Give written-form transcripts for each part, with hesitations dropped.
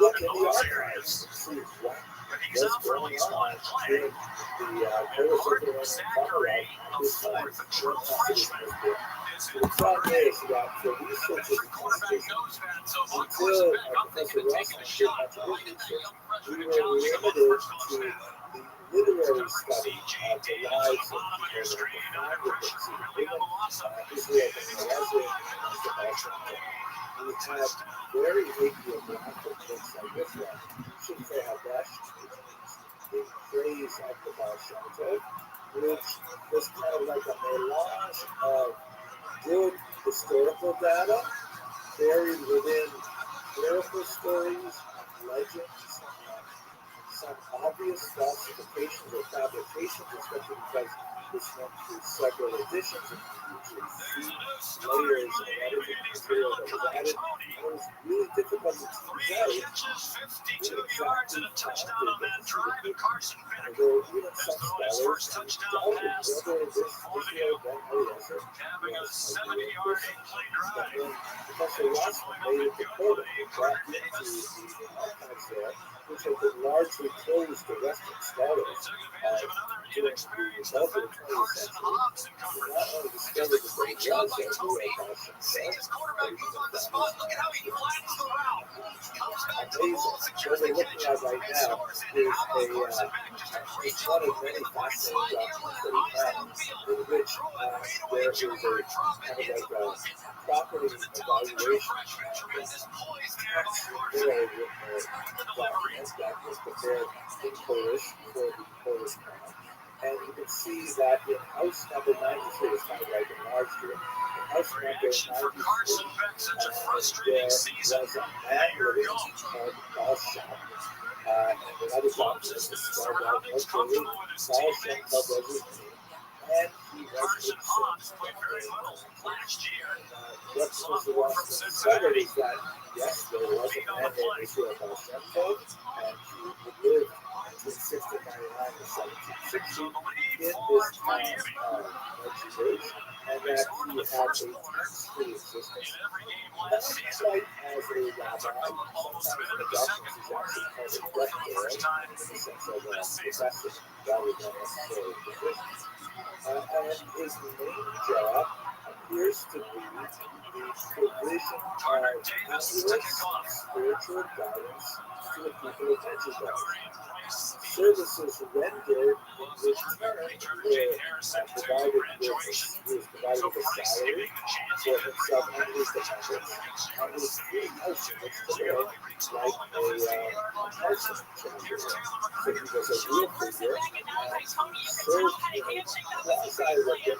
look in the archives and see what's going on in the Polish Zachary, a fourth true freshman. The problem is that for researchers and scientists, until Professor Rothschild did much research, we were limited to the literary study of the lives of people that were founded in Israel and Palestine. We have very hagiographic books like this one, Shifrei Hadash, in praise of the Baal Shem Tov, which was kind of like a melange of good historical data buried within miracle stories and legends, some obvious falsifications or fabrications, especially because this went through several editions and you usually see layers of editing material that was added. And it was really difficult to tease out who exactly founded the there were even some scholars who doubted whether this Israel ben Eliezer was a real person. But when Professor Rothschild made it reported and brought into the archives there, which had been largely closed to Western scholars during the bulk of the 20th century, we not only discovered that there was a real Baal Shem Tov, amazing. What we're looking at right now is it's one of many fascinating documents that we have in which there is a kind of like a property evaluation text middle document that was prepared in Polish for the Polish crown. And you can see that in house number 93, it's kind of like enlarged here. In house number 93, there was a man living called Baal Shem. And another document is spelled out more clearly. Baal Shem Tov was his name. And he was himself. What Professor Rothschild discovered is that, yes, there was a man named Israel Baal Shem Tov, and he lived between 1699 and 1760 in this town of Jewish, and that he had a tax-free existence. Not quite as a rabbi, sometimes in the documents he's actually called a lector, in the sense of a professor, rather than necessarily a physician. And his main job appears to be the provision of accurate spiritual guidance to the people of Israel. Services rendered in return were provided with a salary for himself and his dependents, and his free house in which to live, like a parson champion. So he was a real figure and served in a quasi-rabbinic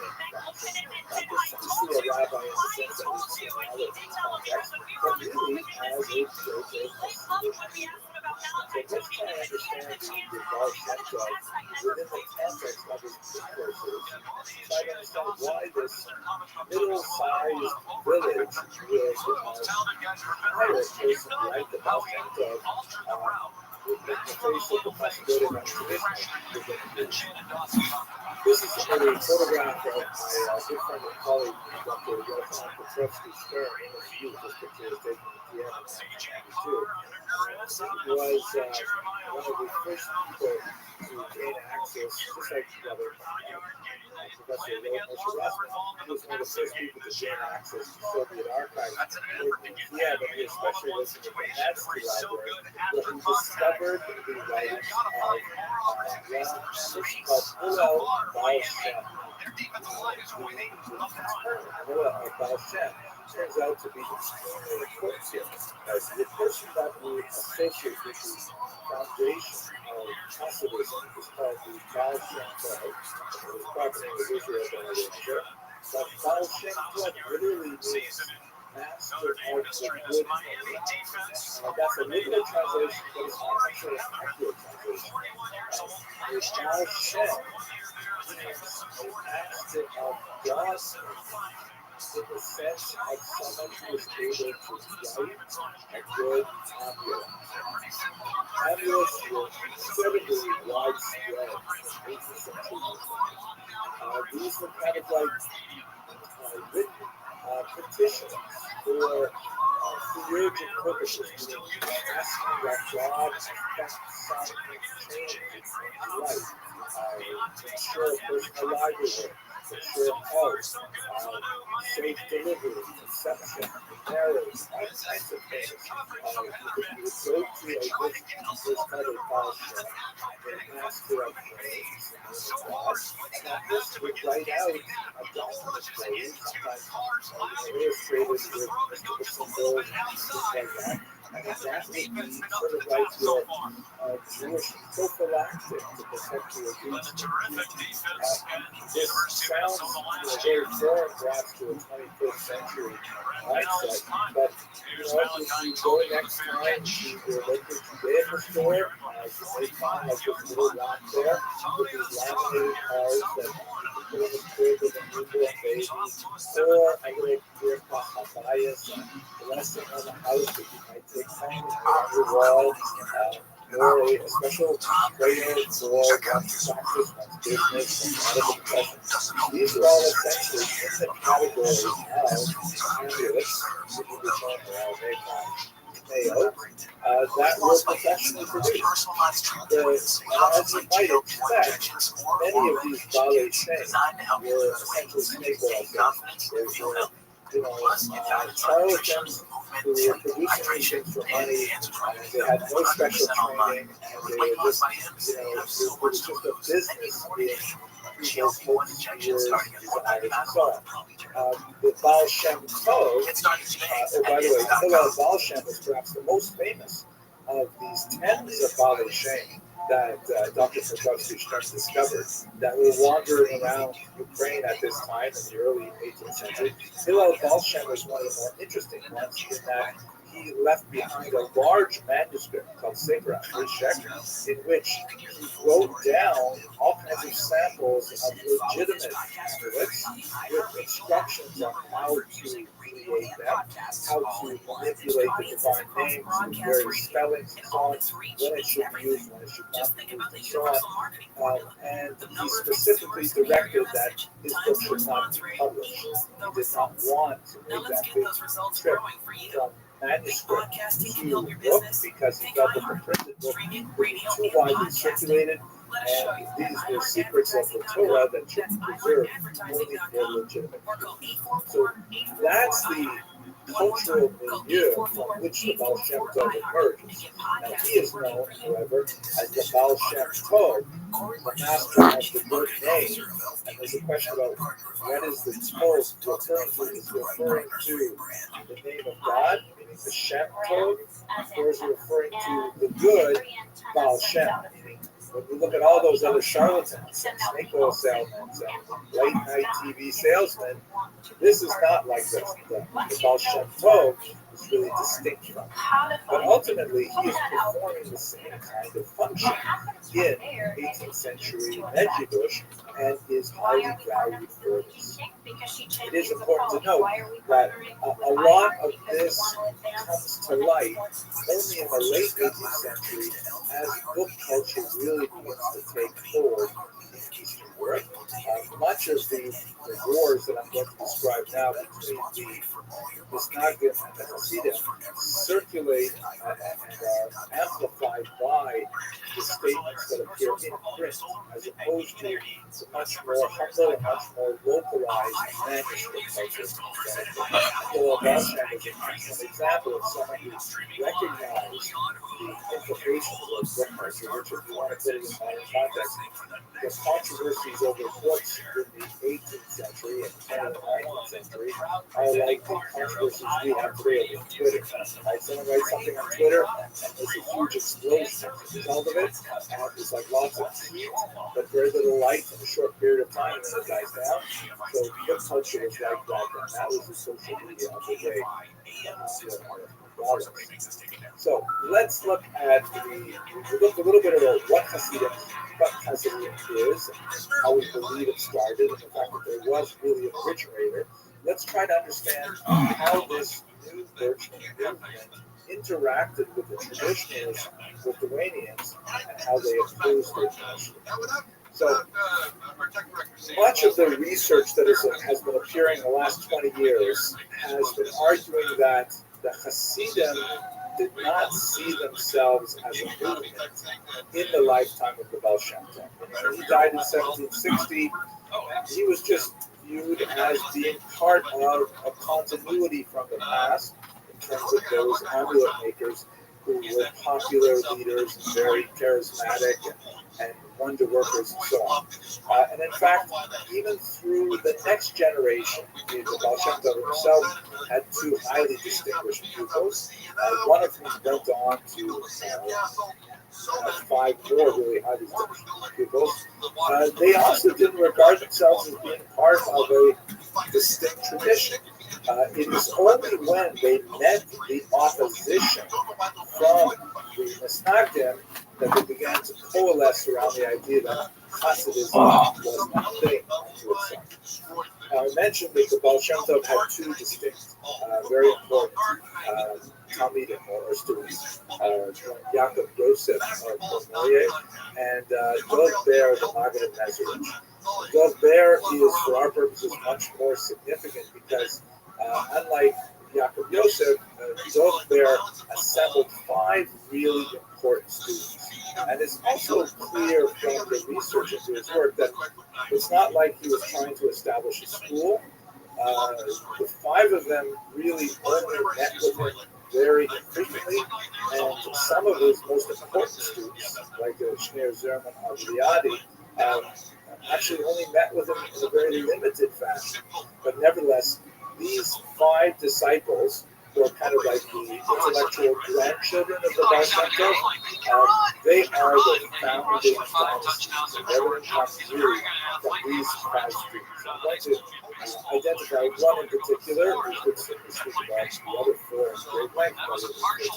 fashion, not precisely a rabbi in the sense that we see in other contexts, but really as a church figure. So let's try to understand the Baal Shem Tov within the context of his discourses, try to understand why this middle-sized village with hired a person like the Baal Shem Tov in the face of the possibility of tradition. This is a photograph of my good friend and colleague, Dr. Yochanan Petrovsky Stern, in his youth. This picture was taken at the end of 1992. He was one of the first people to gain access, just like Professor Moshe Rothman. He was one of the first people to gain access to Soviet archives in Kiev, and he especially was in the Bernadski Library, where he discovered the writings of called Hillel Baal Shem. Hillel Baal Shem turns out to be extremely important here, as the person that we associate with the foundation of Hasidism is called the Baal Shem Tov. His proper name is Israel ben Eliezer. But Baal Shem Tov literally means master of the good things. That's a literal translation, but it's not actually an accurate translation. Baal Shem means a master of God's things, in the sense of someone who is able to write a good amulet. Amulets were incredibly widespread in the 18th century. These were kind of like written petitions or for urgent purposes, asking that God affect some change in life, ensure personal livelihood, ensure health, safe delivery, conception, marriage, all kinds of things. You would go to this kind of policy and ask for a praise from God, and that list would write out a document for you, sometimes illustrated with symbols, things like that. And that would be sort of like your Jewish prophylactic to protect your Jewish this sounds very foreign perhaps to a 21st century mindset, but if you go next time to your local Judaica store, you may find like this little rack there with these laminated cards that you put in the crib with a newborn baby, or a little clear papayas, a blessing on the house that you might take home on your wall, or a special prayer for practice, business, and medical professions. These are all essentially in the category of amulets, that were professionally produced. As you might expect, many of these ballet chains were essentially snake oil salesmen. They were, charlatans who were producing these things for money, and they had no special training, and they were just, it was just a business being people's hopes, fears, desires, and so on. The Baal Shem Tov, by the way, Hillel Baal Shem is perhaps the most famous of these tens of ballet Shem that Dr. Rothschild discovered that were wandering around Ukraine at this time in the early 18th century. Hillel Baal Shem was one of the more interesting ones in that he left behind a large manuscript called Sefer HaSheker, in which he wrote down all kinds of samples of legitimate amulets with instructions on how to create them, how to manipulate the divine names with various spellings and so on, when it should be used, when it should not be used, and so on. And he specifically directed that his book should not be published. He did not want to make that big trip from manuscript to book because he felt that the printed book would be too widely circulated, and these were secrets of the Torah that should be preserved only for legitimate use. So that's the cultural milieu from which the Baal Shem Tov emerges. Now he is known, however, as the Baal Shem Tov, the master of the good name. And there's a question about what is the Tov referring to? Is it referring to the name of God, meaning the Shem Tov, or is it referring to the good Baal Shem, meaning when we look at all those other charlatans, snake oil salesmen, late night TV salesmen, this is not like this. The Baal Shem Tov is really distinct from it. But ultimately, he is performing the same kind of function in 18th century Medjugorje and is highly valued for this. It is important to note that a lot of this comes to light only in the late 18th century as book culture really begins to take hold in Eastern Europe. Much of the wars that I'm going to describe now between the Misnagdim and the Hasidim circulate and are amplified by the statements that appear in print, as opposed to the much more humble and much more localized manuscript culture. Hillel Baal Shem is an excellent example of someone who recognized the implications of book culture, which, if you want to put it in modern context, the controversies over books in the 18th century and the 19th century are like the controversies we have today on Twitter. Right? Someone writes something on Twitter, and there's a huge explosion as a result of it, and there's like lots of heat, but very little light in a short period of time, and then it dies down. So book culture was like that, and that was the social media of the day. So let's look at we looked a little bit about what Hasidim is, and how we believe it started, and the fact that there was really an originator. Let's try to understand how this new virtual movement interacted with the traditionalists, Lithuanians, and how they opposed their tradition. So much of the research that has been appearing in the last 20 years has been arguing that the Hasidim did not see themselves as a movement in the lifetime of the Baal Shem Tov. When he died in 1760, he was just viewed as being part of a continuity from the past in terms of those amulet makers who were popular leaders and very charismatic and wonder workers and so on. And in fact, even through the next generation, the Baal Shem Tov himself had two highly distinguished pupils, one of whom went on to 5 more really highly distinguished pupils. They also didn't regard themselves as being part of a distinct tradition. It is only when they met the opposition from the Misnagdim that they began to coalesce around the idea that Hasidism was a thing unto itself. I mentioned that the Baal Shem Tov had two distinct, very important Talmidim or students, Yaakov Yosef of Portmorier and Dov Ber, the Maggid of Mezrich. Dov Ber is, for our purposes, much more significant because unlike Yaakov Yosef, Dov Ber assembled 5 really important students. And it's also clear from the research into his work that it's not like he was trying to establish a school. The 5 of them really only met with him very frequently, and some of his most important students, like Shneur Zerman of Liadi, actually only met with him in a very limited fashion. But nevertheless, these 5 disciples, who are kind of like the intellectual grandchildren of the Baal Shem Tov, they are the founding dynasties, and everything comes really from these 5 streams. I'm going to identify one in particular. We could simply speak about the other 4 in great length, but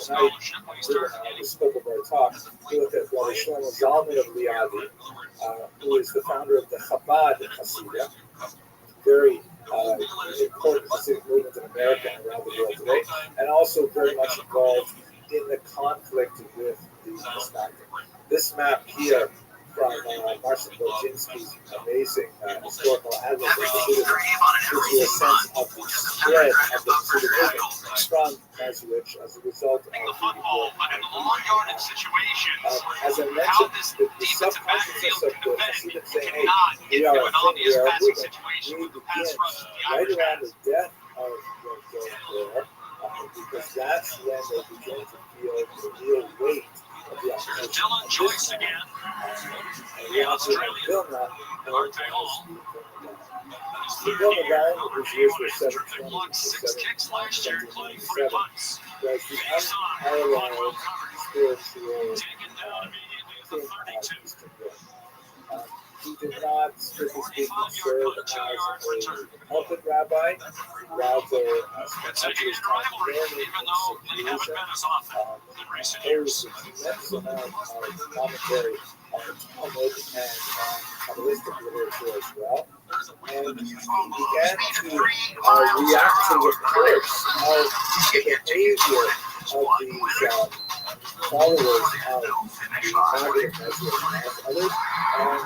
tonight, given the scope of our talk, we look at Rabbi Shlomo Zalman of Liadi, who is the founder of the Chabad Hasidah, very important Hasidic movement in America and around the world today, and also very much involved in the conflict with the Misnagdim. This map here from Marcin Bodziński's amazing historical atlas of Hasidism gives you a sense of the spread of the Hasidic movement from Mezrich as a result of the war. As I mentioned, the subconsciousness of the Hasidim saying, hey, we are a thing, we are a movement, really begins right around the death of the war, because that's when they begin to feel the real weight of the opposition. Dylan Joyce again. The Vilna, the Vilna Gaon, whose years were 720 to 777, was the unparalleled spiritual king of Eastern Europe. He did not, strictly speaking, serve as a pulpit rabbi, rather spent much of his time learning in seclusion. There was a tremendous amount of commentary on the Talmud and Kabbalistic literature as well. And he began to react to reports of the behavior of these followers of the Maggid of Mezrich and others, and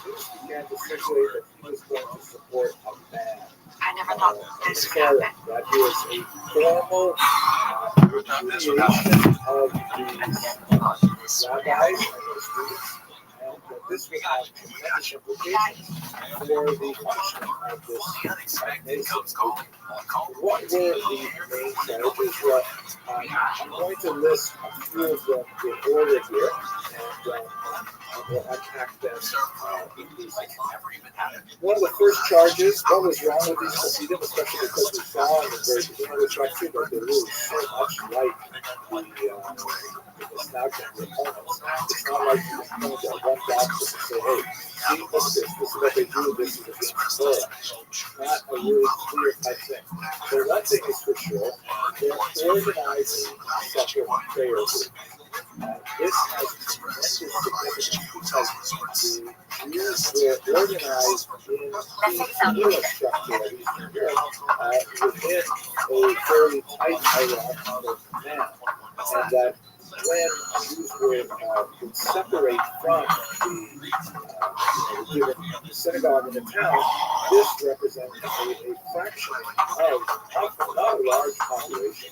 he began to circulate that he was going to support a man. I never thought this would happen. That is a formal repudiation of these rabbis and their students, and that this would have tremendous implications for the functioning of this amazing movement. What were the main charges? Well, I'm going to list a few of them in order here, and we'll unpack them in these. One of the first charges, what was wrong with these Hasidim, especially because we saw in the very beginning of the lecture that they really so much like the Misnagdim opponents. It's not like you can point at one box and say, hey, see, look at this is what they do, this is against the Torah. It's not a really clear type thing. So one thing is for sure, they're organizing separate prayer groups. This has tremendous significance because the Jews were organized in the Jewish structure of Eastern Europe within a very tight hierarchical command. And that when Jews would separate from the given synagogue in the town, this represents a fraction of not a large population.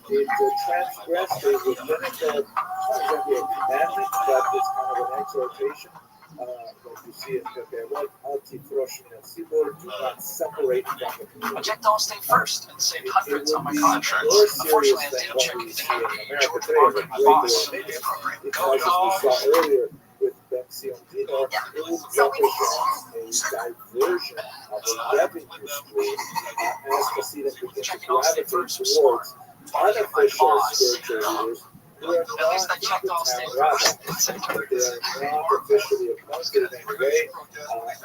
It transgressed a rabbinical, not exactly a commandment, but it's kind of an exhortation. Like you see it there, what do not separate from the community. I checked Allstate first and saved hundreds on my car insurance. More Unfortunately, serious I than didn't what check we it see in America with today with my boss. regular opinions, because as we saw earlier with Ben Sion Dino, it will represent a diversion of a revenue stream as Hasidim begin to gravitate towards unofficial spiritual leaders who are not the town rabbis. They are not officially appointed in any way,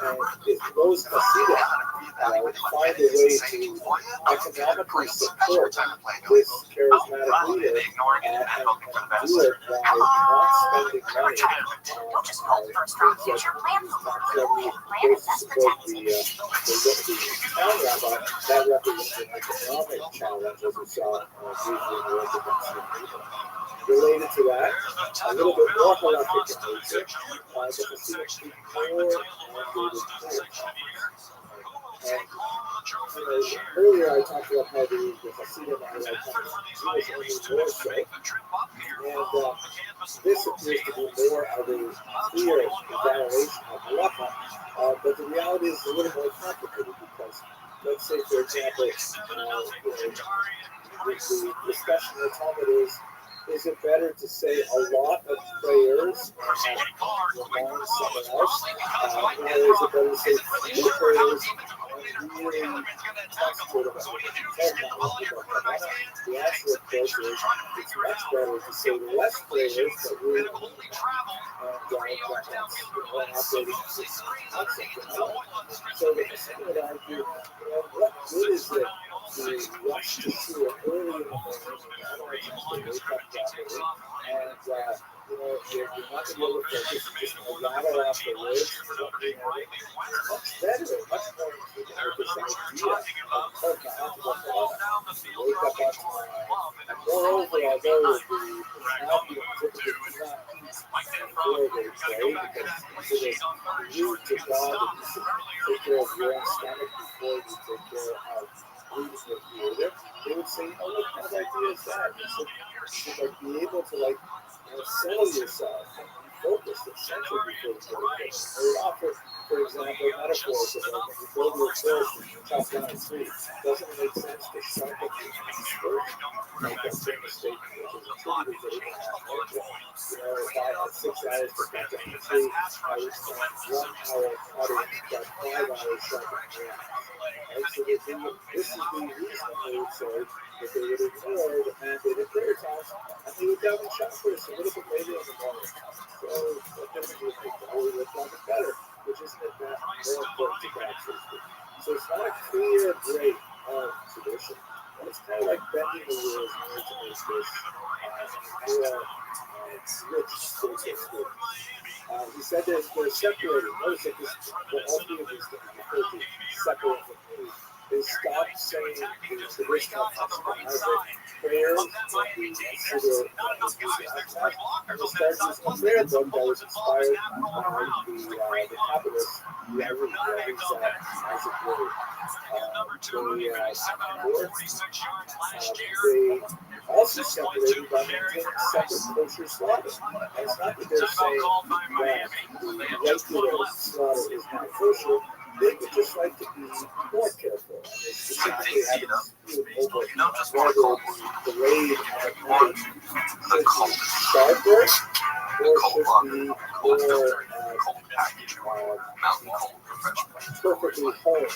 and if those Hasidim find a way to economically support this charismatic leader and do it by not spending money Don't just hope for a strong future. Plan for it. Plan is support the town rabbi, that represents an economic challenge, as we saw briefly in the work of people. Related to that, a little bit more halachic in nature, the Hasidim speak more mandated Torah. And earlier I talked about how the Hasidim are like kind of Jewish only more so, and this appears to be more of a clear evaluation of halacha, but the reality is a little more complicated because, let's say, for example, the discussion in the Talmud is it better to say a lot of prayers and remind someone else, or is it better to say few prayers and really concentrate about it? The answer, of course, is it's much better to say less prayers, but really and operating concept. So the Hasidim would argue, what good is it to rush to shul early in the morning and wake up properly, and you're not going to be able to focus, you're just going to rattle off the words. It's much better, much more in keeping with this idea of wake up on time. And moreover, although the personality typically do not eat before they pray, because it's considered rude to God that you should take care of your own stomach before you take care of leading the creator, they would say, what kind of idea is that? You should be able to settle yourself and be focused and centered before the Lord. I would offer, for example, metaphors of when you go to a forest and chop down a tree. Doesn't it make sense to sharpen your piece first? Like that famous statement, which is attributed to Abraham Lincoln. If I had 6 hours to cut down a tree, I would spend 1 hour cutting, but 5 hours sharpening the axe. Right? So this is the reason they would say that they would ignore the mandated prayer times and they would daven Shabbos a little bit later in the morning. So what doesn't make the holy work better, which isn't it that more important to God, so to speak. So it's not a clear break of tradition, but it's kind of like bending the rules in order to make this more rich, so to speak. He said they're separated. Notice that all 3 of these things refer to separate from me. They stopped saying the traditional Ashkenazic prayers in the Siddur and they started using a prayer book that was inspired by the Kabbalists, Isaac Word. They also separated by maintaining separate kosher slaughter. And it's not that they're saying that the regular slaughter is not kosher. They would just like to be more careful. And they specifically have a dispute over whether the blade at night should be sharper or should be more perfectly honed.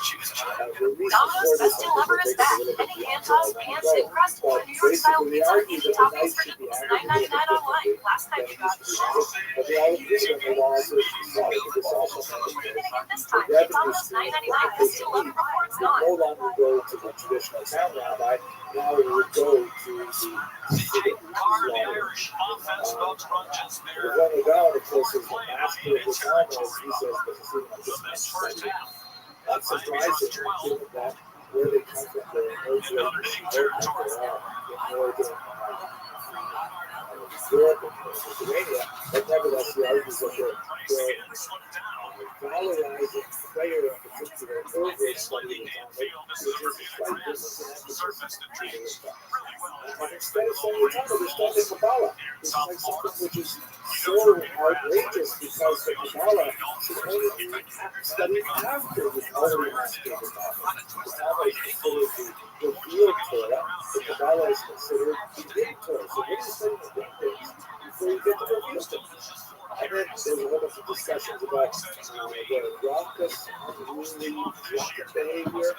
The reason for this is a little bit beyond but basically they argue that the knife should be aggravated differently than it used to be. But they all agree on the laws of slaughter, but this also means the revenue stream would no longer go to the traditional town rabbi, now it would go to the city slaughter. The one down, of course, is the master of the town, as he says, but it's even just not surprising, given that where they come from, there are no great machines in northern Europe and Pennsylvania, but nevertheless, he argues that they're valorizing prayer in particular over study of the Talmud, which is a slight difference in emphasis to the Talmud. And instead of studying the Talmud, they're studying Kabbalah, which is like something which is so outrageous because the Kabbalah should only be studied after you've already mastered the Talmud. The Talmud is considered the real Torah, the Kabbalah is considered the hidden Torah. So when you study the hidden things before you get to the real things. And then there's a whole bunch of discussions about the raucous, unruly, drunken behavior,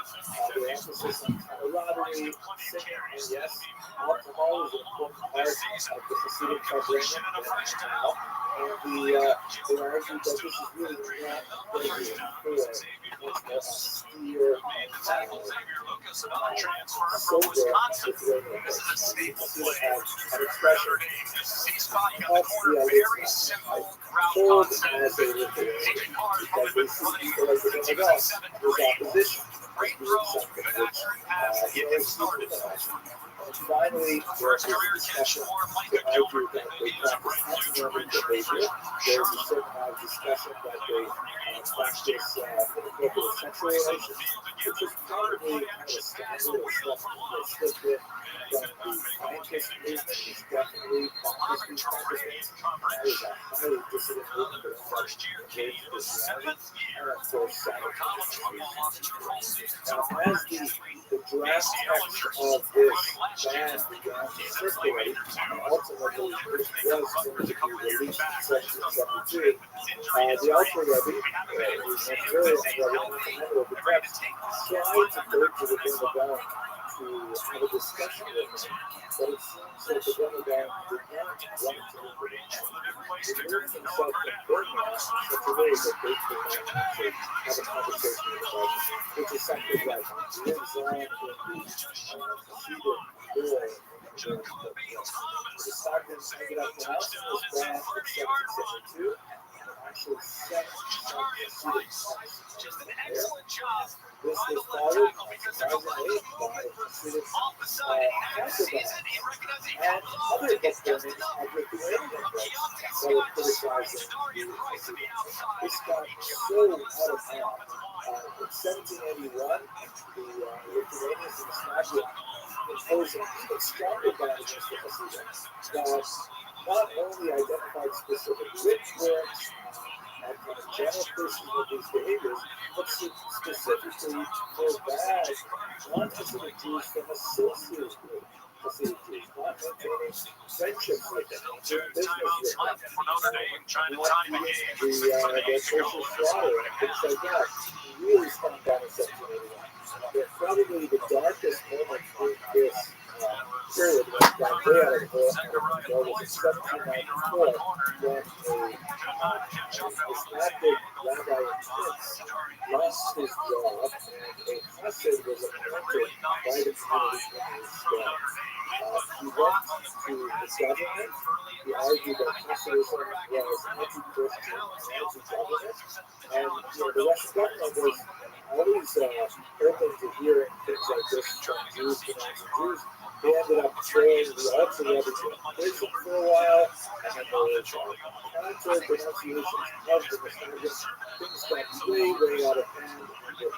the emphasis on camaraderie, singing, and yes, alcohol is an important part of the Hasidic Chabrenim now. And they argue that this is really not going to be for much more austere, sober Lithuanian. You have an expression of the ideas told as a Lithuanian because they see people like the Demogod with opposition as being something which is and finally, there's this discussion to argue that they practice anti-Normative behavior. There's a certain discussion that they practice inappropriate sexual relations, which is probably kind of a standard of stuff that's slipped in from the scientist movement. It's definitely practice these kinds of things. That is a highly dissident movement that engaged in Christianity and, of course, Sabbath. Now, as the draft text of this ban began to circulate, and ultimately this was going to be released in Section 72, the Alter Rebbe, who was very unrepresentative of the text, tried to go to the Demogod to have a discussion with him, but it seems that the Demogod did not want to remove himself from Bergman in such a way that they could not actually have a conversation about it, which is something that lives on in the Hasidic lore. The Stockton ended up the house was banned in 1772 and actually sent some Hasidic texts there. This was followed, surprisingly, by Hasidic contraband and other book burnings of Lithuanian books that were criticizing the Hasidics. This got so out of hand. In 1781, the Lithuanians in Slovakia imposed an even stronger ban against the Hasidics that not only identified specific rich works and kind of general criticism of these behaviors, but specifically forbade non-Hasidic Jews from associating with Hasidic Jews, not maintaining friendships with them, doing business with them, the social slaughter and things like that. Really strong down in 1781. They're probably the darkest moment in this period when it got way out of control was in 1794 when a Islamic rabbi in Prince lost his job and a chassid was appointed by the community in his stead. He went to the government. He argued that Hasidism was anti-Christian and anti-government, and the Russian government was always open to hearing things like this from Jews denouncing Jews. They ended up throwing the Alter Rebbe in prison for a while, and then there were counter denunciations of the Messiah. Things got way out of hand, and the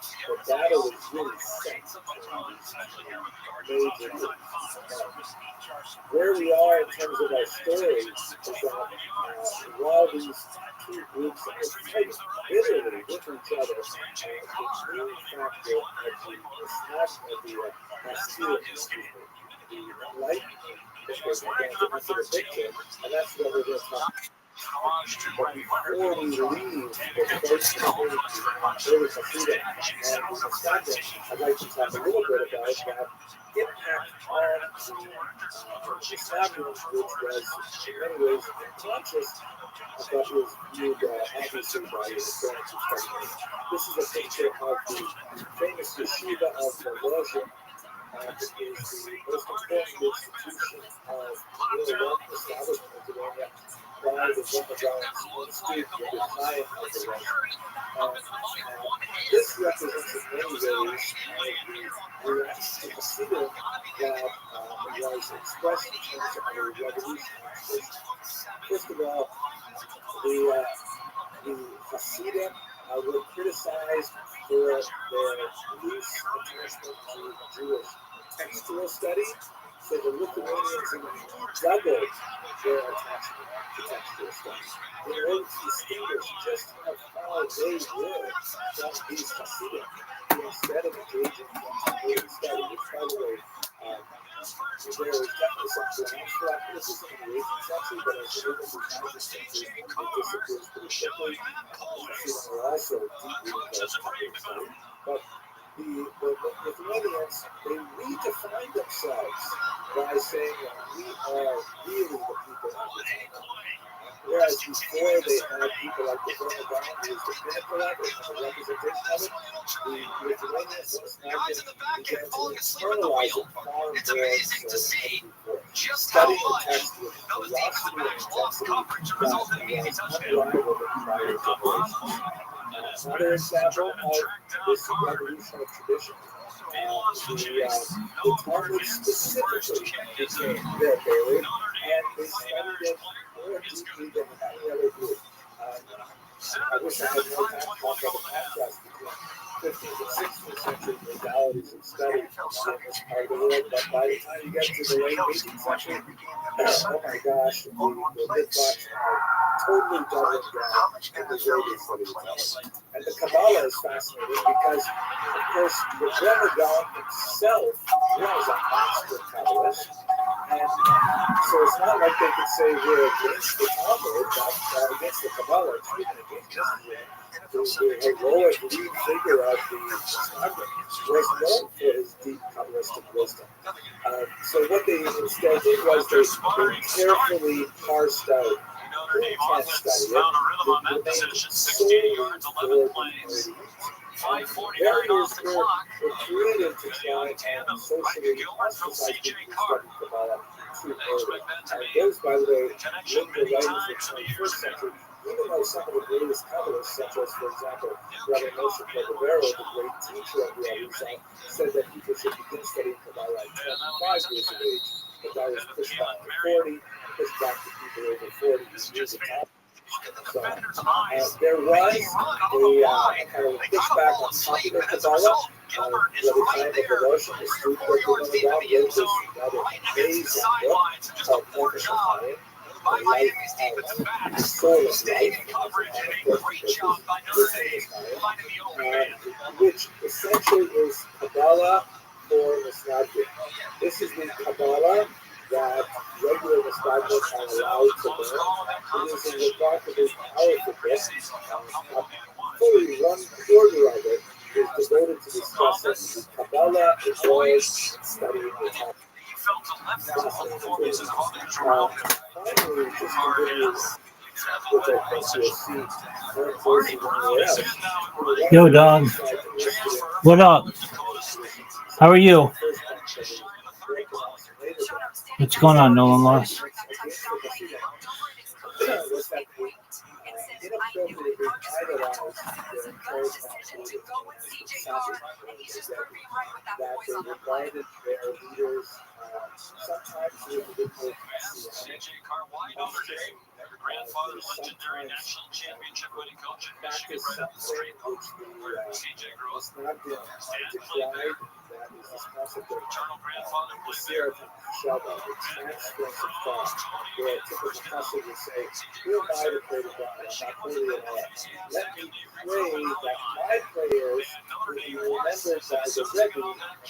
battle was really set major. Where we are in terms of our story is that while these two groups are fighting literally with each other, the main factor of the Hasidim, the enlightenment that was going to into the picture, and that's what we're going to talk about. But before we leave the first community, early Hasidim and the Stockton, I'd like to talk a little bit about that impact on the Stockton, which was in many ways unconscious, but was viewed obviously by the parents of Stockton. This is a picture of the famous yeshiva of Volozhin. It is the most important institution of New York established in Lithuania by described as one of God's student with his client as a woman. This represents in many ways the reaction to Hasidim that was expressed in terms of the revolutionary. First of all, the Hasidim were criticized for their loose attachment to Jewish textual study. So the Lithuanians doubled their attachment to textual study in order to distinguish just how far they were from these Hasidim, who instead of engaging in Talmudic study, which, by the way, there was definitely some grounds for that criticism in the 18th century, but as the early 19th century, it disappears pretty quickly. Hasidim were also deeply involved in Talmudic study. But the Lithuanians, they redefined themselves by saying that we are really the people of the time. Whereas before they had people like the ViralRabbi, who was the pinnacle of it, and the representation of it, the Lithuanians and Slavs began to internalize it far more so than before. Studying the text with velocity and intensity that was unrivaled in prior generations. Another example of this revolutionary tradition, the Talmud specifically became their favorite, and they studied it more deeply than any other group. I wish I had more time to talk about the contrast between 15th and 16th century modalities of study in this part of the world, but by the time you get to the late 18th century, oh my gosh, the Midrash are totally doubling down in the way they study the Talmud. And the Kabbalah is fascinating because, of course, the ViralRabbi himself was a master Kabbalist. And so it's not like they could say we're against the Talmud, but against the Kabbalah, it's even against the heroic lead figure of the Talmud was known for his deep Kabbalistic wisdom. So what they instead did was they carefully parsed out who can study it, they made solely for the elite. Barriers were created to try and socially ostracize people who studied Kabbalah too early. Those, by the way, later writers of the 21st century, even though some of the greatest Kabbalists, such as, for example, Rabbi Rothschild, the great teacher of ViralRabbi, said that people should begin studying Kabbalah at 25 years of age, but that was pushed back to 40, pushed back to people over 40 years of time. So, there was a kind of pushback on popular Kabbalah. Rabbi Rothschild, the student of the ViralRabbi, wrote this rather amazing book called Portion of Time, the life of soul of life, which essentially is Kabbalah for nostalgia. This is the Kabbalah that regular nostalgics are allowed to learn. It is a remarkably powerful book. Fully 1/4 of it is devoted to discussing the Kabbalah as well as studying the Talmud. Finally, just continue, which I think you'll see more closely than anywhere else. Yo, dog. What up? How are you? What's going on, Nolan Loss? Grandfather, legendary national championship winning coach in Michigan, right up the street, where CJ grew up. Dad played there. Eternal grandfather played there. Where a typical Chassid would say, who am I to pray to God? I'm not holy at all. Let me pray that my prayers will be remembered by the Rebbe,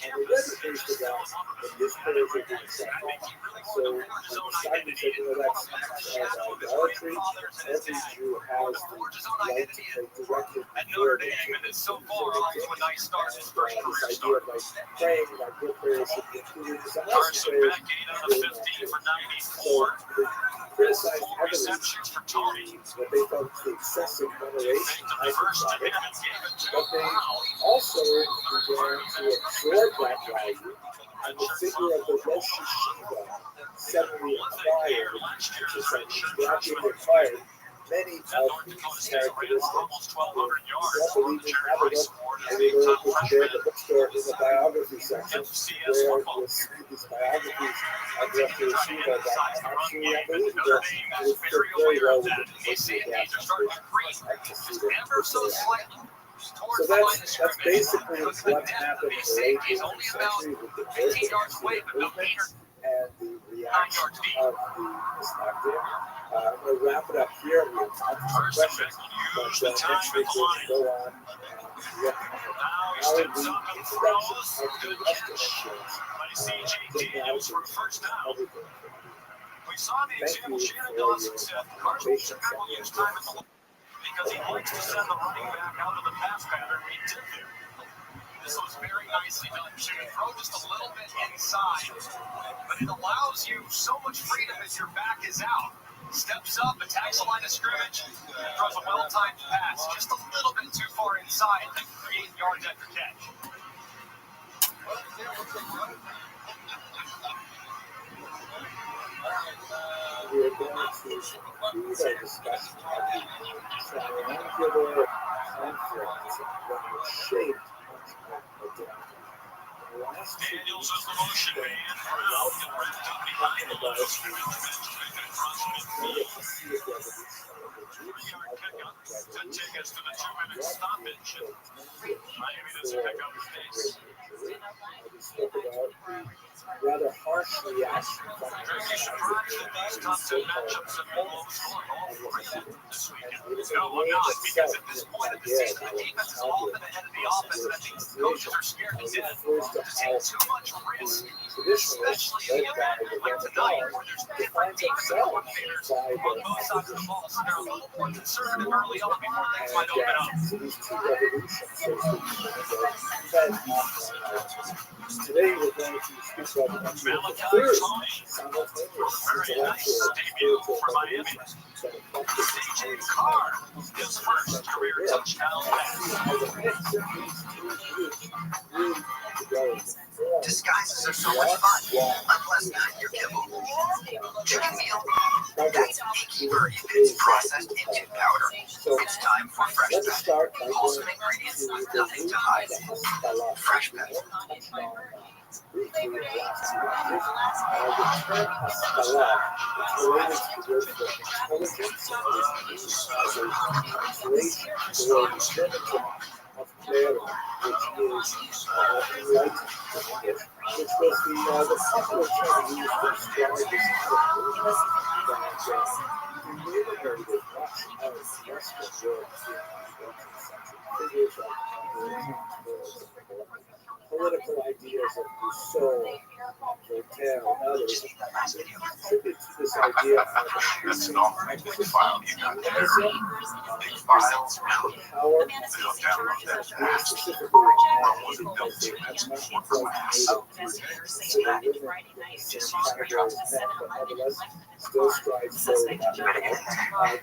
and the Rebbe prays to God that his prayers will be accepted. So the Chassid said, that's idolatry. Every Jew has the right to pray directly before the King. And it's so far off to a nice start. This idea of like praying that your prayers should be included in someone else's prayers. So they criticized heavily what they felt was the excessive veneration type of Sabbath, but they also began to absorb that value and the figure of the Rosh Hashiva suddenly acquired, many of these characteristics. Don't believe me? Have a look. Maybe look there at the bookstore in the biography section, where you'll see these biographies of Rabbi Rothschild that are actually unbelievable. It would fit very well with the basic So that's basically what happened in the late 18th century with the movement and the reaction of the Misnagdim. I'm going to wrap it up here. We have time for some questions, but next week we'll go on and look at how the introduction of the Western We saw the example Shannon Dawson said Carson Becker will use time at the line because he likes to send the running back out of the pass pattern. He did there. This was very nicely done too. Throw just a little bit inside, but it allows you so much freedom as your back is out. Steps up, attacks the line of scrimmage, and throws a well-timed pass just a little bit too far inside to create yards after catch. We are going to conclude our discussion of the triangular conflict that was shaped much of the Daniels is the motion man. Round and wrapped up behind the line of scrimmage. To take us to the 2-minute stoppage. Miami doesn't pick up the pace. We spoke about the rather harsh reaction from Are you surprised that these top 10 matchups have been low scoring all four of them this weekend? No, I'm not, because at this point of the season, the defense is all been ahead of the offense, and I think coaches are scared to death to take too much risk, especially in the game like tonight, where there's different defensive coordinators on both sides of the ball, so they're a little more conservative early on before things might open up. These two revolutions, so to speak, today we're going to speak about the third simultaneous Very nice debut for Miami. CJ Carr, his first career touchdown. Disguises are so much fun, unless you're kibble. Chicken meal. That's beekeeper it's processed into powder. It's time for fresh pet. Wholesome ingredients, nothing to hide. Fresh pet. Of Clara, which was the popular term used to describe this that illuminated much of Western Europe figures like political ideas of Rousseau, Voltaire, and others contribute to this idea of increasing File you got there. Big files, really. power They don't download that fast. specifically Built to as much work class. but nevertheless still strives for that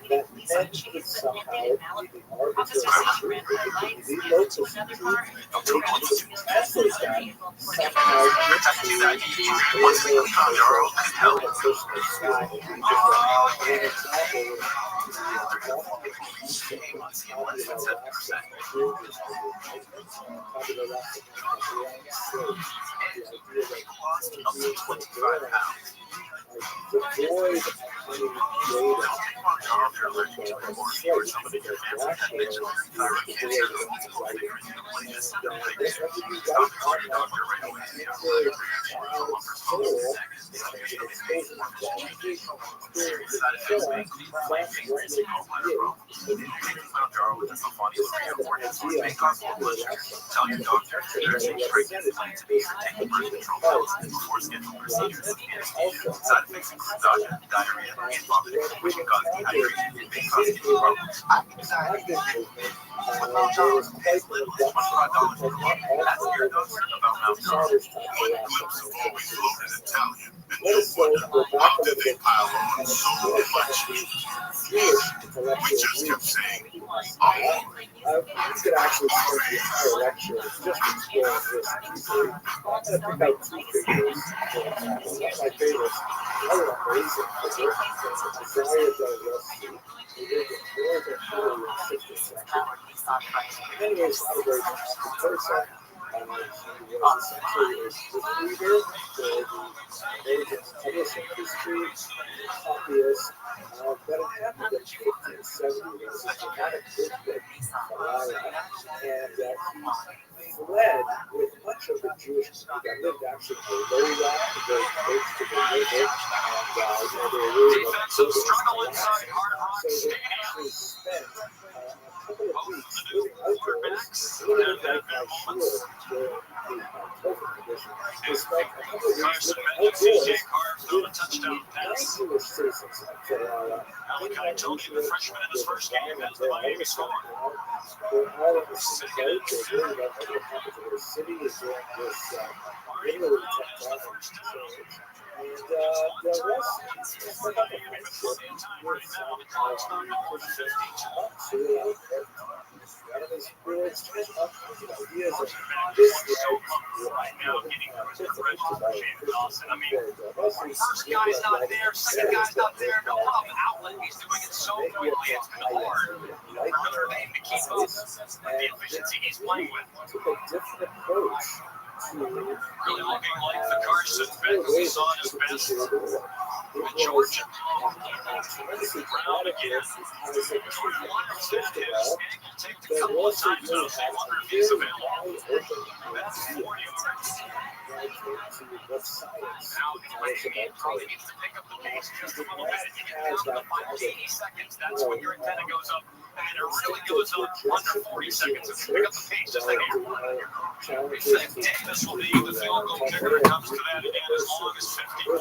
men could somehow be the arbiters of truth, the locals of truth, translate that somehow into Once we found our own hell, a personal side. An example of 25 pounds. avoid any Tell your doctor there's a treatment plan to be for taking birth control pills before scheduled procedures with anesthesia. Side effects include nausea, diarrhea, and vomiting, which can cause dehydration and may cause kidney problems. $25 per month. Ask your doctor about Mount Carmel. One glimpse of always loaded Italian. let us go back a How did little they bit pile and on so explore some much? of these Jewish We intellectual just kept groups. saying, We oh, could actually spend the entire lecture just exploring this deeply. I'm going to pick out two figures, for example. One of my favorites, another amazing figure, is Isaiah de Rossi, who lived in northern Italy in the 16th century. In many ways, not a very dramatic person. He was essentially a proofreader for the American publishing industry, a copyist. But it happened in 1570. There was a dramatic earthquake in Ferrara, and he fled with much of the Jewish community that lived actually in the lowland, very close to the river, and they were really like buildings collapsing. So they actually spent a couple of weeks living outdoors, a little bit like my shul during the COVID condition. They spent a couple of weeks living outdoors with the non-Jewish citizens of Ferrara. Malachi told you the freshman in his first game has the Miami score. They're all in the same boat. They worry about what happened to their city during this really tough time. And there was set up a friendship with some Christian monks who were out there. One of his spirits came up with the ideas of this First guy's not there, second guy's not there, no problem. Outlet, he's doing it so quickly, it's been hard for Notre Dame to keep up the efficiency he's playing with. Took a different approach to Really looking like the Carson Benz he saw in his best with Georgia. Brown again. Jordan Lyons had his ankle taped a couple of times now, so I wonder if he's available. That's 4 yards. Now he probably needs to pick up the pace just a little bit. You get down to the final 80 seconds, that's when your antenna goes up. And it really goes up under 40 seconds. If you pick up the pace just like here. We think Davis will be the field goal kicker. It comes to that again as long as 51.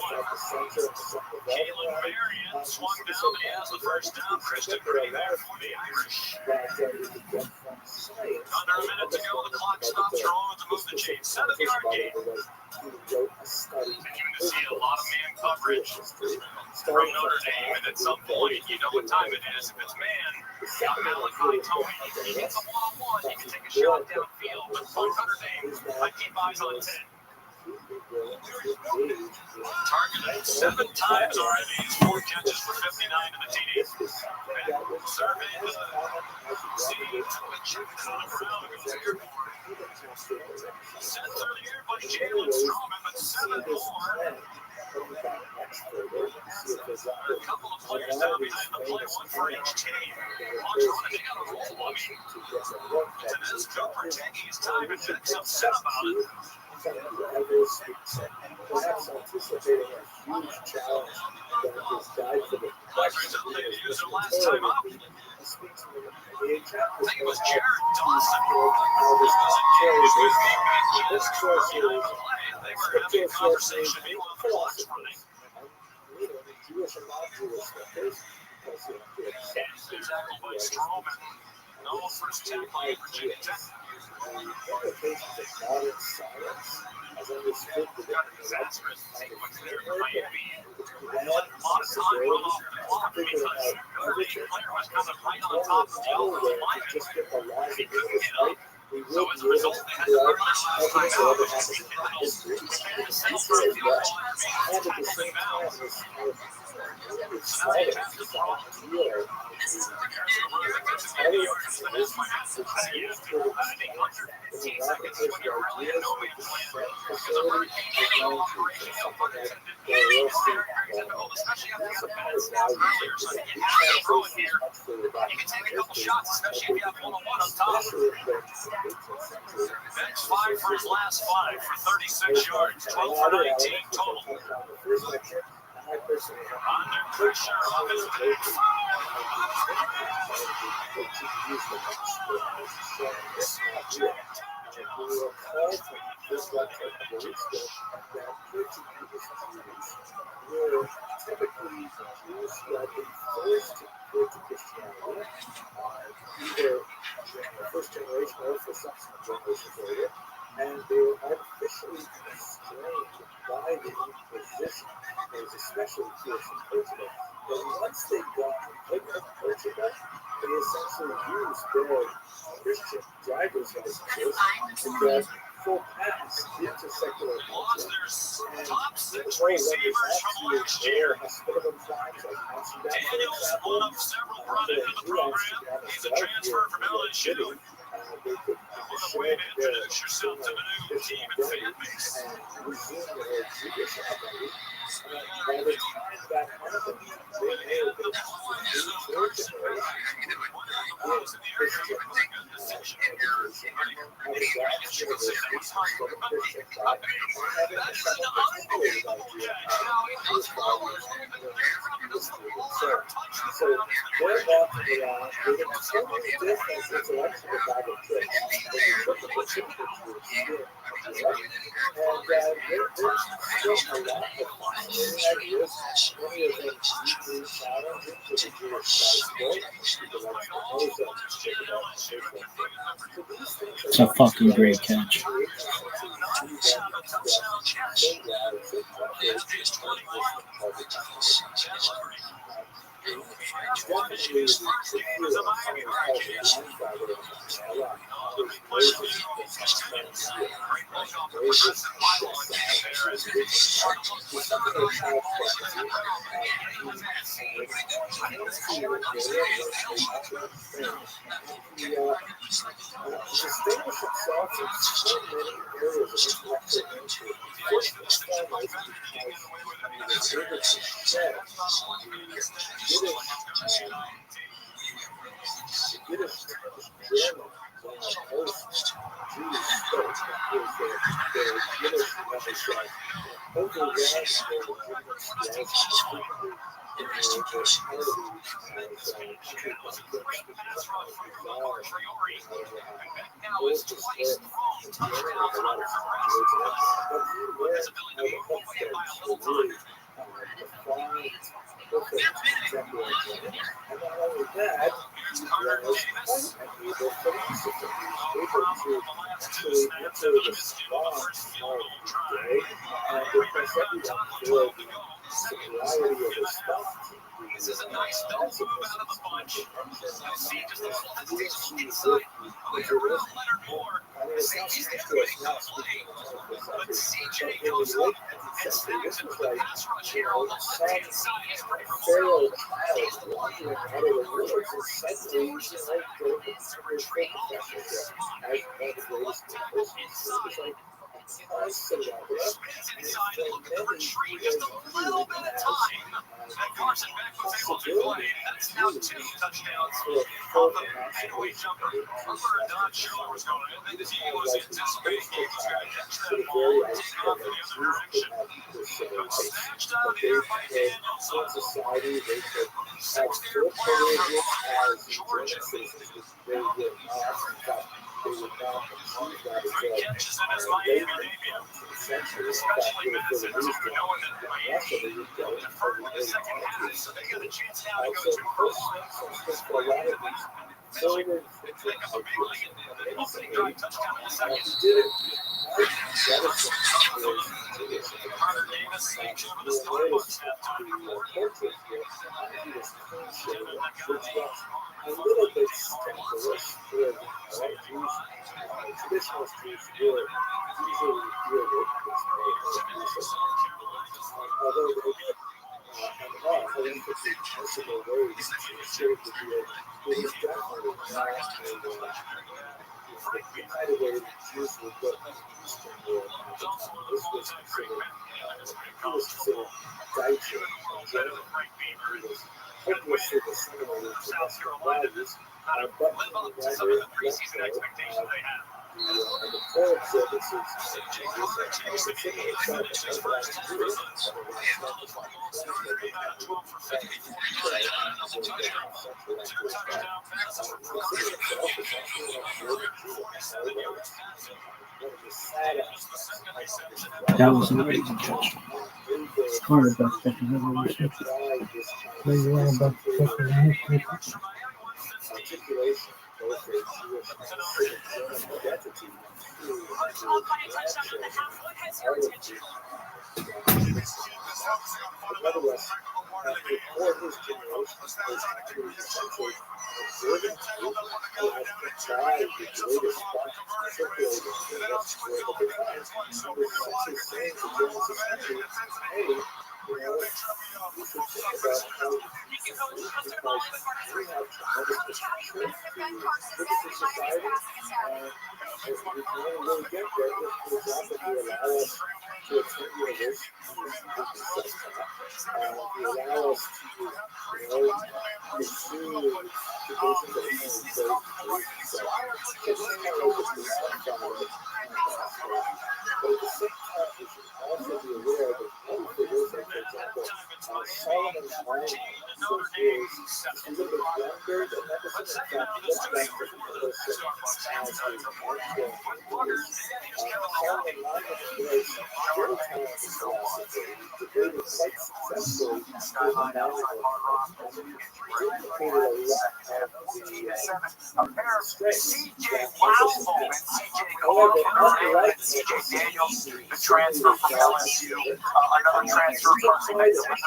Keelan Marion swung down, but he has the first down. Kristen Green there for the Irish. Under a minute to go, the clock stops rolling to move the chains. 7-yard gain. Continuing to see a lot of man coverage from Notre Dame, and at some point, you know what time it is. If it's man, got Malachi Tony. He gets a one-on-one, he can take a shot downfield, but for Notre Dame, I keep eyes on 10. Targeted 7 times already. He's 4 catches for 59 to the TD. Survey the scene. Check it on the ground. Goes airborne. Sent through the air by Jalen Stroman, but 7 more. A couple of players down behind the play, one for each team. Hawks running, they got a roll on me. To this, Cooper taking his time and gets upset about it. Perhaps anticipating a huge challenge that his guide for the Tigers out there to use their last time up. I think it was Jared Dawson. This course here was they were having a conversation while the clock's running. Jewish and non-Jewish thinkers. Tackled by Stroman. No first tackle by Virginia Tech. Implications of modern science as understood within the Nazareth sequence there for Miami. and A lot of time run off the clock because Notre Dame player was coming right on top of the offensive lineman. just get the line He couldn't get up. So as a result, they had to run their last time out. Prepared to settle for a field goal and tackled in bounds. So now they have to throw. Next 5 for his last 5 for 36 yards, 12 for 19 total. Under pressure of his big were typically Jews who had been forced to convert to Christianity, either during the first generation or for subsequent generations later, and they were artificially constrained by the Inquisition actually use their Christian driver's licenses to get full pass into secular culture. And even though when there's actually more hospitable times like Amsterdam, for example, the New Amsterdam as well, here in New York City, they could show their additional identity and resume their Jewish identity. By the time that happened, they may have been Jewish so they're walking around with so many different intellectual bag of tricks when you look at the picture to experience. And there's still a lot of fascinating ideas. Many of them deeply challenging to the Jewish status quo. People like Spinoza and check it out and so forth. It's a fucking great catch. Distinguish himself in so many areas of intellectual entry. First and foremost, because he was able to shed Yiddish German most Jews spoke is the Yiddish language overran their German speakers and not only that, he was quite an able philosopher. He was able to actually enter the strong small day and impress everyone for the sobriety of his thought. This is a nice belt with a bunch. See, just a little inside. Oh, you're real Leonard Moore. He's the only one playing. But CJ goes up and snaps it with the pass rush here on the left-hand side. He's ready from Pharaoh child wandering out of the woods and suddenly he's like the retrieve professor as one of the greatest universities. Inside, look at the retreat just a little bit of time. And Carson Beck was able to play. That's now 2 touchdowns off the midway jumper. Don Schiller was going. I think he was anticipating he was going to catch that ball and take off in the other direction. But snatched out of the air by Daniels. Society, they could have full privileges as Georgia citizens. They would not, in fact, they would not achieve that as well. Catches in his Miami debut. Especially Madison, knowing that Miami deferred in the second half, so they got a chance now to go to think of a really opening drive touchdown in the second. Carter Davis, St. Jude with a Starbucks halftime report. A little bit scandalous for Jews. Traditional Jews were usually deal with this although they did horrifically possible ways to serve the deal, it was definitely not the kind of way that Jews would look at the Eastern world at the time. This was considered Deutsche in general. It was hopelessly dissimilar to Western values, but the core observances That was an amazing catch. Quarterback catching that one. Nevertheless, for his generation, was actually essentially observing truth as by the greatest spark circulating in the world at the time. He was essentially saying to Jones essentially, hey, you know, you should think about how you teach the truth because we have tremendous potential to fix the society, and if we can only really get there if, for example, you allow us to attend university, you allow us to, you know, pursue occupations that we can say, it's kind of like this outside, but at the same time, we should also be aware that other figures, like, for example, Solomon's mind is a little bit younger than Nebuchadnezzar. In fact, he looks like the person as his mentor. Solomon not only was very talented philosopher, he debated quite successfully with the knowledge and duplicated a lot of the strengths that Nebuchadnezzar had. However, unlike Nebuchadnezzar, the transfer from LSU, another transfer from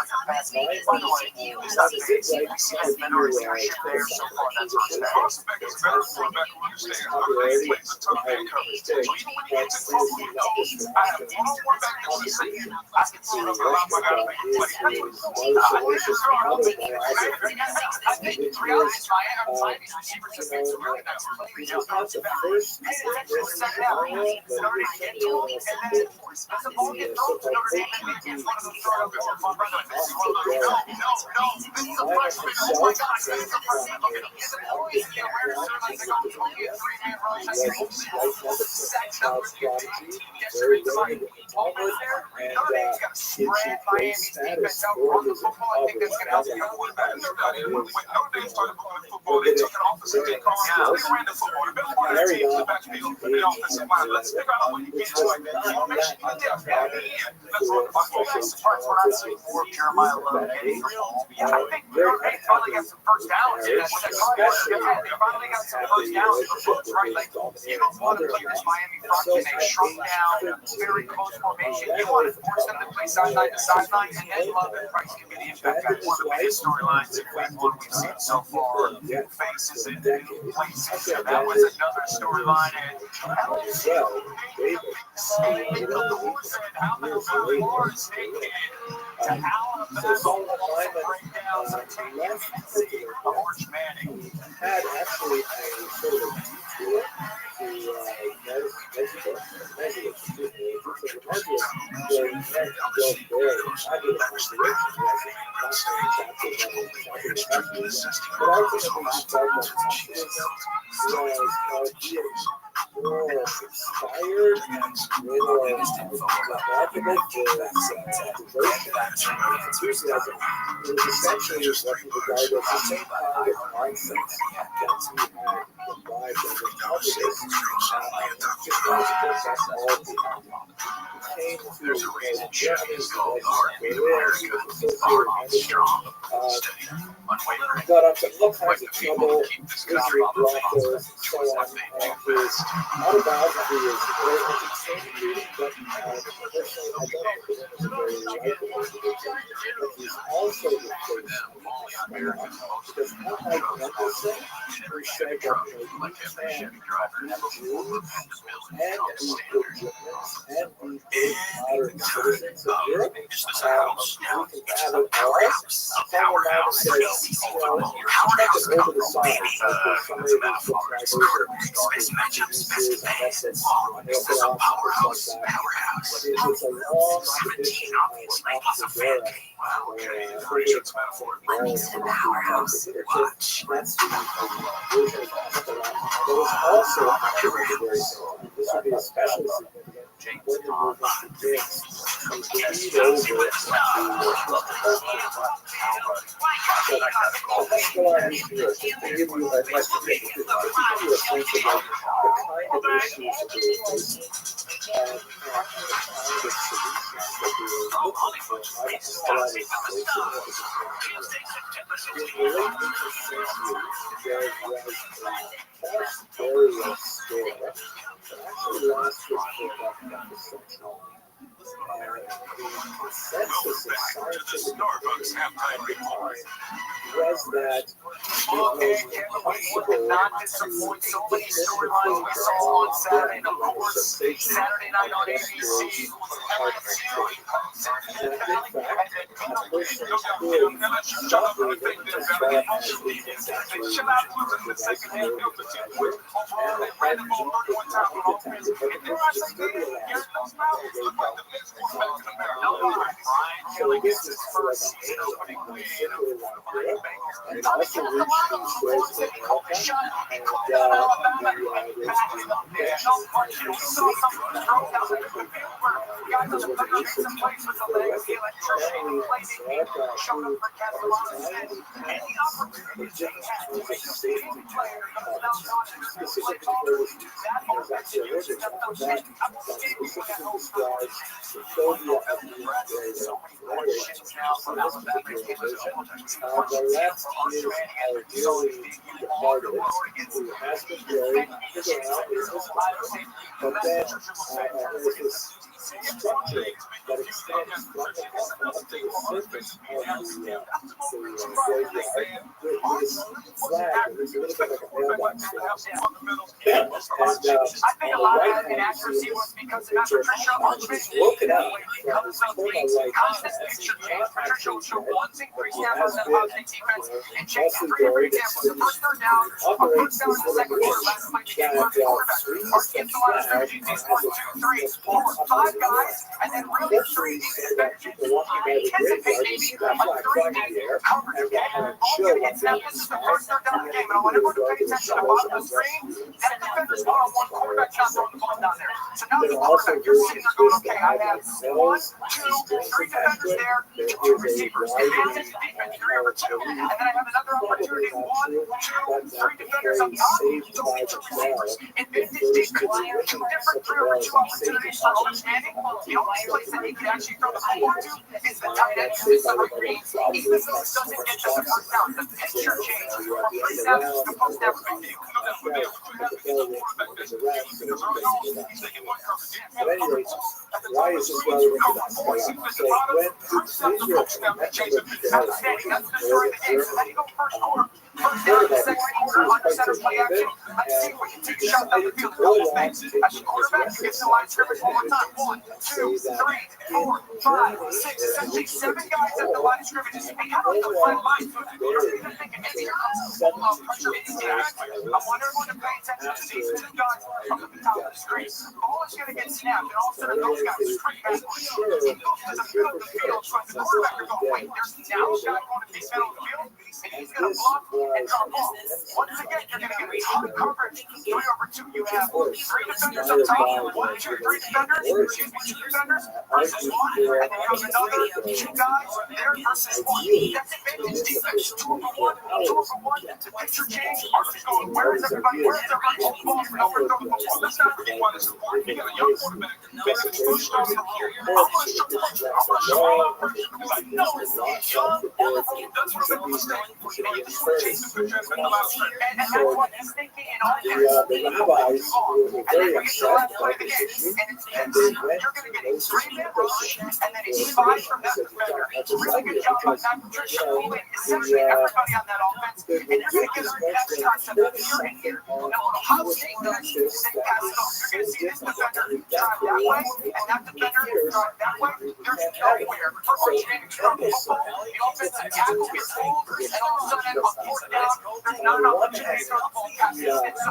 capacity. By the way, he's not big. We see his better leadership there so far. That's our stats. Very close formation. You want to force them to play sideline to sideline, and then Love and Price can be the impact guy. One of the biggest storylines in week one we've seen so far. Faces in places. So that was another storyline. And so Solomon Lyman left Manning had actually a sort of a detour to Mexico, where he had to go very fabulous but ultimately he felt that he was more inspired, more motivated, devotion, and enthusiasm. It was essentially what he regarded as the same kind of mindset that he had imbibed as a publicist, just wanted to get that all behind him. He came to Germany, he was got up in all kinds of trouble, misery, brothels, and so on, and his autobiography is very entertaining, but personally, I don't think it was very likable. But he's also replaced because unlike Nicholson, who said that you can be Jews and be good Germans and be good modern citizens of Europe, we can have it all. Solomon Lyman says, check it over the side. Somebody who looks like over space methods, it's a powerhouse. It's a long tradition of the wow, the powerhouse. Watch. That's also this would be especially significant when you move into James. Let's go on here just to give you a question, to give you a sense of like the kind of issues that we were facing and the kind of solutions that we were looking for. I just thought it was so significant. In the late 18th century, there was a vast area store that actually lasted for about half a century. consensus of scientific Starbucks halftime report. was that Okay, Kevin, we would not disappoint. So many storylines we saw on Saturday. Of course, Saturday night on ABC. and also reached these goals in the left is ideally departed, who has been very figuring out his system. But then there's this structure that extends from the bottom up to the surface of the graveyard with this flag that is a little bit like a mailbox flag. And on the right hand, you see it's broken out from his former right hand. It's not actually dead, but he has been mostly buried. Operates this little bridge that swings the flag as it pops up in the air. Hopefully, so that people walking by the graveyard will see that flag flying in the air and get kind of chill up in the sky. And then people will go to the showers and rest. There are also versions of this that have like cells, systems attached to it. There is a rising probably not true, but that the phrase saved by the bell refers to the remnants of the bells that saved the The only place that he could actually throw the ball to is the tight end. Even though it doesn't get the first down, the picture change from first down to post down. At any rate, why is this relevant to that? So when Israel connected with the Once again, you're going to get ton coverage. 3 over 2, you have 3 defenders up top. 1, 2, 3 defenders. Excuse me, 2 defenders versus 1. And then you have another 2 guys there versus 1. That's advantage defense. 2 over 1, 2 over 1. The picture change. Arthur's going, where is everybody? Where's everybody? Hold the ball for nowhere to throw the ball. That's not really what it's for. You got a young quarterback. Basically, pushed off the ball. I'm going to show you. I'm going to show you. Because I know it's not young. That's what I'm going to say. You just want to chase the picture and allow and that's what he's thinking in all the rabbis were very upset by this issue, and they went to those man rush, and then he's 5 from that defender. It's a really good job on that. Patricia moving essentially everybody on that offense, and you're going to get an X concept of here and here. Now, Ohio State does is they pass it off. You're going to see this defender drive that way, and that defender drive that way. There's nowhere for understanding trouble football. The offensive tackle gets hold, and all of a sudden, on 4th down, there's not an opportunity to throw the ball past his head. So,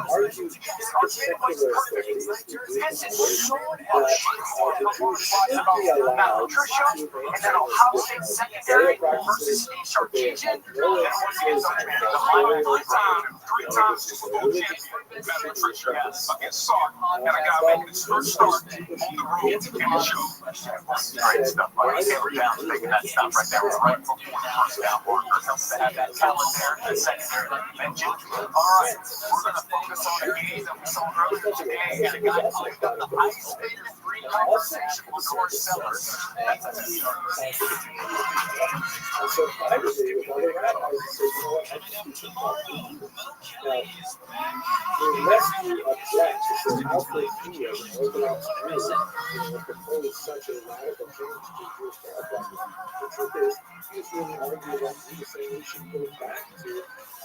this is so malnutrition, and then Ohio State secondary versus Steve Sarkisian. The final 3 times Super Bowl champion, malnutrition against Sark, and a guy making his first start on the road in the show. Great stuff by Taylor Downs making that stop right there right before the first down. Walker helps to have that talent there, the secondary like you mentioned. All right, we're going to focus on the game that we saw earlier today. And a guy clicked up the ice faded 3 conversation with George Sellers. That's a start. So privately, with other rabbis, says, you know what, I think we should talk to you. Now, the less you object to Alfred P. as an Orthodox Jew, proposed such a radical change to Jewish thought practice. The truth is, he was really arguing that he was saying we should go back to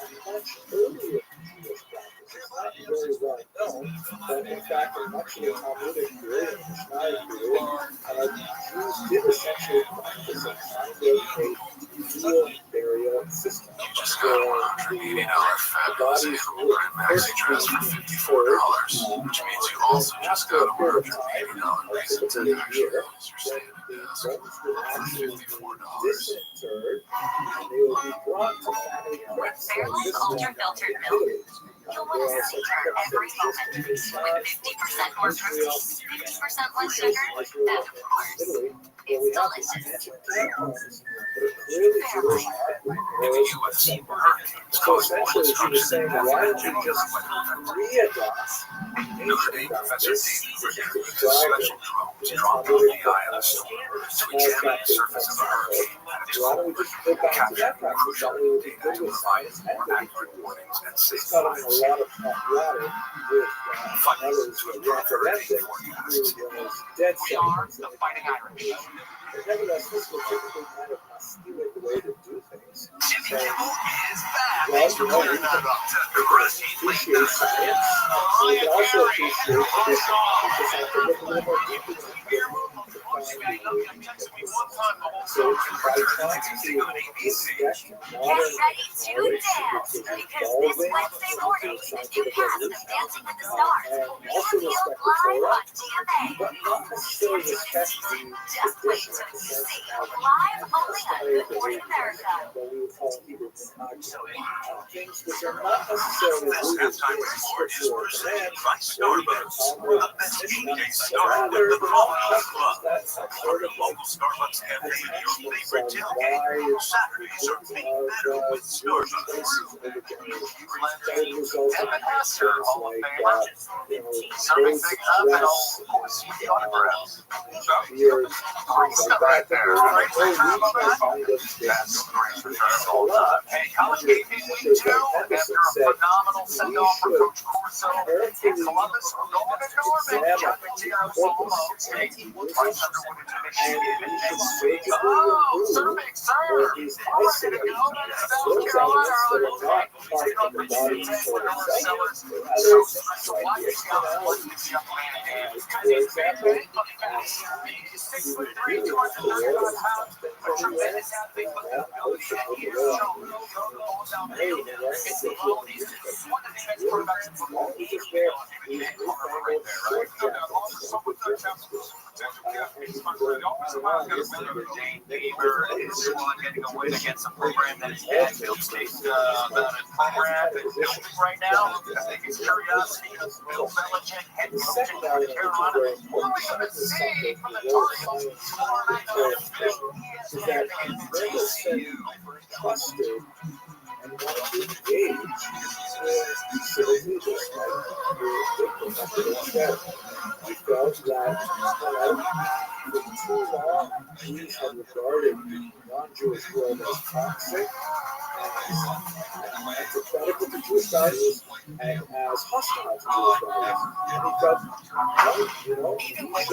a much earlier Jewish practice. It's not very well known, but in fact, in much of the Talmudic period, the Mishnah period, Jews did essentially practice a kind of a dual burial system. You just got $180 fabulous annual Grand Maxi dress for $54, which means you also just got a $180 reason to actually use your saving desk for $54. Disinterred, and they will be brought to family press like this one. Ultra-filtered milk. You'll want to savor every moment with 50% more protein, 50% less sugar, and of course, it's delicious. So essentially, he was saying, why don't you just readopt Another day, Professor Davey prepared special drones dropped on the eye of the storm to examine the surface of the hurricane at its core and capture crucial data to provide more accurate warnings and safe flights. Finally, to improve the hurricane forecast. We are the Fighting Irish. Nevertheless, this was typically kind of hostile way to do things. Jimmy Kimmel is back. Thanks for clearing that up. Appreciate science. We can also appreciate tradition. We just have to look a little more deeply into so by trying to respect modern knowledge, which is evolving scientific evolution, and also respect the Torah, but not necessarily respect the tradition in the sense of what we would call Hebrew things which are not necessarily rooted in scriptural commands or even Talmud tradition, but rather that sort of Starbucks cafe, your favorite tailgate. Saturdays are made better with Starbucks. That results in actions like, Serving things up and all sweet autographs. years, Right there. That's great. Hey, college game week 2 after a phenomenal send-off for Coach Corso in Columbus. Going to Norman. Traffic TR Solo. 18 Bryce Underwood is initiated. Oh, serving, sir. Ready to go. South Carolina on attack. Take on the sellers. So why is he out? What is the young man? Because he's big, but fast. He's 6'3", 239 pounds. A tremendous athlete, but the ability that he has shown to go the ball downfield. It's the role. He's one of the best quarterbacks in football. He's right there, right? Also, with the Dane Beaver is the one getting away against a program that his dad built about a program that's building right now. I think it's curiosity of Bill Belichick, head coach in North Carolina. What are we going to see from the Tar Heels? that Mendelssohn trusted and wanted to engage with civil leaders like the said. We felt that for too long, Jews had regarded the non-Jewish world as toxic, as antithetical to Jewish values, and as hostile to Jewish values. And he felt, no, while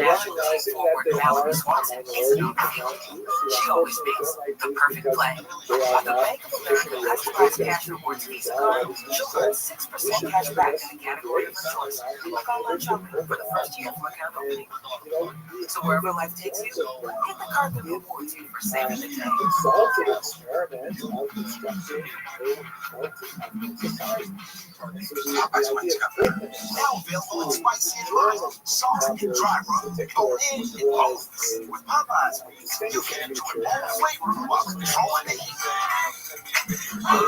recognizing that there are a minority of non-Jews who unfortunately don't like Jews because they are not sufficiently educated as Jews are, we should nevertheless embrace non-Jewish For the first year of my company. and, So wherever life takes you, get the card that rewards you for saving the day. exalted experiment of constructing a multi-ethnic society. So the idea of fitness Now available in spicy and hot, saucy and dry rub, or in both. With Popeyes, you can enjoy more flavor while controlling the heat.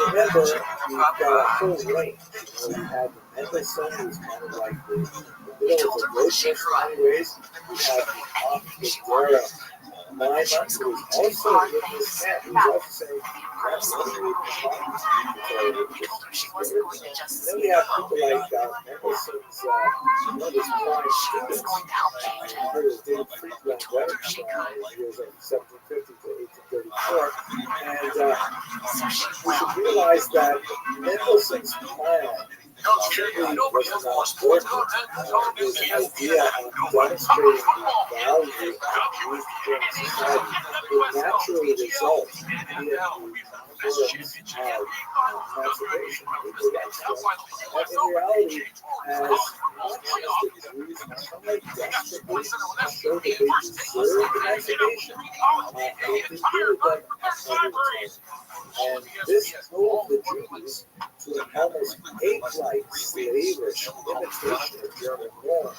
remember, you've got a whole range. You had the Mendelssohn, who's kind of like the middle of the road in many ways. You have the Dora Miner, who is also in this camp. He's also saying, that's what we need to She wasn't going to just then we have people like Mendelssohn's, this prime student, her is David Friedland Wedding, years of 1750 to 1834, and we should realize that Mendelssohn's plan Simply was not important. His idea of demonstrating the value of youth in society would naturally result in the emancipation of the youngster. And in reality, as much as the Jews tried desperately to show that they deserved emancipation, they precluded them at every turn. And this drove the Jews to an almost ape-like, slavish imitation of German norms.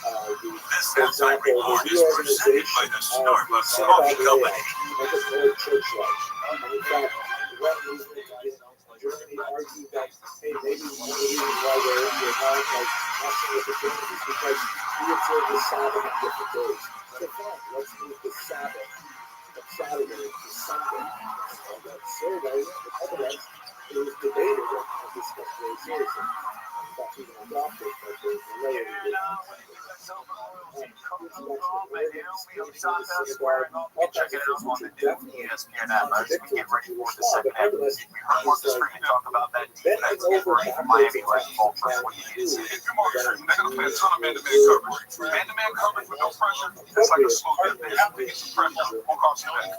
For example, the reorganization of the synagogue layout make it more church-like. And in fact, one movement in Germany argued that, hey, maybe one of the reasons why we're not like messing with the Germans is because we observe the Sabbath on different days. So fine, let's move the Sabbath of Saturday to Sunday. So nevertheless, it was debated and discussed very seriously. In fact, even adopted by the laity.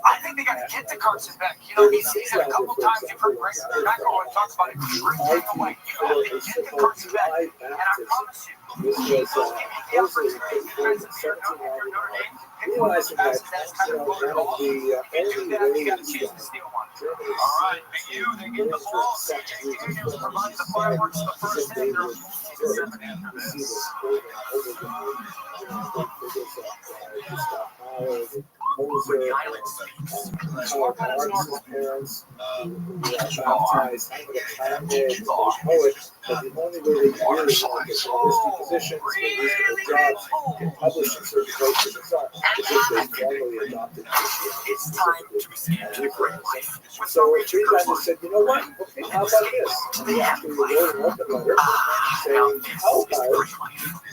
I think they got to get the Carson back. You know, he's said a couple times, you've heard Greg talk about it. Get the Carson back. And I promise you, This was realizing that one of the only ways that Germany seemed to accept Jews from inside is if they would work. We see this over and over again. Gustav Mahler, Moser, Karl Marx's parents, who are baptized under the Talmud, a poet, but the only way they can really get university positions or reasonable jobs in publishing certain places is if they formally adopted Christianity. it's time to escape to the great life. So Friedlander said, you know what? Okay, how about this? He actually wrote an open letter saying, how about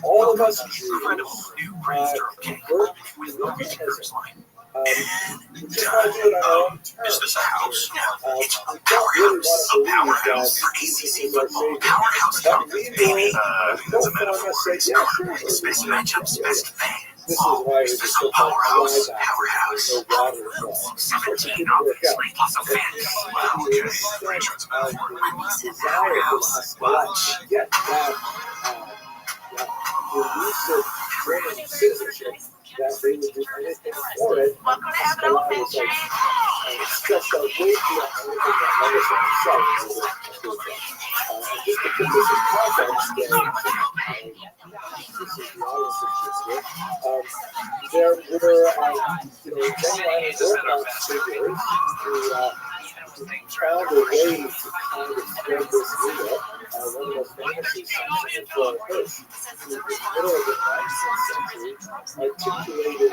all of us Jews convert to Lutheranism? We just want to do it on our own terms. Is this a house? It's a really powerhouse for ACC football. Powerhouse Conference, baby. Best matchups, best fans. This is why it's so powerhouse. 17 obviously, plus a fan. Wow, okay. Get that elusive German citizenship that they would do anything for it. Stretched out way beyond anything that Anderson himself was. And just to put this in context, this is the audience here. There were, genuine Orthodox figures who found a way to kind of spread this needle. One of the most famous examples is Florence Hirsch, who in the middle of the 19th century articulated a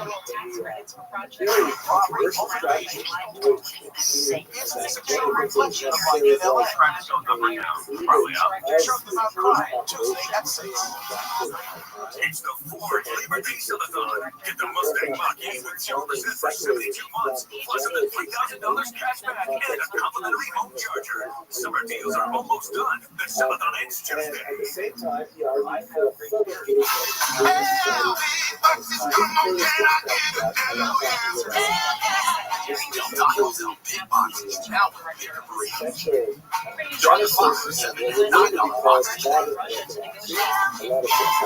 very controversial strategy, which means that one of the things that was necessary was a It's the Ford Liberty Silicon. Get the Mustang Mach-E with 0% for 72 months, plus up to $3,000 cash back and a complimentary home charger. Summer deals are almost done. The Silicon ends and Tuesday. at the same time, he argued for full engagement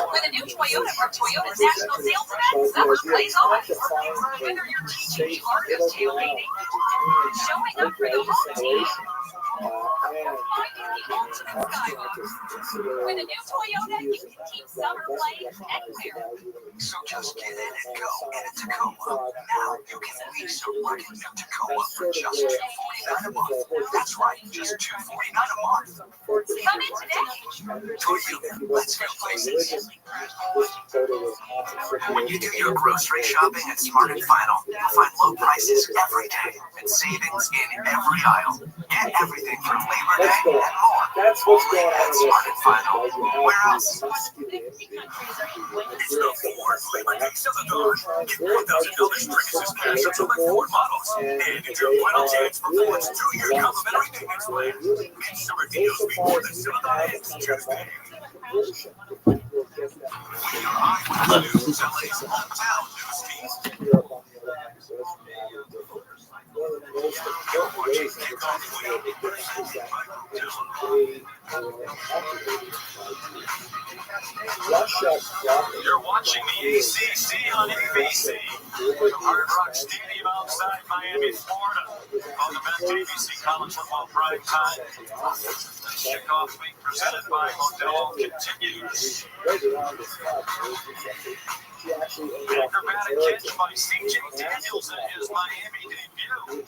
With a new Toyota for Toyota's national sales event, summer plays on. Whether you're teaching or just tailgating, showing up for the holidays. With a new Toyota, you can keep summer playing anywhere. So just get in and go in a Tacoma. Now you can lease or work in a Tacoma for just $249 a month. That's right, just $249 a month. Come in today. Toyota, let's go places. When you do your grocery shopping at Smart and Final, you'll find low prices every day and savings in every aisle. Get everything everything from Labor Day Let's go. and more. That's what's Only going on at in Smart West and Final. Where else? It's the Ford Labor Day seminar. Get $1,000 Traxxas cash on select Ford models. And if your final chance for Ford's 2-year complimentary maintenance plan, midsummer deals before the cinema ends Tuesday. Your eyewitness news, LA's hometown news team. One of the most important ways in which You're watching the ACC on ABC. The Hard Rock Stadium outside Miami, Florida. On the best ABC college football prime time. Kickoff week presented by Modelo continues. Acrobatic catch by C.J. Daniels in his Miami debut.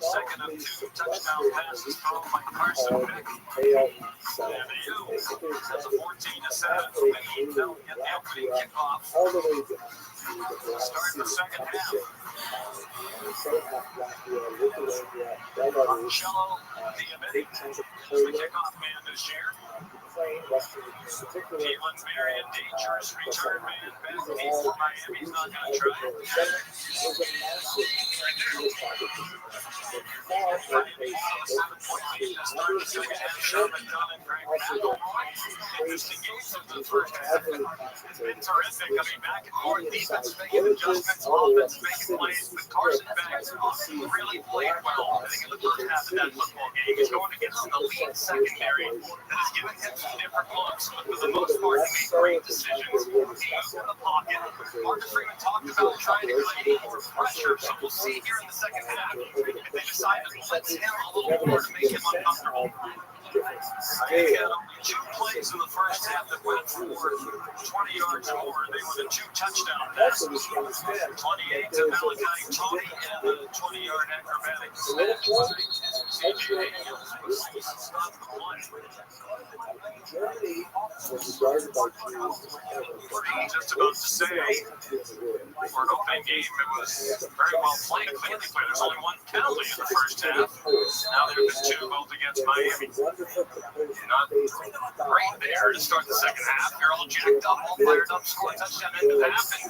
Second of 2 touchdown passes thrown by Carson Beck. MAU has a 14-7 lead. They'll get the opening kickoff. Start the second half. Marcello Diabetti is the kickoff man this year. Keelan Marion, dangerous return man. Back before Miami's not going to try it. Miami on a 7-point lead to start the second half. Sherman Dunn and Greg McElroy. Interesting games in the first half. It's been terrific. I mean, back and forth. Defense making adjustments. Offense making plays. But Carson Beck really played well. I think in the first half of that football game, he's going against an elite secondary that has given him some different looks. But for the most part, he made great decisions. He moved in the pocket. Marcus Freeman talked about trying to create more pressure. So we'll see here in the second half if they decide to blitz him a little more to make him uncomfortable. They had only 2 plays in the first half that went for 20 yards or more. They were the 2 touchdown passes. 28 to Malachi Tony and the 20-yard acrobatic snatch. C.J. Daniels was stopped the play. Germany was regarded by Jews as Just about to say, for an opening game, it was very well played. Clearly played. There's only 1 penalty in the first half. Now there was 2, both against Miami. Not great there to start the second half. You're all jacked up, all fired up, score a touchdown end of half. And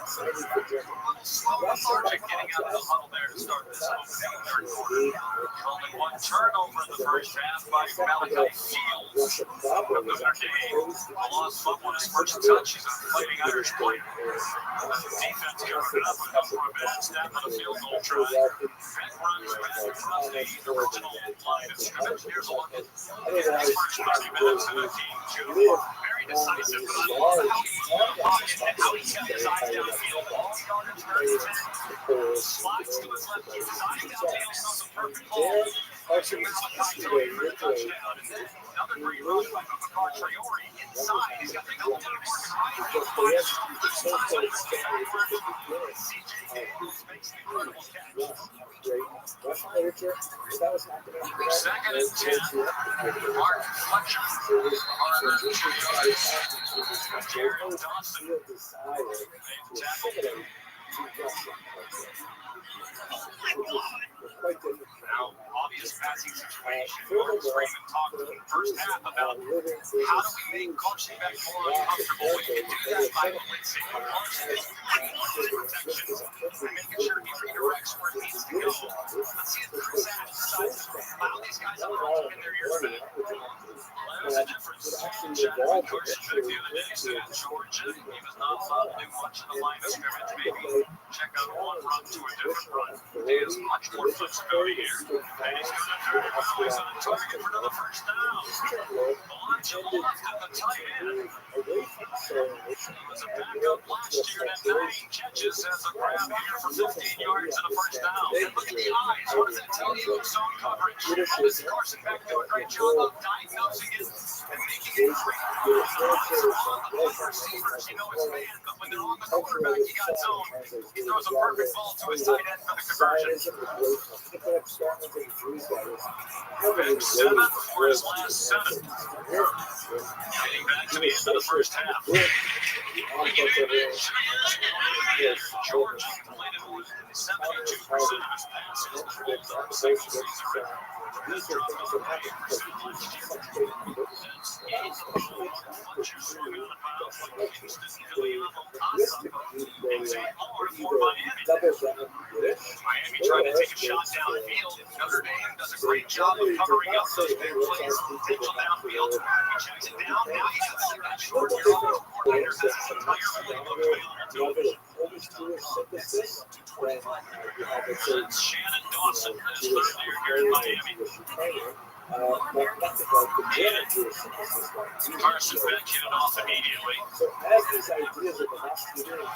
slow and lethargic getting out of the huddle there to start this opening third quarter. Only 1 turnover in the first half by Malachi Fields of Notre Dame. A lost fumble his first touch. He's a fighting Irish player. Defense covered it up enough for a bad snap on a field goal try. Beck runs back from the original line of scrimmage. Here's a look at his first 30 minutes of the game, too. Very decisive, but I love how he moved the pocket and how he kept his eyes downfield. All yardage first 10. Slides to his left side. Downfield throws a perfect ball. To Malachi Tony for a touchdown. And then another great run by Bubakar Traore inside. He's got the help down working right. C.J. Daniels makes the incredible catch. Second and 10. Mark Fletcher. Harder 2 yards. Jerry Dawson. Tackled him. Now, obvious passing situation. Marcus Freeman talked in the first half about how do we make Carson Beck more uncomfortable. We can do that by blitzing Carson protections and making sure he redirects where he needs to go. Let's see if Chris Adams decides to allow these guys on the run in their ears back. Well, there's a difference. Chatted with Carson Beck the other day, said in Georgia, he was not allowed to do much in the line of scrimmage. Maybe check out one run to a different run. He has much more flexibility here. And he's going to turn it around. He's on target for another first down. On to the left of the tight end. He was a backup last year and had 9 catches as a grab here for 15 yards and a first down. And look at the eyes. What does that tell you? Zone coverage. This Carson Beck do a great job of diagnosing it and making it great. The eyes are on the wide receivers. You know it's man, but when they're on the quarterback, you got zone. He throws a perfect ball to his tight end for the conversion. Beck 7 for his last 7. Getting back to the end of the first half. Georgia completed 72% of his passes, pulled up 6 season record. these are things that happen because we use such great numbers. Miami trying to take a shot downfield. Notre Dame does a great job of covering up those big plays. Potential downfield. He checks it down. Now he's at that short field. Coordinator has his entire playbook available to him. Shannon Dawson, his third year here in Miami. Carson Beck hit it off immediately. So as these ideas of the hospital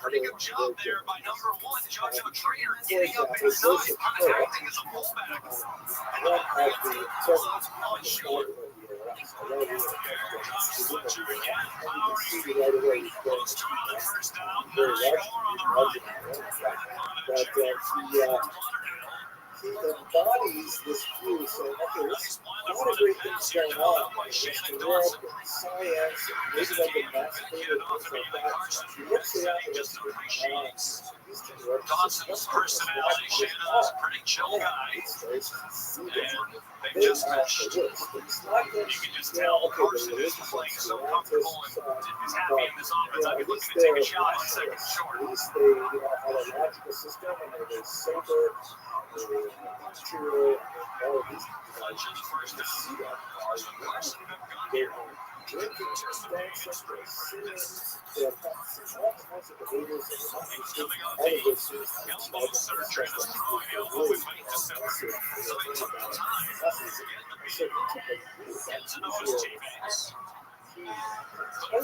Pretty good job there by number one, Jojo Trainer, getting up inside, kind of acting as a fullback. And the on short. Close to another first down, 9 more on the run. He embodies this view, saying, okay, let's one of the great things going on in Europe and science, and maybe like the math things like that. He looks around and just appreciates Dawson's personality. Shannon's a pretty chill guy. And they just meshed. You can just tell Carson is playing so comfortable and is happy in this offense. I'd be looking to take a shot on second short. At least they have a logical system and they're sober. True, all of these first down. Carson Beck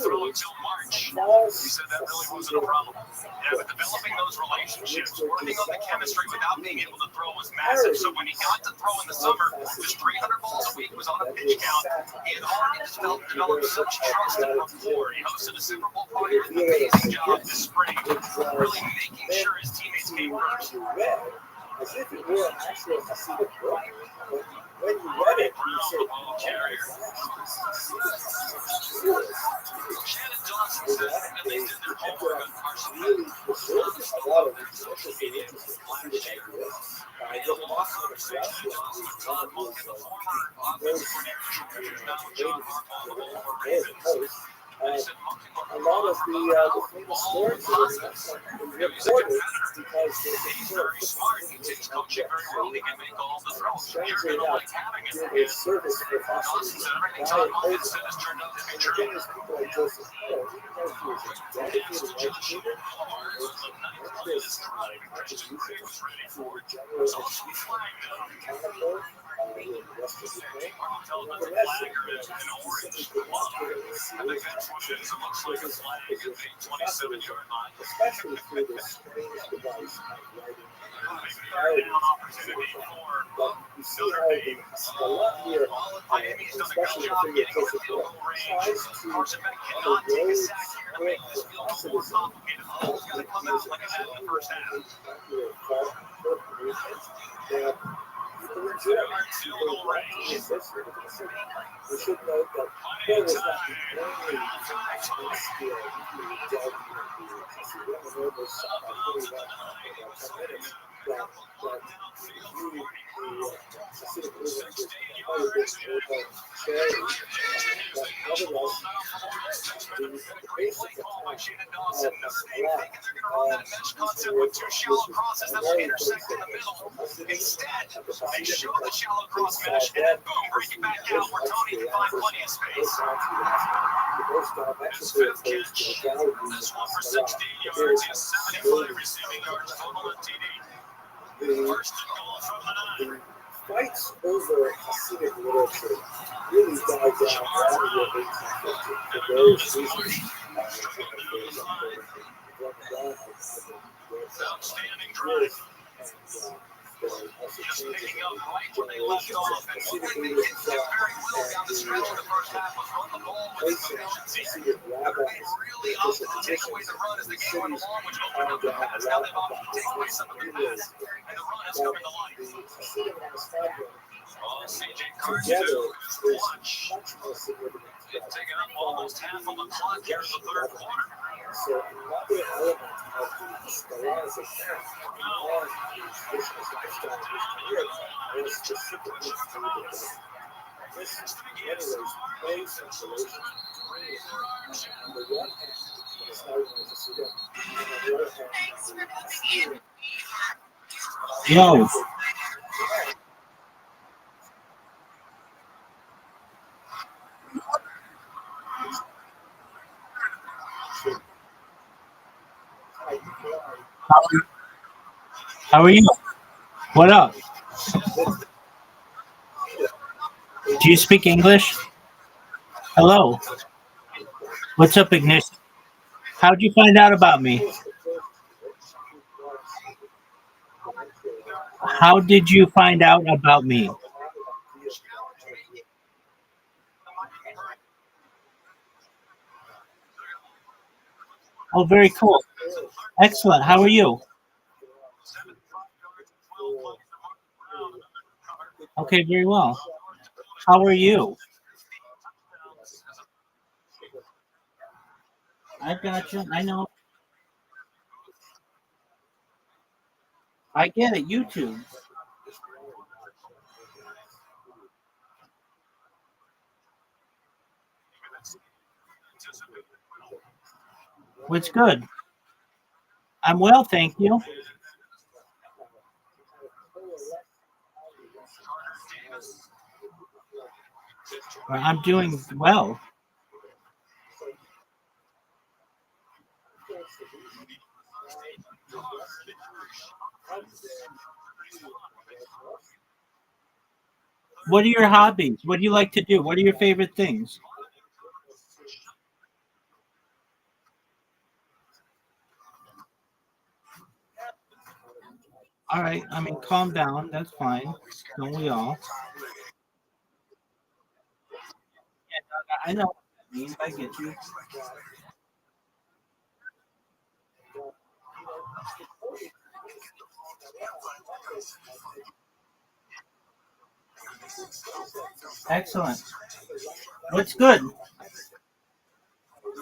throw until March. He said that really wasn't a problem. Yeah, but developing those relationships, working on the chemistry without being able to throw was massive. So when he got to throw in the summer, just 300 balls a week was on a pitch count. He had already developed such trust and rapport. He hosted a Super Bowl party, did an amazing job this spring, really making sure his teammates came first. As if it were actually a Hasidic book. When you read it, you say, carrier. Shannon Dawson says that they did their homework on Carson really preserved a lot of social media ideas. I don't want to conversation with Todd Monk and the former offensive coordinator, now John Harbaugh, a lot of the famous stories are reported because he's very smart. He takes coaching very well. He can make all the throws. You're going to like having him. a service for Dawson said everything Todd Monk has said has turned out to be true. thing is people like Joseph Hill, even though he was a dedicated educator, this contribution for general mechanical in the rest of the thing. The rest I think that's what it is. It looks like a flag at the 27-yard line. especially through this strange device of writing. Third down opportunity for But you see how the left here, Miami's done a good especially job the getting field to coach field goal range. tries to Carson Beck cannot take a sack here to make this field goal more complicated. The ball's got to come out like it had in the first half. Field goal range. We should note that Hill was not the only skill he dealt Instead, they show the shallow cross mesh and then boom, break it back out where Tony can find plenty of space. His fifth catch, this one for 16 yards, he has 75 receiving yards total on TD. First and goal from the 9. Fights over Hasidic literature really died down after the 1850 for various reasons. Outstanding drive. Just picking up right where they left off. And one thing they did very well down the stretch in the first half was run the ball with efficiency. Notre Dame really opted to take away the run as the game went along, which opened up the pass. Now they've opted to take away some of the pass. And the run has come in the light. together is much more significant. They've taken up almost half of the clock here in the third quarter. So another element of the scholars of math beyond the traditional lifestyle of his career was specifically to this. This, in many ways, plays into relations between, on the one hand, the starting as a student, and on the other hand, the student. Yo. How are you? What up? Do you speak English? Hello. What's up, Ignition? How'd you find out about me? How did you find out about me? Oh, very cool. Excellent. How are you? Okay, very well. How are you? I got you. I know. I get it. YouTube. What's good? I'm well, thank you. I'm doing well. What are your hobbies? What do you like to do? What are your favorite things? All right. I mean, calm down. That's fine. Don't we all? I know what that means. I get you. Excellent. What's good?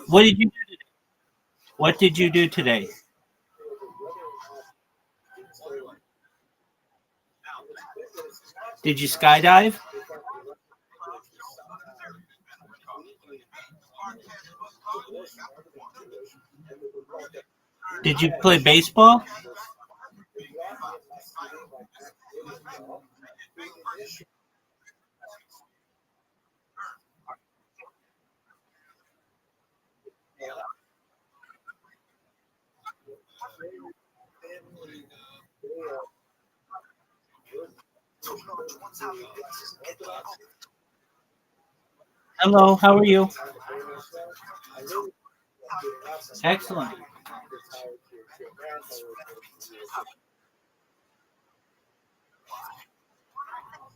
What did you do today? What did you do today? Did you skydive? Did you play baseball? Hello, how are you? Excellent.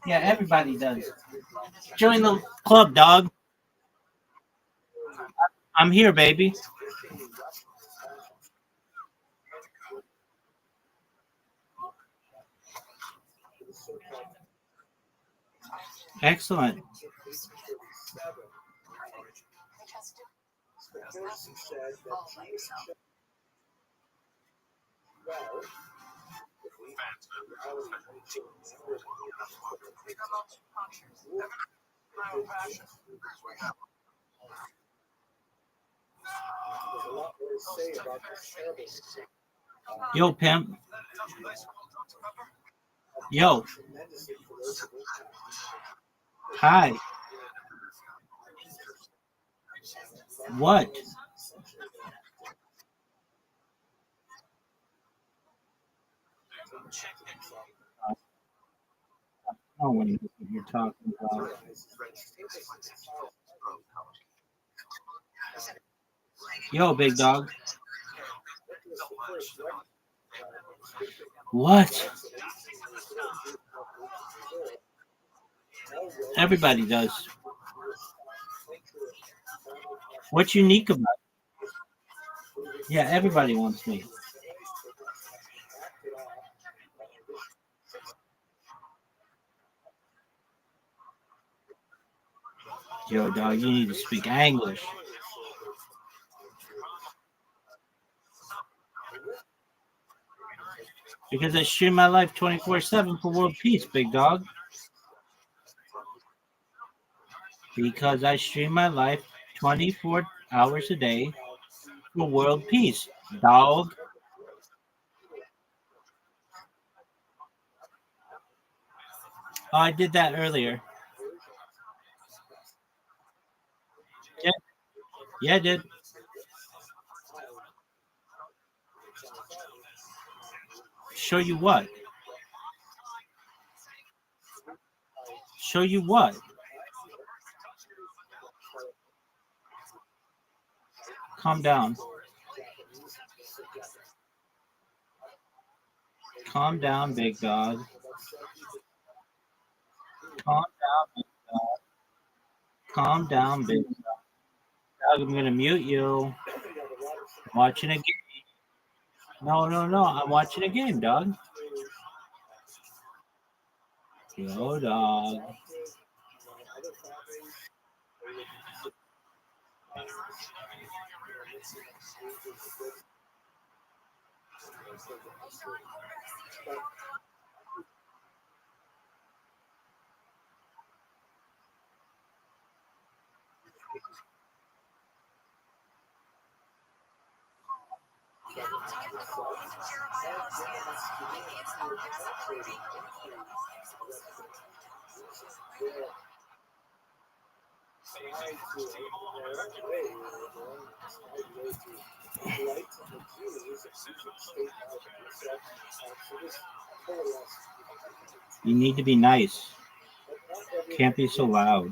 Yeah, everybody does. Join the club, dog. I'm here, baby. Excellent. Yo, pimp. Yo. Hi. What? Oh, what you're talking about. Yo, big dog. What? Everybody does. What's unique about it? Yeah, everybody wants me. Yo, dog, you need to speak English. Because I stream my life 24/7 for world peace, big dog. Because I stream my life 24 hours a day for world peace, dog. Oh, I did that earlier. Yeah, yeah, I did. Show you what? Show you what? Calm down. Calm down, big dog. Calm down, big dog. Calm down, big dog. I'm gonna mute you. I'm watching a game. No, no, no. I'm watching a game, dog. Yo, dog. You need to be nice. Can't be so loud.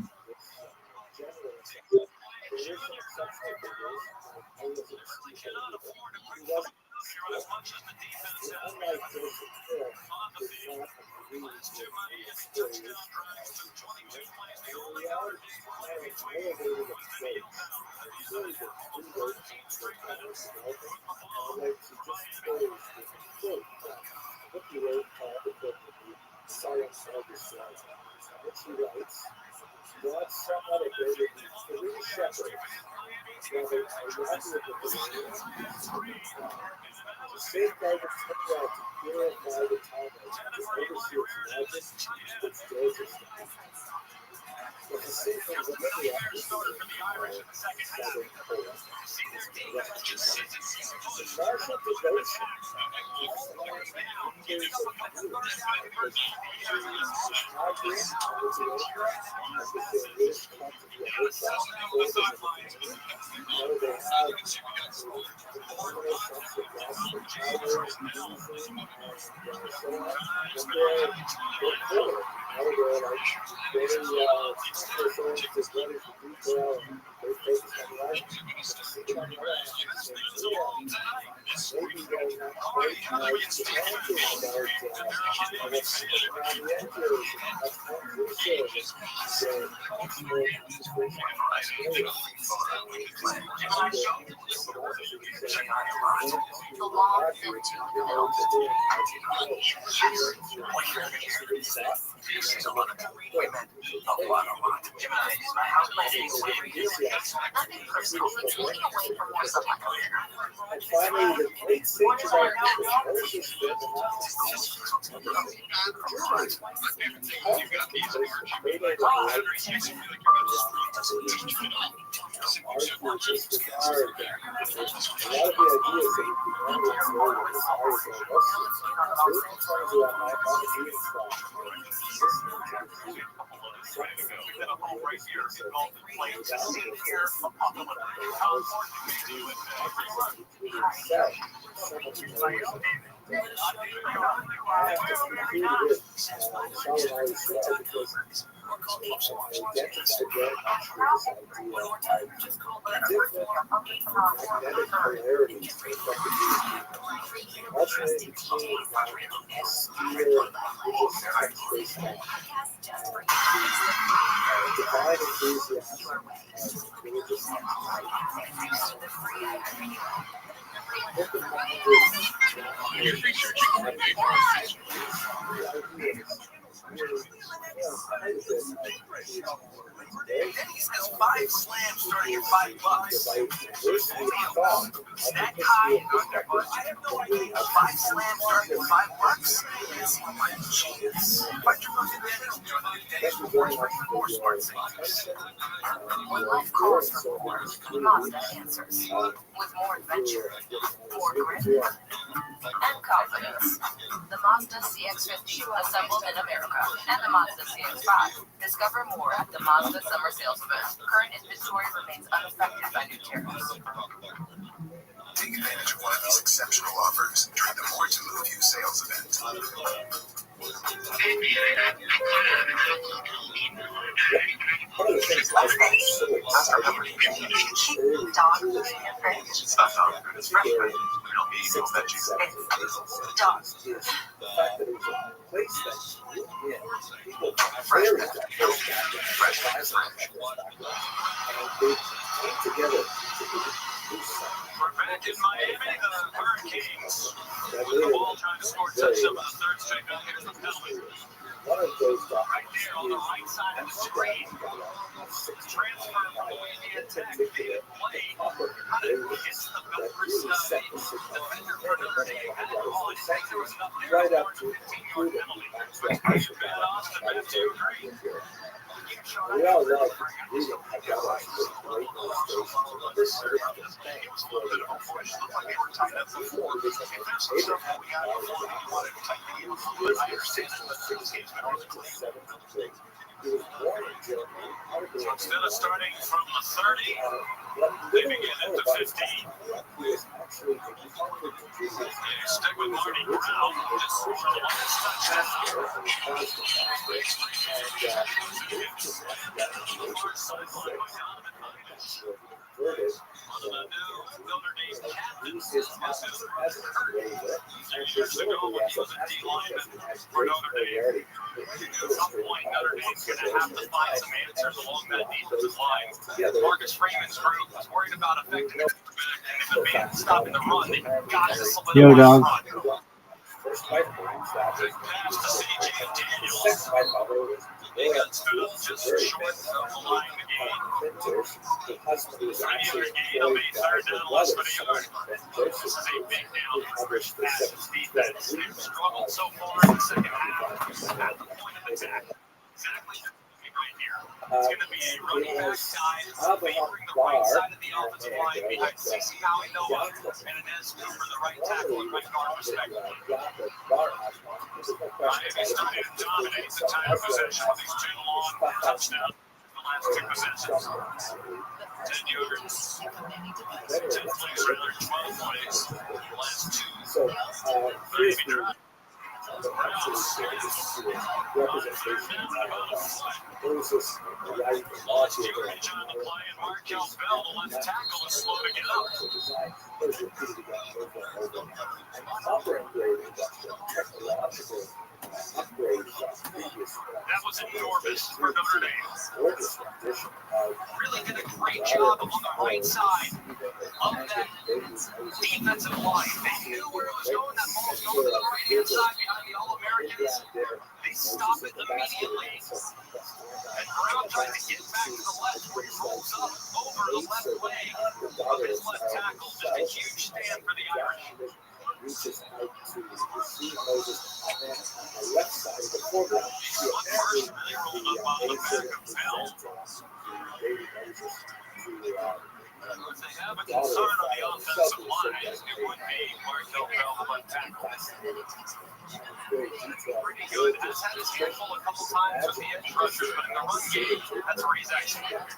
Then he says 5 slams starting at $5. That high and under, but I have no idea. 5 slams starting at $5? It's my chance. More smart things. When life calls for more, Mazda answers. With more adventure, more grit, and confidence. The Mazda CX-50, assembled in America, and the Mazda CX-5. Discover more at the Mazda Summer Sales Event. Current inventory remains unaffected by new tariffs. Take advantage of one of these exceptional offers during the More to Move You sales event. One of the things I find so exciting Keep dog food in your fridge. It's not dog food, it's fresh food. We don't need those veggies. It's dog. is the fact that it was a place that people very fresh guys and they came together to do something. We're back in Miami, the Hurricanes. That With the really ball trying to score a touchdown for the third straight. Now here's the penalty. one of those Right there on the right side of the screen. Transfer from Louisiana Tech. Big play. Hits the Belfast defender for Notre Dame. Had the ball. I think there was enough there. right up to 15-yard penalty. Ben Austin, Ben, do you agree? we all love reading about us with great illustrations. This is the things for the he was born in Germany. So instead of starting from the 30, they begin at the 15. Stick with Marty Brown. Just for the last one of the new Notre Dame captains years ago when he was a D lineman for Notre Dame. At some point, Notre Dame's going to have to find some answers along that defensive line. Marcus Freeman's group was worried about affecting the quarterback, and if the man stopping the run, they got to Yo, dog. Big pass to C.J. Daniels. They got stood up just short of the line of the game. Regular gain of a third down, less than a yard. This is a big down coverage pass defense. They've struggled so far in the second half. At the point of attack. Exactly right here. It's going to be a running back side favoring the right side of the offensive line behind C.C. Howie Noah and Inez Cooper, the right tackle and right guard, respectively. Miami started to dominate the time of possession with these two long touchdowns the last two possessions. 10 yards, 10 plays, rather 12 plays. The last two, Miami drive. Browns. Lost yardage on the play, and Markel Bell, the left tackle, is slow to get up. That was enormous for Notre Dame. Really did a great job on the right side of that defensive line. They knew where it was going. That ball was going to the right-hand side behind the All-Americans. They stopped it immediately. And Brown trying to get back to the left where he rolls up over the left leg of his left tackle. Just a huge stand for the Irish. Reaches out to receive Moses, and then on the left side of the foreground, you First, they rolled up on the back of Bell. If they have a concern on the offensive line, it would be Markel Bell, the left tackle. Pretty good. Has had his handful a couple times with the edge rushers, but in the run game, that's where he's actually good.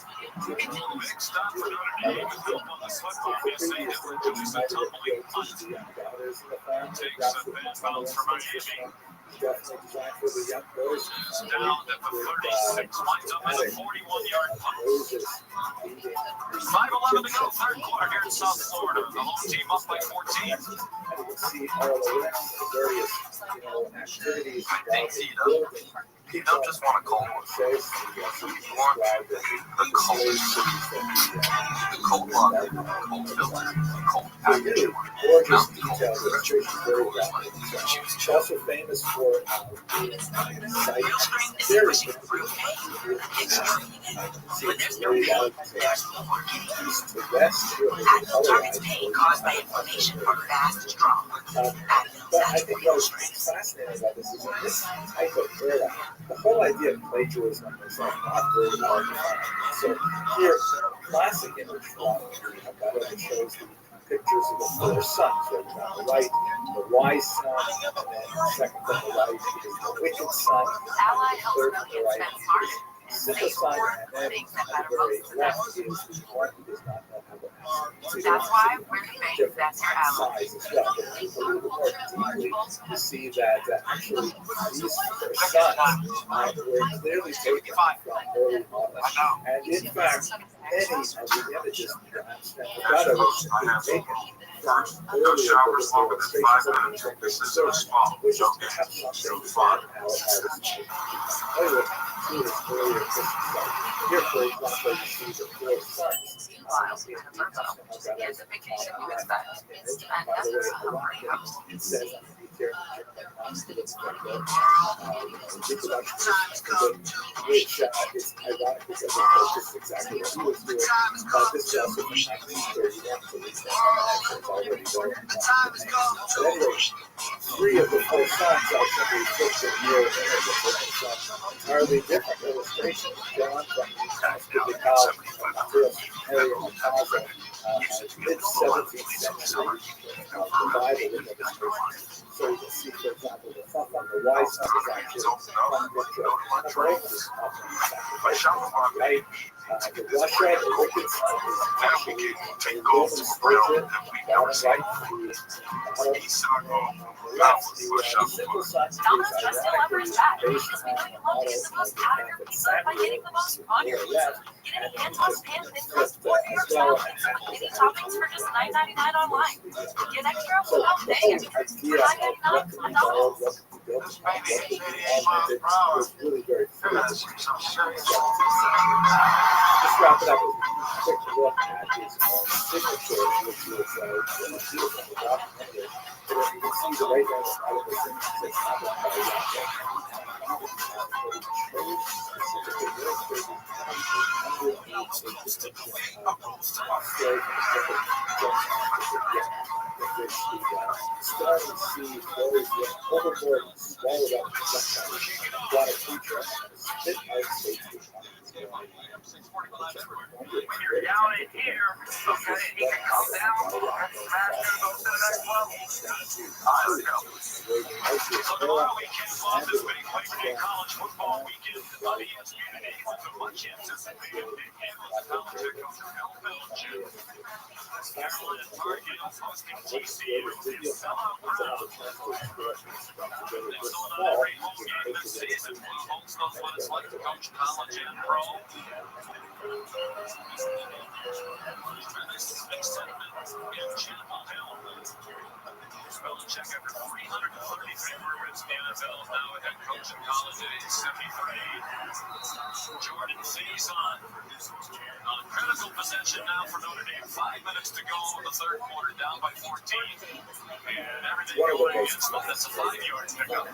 Big stop for Notre Dame with help on the football. Obviously, they were doing some tumbling punt. Takes a bad bounce for Miami. Down at the 36, winds up as a 41-yard punt. 5:11 to go, third quarter here in South Florida. The home team up by 14. I think you don't just want a cold one. You want the coldest cold water, cold filter, cold Really package. gorgeous detailed illustration, very rapid. She's also famous for being site very See it's laid out east to west, really abdominal target's colorized. pain caused by inflammation or fast trauma. But I think what's fascinating about this is in this type of era, the whole idea of plagiarism is not very well defined. So here, classic image from that shows the pictures of the four sons, right on the right, the wise son, and then second from the right is the wicked son, Ally and helps third from the millions right spend smarter. is the simple son, and then Things that on the matter very most to them. left is the one who does not know how to ask. That's why we're the bank Different that's your ally. size as well. But if you look a little more deeply, you see that actually these four sons were clearly taken from early models. And in fact, many of the images perhaps that the data was being taken from earlier biblical illustrations of ancient Greek sources, which is perhaps something that our artists may play with through this earlier Christian stuff. Here, for example, you see the four sons. Meanwhile, here's a vacation you expect. And nothing's hungry house. It says underneath here, which is ironic because it focuses exactly what he was doing. This is also from 1931, so it's already well. But anyway, three of the four sons are simply fixed in mirror images of entirely different illustrations drawn from biblical materials from area of Gaza, mid-17th century Bible illustrations. So you can see, for example, the thumb on the right side is actually from the sacrifice on the right. The Russia, the wicked son is actually a Roman soldier, down right, the left, the simple son is ironically based on the model of the prophet Samuel, the left, and then just flipped as well, and Any toppings for just $9.99 online. Get extra so without the paying. whole idea of what can be borrowed, what can be built upon, what can be augmented was really very fluid. Just wrap it up with a quick look at his own signature, which is beautiful from the document. But you can see the right hand side of the signature that's happened by Yahweh. But he chose specifically illustrated underneath a description of slave and different junctions in which the starting seed goes overboard and swallowed up in some kind of aquatic creature and is spit out safely. When you're down in here, okay, he can come down and smash and go to the next level. So tomorrow weekend close this big Labor Day college football weekend on ESPN. The much anticipated big game of the college head coach Bill Belichick. Carolina Target hosting TCU. Sellout crowd. They sold out every home game this season. Folks knows what it's like to coach college and pro. This is big sentiment in Chapel Hill. Belichick, after 330 favorites in the NFL, is now a head coach in college at age 73. Jordan Faison on critical possession now for Notre Dame. 5 minutes to go in the third quarter, down by 14. And everything going against them. That's a 5-yard pickup.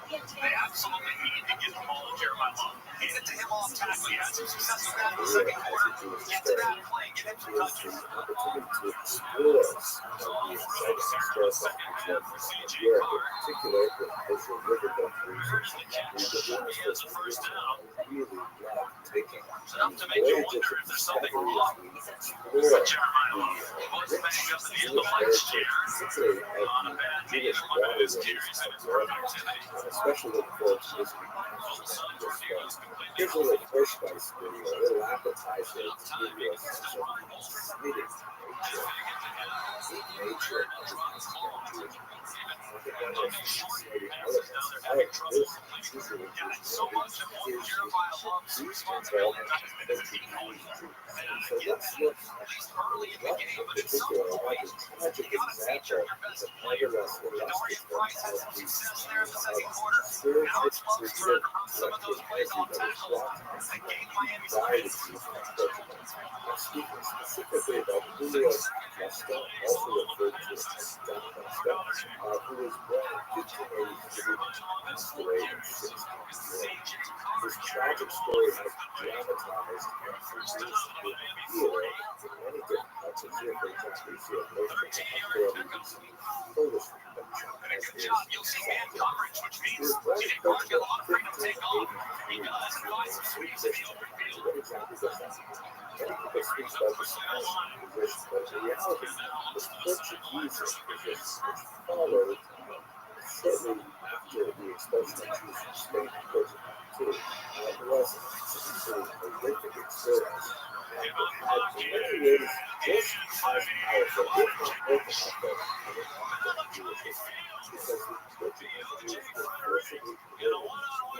They absolutely need to get the ball to Jeremiah Love. Get it to him off tackle. He had some success with that in the second quarter. Get to that play. Get him some touches. Opportunity to explore some of the exciting historical features of Europe, in particular with Israel Riverboat cruises. We've been doing this for really love taking enough to make you wonder if there's something wrong with Jeremiah Love. He was banged up at the end of last year on a bad knee from under his carries and his productivity. Especially looking forward to this week. Here's a little first spice video, a little appetizer to give you a sense of the exciting nature of this. So let's look early in the game, but at some point, you got to feature your best player. Dorian Price had some success there in the second quarter. Alex Moss turned some of those plays on tackles that gave Miami some speaking specifically about Julio Costa, also referred to as Don Costa, who was born in 1583 and passed away in 1604. His tragic story has been dramatized and produced in theater in many different parts of Europe. For example, you see a version of the Polish production as his coverage, which means Jay Gar's got a lot of freedom to take off. He does, and finds some sweeps in the open field. What exactly does that mean? Many people speak about the Spanish Inquisition, but in reality, the Portuguese Inquisition, which followed shortly after the expulsion of Jews from Spain in 1492, was essentially a horrific experience. And it had in many ways just as powerful, if not more powerful, than the Jewish history. Because the Portuguese Jews were forcibly converted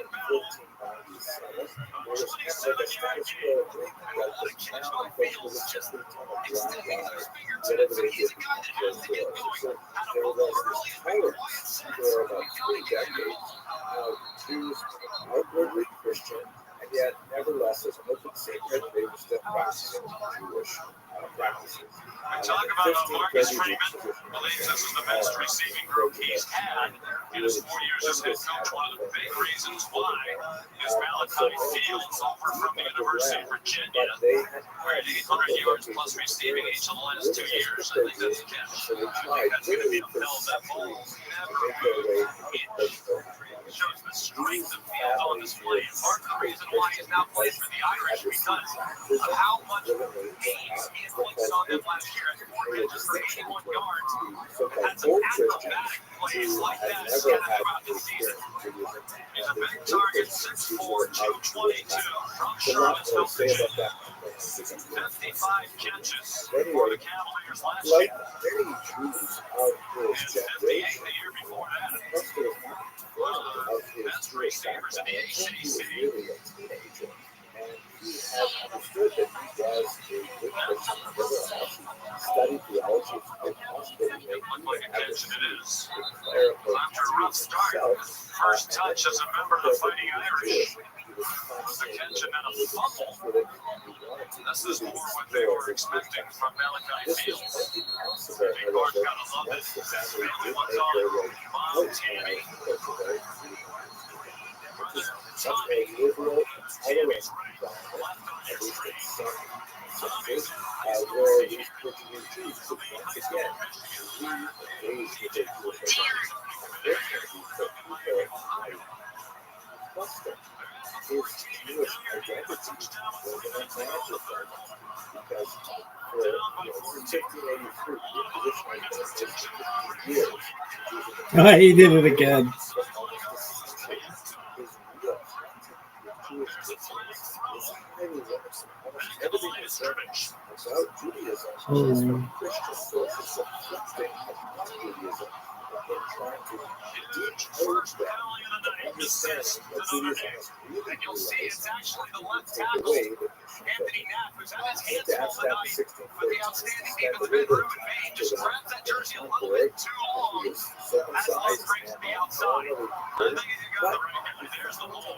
in 1497. There was kind of a status quo of England that was now unfortunately was just a ton of dry guys. Whatever they did became closed doors. So there was this tolerance for about 3 decades of Jews outwardly Christian, and yet nevertheless as an open secret they were still practicing Jewish practices. And talk about Marcus Freeman believes this is the best receiving group he's had in his 4 years as head coach. One of the big reasons why is Malachi Fields over from the University of Virginia, where he 100 yards plus receiving each of the last 2 years. I think that's a catch. So they tried really for centuries to make their way Shows the strength of Fields on display. And part of the reason why he's now playing for the Irish because of how much Hayes influenced on them last year as 4 catches for 81 yards. Had some acrobatic plays like that scattered throughout the season. He's a big target, 6'4", 222 from Charlottesville, Virginia. 55 catches for the Cavaliers last year. like many Jews of his generation, the year before that. most of his Jewish background, he was really a teenager, and he had understood that he was a good Christian nevertheless. He studied theology and possibly may even have a clerical Rough start. himself. First touch as a member of the Fighting Irish was a catch and then a fumble. This is more what they were expecting from Malachi Fields. Big Mark gotta love it. His family was on Mom Tammy. Such a liberal, tolerant environment, at least in some senses, where these Portuguese Jews could once again re-engage with their Jewish identity. Unfortunately, for people like Costa, his Jewish identity was an unmanageable because for 1583, the position had been in 50 years. He did it again. Everything about Judaism is from Christian sources reflecting upon Judaism and trying to decode them and understand what Judaism is really You'll see it's actually the left take tackle, away the Anthony Knapp, who's had his hands that's full that tonight 16 with the outstanding defensive end. Ruben May just grabs that jersey a little bit too long. As long brings to the outside. I think he's got the right guy. There's the ball.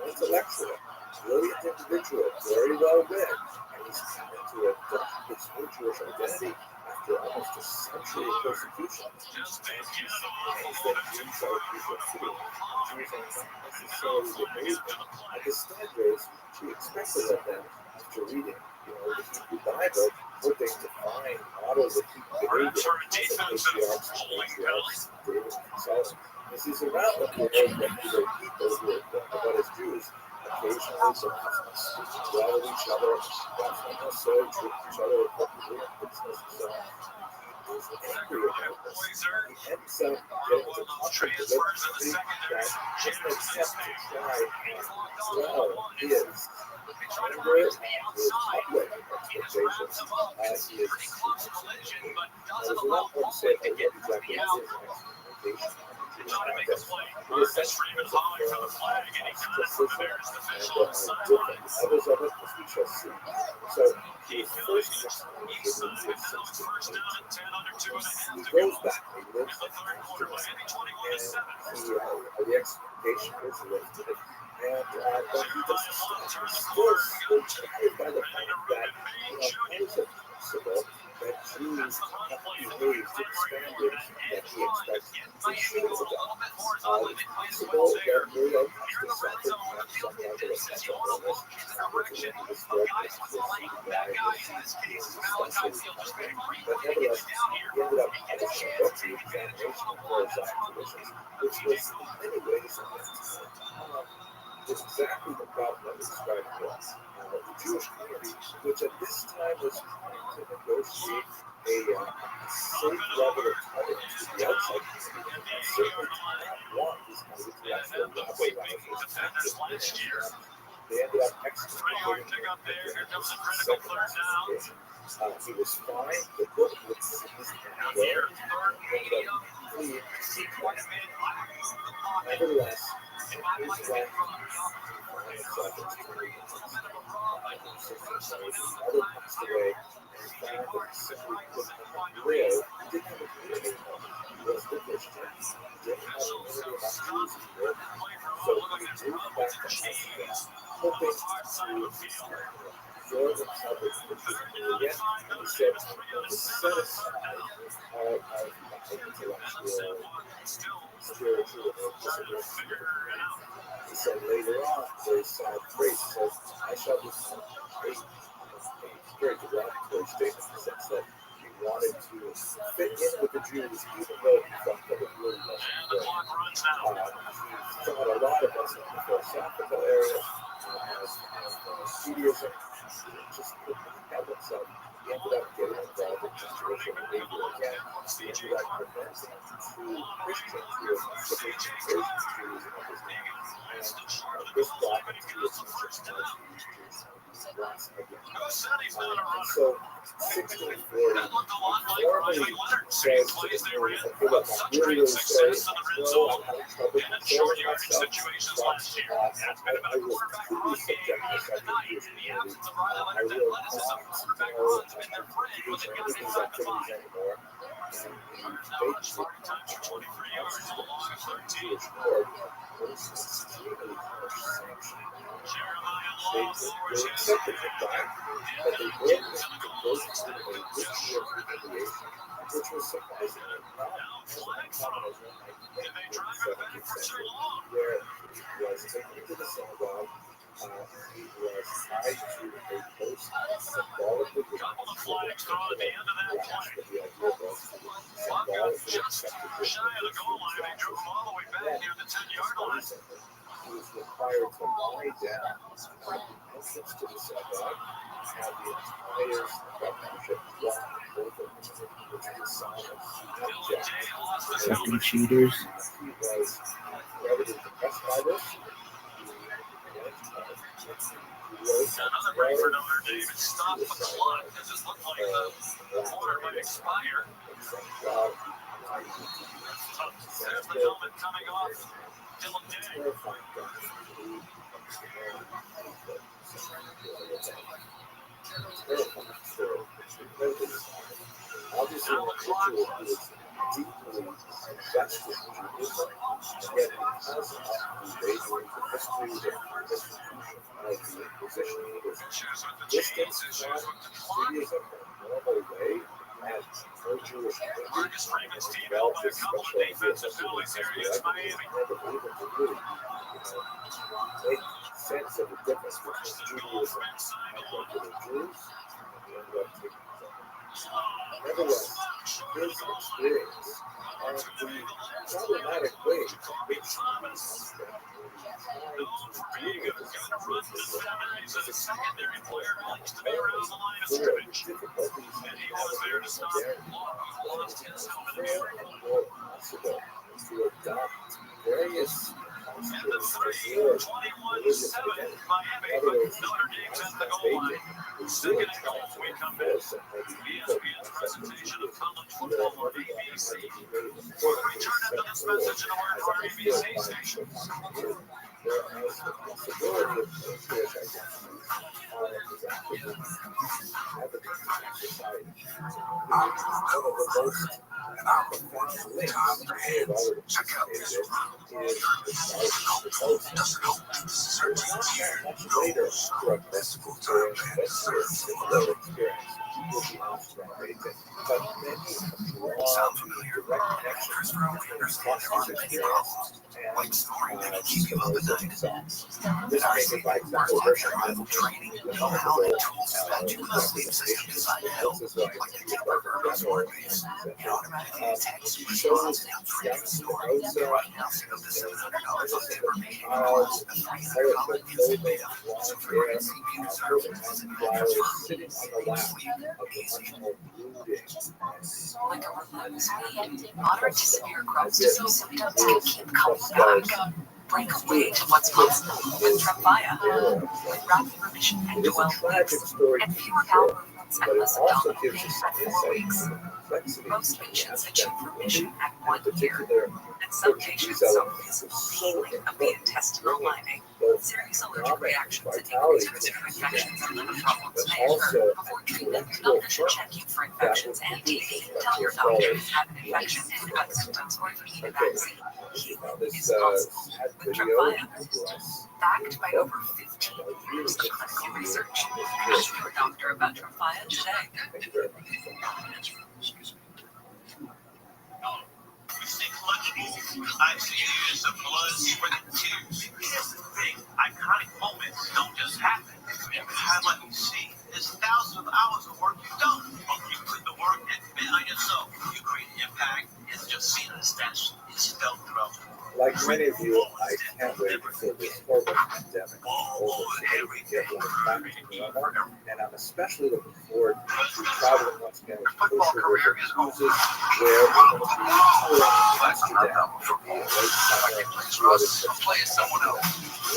Intellectual, brilliant individual, very well read, and he's come to adopt his new Jewish identity after almost a century of persecution. Jews are not necessarily the movement. And the standards she expected of them after reading, the Hebrew Bible, hoping to find models of human behavior, patriarchs, David himself. As he's around them, regular people who are going about as Jews. Occasionally, some speak well of each other, often also treat each other appropriately in business and so on. He's angry about this. He ends up getting to talk to the liberty that just accept to try and swell his anger, his public expectations as he is. There's a lot more to say about what exactly is his expectation. trying to make a play. Restream is calling for the flag, and he got it from the Bears official on the sidelines. Others of it, as we shall see. So He the goes first east side, and that was first down and 10 under 2.5 to goes go. back. He In lives the third quarter, Miami 21-7. the expectation is lifted. And but he doesn't still surprised by the fact that how is it possible that Jews have behaved to the standards that he expects to should have done? It's possible that Muriel has to suffer from some level of mental illness, which is described as bad guys in this case, especially but nevertheless, he ended up publishing a book, The Examination of Horizontal Traditions, which was in many ways is exactly the problem that we described for us. The Jewish community, which at this time was trying to negotiate a safe level of tolerance to the outside community, and certainly did not want these kinds of intellectual Last year. they ended up Pretty hard excommunicating pick him up there. at Here comes a the critical second third down. excommunication. He was fine. The book was significant. Here, third Ended up fleeing to seek life. Nevertheless, his wife mother passed away, and found that he simply couldn't live. He didn't have a community home. He was the Christian. He didn't have a community enough Jews here. So he moved back to Mexico, hoping to throw himself into the Jewish community again. And he said, I'm going to set aside all of my intellectual, spiritual, and physical. He said later on, very sad phrase, he says, I shall be a very derogatory statement in the sense that he wanted to fit in with the Jews, even though he thought that it really wasn't good. He thought a lot of us in the philosophical area as Judaism, just couldn't help himself. He ended up getting involved in restoration behavior again. He ended up convincing true Christians who were Asian Jews and everything. And this brought him to his once again. And so, 1640, formally says to the Jews, okay, look, I'm really sorry. No, I'm having trouble controlling myself. But I will completely subject myself to the Jewish community. I will not engage in any of these activities anymore. And they Jewish court was extremely harsh sanction. They accepted the fact that they were going to go through a ritual of humiliation, which was surprisingly not as uncommon as one might think in the 17th century, where he was taken into the synagogue. He was tied to a post symbolically with a flag that the idea was to symbolically accept the he was required to lie down at the entrance to the synagogue, have the entire government block over him, which is a sign of abject. Fucking cheaters. He was incredibly impressed by this. Another break for Notre Dame. It stopped the clock. It just looked like the quarter might expire. There's the helmet coming off. Dylan Day. Obviously, the ritual is deeply invested in Judaism, and yet because of the wagering, the history, the persecution of the Inquisition, was distance from Judaism in a normal way, and no Jewish community has developed this special idea of the believer to really make sense of the difference between Judaism and regular Jews, and we ended up taking nevertheless, his experience and the problematic ways in which he tried to deal with his experience as a secondary player for the difficulties in modern modernity, it was more and more possible to adopt various concepts of religious identity. In other words, Notre Dame's at the goal line. Second and goal when we come back. ESPN's presentation of college football on ABC. We'll return after this message in a word for our ABC station. There is the possibility of Jewish identity is actively evident in society. One of the most profound links we have already anticipated is the most much later drug mystical experience will be Amsterdam region. But many Sound familiar? direct connections between Foster's experience and keep you up at night. This may by example survival training, know how the tools that you must leave system designed to help, like the network or base. It automatically detects response and helps read the story. Right now, set up the $700 on information course, the $300 music beta. So for your CPU servers, and sitting on the lap of the much more brooding. Like a relentless weed, moderate to severe Crohn's disease symptoms can keep coming back. Break away to what's possible with Tremfya, rapid remission in 12 weeks, and fewer bowel movements and less abdominal pain at 4 weeks. Most patients achieve remission at 1 year, and some patients suffer visible healing of the intestinal lining. Serious allergic reactions and increased risk of infections and liver problems may occur. Before treatment, doctors should check you for infections and TB. Tell your doctor if you have an infection, gut symptoms, or if you need a vaccine. Healing is possible with Tremfya. Backed by over 15 years of clinical research. Ask your doctor about Tremfya today. I've seen years of blood, sweat, and tears. Here's the thing, iconic moments don't just happen. Every highlight you see is thousands of hours of work you've done. But you put the work and bet on yourself. You create impact. It's just seen as that is felt throughout the world. Like many of you, I can't wait until this horrible pandemic is over so that we can get back to normal. And I'm especially looking forward to traveling once again with Kosher River Cruises, where we're going to be touring Amsterdam for the late summer and two other trips.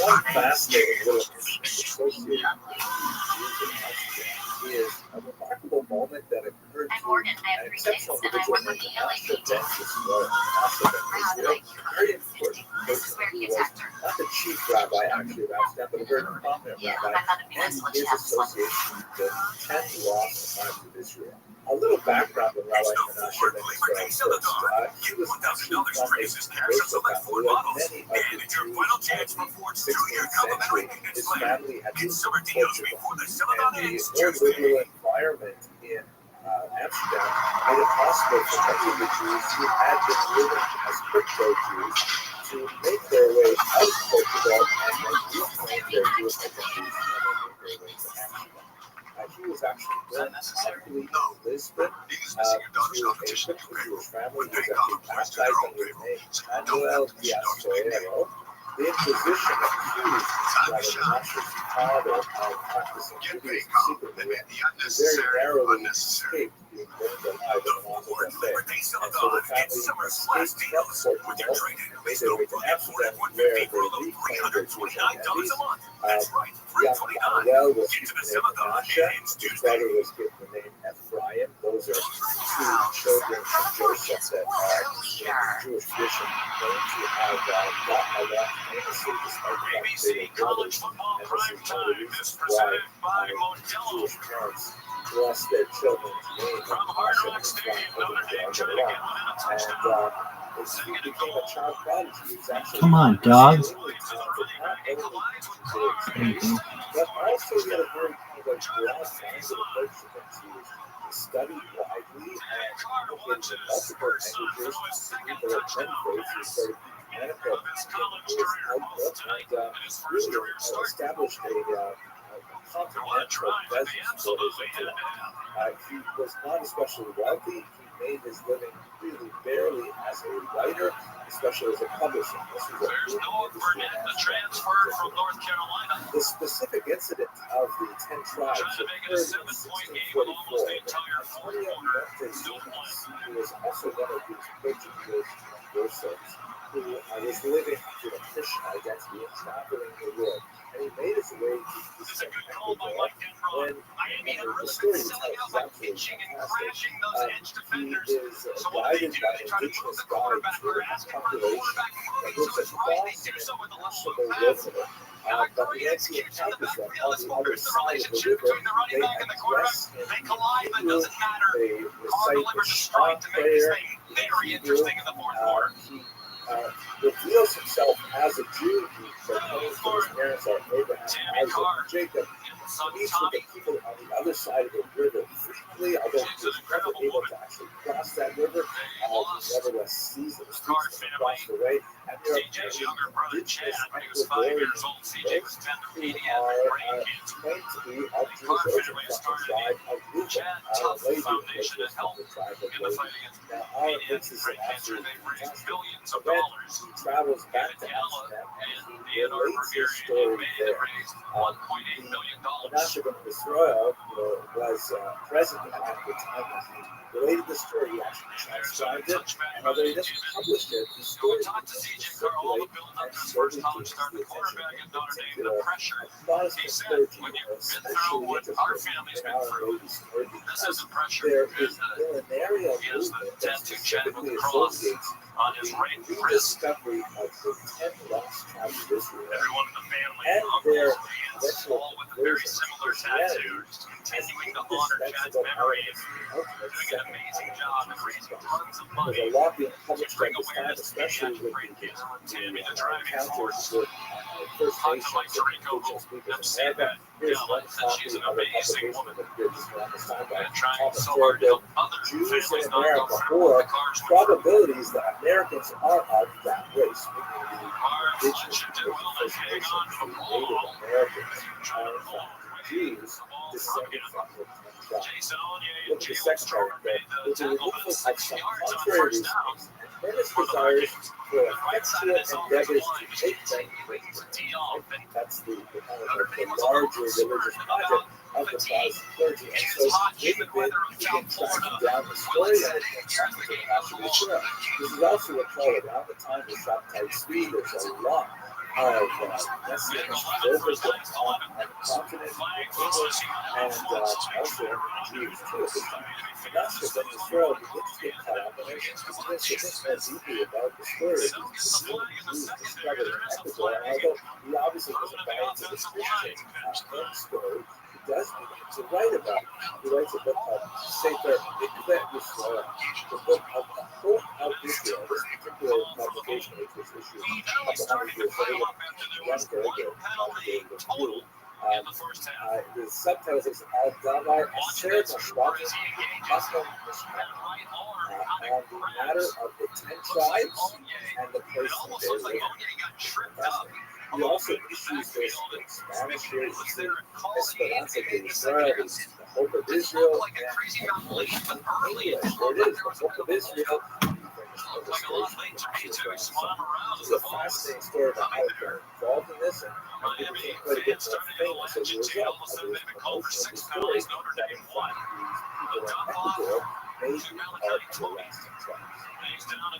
One fascinating little incident associated with is a remarkable moment that occurred to an exceptional individual named Master Dentist very important person who was not the chief rabbi actually of Amsterdam, but a very prominent rabbi, and his association with the 10 lost tribes of Israel. A little background on Rabbi Menashe Ben Israel first. He was actually from a racial family like many of the Jews of the 16th century. His family had moved from Portugal, and the more liberal environment in Amsterdam made it possible for many of the Jews who had been living as crypto Jews to make their way out of Portugal and then reclaim their Jewish identities and make their way to Amsterdam. He was actually born in Lisbon to a Jewish family. He was actually baptized under the name Manuel Diaz-Torero. The Inquisition accused Rabbi Menashe's father of practicing Judaism secretly and very narrowly escaped being burned alive in an Oslo buffet. And so the family escaped from Portugal, made their way to Amsterdam, where they reclaimed their Jewish identities. Manuel was given the name Menashe. His brother was given the name Ephraim. Those are two children of Joseph that are, in Jewish tradition, known to have gotten along famously despite the fact that they were brothers. And this is one of the reasons why Jewish parents bless their children's name and Menashe and Ephraim over the along. And he became a child prodigy. He was actually Come on, dog. extremely talented, not only to but also he had a very kind of a broad-minded approach to things. He studied widely and communicated in multiple languages to people of many faiths. He started ecumenical in his outlook and really established a continental presence for his intellect. He was not especially wealthy. He made his living really barely as a writer, especially as a publisher. This was a big industry in Amsterdam. The specific incident of the 10 tribes occurred in 1644 when Antonio Montezumas, who was also one of these Portuguese conversos, who was living under a Christian identity and traveling the world. And he made his way to Eastern Ecuador, then the story he tells is absolutely fantastic. He is guided by indigenous guides to this population that lives across the river. But the NCA campus that on the other side of the river, they address him in Hebrew, they recite the Shema prayer in Hebrew. He reveals himself as a Jew. He proclaims that his parents are Abraham, Isaac, and Jacob. He meets with the people on the other side of the river frequently, although he was never able to actually cross that river. He nevertheless sees them, speaks them across the way. And there are indigenous Ecuadorians who are claimed to be of Jewish origin from the tribe of Reuben. Later, was from the tribe of Levi. Now, our this is an absolutely fantastic event. He travels back to Amsterdam and he relates his story there. The Menachem of Israel was present at the time that he related the story. He actually transcribed it, and although he doesn't publish it, the story continues to circulate and slowly gains the attention of particular Protestant clergy, especially in our ladies' story, because there is a millenarian movement that specifically associates the rediscovery of the 10 lost tribes of Israel and their eventual conversion to Christianity, continuing to honor Chad's memory and doing an amazing job of raising tons of money. There's a lot being published at this time, especially with the encounters with First Nations and indigenous people in America. Here's one copy of a publication that appeared just around this time by Thomas Fairfield, Jews in America, or probabilities that Americans are of that race, meaning the indigenous people of First Nations, the Native Americans, are in fact Jews descended from the 10 tribes. Look at the second part there. With the removal of some contrary reasonings and earnest desires for effectual endeavors to take them with them. That's the kind of the larger religious project of the Protestant clergy. And so David began tracking down the story and it began tracking to the Menachem of Israel. This is also recalled around the time of Shabtai Tzvi. There's a lot of messianic fervor going on the continent in English and also in Jews too at the time. Menachem of Israel begins to get caught up and begins to think more deeply about the story of these Jews discovered in Ecuador. And although he obviously doesn't buy into the Christian story, he does begin to write about it. He writes a book called Sefer Mikveh Yisrael, the book of the Hope of Israel. This particular publication, which was issued a couple hundred years later, runs very good, review. The subtitle is Al Davar Asher Mashvat Maslam Mishkan, on the matter of the 10 tribes and the place of their living. He also issues this in Spanish here. It's the Esperanza de Israel, the Hope of Israel, and in English, there it is, the Hope of Israel. This is a fascinating story about how they got involved in this, and it became quite a bit more famous as a result of the promotion of the story that in fact these people in Ecuador made art of the lasting tribes.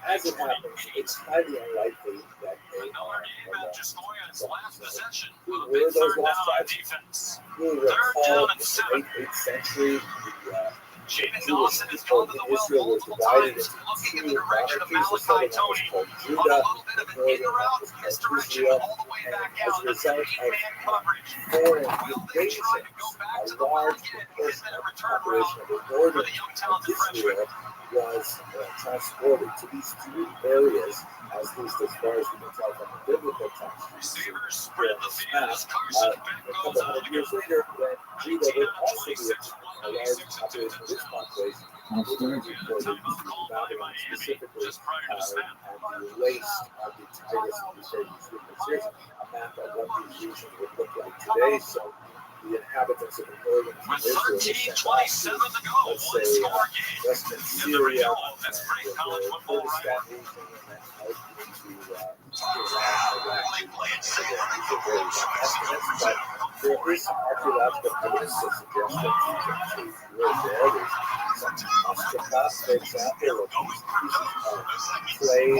As it happens, it's highly unlikely that they are the lost tribes. Who were those lost tribes? Who recall in the late 8th century, the Jewish people in Israel were divided into two monarchies. The southern one was called Judah, the northern one was called Israel, and as a result of foreign invasions, a large proportion of the population of the northern Israel was transported to these two areas, at least as far as we can tell from the biblical text. A couple hundred years later, when Judah would also be a large population of this population, Babylon specifically, and the waste of the Tigris and Euphrates River. Here's a map of what these regions would look like today. So the inhabitants of the northern Israel, let's say Western Syria, and the Kurdistan region, and then out into Iraq. These are very rough estimates, but there is some archaeological evidence that suggests that these actually were there. There's some ostracots, for example, of these pieces of clay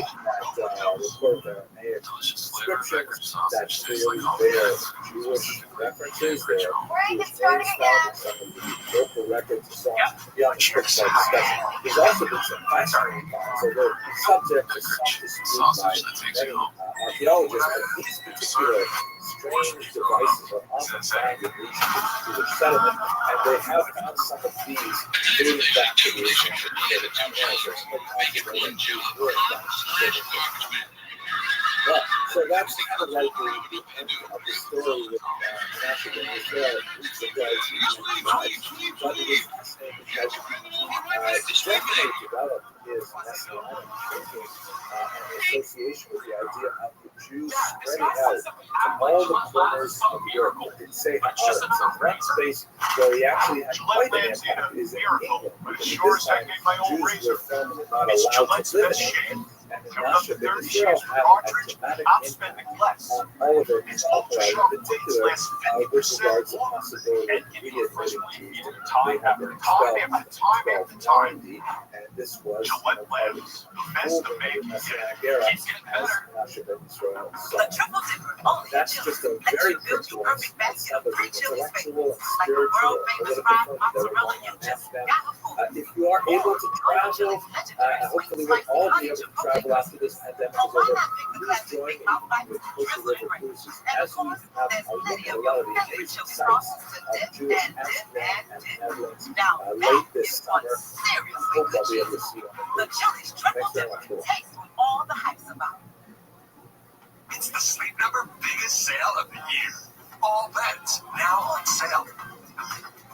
that record the Aramaic inscriptions that clearly bear Jewish references. There are Jewish names found in some of the local records and so on. Beyond the script by discussion. There's also been some fascinating finds, although subject to some dispute by many archaeologists, but these particular strange devices are often found in regions of Jewish settlement, and they have found some of these dating back to the ancient period and also spectacular Jews were in fact Well, so that's kind of like the end of the story with Menashe ben Israel, the guys who but it is fascinating because definitely developed his messianic thinking and association with the idea of the Jews spreading out to all the corners of Europe. You could say Ireland. So that space where he actually had quite an impact is in England. Because at this time, Jews were firmly not allowed to live in England. And Menashe ben Israel had a dramatic impact on all of their culture, in particular with regards to the possibility of readmitting Jews. They had been expelled in 1290, and this was part of the movement of the Messianic era as Menashe ben Israel saw. That's just a very quick glimpse at some of the intellectual, spiritual, and political things that were going on in Amsterdam. If you are able to travel, hopefully we'll all be able to travel after this pandemic is over, please join me with Coastal River Cruises as we have a look at a lot of the amazing sites of Jewish Amsterdam and Netherlands late this summer. I hope I'll be able to see you on the cruise. Thanks very much for watching. It's the Sleep Number biggest sale of the year. All beds now on sale.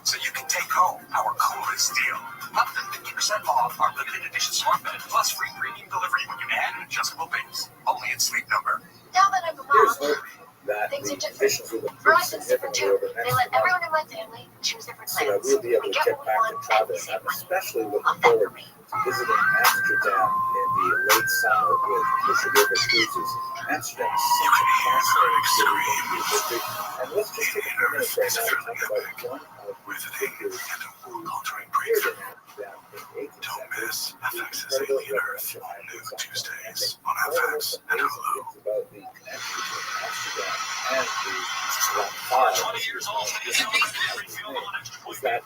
So you can take home our coolest deal. Up to 50% off our limited edition smart bed, plus free premium delivery when you add an adjustable base. Only at Sleep Number. Now that I'm a Here's mom, hope that things the are different. conditions will improve Verizon's different significantly too. over the They next let month, everyone in my family choose different so that plans. we'll be able We to get get what we back want to traveling. and I'm especially looking love that forward for me. to visiting Amsterdam in the late summer with Coastal River Cruises. Amsterdam is such a fascinating city in the history. And let's just take a few minutes right now to talk about one of the figures who appeared in Amsterdam in the 18th century. The incredible revolution of Tuesdays on FX and Hulu. About the connection between Amsterdam and the Rastafari, is that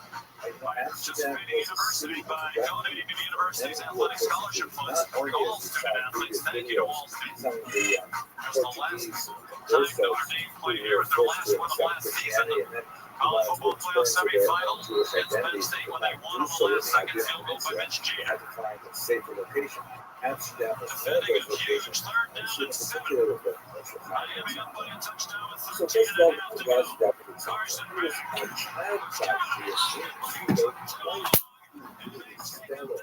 Amsterdam was a city of refuge for many who were persecuted, not only as we saw in previous videos, some of the Portuguese conversos who were forced to accept Christianity and then wanted to return to their Jewish identity, but not do so in the Iberian Peninsula. They had to find a safer location. Amsterdam was one of those locations, and she in particular with the commercial finance. So first of all, the guy's Robert Rothschild. He was a child prodigy of Jewish really stellar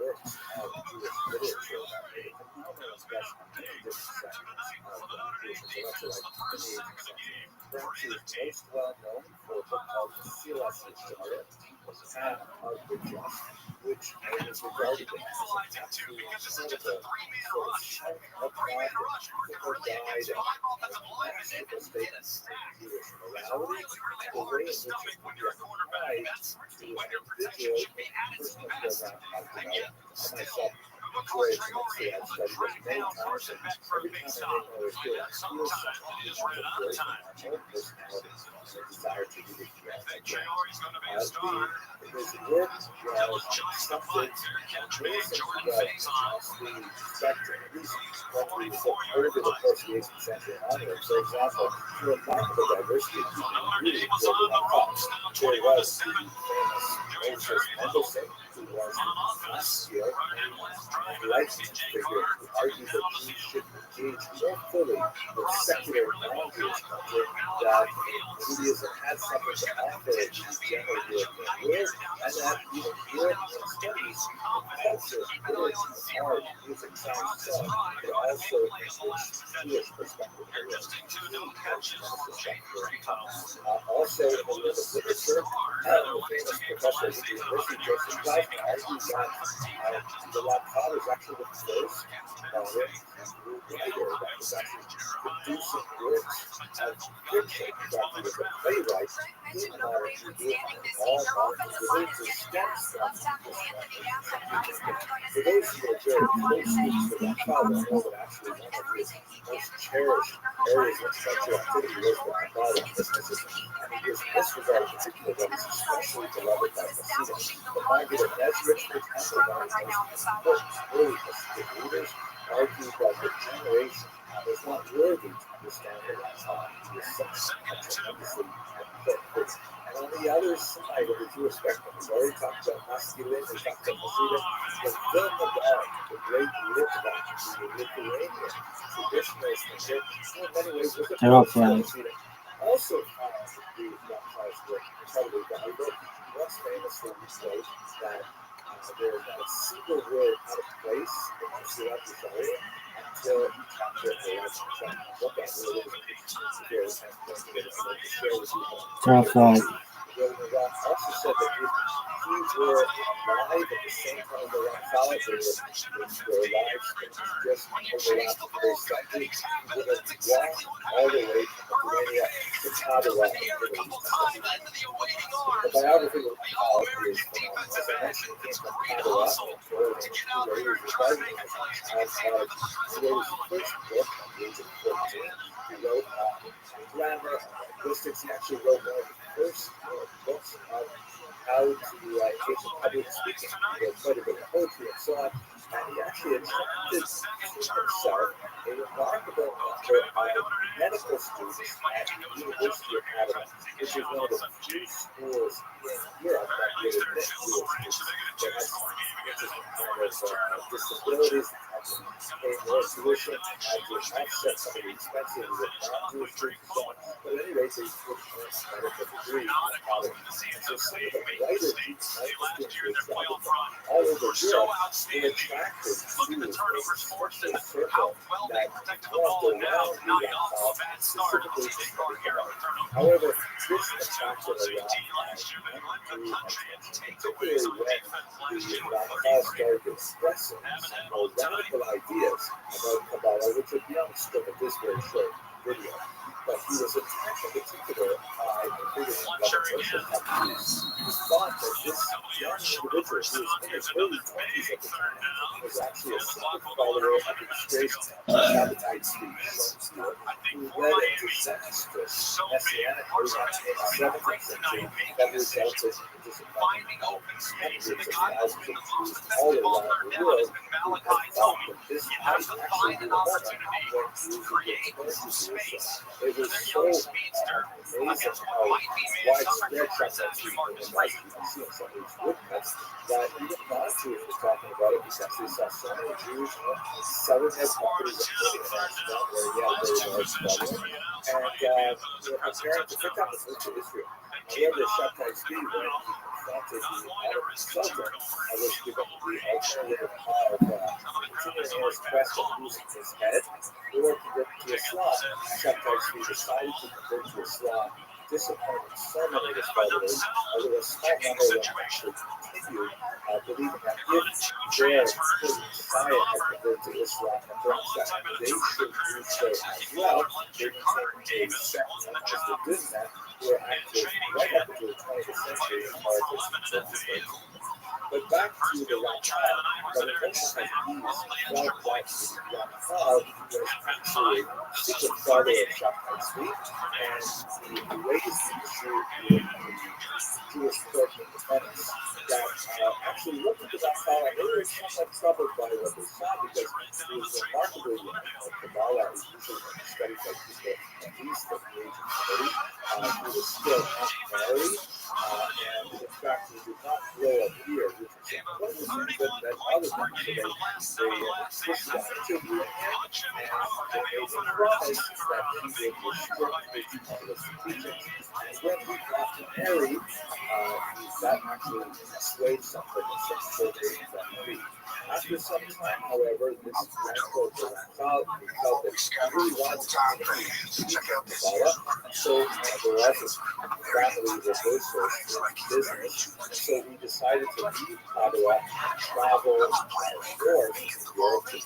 works of Jewish literature that made a phenomenal impression on this segment of Jewish intellectual life in the 18th century. Perhaps he is most well known for a book called Silas Historia, The Path of the Just, which is regarded as absolutely incredible sort of self-applied, mythical guide of metaphysical statements of Jewish morality, and the way in which it can be applied to an individual personal program of development. I myself enjoy it immensely. I've studied it many times, and every time I make my way through it, I feel something additional of growth in my own personality and a desire to do it again. His work was something amazing across the spectrum, at least when we look over the course of the 18th century onward. For example, the remarkable diversity of people really global thoughts. There was the famous Moses Mendelssohn, who was the classical and licensed figure who argued that Jews should engage more fully with secular non-Jewish culture, that Judaism had something to offer the general European world, and that even European studies of culture, literature, art, music, science, song could also enrich Jewish perspective. Also, in the world of literature, the famous professor at the University, Joseph Klausner, argues that the laptop is actually the first writer that was actually producing works of fiction. In fact, he was a playwright in modern Judaism, and all modern religions stems from this. For those who are very close students of Ramchal, they know that actually one of his most cherished areas of intellectual activity was the Kabbalah and mysticism. And he is in this regard in particular that is especially beloved by Hasidim. The Maggid of Ezra is one of the most important early Hasidic leaders, argued that the generation was not worthy to understand the Ramchal. He was such a tremendously important person. And on the other side of the Jewish spectrum, we've already talked about masculine, we talked about Hasidim, the Vilna Gaon, the great leader of the Lithuanian traditionalist thinker, in many ways was a Hasidim. Also found the Ramchal's work incredibly valuable. He once famously wrote that there is not a single word out of place in Mesilat Yesharim until you capture the legend. So what that really is very important to share with you. Rabbi Roth also said that if he were alive at the same time the Ramchal, their lives just overlapped very slightly, he would have walked all the way from Lithuania to Padua. The biography of Ramchal is phenomenal. As I mentioned, he came from Padua, where he was residing as he wrote his first book at the age of 14. He wrote grammar, linguistics. He actually wrote one of the first books on how to teach public speaking. He wrote quite a bit of poetry and so on. And he actually attracted to himself a remarkable number of medical students at the University of Padua, which is one of the few schools in Europe that would admit Jewish students. They had some interesting kind of disabilities, had to pay more tuition, had to offset some of the expenses of non-Jewish students and so on. But anyway, they would earn a medical degree in college. And so some of the writers, medical students who traveled all over Europe, were attracted to this social circle that revolved around the Ramchal, specifically in Padua. However, this attracted a lot of attention, particularly when the Ramchal started expressing some more radical ideas about Kabbalah, which would be on the scope of this very short video. But he was attacked in particular by the biggest Rabbi Rothschild, who thought that this young individual, who was in his early 20s at the time, was actually a secret follower of the disgraced Shabbatai Tzvi, who led a disastrous messianic movement in the 17th century that resulted in the disappointment of hundreds of thousands of Jews all around the world who had thought that this might actually be the moment when Jews would get closer to Islam. It was so amazing how widespread Shabbatai Tzvi was. You can see in some of these woodcuts that even non-Jews were talking about it because they saw so many Jews selling their properties and putting it on Israel, where he had a very large following, and were preparing to pick up and move to Israel. However, Shabbatai Tzvi, when he confronted the Ottoman Sultan, was given the alternative of continuing his quest of losing his head or converting to Islam. Shabbatai Tzvi decided to convert to Islam, disappointing so many of his followers, although a small number of them actually continued believing that if their Messiah had converted to Islam and perhaps that they should do so as well, they became a sect known as the Good Men, who were active right up until the 20th century in politics and church. But back to the Ramchal, Rabbi Rothschild felt that Ramchal was actually a secret father of Shabbatai Tzvi, and he raised the issue with the Jewish court independence that actually looked at the Ramchal and they were somewhat troubled by what they saw because he was remarkably Kabbalah is usually studied by people at least at the age of 30. He was still unmarried, and in fact he did not grow a beard, which was one of the things that bothered them. So they pushed that into doing him, and they made him promise that he would restrict his Kabbalist teachings. And when he got married, that actually swayed something, and some children got married. After some time, however, this grandfather felt that he really wanted to check out the Kabbalah, so there was a family reversal business, so he decided to leave Ottawa, travel north to Europe to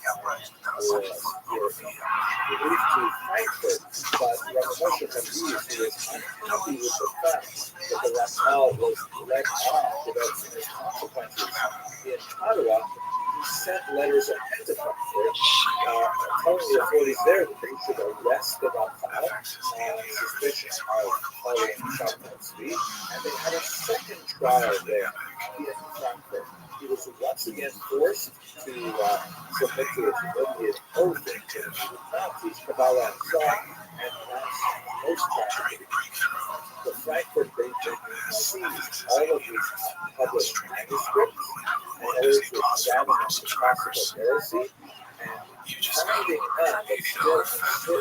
he moved to Frankfurt, but Rabbi Moshe Rabbi was unhappy with the fact that the Ramchal was let off without serious consequences in Ottawa. He sent letters ahead to Frankfurt, telling the authorities there that they should arrest the Ramchal on suspicion of following Shabbat speech, and they had a second trial there in Frankfurt. He was once again forced to submit to his immediate oath to not teach Kabbalah himself, and that's most tragedy. The Frankfurt Beijing seized all of these public manuscripts in order to examine the classical heresy, and finding out that still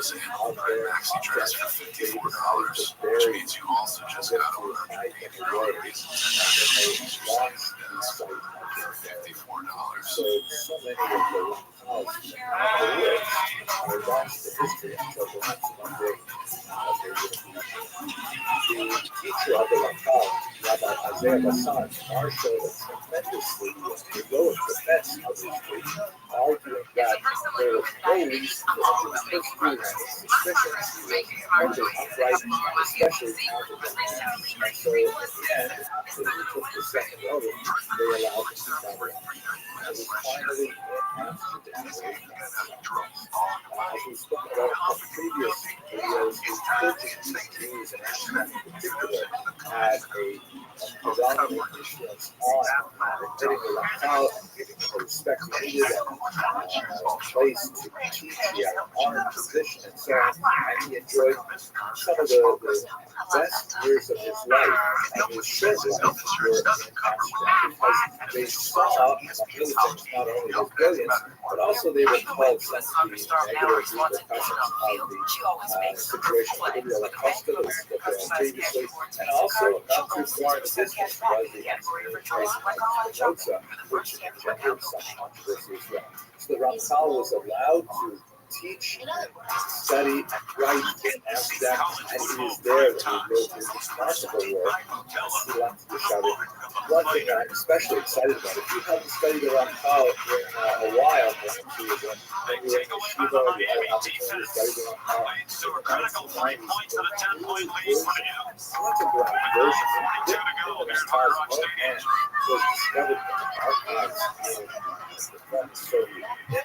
certain of their objects they decided to bury them to hide them away, and then they lost the sight of their burial. So many of the Ramchals are lost to history until perhaps one day they will be. The teacher of the Ramchal, Rabbi Isaiah Bassan, marshaled a tremendously heroic defense of his faith, arguing that there was no reason for him to suspicions he was totally upright, especially counted the man. And so in the end, after he took the second oath, they allowed him to travel on. And he finally in Amsterdam. As we spoke about in previous videos, the Portuguese Jews in Amsterdam in particular had a predominant influence on admitting the Ramchal and giving him the respect needed and place to teach the honored position and so on. And he enjoyed some of the best years of his life and his short life were in Amsterdam because they saw, among other things, not only his brilliance, but also they recalled some of the negative repercussions of the situation with Israel and Costa that we spoke about previously, and also not too far in the distance was the excommunication of Spinoza, which engendered some controversy as well. So the Ramchal was allowed to teach and study and write in Amsterdam, and it is there that he wrote his responsible work, Silat Yesharim. One thing I'm especially excited about, if you haven't studied the Ramchal in a while, when you were in yeshiva, you had an opportunity to study the Ramchal in the 1990s, lots of ground versions written in the Ramchal's own hand was discovered in the archives in the former Soviet Union.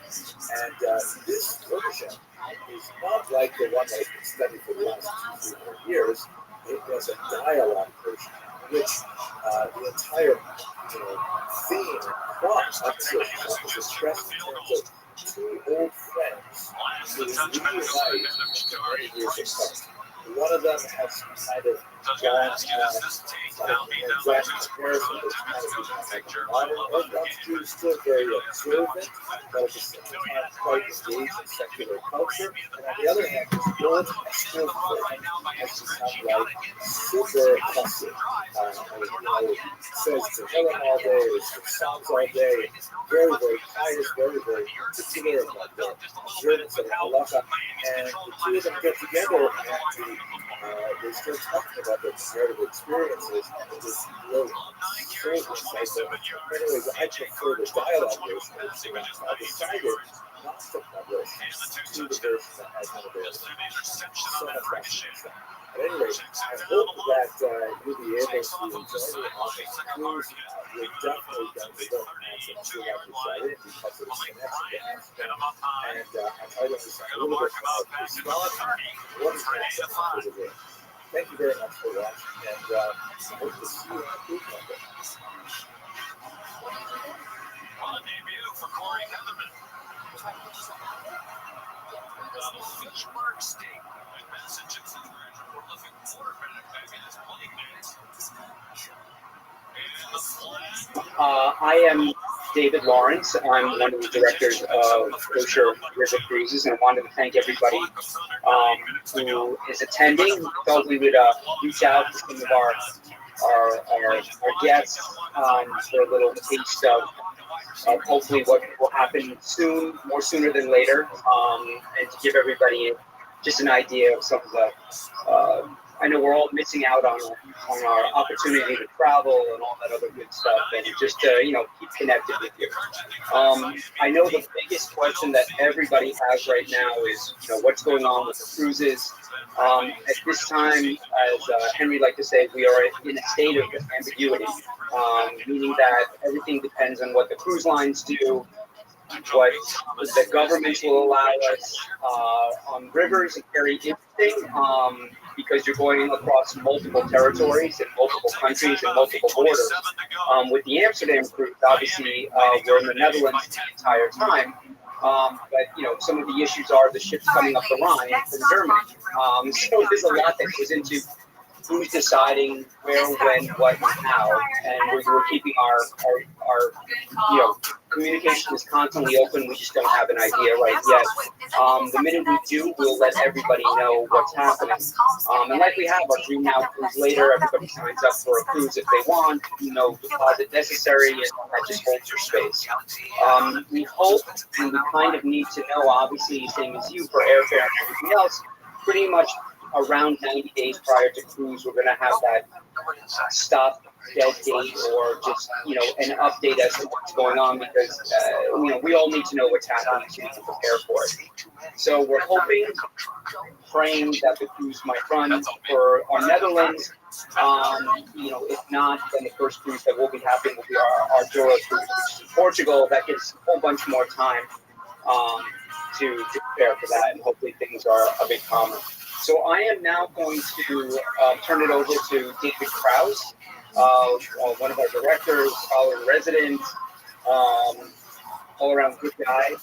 And this version is not like the one that has been studied for the last 200-300 years. It was a dialogue version in which the entire theme and plot of the was expressed in terms of two old friends who reunite many years apart. One of them has kind of gone on exact comparison with kind of modern Orthodox Jews, still very observant, but at the same time quite engaged in secular culture. And on the other hand, his old school friend has become like super fussy. Says to Helen all day, sings songs all day, very, very pious, very, very particular about the observance of halacha. And the two of them get together and they start talking about their comparative experiences, and it was brilliant, so insightful. Anyways, I prefer the dialogue version, which I decided not to publish to the version that has none of those. So much fascination. At any rate, I hope that you'll be able to join me on this cruise. We're definitely going to start announcing to Rabbi Rothschild because of its connection to Amsterdam. And I'm trying to understand a little bit about the response. What is happening over there? Thank you very much for watching, and I hope to see you on the cruise one day. On debut for Corey Heatherman. Fitchburg State in Massachusetts, where a prolific quarterback has playing minutes. I am David Lawrence. I'm one of the directors of Kosher River Cruises, and I wanted to thank everybody who is attending. We thought we would reach out to some of our guests for a little taste of hopefully what will happen soon, more sooner than later, and to give everybody just an idea of some of the. I know we're all missing out on our opportunity to travel and all that other good stuff, and just to keep connected with you. I know the biggest question that everybody has right now is what's going on with the cruises. At this time, as Henry liked to say, we are in a state of ambiguity, meaning that everything depends on what the cruise lines do, what the governments will allow us on rivers. It's very interesting because you're going across multiple territories and multiple countries and multiple borders. With the Amsterdam cruise, obviously, we're in the Netherlands the entire time. But some of the issues are the ships coming up the Rhine from Germany. So there's a lot that goes into who's deciding where, when, what, and how, and we're keeping our communication is constantly open. We just don't have an idea right yet. The minute we do, we'll let everybody know what's happening. And like we have our Dream Now cruise later, everybody signs up for a cruise if they want, deposit necessary, and that just holds your space. We hope, and we kind of need to know, obviously, same as you, for airfare and everything else, pretty much around 90 days prior to cruise, we're going to have that stop dead date or just, an update as to what's going on because, we all need to know what's happening to prepare for it. So we're hoping, praying that the cruise might run for our Netherlands. If not, then the first cruise that will be happening will be our Dora cruise, which is in Portugal. That gives a whole bunch more time to prepare for that, and hopefully things are a bit calmer. So I am now going to turn it over to David Krause, one of our directors, scholar in residence, all-around good guy,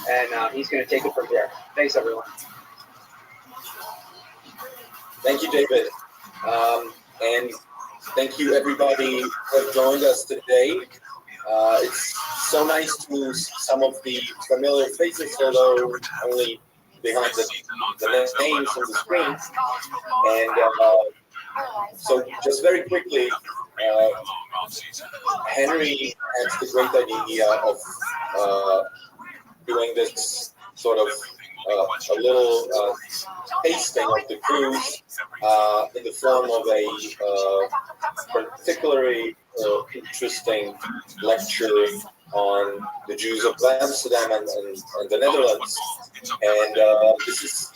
and he's going to take it from there. Thanks, everyone. Thank you, David. And thank you, everybody who have joined us today. It's so nice to see some of the familiar faces, although only behind the names on the screen. And so just very quickly, Henry has the great idea of doing this sort of a little tasting of the cruise in the form of a particularly interesting lecture on the Jews of Amsterdam and the Netherlands. And this is,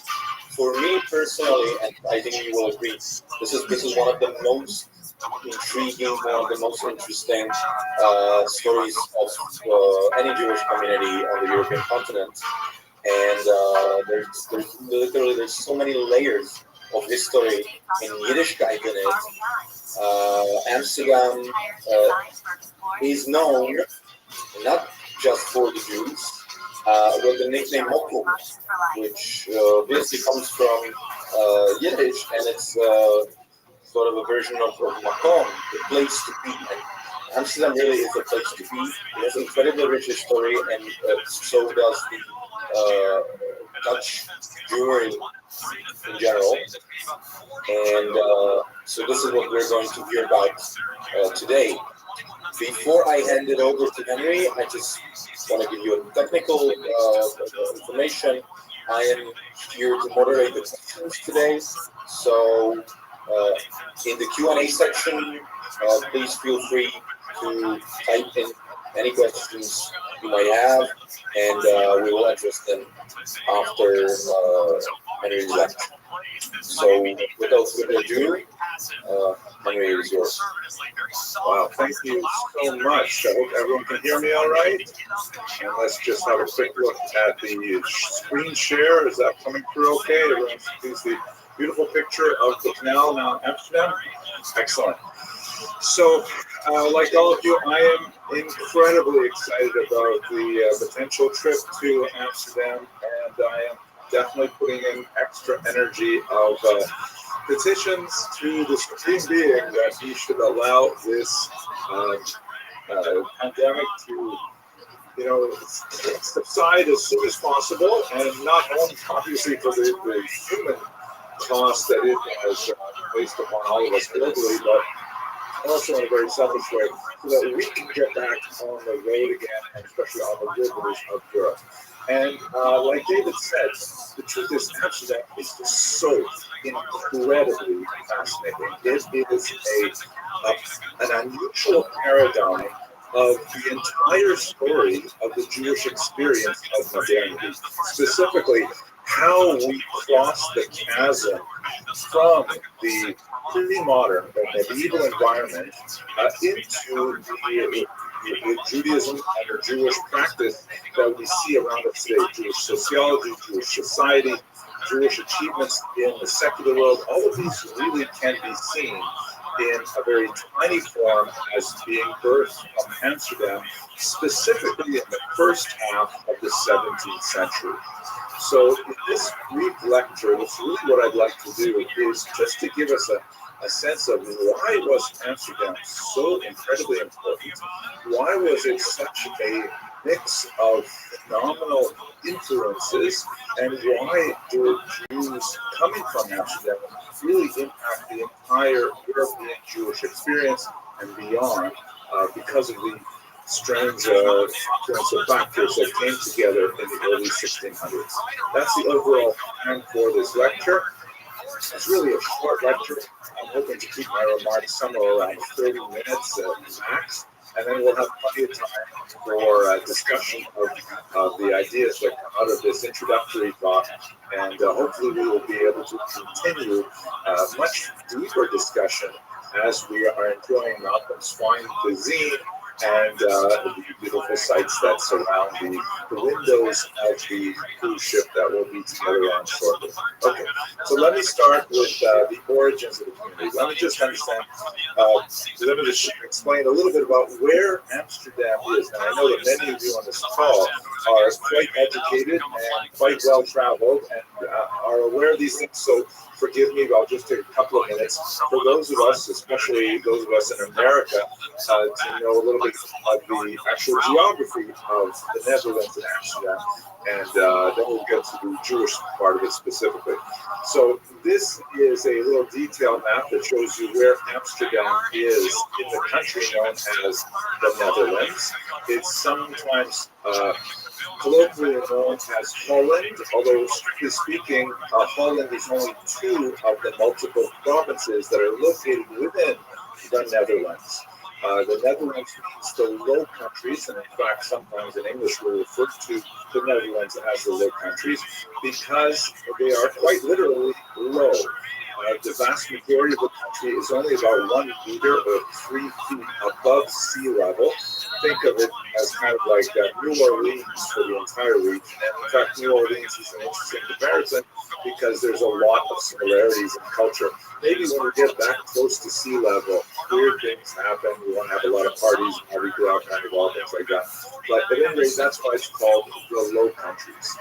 for me personally, and I think you will agree, this is one of the most intriguing, one of the most interesting stories of any Jewish community on the European continent. And there's so many layers of history in Yiddishkeit in it. Amsterdam is known not just for the Jews, with the nickname Mokum, which basically comes from Yiddish, and it's sort of a version of Makom, the place to be. And Amsterdam really is a place to be. It has incredibly rich history, and so does the Dutch Jewry in general. And so this is what we're going to hear about today. Before I hand it over to Henry, I just want to give you a technical information. I am here to moderate the questions today. So in the Q&A section, please feel free to type in any questions you might have, and we will address them after Henry's lecture. So without further ado, Henry, is yours. Wow, thank you so much. I hope everyone can hear me all right. And let's just have a quick look at the screen share. Is that coming through okay? Everyone sees the beautiful picture of the canal now in Amsterdam. Excellent. So, like all of you, I am incredibly excited about the potential trip to Amsterdam, and I am definitely putting in extra energy of petitions to the Supreme Being that he should allow this pandemic to, subside as soon as possible, and not only obviously for the human cost that it has placed upon all of us globally, but also in a very selfish way, so that we can get back on the road again, and especially on the rivers of Europe. And like David said, the truth is Amsterdam is just so incredibly fascinating. It is an unusual paradigm of the entire story of the Jewish experience of modernity, specifically how we cross the chasm from the pre-modern or medieval environment into the Judaism and the Jewish practice that we see around us today. Jewish sociology, Jewish society, Jewish achievements in the secular world, all of these really can be seen in a very tiny form as being birthed from Amsterdam, specifically in the first half of the 17th century. So in this brief lecture, that's really what I'd like to do, is just to give us a sense of why was Amsterdam so incredibly important? Why was it such a mix of phenomenal influences, and why did Jews coming from Amsterdam really impact the entire European Jewish experience and beyond because of the strange confluence of factors that came together in the early 1600s. That's the overall plan for this lecture. It's really a short lecture. I'm hoping to keep my remarks somewhere around 30 minutes max, and then we'll have plenty of time for discussion of the ideas that come out of this introductory talk, and hopefully we will be able to continue much deeper discussion as we are enjoying Malcolm's fine cuisine and the beautiful sights that surround the windows of the cruise ship that will be together on shortly. Okay, so let me start with the origins of the community. Let me just understand, let me just explain a little bit about where Amsterdam is. And I know that many of you on this call are quite educated and quite well traveled and are aware of these things, so forgive me, but I'll just take a couple of minutes. For those of us, especially those of us in America, to know a little bit of the actual geography of the Netherlands and Amsterdam, and then we'll get to the Jewish part of it specifically. So this is a little detailed map that shows you where Amsterdam is in the country known as the Netherlands. It's sometimes colloquially known as Holland, although strictly speaking, Holland is only two of the multiple provinces that are located within the Netherlands. The Netherlands means the Low Countries, and in fact, sometimes in English we refer to the Netherlands as the Low Countries because they are quite literally low. The vast majority of the country is only about 1 meter or 3 feet above sea level. Think of it as kind of like New Orleans for the entire region. And in fact, New Orleans is an interesting comparison because there's a lot of similarities in culture. Maybe when we get back close to sea level, weird things happen. We want to have a lot of parties, Mardi Gras, Carnival, things like that. But at any rate, that's why it's called the Low Countries.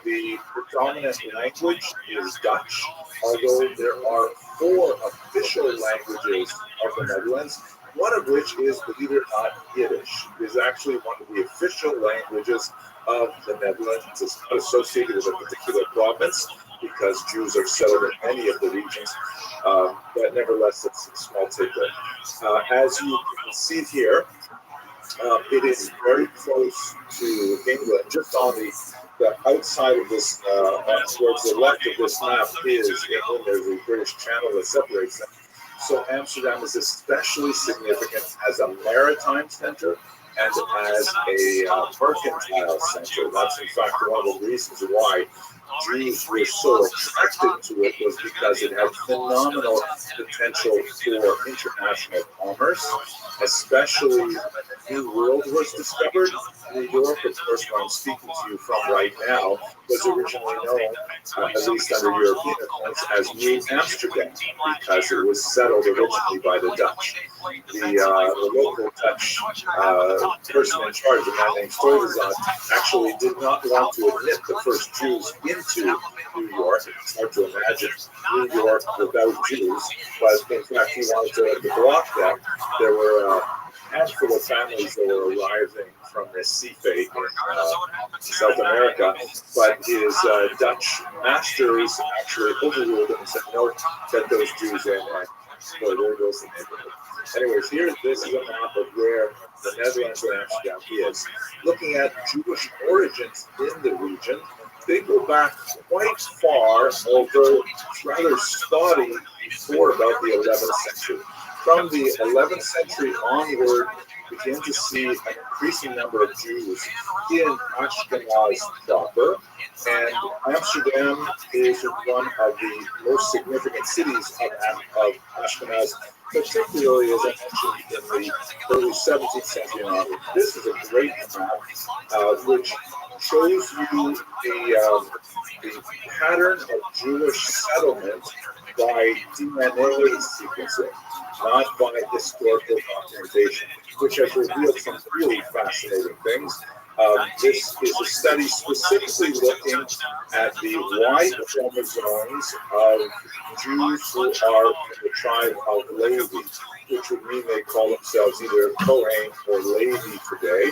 The predominant language is Dutch, although there are 4 official languages of the Netherlands, one of which is, believe it or not, Yiddish. It is actually one of the official languages of the Netherlands. It's not associated with a particular province because Jews are settled in many of the regions, but nevertheless, it's a small tidbit. As you can see here, it is very close to England, just on the outside of this, towards the left of this map is England. There's a British Channel that separates them. So Amsterdam is especially significant as a maritime center and as a mercantile center. That's in fact one of the reasons why Jews were so attracted to it, was because it had phenomenal potential for international commerce, especially when the New World was discovered. New York, of course, where I'm speaking to you from right now, was originally known, at least under European influence, as New Amsterdam, because it was settled originally by the Dutch. The local Dutch person in charge, a man named Stuyvesant, actually did not want to admit the first Jews into New York. It's hard to imagine New York without Jews, but in fact he wanted to block them. There were a handful of families that were arriving from Recife in South America, but his Dutch masters actually overruled him and said, no, get those Jews in, and boy, there goes the neighborhood. Anyways, this is a map of where the Netherlands and Amsterdam is. Looking at Jewish origins in the region, they go back quite far, although it's rather spotty before about the 11th century. From the 11th century onward, we begin to see an increasing number of Jews in Ashkenaz proper, and Amsterdam is one of the most significant cities of Ashkenaz, particularly as I mentioned in the early 17th century onward. This is a great map which shows you the pattern of Jewish settlement by DNA sequencing, not by historical documentation, which has revealed some really fascinating things. This is a study specifically looking at the Y chromosomes of Jews who are in the tribe of Levi, which would mean they call themselves either Kohen or Levi today.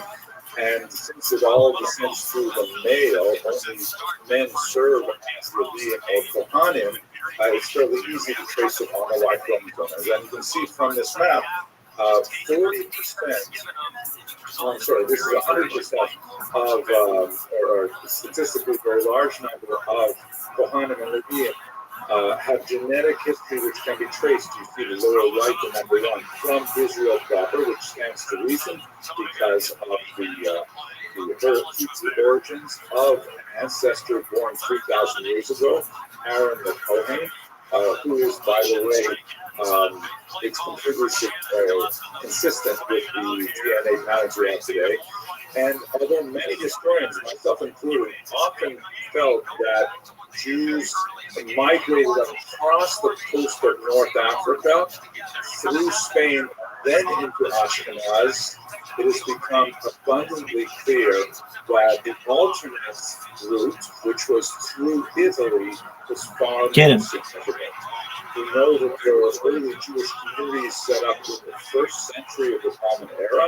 And since it all descends through the male, only men serve as Rabbi or Kohanim, it's fairly easy to trace it on the Y chromosome. And you can see from this map, 40%, I'm sorry, this is 100% of, or a statistically very large number of Kohanim and Leviim have genetic history which can be traced. You see the lower right, the number 1, from Israel proper, which stands to reason because of the origins of an ancestor born 3,000 years ago, Aaron the Kohen, who is, by the way, it's completely consistent with the DNA patterns we have today. And although many historians, myself included, often felt that Jews migrated across the coast of North Africa, through Spain, then into Ashkenaz, it has become abundantly clear that the alternate route, which was through Italy, was far more significant. We know that there were early Jewish communities set up in the first century of the Common Era,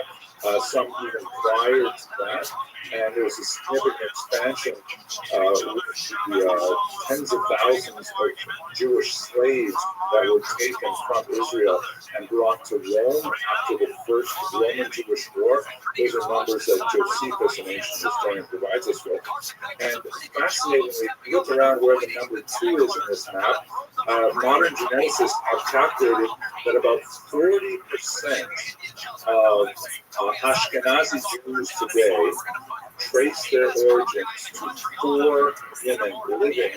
some even prior to that, and there was a significant expansion with the tens of thousands of Jewish slaves that were taken from Israel and brought to Rome after the First Roman-Jewish War. Those are numbers that Josephus, an ancient historian, provides us with. And fascinatingly, if you look around where the number 2 is in this map, modern geneticists have calculated that about 40% of Ashkenazi Jews today trace their origins to 4 women living in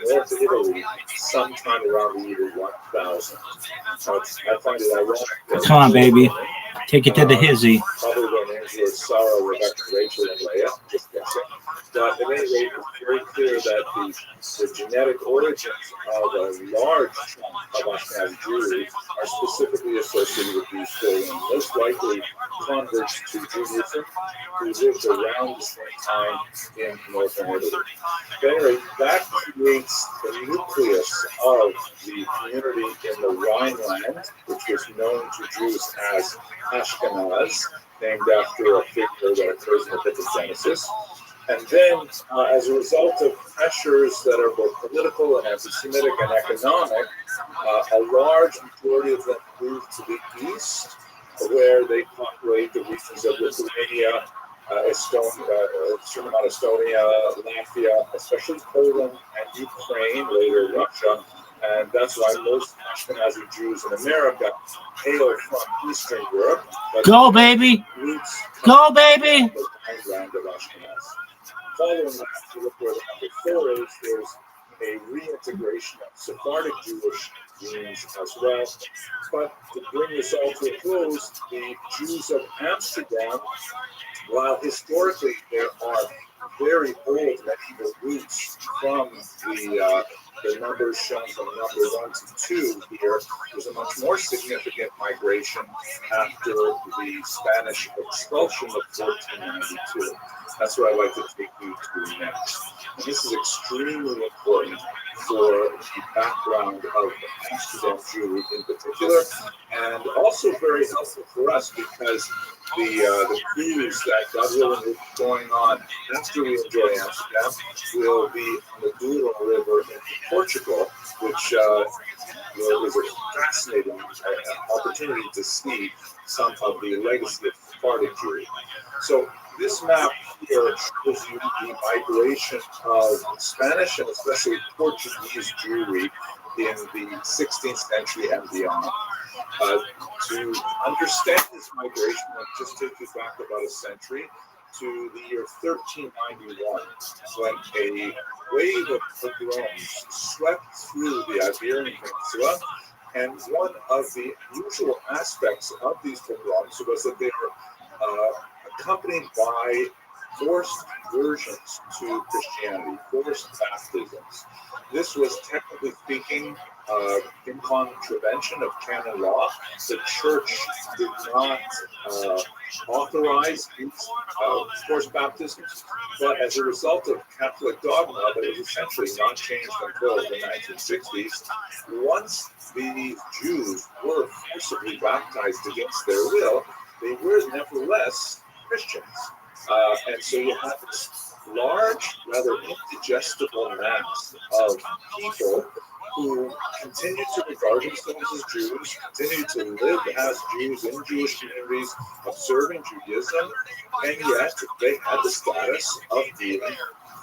North Italy sometime around the year 1000. I find it ironic. Come on, baby. Take it to the hizzy. Probably their names were Sarah, Rebecca, Rachel, and Leah. Just guessing. But at any rate, it's very clear that the genetic origins of a large chunk of Ashkenazi Jews are specifically associated with these 4 women, most likely converts to Judaism who lived around the same time in northern Italy. But anyway, that creates the nucleus of the community in the Rhineland, which was known to Jews as Ashkenaz, named after a figure that occurs in the book of Genesis. And then, as a result of pressures that are both political and anti-Semitic and economic, a large majority of them moved to the east, where they populate the regions of Lithuania, Estonia, Latvia, especially Poland and Ukraine, later Russia. And that's why most Ashkenazi Jews in America hail from Eastern Europe. Go, baby! Go, baby! Following that, if you look where the number 4 is, there's a reintegration of Sephardic Jewish genes as well. But to bring this all to a close, the Jews of Amsterdam, while historically there are very old medieval roots from the numbers shown from number 1 to 2 here, there's a much more significant migration after the Spanish expulsion of 1492. That's what I'd like to take you to next. And this is extremely important for the background of Amsterdam Jewry in particular, and also very helpful for us because the cruise that God willing will be going on after we enjoy Amsterdam will be on the Douro River in Portugal, which it was a fascinating opportunity to see some of the legacy of Sephardic Jewry. So this map here shows you the migration of Spanish and especially Portuguese Jewry in the 16th century and beyond. To understand this migration, I'll just take you back about a century to the year 1391, when a wave of pogroms swept through the Iberian Peninsula. And one of the unusual aspects of these pogroms was that they were accompanied by forced conversions to Christianity, forced baptisms. This was, technically speaking, in contravention of canon law. The church did not authorize these forced baptisms, but as a result of Catholic dogma that was essentially not changed until the 1960s, once the Jews were forcibly baptized against their will, they were nevertheless Christians. And so you have this large, rather indigestible mass of people who continue to regard themselves as Jews, continue to live as Jews in Jewish communities, observing Judaism, and yet they had the status of being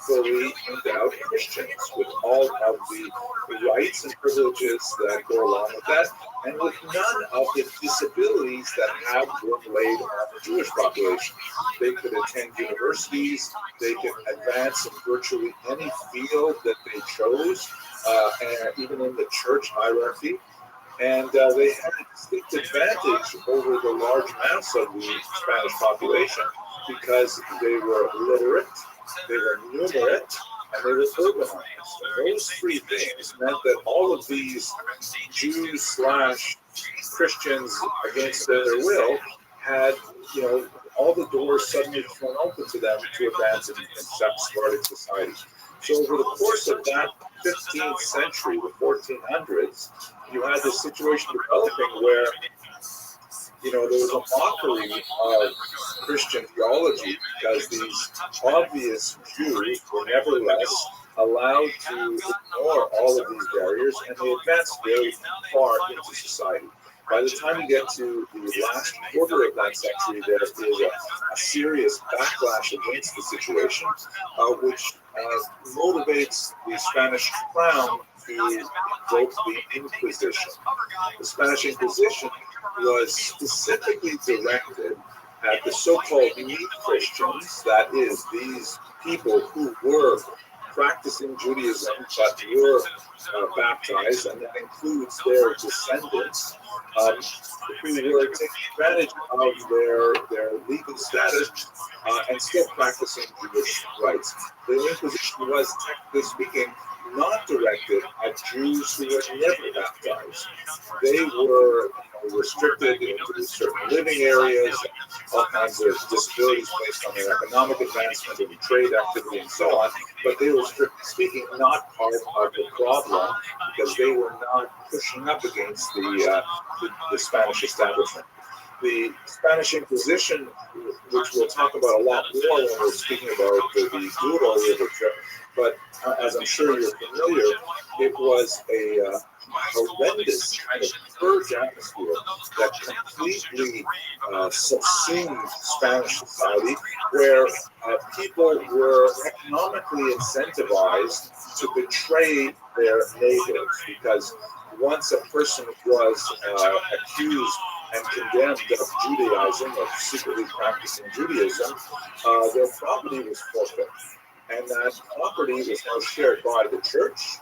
fully endowed Christians with all of the rights and privileges that go along with that, and with none of the disabilities that have been laid on the Jewish population. They could attend universities, they could advance in virtually any field that they chose, and even in the church hierarchy. And they had a distinct advantage over the large mass of the Spanish population because they were literate, they were numerate, and they were urbanized. And those three things meant that all of these Jews / Christians against their will had, all the doors suddenly thrown open to them to advance in Sephardic society. So over the course of that 15th century, the 1400s, you had this situation developing where, there was a mockery of Christian theology because these obvious Jews were nevertheless allowed to ignore all of these barriers, and they advanced very far into society. By the time you get to the last quarter of that century, there is a serious backlash against the situation, which motivates the Spanish crown to invoke the Inquisition. The Spanish Inquisition was specifically directed at the so-called new Christians, that is, these people who were practicing Judaism but were baptized, and that includes their descendants, who were taking advantage of their legal status and still practicing Jewish rites. The Inquisition was, technically speaking, not directed at Jews who were never baptized. They were restricted into certain living areas, all kinds of disabilities based on their economic advancement and trade activity and so on, but they were, strictly speaking, not part of the problem because they were not pushing up against the Spanish establishment. The Spanish Inquisition, which we'll talk about a lot more when we're speaking about the Douro River trip, but as I'm sure you're familiar, it was a horrendous kind of purge atmosphere that completely subsumed Spanish society, where people were economically incentivized to betray their neighbors, because once a person was accused and condemned of Judaizing, of secretly practicing Judaism, their property was forfeit. And that property was now shared by the church,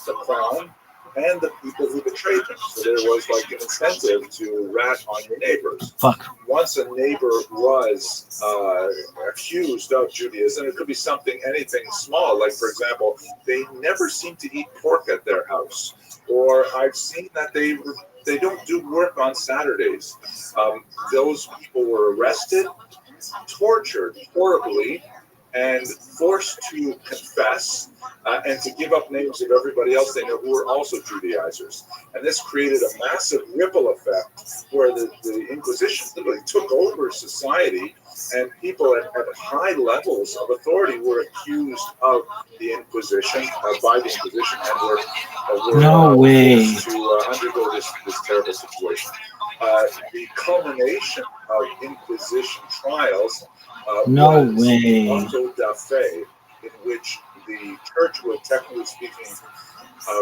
the crown, and the people who betrayed them. So there was like an incentive to rat on your neighbors. Once a neighbor was accused of Judaism, it could be anything small. Like, for example, they never seem to eat pork at their house. Or I've seen that they don't do work on Saturdays. Those people were arrested, tortured horribly, and forced to confess and to give up names of everybody else they know who were also Judaizers. And this created a massive ripple effect where the Inquisition literally took over society, and people at high levels of authority were accused of the Inquisition, by the Inquisition, and were No way. forced to undergo this terrible situation. The culmination of Inquisition trials No was way. the auto da fe, in which the church would, technically speaking,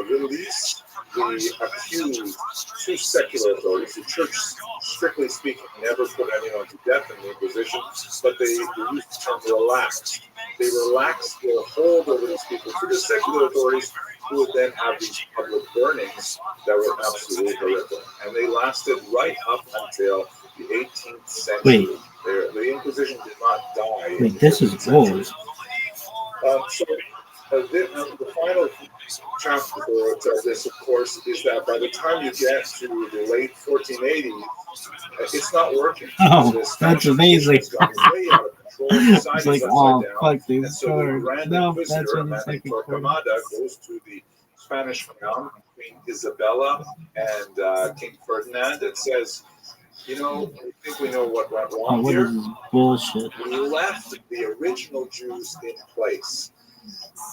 release the accused to secular authorities. The church, strictly speaking, never put anyone to death in the Inquisition, but they used the term relaxed. They relaxed their hold over these people to the secular authorities, who would then have these public burnings that were absolutely horrific. And they lasted right up until the 18th century. Wait. The Inquisition did not die. Wait, this is old. The final chapter to this, of course, is that by the time you get to the late 1480s, it's not working. Oh, This that's amazing. it's gone way out of control. It's Society's like, upside oh, down. fuck, And these so the cards. Grand No, Inquisitor, that's a what man it's named like. Torquemada, goes to the Spanish crown, Queen Isabella and King Ferdinand, and says, you know, we think we know what went Oh, wrong what here. is this bullshit? We left the original Jews in place.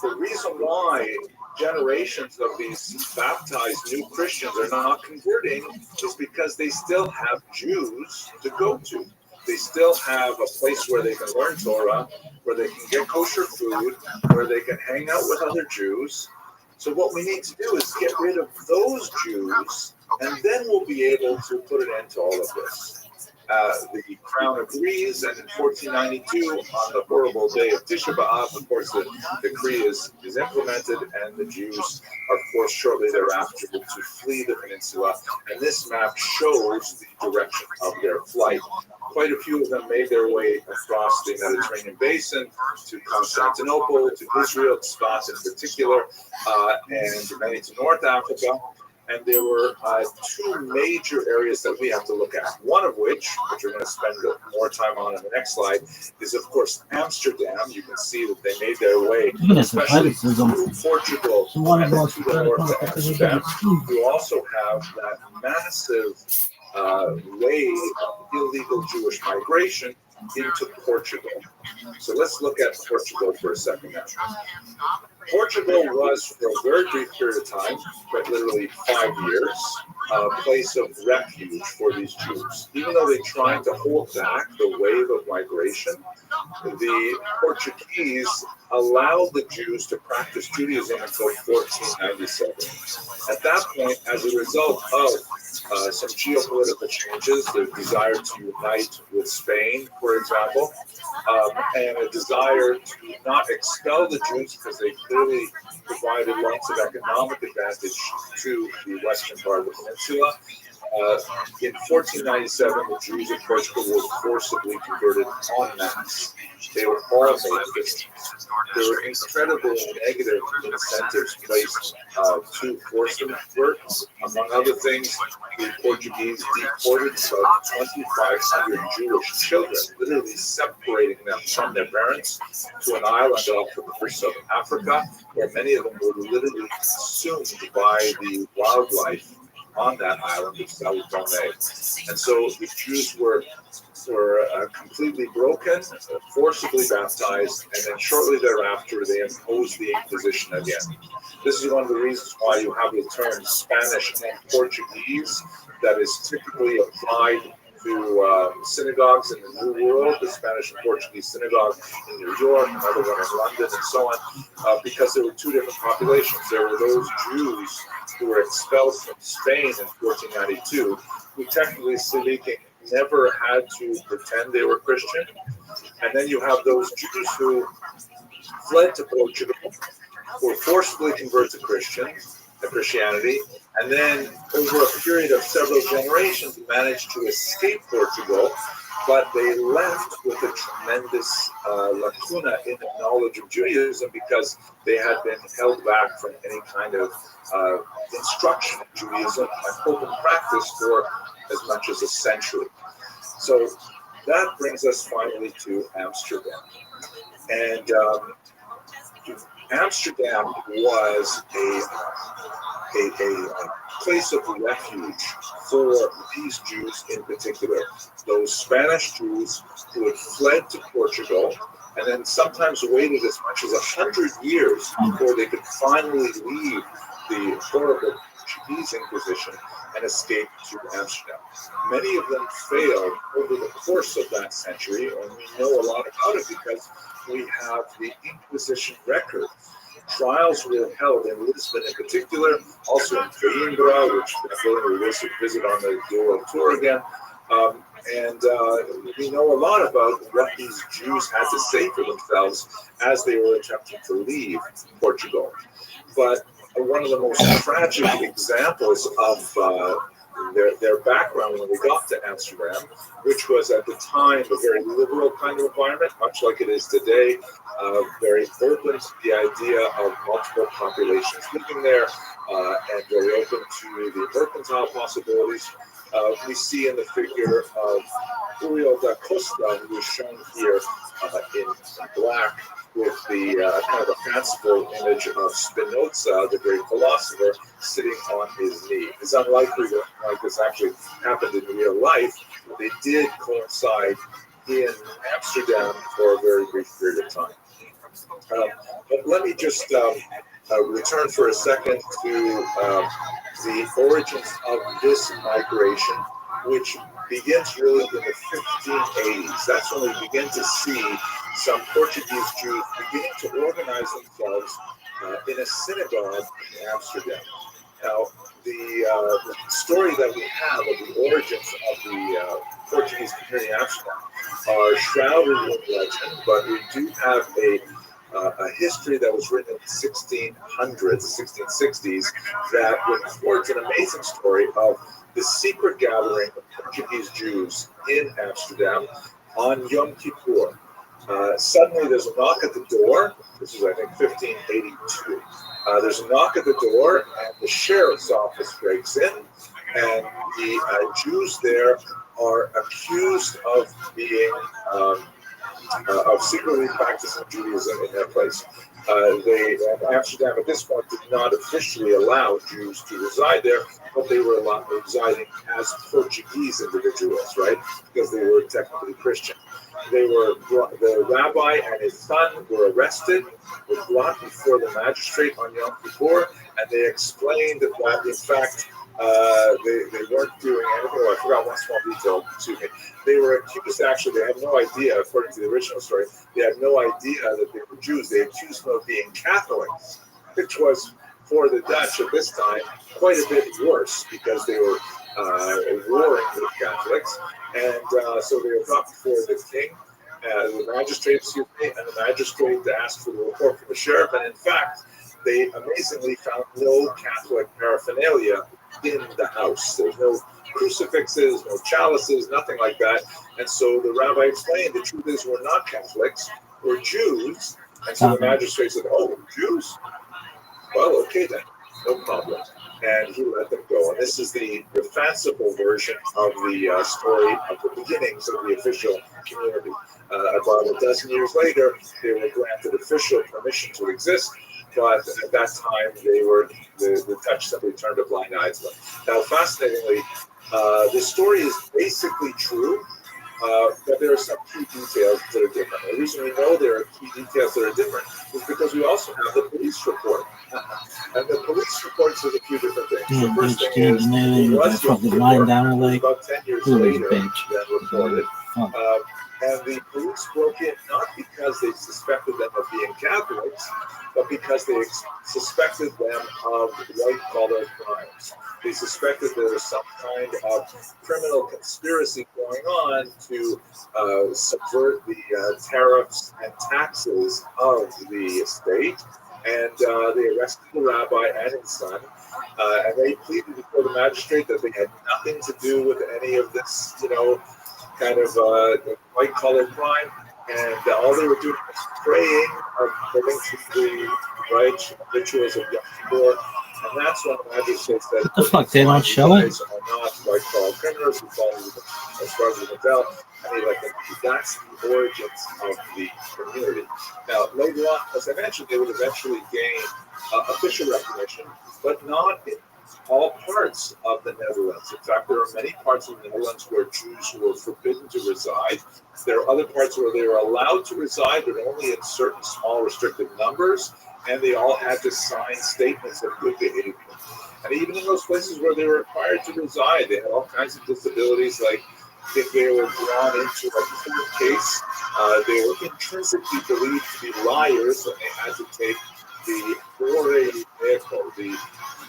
The reason why generations of these baptized new Christians are not converting is because they still have Jews to go to. They still have a place where they can learn Torah, where they can get kosher food, where they can hang out with other Jews. So what we need to do is get rid of those Jews, and then we'll be able to put an end to all of this. The crown agrees, and in 1492, on the horrible day of Tisha B'Av, of course, the decree is implemented, and the Jews are forced shortly thereafter to flee the peninsula. And this map shows the direction of their flight. Quite a few of them made their way across the Mediterranean basin to Constantinople, to Israel, to Spas in particular, and many to North Africa. And there were two major areas that we have to look at. One of which we're going to spend more time on in the next slide, is of course Amsterdam. You can see that they made their way, especially through Portugal and to the north of Amsterdam. You also have that massive wave of illegal Jewish migration into Portugal. So let's look at Portugal for a second now. Portugal was, for a very brief period of time, quite literally 5 years, a place of refuge for these Jews. Even though they tried to hold back the wave of migration, the Portuguese allowed the Jews to practice Judaism until 1497. At that point, as a result of some geopolitical changes, the desire to unite with Spain, for example, and a desire to not expel the Jews because they clearly provided lots of economic advantage to the western part of the peninsula. In 1497, the Jews of Portugal were forcibly converted en masse. They were all made Christians. There were incredible negative incentives placed to force them to convert. Among other things, the Portuguese deported about 2,500 Jewish children, literally separating them from their parents, to an island off the coast of Africa, where many of them were literally consumed by the wildlife on that island of Sao Tome. And so the Jews were completely broken, forcibly baptized, and then shortly thereafter they imposed the Inquisition again. This is one of the reasons why you have the term Spanish and Portuguese that is typically applied to synagogues in the New World, the Spanish and Portuguese synagogue in New York, another one in London, and so on, because there were two different populations. There were those Jews who were expelled from Spain in 1492, who technically speaking never had to pretend they were Christian. And then you have those Jews who fled to Portugal, were forcibly converted to Christianity, and then over a period of several generations managed to escape Portugal, but they left with a tremendous lacuna in the knowledge of Judaism because they had been held back from any kind of instruction in Judaism and open practice for as much as a century. So that brings us finally to Amsterdam. And Amsterdam was a place of refuge for these Jews in particular, those Spanish Jews who had fled to Portugal and then sometimes waited as much as 100 years before they could finally leave the horrible Portuguese Inquisition and escape to Amsterdam. Many of them failed over the course of that century, and we know a lot about it because we have the Inquisition record. Trials were held in Lisbon in particular, also in Coimbra, which we will visit on the World Tour again. And we know a lot about what these Jews had to say for themselves as they were attempting to leave Portugal. But one of the most tragic examples of their background when they got to Amsterdam, which was at the time a very liberal kind of environment, much like it is today, very open to the idea of multiple populations living there, and very open to the mercantile possibilities. We see in the figure of Uriel da Costa, who is shown here in black, with the kind of a fanciful image of Spinoza, the great philosopher, sitting on his knee. It's unlikely that like this actually happened in real life, but they did coincide in Amsterdam for a very brief period of time. But let me just return for a second to the origins of this migration, which begins really in the 1580s. That's when we begin to see some Portuguese Jews beginning to organize themselves in a synagogue in Amsterdam. Now, the story that we have of the origins of the Portuguese community in Amsterdam are shrouded in legend, but we do have a history that was written in the 1600s, 1660s, that records an amazing story of the secret gathering of Portuguese Jews in Amsterdam on Yom Kippur. Suddenly there's a knock at the door. This is, I think, 1582. There's a knock at the door, and the sheriff's office breaks in, and the Jews there are accused of being of secretly practicing Judaism in their place. Amsterdam at this point did not officially allow Jews to reside there, but they were residing as Portuguese individuals, right? Because they were technically Christian. The rabbi and his son were arrested, were brought before the magistrate on Yom Kippur, and they explained that in fact they weren't doing anything. Oh, I forgot one small detail. Excuse me. They were accused, actually, they had no idea, according to the original story, they had no idea that they were Jews. They accused them of being Catholics, which was, for the Dutch at this time, quite a bit worse because they were warring with Catholics. And so they were brought before the king, the magistrate, and the magistrate asked for the report from the sheriff. And in fact, they amazingly found no Catholic paraphernalia in the house. There's no crucifixes, no chalices, nothing like that. And so the rabbi explained the truth is we're not Catholics, we're Jews. And so the magistrate said, oh, Jews? Well, okay then, no problem. And he let them go. And this is the fanciful version of the story of the beginnings of the official community. About a dozen years later, they were granted official permission to exist. But at that time, the Dutch simply turned a blind eye to them. Now, fascinatingly, the story is basically true, but there are some key details that are different. The reason we know there are key details that are different is because we also have the police report. And the police report says a few different things. The first thing is, it was about 10 years later that reported. And the police broke in not because they suspected them of being Catholics, but because they suspected them of white-collar crimes. They suspected there was some kind of criminal conspiracy going on to subvert the tariffs and taxes of the state. And they arrested the rabbi and his son, and they pleaded before the magistrate that they had nothing to do with any of this, kind of white-collar crime, and all they were doing was praying according to the rituals of Yom Kippur, and that's when the magistrate said, "What the fuck? They don't show it." Are not white-collar criminals who follow, as far as we can tell, That's the origins of the community. Now, later on, as I mentioned, they would eventually gain official recognition, but not in all parts of the Netherlands. In fact, there are many parts of the Netherlands where Jews were forbidden to reside. There are other parts where they were allowed to reside, but only in certain small restricted numbers, and they all had to sign statements of good behavior. And even in those places where they were required to reside, they had all kinds of disabilities, like if they were drawn into a court case, they were intrinsically believed to be liars, and they had to take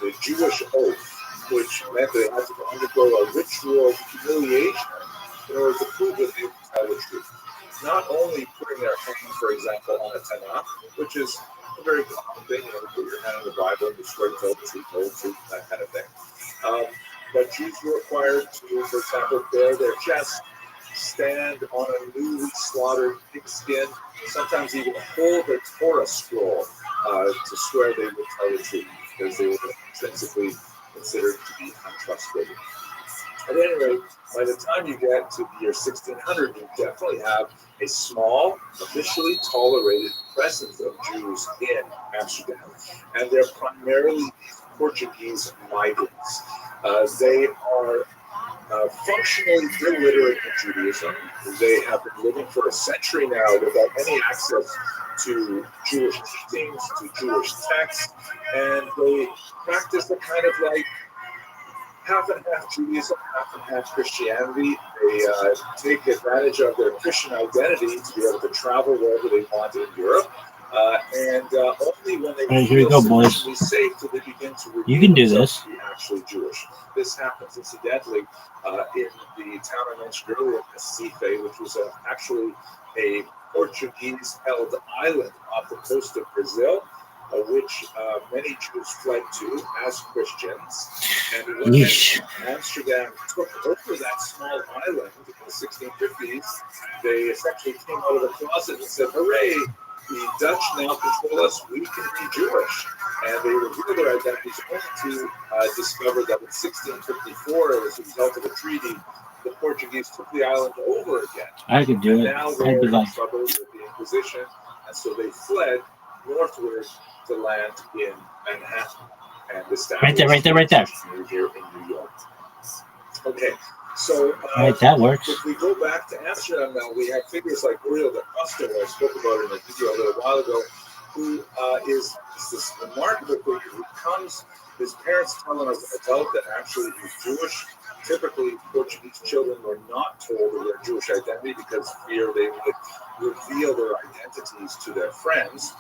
the Jewish oath, which meant they had to undergo a ritual humiliation in order to prove that they would tell the truth. Not only putting their hand, for example, on a Tanakh, which is a very common thing, you put your hand on the Bible and you swear to tell the truth, that kind of thing. But Jews were required to, for example, bare their chest, stand on a newly slaughtered pigskin, sometimes even hold a Torah scroll to swear they would tell the truth, because they were intrinsically considered to be untrustworthy. At any rate, by the time you get to the year 1600, you definitely have a small, officially tolerated presence of Jews in Amsterdam, and they're primarily Portuguese migrants. They are functionally illiterate in Judaism. They have been living for a century now without any access to Jewish teachings, to Jewish texts, and they practice a kind of like half and half Judaism, half and half Christianity. They take advantage of their Christian identity to be able to travel wherever they want in Europe. Only when they feel sufficiently safe do they begin to reveal themselves to be actually Jewish. This happens, incidentally, in the town I mentioned earlier, Recife, which was actually a Portuguese-held island off the coast of Brazil, which many Jews fled to as Christians. And when Amsterdam took over that small island in the 1650s, they essentially came out of the closet and said, hooray, the Dutch now control us, we can be Jewish. And they revealed their identities only to discover that in 1654, as a result of a treaty, the Portuguese took the island over again. I could do it. Now they're in trouble with the Inquisition, and so they fled northward to land in Manhattan and established right there. Here in New York. Okay, so that works. If we go back to Amsterdam now, we have figures like Uriel da Costa, who I spoke about in a video a little while ago, who is this remarkable figure who comes. His parents tell him as an adult that actually he's Jewish. Typically, Portuguese children were not told of their Jewish identity because fear they would reveal their identities to their friends.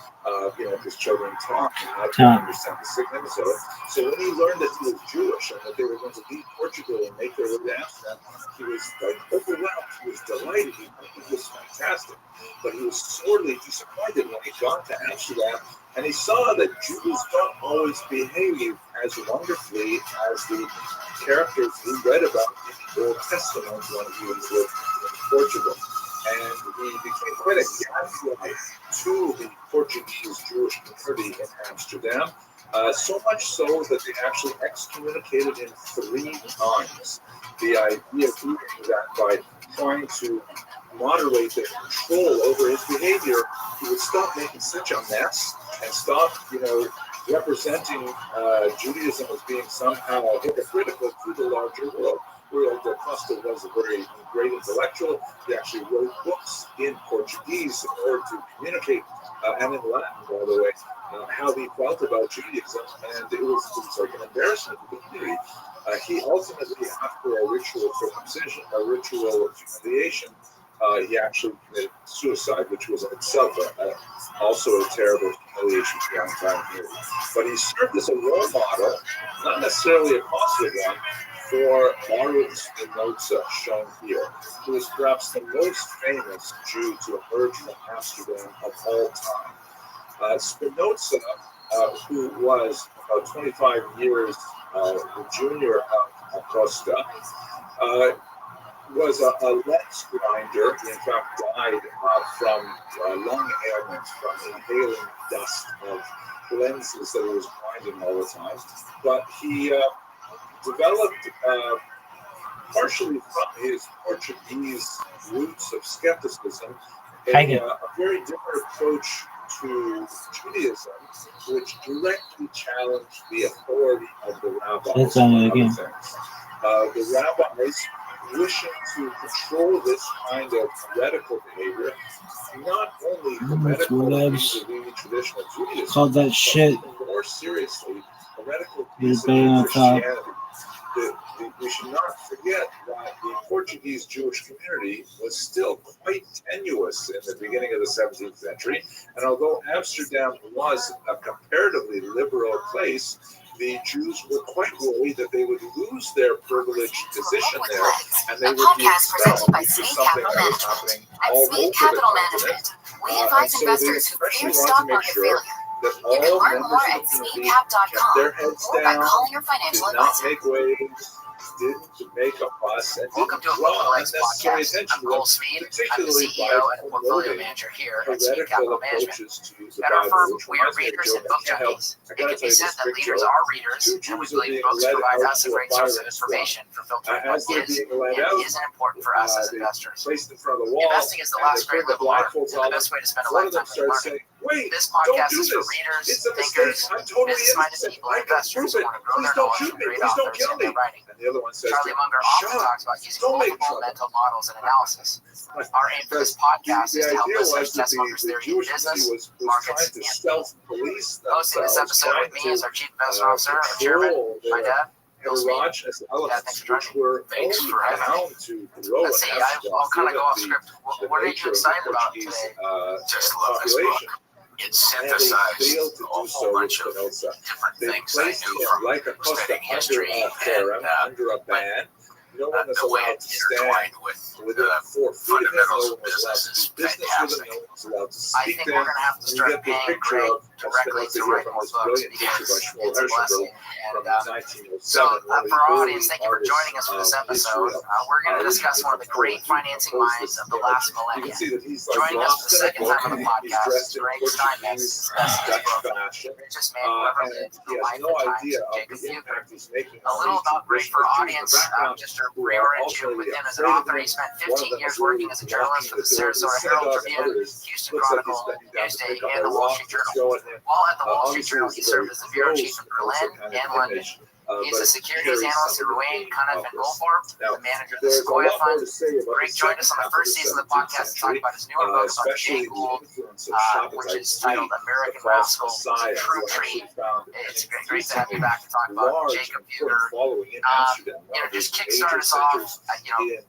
Because children talk and not understand the significance of it. So when he learned that he was Jewish and that they were going to leave Portugal and make their way to Amsterdam, he was like overwhelmed. He was delighted. He thought it was fantastic. But he was sorely disappointed when he got to Amsterdam and he saw that Jews don't always behave as wonderfully as the characters he read about in the Old Testament when he was living in Portugal. And he became quite a gadfly to the Portuguese Jewish community in Amsterdam, so much so that they actually excommunicated him 3 times. The idea being that by trying to moderate their control over his behavior, he would stop making such a mess and stop, representing Judaism as being somehow hypocritical to the larger world. Uriel da Costa was a very great intellectual. He actually wrote books in Portuguese in order to communicate, and in Latin, by the way, how he felt about Judaism, and it was like an embarrassment to the community. He ultimately, after a ritual circumcision, a ritual of humiliation, he actually committed suicide, which was in itself also a terrible humiliation for the entire community. But he served as a role model, not necessarily a positive one, for Baruch Spinoza, shown here, who is perhaps the most famous Jew to emerge from Amsterdam of all time. Spinoza, who was about 25 years the junior of Costa, was a lens grinder. He, in fact, died from lung ailments from inhaling dust of lenses that he was grinding all the time. But he developed partially from his Portuguese roots of skepticism, a very different approach to Judaism, which directly challenged the authority of the rabbis. The rabbis, wishing to control this kind of heretical behavior, not only heretical vis-a-vis traditional Judaism, called that shit. More seriously, heretical vis-a-vis Christianity. We should not forget that the Portuguese Jewish community was still quite tenuous in the beginning of the 17th century, and although Amsterdam was a comparatively liberal place, the Jews were quite worried that they would lose their privileged position there, and they would be expelled, which is something that was happening all over the continent. We advise investors who fear stock market failure. That You can all learn more members at of the community sneakcap.com kept their heads or by down, calling your did financial not advisor. make waves, didn't make a fuss, and Welcome didn't to a draw Global X unnecessary podcast. attention I'm Cole with Speed. I'm the particularly CEO by and portfolio promoting manager here at Speed heretical Capital Management. approaches to the At our Bible, firm, which we are reminds me of a readers joke. and book I can't help. junkies. I It gotta can tell be you said this that quick leaders joke. are readers, Two and we Jews are believe being books led provide out us a to a great source of firing squad. information for filtering what As they're is being led and out, isn't important for us as they investors. placed in front of the wall, Investing is the and they last great turned the liberal art, blindfolds and on the them. best way to spend a One of them lifetime is starts learning. saying, "Wait, This don't podcast do is for this. readers, It's a mistake. thinkers, I'm totally business-minded innocent. people, I and can investors prove who it. want to grow Please their don't knowledge shoot from me. great Please don't authors kill and me." their writing. And the other one says, Charlie to him, Munger often "Shut up. talks about using Don't make multiple trouble." mental models and analysis. Our aim for this podcast The is to help idea listeners was that test Munger's the theory in Jewish business, community was markets, trying to and self-police hosting this themselves, episode with me trying is to our chief investment officer and chairman, control my their dad, Bill Speed. heterogeneous elements, thanks for which joining. were Thanks only for having me. bound to grow Let's see, I'll kind of go off script. What are you excited about today? Just love this book. population. It And they synthesized failed to a do whole so with bunch of Spinoza. different They things I placed knew him from like a Costa studying under history a forum, and under a ban. No one was the way allowed it to stand intertwined with within the 4 feet of him. No fundamentals one of was allowed business to is do business with him. fantastic. No one was allowed to I speak think to we're him. going to have to You start get the paying picture Greg of directly Spinoza to here write from more this books brilliant picture by because Shmuel it's a blessing. from And 1907. so, one of the for our early audience, thank you for artists joining us for this of episode. Israel. We're going to discuss one of the great financing minds of the last You can millennium. see that he's like Joining us for lost the in a second book. time on the He's podcast dressed is in Greg Steinmetz, Portuguese discussing his Dutch book, fashion. The Richest Man Who Ever And Lived, he The has Life no and Times idea of of Jacob the Bucher. impact he's making A little about Greg for our audience, just a brief overview with him as an author. He spent 15 years working as a journalist for the Sarasota Herald Tribune, Houston Chronicle, Newsday, and the Wall Street Journal. While at the Wall Street Journal, he served as the bureau chief in Berlin and London. He's a securities analyst at Ruane, Cunniff, and Goldfarb, the manager of the Sequoia Fund. Greg joined us on the first season of the podcast to talk about his newer book about Jay Gould, which is titled American Rascal, a True Treat. It's great to have you back to talk about Jacob Bucher. Just kickstart us off.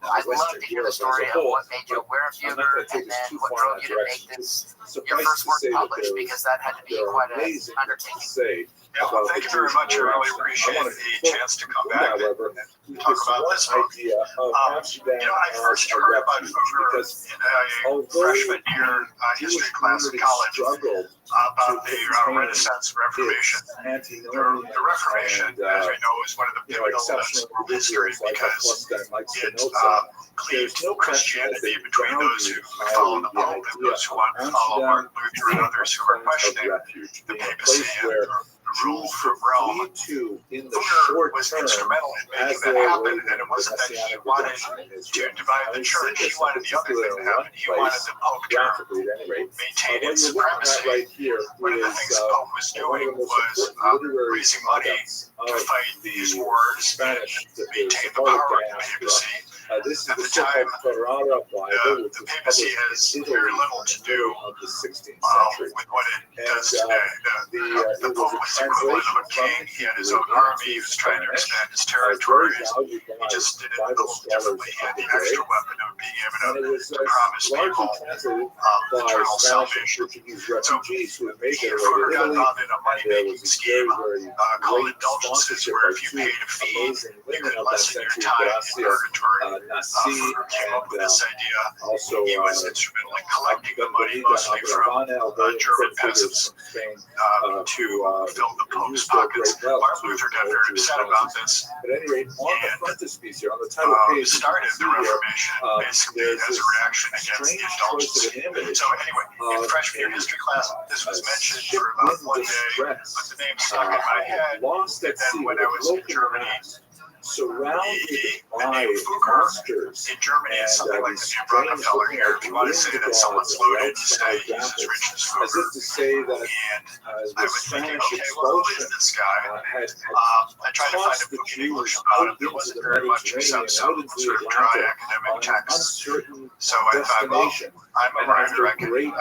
I'd love to hear the story of what made you aware of Bucher and then what drove you to make this your first work published, because that had to be quite an undertaking. Yeah, well, thank you very much. I really appreciate the chance to come back and talk about this book. I first heard about Bucher in a freshman year history class in college about the Renaissance Reformation. The Reformation, as we know, is one of the pivotal events in world history because it cleaved Christianity between those who follow the Pope and those who want to follow Martin Luther and others who are questioning the papacy and the rule from Rome. Bucher was instrumental in making that happen, and it wasn't that he wanted to divide the church. He wanted the other thing to happen. He wanted the Pope to maintain its supremacy. One of the things the Pope was doing was raising money to fight these wars and maintain the power of the papacy. At the time, the papacy has very little to do with what it does today. The Pope was the equivalent of a king. He had his own army. He was trying to expand his territories. He just did it a little differently. He had the extra weapon of being able to promise people eternal salvation. So he further got involved in a money-making scheme called indulgences, where if you paid a fee, you could lessen your time in purgatory. Bucher came up with this idea. He was instrumental in collecting the money, mostly from German peasants, to fill the Pope's pockets. Martin Luther got very upset about this and started the Reformation, basically as a reaction against the indulgence. So anyway, in freshman year history class, this was mentioned for about one day, but the name stuck in my head. And then when I was in Germany, surrounded by monsters. In Germany, it's something like the new Rockefeller here. If you want to say that someone's loaded, you say he's as rich as As Fugger. if to say that And the I was thinking, Spanish okay, well, who is expulsion this guy? had I tried to find a book in English about him. There wasn't very much except some sort of dry academic texts. So I thought, well, I'm a writer. I can maybe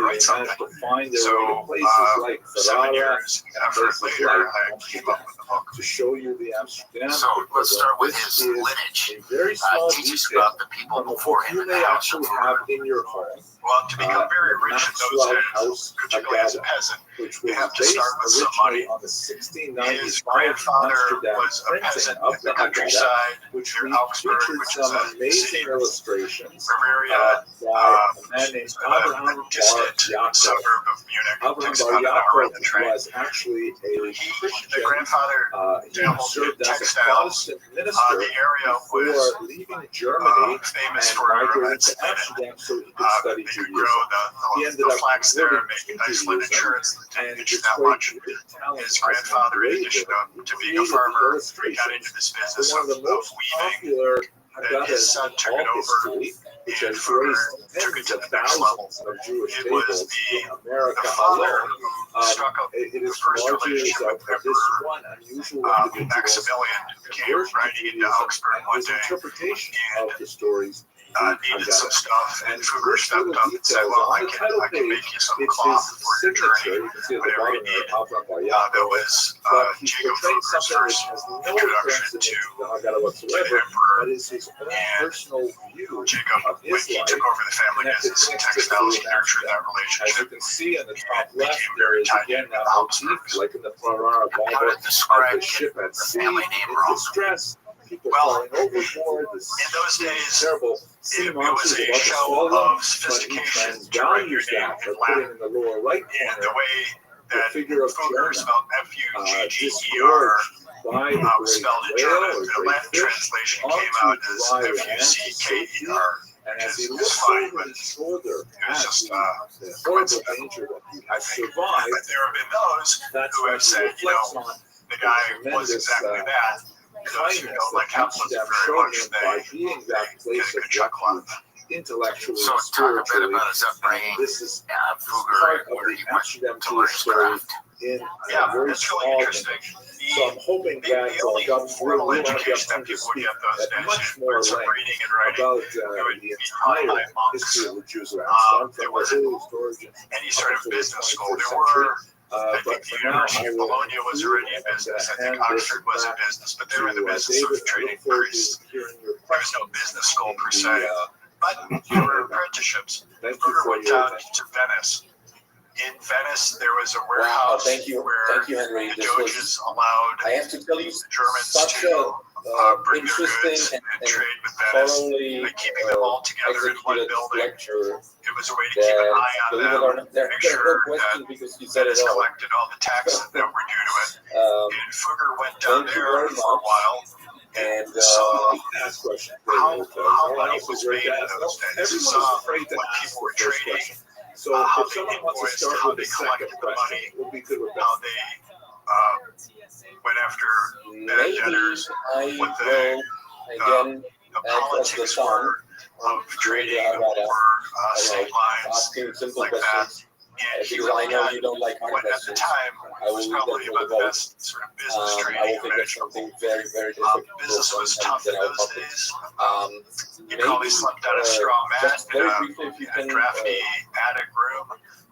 write something. So like 7 years and effort later, I came up with the book. to show you the Amsterdam. So let's start with his lineage. A very small Teach us detail about the people before him you and may the house actually of have Fugger. in your home. Well, to become very rich in those days, House particularly as a peasant, which you was have to based start with some money. originally on the 1695 His grandfather Amsterdam was a printing peasant of in the Haggadah, countryside which near Augsburg, featured which is some a amazing city illustrations Bavaria, by a man named a Abraham Bar distant Yaakov. suburb of Munich. It Abraham takes Bar about an hour in the Yaakov train. was actually a The Christian. grandfather He dabbled in served as a textiles. Protestant minister The area before was leaving Germany famous and for migrating its to linen. Amsterdam so he could study They could Judaism. grow He the ended up flax there, converting make to nice linen Judaism shirts, and and didn't that much. His grandfather, in addition to being a farmer, got into this business one of the of most weaving. popular Then his Haggahs son in took all it over, history, which and has Fugger raised took it tens to of the next level. thousands of Jewish It was tables in America the father alone. who struck up It the is first martyrs relationship of with this Emperor one unusual individual. Maximilian, who came riding into Augsburg one his day, interpretation and of the stories needed some stuff, and Fugger stepped up and said, well, I can make you some it's cloth his for your signature. journey, You can see at the whatever bottom you need. there, Abraham Bar That Yaakov. was But he's Jacob portraying Fugger's something which first has no introduction reference to the Haggadah whatsoever. the emperor. That is his own And personal view Jacob, of when his he life. took over the family business in textiles, he nurtured that As you relationship. can see on the top And left, became there very is tied again in that with the motif, Habsburgs. like in the Ferrara How Bible, to describe of the ship at the sea family in name wrong. distress, people Well, falling overboard, the in those days, terrible sea it was monsters a about to show swallow them, of but he sophistication to write your values name that in by putting Latin. in the lower right And the corner way the that figure of Fugger Jonah, spelled Fugger disgorged by the was great spelled in whale German. or The great Latin fish translation came onto out as dry land, Fucker, and which as he is looks funny, over but his shoulder it was at just the horrible danger that he I has think. survived, But there have been those that's who what have he said, you reflects know, on the guy was tremendous, exactly that. Those who kindness don't like that capitalism Amsterdam very showed much, him by they being that get place a of good chuckle out of refuge, it. intellectually So and talk a bit spiritually. about his upbringing. This is Fugger part and of where the he went Amsterdam to learn Jewish his story craft. in Yeah, a very that's really small interesting. image. So I'm hoping that The only God formal will have the education that opportunity to people would speak get those at days, much you more learn some length reading and writing. about would the be taught by entire monks. history of the Jews of Amsterdam, There from wasn't the earliest origins any sort of up until the business school. 21st There century. were, I But think the for now, University I of will Bologna was already in business. I think Oxford was in business, but they were in the business David, of training I look forward priests. to hearing your There was no business school per se, the, but there were apprenticeships. thank you Fugger for went your down to Venice. In Venice, there was a Wow, warehouse thank you, where Henry. the This Doges was, allowed I have to tell you, the Germans such to a bring their goods interesting and and trade with Venice. thoroughly By keeping them all together in one executed building, lecture it was a way to keep an that, eye on believe it or them, not, there's make no sure question because you said it Venice all. collected all the taxes that were due to it. And Fugger went Thank down you there very for a much. while And saw ask question. how Someone money else was is ready made to in ask. those days. Everyone Saw is afraid to what ask people the were first trading, question. So how if they someone wants to invoiced, start how with they the second collected the question, money, we'll be good with how that. they went after their maybe debtors, I what the will again the as of the politics sun were of trading over state lines asking simple like that. questions And he because I really know had you don't like hard what at the questions. time I was will leave probably that for about the the vote. best sort of business I training will think it's something imaginable. very, very difficult. Business was tough in those days. You Maybe probably slept on a straw mat just in very a briefly, if you can drafty attic room,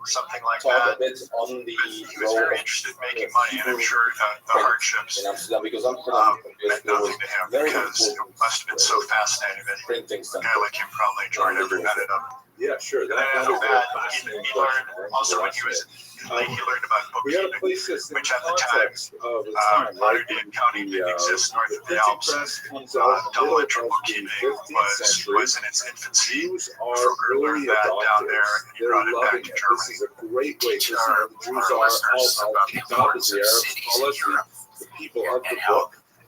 something like talk a that. bit on the But he was role very of interested in making money, and I'm sure the hardships in Amsterdam because Amsterdam meant was nothing to him very because it important must have been so fascinating that printing a center. guy like him probably enjoyed every minute of it. Yeah, sure. And then after is a that, fascinating he question. learned also when he was in Lake, he learned about We got to bookkeeping, place this in which at the time, context of the time, right? modern day accounting didn't exist north of the printing Alps. press comes out in the Double middle entry of the bookkeeping 15th century. was in its infancy. Jews are Fugger early learned that down there, adopters. and he They're brought it back loving to it. This Germany. is a great way to Teach see the Jews our are listeners all about the kicked out as importance the of Arabs cities call in us Europe the people of the and how book.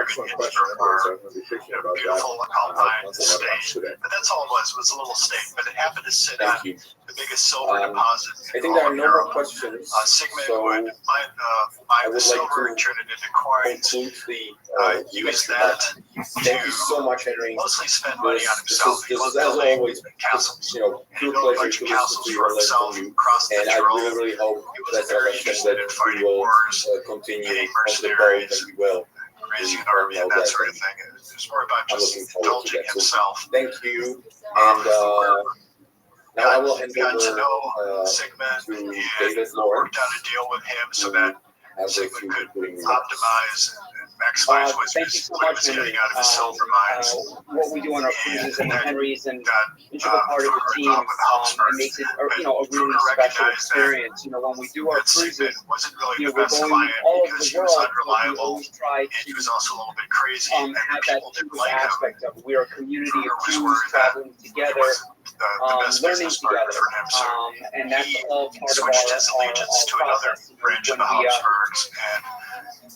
excellent question. So I'm going to be thinking about beautiful that alpine once I have lunch state. today. But that's all it was a little state. But it happened to sit Thank on you. the biggest silver deposit I in think all there are of no more Europe. questions. Sigma So would mine I the would like silver to and turn it into coins. conclude the Use lecture. that Thank you so much, Henry. mostly spend money on This himself. is as always, castles. pure Built a pleasure bunch to of listen castles to for your lesson himself from you. across the And I Tyrol. really hope He that wasn't very lesson interested that in we fighting will wars, continue being on the boat mercenaries. and we will raising an army and that sort of thing. It's more about just indulging himself. Thank you. And Now I will hand got to over know Sigmund to and David worked Lawrence, out a deal with him so that as if Sigmund you could could optimize and maximize what Thank you so he much, was getting Henry. out of his silver mines. What we do on our cruises, and Henry's an Got integral part of the team, and makes it, a really special experience. When we do our that Sigmund cruises, wasn't really the we're best going client all over because the he was world, but we unreliable always try and he to was also a little bit crazy and have that people didn't Jewish like him. aspect of it. We are a community of Fruger was Jews worried that traveling he together, was the best learning business partner together, for him. So and that's he all part of switched his allegiance to another process. branch of When the we, Habsburgs and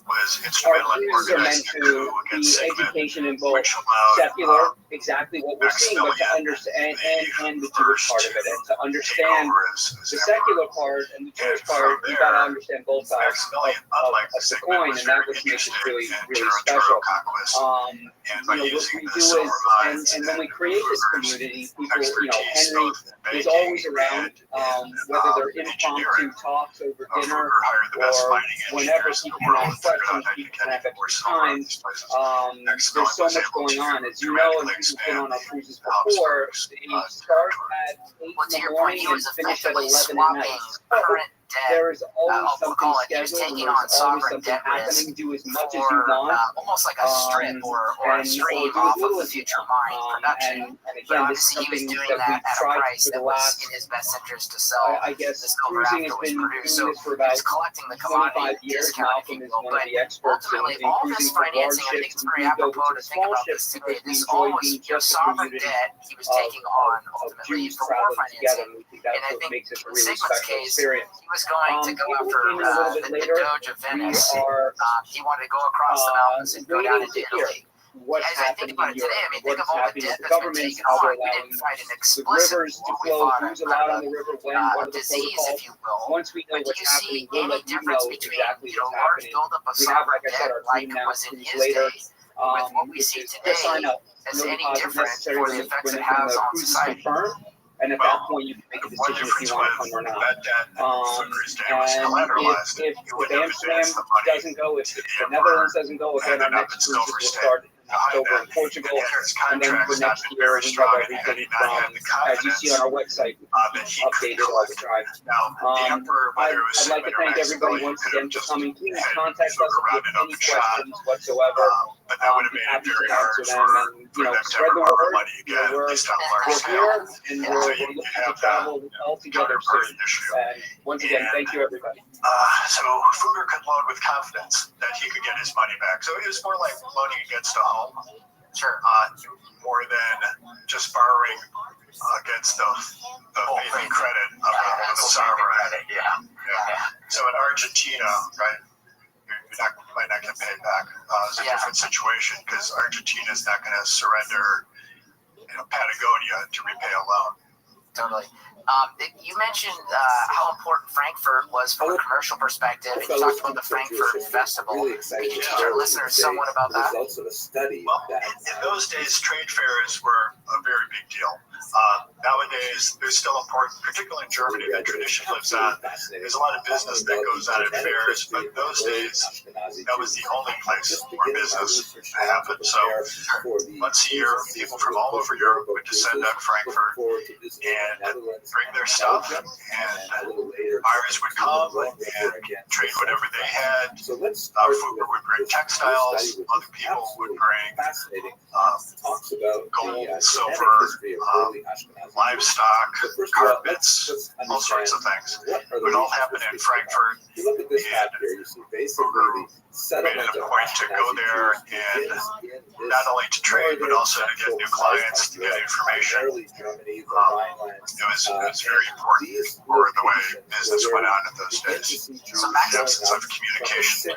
was our instrumental in cruises are meant organizing a to coup be against Sigmund, education in both which allowed secular, exactly what we're seeing, but to Maximilian, understand and the Jewish first part of it, and to take understand over as the emperor. secular part and the Jewish And part. from You got to there, understand both sides Maximilian, unlike of the Sigmund, coin, was and that very was makes it interested really, in really territorial special. conquest. And by What using we the do silver is, mines and when we create this community, people, expertise, Henry both in is always banking around, and whether they're impromptu engineering. talks over dinner Fruger hired the best or mining whenever engineers in the people world have and figured out questions, how you people get have even more extra silver out time. of these places. There's so was much able going to on. As you know, and dramatically you've been on our expand cruises the before, Habsburgs' they territory. start at 8 Well, to in the your point, morning he and was finish at effectively 11 at swapping night. current debt. There is always We'll something call it, he was scheduled, taking and on there's always sovereign something debt risk happening. Do as much as you for want. almost like a strip or a stream off of the future mine production. And But again, this is obviously, he was something doing that that we've at a tried price for that the was last, in his best interest to sell I the guess, silver cruising after has it was been produced. doing So this for he about was collecting the 25 commodity years. discount, if Malcolm you is will. one But of the experts ultimately, in all of cruising his for large financing, I think ships. it's We very moved over apropos to to think small about ships this today. because we This enjoy all was being just a sovereign community debt he was taking on of ultimately Jews for war traveling together. financing. And we think that's And I what think makes it a in really Sigmund's special case, experience. he was going to go People after came in a little bit the later. Doge of Venice. We are He wanted to go across the mountains and go down waiting into to hear Italy. what's As I think happening about in it today, I Europe, mean, think what's of all the happening debt with the that's been governments, taken how on. they're We didn't allowing fight an the explicit rivers to war. We flow, fought who's allowed on the river, when, what a are the disease, protocols. if you will. Once we know But do what's you happening, see we'll any let you difference know between exactly what's large happening. buildup of We have, sovereign like I said, debt our like team now was in cruise his later, day with what we see just sign today up. as No any deposit different necessary for the effects when it has on the cruise is society? confirmed. And at that point, you can make a One decision if difference you want to with come or not. that debt and Fruger's debt was And collateralized. if You wouldn't have Amsterdam advanced the money doesn't go, if to the the emperor, Netherlands doesn't go, again, our ended up next in cruise silver will stamp start in behind October that. in Portugal. And Henry's And then contract for has not next been year, very we have strong, and everything had he not had the from, as you see on our website, that he could updated all the collect. time. Now, the emperor, whether it was I'd like to Sigmund or thank everybody Maximilian, once could again have for just coming. Please had contact us Fruger if you rounded have up any and shot. questions whatsoever. But that would have Be made it happy very to hard answer for them and, them to spread ever the borrow word. money again, at least on a large We're scale. here and So we're you looking have to travel all together counterparty soon. issue. And once again, thank you everybody. So Fruger could loan with confidence that he could get his money back. So it was more like loaning against a home. Sure. More than just borrowing against the faith and credit of the sovereign. Yeah. So in Argentina, right, might not get paid back. It's a different situation because Argentina is not going to surrender, Patagonia to repay a loan. Totally. You mentioned how important Frankfurt was from a commercial perspective, and you talked about the Frankfurt Festival. Really Could you teach share our with you listeners today somewhat about the that? results of a study Well, that in those days, trade fairs were a very big deal. Nowadays, they're still important, particularly in Germany, that tradition lives on. There's a lot of business that goes on at fairs, but in those days, that was the only place where business happened. So once a year, people from all over Europe would descend on Frankfurt and bring their stuff, and buyers would come and trade whatever they had. Fruger would bring textiles, other people would bring gold, silver, livestock, carpets, all sorts of things. It would all happen in Frankfurt, and Fruger made it a point to go there and not only to trade, but also to get new clients, to get information. It was very important for the way business went on in those days. So the absence of communication.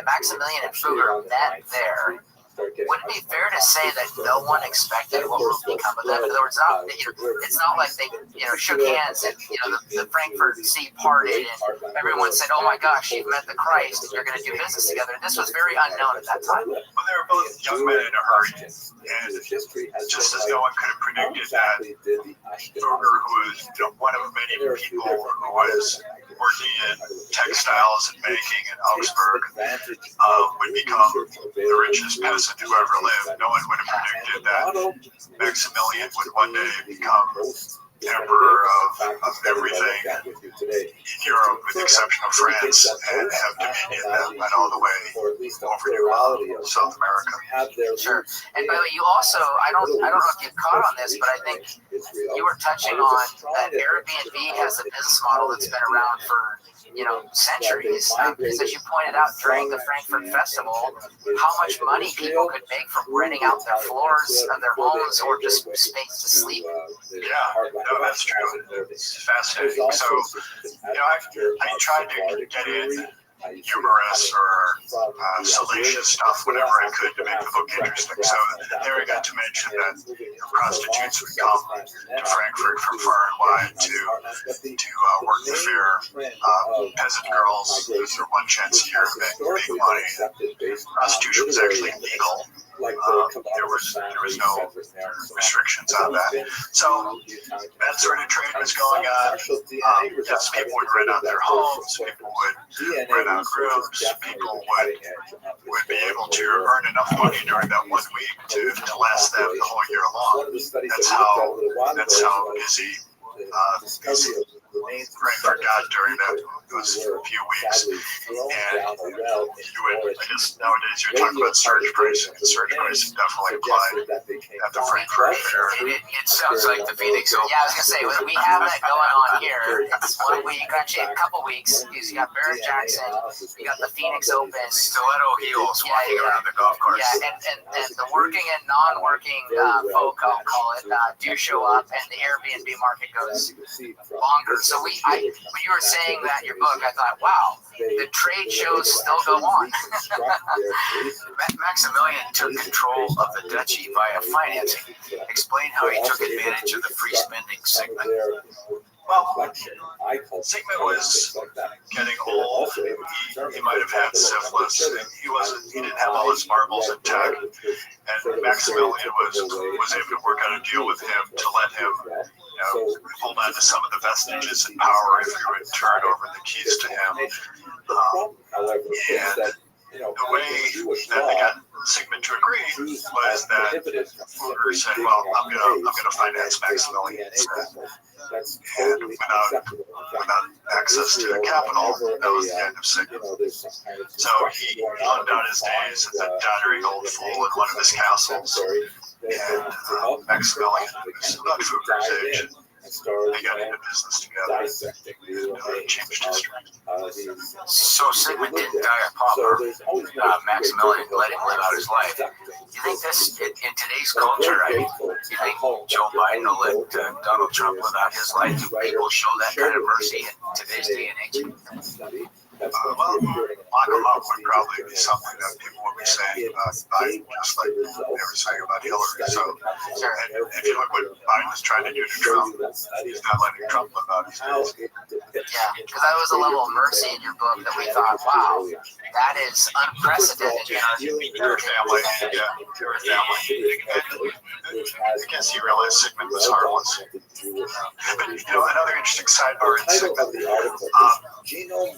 Maximilian and Fruger met there. Would it be fair to say that no one expected what would become of that? In other words, it's not like they shook hands and the Frankfurt Sea parted and everyone said, "Oh my gosh, you've met the Christ and you're going to do business together." This was very unknown at that time. Well, they were both young men in a hurry, and just as no one could have predicted that Fruger, who was one of many people who was working in textiles and banking in Augsburg would become the richest peasant who ever lived. No one would have predicted that Maximilian would one day become emperor of everything in Europe, with the exception of France, and have dominion that went all the way over to South America. Sure. And by the way, you also, I don't know if you caught on this, but I think you were touching on that Airbnb has a business model that's been around for centuries. Because as you pointed out during the Frankfurt Festival, how much money people could make from renting out their floors of their homes or just space to sleep. Yeah, no, that's true. It's fascinating. So, I tried to get in humorous or salacious stuff, whatever I could, to make the book interesting. So there I got to mention that prostitutes would come to Frankfurt from far and wide to work the fair. Peasant girls lose their one chance a year of making big money. Prostitution was actually legal. There was no restrictions on that. So that sort of trade was going on. Yes, people would rent out their homes, people would rent out rooms, people would be able to earn enough money during that 1 week to last them the whole year long. That's how busy Frankfurt got during those few weeks. And I guess nowadays you're talking about surge pricing, and surge pricing definitely applied at the Frankfurt Fair. It sounds like the Phoenix Open. Yeah, I was going to say, we have that going on here. It's 1 week, actually a couple weeks. You got Barrett Jackson, you got the Phoenix Open. Stiletto heels walking around the golf course. Yeah, and the working and non-working folk, I'll call it, do show up, and the Airbnb market goes longer. So when you were saying that in your book, I thought, wow, the trade shows still go on. Maximilian took control of the duchy via financing. Explain how he took advantage of the free spending segment. Well, Sigmund was getting old. He might have had syphilis. He didn't have all his marbles intact. And Maximilian was able to work out a deal with him to let him hold on to some of the vestiges and power if he would turn over the keys to him. And the way that they got Sigmund to agree was that Fugger said, well, I'm gonna finance Maximilian instead. And without access to the capital, that was the end of Sigmund. So he loaned out his days as a doddering old fool in one of his castles. And Maximilian was about Fugger's age. They got into business together and changed history. So Sigmund didn't die of pauper. Maximilian let him live out his life. Do you think this, in today's culture, do you think Joe Biden will let Donald Trump live out his life? Do people show that kind of mercy in today's day and age? Well, lock him up would probably be something that people would be saying about Biden, just like they were saying about Hillary. So, and if you look what Biden is trying to do to Trump, he's not letting Trump live out his days. Yeah, because that was a level of mercy in your book that we thought, wow, that is unprecedented. Your family, yeah, your family. I guess he realized Sigmund was harmless. But, another interesting sidebar in Sigmund, he had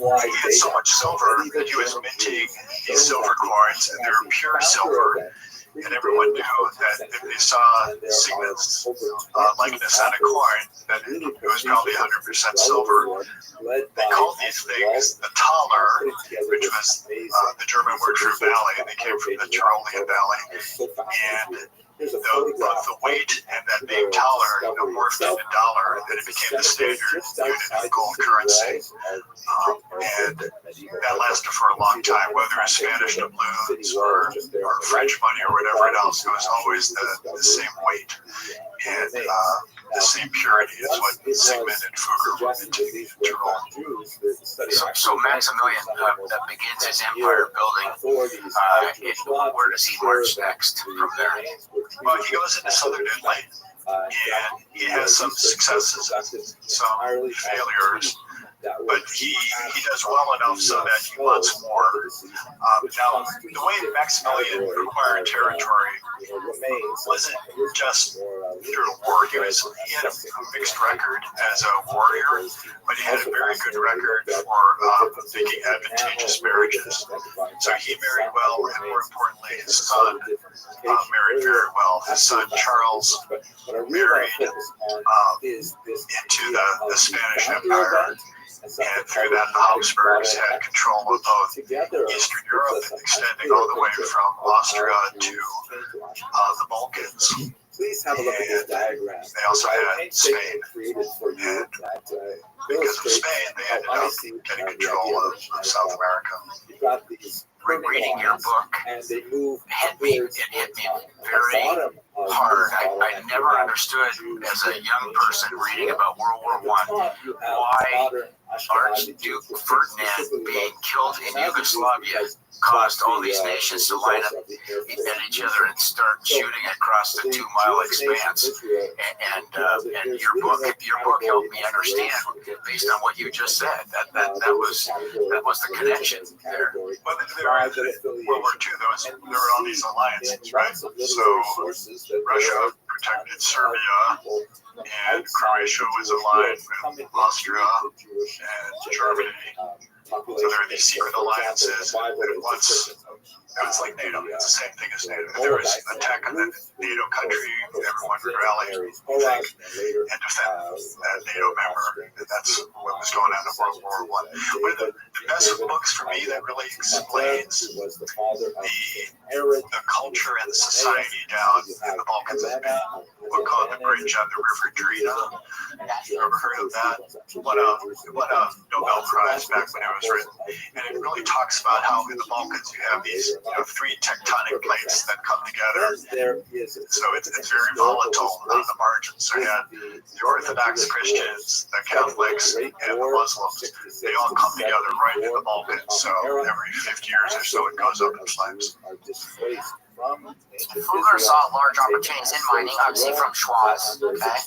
so much silver that he was minting these silver coins, and they were pure silver. And everyone knew that if they saw Sigmund's likeness on a coin, that it was probably 100% silver. They called these things the Thaler, which was the German word for valley, and they came from the Tyrolean Valley. And the weight and that name Thaler morphed into dollar, and then it became the standard unit of gold currency. And that lasted for a long time, whether it's Spanish doubloons or French money or whatever else, it was always the same weight and the same purity as what Sigmund and Fugger wanted to roll. So Maximilian begins his empire building. Where does he march next from there? Well, he goes into southern Italy, and he has some successes and some failures. But he does well enough so that he wants more. Now, the way Maximilian acquired territory wasn't just through war. He had a mixed record as a warrior, but he had a very good record for making advantageous marriages. So he married well, and more importantly, his son married very well. His son Charles married into the Spanish Empire, and through that the Habsburgs had control of both Eastern Europe and extending all the way from Austria to the Balkans. Please have a look at this diagram. They also had Spain, created for you and that because of Spain, they ended up getting control of South America. You've got these Reading your book, and they move it hit me very hard. I never understood as a young person reading about World War I why Archduke Ferdinand being killed in Yugoslavia caused all these nations to line up at each other and start shooting across the 2-mile expanse. And your book helped me understand, based on what you just said, that was the connection there. Well, World War II, there were all these alliances, right? So Russia protected Serbia, and Croatia was aligned with Austria and Germany. So there are these secret alliances, and once it was like NATO, it's the same thing as NATO. If there was an attack on a NATO country, everyone would rally and defend that NATO member. And that's what was going on in World War I. One of the best books for me that really explains the culture and the society down in the Balkans is a book called The Bridge on the River Drina. You ever heard of that? What a Nobel Prize back when it was written. And it really talks about how in the Balkans you have these 3 tectonic plates that come together. So it's very volatile on the margins. So you had the Orthodox Christians, the Catholics, and the Muslims. They all come together right in the Balkans. So every 50 years or so it goes up in flames. Fugger saw large opportunities in mining, obviously from Schwaz, okay?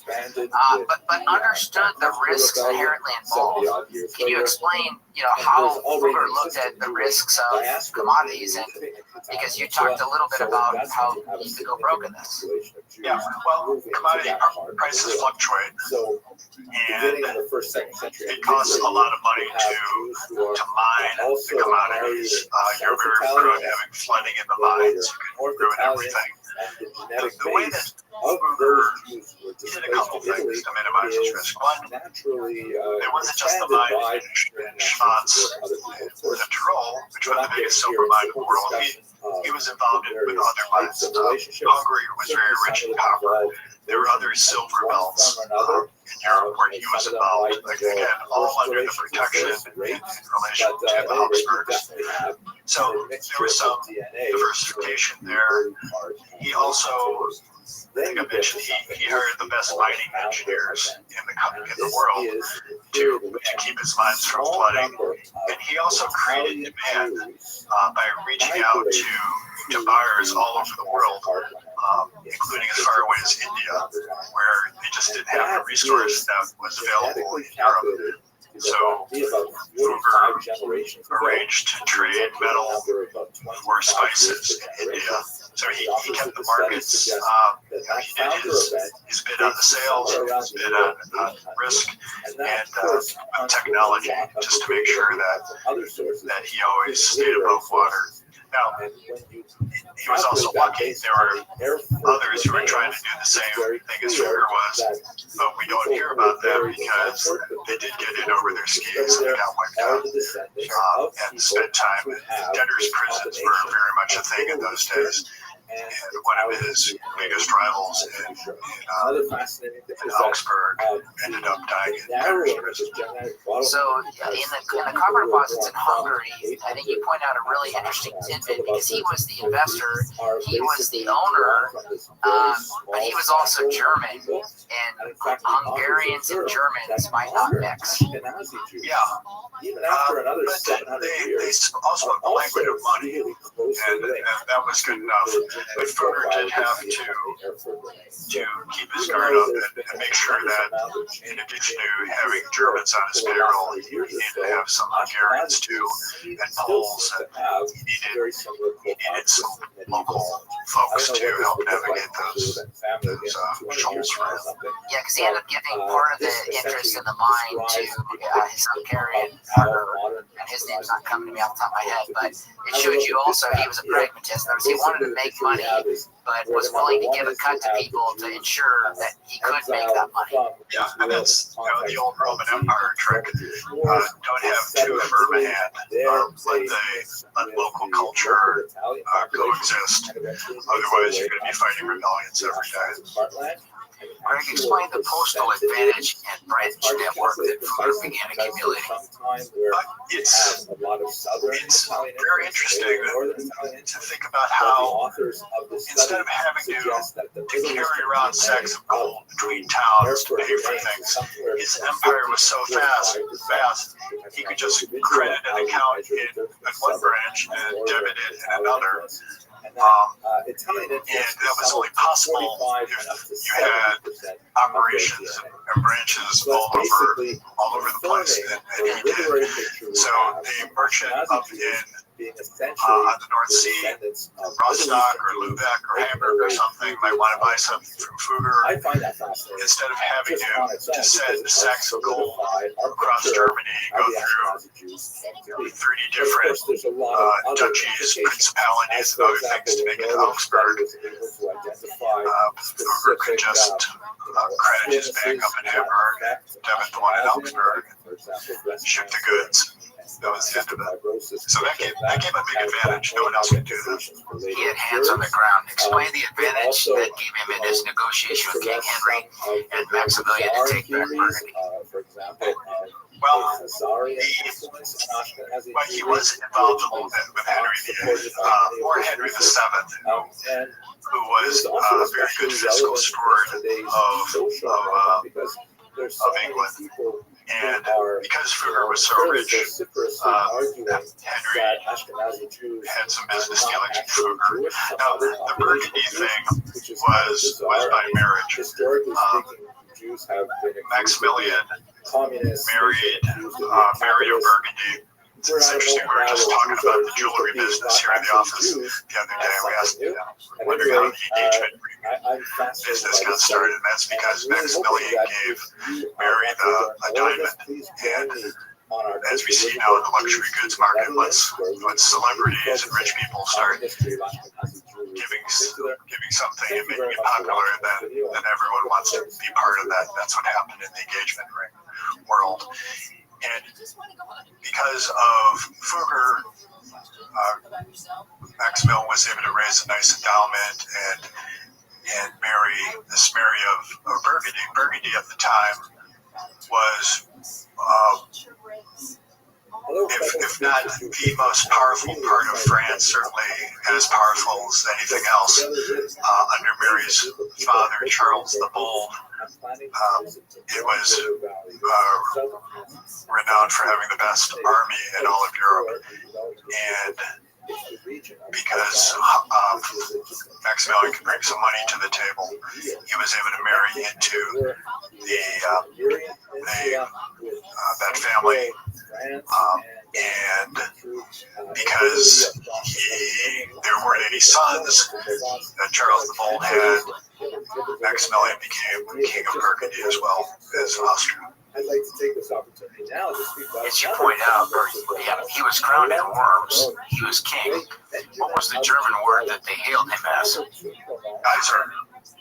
But understood the risks inherently involved. Can you explain, how Fugger looked at the risks of commodities? And because you talked a little bit about how you could go broke in this. Yeah, well, commodity prices fluctuate, and it costs a lot of money to mine the commodities. You're very prone to having flooding in the mines. You can ruin everything. The way that Fugger did a couple things to minimize this risk. One, it wasn't just the mine in Schwanz, the Tyrol, which was the biggest silver mine in the world. He was involved with other mines. Hungary was very rich in copper. There were other silver belts in Europe where he was involved. Again, all under the protection in relation to the Habsburgs. So there was some diversification there. He also, I think I mentioned, he hired the best mining engineers in the world to keep his mines from flooding. And he also created demand by reaching out to buyers all over the world, including as far away as India, where they just didn't have the resource that was available in Europe. So Fugger arranged to trade metal for spices in India. So he kept the markets. He did his bid on the sales, his bid on risk, and technology, just to make sure that he always stayed above water. Now, he was also lucky. There were others who were trying to do the same thing as Fugger was, but we don't hear about them because they did get in over their skis and they got wiped out and spent time in debtors' prisons were very much a thing in those days. And one of his biggest rivals in Augsburg ended up dying in debtors' prison. So in the copper deposits in Hungary, I think you point out a really interesting tidbit because he was the investor, he was the owner, but he was also German, and Hungarians and Germans might not mix. Yeah, but they all spoke the language of money, and that was good enough. But Fugger did have to keep his guard up and make sure that in addition to having Germans on his payroll, he needed to have some Hungarians too, and Poles, and he needed some local folks to help navigate those shoals for him. Yeah, because he ended up giving part of the interest in the mine to his Hungarian partner, and and his name's not coming to me off the top of my head, but it showed you also he was a pragmatist. He wanted to make money, but was willing to give a cut to people to ensure that he could make that money. Yeah, and that's the old Roman Empire trick. Don't have two firm a hand. Let local culture coexist. Otherwise, you're going to be fighting rebellions every day. Greg explained the postal advantage and branch network that Fugger began accumulating. It's very interesting to think about how instead of having to carry around sacks of gold between towns to pay for things, his empire was so vast he could just credit an account in one branch and debit it in another. And that was only possible if you had operations and branches all over the place, and he did. So the merchant up on the North Sea, Rostock or Lübeck or Hamburg or something, might want to buy something from Fugger. Instead of having to send sacks of gold across Germany, go through 30 different duchies, principalities, and other things to make it to Augsburg, Fugger could just credit his bank up in Hamburg, debit the one in Augsburg, ship the goods. That was the end of it. So that gave a big advantage. No one else could do that. He had hands on the ground. Explained the advantage that gave him in his negotiation with King Henry and Maximilian to take back Burgundy. Well, he was involved a little bit with Henry VIII, or Henry VII, who was a very good fiscal steward of England. And because Fugger was so rich, Henry had some business dealings with Fugger. Now, the Burgundy thing was by marriage. Maximilian married Mary of Burgundy. It's interesting, we were just talking about the jewelry business here in the office the other day. We asked, wondering how the engagement business got started, and that's because Maximilian gave Mary a diamond. And as we see now in the luxury goods market, once celebrities and rich people start giving something and making it popular, then everyone wants to be part of that. That's what happened in the engagement ring world. And because of Fugger, Maximilian was able to raise a nice endowment and marry this Mary of Burgundy. Burgundy at the time was, if not the most powerful part of France, certainly as powerful as anything else. Under Mary's father, Charles the Bold, it was renowned for having the best army in all of Europe. And because Maximilian could bring some money to the table, he was able to marry into that family. And because there weren't any sons that Charles the Bold had, Maximilian became king of Burgundy as well as Austria. I'd like to take this opportunity now to speak about. As you point out, he was crowned in Worms. He was king. What was the German word that they hailed him as? Kaiser.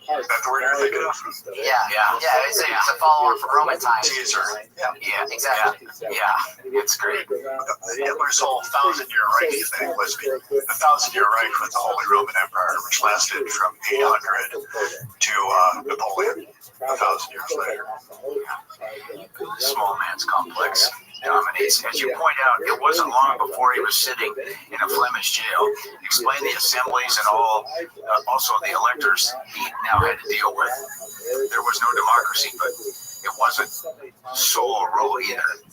Is that the word you're thinking of? Yeah. It's a follower from Roman times. Caesar. Yeah, exactly. Yeah, it's great. Hitler's whole 1,000-year Reich thing was the 1,000-year Reich was the Holy Roman Empire, which lasted from 800 to Napoleon 1,000 years later. Small man's complex dominates. As you point out, it wasn't long before he was sitting in a Flemish jail. Explain the assemblies and also the electors he now had to deal with. There was no democracy, but it wasn't sole rule either.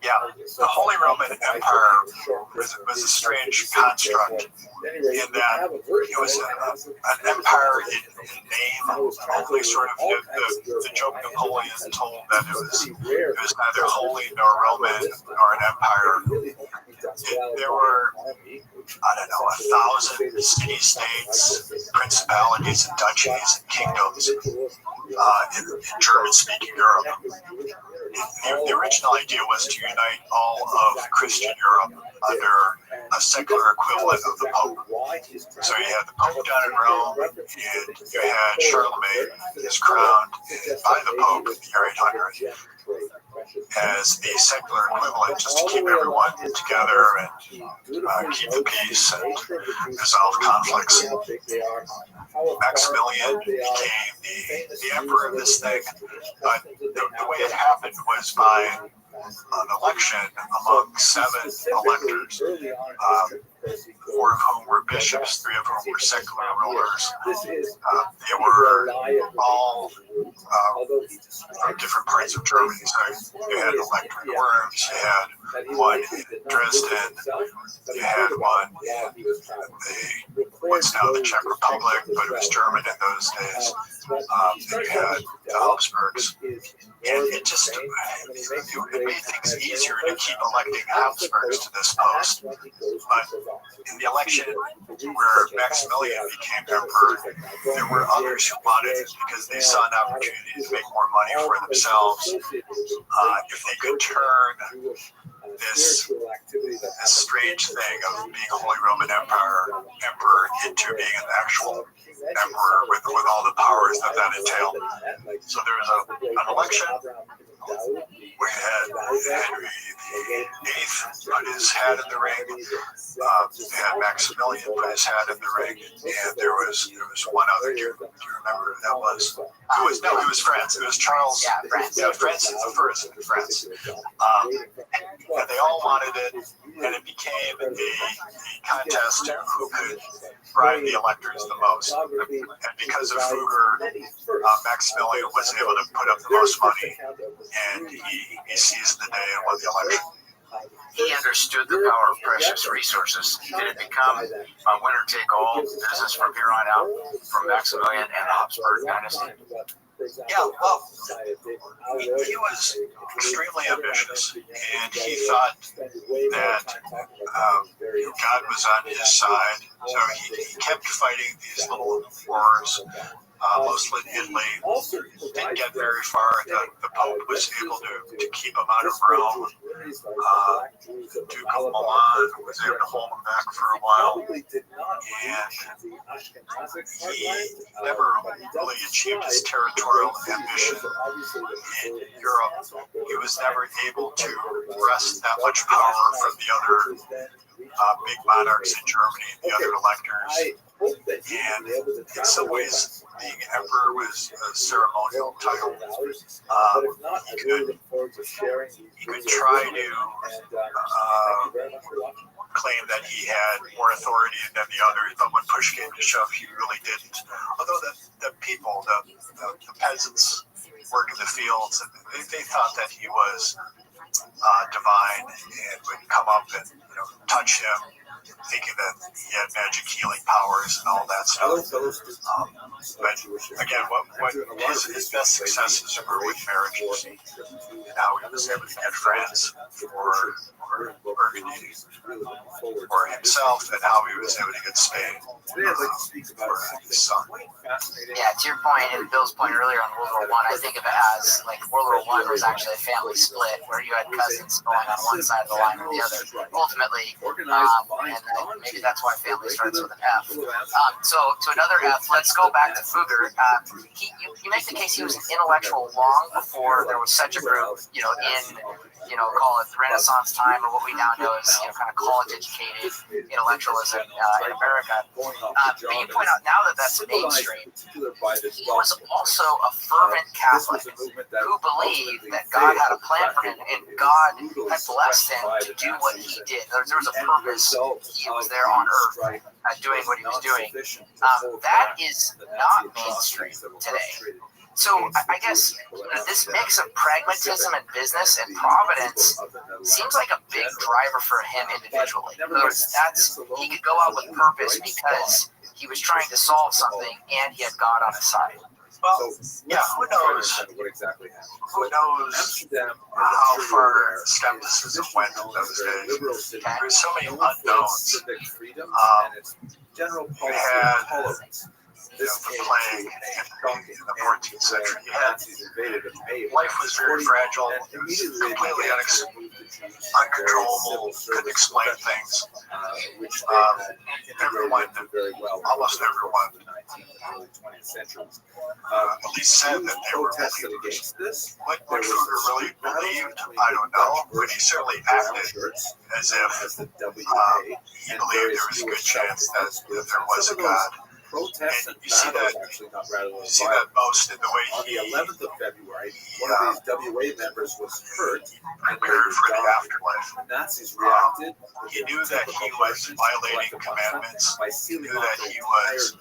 Yeah, the Holy Roman Empire was a strange construct in that it was an empire in name, only sort of the joke Napoleon told that it was neither holy nor Roman nor an empire. There were, 1,000 city-states, principalities and duchies and kingdoms in German-speaking Europe. the original idea was to unite all of Christian Europe under a secular equivalent of the Pope. So you had the Pope down in Rome, and you had Charlemagne, is crowned by the Pope in the year 800 as a secular equivalent, just to keep everyone together and keep the peace and resolve conflicts. Maximilian became the emperor of this thing, but the way it happened was by an election among 7 electors, 4 of whom were bishops, 3 of whom were secular rulers. They were all from different parts of Germany. So you had Elector in Worms, you had one in Dresden, you had one in what's now the Czech Republic, but it was German in those days. Then you had the Habsburgs. And it just it made things easier to keep electing Habsburgs to this post. But in the election where Maximilian became emperor, there were others who wanted it because they saw an opportunity to make more money for themselves. If they could turn this strange thing of being a Holy Roman Emperor into being an actual emperor with all the powers that entailed. So there was an election. We had Henry VIII put his hat in the ring. We had Maximilian put his hat in the ring, and there was one other. Do you remember who that was? It was France. It was Charles. Yeah, Francis the First in France. And they all wanted it, and it became a contest who could bribe the electors the most. And because of Fugger, Maximilian was able to put up the most money, and he seized the day and won the election. He understood the power of precious resources. Did it become a winner-take-all business from here on out, from Maximilian and the Habsburg dynasty? Yeah, well, he was extremely ambitious, and he thought that God was on his side, so he kept fighting these little wars, mostly in Italy. Didn't get very far. The Pope was able to keep him out of Rome. Duke of Milan was able to hold him back for a while, and he never really achieved his territorial ambition in Europe. He was never able to wrest that much power from the other big monarchs in Germany and the other electors. And in some ways, being emperor was a ceremonial title. He could try to claim that he had more authority than the others, but when push came to shove, he really didn't. Although the people, the peasants working the fields, they thought that he was divine and would come up and touch him, thinking that he had magic healing powers and all that stuff. But again, what his best successes were with marriages, and how he was able to get France for Burgundy for himself, and how he was able to get Spain for his son. Yeah, to your point and Bill's point earlier on World War I think of it as like World War I was actually a family split where you had cousins going on one side of the line or the other. Ultimately, and maybe that's why family starts with an F. So to another F, let's go back to Fugger. You make the case he was an intellectual long before there was such a group, in call it the Renaissance time, or what we now know as kind of college-educated intellectualism in America. But you point out now that that's mainstream. He was also a fervent Catholic who believed that God had a plan for him, and God had blessed him to do what he did. There was a purpose. He was there on earth doing what he was doing. That is not mainstream today. So I guess this mix of pragmatism and business and providence seems like a big driver for him individually. In other words, he could go out with purpose because he was trying to solve something and he had God on his side. Well, yeah, who knows how far skepticism went in those days. There's so many unknowns. You had the plague in the 14th century. You had, life was very fragile. It was completely uncontrollable. Couldn't explain things. Everyone, almost everyone, at least said that they were believers. What Fugger really believed, I don't know, but he certainly acted as if he believed there was a good chance that there was a God. And you see that most in the way he, on the 11th of February, one of these WA members was hurt and prepared for the afterlife. The Nazis reacted. He knew that he was violating commandments. He knew that he was,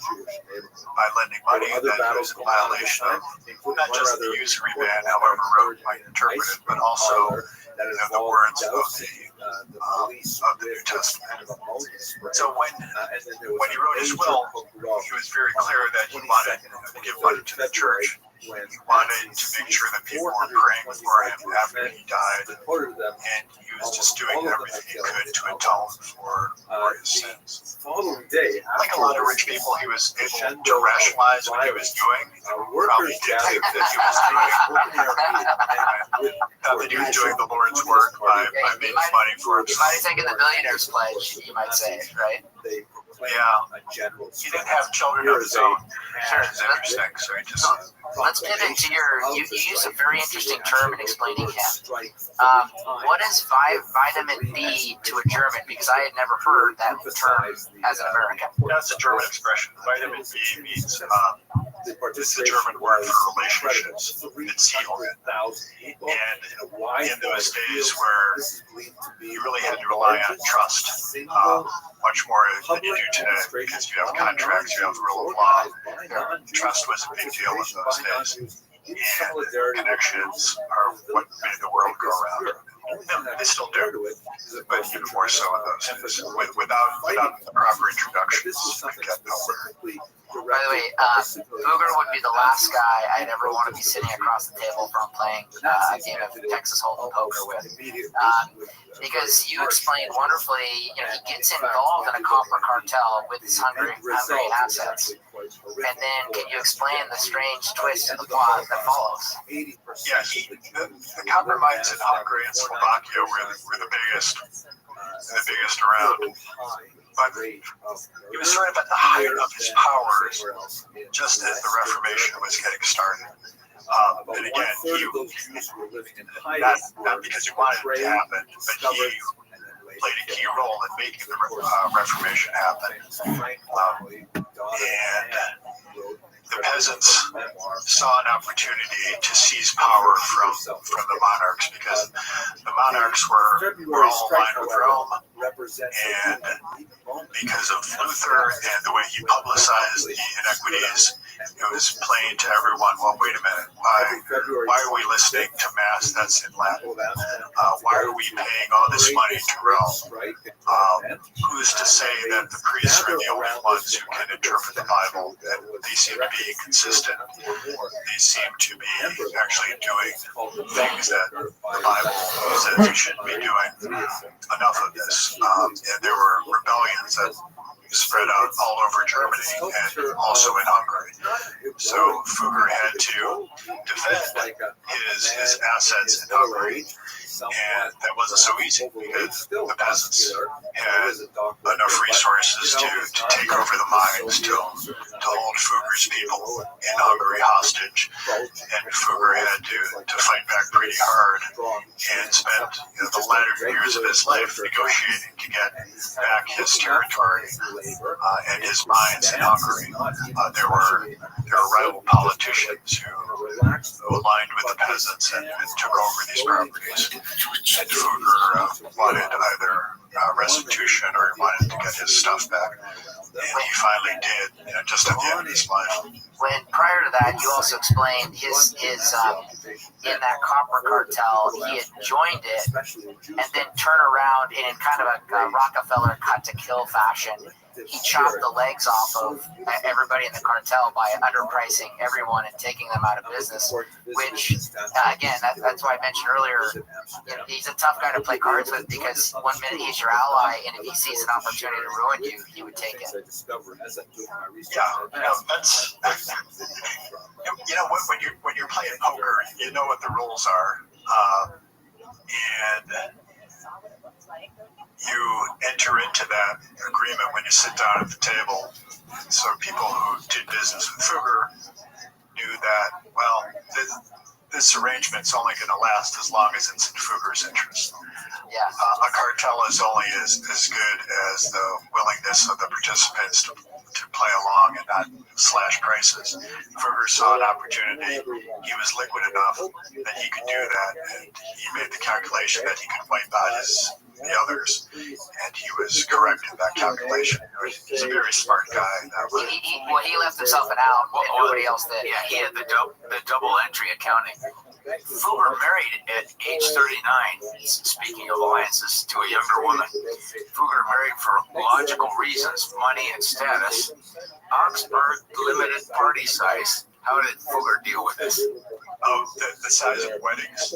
by lending money, that he was in violation of not just the usury ban, however Roth might interpret it, but also the words of the New Testament. So when he wrote his will, he was very clear that he wanted to give money to the church. He wanted to make sure that people were praying for him after he died, and he was just doing everything he could to atone for his sins. Like a lot of rich people, he was able to rationalize what he was doing. Probably did think that he was doing the Lord's work by making money for himself. He might have taken the billionaire's pledge, you might say, right? Yeah, he didn't have children of his own. Sure, it's interesting. So he just. Let's pivot to you use a very interesting term in explaining him. What is vitamin B to a German? Because I had never heard that term as an American. That's a German expression. Vitamin B means it's the German word for relationships. It's healing. And in those days where you really had to rely on trust, much more than you do today, because you have contracts, you have rule of law. Trust was a big deal in those days. And connections are what made the world go around. They still do, but even more so in those days. Without the proper introductions, they get nowhere. By the way, Fugger would be the last guy I'd ever want to be sitting across the table from playing a game of Texas Hold'em poker with. Because you explained wonderfully, he gets involved in a copper cartel with his Hungarian assets. And then can you explain the strange twist in the plot that follows? Yeah, the copper mines in Hungary and Slovakia were the biggest around. But he was sort of at the height of his powers just as the Reformation was getting started. And again, not because he wanted it to happen, but he played a key role in making the Reformation happen. And the peasants saw an opportunity to seize power from the monarchs, because the monarchs were all aligned with Rome, and because of Luther and the way he publicized the inequities, it was plain to everyone, well, wait a minute, why are we listening to Mass that's in Latin? Why are we paying all this money to Rome? Who's to say that the priests are the only ones who can interpret the Bible? And they seem to be inconsistent. They seem to be actually doing things that the Bible says you shouldn't be doing. Enough of this. And there were rebellions that spread out all over Germany and also in Hungary. So Fugger had to defend his assets in Hungary, and that wasn't so easy because the peasants had enough resources to take over the mines, to hold Fugger's people in Hungary hostage, and Fugger had to fight back pretty hard and spend the latter years of his life negotiating to get back his territory and his mines in Hungary. There were rival politicians who aligned with the peasants and took over these properties. And Fugger wanted either restitution or he wanted to get his stuff back. And he finally did, just at the end of his life. When prior to that, you also explained his in that copper cartel. He had joined it and then turned around and in kind of a Rockefeller cut-to-kill fashion, he chopped the legs off of everybody in the cartel by underpricing everyone and taking them out of business, which, again, that's why I mentioned earlier, he's a tough guy to play cards with because one minute he's your ally, and if he sees an opportunity to ruin you, he would take it. Yeah, that's, when you're playing poker, you know what the rules are, and you enter into that agreement when you sit down at the table. So people who did business with Fugger knew that, well, this arrangement's only going to last as long as it's in Fugger's interest. Yeah. A cartel is only as good as the willingness of the participants to play along and not slash prices. Fugger saw an opportunity. He was liquid enough that he could do that, and he made the calculation that he could wipe out the others, and he was correct in that calculation. He's a very smart guy. He left himself an out, and nobody else did. Yeah, he had the double entry accounting. Fugger married at age 39, speaking of alliances, to a younger woman. Fugger married for logical reasons, money and status. Augsburg limited party size. How did Fugger deal with this? Oh, the size of weddings.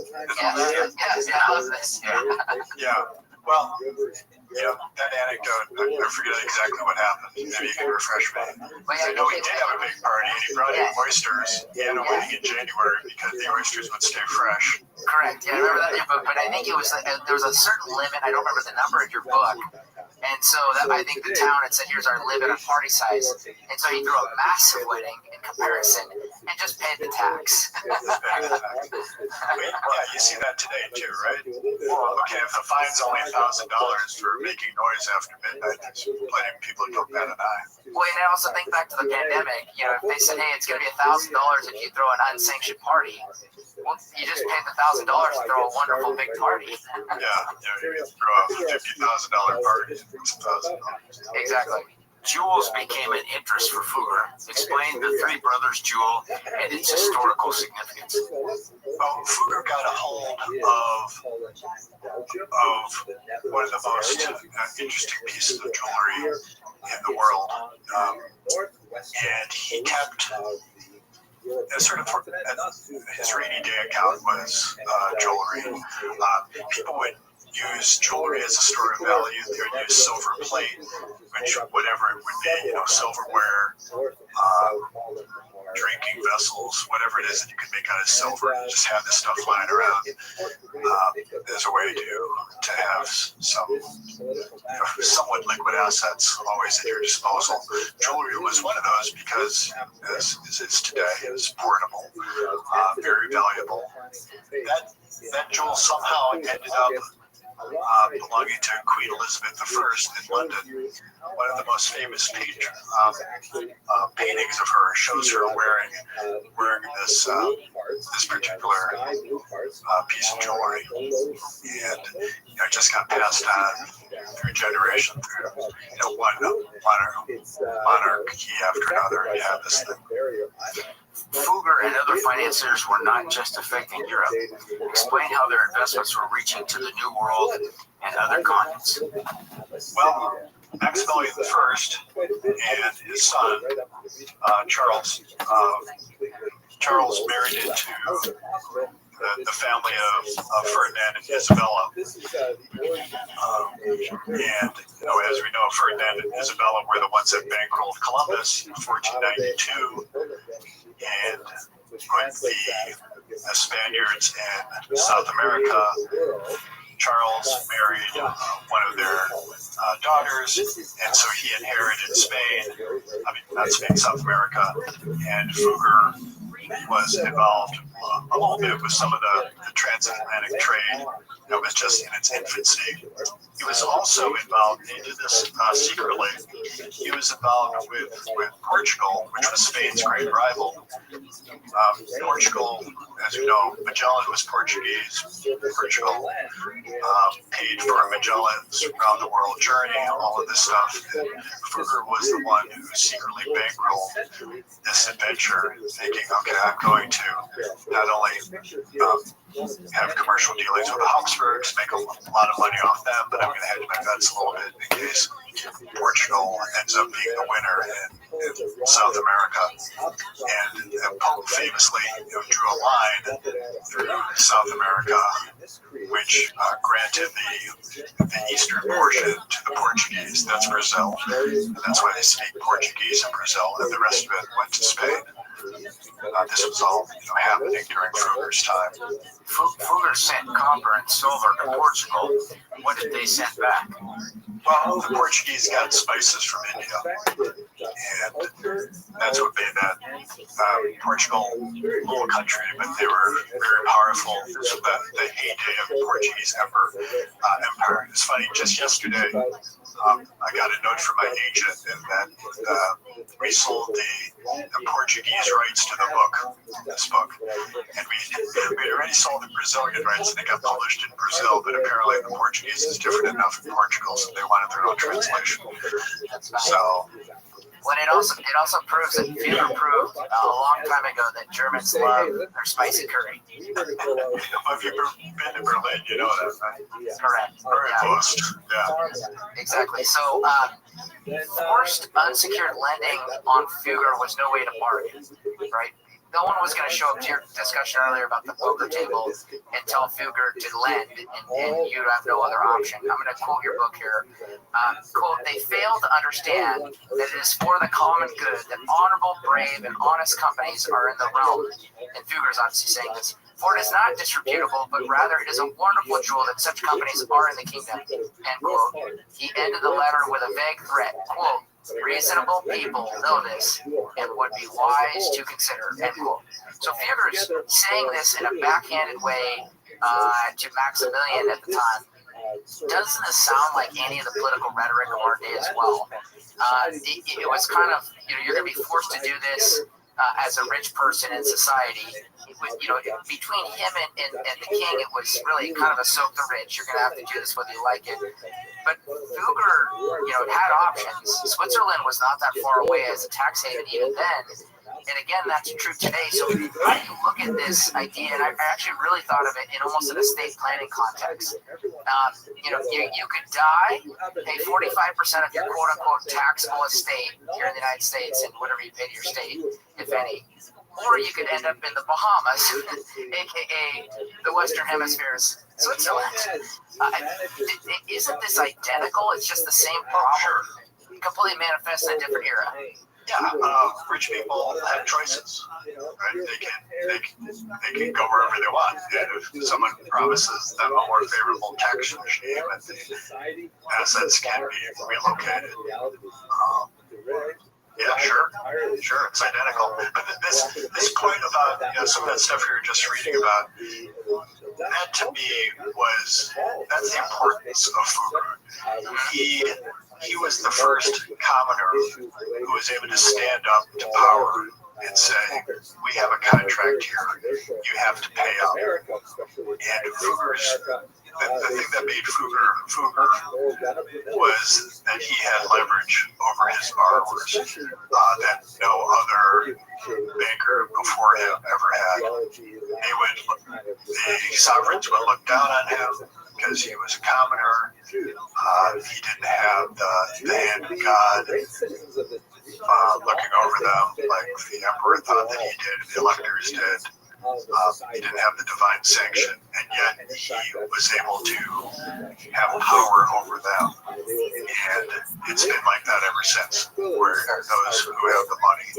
Yeah. Well, that anecdote, I forget exactly what happened. Maybe you can refresh me. I know he did have a big party, and he brought in oysters. He had a wedding in January because the oysters would stay fresh. Correct. Yeah, I remember that. But I think it was there was a certain limit. I don't remember the number in your book. And so I think the town had said, here's our limit on party size. And so he threw a massive wedding in comparison and just paid the tax. Yeah, you see that today too, right? Okay, if the fine's only $1,000 for making noise after midnight, there's plenty of people who don't bat an eye. Well, and I also think back to the pandemic. If they said, hey, it's going to be $1,000 if you throw an unsanctioned party, well, you just paid the $1,000 to throw a wonderful big party. You throw a $50,000 party. Exactly. Jewels became an interest for Fugger. Explain the Three Brothers Jewel and its historical significance. Well, Fugger got a hold of one of the most interesting pieces of jewelry in the world, and he kept sort of his rainy day account was jewelry. People would use jewelry as a store of value. They would use silver plate, which whatever it would be, silverware, drinking vessels, whatever it is that you can make out of silver. Just have this stuff lying around as a way to have some somewhat liquid assets always at your disposal. Jewelry was one of those because, as it's today, it's portable, very valuable. That jewel somehow ended up belonging to Queen Elizabeth I in London. One of the most famous paintings of her shows her wearing this particular piece of jewelry, and it just got passed on through generation, through one monarchy after another, and you have this thing. Fugger and other financiers were not just affecting Europe. Explain how their investments were reaching to the New World and other continents. Well, Maximilian I and his son, Charles married into the family of Ferdinand and Isabella. And as we know, Ferdinand and Isabella were the ones that bankrolled Columbus in 1492. And with the Spaniards in South America, Charles married one of their daughters, and so he inherited South America, and Fugger was involved a little bit with some of the transatlantic trade It was just in its infancy. He was also involved, he did this secretly, he was involved with Portugal, which was Spain's great rival. Portugal, as you know, Magellan was Portuguese. Portugal paid for Magellan's round the world journey, all of this stuff. And Fugger was the one who secretly bankrolled this adventure, thinking, okay, I'm going to not only have commercial dealings with the Habsburgs, make a lot of money off them, but I'm going to hedge my bets a little bit in case Portugal ends up being the winner in South America. And Pope famously drew a line through South America, which granted the eastern portion to the Portuguese. That's Brazil. And that's why they speak Portuguese in Brazil, and the rest of it went to Spain. This was all happening during Fugger's time. Fugger sent copper and silver to Portugal. What did they send back? Well, the Portuguese got spices from India, and that's what made that Portugal a little country, but they were very powerful. This was the heyday of the Portuguese empire. It's funny, just yesterday, I got a note from my agent that we sold the Portuguese rights to this book, and we already sold the Brazilian rights, and they got published in Brazil, but apparently the Portuguese is different enough in Portugal, so they wanted their own translation. So. Well, it also proves that Fugger proved a long time ago that Germans love their spicy curry. If you've been to Berlin, you know that, right? Correct. Very close. Yeah. Exactly. So, forced unsecured lending on Fugger was no way to bargain, right? No one was going to show up to your discussion earlier about the poker table and tell Fugger to lend, and you have no other option. I'm going to quote your book here. Quote, they fail to understand that it is for the common good that honorable, brave, and honest companies are in the realm. And Fugger's obviously saying this. For it is not disreputable, but rather it is a wonderful jewel that such companies are in the kingdom. End quote. He ended the letter with a vague threat. Quote, reasonable people know this and would be wise to consider, end quote. So Fugger's saying this in a backhanded way to Maximilian at the time. Doesn't this sound like any of the political rhetoric of our day as well? It was kind of, you're going to be forced to do this as a rich person in society. Between him and the king, it was really kind of a soak the rich. You're going to have to do this whether you like it. But Fugger, had options. Switzerland was not that far away as a tax haven even then. And again, that's true today. So how do you look at this idea? And I actually really thought of it in almost an estate planning context. You could die, pay 45% of your quote-unquote taxable estate here in the United States and whatever you pay to your state, if any. Or you could end up in the Bahamas, a.k.a. the Western Hemisphere's Switzerland. Isn't this identical? It's just the same problem, completely manifest in a different era. Yeah, rich people have choices, right? They can go wherever they want, and if someone promises them a more favorable tax regime, and the assets can be relocated. Yeah, sure, it's identical. But this point about some of that stuff you were just reading about, that to me that's the importance of Fugger. He was the first commoner who was able to stand up to power and say, we have a contract here, you have to pay up. And Fugger's, the thing that made Fugger was that he had leverage over his borrowers that no other banker before him ever had. The sovereigns would look down on him because he was a commoner. He didn't have the hand of God looking over them like the emperor thought that he did, the electors did. He didn't have the divine sanction, and yet he was able to have power over them. And it's been like that ever since, where those who have the money.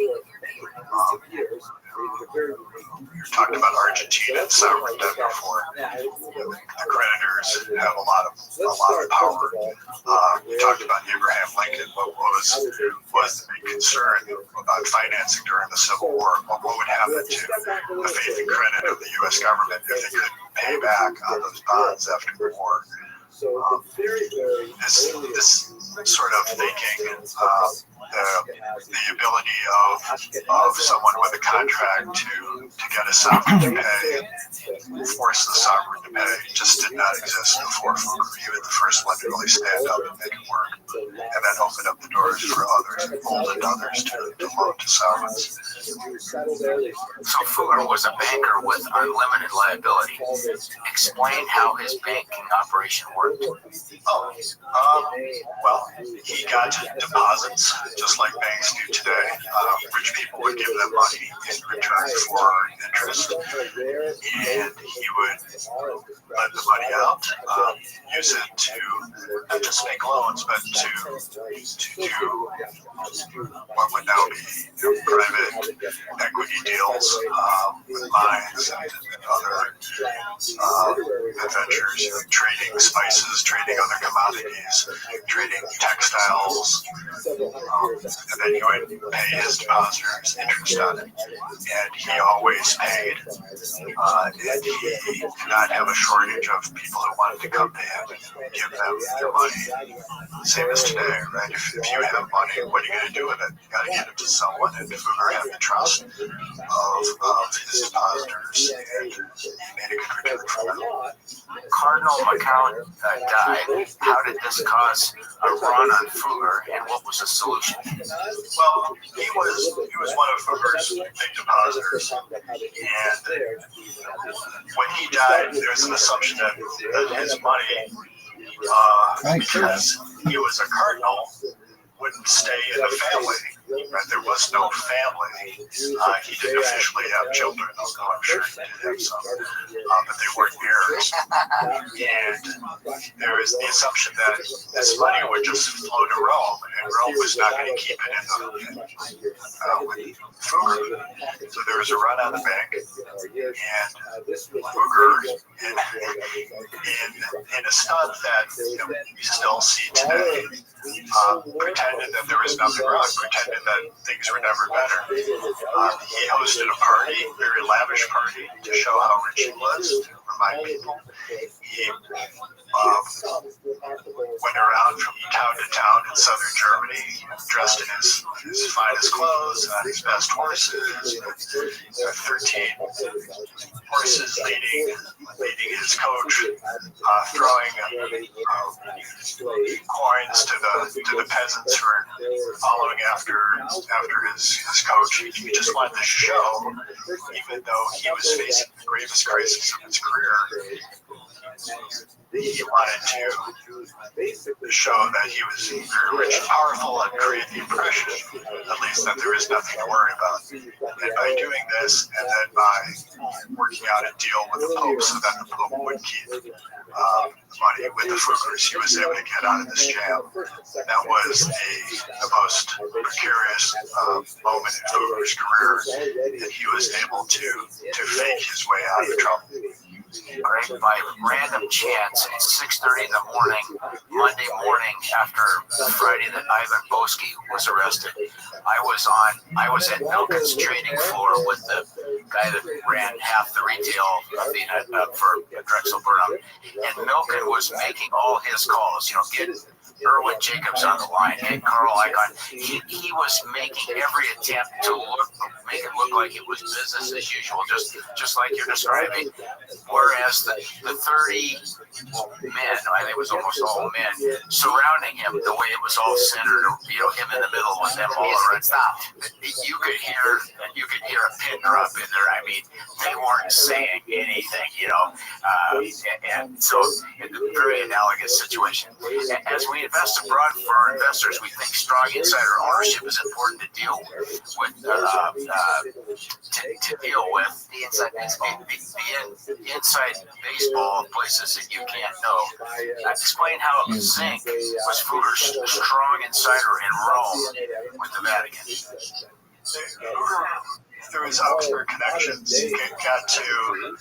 You talked about Argentina and sovereign debt before. The creditors have a lot of power. You talked about Abraham Lincoln. What was the big concern about financing during the Civil War? What would happen to the faith and credit of the U.S. government if they couldn't pay back on those bonds after the war. This sort of thinking, the ability of someone with a contract to get a sovereign to pay, force the sovereign to pay, just did not exist before Fugger. He was the first one to really stand up and make it work, and then open up the doors for others, emboldened others to loan to sovereigns. So Fugger was a banker with unlimited liability. Explain how his banking operation worked. Well, he got deposits just like banks do today. Rich people would give them money in return for interest, and he would lend the money out, use it to not just make loans, but to do what would now be private equity deals with mines and other adventures, trading spices, trading other commodities, trading textiles, and then he would pay his depositors interest on it. And he always paid, and he did not have a shortage of people who wanted to come to him and give them their money. Same as today, right? If you have money, what are you going to do with it? You got to give it to someone, and Fugger had the trust of his depositors, and he made a good return for them. Cardinal MacCown died. How did this cause a run on Fugger, and what was the solution? Well, he was one of Fugger's big depositors, and when he died, there was an assumption that his money, because he was a cardinal, wouldn't stay in the family. Right? There was no family. He didn't officially have children, although I'm sure he did have some, but they weren't heirs. And there was the assumption that this money would just flow to Rome, and Rome was not going to keep it with Fugger. So there was a run on the bank, and Fugger, in a stunt that you still see today, pretended that there was nothing wrong, pretended that things were never better. He hosted a party, a very lavish party, to show how rich he was, to remind people. He went around from town to town in southern Germany, dressed in his finest clothes, on his best horses, 13 horses leading his coach, throwing coins to the peasants who were following after his coach. He just wanted to show, even though he was facing the gravest crisis of his career, he wanted to show that he was very rich and powerful and create the impression, at least, that there is nothing to worry about. And by doing this, and then by working out a deal with the Pope so that the Pope would keep money with the Fuggers, he was able to get out of this jam. That was the most precarious moment in Fugger's career, and he was able to fake his way out of trouble. Greg, by random chance, at 6:30 in the morning, Monday morning, after Friday that Ivan Boesky was arrested, I was at Milken's trading floor with the guy that ran half the retail of the for Drexel Burnham, and Milken was making all his calls. Get Erwin Jacobs on the line, get Carl Icahn. He was making every attempt to make it look like it was business as usual, just like you're describing. Whereas the 30 men, I think it was almost all men, surrounding him, the way it was all centered, him in the middle with them all around. You could hear a pin drop in there. I mean, they weren't saying anything, and so it's a very analogous situation. As we invest abroad for our investors, we think strong insider ownership is important to deal with. To deal with the inside baseball, the inside baseball of places that you can't know. Explain how Zink was Fugger's strong insider in Rome with the Vatican. Through his Augsburg connections, he got to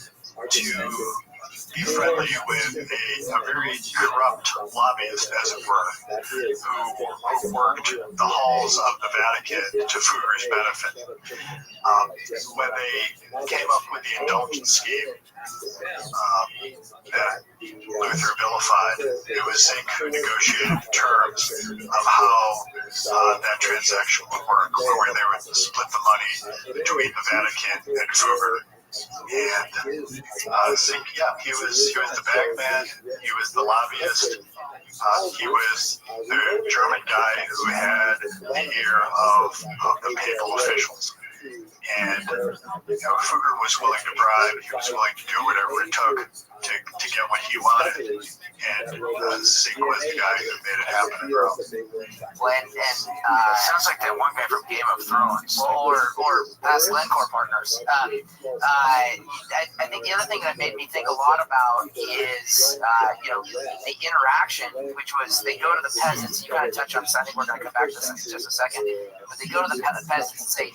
be friendly with a very corrupt lobbyist, as it were, who worked the halls of the Vatican to Fugger's benefit. When they came up with the indulgence scheme that Luther vilified, it was Zinc who negotiated the terms of how that transaction would work, where they would split the money between the Vatican and Fugger. And Zinc, he was the bagman, he was the lobbyist, he was the German guy who had the ear of the papal officials. And Fugger was willing to bribe, he was willing to do whatever it took to get what he wanted. And Zink was the guy who made it happen in Rome. Sounds like that one guy from Game of Thrones, or past Lencore partners. I think the other thing that made me think a lot about is, the interaction, which was they go to the peasants. You kind of touch on this. I think we're going to come back to this in just a second. But they go to the peasants and say,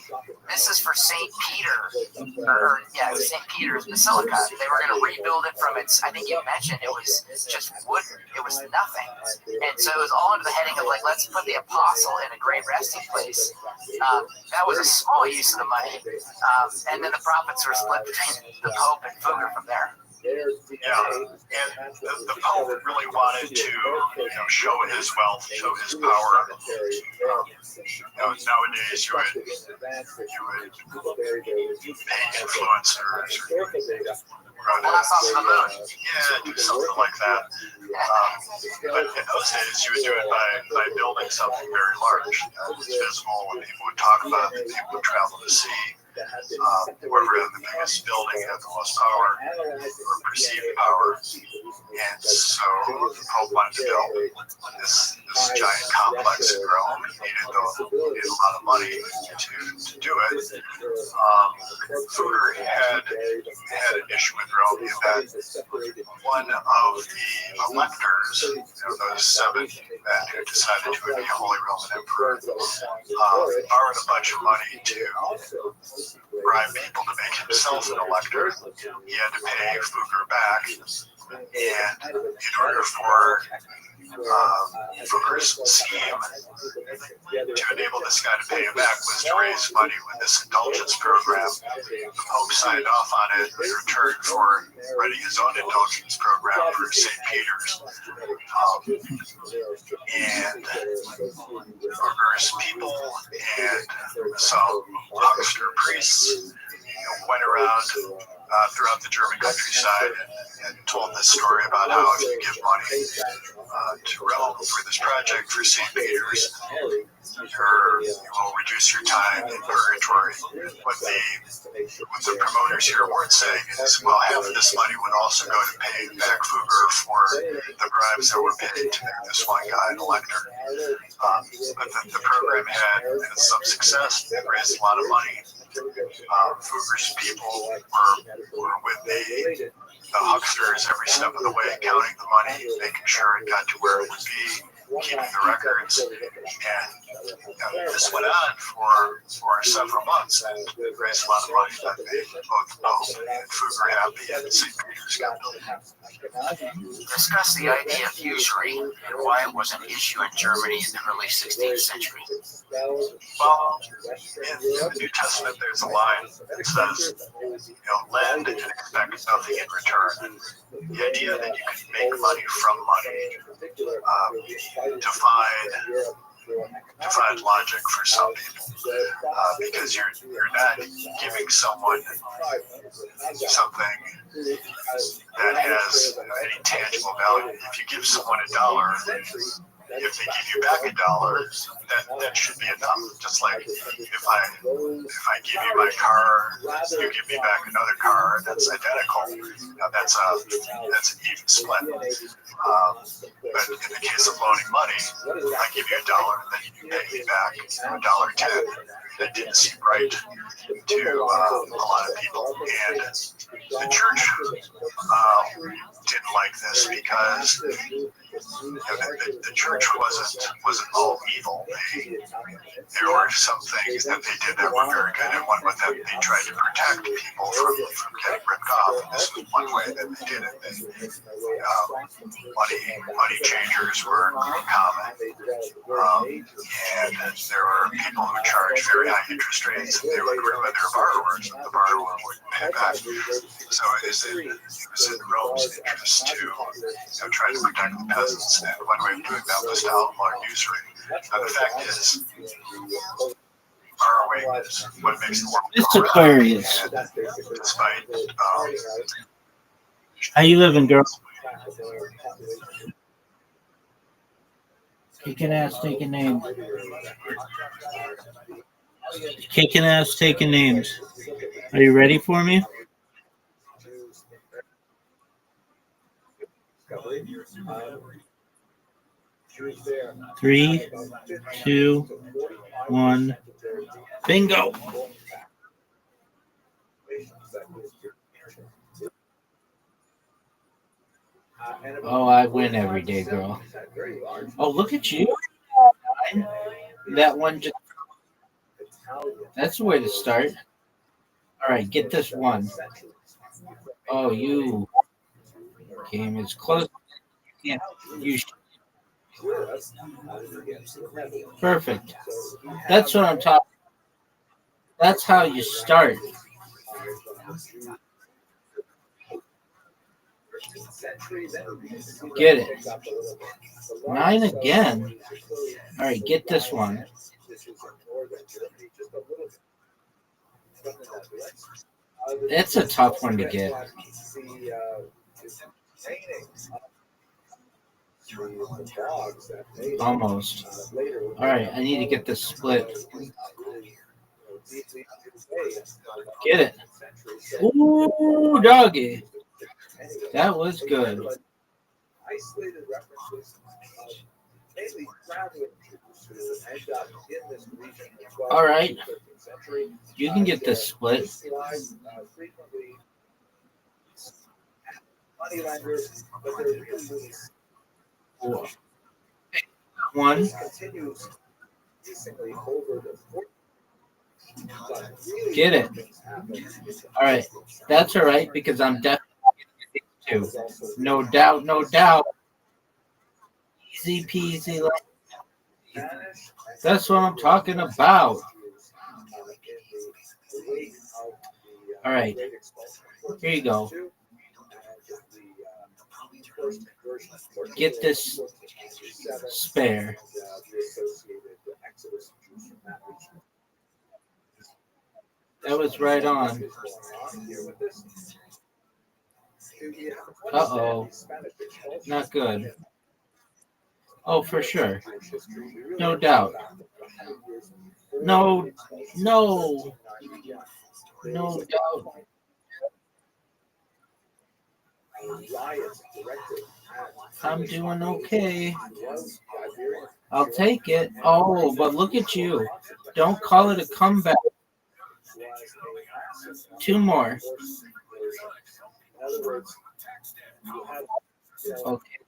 "This is for St. Peter, St. Peter's Basilica. They were going to rebuild it from its. I think you mentioned it was just wood. It was nothing, and so it was all under the heading of let's put the apostle in a great resting place. That was a small use of the money, and then the profits were split between the Pope and Fugger from there." Yeah, and the Pope really wanted to, show his wealth, show his power. Nowadays, you would pay influencers or do something like that. But in those days, you would do it by building something very large. It was visible, and people would talk about it, people would travel to see. Whoever had the biggest building had the most power, or perceived power. And so the Pope wanted to build this giant complex in Rome. He needed a lot of money to do it. Fugger had an issue with Rome in that one of the electors, those 7 men who decided to be a Holy Roman Emperor, borrowed a bunch of money to bribe people to make himself an elector. He had to pay Fugger back, and in order for Fugger's scheme to enable this guy to pay him back was to raise money with this indulgence program. The Pope signed off on it in return for running his own indulgence program for St. Peter's. And Fugger's people and some huckster priests went around throughout the German countryside and told this story about how if you give money to Rome for this project for St. Peter's, you will reduce your time in purgatory. What the promoters here weren't saying is, well, half of this money would also go to pay back Fugger for the bribes that were paid to make this one guy an elector. But the program had some success. It raised a lot of money. Fugger's people were with the hucksters every step of the way, counting the money, making sure it got to where it would be, keeping the records. And this went on for several months, and it raised a lot of money that made both Pope and Fugger happy, and St. Peter's got built. Discuss the idea of usury and why it was an issue in Germany in the early 16th century. Well, in the New Testament, there's a line that says, lend and expect nothing in return. The idea that you can make money from money defied logic for some people, because you're not giving someone something that has any tangible value. If you give someone $1, if they give you back $1, that should be enough. Just like if I give you my car, you give me back another car that's identical. That's an even split. But in the case of loaning money, I give you $1, then you pay me back $1.10. that didn't seem right to a lot of people. And the church didn't like this because the church wasn't all evil. There were some things that they did that were very good, and one was that they tried to protect people from getting ripped off. And this was one way that they did it. Money changers were common, and there were people who charged very high interest rates, and they would ruin their borrowers, and the borrower wouldn't pay back. So it was in Rome's interest to try to protect the peasants, and one way of doing that was to outlaw usury. And the fact is, borrowing is what makes the world It's Aquarius. despite How you living, girl? Kicking ass, taking names. Kicking ass, taking names. Are you ready for me? Three, two, one. Bingo. Oh, I win every day, girl. Oh, look at you. That one just... That's the way to start. All right, get this one. Oh, you game is close. Yeah, you. Perfect. That's what I'm talking. That's how you start. Get it. 9 again. All right, get this one. It's a tough one to get. Almost. All right, I need to get this split. Get it. Ooh, doggy. That was good. All right. You can get this split. One. Get it. All right. That's all right because I'm definitely going to get two. No doubt, no doubt. Easy peasy. That's what I'm talking about. All right. Here you go. Get this spare. That was right on. Uh-oh. Not good. Oh, for sure. No doubt. No doubt. I'm doing okay. I'll take it. Oh, but look at you. Don't call it a comeback. 2 more. Okay.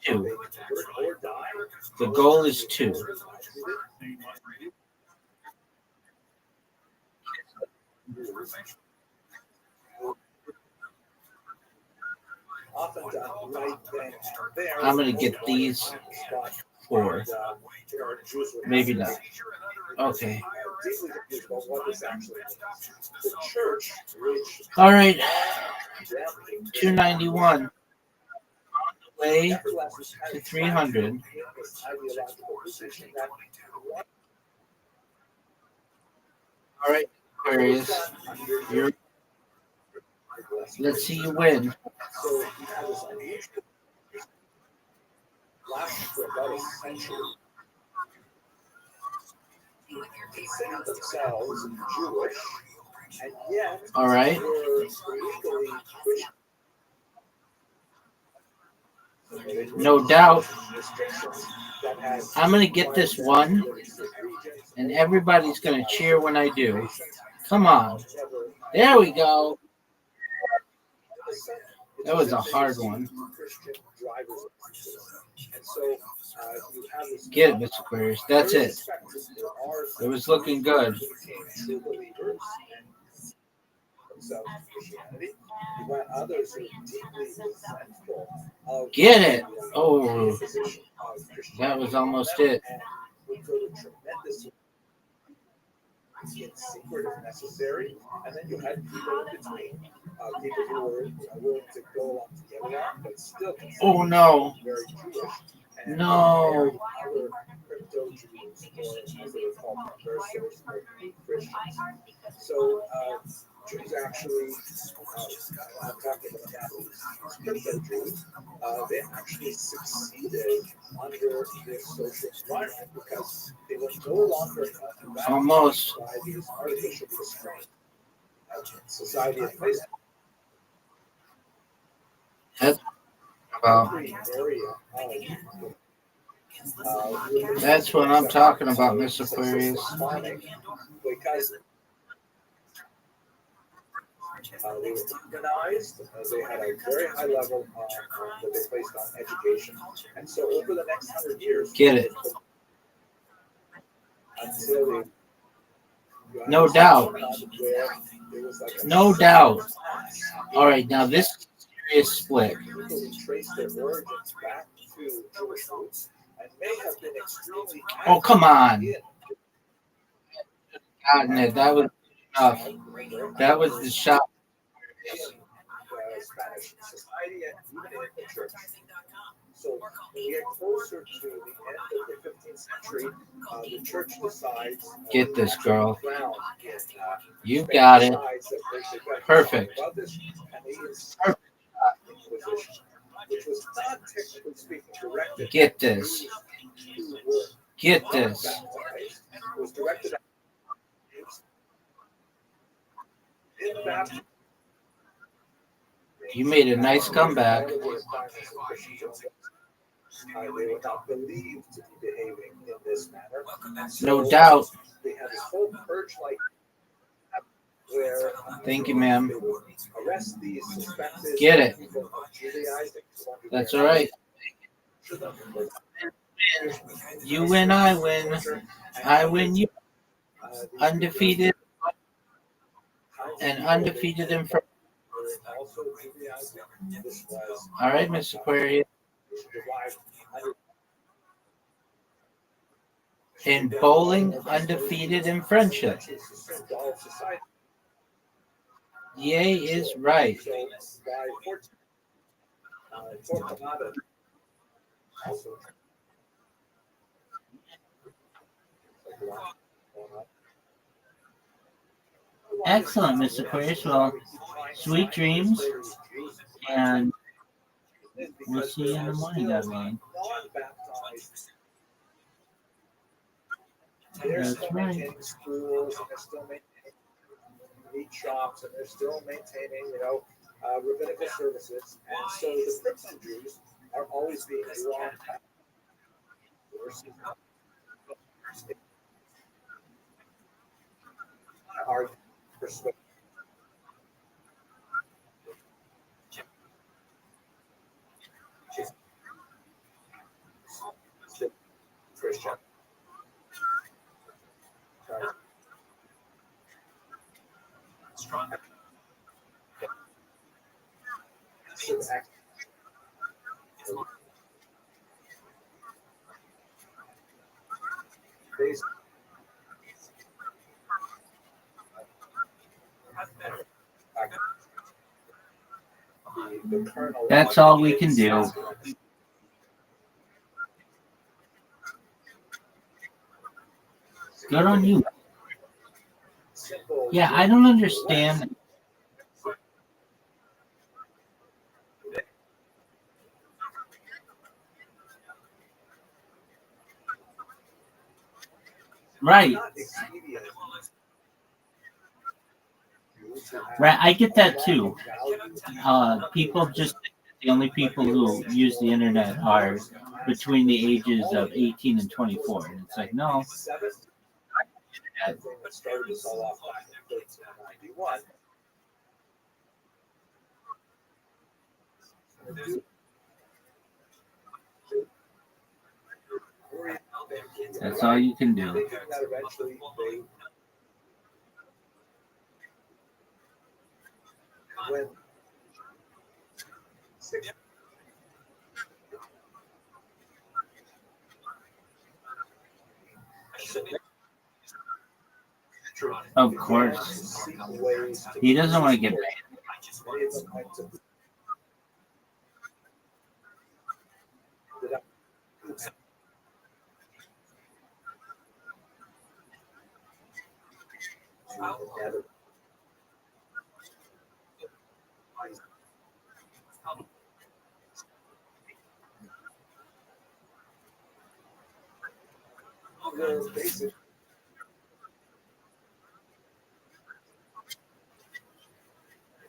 2. The goal is 2. I'm going to get these 4. Maybe not. Okay. All right. 291. On the way to 300. All right, Aquarius. Let's see you win. All right. No doubt. I'm going to get this one, and everybody's going to cheer when I do. Come on. There we go. That was a hard one. Get it, Mr. Aquarius. That's it. It was looking good. Get it. Oh, that was almost it. In secret if necessary, and then you had people in between, people who were willing to go along to get along, but still Oh no. very Jewish. And No. other crypto Jews, or as they were called, conversos or Christians. So Jews actually, I'm talking about crypto Jews, they actually succeeded under this social environment because they were no longer Almost. by these artificial restraints. Society is placed That's, well, every area of that's what I'm talking about, Miss Aquarius. farming because they were organized, they had a very high level that they placed on education, and so over the next 100 years, Get it. until they No doubt. No doubt. All right, now this is a serious split. people who trace their origins back to Jewish roots and may have been extremely Oh, come on. in Gotten it. That was enough. That was the shot. Spanish society and even in the church. So when we get closer to the end of the 15th century, the church decides. Get this, girl. Ground You got it. decides that they've got to Perfect. above this, and they insist Perfect. on Inquisition, which was not technically speaking directed. Get this. at Jews who were Get this. baptized. It was directed at in baptism. You made a nice comeback. They were not believed to be behaving in this manner. No doubt. They had this whole purge-like where Thank you, ma'am. they would arrest these suspected Get it. people of Judaizing. That's all right. You win, I win. I win, you. Undefeated and undefeated in front. All right, Miss Aquarius. In bowling, undefeated in friendship. Yay is right. Excellent, Miss Aquarius. Well, sweet dreams, and we'll see you in the morning, God willing. They're That's still right. maintaining schools, and they're still maintaining meat shops, and they're still maintaining, rabbinical services. And so the crypto Jews are always being drawn back. Are persuaded. Christian. That's all we can do. Good on you. Yeah, I don't understand. Right. Right, I get that too. People just think that the only people who use the internet are between the ages of 18 and 24. And it's like, no. That started this all off back in 1391. That's all you can do. When of course, he doesn't want to get paid.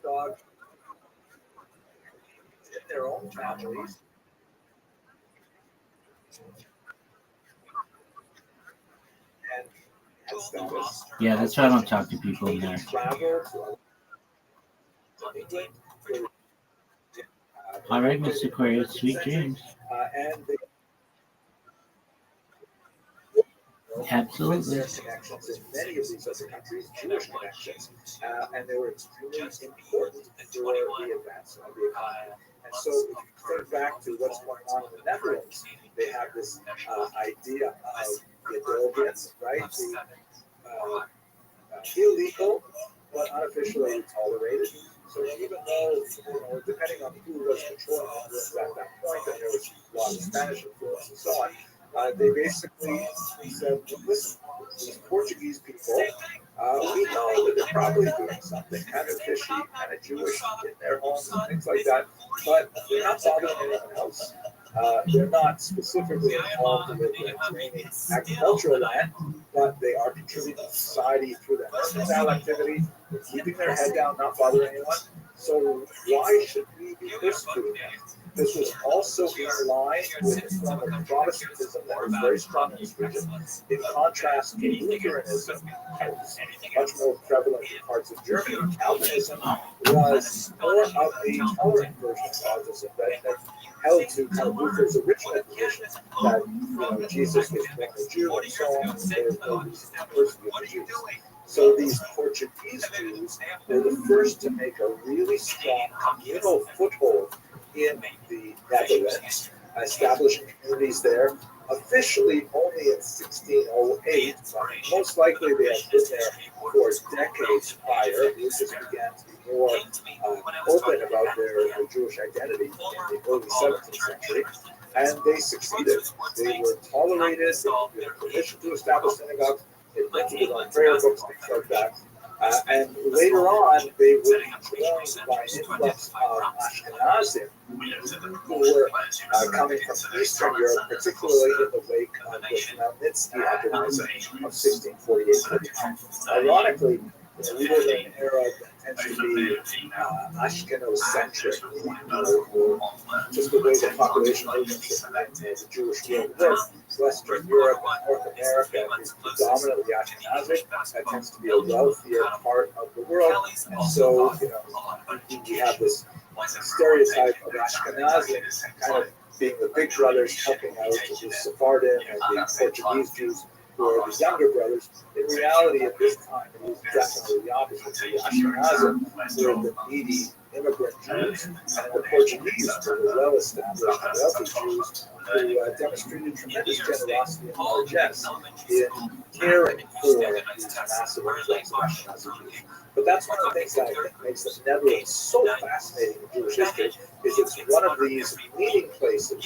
Dog in their own families. Yeah, that's why I don't talk to people in there. All right, Mr. Aquarius, sweet dreams. Absolutely. Connections in many of these other countries, Jewish connections, and they were extremely important for the advance of the economy. And so, if you think back to what's going on in the Netherlands, they have this idea of the indulgence, right? The illegal, but unofficially tolerated. So even though, depending on who was controlling influence at that point, and there was a lot of Spanish influence and so on, they basically said, listen, these Portuguese people, we know that they're probably doing something kind of fishy, kind of Jewish in their homes and things like that, but they're not bothering anyone else. They're not specifically involved with draining agricultural land, but they are contributing to society through their mercantile activity, keeping their head down, not bothering anyone. So why should we be persecuting them? This was also in line with the form of Protestantism that was very strong in this region, in contrast to Lutheranism, that was much more prevalent in parts of Germany. Calvinism was more of the tolerant version of Protestantism that held to kind of Luther's original position that Jesus was born a Jew and so on, and there was no reason to persecute the Jews. So these Portuguese Jews were the first to make a really strong communal foothold in the Netherlands, establishing communities there. Officially only in 1608, but most likely they had been there for decades prior. They just began to be more open about their Jewish identity in the early 17th century. And they succeeded. They were tolerated, they had permission to establish synagogues, they printed it on prayer books, things like that. And later on, they would be joined by an influx of Ashkenazim who were coming from Eastern Europe, particularly in the wake of the Khmelnytsky uprising of 1648-49. Ironically, we live in an era that tends to be Ashkenaz-centric, just the way the population relationship and the Jewish world works. Western Europe and North America is predominantly Ashkenazic. That tends to be a wealthier part of the world. And so, we have this stereotype of Ashkenazim kind of being the big brothers helping out the Sephardim and the Portuguese Jews who are the younger brothers. In reality, at this time, it was definitely the opposite. The Ashkenazim were the needy immigrant Jews, and the Portuguese were the well-established and wealthy Jews who demonstrated tremendous generosity and largesse in caring for these massive influx of Ashkenazi Jews. But that's one of the things that I think makes the Netherlands so fascinating in Jewish history, is it's one of these meeting places of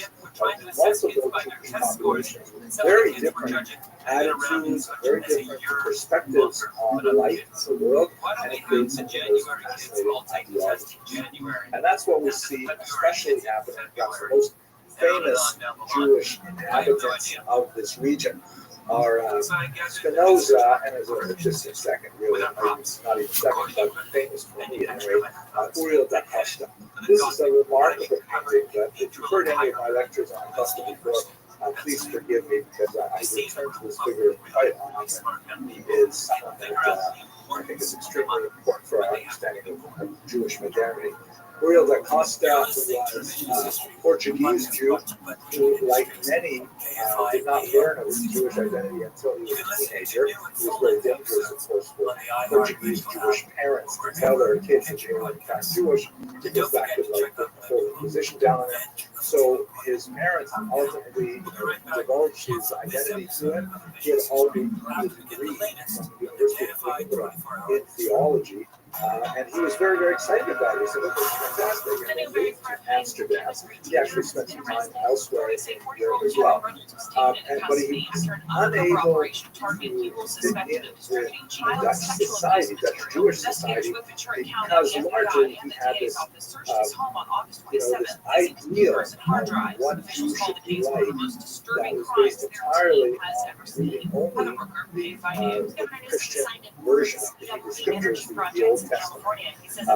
multiple Jewish populations with very different attitudes, very different perspectives on life and the world, and it creates some of those fascinating ideologies. And that's what we see especially happening across the most famous Jewish inhabitants of this region. are Spinoza, and as a distant second, really, not even second, but famous for me anyway, Uriel da Costa. This is a remarkable painting that if you've heard any of my lectures on Costa before, please forgive me because I return to this figure quite often. He is someone that I think is extremely important for our understanding of Jewish modernity. Uriel da Costa was a Portuguese Jew who, like many, did not learn of his Jewish identity until he was a teenager. It was very dangerous, of course, for Portuguese Jewish parents to tell their kids that they were in fact Jewish, because that could like put the whole Inquisition down on him. So his parents ultimately divulged his identity to him. He had already earned a degree from the University of Coimbra in theology. And he was very, very excited about it. He said, "Look, this is fantastic." And he moved to Amsterdam. He actually spent some time elsewhere in Europe as well. But he was unable to fit in with Dutch society, Dutch Jewish society, because largely he had this, this ideal of what Jews should be like that was based entirely on reading only the Christian version of the Hebrew Scriptures, the Old Testament. He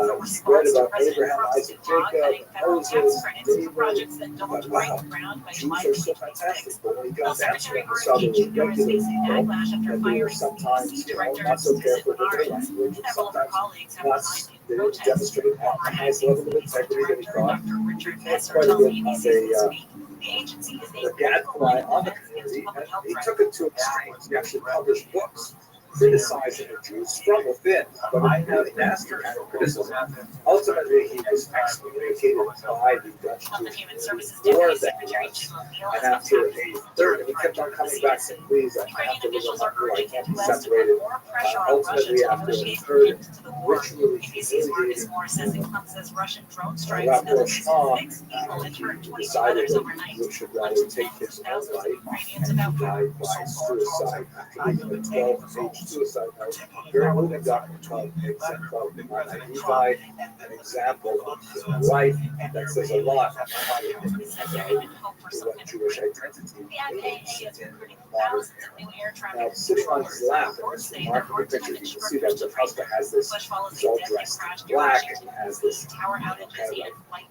read about Abraham, Isaac, Jacob, Moses, David. Wow, Jews are so fantastic. But when he got to Amsterdam, he saw there were regular people, and they were sometimes, not so careful with their language, and sometimes they didn't demonstrate at the highest level of integrity that he thought. He had quite a bit of the gadfly on the community, and he took it to extremes. He actually published books criticizing the Jews from within, but in really nasty kind of criticism. Ultimately, he was excommunicated by the Dutch Jewish community for that. And after a third, and he kept on coming back saying, "Please, I have to live in Hungary, I can't be separated." Ultimately, after a third ritually humiliating Rabbi Rothschild decided that he should rather take his own life, and he died by suicide after leaving a 12-page suicide note. Very moving document called Levi, an example of life that says a lot about what Jewish identity means in modern era. Now, sitting on his lap in this remarkable picture, you can see that the husband has this, he's all dressed in black, and he has this kind of like,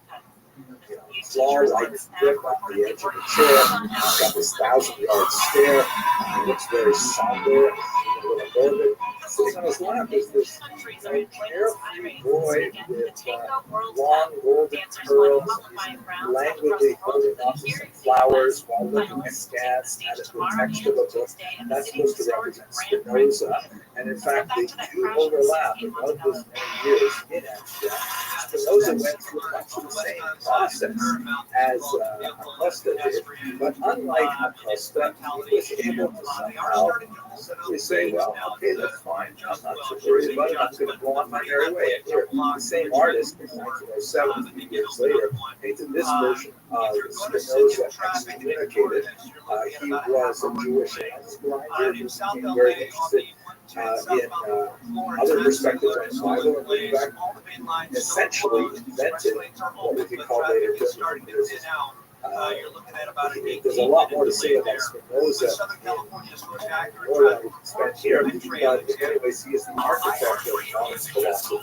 floor-like grip on the edge of the chair. He's got this 1,000-yard stare. He looks very somber and a little morbid. Sitting on his lap is this carefree boy with long golden curls. He's languidly holding on to some flowers while looking askance at the text of a book. That's supposed to represent Spinoza. And in fact, they do overlap in one of his many years in Amsterdam. Spinoza went through much of the same process as Acosta did, but unlike Acosta, he was able to somehow simply say, "Well, okay, that's fine. I'm not so worried about it. I'm going to go on my merry way." And here, the same artist in 1907, 3 years later, painted this version of Spinoza excommunicated. He was a Jewish grinder who became very interested in other perspectives on the Bible, and in fact, essentially invented what we could call later biblical criticism. There's a lot more to say about Spinoza more than we can spend here, but in many ways, he is the architect of modern philosophy.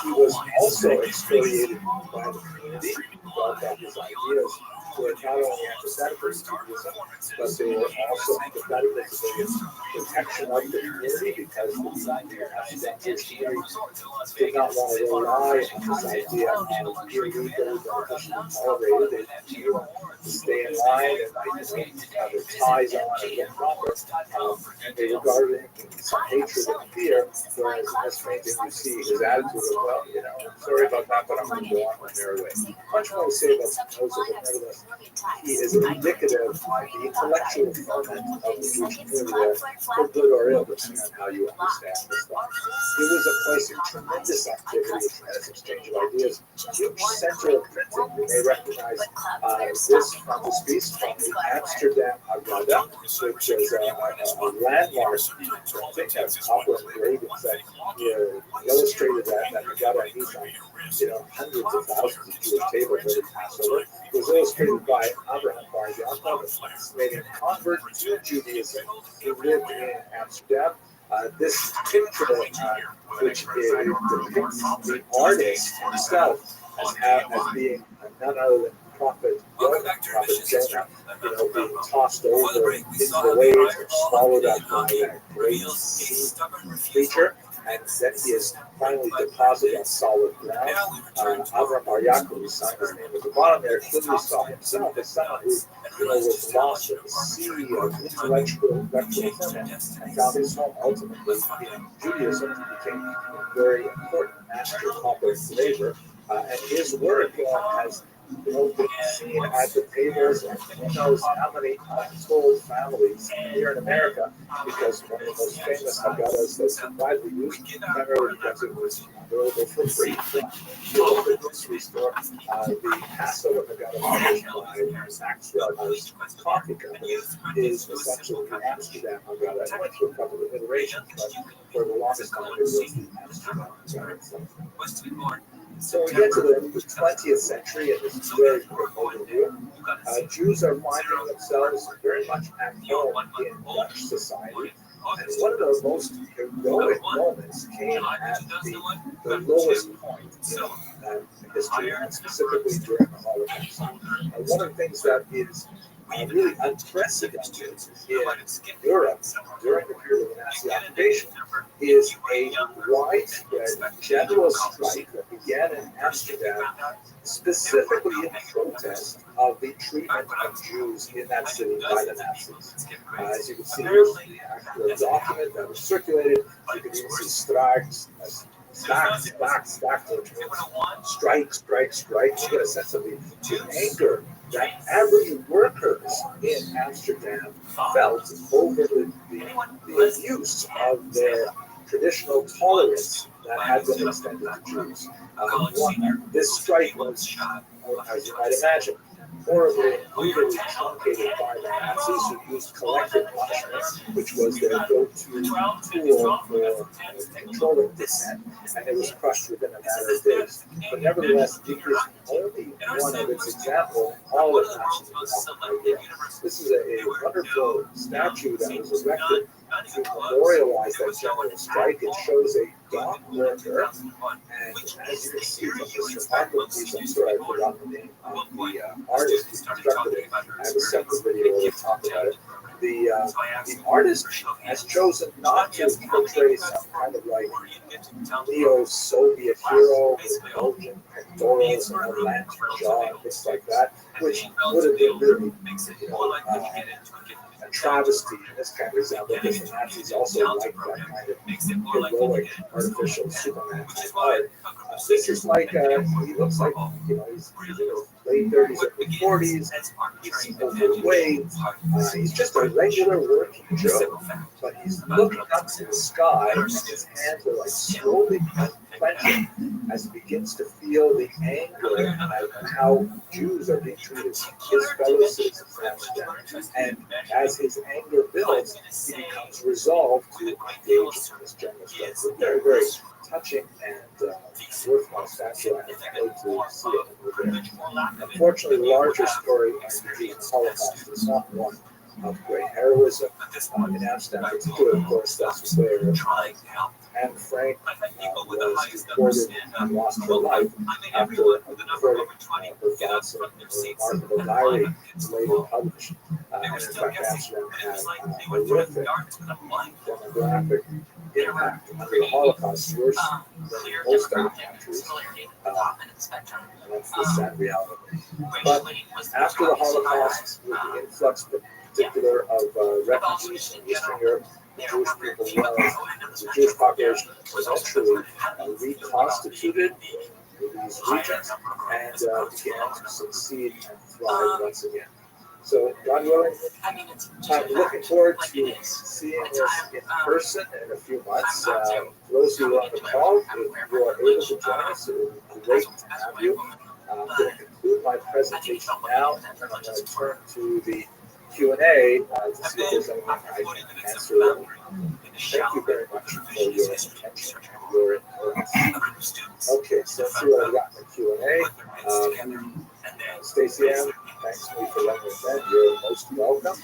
He was also excoriated by the community, that his ideas were not only antithetical to Judaism, but they were also antithetical to the protection of the community, because the Amsterdam Jewish community did not want to rely on this idea of pure ego that was tolerated. They to stay in line and have their ties on and look proper. They regarded him with some hatred and fear, whereas in this painting you see his attitude of, "Well, I'm sorry about that, but I'm going to go on my merry way." Much more to say about Spinoza, but nevertheless, he is indicative of the intellectual ferment of the Jewish community, for good or ill, depending on how you understand this stuff. It was a place of tremendous activity, a tremendous exchange of ideas. Huge center of printing. You may recognize this from this piece from the Amsterdam Agada, which is a landmark printing of copper engravings that illustrated that Agada. He's hundreds of thousands of Jewish tables every Passover. It was illustrated by Abraham Bar Yaakov, a fascinating convert to Judaism who lived in Amsterdam. This picture, which depicts the artist himself as being none other than Prophet Jonah, being tossed over into the waves and swallowed up by that great sea creature, and then he is finally deposited on solid ground. Avraham Bar Yaakov, his son, his name was at the bottom there, clearly saw himself as someone who was lost in the sea of intellectual refugeism and found his home ultimately in Judaism. He became a very important master copper engraver, and his work has been seen at the tables of who knows how many untold families here in America, because one of the most famous Haggadahs that's widely used, primarily because it was available for free from the local grocery store. The Passover Haggadah published by Max Rabbi's coffee company is essentially the Amsterdam Haggadah. It went through a couple of iterations, but for the longest time it was the Amsterdam Haggadah. So we get to the 20th century, and this is very quick overview. Jews are finding themselves very much at home in Dutch society. And one of the most heroic moments came at the lowest point in history, and specifically during the Holocaust. One of the things that is really unprecedented in Europe during the period of Nazi occupation is a widespread general strike that began in Amsterdam, specifically in protest of the treatment of Jews in that city by the Nazis. As you can see, here's the actual document that was circulated. You can even see strikes. Strike. You get a sense of the anger that average workers in Amsterdam felt over the abuse of their traditional tolerance that had been extended to Jews. This strike was, as you might imagine, horribly and brutally truncated by the Nazis, who used collective punishment, which was their go-to tool for controlling dissent, and it was crushed within a matter of days. But nevertheless, it is only one of its examples in all of Nazi. This is a wonderful statue that was erected to memorialize that general strike. It shows a dock worker, and as you can see from this remarkable piece, I'm sorry I forgot the name of the artist who constructed it. I have a separate video where we talk about it. The artist has chosen not to portray some kind of like neo-Soviet hero with Belgian pectorals and a lantern jaw and things like that, which would have been really, a travesty in this kind of example, because the Nazis also liked that kind of heroic, artificial Superman type art. This is like, he looks like, he's in his late 30s, early 40s, he's overweight, he's just a regular working Joe, but he's looking up to the sky, and his hands are like slowly clenching as he begins to feel the anger at how Jews are being treated, his fellow citizens in Amsterdam. And as his anger builds, he becomes resolved to engage in this general strike. It's very, very touching and worthwhile statue. I can't wait to see it over there. Unfortunately, the larger story of the Jews' Holocaust is not one of great heroism in Amsterdam, particularly, of course, that's where Anne Frank was reported and lost her life after recording her thoughts in a remarkable diary later published. And in fact, Amsterdam had a horrific demographic impact under the Holocaust, worse than most other countries. And that's the sad reality. But after the Holocaust, with the influx in particular of refugees from Eastern Europe, the Jewish people the Jewish population was eventually reconstituted in these regions and began to succeed and thrive once again. So, God willing, I'm looking forward to seeing this in person in a few months. For those who are on the call, if you are able to join us, it would be great to have you. I'm going to conclude my presentation now, and then I'm going to turn to the Q&A to see if there's anything I can answer. Thank you very much for your attention and your importance. Okay, so let's see what I got in the Q&A. Stacey M, thanks to me for letting me in. You're most welcome.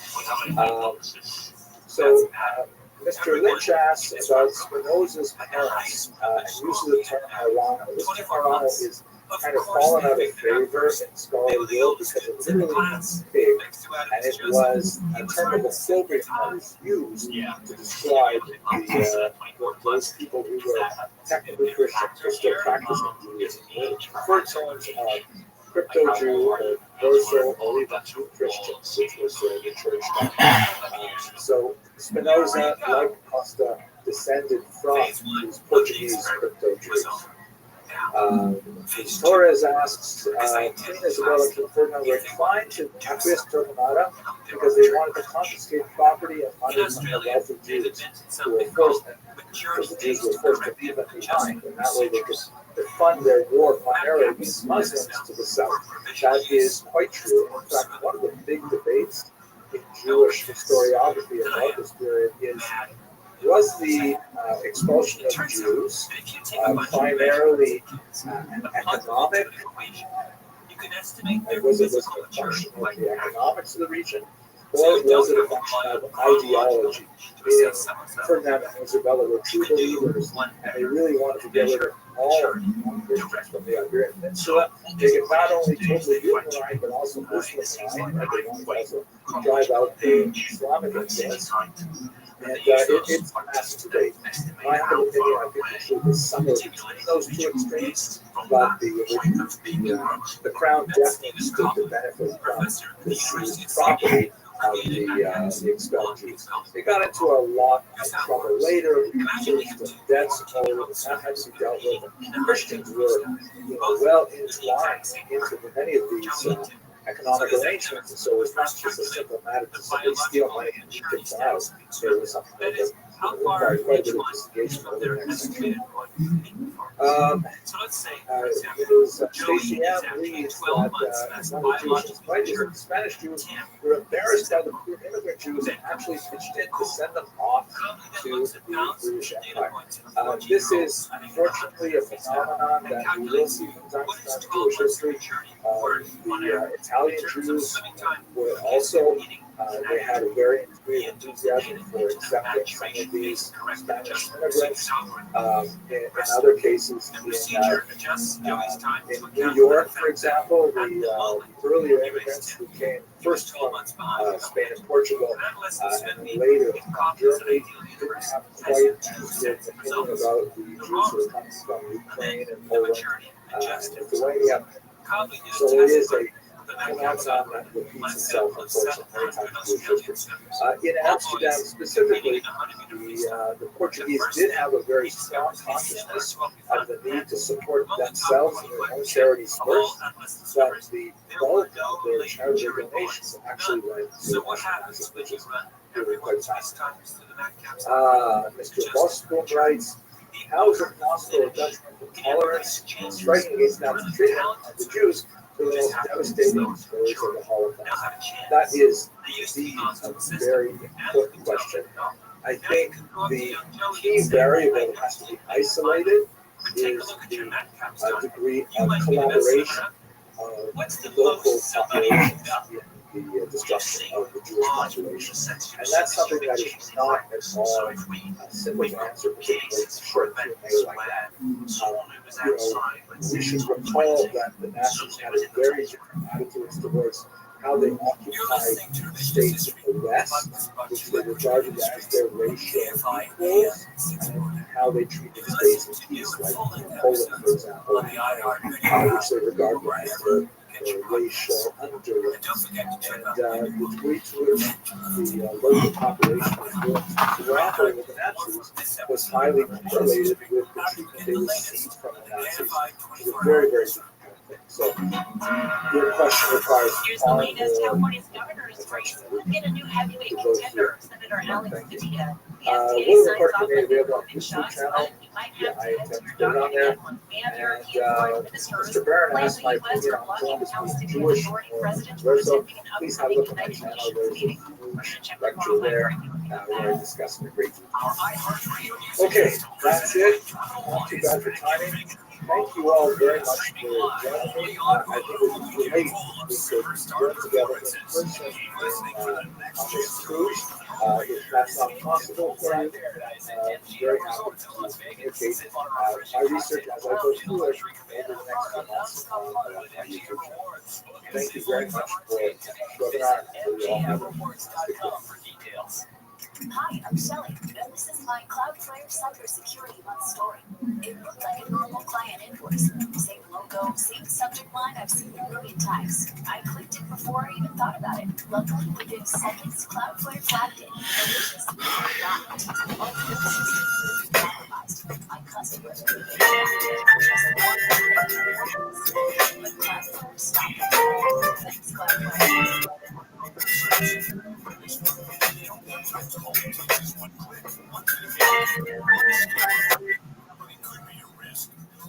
Mr. Lynch asks about Spinoza's parents and uses the term Harano. This term Harano is kind of fallen out of favor in scholarly world because it literally means pig, and it was a term of opprobrium that was used to describe those people who were technically Christian but still practicing Judaism. For terms of crypto-Jew or verso or even Jew Christians, which was the church. So Spinoza, like Costa, descended from these Portuguese crypto-Jews. Torres asks, Queen Isabella and Ferdinand were inclined to acquiesce Torquemada because they wanted to confiscate property and money from the wealthy Jews who were forced, because the Jews were forced to leave them behind, and that way they could fund their war primarily against Muslims to the south. That is quite true. In fact, one of the big debates in Jewish historiography about this period is, was the expulsion of Jews primarily an economic, was it a function of the economics of the region, or was it a function of ideology? Meaning, Ferdinand and Isabella were true believers, and they really wanted to get rid of all Christians from the Iberian Peninsula. They could not only totally unite, but also Muslim and they wanted to also drive out the Islamic influence. And it's a massive debate. My humble opinion, I think the truth is somewhere between those two extremes, but the crown definitely stood to benefit from the seized property of the expelled Jews. They got into a lot of trouble later, the debts owed, and that had to be dealt with. And Christians were well entwined into many of these economic arrangements, and so it's not just a simple matter to simply steal money and keep it out. There was something that required quite a bit of investigation over the next century. Stacey M believes that one of the Jewish writers that the Spanish Jews were embarrassed by the immigrant Jews and actually pitched in to send them off to the British Empire. This is unfortunately a phenomenon that we will see from time to time in Jewish history. The Italian Jews were also, they had a very degree of enthusiasm for accepting some of these Spanish immigrants. In other cases, in New York, for example, the earlier immigrants who came first from Spain and Portugal, and then later from Germany, didn't have quite as good an opinion about the Jews who were coming from Ukraine and Poland and Lithuania. So it is a phenomenon that repeats itself, unfortunately, many times in Jewish history. In Amsterdam specifically, the Portuguese did have a very strong consciousness of the need to support themselves and their own charities first, but the bulk of their charitable donations actually went to Ashkenazim, which is really quite fascinating. Mr. Boscombe writes, how is it possible a judgment of tolerance and striking against Nazi treatment of the Jews for the most devastating stories of the Holocaust? That is a very important question. I think the key variable that has to be isolated is the degree of collaboration of the local populations in the destruction of the Jewish population. And that's something that is not at all simple to answer, particularly in a short Q&A like that. We should recall that the Nazis had a very different attitudes towards how they occupied states in the West, which they regarded as their racial equals, and how they treated states in peace, like Poland, for example, which they regarded as their racial underlings. And the degree to which the local population was willing to cooperate with the Nazis was highly correlated with the treatment they received from the Nazis. It was very, very different. So, your question requires here's the latest. California's governor's race. Let's get a new heavyweight contender, Senator Alex Padilla. Will the recording be made available on YouTube channel? Yeah, I intend to put it on there. And Mr. Barron asked my opinion on Columbus being Jewish or controversial. Please have a look at my channel. There's a huge lecture there where I discuss in great detail. Okay, that's it. Not too bad for timing. Thank you all very much for joining me. I think it would be great if we could work together in person on this cruise. If that's not possible for you, I'm very happy to communicate my research as I go through it over the next few months on my YouTube channel. Thank you very much for the webinar. We all have a fantastic day. Hi, I'm Shelly. And this is my Cloudflare cybersecurity month story. It looked like a normal client invoice. Same logo, same subject line I've seen a million times. I clicked it before I even thought about it. Luckily, within seconds, Cloudflare flagged it. Malicious. All the systems were compromised. My customers were just one thing. But Cloudflare stopped it. Thanks, Cloudflare.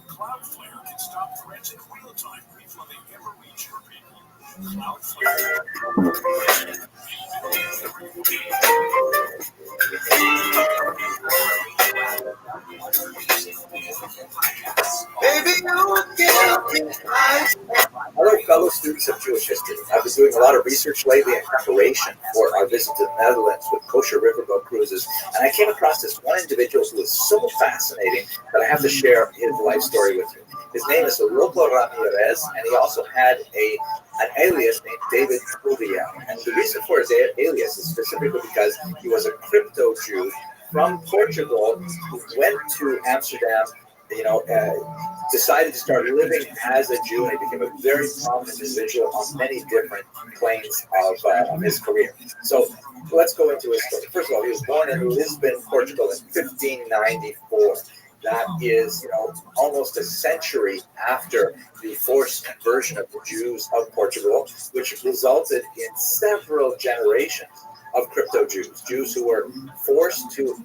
Cloudflare can stop threats in real time before they ever reach your people. Cloudflare. Hello, fellow students of Jewish history. I've been doing a lot of research lately in preparation for our visit to the Netherlands with kosher riverboat cruises, and I came across this one individual who was so fascinating that I have to share his life story with you. His name is Rabbi Rothschild, and he also had an alias named David Truviel. And the reason for his alias is specifically because he was a crypto Jew from Portugal who went to Amsterdam, decided to start living as a Jew, and he became a very prominent individual on many different planes of his career. So let's go into his story. First of all, he was born in Lisbon, Portugal in 1594. That is, almost a century after the forced conversion of the Jews of Portugal, which resulted in several generations of crypto Jews, Jews who were forced to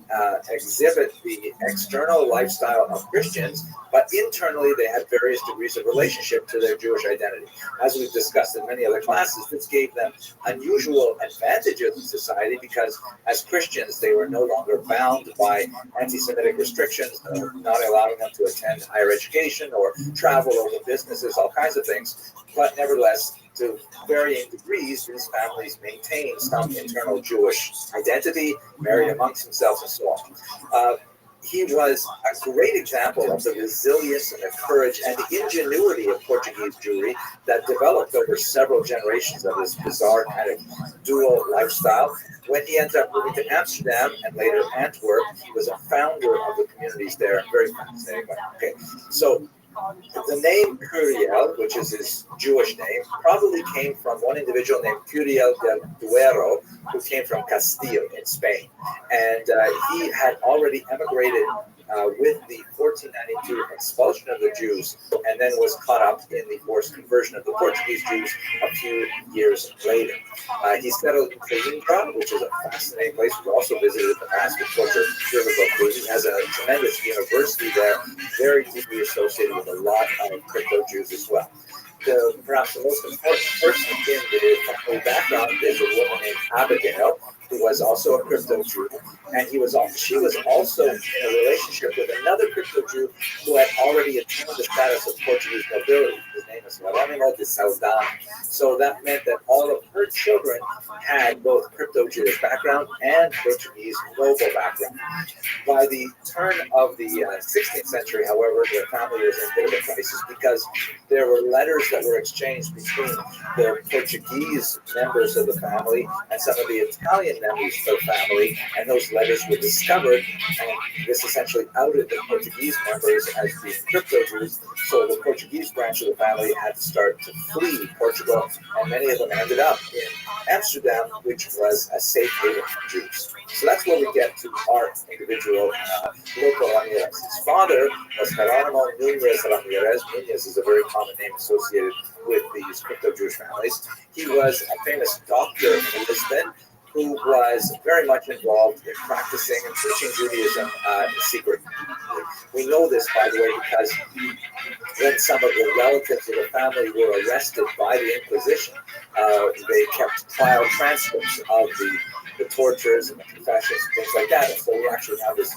exhibit the external lifestyle of Christians, but internally they had various degrees of relationship to their Jewish identity. As we've discussed in many other classes, this gave them unusual advantages in society because as Christians, they were no longer bound by anti-Semitic restrictions, not allowing them to attend higher education or travel, open businesses, all kinds of things. But nevertheless, to varying degrees, these families maintain some internal Jewish identity, married amongst themselves, and so on. He was a great example of the resilience and the courage and the ingenuity of Portuguese Jewry that developed over several generations of this bizarre kind of dual lifestyle. When he ended up moving to Amsterdam and later Antwerp, he was a founder of the communities there. Very fascinating. Okay, so the name Curiel, which is his Jewish name, probably came from one individual named Curiel del Duero, who came from Castile in Spain. And he had already emigrated with the 1492 expulsion of the Jews, and then was caught up in the forced conversion of the Portuguese Jews a few years later. He settled in Coimbra, which is a fascinating place. We also visited the Master Culture Riverboat Cruise. He has a tremendous university there, very deeply associated with a lot of crypto Jews as well. Perhaps the most important person in the family background is a woman named Abigail, who was also a crypto Jew, and she was also in a relationship with another crypto Jew who had already attained the status of Portuguese nobility. His name is Jerónimo de Saldanha. So that meant that all of her children had both crypto Jewish background and Portuguese noble background. By the turn of the 16th century, however, the family was in a bit of a crisis because there were letters that were exchanged between the Portuguese members of the family and some of the Italian members of the family, and those letters were discovered, and this essentially outed the Portuguese members as being crypto Jews. So the Portuguese branch of the family had to start to flee Portugal, and many of them ended up in Amsterdam, which was a safe haven for Jews. So that's where we get to our individual local Ramirez. His father was Jerónimo Núñez Ramirez. Núñez is a very common name associated with these crypto Jewish families. He was a famous doctor in Lisbon, who was very much involved in practicing and preaching Judaism in secret. We know this, by the way, because when some of the relatives of the family were arrested by the Inquisition, they kept trial transcripts of the tortures and the confessions and things like that. And so we actually have this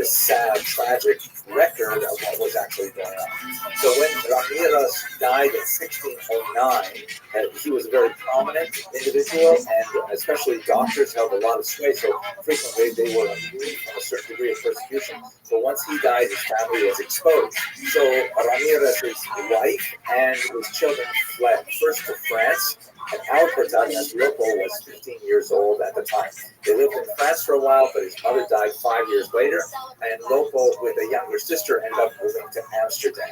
sad, tragic record of what was actually going on. So when Ramirez died in 1609, he was a very prominent individual, and especially doctors held a lot of sway. So frequently they were immune from a certain degree of persecution. So once he died, his family was exposed. So Ramirez's wife and his children fled first to France. And our protagonist, Lopo, was 15 years old at the time. They lived in France for a while, but his mother died 5 years later, and Lopo, with a younger sister, ended up moving to Amsterdam.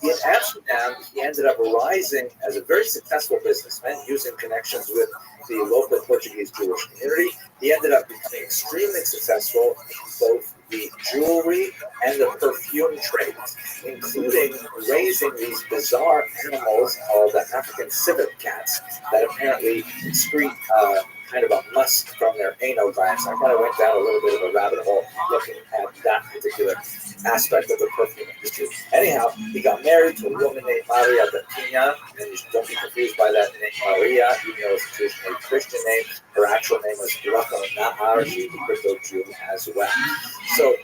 In Amsterdam, he ended up rising as a very successful businessman, using connections with the local Portuguese Jewish community. He ended up becoming extremely successful in both the jewelry and the perfume trades, including raising these bizarre animals called the African civet cats that apparently excrete kind of a musk from their anal glands. I kind of went down a little bit of a rabbit hole looking at that particular aspect of the perfume industry. Anyhow, he got married to a woman named Maria da Pina, and you don't be confused by that name Maria, even though it's a traditionally Christian name. Her actual name was Rachel Nahar. She was a crypto Jew as well. So,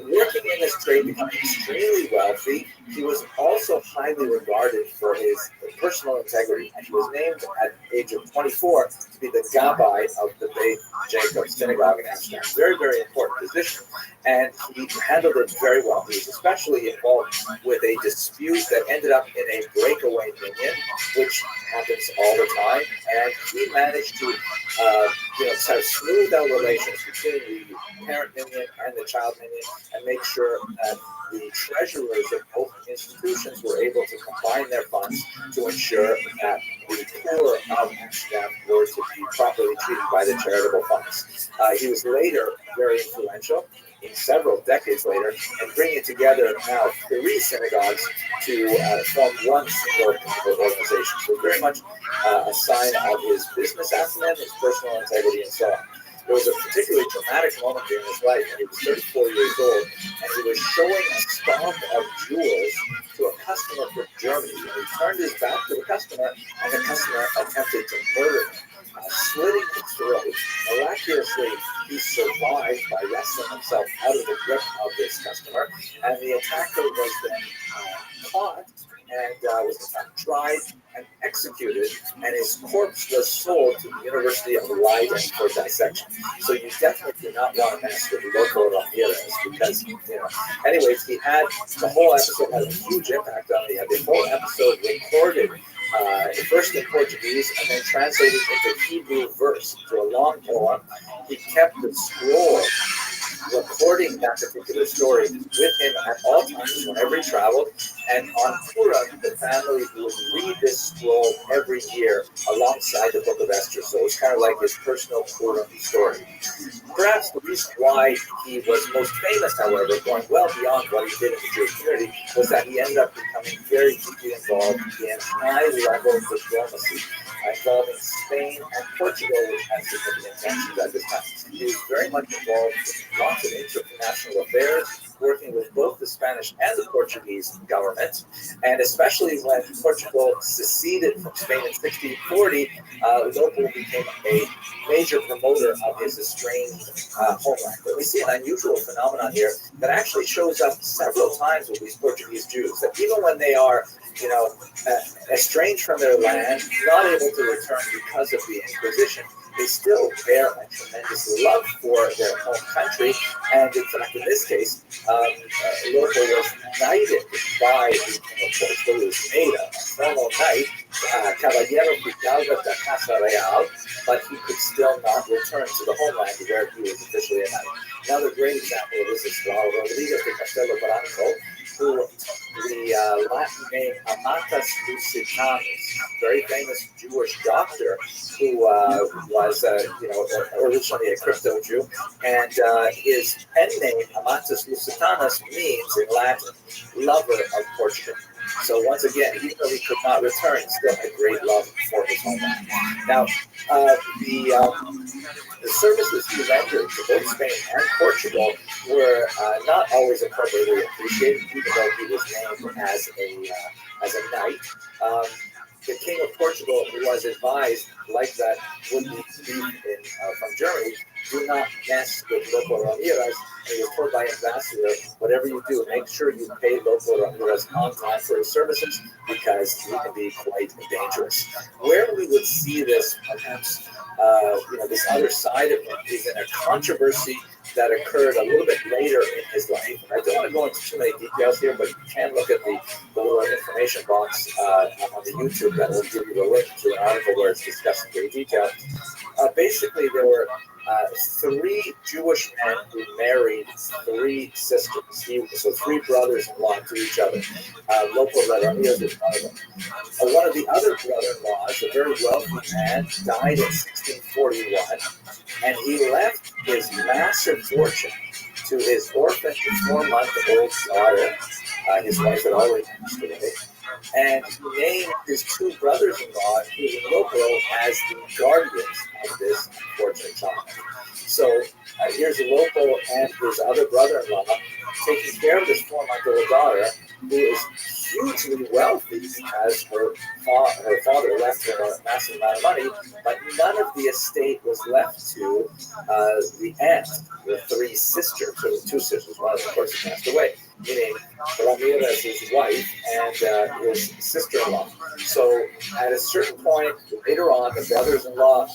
working in this trade, becoming extremely wealthy, he was also highly regarded for his personal integrity. And he was named at the age of 24 to be the Gabbai of the Beit Jacob synagogue in Amsterdam. Very, very important position. And he handled it very well. He was especially involved with a dispute that ended up in a breakaway minion, which happens all the time. And he managed to sort of smooth out relations between the parent minion and the child minion, and make sure that the treasurers of both institutions were able to combine their funds to ensure that the poor of Amsterdam were to be properly treated by the charitable funds. He was later very influential in several decades later, and bringing together now 3 synagogues to form one single organization. So very much a sign of his business acumen, his personal integrity, and so on. There was a particularly dramatic moment in his life when he was 34 years old, and he was showing a stock of jewels to a customer from Germany. And he turned his back to the customer, and the customer attempted to murder him, slitting his throat. Miraculously, he survived by wrestling himself out of the grip of this customer, and the attacker was then caught and was in fact tried and executed, and his corpse was sold to the University of Leiden for dissection. So you definitely do not want to mess with Loco Ramirez, because, anyways, he had the whole episode had a huge impact on him. He had the whole episode recorded, first in Portuguese and then translated into Hebrew verse to a long poem. He kept the scroll recording that particular story with him at all times whenever he traveled, and on Purim, the family would read this scroll every year alongside the Book of Esther. So it was kind of like his personal Purim story. Perhaps the reason why he was most famous, however, going well beyond what he did in the Jewish community, was that he ended up becoming very deeply involved in high-level diplomacy involving Spain and Portugal, which had significant tensions at this time. He was very much involved in lots of international affairs, working with both the Spanish and the Portuguese governments, and especially when Portugal seceded from Spain in 1640, Lopo became a major promoter of his estranged homeland. But we see an unusual phenomenon here that actually shows up several times with these Portuguese Jews, that even when they are estranged from their land, not able to return because of the Inquisition, they still bear a tremendous love for their home country. And in fact, in this case, Lopo was knighted by the King of Portugal. He was made a formal knight, Caballero Fidalgo da Casa Real, but he could still not return to the homeland where he was officially a knight. Another great example of this is Rodriguez de Castelo Branco, who the Latin name Amatus Lusitanus, very famous Jewish doctor who was originally a crypto Jew, and his pen name Amatus Lusitanus means in Latin lover of Portugal. So once again, even though he could not return, he still had great love for his homeland. Now, the services he rendered to both Spain and Portugal were not always appropriately appreciated, even though he was named as a knight. The King of Portugal was advised, like that would be from Germany, do not mess with Loco Ramirez. And he was told by ambassador, whatever you do, make sure you pay Loco Ramirez on time for his services because he can be quite dangerous. Where we would see this, perhaps, this other side of him is in a controversy that occurred a little bit later in his life. I don't want to go into too many details here, but you can look at the little information box on the YouTube that will give you the link to an article where it's discussed in great detail. Basically, there were 3 Jewish men who married 3 sisters, so 3 brothers-in-law to each other. Loco Ramirez is one of them. One of the other brother-in-laws, a very wealthy man, died in 1641, and he left his massive fortune to his orphan 4-month-old daughter. His wife had already passed away. And he named his 2 brothers-in-law, including Loco, as the guardians of this unfortunate child. So here's Loco and his other brother-in-law taking care of this 4-month-old daughter, who is hugely wealthy because her father left her a massive amount of money, but none of the estate was left to the aunt, the 3 sisters, or the 2 sisters. One of them, of course, passed away, meaning Ramirez's wife and his sister-in-law. So at a certain point later on, the brothers-in-law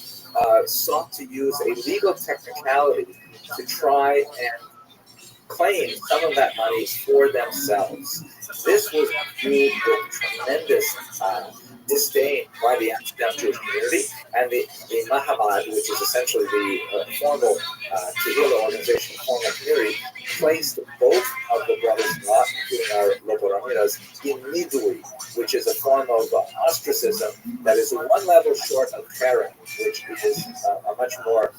sought to use a legal technicality to try and claim some of that money for themselves. This was viewed with tremendous disdain by the Amsterdam Jewish community, and the Mahamad, which is essentially the formal Tehillah organization, formal community, placed both of the brothers-in-law, including our Loco Ramirez, in Nidui, which is a form of ostracism that is 1 level short of keren, which is a much more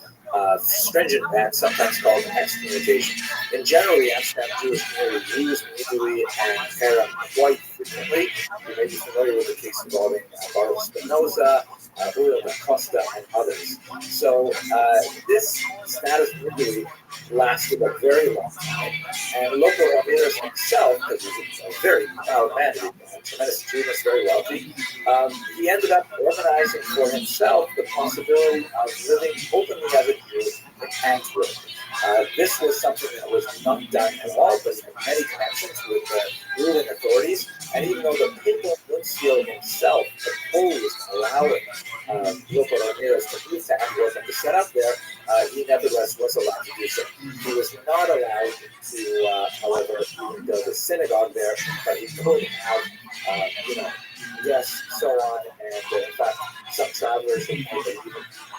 stringent ban, sometimes called excommunication. In general, the Amsterdam Jewish community used Nidui and keren quite frequently. You may be familiar with the case involving Baruch Spinoza, Uriel da Costa, and others. So this status Nidui lasted a very long time, and Loco Ramirez himself, because he was a very proud man, tremendous achievements, very wealthy, he ended up organizing for himself the possibility of living openly as a Jew in Antwerp. This was something that was not done at all, but he had many connections with the ruling authorities, and even though the papal nuncio himself opposed allowing Loco Ramirez to move to Antwerp and to set up there, he nevertheless was allowed to do so. He was not allowed to, however, go to the synagogue there, but he could have, yes, so on, and in fact, some travelers have even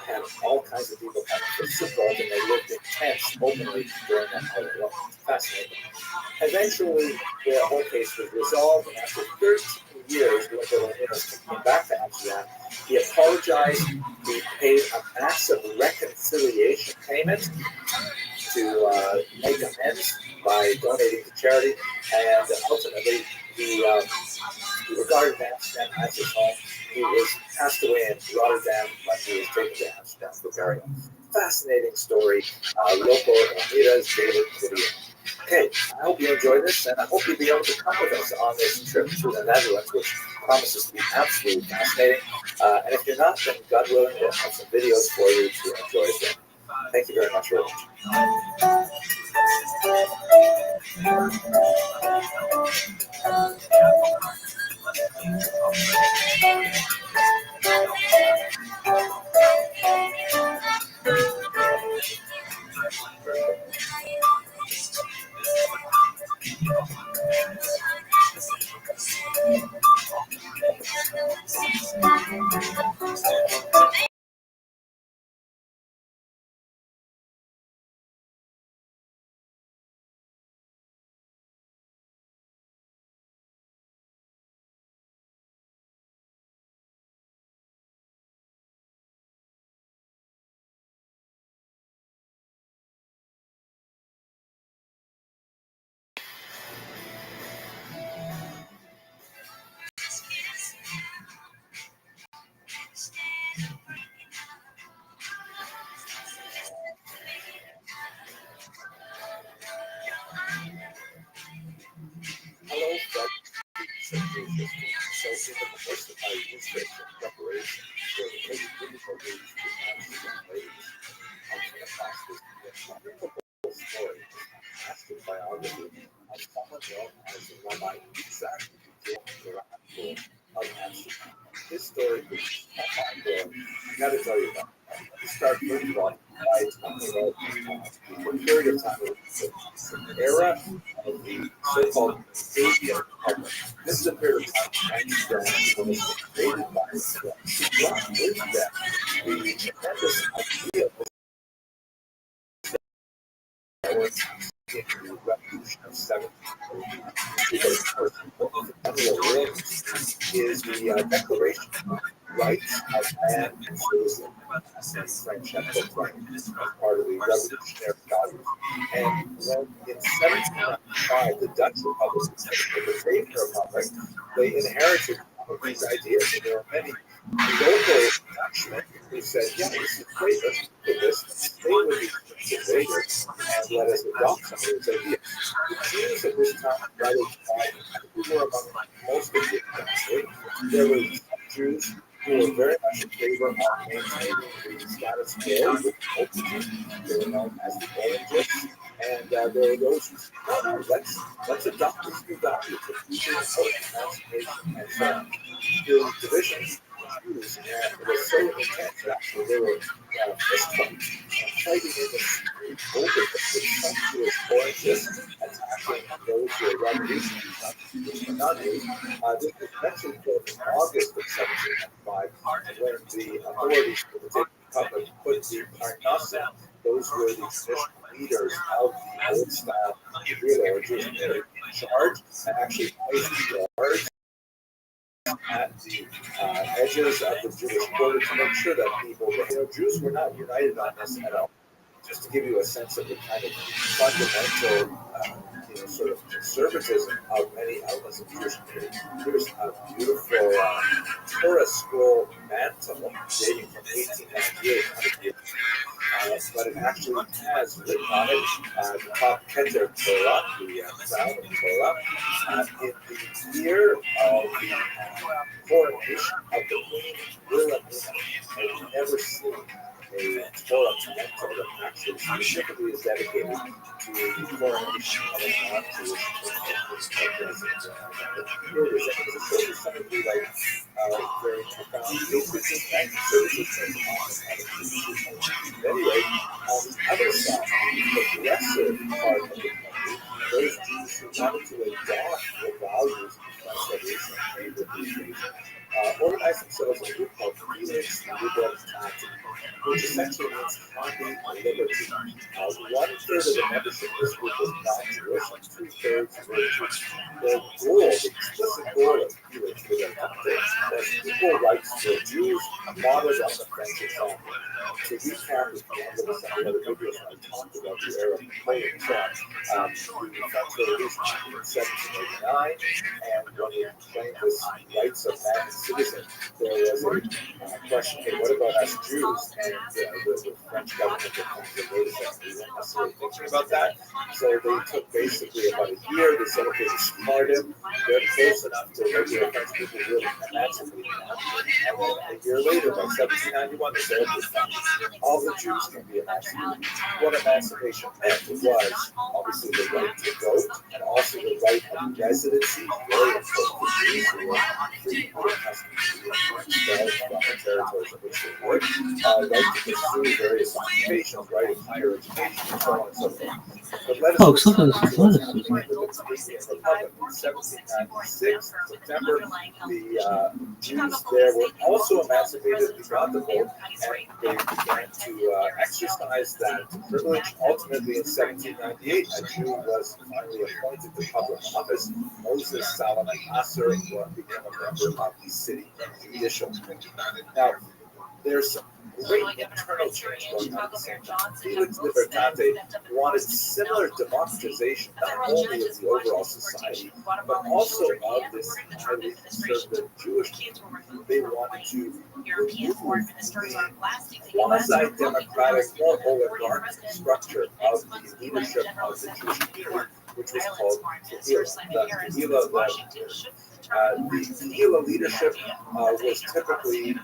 had all kinds of people coming for Sukkot, and they lived in tents openly during that holiday. Well, fascinating. Eventually, the whole case was resolved, and after 13 years, Loco Ramirez came back to Amsterdam. He apologized. He paid a massive reconciliation payment to make amends by donating to charity, and ultimately he regarded Amsterdam as his home. He was passed away in Rotterdam, but he was taken to Amsterdam for burial. Fascinating story. Loco Ramirez, David Video. Okay, I hope you enjoyed this, and I hope you'll be able to come with us on this trip to the Netherlands, which promises to be absolutely fascinating. And if you're not, then God willing, we'll have some videos for you to enjoy again. Thank you very much for watching. in the course of my research and preparation for the biblical reads to African ladies, I'm going to pass this wonderful story, fantastic biography of someone known as Rabbi Rothschild of Amsterdam. This story is mind-blowing. I got to tell you about it. Let me start first of all by talking about the period of time of the era of the so-called Savior Republic. This is a period of time Amsterdam was invaded by Israel. She brought with them the tremendous idea of the Revolution of 1789. Because, of course, what the federal world is the Declaration of Rights of Man and Citizen, as French have proclaimed as part of the revolutionary values. And when in 1795 the Dutch Republic became the Savior Republic, they inherited all of these ideas. And there were many local Dutchmen who said, yeah, this is great, let's do this, stay with the invaders, and let us adopt some of these ideas. The Jews at this time rather who were among most of the country. There were Jews who were very much in favor of maintaining the status quo with multitude. They were known as the Orangists. And there were those who said, no, let's adopt this new doctrine for future emancipation and so on. The divisions Jews and was so intense actually they were fighting in the street over the Jewish Orangists attacking those who were revolutionaries, which were not Jews. This was eventually killed in August of 1795 when the authorities for the Republic put the Parnassim, those were the traditional leaders of the old style Israel or Jewish community, in charge and actually placed guards at the edges of the Jewish border to make sure that people, Jews were not united on this at all. Just to give you a sense of the kind of fundamental, sort of conservatism of many elements of Jewish community. Here's a beautiful Torah scroll mantle dating from 1898, but it actually has written on it the top Keter Torah, the crown of Torah, in the year of the coronation of the Queen Wilhelmina. I've never seen a Torah mantle that actually specifically is dedicated to the coronation of a non-Jewish president. Here it is. I think this is something we like very profound patriotism and conservatism. Anyway, on the other side, the progressive part of the country, those Jews who wanted to adopt the values of conservation with the invasion, organized themselves in a group called Felix Libertas, which essentially means happy liberty. 1/3 of the membership of this group was non-Jewish, and 2/3 were Jews. The goal, the explicit goal of Felix Libertas was equal rights for Jews modeled on the French example. To recap, with some of the other videos I talked about the era of Napoleon and so on, the French Revolution in 1789, and when we claimed this rights of man and citizen, there was a question, hey, what about us Jews? And the French government noticed that we weren't necessarily thinking about that. So they took basically about a year. They said, okay, discard him. They're close enough to regular French people really emancipate now. And then a year later, by 1791, they said, okay, all the Jews can be emancipated. What emancipation meant was obviously the right to vote and also the right of residency, very important for Jews who were free to custom to be expelled from the territories in which they worked, right to pursue various occupations, right of higher education, and so on and so forth. But let us Folks, look at this. in 1796, September, the Jews there were also emancipated. They got the vote, and they began to exercise that privilege. Ultimately, in 1798, a Jew was finally appointed to public office. Moses Salomon Asser became a member of the city judicial. Now, there's some great internal change going on at the same time. Felix Libertate wanted similar democratization, not only of the overall society, but also of this highly conservative Jewish community. They wanted to remove the quasi-democratic, more oligarchic structure of the leadership of the Jewish community, which was called Tehillah. The The Gila leadership was typically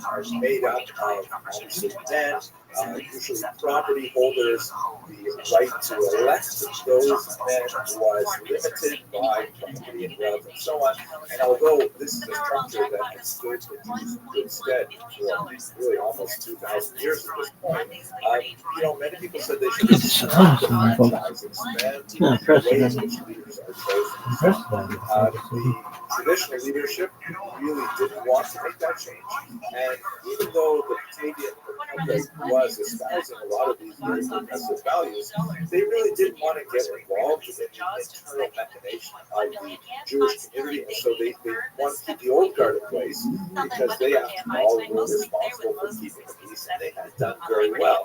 made up of obviously men, usually property holders. The right to elect those men was limited by property and wealth and so on. And although this is a structure that has stood in good stead for really almost 2,000 years at this point, many people said they should expand the ways in which leaders are chosen. The traditional leadership really didn't want to make that change. And even though the Batavian Republic was espousing a lot of these very progressive values, they really didn't want to get involved in the internal machination of the Jewish community. And so they wanted to keep the old guard in place because they, after all, were responsible for keeping the peace, and they had done very well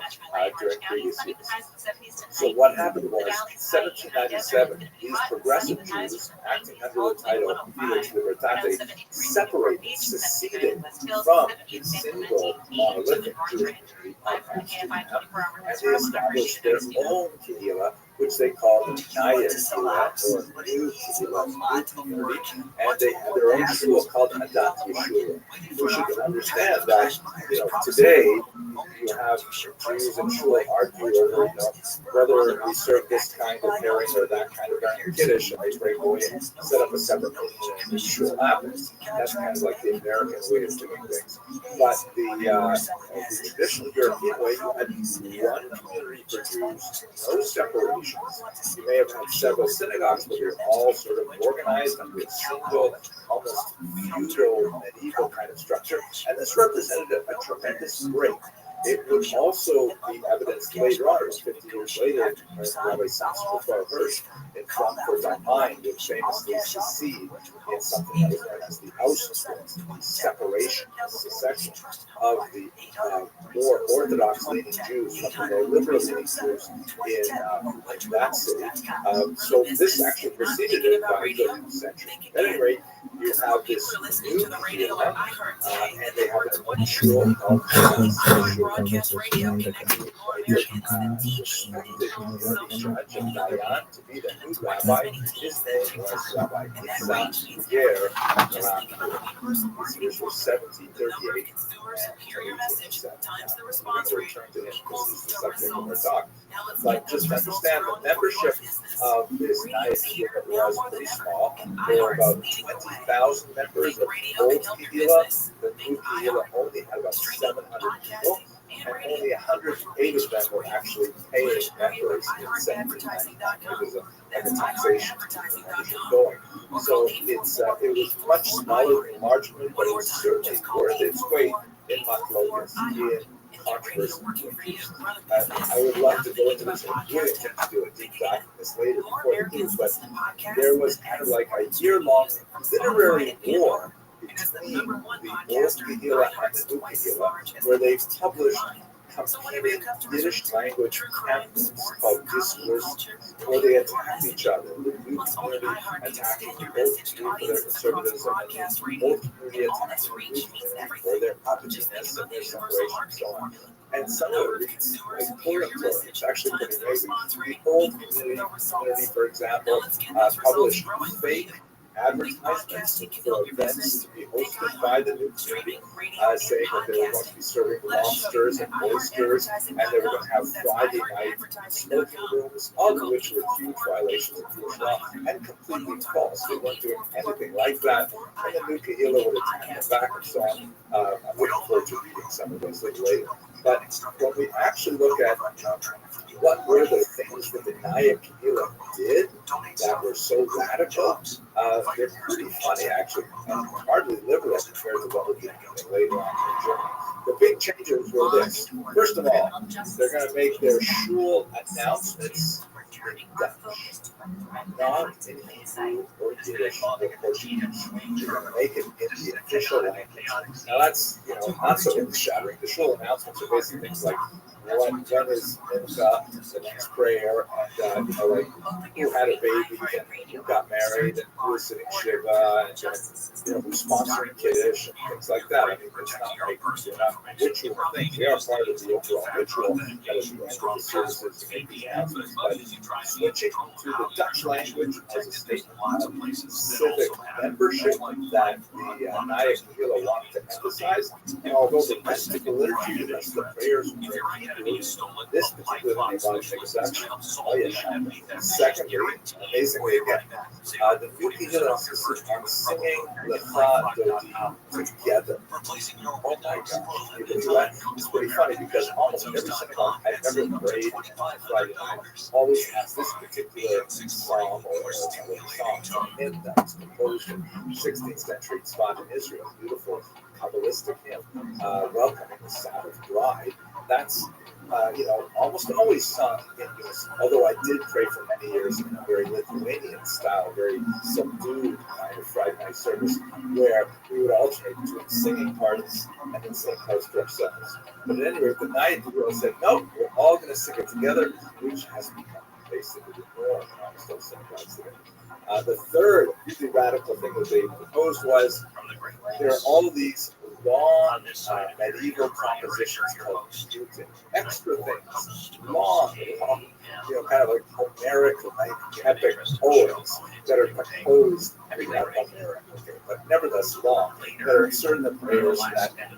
during previous years. So what happened was, in 1797, these progressive Jews, acting under the title Felix Libertate, separated, seceded from the single monolithic Jewish community of Amsterdam, and they established their own Kehillah, which they called the Naya Kehillah, or New Kehillah, community, and they had their own shul called Adat Yeshua. We should understand that, today you have Jews and shul argue over, whether we serve this kind of herring or that kind of kiddush, and they break away and set up a separate and shul happens. That's kind of like the American way of doing things. But the traditional European way, you had one community for Jews, no separations. You may have had several synagogues, but they're all sort of organized under a single, almost feudal, medieval kind of structure. And this represented a tremendous break. It would also be evidenced later on, 50 years later, when Rabbi Rothschild in Frankfurt am Main would famously secede in something that was known as the Auschwitz, the separation, secession of the more Orthodox leaning Jews from the more liberal leaning Jews in that city. So this actually preceded it by the 13th century. At any rate, you have this new Kehillah, and they have their own shul called Broadcast Radio connecting with law Americans that teach the judge of Dayan to be the new rabbi. His name was Rabbi Yitzhak Yer. This was 1738. Times the response rate. Return to him because he's the subject of our talk. But just understand the membership of this Kehillah was pretty small. There were about 20,000 members of the old Kehillah. The new Kehillah only had about 700 people. And only 108 of them were actually paying members in 1799 because of the taxation membership going. So it was much smaller and marginally, but it was certainly worth its weight in machlokas, in controversy. I would love to go into this and really intend to do a deep dive on this later before we do, but there was kind of like a year-long literary war between the old Kehillah and the new Kehillah, where they published competing Yiddish language pamphlets called discourse, where they attacked each other. The new community attacking the old community for their conservatism, and the old community attacking the new community for their uppityness and their separation and so on. And some of it reads like Purim Torah. It's actually pretty amazing. The old community, for example, published fake advertisements for events to be hosted by the new community, saying that they were going to be serving lobsters and oysters, and they were going to have Friday night smoking rooms, all of which were huge violations of Jewish law and completely false. They weren't doing anything like that, and the new Kehillah would attack them back and so on. I'm looking forward to reading some of those later. But when we actually look at what were the things that the Naya Kehillah did that were so radical, they're pretty funny, actually, and hardly liberal compared to what would be happening later on in Germany. The big changes were this. First of all, they're going to make their shul announcements in Dutch, not in Hebrew or Yiddish or Portuguese. They're going to make it in the official language. Now that's, not so earth-shattering. The shul announcements are basically things like, when is Mincha, the next prayer, and like who had a baby and who got married and who was sitting Shiva and who's sponsoring Kiddush and things like that. I mean, it's not like they're not ritual things. They are part of the overall ritual that is the end of the services and make the announcements. But switching to the Dutch language as a statement of civic membership that the Naya Kehillah wanted to emphasize. And although the rest of the liturgy, the rest of the prayers were in Hebrew, this particularly wanted to make exception. Oh, yeah. Secondly, amazingly again, the new Kehillah insisted on singing Lecha Dodi together. Oh my gosh. You can do that. It's pretty funny because almost every synagogue I've ever prayed on Friday night always has this particular psalm or song in that's composed in 16th century spot in Israel. Beautiful Kabbalistic hymn welcoming the Sabbath bride. That's almost always sung in English, although I did pray for many years in a very Lithuanian style, very subdued kind of Friday night service, where we would alternate between singing parts and then singing parts to ourselves. But at any rate, the night the girl said, no, we're all going to sing it together, which has become basically the norm in almost all synagogues today. The third really radical thing that they proposed was there are all of these long medieval compositions called Newton, extra things, long, kind of like Homeric, like epic poems that are composed, maybe not Homeric, okay, but nevertheless long, that are inserted in the prayers that make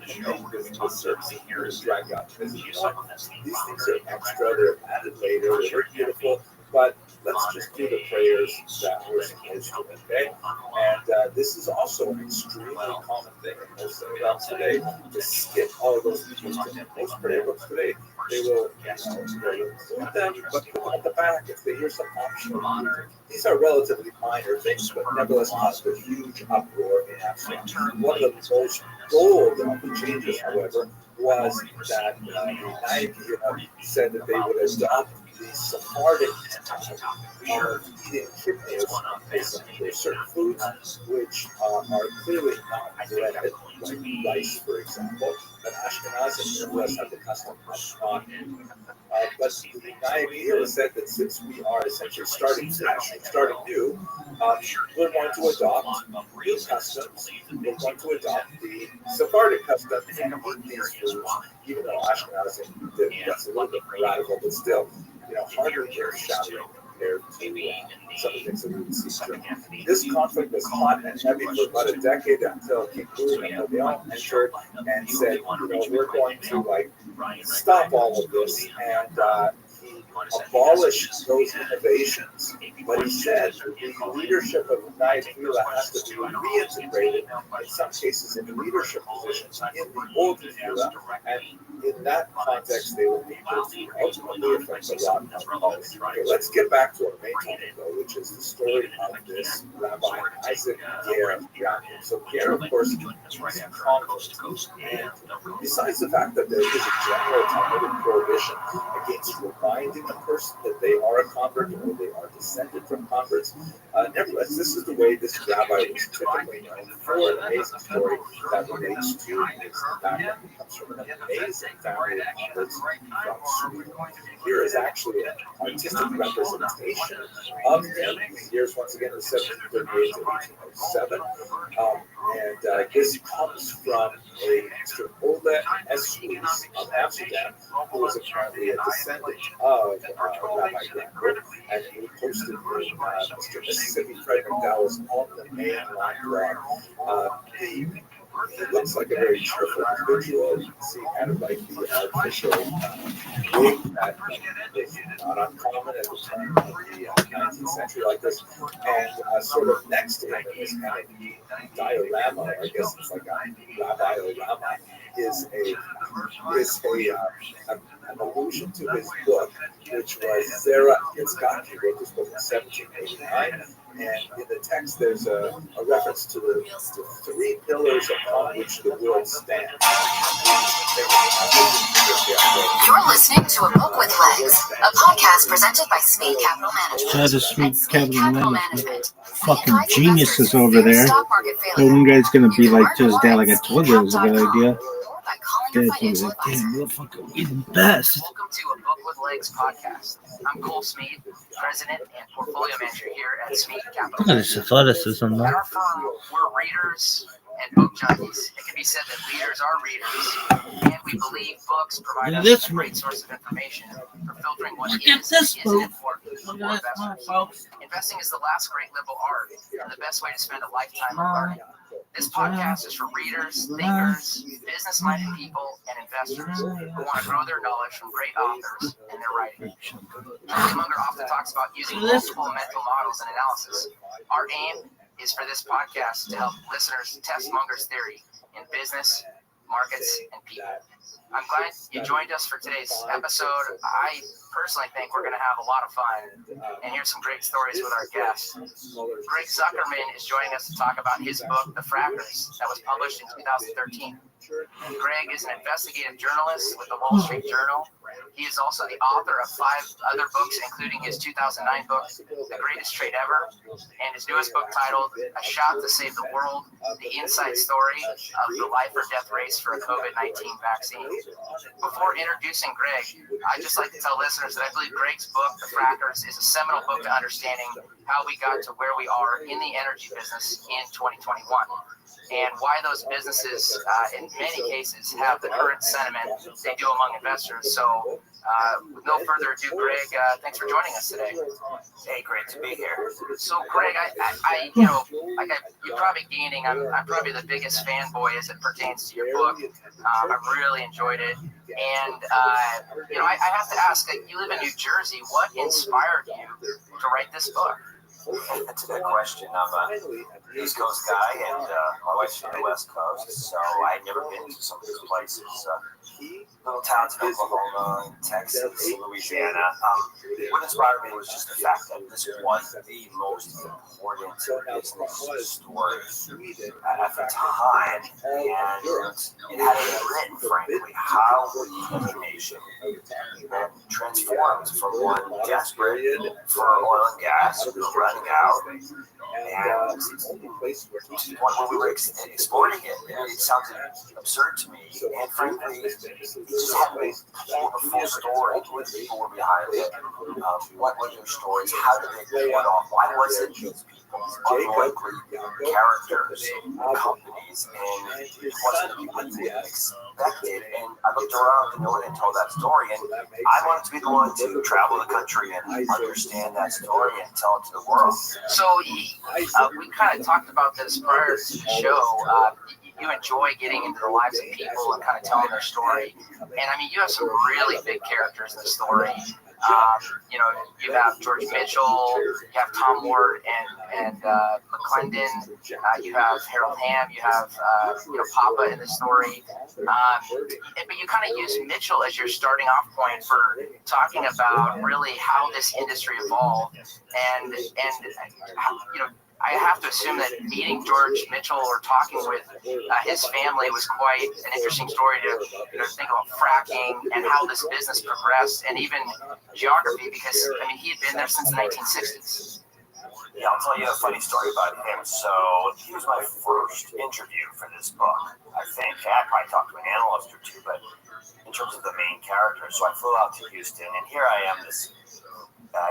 the service drag out. Because these things are extra, they're added later, they're beautiful, but let's just do the prayers that we're supposed to, okay? And this is also an extremely common thing in most synagogues today, to skip all of those things. Most prayer books today, they will, put them, but put them at the back if they hear some optional. These are relatively minor things, but nevertheless caused a huge uproar in Absalom. One of the most bold of the changes, however, was that the Naya said that they would adopt the Sephardic eating kidneys. There are certain foods which are clearly not bread, like rice, for example, but Ashkenazim nevertheless have the custom of not eating. But the Naya said that since we are essentially starting new, we're going to adopt new customs. We're going to adopt the Sephardic custom and eat these foods, even though Ashkenazim did. That's a little bit radical, but still, hardly earth-shattering compared to some of the things that we would see during. This conflict was hot and heavy for about a decade until King Louis and they all entered and said, we're going to stop all of this, and he abolished those innovations. But he said the leadership of the Naya Kehillah has to be reintegrated in some cases in leadership positions in the old Kehillah, and in that context they will be able to ultimately affect the law policy. Okay, let's get back to our main topic though, which is the story of this Rabbi Isaac Ger Yaakov. So Ger, of course, is a convert, and besides the fact that there is a general Talmudic prohibition against reminding a person that they are a convert or they are descended from converts, nevertheless, this is the way this rabbi was typically known for an amazing story that relates to his background. He comes from an amazing family of converts from Sweden. Here is actually an artistic representation of him. Here's once again the 1738 to 1807. And this comes from a Mr. Ole Esquis of Amsterdam, who was apparently a descendant of Rabbi Yaakov, and he posted in Mr. Mississippi Fred McDowell's On the Mainline blog. He looks like a very cheerful individual. You can see kind of like the artificial wig that is not uncommon at the turn of the 19th century like this. And sort of next to him in this kind of diorama, or I guess it's like a rabbi-orama, is an allusion to his book, which was Zera Yitzchak. He wrote this book in 1789. And in the text, there's a reference to the three pillars upon which the world stands. You're listening to A Book with Legs, a podcast presented by Speed Capital Management. Shout out to Speed Capital Management. Fucking geniuses over there. So one guy's gonna be like to his dad, like I told you it was a good idea. Dad's gonna be like, damn, motherfucker, we the best. Welcome to A Book with Legs podcast. I'm Cole Smead, president and portfolio manager here at Smead Capital. Look at this athleticism, At man. our firm, we're readers and book junkies. It can be said that leaders are readers, and we believe books provide us a great source of information for filtering what is and isn't important. for investors. Investing is the last great liberal art and the best way to spend a lifetime of learning. This podcast is for readers, thinkers, business-minded people, and investors who want to grow their knowledge from great authors and their writing. Charlie Munger often talks about using multiple mental models and analysis. Our aim is for this podcast to help listeners test Munger's theory in business, markets, and people. I'm glad you joined us for today's episode. I personally think we're going to have a lot of fun and hear some great stories with our guests. Greg Zuckerman is joining us to talk about his book, The Frackers, that was published in 2013. Greg is an investigative journalist with the Wall Street Journal. He is also the author of 5 other books, including his 2009 book, The Greatest Trade Ever, and his newest book titled A Shot to Save the World, The Inside Story of the Life or Death Race for a COVID-19 Vaccine. Before introducing Greg, I'd just like to tell listeners that I believe Greg's book, The Frackers, is a seminal book to understanding how we got to where we are in the energy business in 2021. And why those businesses, in many cases, have the current sentiment they do among investors. So, with no further ado, Greg, thanks for joining us today. Hey, great to be here. So, Greg, you're probably gaining. I'm probably the biggest fanboy as it pertains to your book. I really enjoyed it, and I have to ask. You live in New Jersey. What inspired you to write this book? That's a good question. I'm an East Coast guy, and my wife's from the West Coast, so I'd never been to some of these places. Little towns in Oklahoma, Texas, Louisiana. What inspired me was just the fact that this was the most important business story at the time, and it had been written, frankly, how we as a nation transformed from one desperate for oil and gas, running out, and when we were exploring it, it sounded absurd to me, and frankly, it just hadn't told the full story. What people were behind it, what were their stories, how did they pull it off, why was it these people, unlikely characters, companies, and it wasn't what they expected. And I looked around and no one had told that story, and I wanted to be the one to travel the country and understand that story and tell it to the world. So we kind of talked about this prior to the show. You enjoy getting into the lives of people and kind of telling their story. And I mean, you have some really big characters in the story. You have George Mitchell, you have Tom Ward and McClendon, you have Harold Hamm, you have Papa in the story. But you kind of use Mitchell as your starting off point for talking about really how this industry evolved and I have to assume that meeting George Mitchell or talking with his family was quite an interesting story to think about fracking and how this business progressed, and even geography, because I mean he had been there since the 1960s. Yeah, I'll tell you a funny story about him. So he was my first interview for this book. I think I probably talked to an analyst or two, but in terms of the main character, so I flew out to Houston, and here I am, this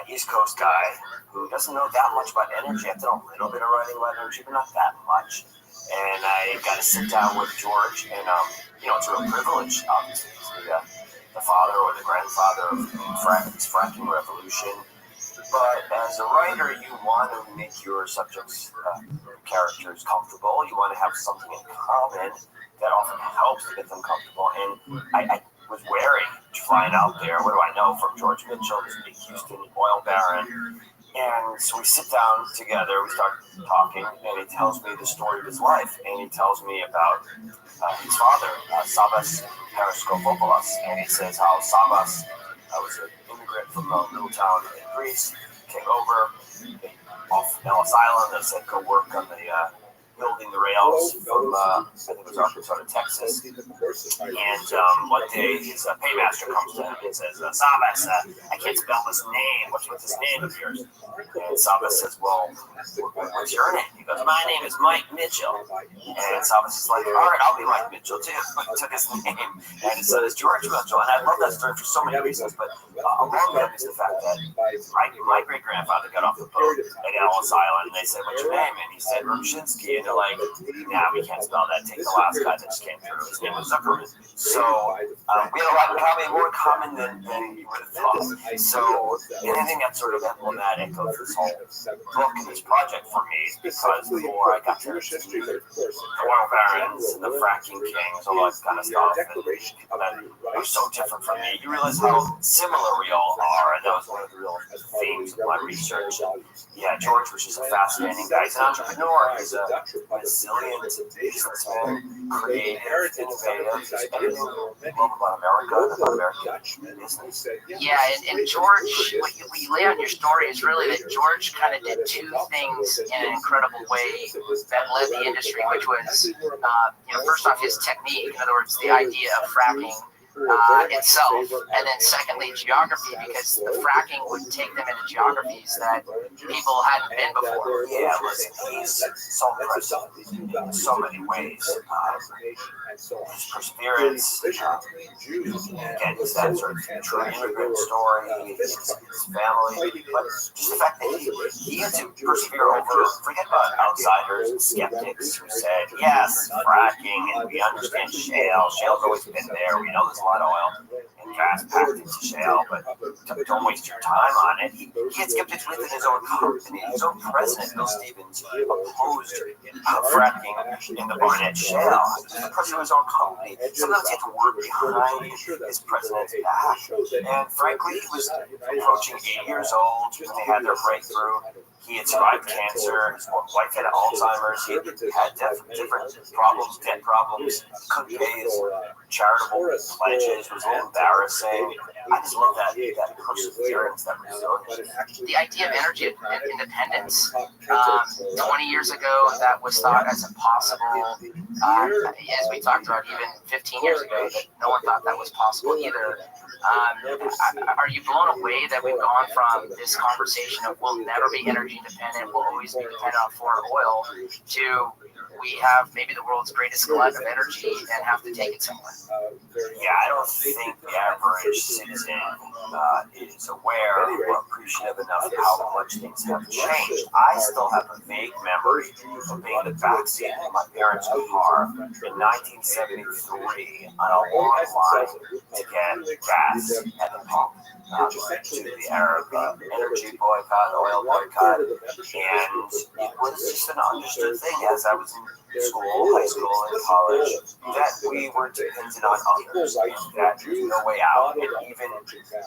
East Coast guy who doesn't know that much about energy. I've done a little bit of writing about energy, but not that much. And I got to sit down with George, and it's a real privilege, obviously, the father or the grandfather of this fracking revolution. But as a writer, you want to make your subjects, characters comfortable. You want to have something in common that often helps to get them comfortable. And I was wary flying out there. What do I know from George Mitchell, this big Houston oil baron? And so we sit down together, we start talking, and he tells me the story of his life. And he tells me about his father, Savas Periskopopoulos. And he says how Savas was an immigrant from a little town in Greece, came over off Ellis Island. They said, go work on the building the rails from, I think it was Arkansas to Texas. And one day his paymaster comes to him and says, Savas, I can't spell this name. What's this name of yours? And Savas says, well, what's your name? He goes, my name is Mike Mitchell. And Savas is like, all right, I'll be Mike Mitchell too. He took his name. And it's George Mitchell. And I love that story for so many reasons. But Among them is the fact that my great-grandfather got off the boat at Ellis Island, and they said, "What's your name?" And he said, "Rumshinsky." And they're like, "Nah, we can't spell that. Take the last guy that just came through. His name was Zuckerman." So we had a lot in common, more common than you would have thought. So anything that's sort of emblematic of this whole book and this project for me is because the more I got to see the oil barons and the fracking kings, all that kind of stuff, and people that are so different from me, you realize how similar we all are, and that was one of the real themes of my research. Yeah, George was just a fascinating guy. He's an entrepreneur. He's a resilient businessman, creative, innovative. Just everything we love about America and about American business. Yeah, and George, what you lay out in your story is really that George kind of did two things in an incredible way that led the industry, which was, first off, his technique. In other words, the idea of fracking itself, and then secondly, geography, because the fracking would take them into geographies that people hadn't been before. Yeah, listen, he's so impressive in so many ways. His perseverance, again, he's that sort of true immigrant story, his family, but just the fact that he had to persevere over, forget about outsiders and skeptics who said, yes, fracking, and we understand shale. Shale's always been there. We know there's a lot of oil and gas packed into shale, but don't waste your time on it. He had skeptics within his own company. His own president, Bill Stevens, opposed fracking in the Barnett Shale. The president of his own company. Sometimes he had to work behind his president's back. And frankly, he was approaching 80 years old when they had their breakthrough. He had survived cancer. His wife had Alzheimer's. He had different problems, debt problems. Couldn't pay his charitable pledges. It was embarrassing. I just love that perseverance, that resilience. The idea of energy independence, 20 years ago, that was thought as impossible. As we talked about, even 15 years ago, that no one thought that was possible either. Are you blown away that we've gone from this conversation of we'll never be energy independent, we'll always be dependent on foreign oil, to we have maybe the world's greatest glut of energy and have to take it somewhere? Yeah, I don't think the average citizen is aware or appreciative enough of how much things have changed. I still have a vague memory of being in the backseat of my parents' car in 1973 on a long line to get gas at the pump. To the Arab energy boycott, oil boycott, and it was just an understood thing as I was in school, high school, and college, that we were dependent on others, and that there was no way out. And even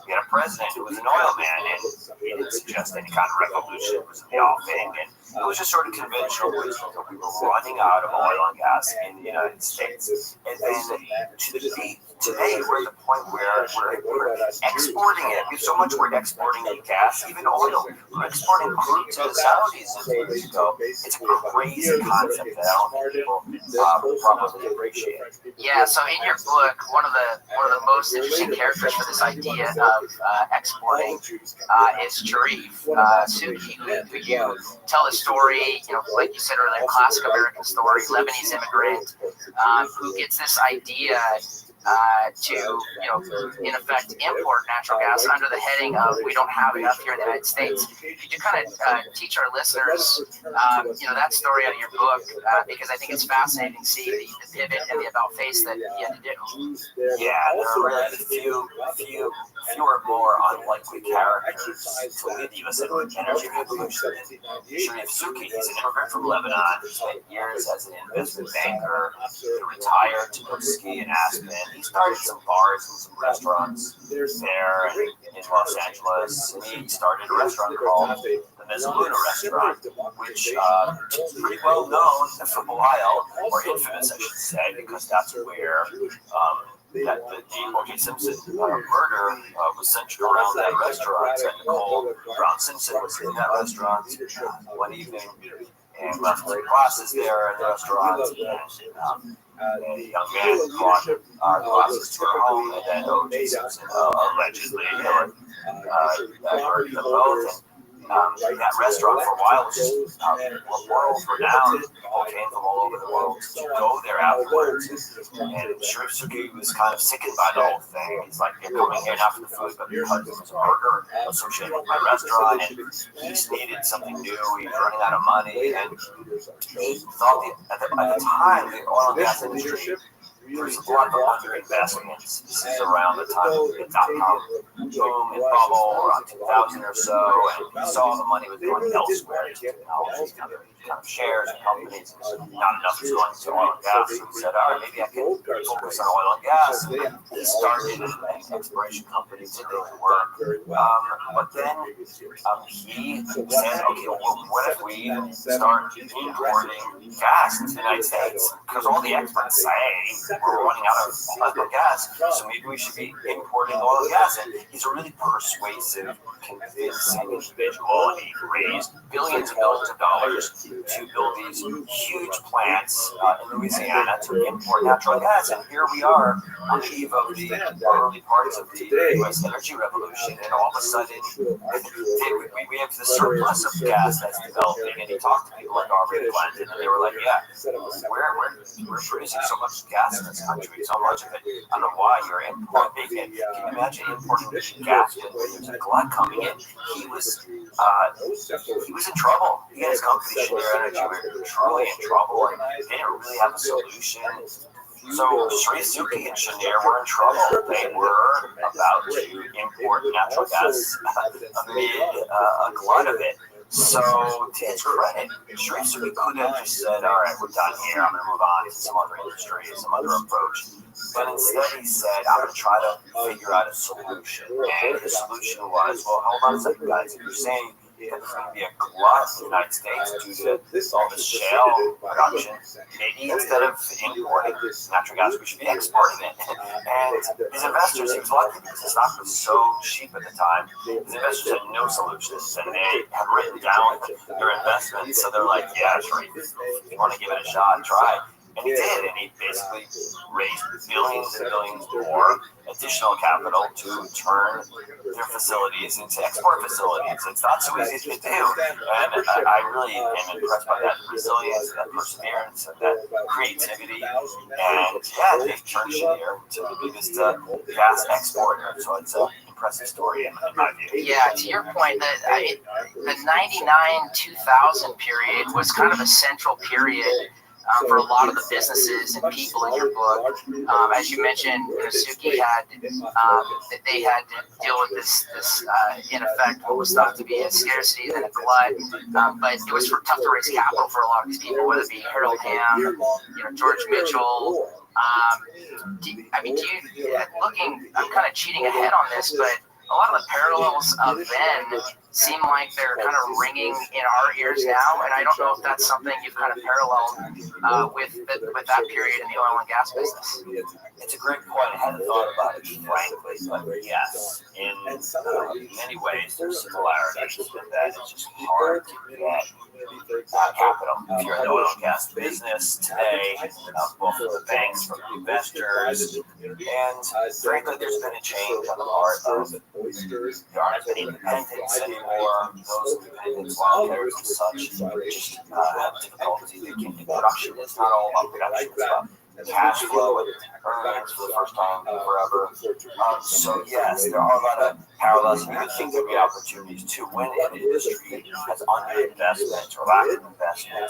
we had a president who was an oil man, and he didn't suggest any kind of revolution. It was the offing, and it was just sort of conventional wisdom that we were running out of oil and gas in the United States. And then today we're at the point where we're exporting it. We have so much we're exporting gas, even oil. We're exporting crude to the Saudis a few years ago. It's a crazy concept that I don't think people probably appreciate. Yeah, so in your book, one of the most interesting characters for this idea of exporting is Sharif Suki, who you tell a story, like you said earlier, classic American story, Lebanese immigrant who gets this idea to, in effect, import natural gas under the heading of we don't have enough here in the United States. Could you kind of teach our listeners, that story out of your book? Because I think it's fascinating to see the pivot and the about face that you had to do. Yeah, there are really fewer more unlikely characters to lead the U.S. energy revolution. Sharif Suki, he's an immigrant from Lebanon who spent years as an investment banker. He retired to go ski in Aspen. He started some bars and some restaurants there in Los Angeles. And he started a restaurant called the Mezzaluna Restaurant, which is pretty well known for a while, or infamous, I should say, because that's where that the O.J. Simpson murder was centered around that restaurant. And Nicole Brown Simpson was in that restaurant one evening and left some glasses there in the restaurant. And a young man brought glasses to her home, and then O.J. Simpson allegedly murdered them both. that restaurant for a while was just world renowned. People came from all over the world to go there afterwards. And Shusuke was kind of sickened by the whole thing. He's like, you're coming here not for the food, but because there was a burger associated with my restaurant, and he just needed something new. He was running out of money, and he thought at the time the oil and gas industry, there's a lot of underinvestments. This is around the time of the dot-com boom and bubble, around 2000 or so, and he saw the money was going elsewhere to technology and other kind of shares and companies. Not enough was going to oil and gas, so he said, all right, maybe I can focus on oil and gas. He started an exploration company to make it work. But then he said, okay, well, what if we start importing gas into the United States? Because all the experts say we're running out of gas, so maybe we should be importing oil and gas. And he's a really persuasive, convincing individual. He raised billions and billions of dollars to build these huge plants in Louisiana to import natural gas. And here we are on the eve of the early parts of the U.S. energy revolution, and all of a sudden we have this surplus of gas that's developing. And he talked to people like Aubrey Clinton, and they were like, yeah, we're producing so much gas in this country, so much of it. I don't know why you're importing it. Can you imagine importing gas when there's a glut coming in? He was in trouble. He and his company, Cheniere Energy, were truly in trouble, and they didn't really have a solution. So Shusuke and Cheniere were in trouble. They were about to import natural gas amid a glut of it. So, to his credit, Restream could have just said, all right, we're done here, I'm going to move on to some other industry, some other approach. But instead he said, I'm going to try to figure out a solution. And the solution was, well, hold on a second, guys. If you're saying that there's going to be a glut in the United States due to all this shale production, maybe instead of importing natural gas, we should be exporting it. And his investors, he was lucky because the stock was so cheap at the time. His investors had no solutions, and they had written down their investments. So they're like, yeah, sure, if you want to give it a shot, try. And he did, and he basically raised billions and billions more additional capital to turn their facilities into export facilities. It's not so easy to do, and I really am impressed by that resilience, that perseverance, and that creativity. And yeah, they've turned Cheniere to the biggest gas exporter, so it's an impressive story in my view. Yeah, to your point, the 99-2000 period was kind of a central period for a lot of the businesses and people in your book. As you mentioned, Suki had they had to deal with this in effect what was thought to be a scarcity and then a glut, but it was tough to raise capital for a lot of these people, whether it be Harold Hamm, George Mitchell. Looking, I'm kind of cheating ahead on this, but a lot of the parallels of then seem like they're kind of ringing in our ears now, and I don't know if that's something you've kind of paralleled with that period in the oil and gas business. It's a great point. I hadn't thought about it, frankly, but yes, in many ways there's similarities in that it's just hard to get capital. If you're in the oil and gas business today, both of the banks from the investors, and frankly, there's been a change on the part of there aren't any independents anymore. Those independents, while there's such, just have difficulty. In production, it's not all about production, it's about cash flow and earnings for the first time in forever. So yes, there are a lot of parallels, and I think there'll be opportunities too. When an industry has underinvestment or lack of investment,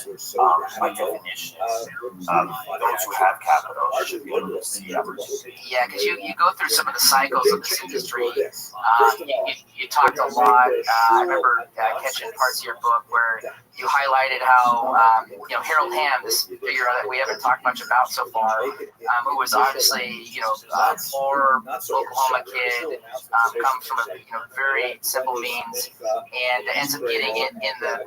by definition, those who have capital should be able to see opportunity. Yeah, because you go through some of the cycles of this industry. You talked a lot. I remember catching parts of your book where you highlighted how Harold Hamm, this figure that we haven't talked much about so far, who was obviously poor Oklahoma kid, comes from very simple means, and ends up getting it in the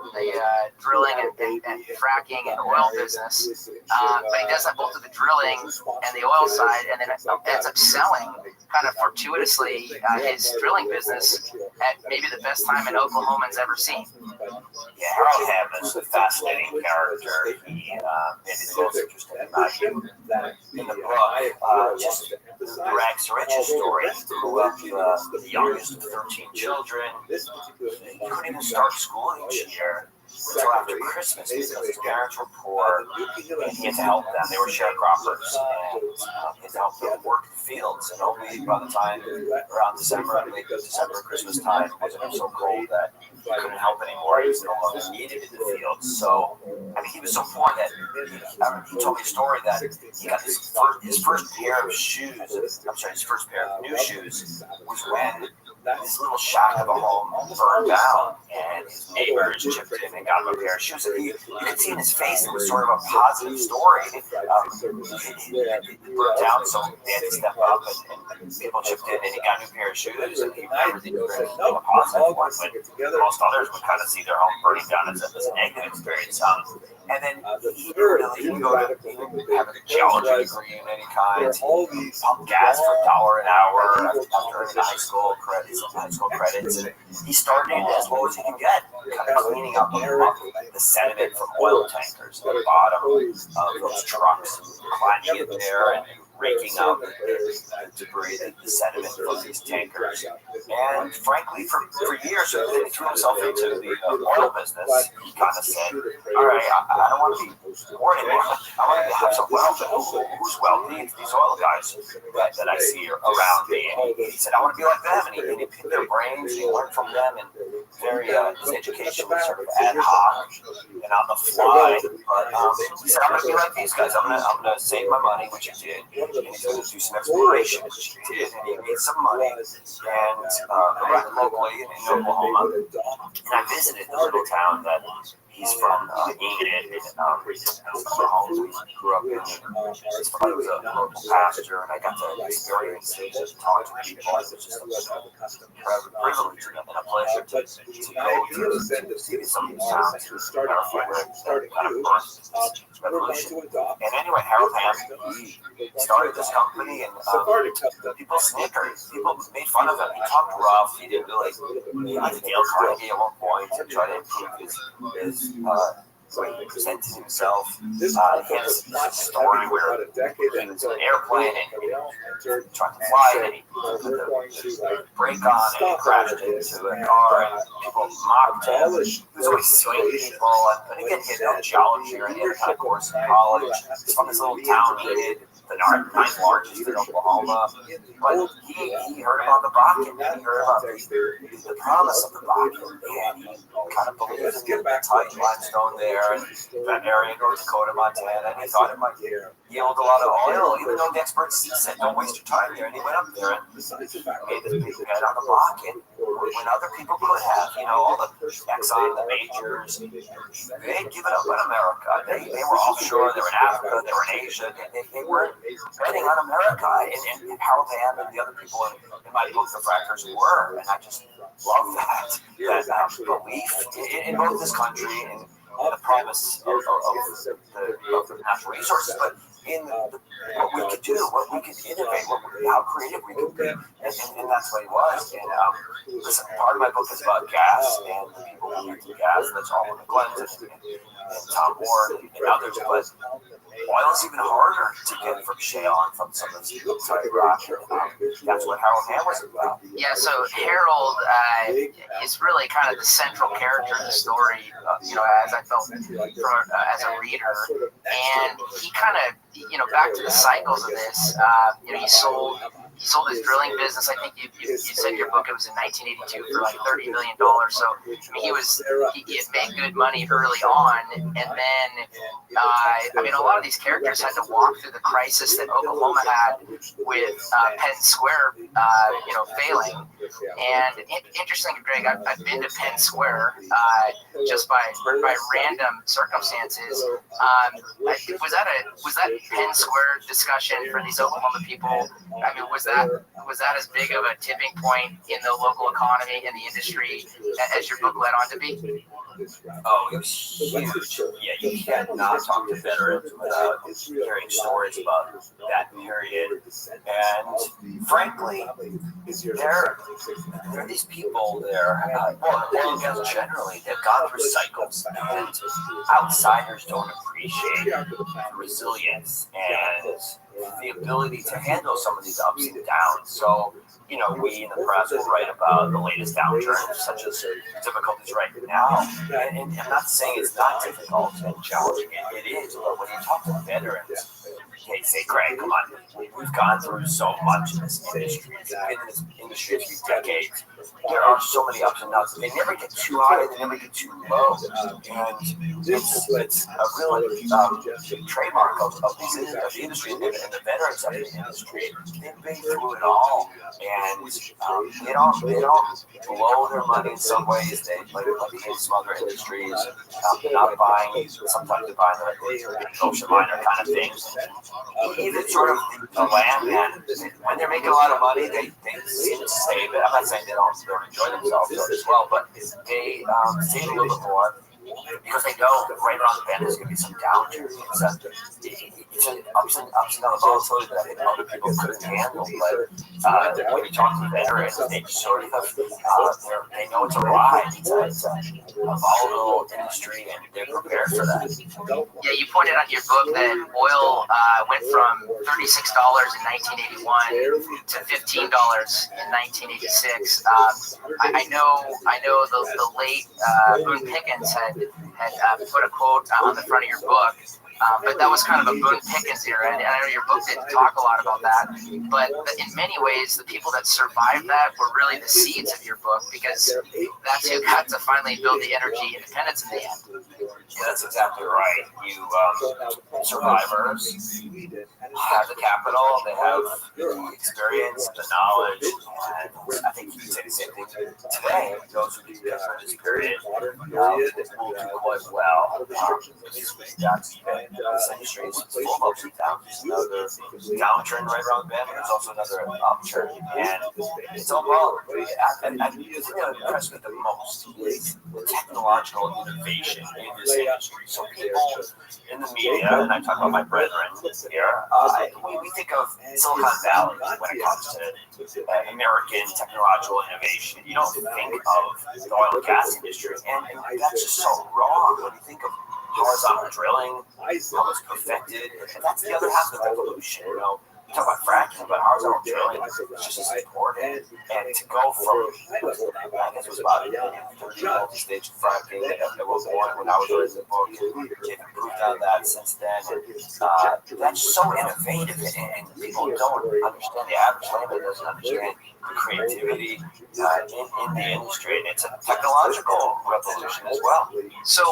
drilling and fracking and oil business. But he does that both of the drilling and the oil side, and then ends up selling kind of fortuitously his drilling business at maybe the best time an Oklahoman's ever seen. Yeah, Harold Hamm is a fascinating character. He maybe the most interesting in my view in the book. Just the rags to riches story. He grew up the youngest of 13 children. He couldn't even start school each year until after Christmas because his parents were poor and he had to help them. They were sharecroppers and he had to help them work the fields. And only by the time around December, late December, Christmas time, it was so cold that he couldn't help anymore. He was no longer needed in the fields. So, I mean, he was so poor that he told me a story that he got his first pair of shoes, his first pair of new shoes was when this little shack of a home burned down and his neighbors chipped in and got him a pair of shoes. And you could see in his face it was sort of a positive story. It burned down, so they had to step up and people chipped in and he got a new pair of shoes and he remembered the a positive one. But most others would kind of see their home burning down as a negative experience. And then he didn't have a geology degree in any kind. He pumped gas for $1 an hour after earning high school credits. And he started as low as he could get, kind of cleaning up the sediment from oil tankers at the bottom of those trucks, climbing in there and raking out the debris, the sediment from these tankers. And frankly, for years, when he threw himself into the oil business, he kind of said, all right, I don't want to be poor anymore. I want to have some wealth. Who's wealthy? These oil guys that I see around me. And he said, I want to be like them. And he picked their brains, and he learned from them. And his education was sort of ad hoc and on the fly. But he said, I'm going to be like these guys. I'm going to save my money, which he did. And he's going to do some exploration, which he did, and he made some money, and locally in Oklahoma, and I visited the little town that he's from, Enid, and the homes we grew up in. His father was a local pastor, and I got to experience it, just talk to people. It was just a privilege and a pleasure to go to see some of these towns that are kind of birthed revolution. And anyway, Harold Ham, he started this company, and people snickered. People made fun of him. He talked rough. He didn't really. He went to Dale Carnegie at one point to try to improve his way he presented himself. He had this story where he was in an airplane and trying to fly, and he put the brake on and he crashed into a car, and people mocked him. He was always swinging people, but again, he had no geology or any other kind of course in college. He's from this little town, Enid, the ninth largest in Oklahoma. But he heard about the Bakken, and he heard about the promise of the Bakken, and he kind of believed in the tight limestone there, and that area in North Dakota, Montana, and he thought it might yield a lot of oil, even though the experts said don't waste your time there. And he went up there and made this big bet on the Bakken when other people could have. All the Exxon, the majors, they didn't give it up on America. They were offshore, they were in Africa, they were in Asia. They weren't betting on America, and Harold Ham and the other people in my book, the Frackers, were. And I just love that belief in both this country and the promise of the natural resources, but in what we could do, what we could innovate, how creative we could be, and that's what he was. And listen, part of my book is about gas and the people who use gas. That's all in the Clinton and Tom Ward and others, but oil is even harder to get from shale and from some of these type rock. That's what Harold Ham was about. Yeah, so Harold is really kind of the central character in the story, as I felt as a reader. And he kind of, back to the cycles of this, he sold his drilling business. I think you said in your book it was in 1982 for like $30 million. So he had made good money early on, and then a lot of these characters had to walk through the crisis that Oklahoma had with Penn Square, failing. And interesting, Greg, I've been to Penn Square just by random circumstances. Was that Penn Square discussion for these Oklahoma people? I mean, was that as big of a tipping point in the local economy and the industry as your book led on to be? Oh, it was huge. Yeah, you cannot talk to veterans without hearing stories about that period. And frankly, there are these people there, oil and gas generally, they've gone through cycles, and outsiders don't appreciate resilience and the ability to handle some of these ups and downs. So, you know, we in the press will write about the latest downturns, such as difficulties right now. And I'm not saying it's not difficult and challenging. It is, but when you talk to veterans, they say, Craig, come on, we've gone through so much in this industry. We've been in this industry a few decades. There are so many ups and downs. They never get too high, they never get too low. And it's a real trademark of the industry and the veterans of the industry. They've been through it all. And they don't blow their money in some ways. They like in some other industries. They're not buying, sometimes they're buying the ocean liner kind of things. Even sort of the landman, when they're making a lot of money, they seem to save it. I'm not saying they don't enjoy themselves as well, but they save a little bit more because they know right around the bend there's going to be some downturn. It's an ups and downs volatility that I think other people couldn't handle. But when you talk to veterans, they sort of they know it's a ride. It's a volatile industry, and they're prepared for that. Yeah, you pointed out in your book that oil went from $36 in 1981 to $15 in 1986. I know the late Boone Pickens had put a quote on the front of your book. But that was kind of a Boone Pickens era, and I know your book didn't talk a lot about that. But in many ways, the people that survived that were really the seeds of your book, because that's who got to finally build the energy independence in the end. Yeah, that's exactly right. You survivors have the capital, they have the experience, the knowledge, and I think you can say the same thing today. Those who do this period will do quite well. This industry is full of ups and downs. There's another downturn right around the bend, but there's also another upturn, and it's all well. And the thing that impressed me the most is the technological innovation in this industry. So people in the media, and I talk about my brethren here, we think of Silicon Valley when it comes to American technological innovation. You don't think of the oil and gas industry, and that's just so wrong when you think of horizontal drilling, how it's perfected, and that's the other half of the revolution. You know, you talk about fracking, but horizontal drilling is just as important. And to go from, I guess it was about multi-stage fracking that was born when I was writing the book, they've improved on that since then. That's so innovative, and people don't understand. The average layman doesn't understand the creativity in the industry, and it's a technological revolution as well. So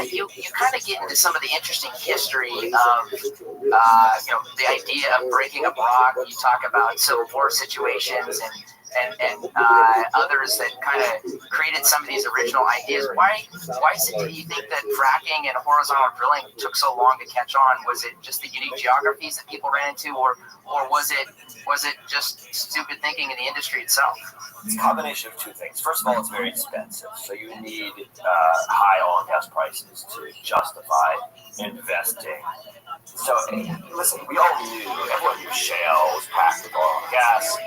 you kind of get into some of the interesting history of the idea of breaking up rock. You talk about Civil War situations and others that kind of created some of these original ideas. Why do you think that fracking and horizontal drilling took so long to catch on? Was it just the unique geographies that people ran into, or was it just stupid thinking in the industry itself? It's a combination of two things. First of all, it's very expensive, so you need high oil and gas prices to justify investing. So listen, we all knew, everyone knew shale was packed with oil and gas,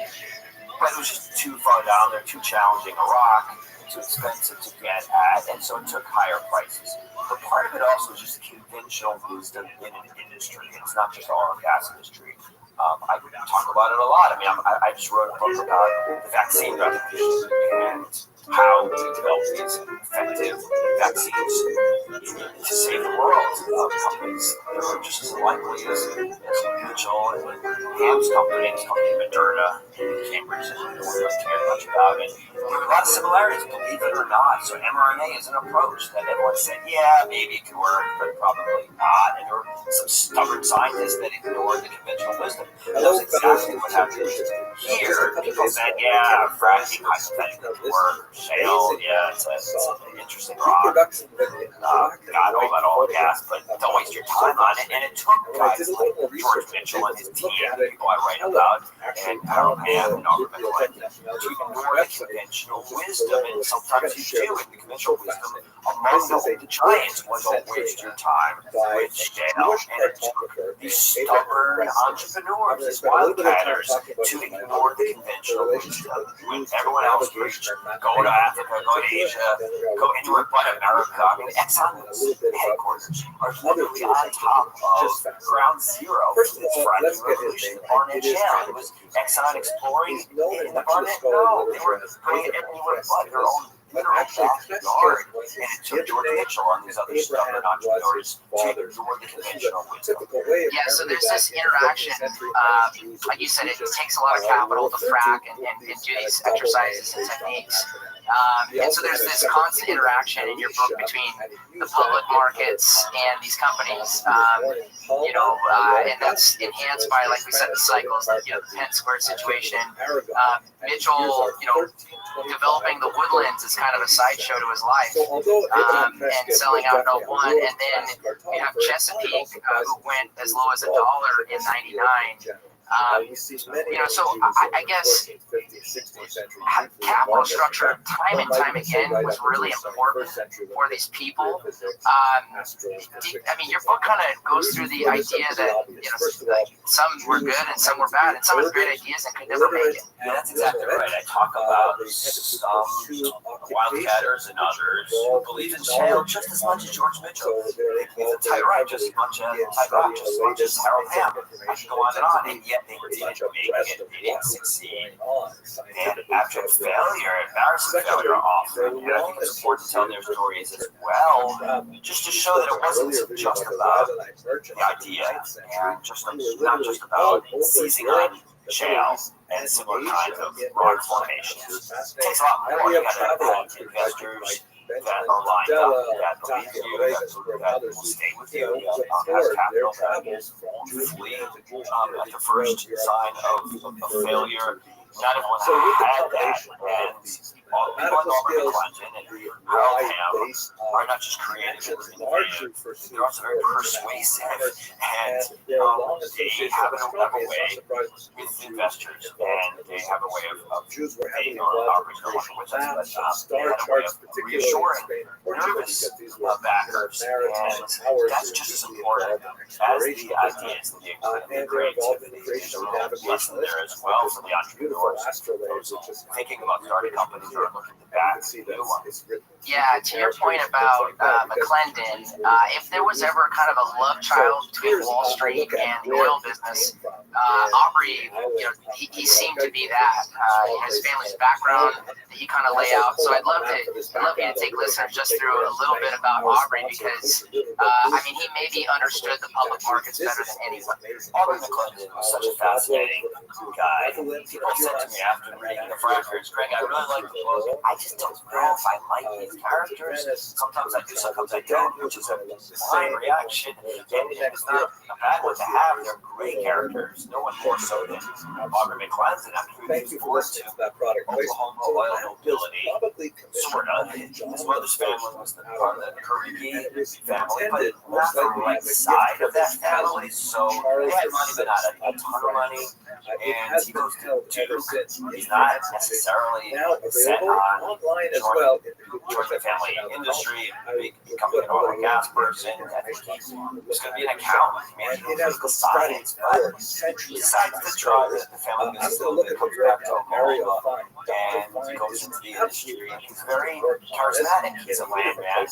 but it was just too far down there, too challenging a rock, too expensive to get at, and so it took higher prices. But part of it also is just conventional wisdom in an industry. It's not just the oil and gas industry. I talk about it a lot. I mean, I just wrote a book about the vaccine revolution and how we develop these effective vaccines to save the world. Companies that are just as likely as Mitchell and Ham's company Moderna in Cambridge that no one really cared much about. And there are a lot of similarities, believe it or not. So mRNA is an approach that everyone said, yeah, maybe it could work, but probably not. And there were some stubborn scientists that ignored the conventional wisdom. And that's exactly what happened here. People said, yeah, fracking hypothetically could work. Shale, yeah, it's an interesting rock. God, all about oil and gas, but don't waste your time on it. And it took guys like George Mitchell and his team, people I write about, and Harold Ham and Albert McClellan, to ignore the conventional wisdom. And sometimes you do, and the conventional wisdom among the giants was don't waste your time with shale. And it took these stubborn entrepreneurs, these wildcatters, to ignore the conventional wisdom. When everyone else preached, go to Africa, go to Asia, go anywhere but America. I mean, Exxon's headquarters are literally on top of ground zero for this fracking revolution, the Barnett Shale. It was Exxon exploring in the Barnett? No, they were going anywhere but their own literal backyard. And it took George Mitchell and these other stubborn entrepreneurs to ignore the conventional wisdom. Yeah, so there's this interaction. Like you said, it takes a lot of capital to frack and do these exercises and techniques. And so there's this constant interaction in your book between the public markets and these companies, and that's enhanced by, like we said, the cycles, the Penn Square situation. Mitchell, developing the woodlands is kind of a sideshow to his life, and selling out in 01. And then you have Chesapeake, who went as low as $1 in '99. So I guess capital structure time and time again was really important for these people. Your book kind of goes through the idea that some were good and some were bad, and some had great ideas and could never make it. Yeah, that's exactly right. I talk about some wildcatters and others who believe in shale just as much as George Mitchell. They believe in tight rock just as much as tight rock, just as much as Harold Ham. I can go on, and yet they didn't make it, they didn't succeed. And abject failure, embarrassing failure often. And I think it's important to tell their stories as well, just to show that it wasn't just about the idea and not just about seizing on shale and similar kinds of rock formations. It takes a lot more. You got to have investors that are lined up, that believe you, that will stay with you, has capital, that won't flee at the first sign of failure. None of us had that, and all the people like Robert Clinton and Harold Ham are not just creative and innovative, they're also very persuasive, and they have a way with investors, and they have a way of being working with us, but they have a way of reassuring nervous backers, and that's just as important as the ideas, the creativity. There's a real lesson there as well for the entrepreneurs. Thinking about starting companies or looking to back new ones. Yeah, to your point about McClendon, if there was ever kind of a love child between Wall Street and the oil business, Aubrey, he seemed to be that. His family's background that he kind of lay out. So I'd love you to take listeners just through a little bit about Aubrey, because he maybe understood the public markets better than anyone. Aubrey McClendon was such a fascinating guy. People said to me after reading The Frackers, Greg, I really like the book. I just don't know if I like these characters. Sometimes I do, sometimes I don't, which is a fine reaction. And it's not a bad one to have. They're great characters. No one more so than Aubrey McClendon. Who was born to Oklahoma oil nobility, sort of. His mother's family was part of the Carnegie family, but not the right side of that family. So they had money, but not a ton of money. And he goes to he's not necessarily set on joining the family industry and becoming an oil and gas person. I think he was going to be an accountant, managing physical science, but he decides to try the family business a little bit, comes back to Oklahoma, and he goes into the industry. He's very charismatic. He's a landman, and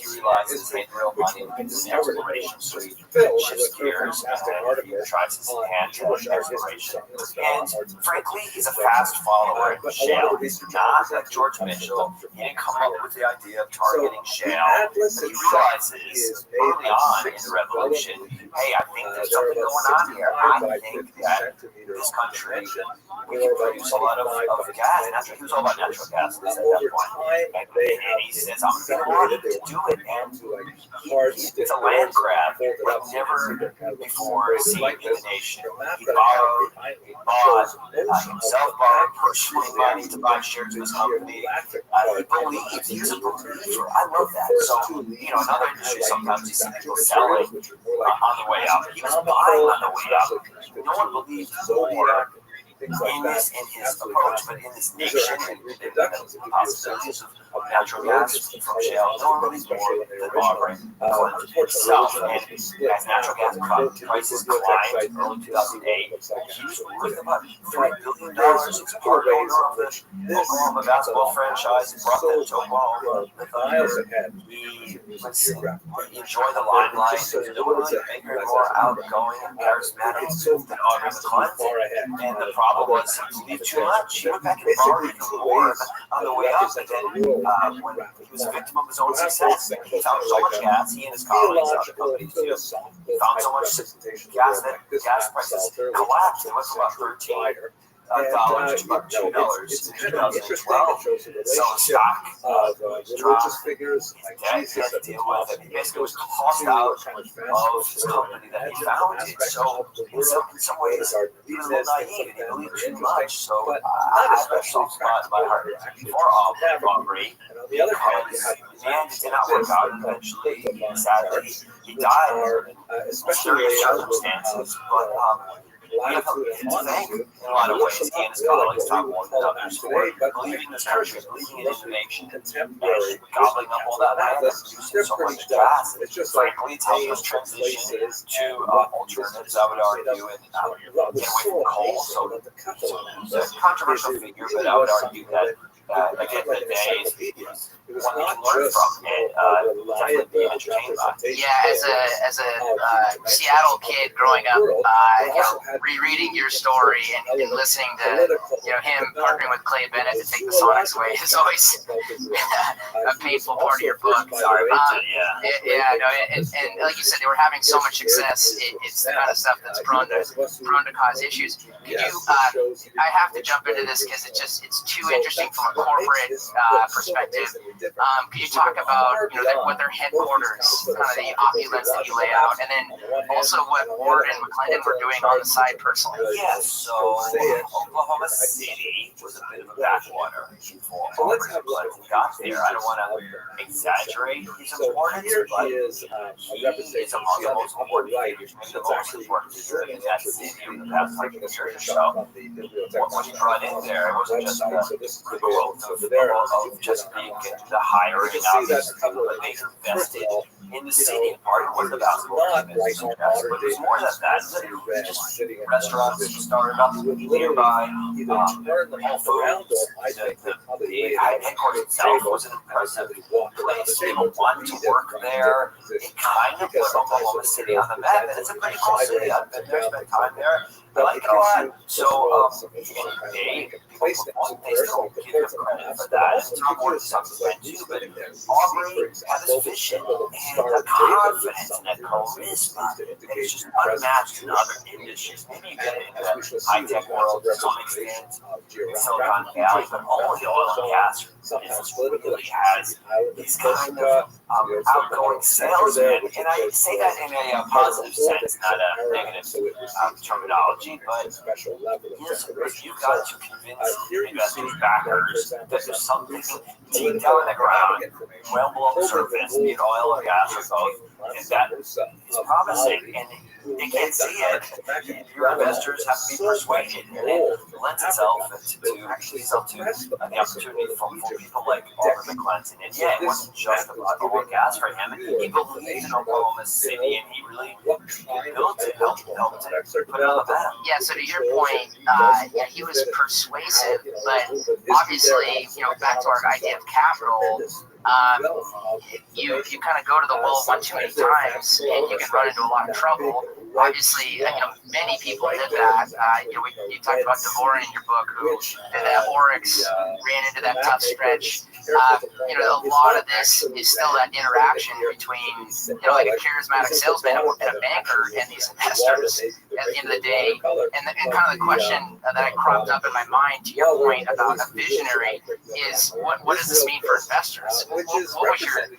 he realizes he made real money in this exploration. So he shifts gears and he tries his hand at exploration. And frankly, he's a fast follower of shale. Not like George Mitchell. He didn't come up with the idea of targeting shale. He realizes early on in the revolution, hey, I think there's something going on here. I think that this country, we can produce a lot of gas. He was all about natural gas at that point. And he says, I'm going to do it. And it's a land grab like never before seen in the nation. He bought himself borrowed personally money to buy shares in his company. He believes, he's a believer. I love that. So, in other industries, sometimes you see people selling on the way up. He was buying on the way up. No one believed more in his approach, but in this nation and the possibilities of natural gas from shale normally is more than Auburn itself. And as natural gas prices climbed in early 2008, he was worth about $3 billion. He's part owner of the Oklahoma basketball franchise. He brought them to Oklahoma. He enjoyed the limelight. He was a little bit bigger, more outgoing and charismatic than Aubrey McClendon. And the problem was he believed too much. He went back and borrowed even more on the way up. And then when he was a victim of his own success, he found so much gas. He and his colleagues out the company too. He found so much gas that gas prices collapsed. It went from about $13 to about $2 in 2012. So the stock dropped. His dad had to deal with it. He basically was tossed out of his company that he founded. So in some ways, he was a little naive and he believed too much. So I have a soft spot in my heart for Aubrey because, and it did not work out eventually. Sadly, he died in mysterious circumstances. But we have him to thank in a lot of ways. He and his colleagues talk more than others for believing in this country, believing in innovation, and gobbling up all that land and producing so much gas. Frankly, it's helped us transition to alternatives, I would argue, and get away from coal. So it's a controversial figure, but I would argue that again, the day is one you can learn from and definitely be entertained by. Yeah, as a Seattle kid growing up, rereading your story and listening to him partnering with Clay Bennett to take the Sonics away is always a painful part of your book. Sorry about that. And like you said, they were having so much success. It's the kind of stuff that's prone to cause issues. Could you? I have to jump into this because it's too interesting from a corporate perspective. Could you talk about what their headquarters, kind of the opulence that you lay out, and then also what Ward and McClendon were doing on the side personally? Yes, so Oklahoma City was a bit of a backwater before McClendon got there. I don't want to exaggerate his importance, but he is among the most important figures, maybe the most important figure in that city in the past 100 years or so. What he brought in there, it wasn't just the growth of just being the hiring, obviously, but they invested in the city. And part of what the basketball team is, but there's more than that. Just restaurants started up nearby, Whole Foods. The headquarters itself was an impressive place. People wanted to work there. It kind of put Oklahoma City on the map, and it's a pretty cool city. I've been there, spent time there. I like it a lot. So, people still give him credit for that. And Tom Ward is something too, but Aubrey had this vision and a confidence and a charisma that is just unmatched in other industries. Maybe you get it in the high-tech world to some extent in Silicon Valley, but only the oil and gas business really has these kind of outgoing salesmen. And I say that in a positive sense, not a negative terminology, but you've got to convince investors, backers, that there's something deep down in the ground, well below the surface, be it oil or gas or both, and that is promising. And they can't see it. Your investors have to be persuaded, and it lends itself to the opportunity for people like Aubrey McClendon. And yeah, it wasn't just about oil and gas for him. He believed in Oklahoma City, and he really built it, helped it, put it on the map. Yeah, so to your point, he was persuasive, but obviously, back to our idea of capital, you kind of go to the well one too many times, and you can run into a lot of trouble. Obviously, many people did that. You talked about Devorin in your book, who did that Oryx, ran into that tough stretch. A lot of this is still that interaction between, like a charismatic salesman and a banker and these investors at the end of the day. And kind of the question that cropped up in my mind, to your point about a visionary, is what does this mean for investors? What was your,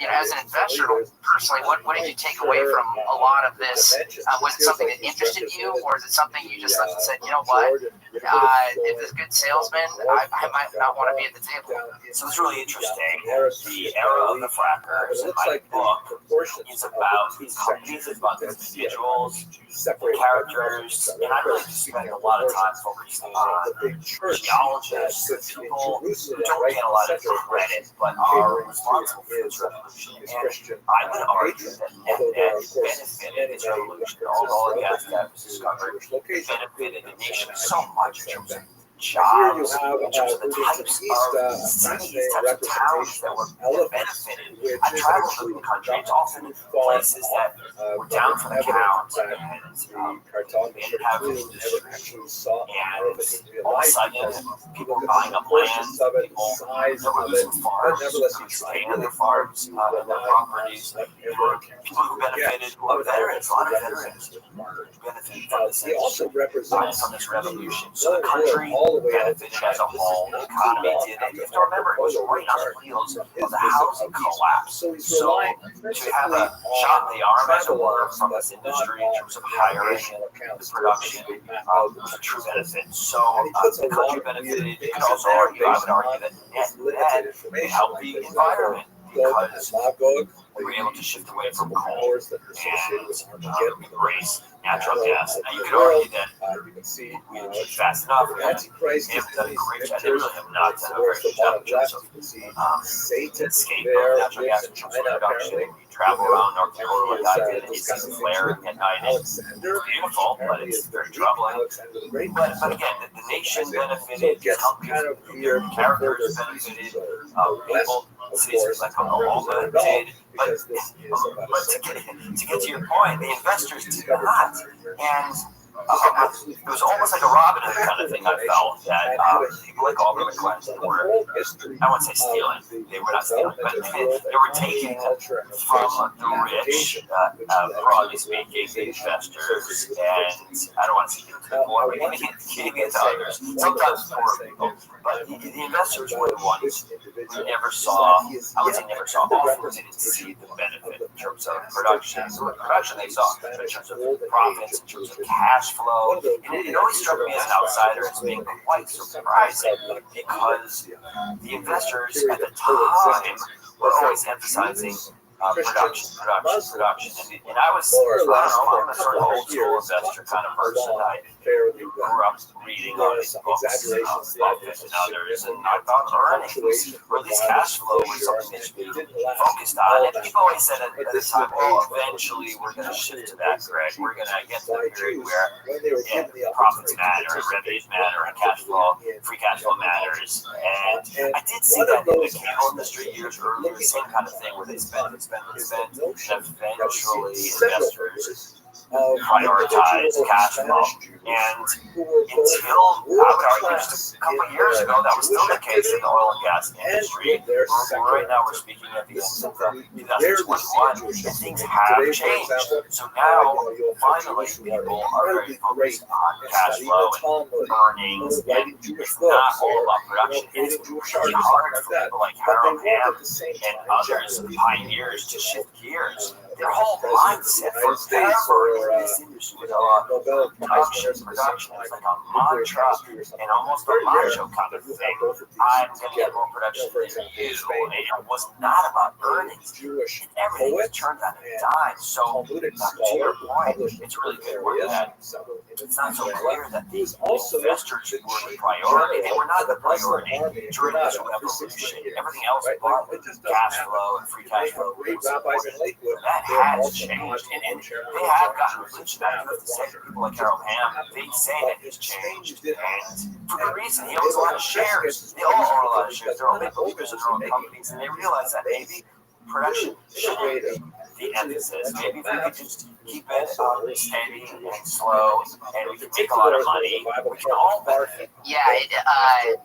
as an investor personally, what did you take away from a lot of this? Was it something that interested you, or is it something you just left and said, if this good salesman, I might not want to be at the table? So it's really interesting. The era of the frackers in my book is about these companies, it's about these individuals, the characters, and I really just spend a lot of time focusing on geologists, people who don't get a lot of credit, but are responsible for this revolution. And I would argue that net benefited this revolution. All the oil and gas that was discovered benefited the nation so much in terms of jobs, in terms of the types of cities, types of towns that benefited. I traveled through the country. It's often places that were down for the count, and they didn't have an industry. And all of a sudden, people were buying up land, people that were losing farms, staying on their farms, and their properties. People who benefited were veterans, a lot of veterans benefited from this industry, from this revolution. So the country benefited as a whole, the economy did, and you have to remember, it was right on the heels of the housing collapse. So to have a shot in the arm, as it were, from this industry in terms of hiring and the production was a true benefit. So the country benefited. You could also argue, I would argue that net it helped the environment because we were able to shift away from coal and embrace natural gas. Now you could argue that we didn't keep fast enough. We haven't done a great job. They really have not done a very good job in terms of escape of natural gas in terms of production. You travel around North Dakota like I did, and you see the flaring at night. It's beautiful, but it's very troubling. But again, the nation benefited, the characters benefited, people, cities like Oklahoma did. But to get to your point, the investors did not. And it was almost like a Robin Hood kind of thing. I felt that people like Alvin and Clinton were, I wouldn't say stealing, they were not stealing, but they were taking from the rich, broadly speaking, the investors, and I don't want to say give it to the poor, but giving it to others, sometimes poor people. But the investors were the ones who never saw, I would say never saw, often didn't see the benefit in terms of production. So the production they saw, in terms of profits, in terms of cash flow. And it always struck me as an outsider as being quite surprising because the investors at the time were always emphasizing production. And I was, I don't know, I'm a sort of old school investor kind of person. I grew up reading all these books, Buffett and others, and I thought earnings, or at least cash flow, was something that should be focused on. And people always said at the time, well, eventually we're going to shift to that, Greg. We're going to get to the period where profits matter, revenues matter, and cash flow, free cash flow matters. And I did see that in the cable industry years earlier, the same kind of thing where they spend, and eventually investors prioritize cash flow. And until, I would argue, just a couple of years ago, that was still the case in the oil and gas industry. Right now, we're speaking at the end of 2021, and things have changed. So now, finally, people are very focused on cash flow and earnings, and it's not all about production. It's really hard for people like Harold Ham and others, pioneers, to shift gears. Their whole mindset forever in this industry was production is like a mantra and almost a macho kind of thing. I'm going to get more production than you. And it was not about earnings. Everything was turned on a dime. So, to your point, it's really good work that it's not so clear that the investors were the priority. They were not the priority during this revolution. Everything else but cash flow and free cash flow was important. That has changed, and they have gotten religion. I have to say, people like Harold Ham, they say that it's changed, and for good reason. He owns a lot of shares. They all own a lot of shares. They're all big believers in their own companies, and they realize that maybe production shouldn't be the emphasis. Maybe if we could just keep it steady and slow, and we can make a lot of money, we can all benefit. Yeah,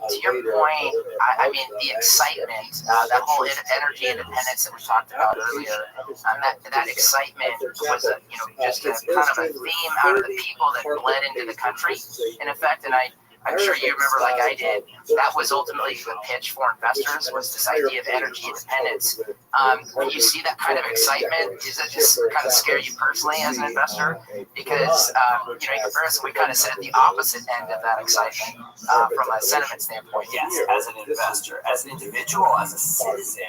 to your point, I mean, the excitement, that whole energy independence that we talked about earlier, that excitement was just a kind of a theme out of the people that bled into the country, in effect, and I'm sure you remember, like I did, that was ultimately the pitch for investors, was this idea of energy independence. When you see that kind of excitement, does that just kind of scare you personally as an investor? Because, in comparison, we kind of sit at the opposite end of that excitement from a sentiment standpoint. Yes, as an investor, as an individual, as a citizen,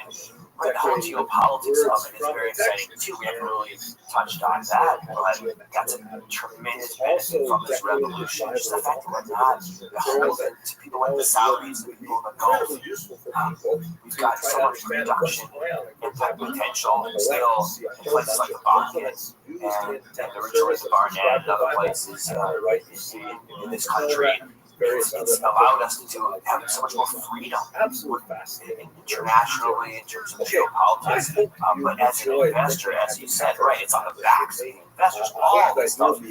Right, the whole geopolitics of it is very exciting too. We haven't really touched on that, but that's a tremendous benefit from this revolution. Just the fact that we're not beholden to people like the Saudis and people in the Gulf. We've got so much production and potential still in places like the Balkans and the region of Barnett and other places in this country. It's allowed us to have so much more freedom internationally in terms of geopolitics. But as an investor, as you said, right, it's on the backs of the investors. All this stuff,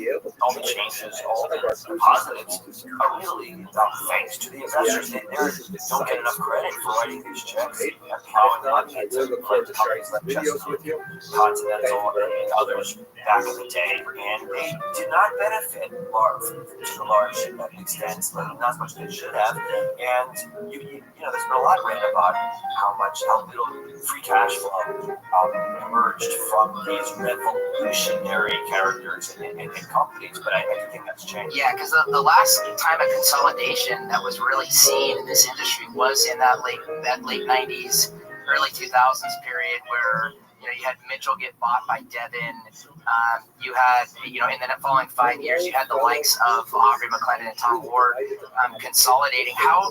all the changes, all the positives are really thanks to the investors. They don't get enough credit for writing these checks and plowing money into companies like Chesapeake, Continental, and others back in the day. And they did not benefit to a large extent, not as much as they should have. And you know, there's been a lot written about how little free cash flow emerged from these revolutionary characters and companies. But I think that's changed. Yeah, because the last time a consolidation that was really seen in this industry was in that late 90s, early 2000s period where you had Mitchell get bought by Devin. You had, and then the following 5 years, you had the likes of Aubrey McClendon and Tom Ward consolidating. How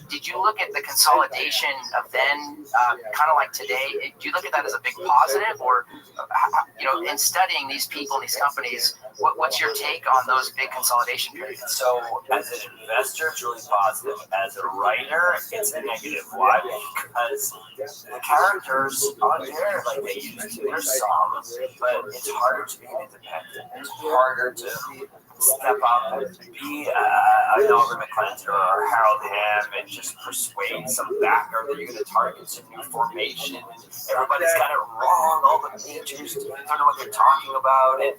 did you look at the consolidation of then, kind of like today? Do you look at that as a big positive, or in studying these people, these companies, what's your take on those big consolidation periods? So, as an investor, it's really positive. As a writer, it's a negative. Why? Because the characters aren't there like they used to. There's some, but it's harder to be an independent. It's harder to step up and be an Aubrey McClendon or Harold Hamm and just persuade some backer that you're going to target some new formation. Everybody's got it wrong. All the majors don't know what they're talking about. And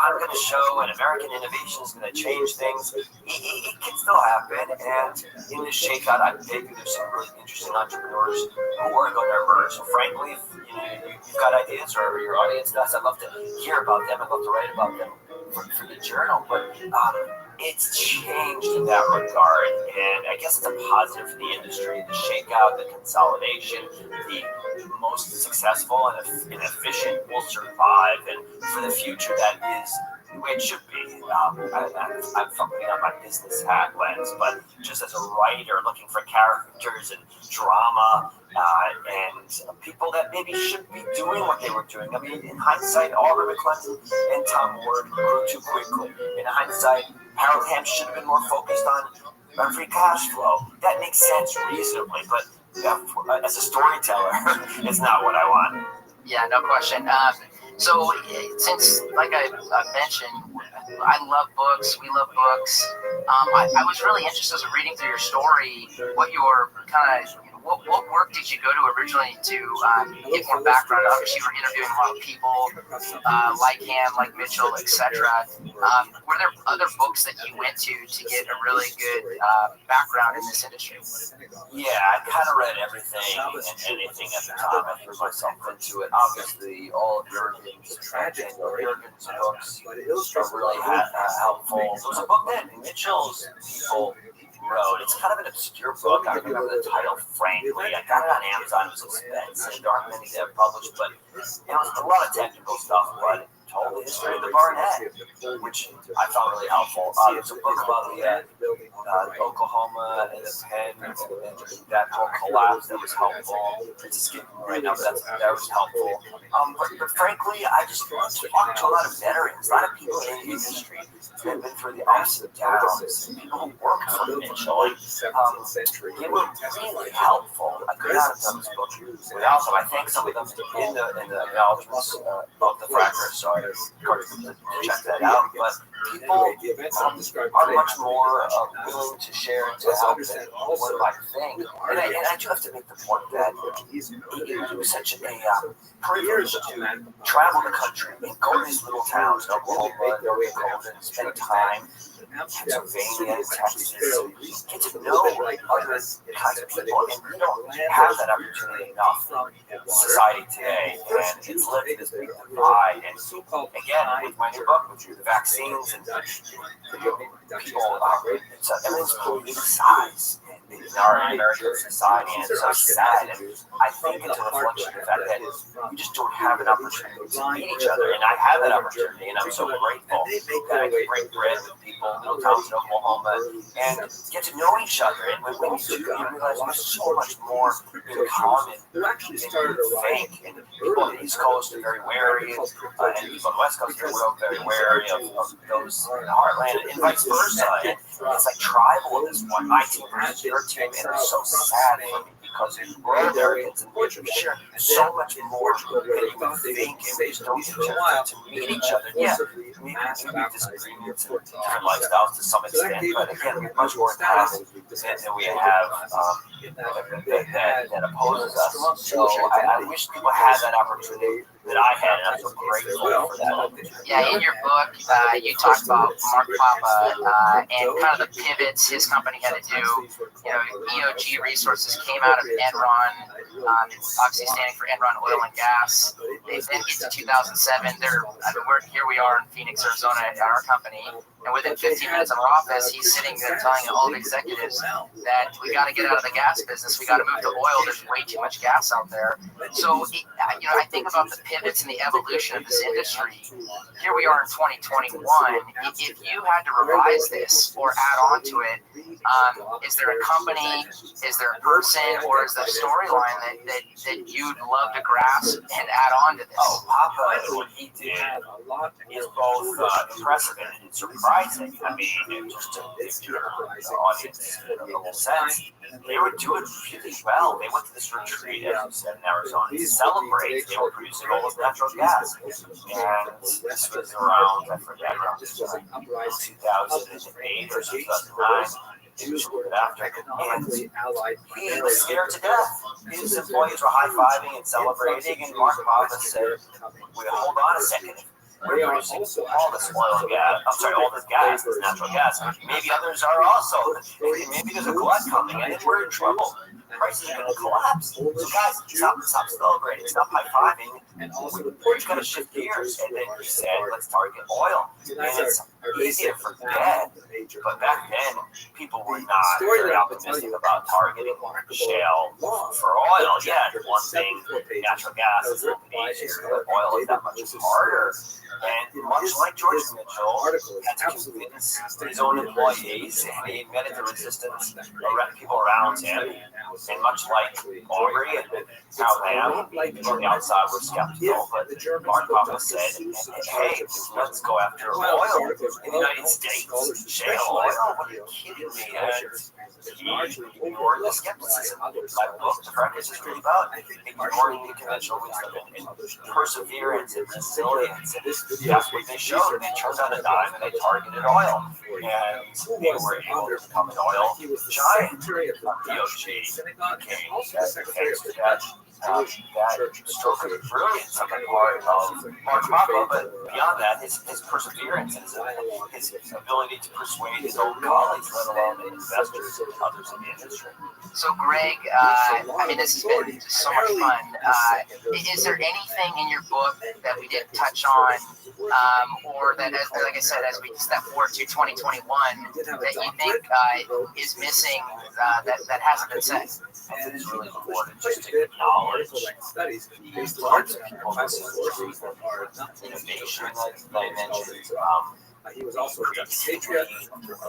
I'm going to show an American innovation is going to change things. It can still happen. And in this shakeout, I think there's some really interesting entrepreneurs who are going to emerge. So frankly, if you've got ideas or your audience does, I'd love to hear about them. I'd love to write about them for the journal. But it's changed in that regard, and I guess it's a positive for the industry. The shakeout, the consolidation, the most successful and efficient will survive, and for the future, that is the way it should be. I'm putting on my business hat lens, but just as a writer, looking for characters and drama. And people that maybe shouldn't be doing what they were doing. I mean, in hindsight, Aubrey McClendon and Tom Ward grew too quickly. In hindsight, Harold Hamm should have been more focused on free cash flow. That makes sense reasonably, but as a storyteller, it's not what I want. Yeah, no question. So, since, like I mentioned, I love books. We love books. I was really interested in reading through your story, what your kind of what work did you go to originally to get more background? Obviously, you were interviewing a lot of people like Hamm, like Mitchell, etc. Were there other books that you went to get a really good background in this industry? Yeah, I kind of read everything and anything at the time. I threw myself into it. Obviously, all of Jurgen's books are really helpful. There was a book that Mitchell's people wrote. It's kind of an obscure book. I remember the title, frankly. I got it on Amazon. It was expensive. There aren't many that are published, but it was a lot of technical stuff, but told the history of the Barnett, which I found really helpful. There's a book about the Oklahoma and the Penn and that whole collapse that was helpful. It's escaping me right now, but that was helpful. But frankly, I just talked to a lot of veterans, a lot of people in the industry who have been through the ups and downs, people who work for Mitchell. They were really helpful. I could not have done this book without them. I thank some of them in the acknowledgements of the fracker, so I encourage them to check that out. But people are much more willing to share and to help than one might think. And I do have to make the point that it was such a privilege to travel the country and go to these little towns, Oklahoma, North Dakota, and spend time in Pennsylvania, Texas, get to know other kinds of people. And we don't have that opportunity enough in society today. And it's led to this big divide. And again, with my new book, with the vaccines and people, everything's politicized. our American society, and it's so sad. And I think it's a reflection of the fact that we just don't have an opportunity to meet each other. And I have that opportunity, and I'm so grateful that I can break bread with people in little towns in Oklahoma and get to know each other. And when we do, you realize there's so much more in common than you think. And people on the East Coast are very wary, and people on the West Coast are very wary of those in the heartland, and vice versa. And it's like tribal at this point. My team versus your team, and it's so sad for me because we're all Americans and we share so much more than you would think, and we just don't get to meet each other. Yeah, maybe disagreements and different lifestyles to some extent, but again, we have much more in common than we have that opposes us. So I wish people had that opportunity that I had, and I'm so grateful for that. Yeah, in your book, you talked about Mark Papa and kind of the pivots his company had to do. You know, EOG Resources came out of Enron, obviously standing for Enron Oil and Gas. They then get to 2007. Here we are in Phoenix, Arizona, at our company, and within 15 minutes of our office, he's sitting there telling all the executives that we got to get out of the gas business. We got to move to oil. There's way too much gas out there. So, I think about the pivots and the evolution of this industry. Here we are in 2021. If you had to revise this or add on to it, is there a company, is there a person, or is there a storyline that you'd love to grasp and add on to this? Oh, Papa, what he did is both impressive and surprising. I mean, just to give your audience a little sense, they were doing really well. They went to this retreat, as you said, in Arizona to celebrate. They were producing all this natural gas. And this was around, I forget, around 2008 or 2009. After. And he was scared to death. His employees were high-fiving and celebrating, and Mark Papa said, "Wait, hold on a second. We're producing all this oil and gas. I'm sorry, all this gas, this natural gas. Maybe others are also. Maybe there's a glut coming, and if we're in trouble, prices are going to collapse. So guys, stop celebrating, stop high-fiving. We're just going to shift gears." And then he said, "Let's target oil." And it's easy to forget, but back then, people were not very optimistic about targeting shale for oil. Yeah, one thing, natural gas is a little easier, but oil is that much harder. And much like George Mitchell had to convince his own employees, and he admitted the resistance of people around him. And much like Aubrey and Cal people on the outside were skeptical, but Mark Papa said, "Hey, let's go after oil in the United States. Shale oil? What are you kidding me?" And he ignored the skepticism. My book, The Practice, is really about ignoring the conventional wisdom and perseverance and resilience. And that's what they showed. They turned on a dime and they targeted oil. And they were able to become an oil giant. EOG became thanks to that stroke of brilliance on the part of Mark Papa, but beyond that, his perseverance and his ability to persuade his own colleagues, let alone the investors and others in the industry. So, Greg, I mean, this has been so much fun. Is there anything in your book that we didn't touch on, or that, like I said, as we step forward to 2021, that you think is missing that hasn't been said? I think it's really important just to acknowledge the parts of people innovation that I mentioned. He was also a patriot.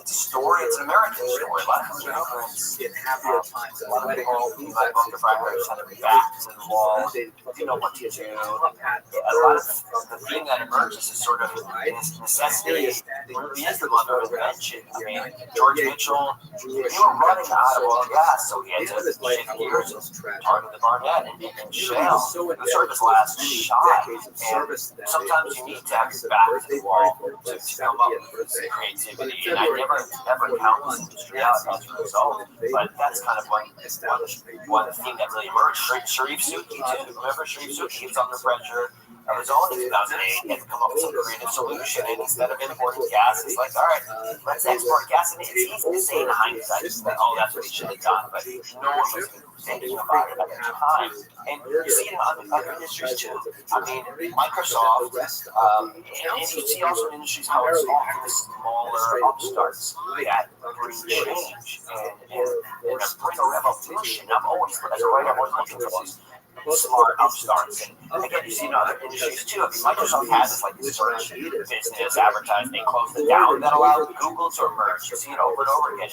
It's a story. It's an American story. A lot of immigrants in happier times. A lot of people who like going to Frankfurt had their backs to the wall. They know what to do. A lot of the thing that emerges is sort of necessity. It really is the mother of invention. I mean, George Mitchell, they were running out of oil and gas, so he had to shift gears and target the Barnett and shale. It was sort of his last shot. And sometimes you need to have your back to the wall to come up with creativity, and I never ever count this industry out as a result, but that's kind of one thing that really emerged. Sharif Suki too. Remember Sharif Suki? He was under pressure Arizona in 2008 had to come up with some creative solution, and instead of importing gas, it's like, all right, let's export gas. And it's easy to say in hindsight that, oh, that's what he should have done, but no one was thinking about it at the time. And you see it in other industries too. I mean, Microsoft, and you see also in industries how it's often the smaller upstarts that bring change and bring a revolution. As a writer, I'm always looking for those smart upstarts. And again, you see in other industries too. I mean, Microsoft has this search business advertising. They closed it down. That allowed Google to emerge. You see it over and over again.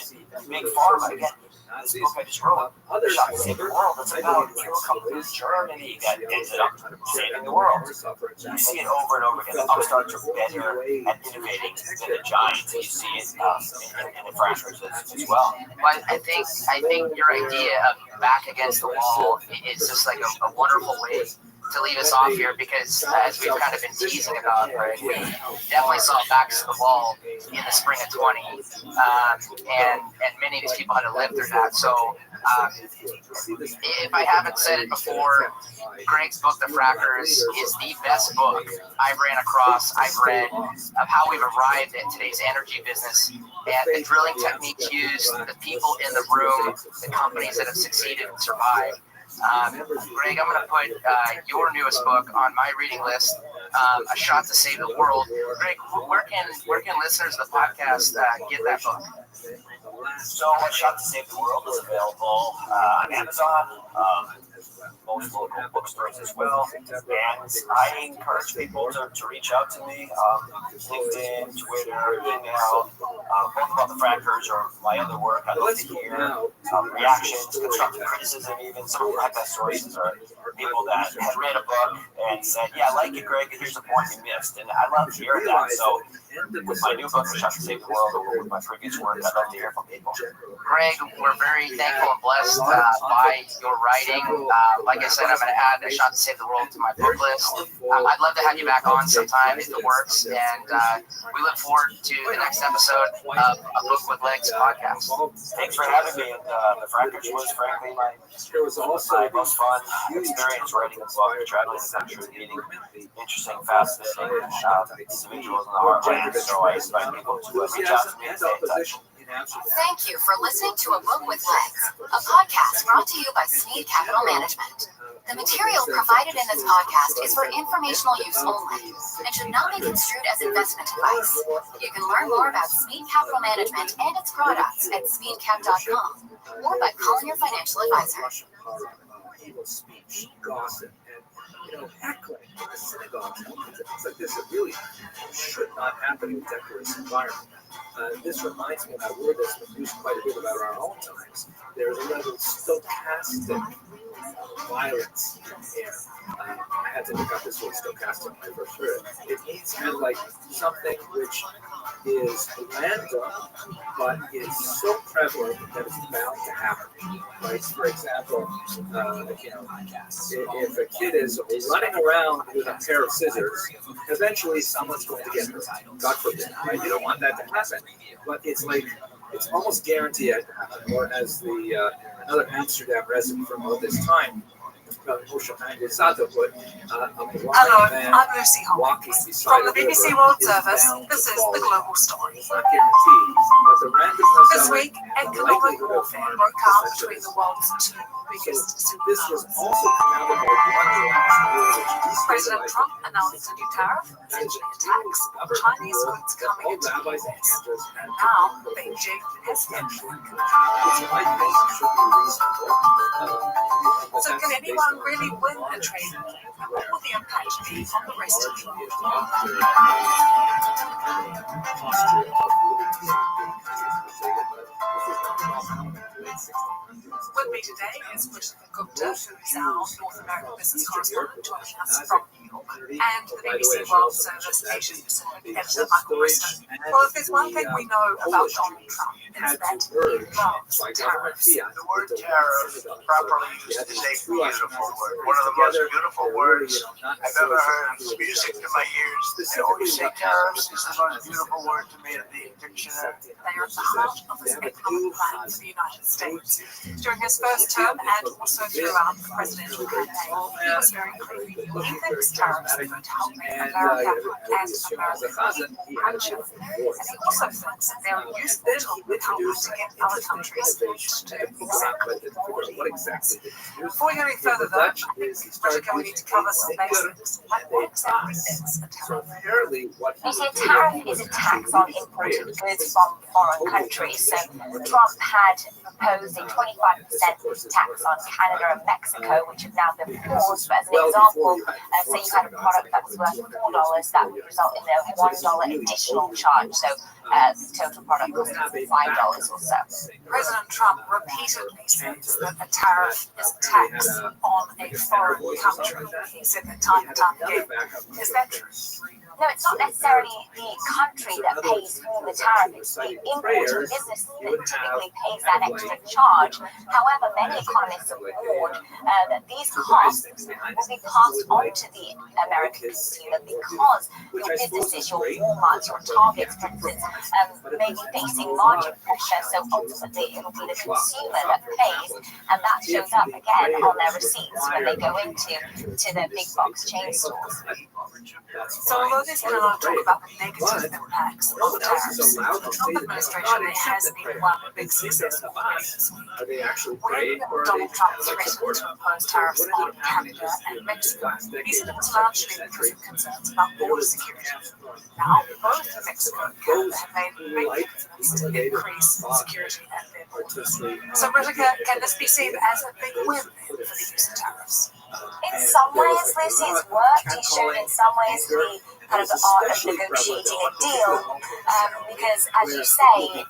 Big pharma, again. This book I just wrote, Shot to Save the World, it's about a company in Germany that ended up saving the world. You see it over and over again. The upstarts are better at innovating than the giants. You see it in the franchises as well. Well, I think your idea of back against the wall is just like a wonderful way to lead us off here, because as we've kind of been teasing about, right, we definitely saw back to the wall in the spring of 20, and many of these people had to live through that. So if I haven't said it before, Greg's book, The Frackers, is the best book I've read of how we've arrived at today's energy business and the drilling techniques used, the people in the room, the companies that have succeeded and survived. Greg, I'm going to put your newest book on my reading list, A Shot to Save the World. Greg, where can listeners of the podcast get that book? So, A Shot to Save the World is available on Amazon, most local bookstores as well. And I encourage people to reach out to me, LinkedIn, Twitter, email, both about the Frackers or my other work. I'd love to hear reactions, constructive criticism, even some of my best sources are people that had read a book and said, yeah, I like it, Greg, here's the point you missed. And I love hearing that. So with my new book, A Shot to Save the World, or with my previous work, I'd love to hear from people. Greg, we're very thankful and blessed by your writing. Like I said, I'm going to add A Shot to Save the World to my book list. I'd love to have you back on sometime if it works. And we look forward to the next episode of A Book with Legs podcast. Thanks for having me. And The Frackers was, frankly, my most fun experience writing a book, traveling the country, meeting interesting, fascinating individuals in the heartland. So I invite people to reach out to me and stay in touch. Thank you for listening to A Book with Legs, a podcast brought to you by Sneed Capital Management. The material provided in this podcast is for informational use only and should not be construed as investment advice. You can learn more about Sneed Capital Management and its products at sneedcap.com or by calling your financial advisor. Evil speech, gossip, and heckling in the synagogues, things like this that really should not happen in a decorous environment. This reminds me of a word that's been used quite a bit about our own times. There's a level of stochastic violence here. I had to look up this word stochastic when I first heard it. It means kind of like something which is random, but is so prevalent that it's bound to happen. Right? For example, if a kid is running around with a pair of scissors, eventually someone's going to get hurt. God forbid. Right? You don't want that to happen, but it's like it's almost guaranteed to happen. Or as the another Amsterdam resident from all this time, Moshe Sato put, Hello, I'm Lucy Hopkins. From the BBC World Service, this is the Global Story. This week, economic warfare broke out between the world's two biggest superpowers. President Trump announced a new tariff, essentially a tax on Chinese goods coming into the US. Now, Beijing has entered. So can anyone really win a trade war? And what will the impact be on the rest of the world? With me today is Christopher Gupta, who is our North American business correspondent, joining us from New York, and the BBC World Service Asia Pacific editor, Michael Bristow. Well, if there's one thing we know about Donald Trump, it's that he loves tariffs. The word tariff, properly used, is a beautiful word. One of the most beautiful words I've ever heard. It's music to my ears. They always say tariffs is the most beautiful word to me in the dictionary. They are at the heart of his economic plan for the United States. During his his first term and also throughout the presidential campaign, he was very clear. He thinks tariffs are going to help make America and American richer. And he also thinks that they're a useful tool in helping to get other countries to do exactly what he wants. Before we go any further, though, I think we need to cover some basics. Like, what exactly is a tariff? You see, a tariff is a tax on imported goods from foreign countries. So Trump had proposed a 25% tax on Canada and Mexico, which have now been paused. But as an example, say you had a product that was worth $4, that would result in a $1 additional charge. So the total product cost $5 or so. President Trump repeatedly says that a tariff is a tax on a foreign country. He said that time and time again. Is that true? No, it's not necessarily the country that pays for the tariff. It's the importing business that typically pays that extra charge. However, many economists have warned that these costs will be passed on to the American consumer because your businesses, your Walmarts, your Targets, for instance, may be facing margin pressure. So ultimately, it will be the consumer that pays, and that shows up again on their receipts when they go into the big box chain stores. So although there's been a lot of talk about the negative impacts of tariffs, the Trump administration has been one big success for this week. When Donald Trump threatened to impose tariffs on Canada and Mexico, he said it was largely because of concerns about border security. Now, both Mexico and Canada have made big efforts to increase security at their borders. So, Britta, can this be seen as a big win for the use of tariffs? In some ways, Lucy, it's worked. He showed in some ways the kind of the art of negotiating a deal, because, as you say,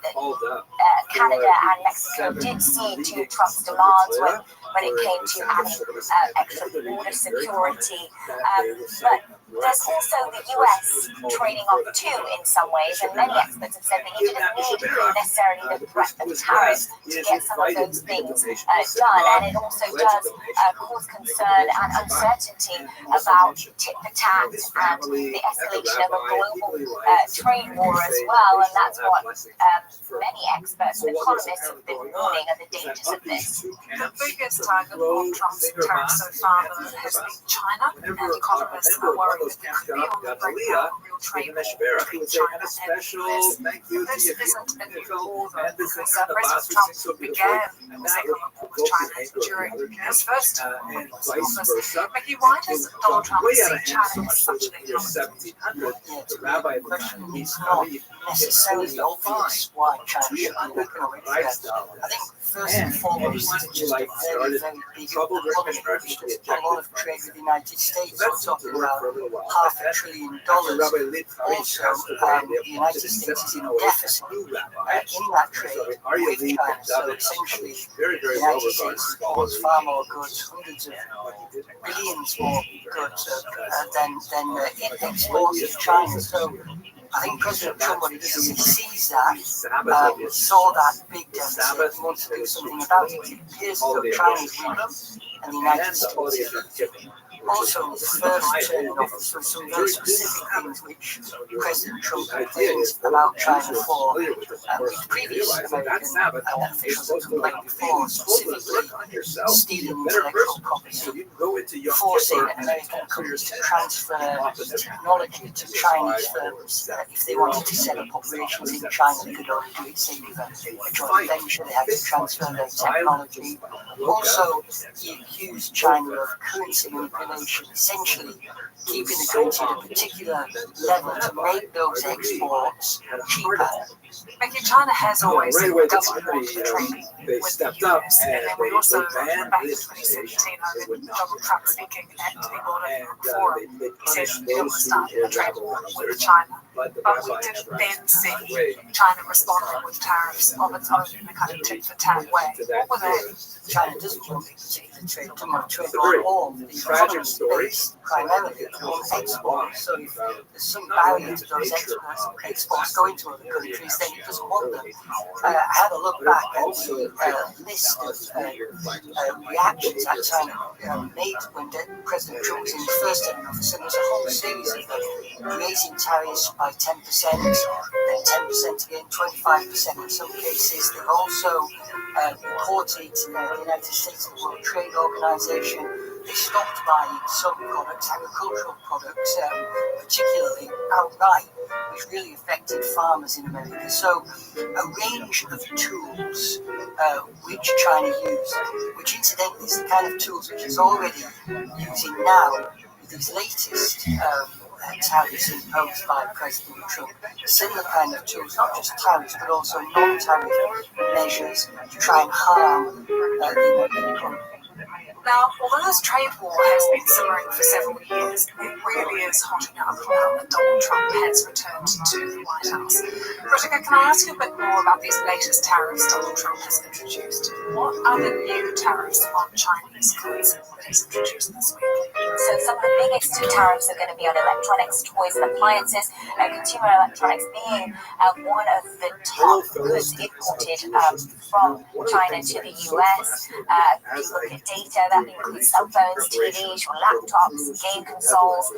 Canada and Mexico did cede to Trump's demands when it came to adding extra border security. But there's also the US trading off too in some ways, and many experts have said that you didn't need necessarily the threat of tariffs to get some of those things done, and it also does cause concern and uncertainty about tit for tat and the escalation of a global trade war as well, and that's what many experts and economists have been warning of the dangers of this. The biggest target of Trump's tariffs so far has been China, and economists are worried that it could be on the brink of real trade war between China and the US. This isn't a new war, though, because President Trump began the second war with China during his first term in office. Mickey, why does Donald Trump see China as such an economic? The question is not necessarily obvious why China should be an economic threat. I think first and foremost, it's just a very, very big economy. A lot of trade with the United States. We're talking about $500 billion. Also, the United States is in deficit in that trade with China. So essentially, the United States imports far more goods, hundreds of billions more goods than it exports to China. So I think President Trump, when he sees that, saw that big deficit, he wants to do something about it. It appears that China is winning and the United States is. Also, the first term in office was some very specific things which President Trump complains about China for, which previous American officials have complained before, specifically stealing intellectual property, forcing American companies to transfer technology to Chinese firms. If they wanted to set up operations in China, they could only do it, say, with a joint venture. They had to transfer their technology. Also, he accused China of currency manipulation, essentially keeping the currency at a particular level to make those exports cheaper. Mickey, China has always done what trade with the US, and then we also, back in 2017, when Donald Trump speaking at the World Economic Forum, he said he didn't want to start a trade war with China. But we didn't then see China responding with tariffs of its own in a kind of tit-for-tat way. What were they? China doesn't want to take the trade, doesn't want to trade on all. The economy is based primarily on exports. So if there's some barrier to those exports going to other countries, then it doesn't want them. I had a look back at the list of reactions that China made when President Trump was in the first term of office, and there's a whole series of them raising tariffs by 10%, then 10% again, 25% in some cases. They've also reported the United States World Trade Organization. They stopped buying some products, agricultural products, particularly outright, which really affected farmers in America. So a range of tools which China used, which incidentally is the kind of tools which it's already using now with these latest tariffs imposed by President Trump. Similar kind of tools, not just tariffs, but also non-tariff measures to try and harm the American economy. Now, although this trade war has been simmering for several years, it really is hotting up now that Donald Trump has returned to the White House. Rishika, can I ask you a bit more about these latest tariffs Donald Trump has introduced? What are the new tariffs on Chinese goods that he's introduced this week? So some of the biggest tariffs are going to be on electronics, toys and appliances, consumer electronics being one of the top goods imported from China to the US. If you look at data, that includes cell phones, TVs, your laptops, game consoles.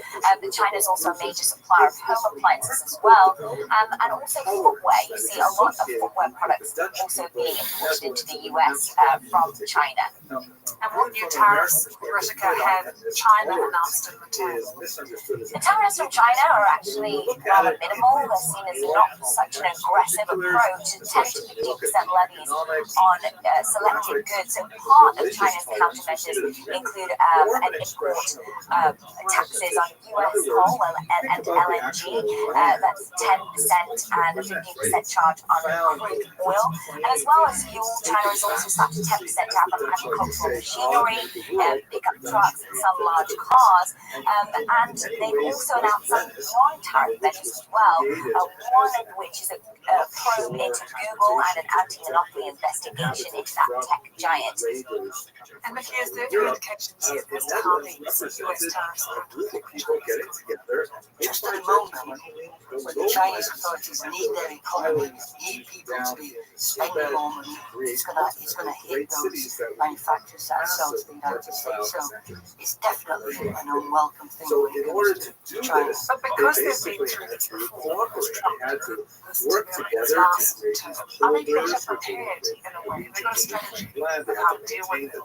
China is also a major supplier of home appliances as well. And also footwear. You see a lot of footwear products also being imported into the US from China. And what new tariffs, Rishika, have China announced in return? The tariffs from China are actually rather minimal. They're seen as not such an aggressive approach. 10 to 15% levies on selected goods. So part of China's countermeasures include an import taxes on US coal and LNG. That's 10% and a 15% charge on crude oil. And as well as fuel, China has also slapped a 10% tariff on agricultural machinery, pickup trucks and some large cars. And they've also announced some non-tariff measures as well, one of which is a probe into Google and an anti-monopoly investigation into that tech giant. And Mickey, is there any indications yet as to how these US tariffs are Just at the moment, when the Chinese authorities need their economy, need people to be spending more money, it's gonna hit those manufacturers that sell to the United States. So it's definitely an unwelcome thing when it comes to China. But because they've been through this before, Trump work together last term, are they better prepared in a way? They've got a strategy of how to deal with it,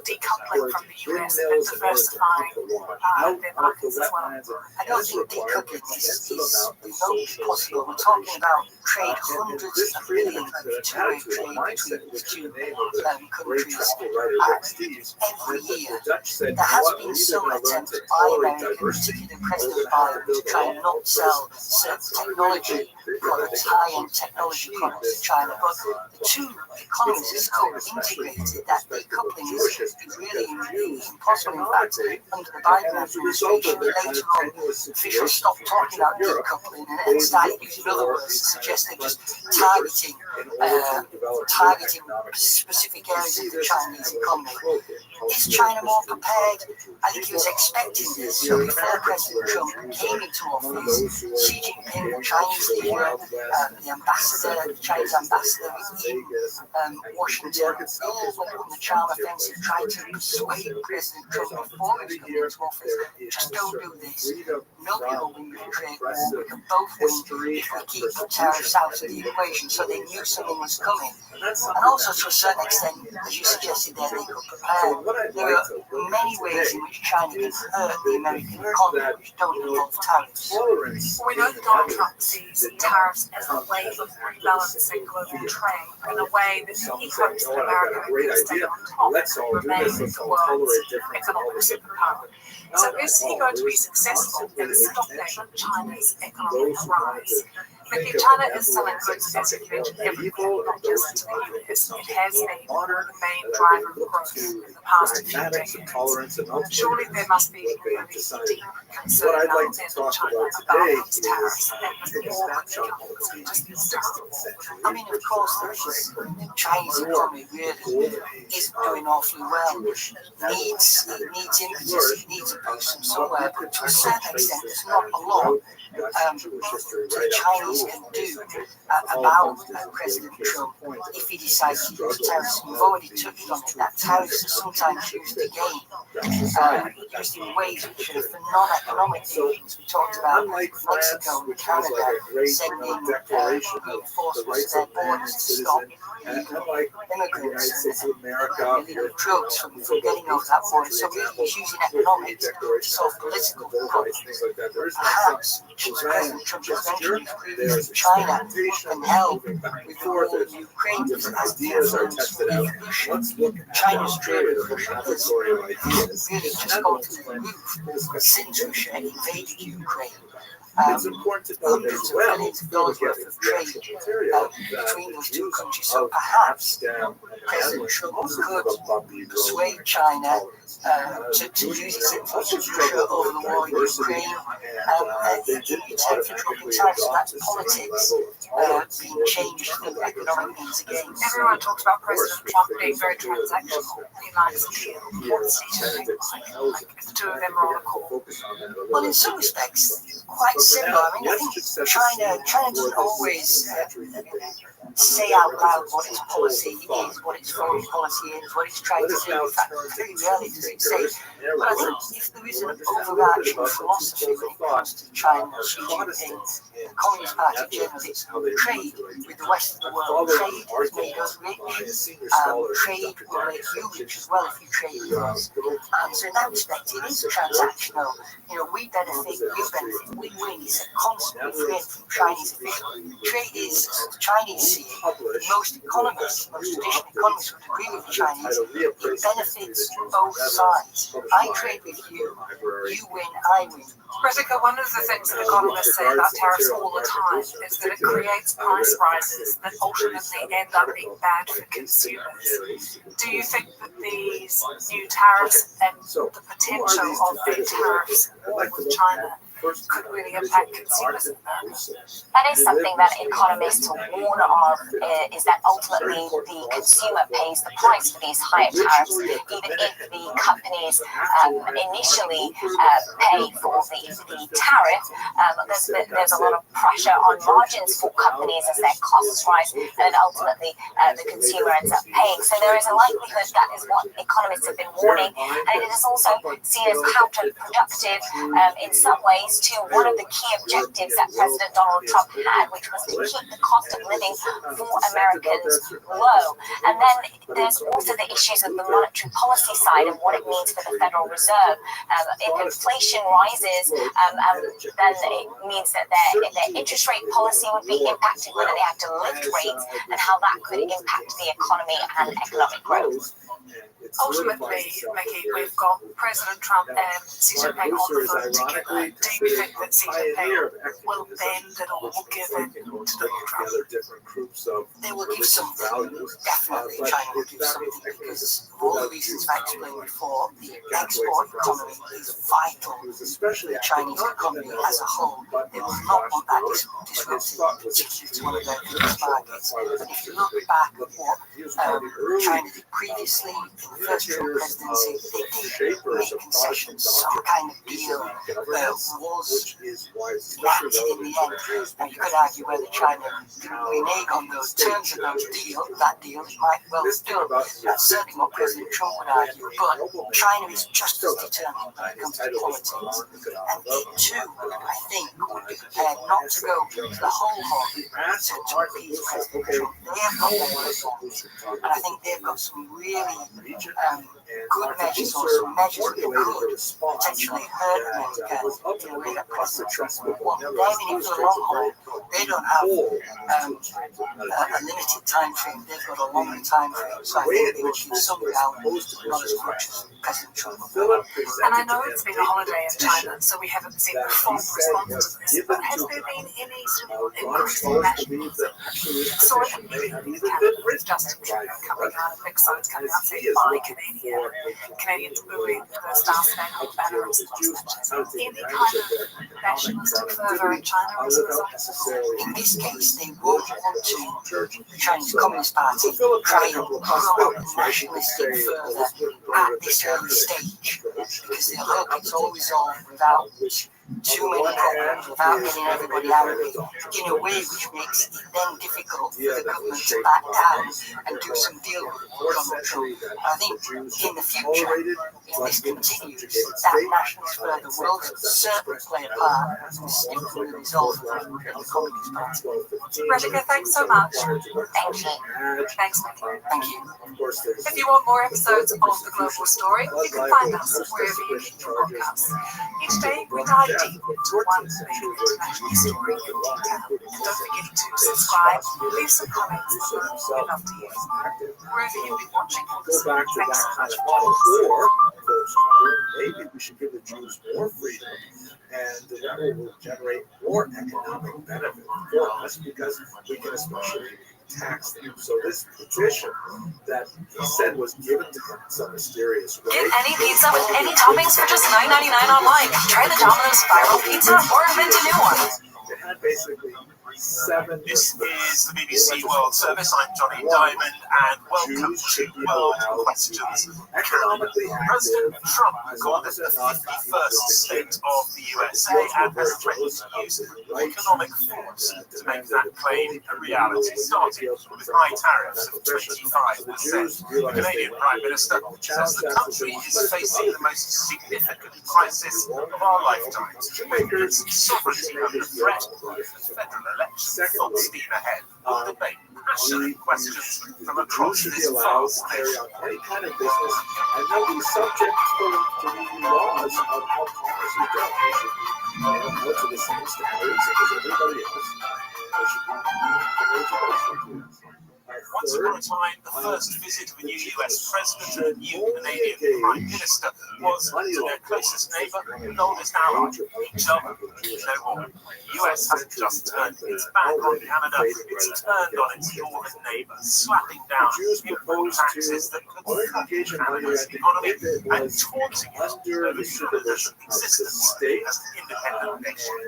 decoupling from the US and diversifying their markets as well. I don't think decoupling is remotely possible. We're talking about trade hundreds of billions of two-way trade between these two countries every year. There has been some attempts by America, particularly President Biden, to try and not sell certain technology products, high-end technology products to China, but the two economies are so integrated that decoupling is really impossible. In fact, under the Biden administration, later on, officials stopped talking about decoupling and started using other words to suggest they're just targeting specific areas of the Chinese economy. Is China more prepared? I think he was expecting this. So before President Trump came into office, Xi Jinping, the Chinese leader, the ambassador, the Chinese ambassador in Washington, all went on the charm offensive, tried to persuade President Trump before he was coming into office, just don't do this. Nobody will win the trade war. We can both win if we keep tariffs out of the equation. So they knew something was coming. And also, to a certain extent, as you suggested there, they could prepare. There are many ways in which China can hurt the American economy which don't involve tariffs. Well, we know that Donald Trump sees tariffs as a way of rebalancing global trade in a way that he hopes that America can stay on top and remain the world's economic superpower. So is he going to be successful in stopping China's economic rise? Because China is selling goods, as you mentioned, everywhere, not just to the US. It has been the main driver of growth in the past few decades. Surely there must be a really deep concern now in China about these tariffs and the war that just started. I mean, of course, the Chinese economy really is doing awfully well. It needs impetus, it needs a boost from somewhere, but to a certain extent, it's not a lot. the Chinese can do about President Trump if he decides to use tariffs. We've already touched on it, that tariffs are sometimes used again, used in ways which are for non-economic reasons. We talked about Mexico and Canada sending reinforcements to their borders to stop immigrants and illegal drugs from getting over that border. So he's using economics to solve political problems. Perhaps President Trump has mentioned previously China can help with the war in Ukraine because as influence with Russia, China's trade with Russia has really just gone through the roof since Russia invaded Ukraine. Hundreds of billions of dollars worth of trade between those two countries. So perhaps President Trump could persuade China to use its influence with Russia over the war in Ukraine in return for dropping tariffs. So that's politics being changed for economic means again. Everyone talks about President Trump being very transactional. He likes to deal. What's he doing? Like if the two of them are on a call. Well, in some respects, quite similar. I mean, I think China doesn't always say out loud what its policy is, what its foreign policy is, what it's trying to do. In fact, very rarely does it say. But I think if there is an overarching philosophy when it comes to China, Xi Jinping, the Communist Party generally, trade with the rest of the world. Trade has made us rich. Trade will make you rich as well if you trade with us. So in that respect, it is transactional. You know, we benefit, you benefit, we win. It's a constant refrain from Chinese officials. Trade is, as the Chinese see it, most economists, most traditional economists would agree with the Chinese, it benefits both sides. I trade with you, you win, I win. Jessica, one of the things that economists say about tariffs all the time is that it creates price rises that ultimately end up being bad for consumers. Do you think that these new tariffs and the potential of big tariffs with China could really impact consumers in America? That is something that economists warn of, is that ultimately the consumer pays the price for these higher tariffs, even if the companies initially pay for the tariff. There's a lot of pressure on margins for companies as their costs rise, and then ultimately the consumer ends up paying. So there is a likelihood that is what economists have been warning, and it is also seen as counterproductive in some ways to one of the key objectives that President Donald Trump had, which was to keep the cost of living for Americans low. And then there's also the issues of the monetary policy side and what it means for the Federal Reserve. If inflation rises, then it means that their interest rate policy would be impacted, whether they have to lift rates, and how that could impact the economy and economic growth. Ultimately, Mickey, we've got President Trump and Xi Jinping on the phone together. Do you think that Xi Jinping will bend at all, will give in to Donald Trump? They will give something. Definitely, China will give something because of all the reasons I explained before. The export economy is vital to the Chinese economy as a whole. They will not want that disrupted, particularly to one of their biggest markets. And if you look back at what China did previously, first Trump presidency, they did make concessions, some kind of deal was enacted in the end. And you could argue whether China can renege on those terms of that deal, it might well do. That's certainly what President Trump would argue. But China is just as determined when it comes to politics. And it too, I think, would be prepared not to go the whole hog to appease President Trump. They have got their work on. And I think they've got some really good measures, or some measures that could potentially hurt America in a way that President Trump would want. They're in it for the long haul. They don't have a limited time frame. They've got a longer time frame. So I think they would use some ground, not as much as President Trump. And I know it's been a holiday in China, so we haven't seen the full response to this, but has there been any sort of increase in nationalism? I saw it immediately in Canada with Justin Trudeau coming out, big signs coming out saying, "Buy Canadian." Canadians moving the Star Spangled Banner and such. Any kind of nationalistic fervour in China as a result? In this case, they won't want to, the Chinese Communist Party, try and promote nationalistic fervour at this early stage, because they'll hope it's all resolved without too many problems without getting everybody angry in a way which makes it then difficult for the government to back down and do some deal with Donald Trump. I think in the future, if this continues, that nationalist further will certainly play a part in stifling the resolve of the Communist Party. Radhika, thanks so much. Thanks, Nick. Thanks, Nick. Thank you. If you want more episodes of The Global Story, you can find us wherever you get your podcasts. Each day, we dive deep into one major international story in detail. And don't forget to subscribe, leave some comments. We'd love to hear. Wherever you've been watching us, Go back to thanks that so kind much. of model, or folks wondering, maybe we should give the Jews more freedom, and that will generate more economic benefit for us because we can especially tax them. So this petition that he said was given to him in some mysterious way. Get any pizza with any toppings for just $9.99 online. Try the Domino's Spiral Pizza or invent a new one. They had basically 7. This is the BBC World Service. I'm Johnny Diamond, and welcome to World Questions. Economically President active, Trump as called long it as the they're not 51st state of the USA and has threatened to use economic force to make that claim a reality, starting with high tariffs of 25%. The Canadian Prime Minister says the country is facing the most significant crisis of our lifetimes. Its sovereignty under threat, the federal election full steam ahead. We'll debate passionate questions from across this vast nation. any kind of business, and they'll be subject to the laws of how commerce is done. They should be held to the same standards as everybody else. They should be Once upon a time, the first visit of a new US president and a new Canadian Prime Minister was to their closest neighbor and oldest ally, each other, no more. The US hasn't just turned its back on Canada, it's turned on its northern neighbor, slapping down import taxes that could cut Canada's economy and taunting it over Canada's existence as an independent nation.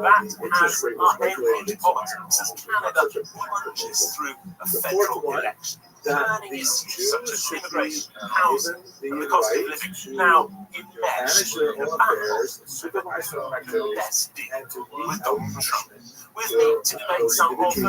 That has unhinged politics as Canada plunges through a federal election, turning issues such as immigration, housing, and the cost of living now enmeshed in a battle for the best deal with Donald Trump. With me to debate some of the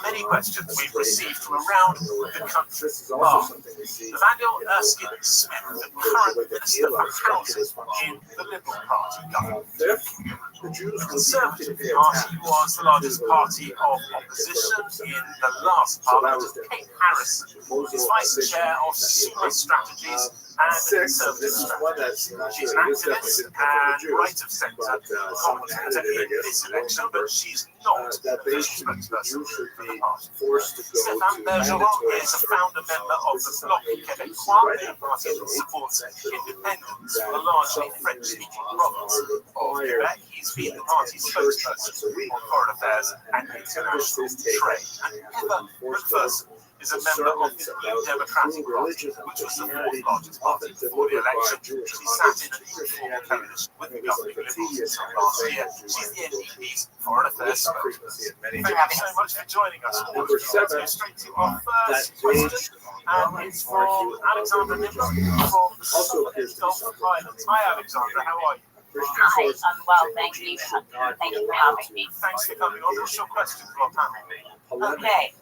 many questions we've received from around the country are Nathaniel Erskine Smith, the current Minister for Housing in the Liberal Party government. The Conservative Party was the largest party of opposition in the last parliament. Kate Harrison is Vice Chair of Consumer Strategies and Conservative Strategies. She's an activist and right of centre commentator in this election, but she's not the spokesperson for the party. Stéphane Bergeron is a founder member of the Bloc Québécois, a party that supports independence from the largely French-speaking province of Quebec. He's been the party's spokesperson on foreign affairs and international trade. And Heather McPherson is a member of the New Democratic Party, which was the fourth largest party before the election. She sat in an informal coalition with the governing Liberals until last year. She's the NDP's foreign affairs spokesperson. Thank you so much for joining us. Let's go straight to our first question, and it's from Alexandra Nimbus from the Solomon Gulf Islands. Hi, Alexandra, how are you? Hi, I'm well, thank you. Thank you for having me. Thanks for coming on. What's your question for our panel? Okay,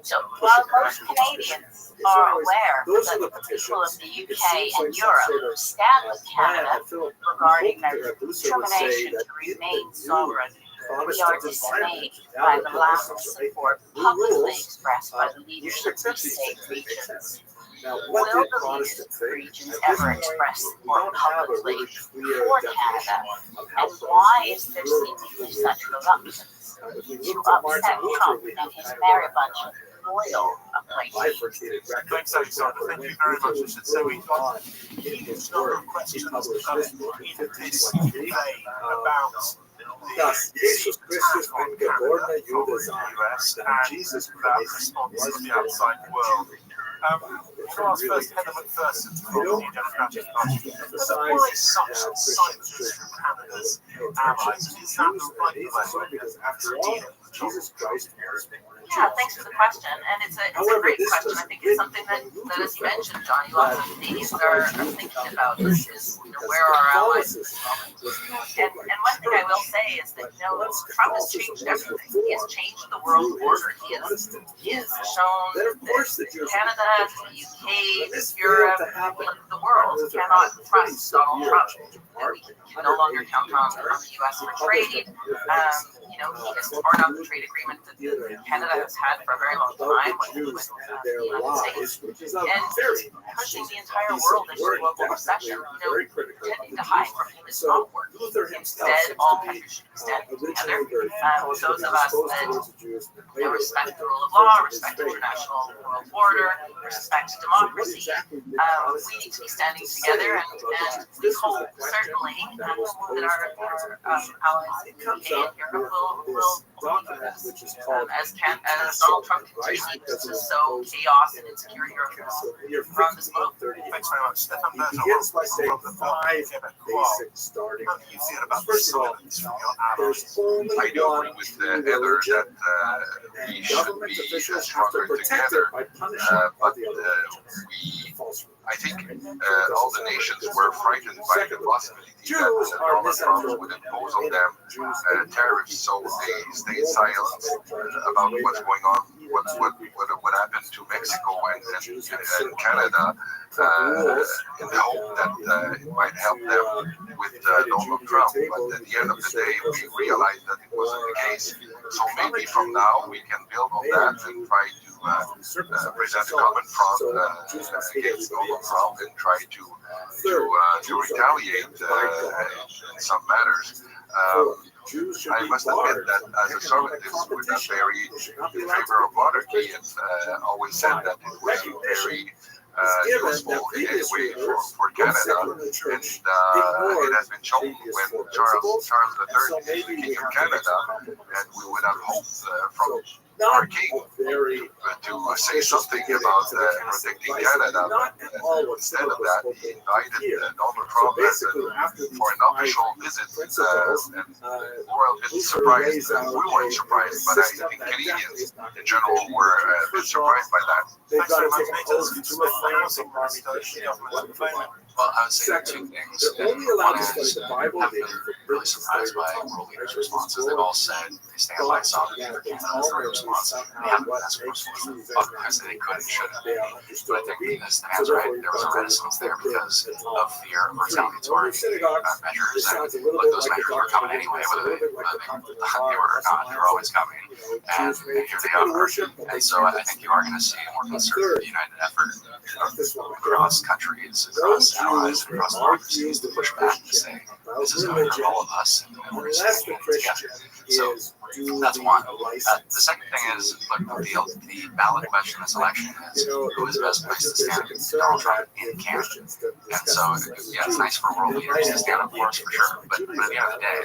so while most Canadians are aware that the people of the UK and Europe stand with Canada regarding their determination to remain sovereign, we are dismayed by the lack of support publicly expressed by the leaders of these state regions. Will the leaders of the regions ever express support publicly for Canada? And why is there seemingly such reluctance to upset Trump and his merry bunch of loyal appointees? Thanks, Alexander. Thank you very much. So we've got a huge number of questions in this vein about Jesus Christus ben geboren Jude the US and Jesus that response from the outside world. I'm going to ask first Heather McPherson from the New Democratic Party. Why such silence from Canada's allies? And is that the right way to deal with Jesus Christ was born. Yeah, thanks for the question, and it's a great question. I think it's something that as you mentioned, Johnny, lots of Canadians are thinking about is where are our allies at this moment. And one thing I will say is that Trump has changed everything. He has changed the world order. He has shown that Canada, the UK, Europe, the world cannot trust Donald Trump. That we can no longer count on the U.S. for trade. He has torn up the trade agreement that Canada has had for a very long time with the United States, and pushing the entire world into a global recession. Tending to hide from him is not working. Instead, all countries should stand together. Those of us that respect the rule of law, respect international world order, respect democracy, we need to be standing together, and we hope certainly that our allies in the UK and Europe will as Donald Trump continues to sow chaos and insecurity around this globe. Thanks very much, Stefan. He begins by saying 5 basic starting points. First of all, there's only I do agree one with Heather that we should be stronger together, but I think all the nations were frightened by the possibility that Donald Trump would impose on them tariffs, so they stayed silent about what's going on, what happened to Mexico and Canada, in the hope that it might help them with Donald Trump. But at the end of the day, we realized that it wasn't the case. So maybe from now we can build on that and try to present a common front against Donald Trump and try to retaliate in some matters. I must admit that as a Sovietist, we're not very in favor of monarchy, and always said that it wasn't very useful in any way for Canada, and it has been shown when Charles III became King of Canada, and we would have hoped from our king to say something about protecting Canada. Instead of that, he invited Donald Trump for an official visit, and we were a bit surprised. We weren't surprised, but I think Canadians in general were a bit surprised by that. Well, I would say two things. One is I've been really surprised by world leaders' responses. They've all said they stand by sovereignty for Canada. That's the right response. They haven't been as forceful because they couldn't, shouldn't. But I think this man's right. There was a reticence there because of fear of retaliatory measures. And look, those measures were coming anyway, whether they were or not. They were always coming. And here they are. And so I think you are going to see a more concerted, united effort across countries, across allies, across democracies to push back to say this is going to hurt all of us and we're going to stand together. So that's one. The second thing is, look, the ballot question in this election is who is the best place to stand Donald Trump in Canada. And so, yeah, it's nice for world leaders to stand up for us for sure, but at the end of the day,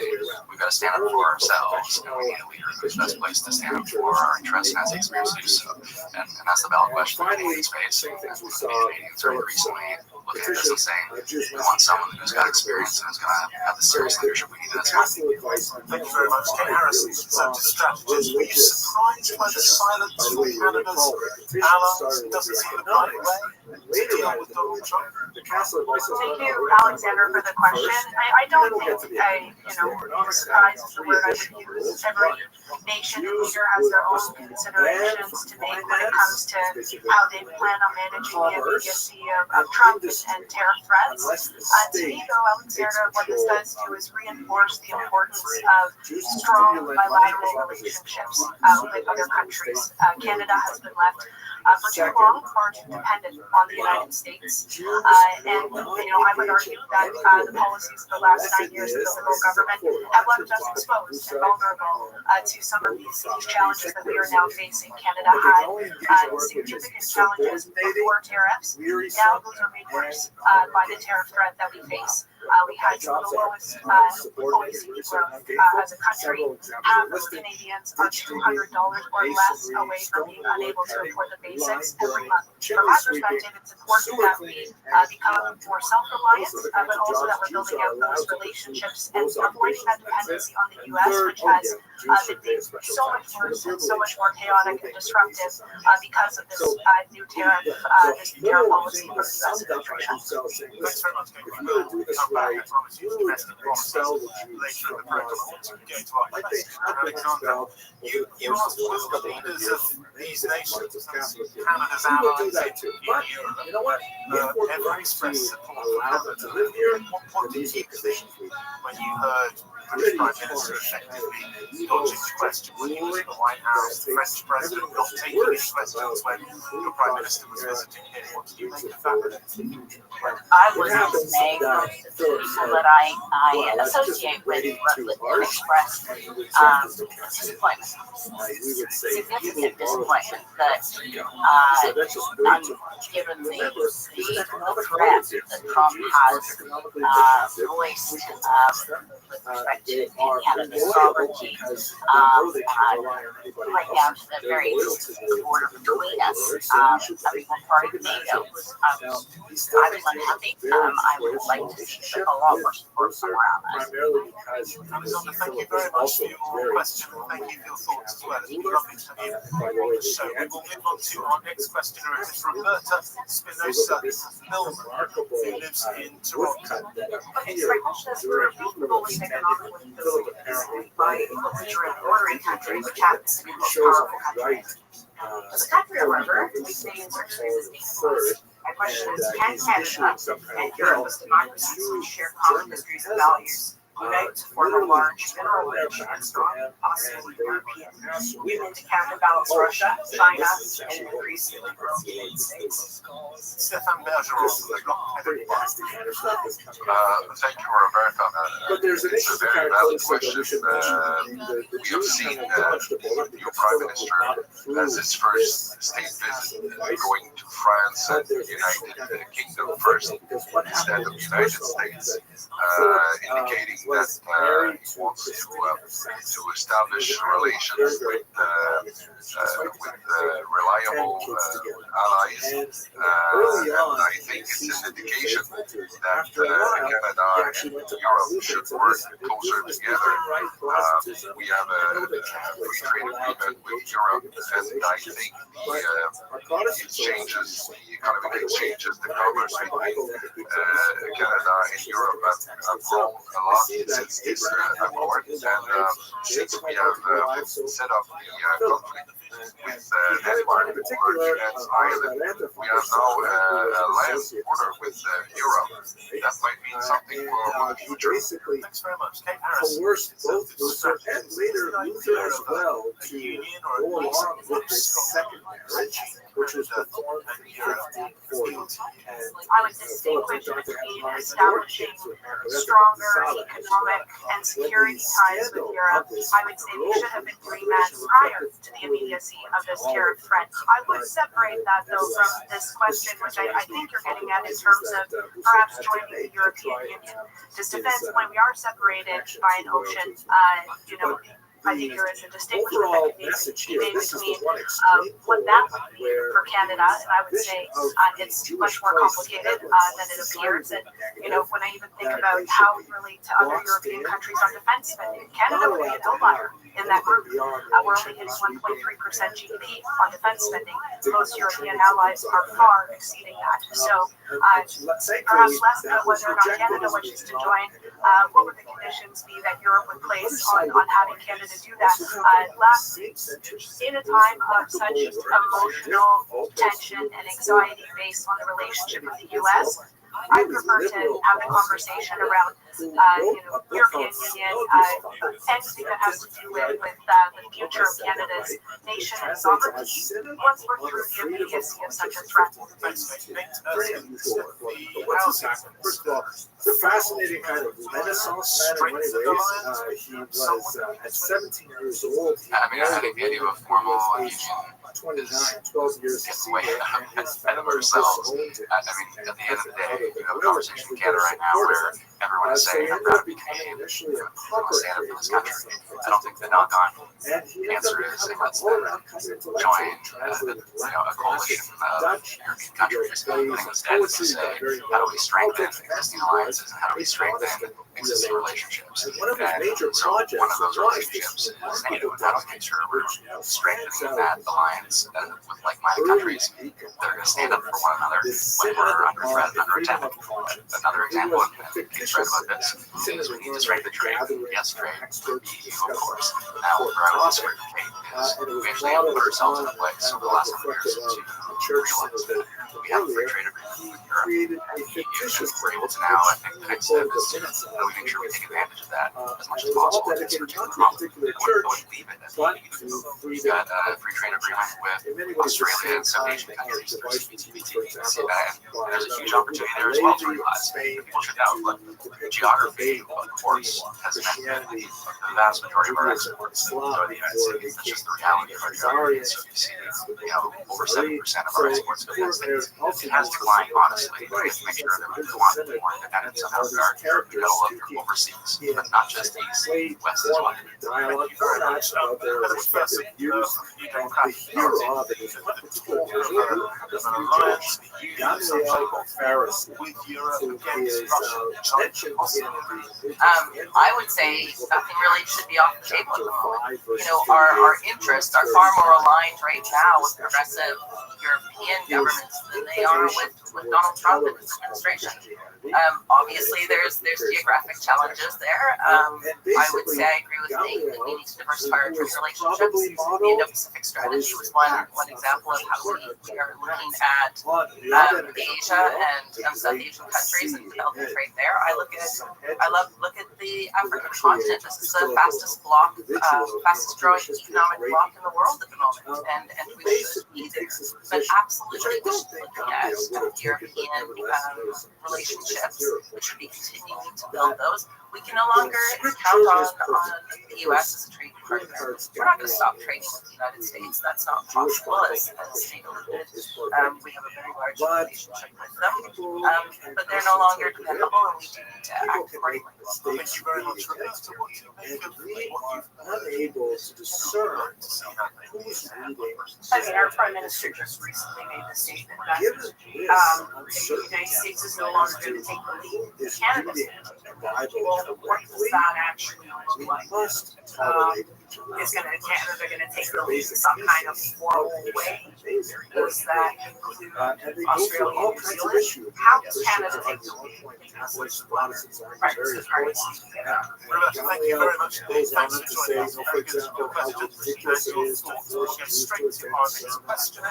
we've got to stand up for ourselves, and we need a leader who's the best place to stand up for our interests and has the experience to do so. And that's the ballot question that Canadians face. And Canadians are recently looking at this and saying, we want someone who's got experience and who's going to have the serious leadership we need in this country. Thank you very much. Ken Harrison, Conservative Strategist. Were you surprised by the silence from Canada's allies? It doesn't seem the right way to deal with Donald Trump. Thank you, Alexander, for the question. I don't think surprised is the word I would use. Every nation leader has their own considerations to make when it comes to how they plan on managing the immediacy of Trump and tariff threats. To me, though, Alexander, what this does do is reinforce the importance of strong bilateral relationships with other countries. Canada has been left for too long, far too dependent on the United States. And I would argue that the policies of the last 9 years of the Liberal government have left us exposed and vulnerable to some of these challenges that we are now facing. Canada had significant challenges before tariffs. Now those are made worse by the tariff threat that we face. We had some of the lowest OECD growth as a country. Half of Canadians are $200 or less away from being unable to afford the basics every month. From my perspective, it's important that we become more self-reliant, but also that we're building out those relationships and avoiding that dependency on the U.S., which has been made so much worse and so much more chaotic and disruptive because of this new tariff policy from the U.S. administration. Thanks very much. If you really do this right, you will expel the Jews from our you asked the leaders of these nations, Canada's allies, EU, you know what? ever expressed support for them to live here? What did you think when you heard the British Prime Minister effectively dodging questions when he was at the White House, the French President not taking his questions when your Prime Minister was visiting him? What did you make of that? I was dismayed with the people that I associate with expressed disappointment, significant disappointment that given the threat that Trump has voiced with respect to Canada's sovereignty, right down to the very border between us, having one part of NATO, I was unhappy. I would like to see a lot more support from around us. Alexander, thank you very much for your question. Thank you for your thoughts as well. It's been lovely to have you on the show. We will move on to our next questioner. It's Roberta Spinoza Milman, who lives in Toronto. Okay, so my question is for people with economic difficulties by belligerent bordering countries, which happens to be the most powerful country. As a country, however, we stay in certain reasons equals. My question is, can Canada and Europe as democracies who share common histories and values unite to form a large, mineral-rich, and strong, possibly European Union to counterbalance Russia, China, and increasingly growing United States? Stefan Bergeron, thank you, Roberta. It's a very valid question. We have seen the new Prime Minister as his first state visit going to France and the United Kingdom first instead of the United States, indicating that he wants to establish relations with reliable allies. And I think it's an indication that Canada and Europe should work closer together. We have a free trade agreement with Europe, and I think the exchanges, the economic exchanges, the commerce between Canada and Europe have grown a lot since this accord, and since we have set up the conflict with Denmark over against Ireland, we have now a land border with Europe. That might mean something for the future. Thanks very much. Kate Harris, coerced both Luther and later Luther as well to go along with this second marriage, which was performed in 1540. I would distinguish between establishing stronger economic and security ties with Europe. I would say we should have been doing that prior to the immediacy of this tariff threat. I would separate that, though, from this question, which I think you're getting at in terms of perhaps joining the European Union. Just depends when we are separated by an ocean, I think there is a distinction that can be made between what that would mean for Canada, and I would say it's much more complicated than it appears. And when I even think about how we relate to other European countries on defense spending, Canada would be an outlier in that group. We're only hitting 1.3% GDP on defense spending. Most European allies are far exceeding that. So perhaps less about whether or not Canada wishes to join. What would the conditions be that Europe would place on having Canada do that? Lastly, in a time of such emotional tension and anxiety based on the relationship with the U.S., I prefer to have a conversation around European Union, anything that has to do with the future of Canada's nation and sovereignty once we're through the immediacy of such a threat. First of all, it's a fascinating kind of Renaissance man in many ways. He was at 17 years old. I think the idea of formal union 12 years is way ahead of ourselves. At the end of the day, we have a conversation in Canada right now where everyone is saying I'm proud to be Canadian, I want to stand up for this country. I don't think the knock-on answer is it lets them join a coalition of European countries. I think instead it's to say, how do we strengthen existing alliances and how do we strengthen existing relationships? And so one of those relationships is NATO, and how do we make sure we're strengthening that alliance with like-minded countries that are going to stand up for one another when we're under threat and under attack. Another example of being threat about this is we need to strengthen trade. Yes, trade with the EU, of course. Now, where I was disagreeing with Kate is we actually have put ourselves in a place over the last couple of years to realize that we have a free trade agreement with Europe. We're able to now, I think the next step is how we make sure we take advantage of that as much as possible in this particular moment. I wouldn't leave it as we've got a free trade agreement with Australia and some Asian countries that are CPTPP. And there's a huge opportunity there as well to realize people should know, look, geography, of course, has meant that the vast majority of our exports go to the United States. That's just the reality of our geography. So you see, over 7% of our exports go to the United States. It has declined, honestly. We have to make sure that we want more independence on that regard. We gotta look overseas, but not just east, west as well. Thank you very much. I would say nothing really should be off the table at the moment. Our interests are far more aligned right now with progressive European governments than they are with Donald Trump and his administration. Obviously, there's geographic challenges there. I would say I agree with Nate that we need to diversify our trade relationships. The Indo-Pacific strategy was one example of how we are looking at Asia and South Asian countries and developing trade there. I look at the African continent. This is the fastest growing economic bloc in the world at the moment, and we should be there. But absolutely, we should be looking at European relationships. We should be continuing to build those. We can no longer count on the U.S. as a trading partner. We're not going to stop trading with the United States. That's not possible, as Nate alluded. We have a very large relationship with them, but they're no longer dependable, and we do need to act accordingly. Thank you very much. And we are unable to discern who's leading. I mean, our Prime Minister just recently made the statement that the United States is no longer going to take the lead in Canada. Well, what does that actually look like? Is Canada going to take the lead in some kind of formal way? Does that include Australia and New Zealand? How does Canada take the lead? Thank you very much. Thanks for joining us. For example, how ridiculous it is to force straight to our next question.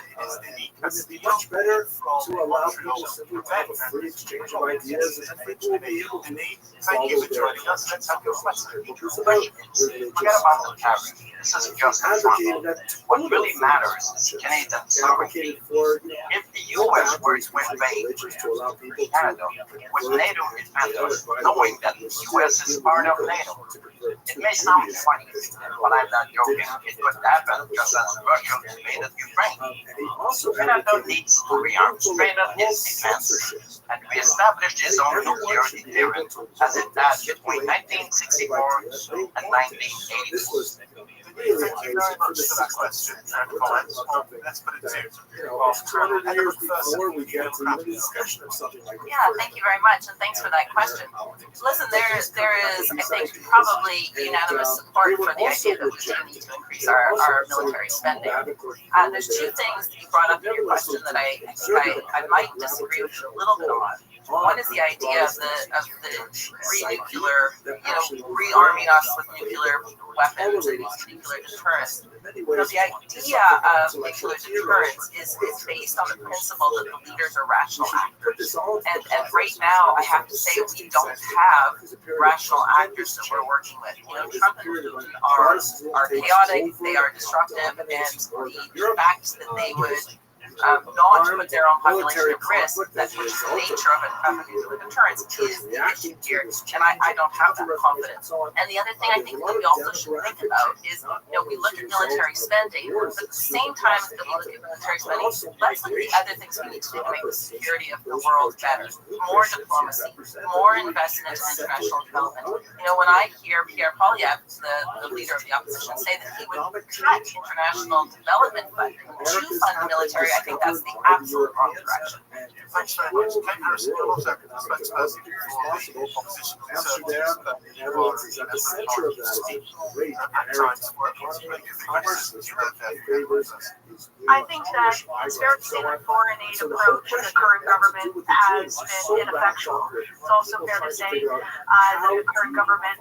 Would it be much better to allow people simply to have a free exchange of ideas and people will be able to Thank you for joining us. Let's have your question. Forget about the tariff. This isn't just a front. What really matters is Canadian sovereignty. If the U.S. were to invade Canada, with NATO it matters, knowing that the U.S. is part of NATO. It may sound funny, but I'm not joking. It could happen just as Russia invaded Ukraine. Canada needs to rearm, strengthen its defense, and reestablish its own nuclear deterrent as it has between 1964 and 1984. Thank you very much for that question and comments. Let's put it to 200 years before we get to the discussion of something like that. Yeah, thank you very much, and thanks for that question. Listen, there is, I think, probably unanimous support for the idea that we do need to increase our military spending. There's two things that you brought up in your question that I might disagree with you a little bit on. One is the idea of the pre-nuclear, rearming us with nuclear weapons and nuclear deterrence. The idea of nuclear deterrence is based on the principle that the leaders are rational actors. And right now, I have to say, we don't have rational actors that we're working with. Trump and Putin are chaotic, they are destructive, and the fact that they would not to put their own population at risk, that which is the nature of a nuclear deterrence, is the issue here. And I don't have that confidence. And the other thing I think that we also should think about is, we look at military spending, but at the same time that we look at military spending, let's look at the other things we need to do to make the security of the world better. More diplomacy, more investment in international development. When I hear Pierre Poilievre, the leader of the opposition, say that he would cut international development funding to fund the military, I think that's the absolute wrong direction. Thanks very much. Kate Harrison, you're also spokesperson for the opposition Conservatives. You are at the center of that at times working to make it I think that it's fair to say that foreign aid approach of the current government has been ineffectual. It's also fair to say that the current government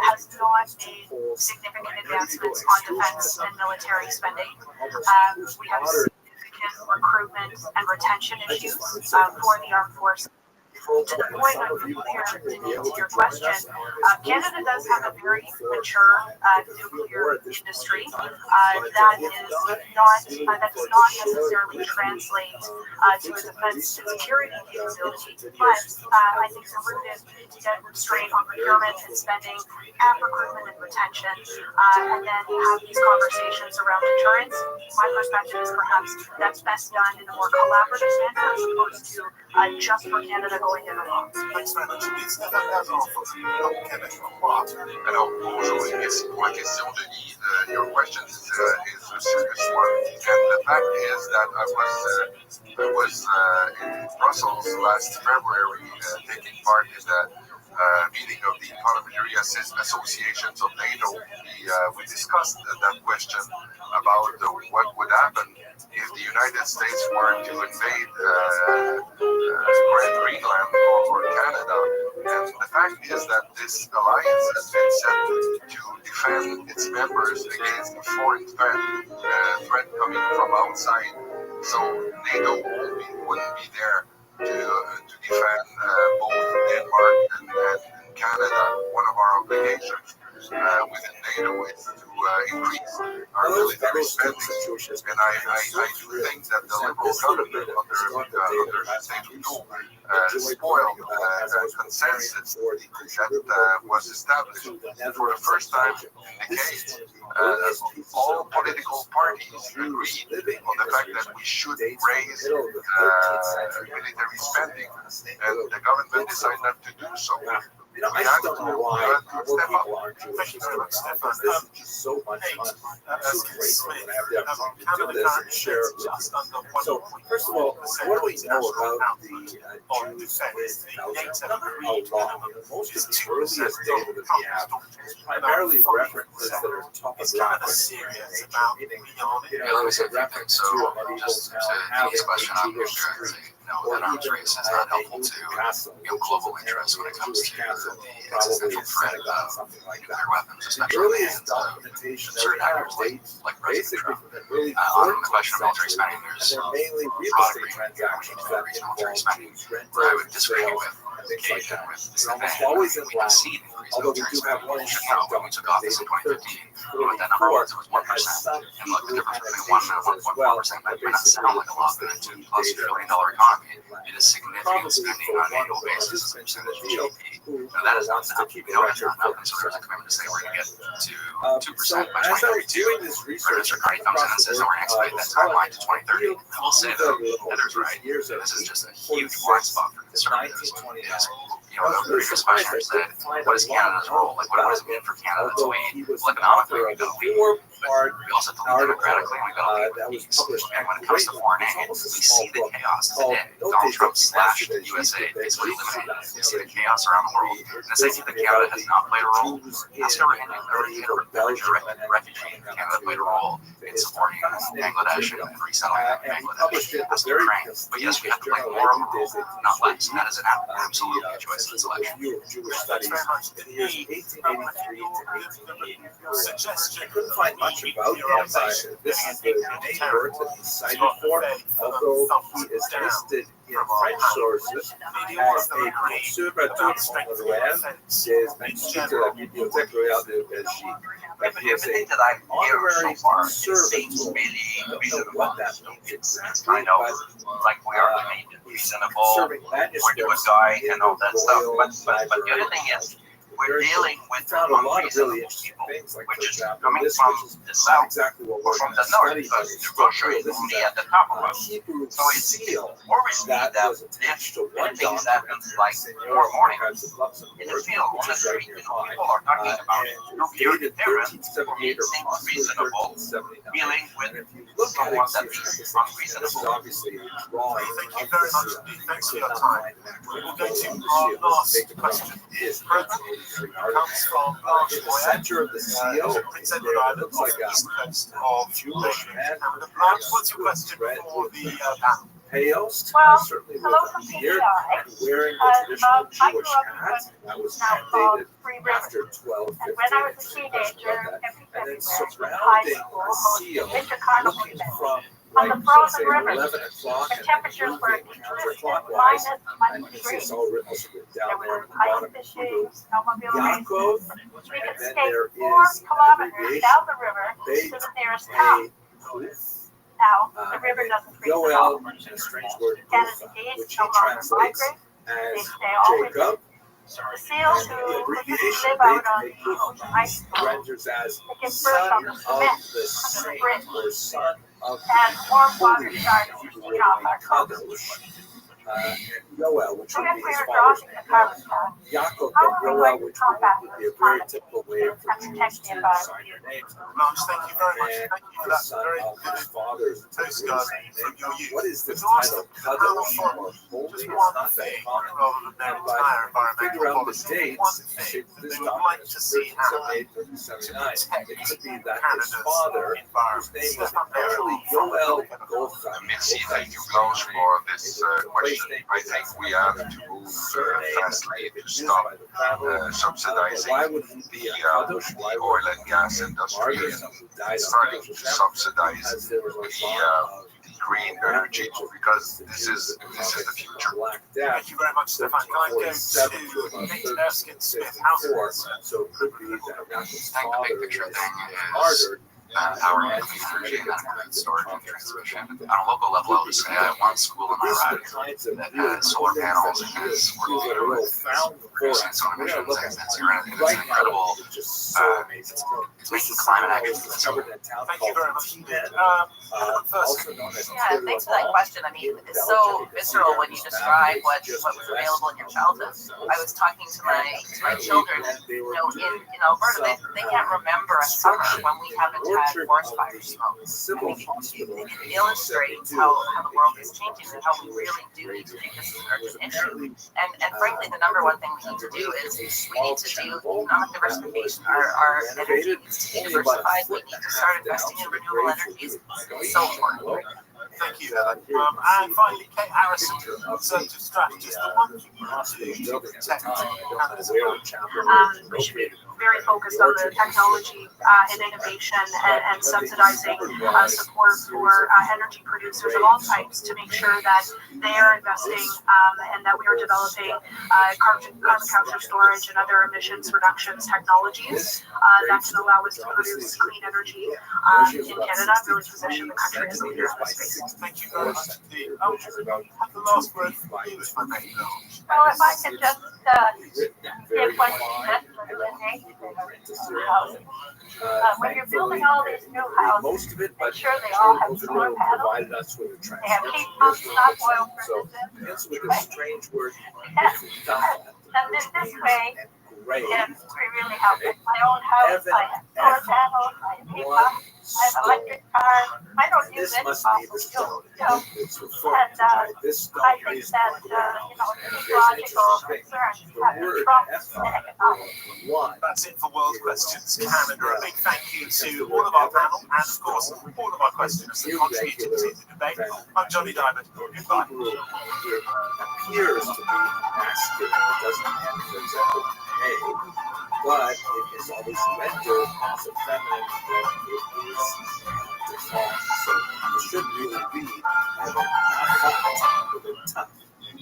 has not made significant advancements on defense and military spending. We have significant recruitment and retention issues for the armed forces. To the point of your question, Canada does have a very mature nuclear industry that does not necessarily translate to a defense and security capability. But I think the root is we need to get restraint on procurement and spending and recruitment and retention, and then have these conversations around deterrence. My perspective is perhaps that's best done in a more collaborative manner as opposed to just for Canada going in alone. Thanks very much indeed, Stéphane Gazan from Québec. Alors, bonjour, et merci pour la question, Denis. Your question is a serious one, and the fact is that I was in Brussels last February taking part in the meeting of the Parliamentary Associations of NATO. We discussed that question about what would happen if the United States were to invade Greenland or Canada. And the fact is that this alliance has been set to defend its members against a foreign threat coming from outside. So NATO wouldn't be there to defend both Denmark and Canada. One of our obligations within NATO is to increase our military spending. And I do think that the Liberal government under Trudeau spoiled a consensus that was established for the first time in decades. All political parties agreed on the fact that we should raise military spending, and the government decided not to do so. I just don't know why people are doing this is just so much fun. I'm so grateful that I have the opportunity to do this and share it with you. So, first of all, what do we know about the Jews in Belgium? A lot. Most of the earliest data that we have is primarily references that are topographic in nature. Let me say a few things. So, just to Dean's question on nuclear, that arms race is not helpful to global interests when it comes to the existential threat of nuclear weapons, especially in the hands of certain actors like President Trump. On the question of military spending, there's a broad agreement on increased military spending. Where I would disagree with Kate and with Stefan, we can see the increased military spending. When we took office in 2015, what that number was 1%. And look, the difference between 1% and 1.1% might not sound like a lot, but a $2+ trillion economy, it is significant spending on an annual basis as a percentage of GDP. Now, that is not enough. We know that's not enough, and so there's a commitment to say we're going to get to 2% by 2032. Prime Minister Carney comes in and says that we're going to expedite that timeline to 2030. I will say, though, Heather's right. This is just a huge blind spot for conservatives. The previous questioner said, what is Canada's role? Like, what does it mean for Canada to lead? Well, economically, we've got to lead, but we also have to lead democratically, and we've got to lead with peace. And when it comes to foreign aid, we see the chaos today. Donald Trump slashed the USA, basically eliminated it. We see the chaos around the world. And this idea that Canada has not played a role, that's never ending. Refugee Canada played a role in supporting Bangladesh and resettling Bangladesh. That's Ukraine. But yes, we have to play more of a role, not less. And that is an absolutely a choice. This election. Jewish studies in the years 1883 to 1884. I couldn't find much much about him. This is the main work that he's cited for, although he is listed in French sources as a conservateur honoraire des manuscrits de la Bibliothèque Royale de Belgique. But he is an honorary conservator. I don't know what that means exactly, but like we are reasonable, we're the good guy and all that stuff. But the other thing is, we're dealing with unreasonable people, which is coming from the south or from the north, because the Russia is only at the top of us. So it's worries me that if things happen like tomorrow morning in the field, on the street, people are talking about nuclear deterrence for me seems reasonable, dealing with someone that is unreasonable. Thank you very much. Thanks for your time. We'll go to our last question. Comes from Blanche center of the seal. Prince Edward Island, off the east coast of Canada. Blanche, what's your question for the panel? Pales, Well, certainly hello with from a beard PTI. and wearing a traditional Jewish hat that was mandated Free River. after 12, 15, And when I was a teenager, every and then February, high surrounding school the seal, hosted winter carnival looking events. from On like the frozen say rivers, 11 o'clock the and temperatures were moving consistent counterclockwise, -1 and you degree. see it's all written also written down There there were at the ice bottom. fishing, snowmobile Yaakov, races. We could and then skate there 4 is an kilometers abbreviation, down the river Beit to the nearest town. Now, the river doesn't freeze at all. Yoel, and a strange word, Canada geese which he no longer translates migrate. They as stay all winter. Jacob. The seals The who abbreviation live out on Beit the ocean ice floe renders as they give birth son on the of cement the under the saint bridge. or son of And warm water holy starts to heat off our coast. and Yoel, which So would if be we his were father's dropping name. the carbon tax, Yaakov how ben are we Yoel, going to which combat would be this a very climate typical way for and Jews protect the to environment? sign their names. Blanche, thank you very much. And Thank you for the that son very of good his father's postcard from your youth. What is this To ask title? the panel Kadosh for or holy? just It's one not that thing, common. rather than their But entire environmental figure out the policy, dates. one thing that This they would like to see happen 1378, 1379. to It could be that his Canada's father, whose environment. name was apparently Yoel Goldstein. Merci, thank you, Blanche, for this question. I think we have to move fastly to stop subsidizing the oil and gas industry and starting to subsidize the green energy, because this is the future. Thank you very much, Stefan. Can I go to Nate Erskine-Smith? How's it? So it could be that Yaakov's I think the father big picture was thing is martyred. power and energy and that storage and transmission. On a local level, I would say I have one school in Iraq that has solar panels and has worked with producing solar emissions, and it's an incredible making climate action visible. Thank you very much. Yeah, thanks for that question. I mean, it's so visceral when you describe what was available in your childhood. I was talking to my children, in Alberta, they can't remember a summer when we haven't had forest fire smoke. I think it illustrates how the world is changing and how we really do need to take this as an urgent issue. And frankly, the number one thing we need to do is we need to do economic diversification. Our energy needs to be diversified. We need to start investing in renewable energies. So important. Thank you. And finally, Kate Harrison, conservative strategist. The one thing you want to do to protect Canada's economy. We should be very focused on the technology and innovation and subsidizing support for energy producers of all types to make sure that they are investing and that we are developing carbon capture storage and other emissions reductions technologies that can allow us to produce clean energy in Canada and really position the country as a leader in this space. Thank you very much indeed. Have the last word for you, if I may. Well, if I could just give one suggestion, when you're building all these new houses, make sure they all have solar panels. They have heat pumps, not oil furnaces. And this way, it's really helpful. My own house, I have solar panels, I have heat pumps, I have electric cars. I don't use any fossil fuel. And I think that, the ecological concerns have trumped the economic. That's it for World Questions Canada. A big thank you to all of our panel and, of course, all of our questioners that contributed to the debate. I'm Johnny Diamond. Goodbye. Appears to be asking, it doesn't have, for example, pay but it is always rendered as a feminine when it is default. So it should really be with a tuck.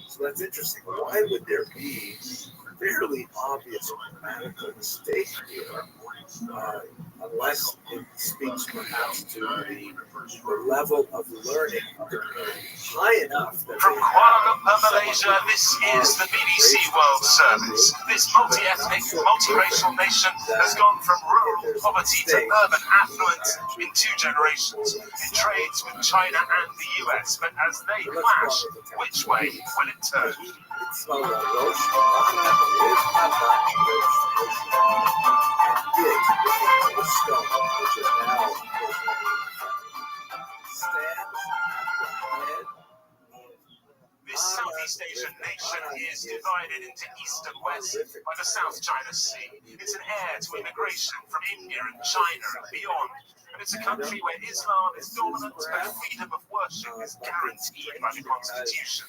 So that's interesting. Why would there be a fairly obvious grammatical mistake here? Unless it speaks perhaps to the level of learning of the community high enough that From Kuala Lumpur, Malaysia, this is the BBC World Service. This multi-ethnic, multiracial nation has gone from rural poverty to urban affluence in 2 generations. It trades with China and the US, but as they clash, which way will it turn? This Southeast Asian nation is divided into East and West by the South China Sea. It's an heir to immigration from India and China and beyond. And it's a country where Islam is dominant, but freedom of worship is guaranteed by the Constitution.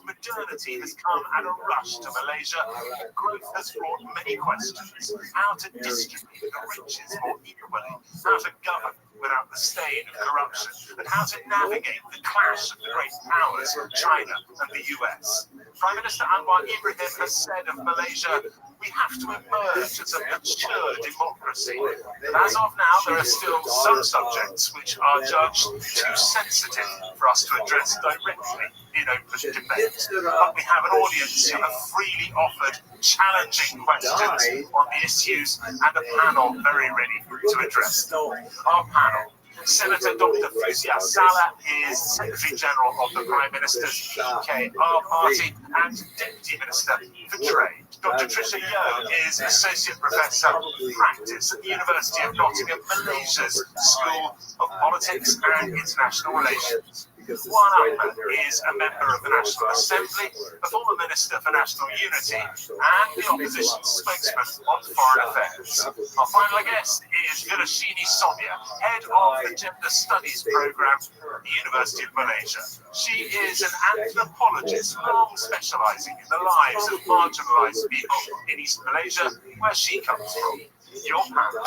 Modernity has come at a rush to Malaysia, and growth has brought many questions. How to distribute the riches more equally, how to govern without the stain of corruption, and how to navigate the clash of the great powers, China and the US. Prime Minister Anwar Ibrahim has said of Malaysia, we have to emerge as a mature democracy. But as of now, there are still some subjects which are judged too sensitive for us to address directly in open debate. But we have an audience who have freely offered challenging questions on the issues and a panel very ready to address them. Our panel: Senator Dr. Fuzia Salah is Secretary General of the Prime Minister's PKR party and Deputy Minister for Trade. Dr. Tricia Yeo is Associate Professor of Practice at the University of Nottingham, Malaysia's School of Politics and International Relations. Juan Ahmed is a member of the National Assembly, a former Minister for National Unity, and the opposition spokesman on foreign affairs. Our final guest is Virashini Somya, head of the Gender Studies program at the University of Malaysia. She is an anthropologist, long specializing in the lives of marginalized people in East Malaysia, where she comes from. Your panel.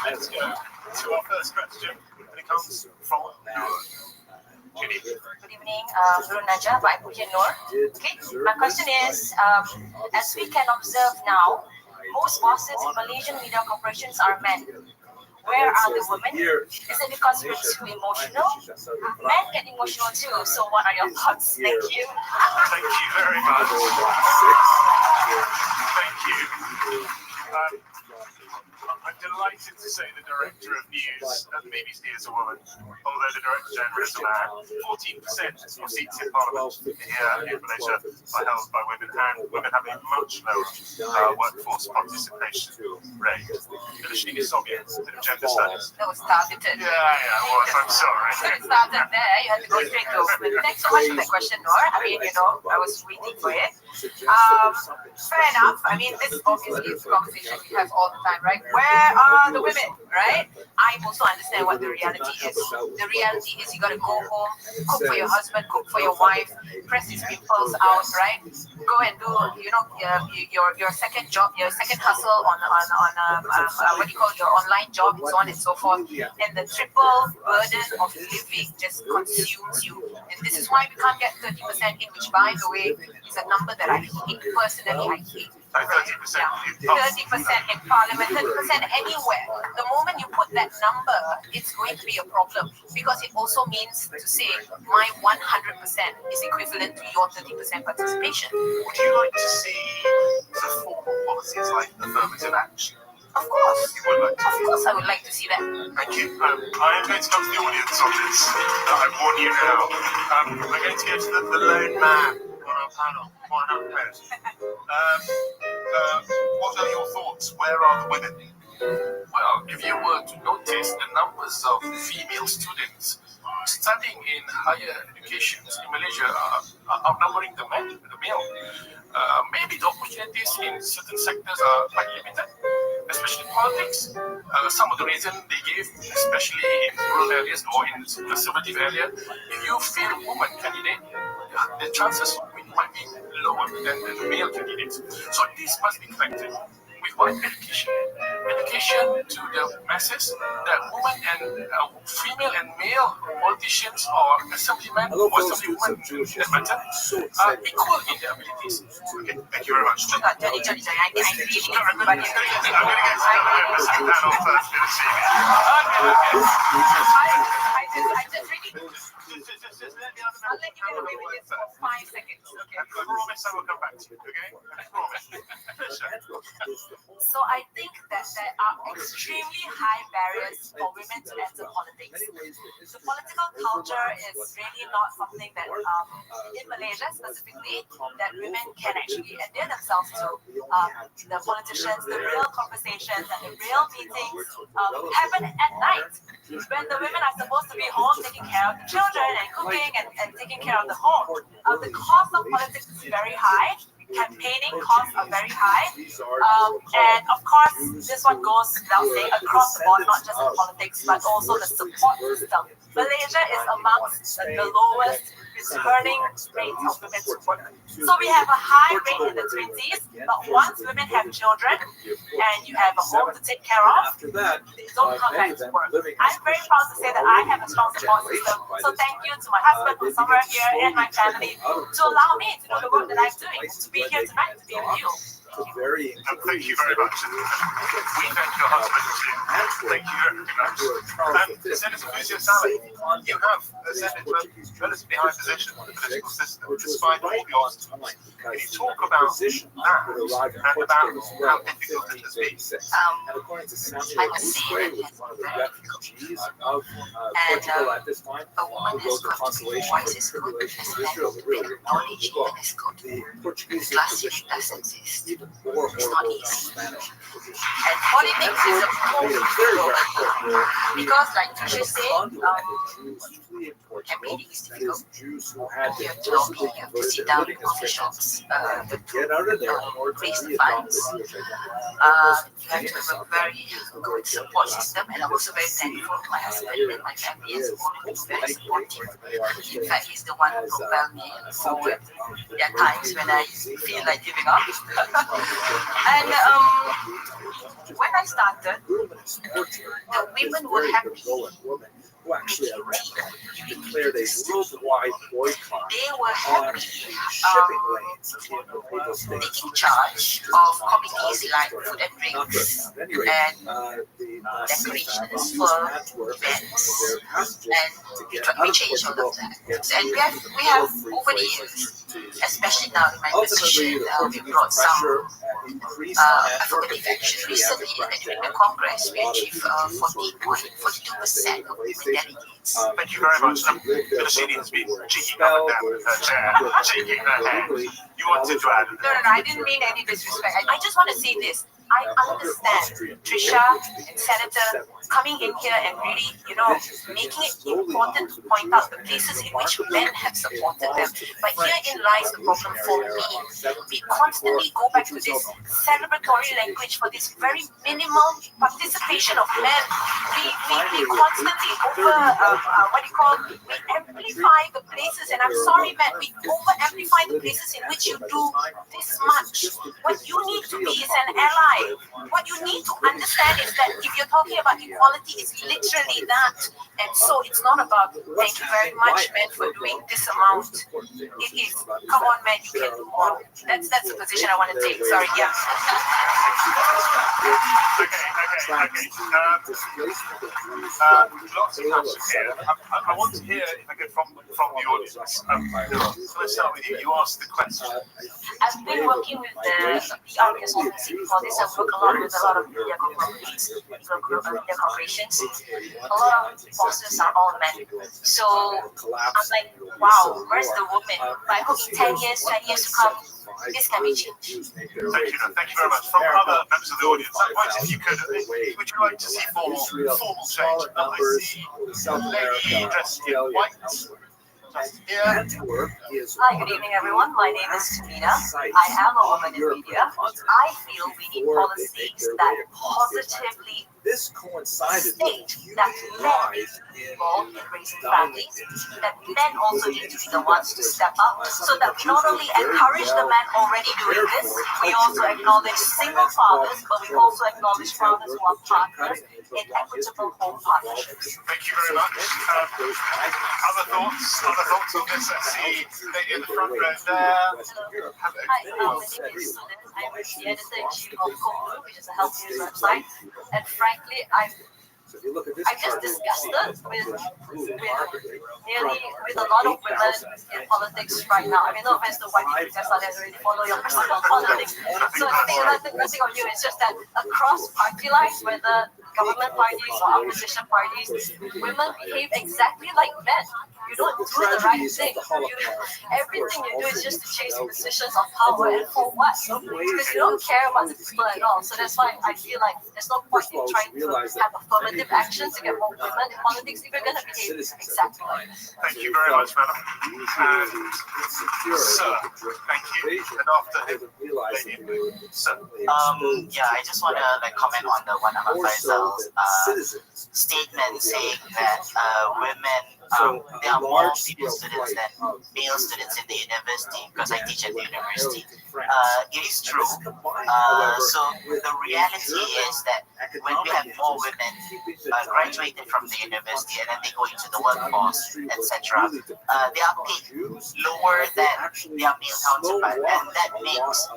Let's go to our first question, and it comes from Judy. Good evening, Guru Najah, Pak Pujian Nur. Okay, my question is, as we can observe now, most bosses in Malaysian media corporations are men. Where are the women? Is it because we're too emotional? Men get emotional too, so what are your thoughts? Thank you. Thank you very much. Thank you. I'm delighted to say the Director of News at the BBC is a woman, although the Director General is a man. 14% of seats in Parliament here in Malaysia are held by women, and women have a much lower workforce participation rate. Virashini Somya, Gender Studies. That was targeted. Yeah, it was. I'm sorry. So it started there, you had to go straight to women. Thanks so much for that question, Noor. I mean, I was waiting for it. Fair enough. I mean, this obviously is a conversation we have all the time, right? Where are the women, right? I also understand what the reality is. The reality is you got to go home, cook for your husband, cook for your wife, press his pimples out, right? Go and do, your second job, your second hustle on what do you call your online job, and so on and so forth. And the triple burden of living just consumes you. And this is why we can't get 30% in, which, by the way, is a number that I hate. Personally, I hate. 30%. 30% in Parliament, 30% anywhere. The moment you put that number, it's going to be a problem, because it also means to say my 100% is equivalent to your 30% participation. Would you like to see the formal policies like affirmative action? Of course. You would like to see. Of course, I would like to see that. Thank you. I am going to come to the audience on this. I warn you now. We're going to go to the lone man on our panel. Juan Ahmed. What are your thoughts? Where are the women? Well, if you were to notice the numbers of female students studying in higher education in Malaysia are outnumbering the male. Maybe the opportunities in certain sectors are quite limited, especially politics. Some of the reason they give, especially in rural areas or in conservative area, if you feel woman candidate, the chances might be lower than the male candidates. So this must be corrected. With what education? Education to the masses that women and female and male politicians or assemblymen or assemblywomen that matter are equal in their abilities. Okay, thank you very much. Johnny, I really everybody. I'm going to get started with panel first for this evening. I just really. I'll let you get away with this for 5 seconds, okay? I promise I will come back to you, okay? I promise. So I think that there are extremely high barriers for women to enter politics. The political culture is really not something that, in Malaysia specifically, that women can actually endear themselves to. The politicians, the real conversations and the real meetings happen at night, when the women are supposed to be home taking care of the children and cooking and taking care of the home. The cost of politics is very high. Campaigning costs are very high. And of course, this one goes without saying across the board, not just in politics, but also the support system. Malaysia is amongst the lowest returning rates of women to work. So we have a high rate in the 20s, but once women have children and you have a home to take care of, they don't come back to work. I'm very proud to say that I have a strong support system. So thank you to my husband who's somewhere here and my family to allow me to do the work that I'm doing, to be here tonight, to be with you. Thank you very much. We thank your husband too. Thank you very much. And Senator Lucia Sally, you have ascended to a relatively high position in the political system, despite all the obstacles. Can you talk about that and about how difficult it has been? I must say that it's very difficult. And a woman has got voice is good, as well as knowledge even is good. Class doesn't exist. It's not easy. And politics is a whole because, like Trisha said, campaigning is difficult. You have to lobby, you have to sit down in coffee shops, raise the funds. You have to have a very good support system, and I'm also very thankful to my husband and my family as well, who's very supportive. In fact, he's the one who propelled me forward. There are times when I feel like giving up. And when I started, the women were happy. Who actually declared a worldwide boycott. They were happy shipping lanes taking charge of committees like food and drinks and decorations for events, and we changed all of that. And we have over the years, especially now in my position, we brought some affirmative action. Recently, in the Congress, we achieved 14.42% of women delegates. Thank you very much. The city has been shaking up and down with her chair, shaking her head. You wanted to add? No, I didn't mean any disrespect. I just want to say this. I understand Trisha and Senator coming in here and really, making it important to point out the places in which men have supported them. But herein lies the problem for me. We constantly go back to this celebratory language for this very minimal participation of men. We constantly we amplify the places, and I'm sorry, man, we over-amplify the places in which you do this much. What you need to be is an ally. What you need to understand is that if you're talking about equality, it's literally that. And so it's not about, thank you very much, men, for doing this amount. It is, come on, men, you can do more. That's the position I want to take. Sorry, yeah. Okay. Lots of questions here. I want to hear, if I could, from the audience. So let's start with you. You asked the question. I've been working with the RPS organization before this. I've worked a lot with a lot of media corporations, media corporations. A lot of bosses are all men. So I'm like, wow, where's the woman? But I hope in 10 years, 20 years to come, this can be changed. Thank you very much. From other members of the audience, if you could, would you like to see formal change? I see a lady dressed in white. Hi, good evening, everyone. My name is Tamina. I am a woman in media. I feel we need policies that positively state that men need to be involved in raising families, that men also need to be the ones to step up, so that we not only encourage the men already doing this, we also acknowledge single fathers, but we also acknowledge fathers who are partners in equitable home partnerships. Thank you very much. Other thoughts on this? I see lady in the front row there. Hi, my name is Sudan. I'm the editor-in-chief of Koku, which is a health news website. And frankly, I'm just disgusted with a lot of women in politics right now. I mean, no offense to white people, because I don't really follow your personal politics. So the thing on you is just that across party lines, whether government parties or opposition parties, women behave exactly like men. You don't do the right thing. Everything you do is just to chase positions of power, and for what? Because you don't care about the people at all. So that's why I feel like there's no point in trying to have affirmative action to get more women in politics if you're going to behave exactly like this. Thank you very much, madam. Sir, thank you. And after him, lady. Sir. Yeah, I just want to comment on the one of Faisal's statement saying that women, there are more female students than male students in the university because I teach at the university. It is true. So the reality is that when we have more women graduated from the university and then they go into the workforce, etc., they are paid lower than their male counterpart, and that makes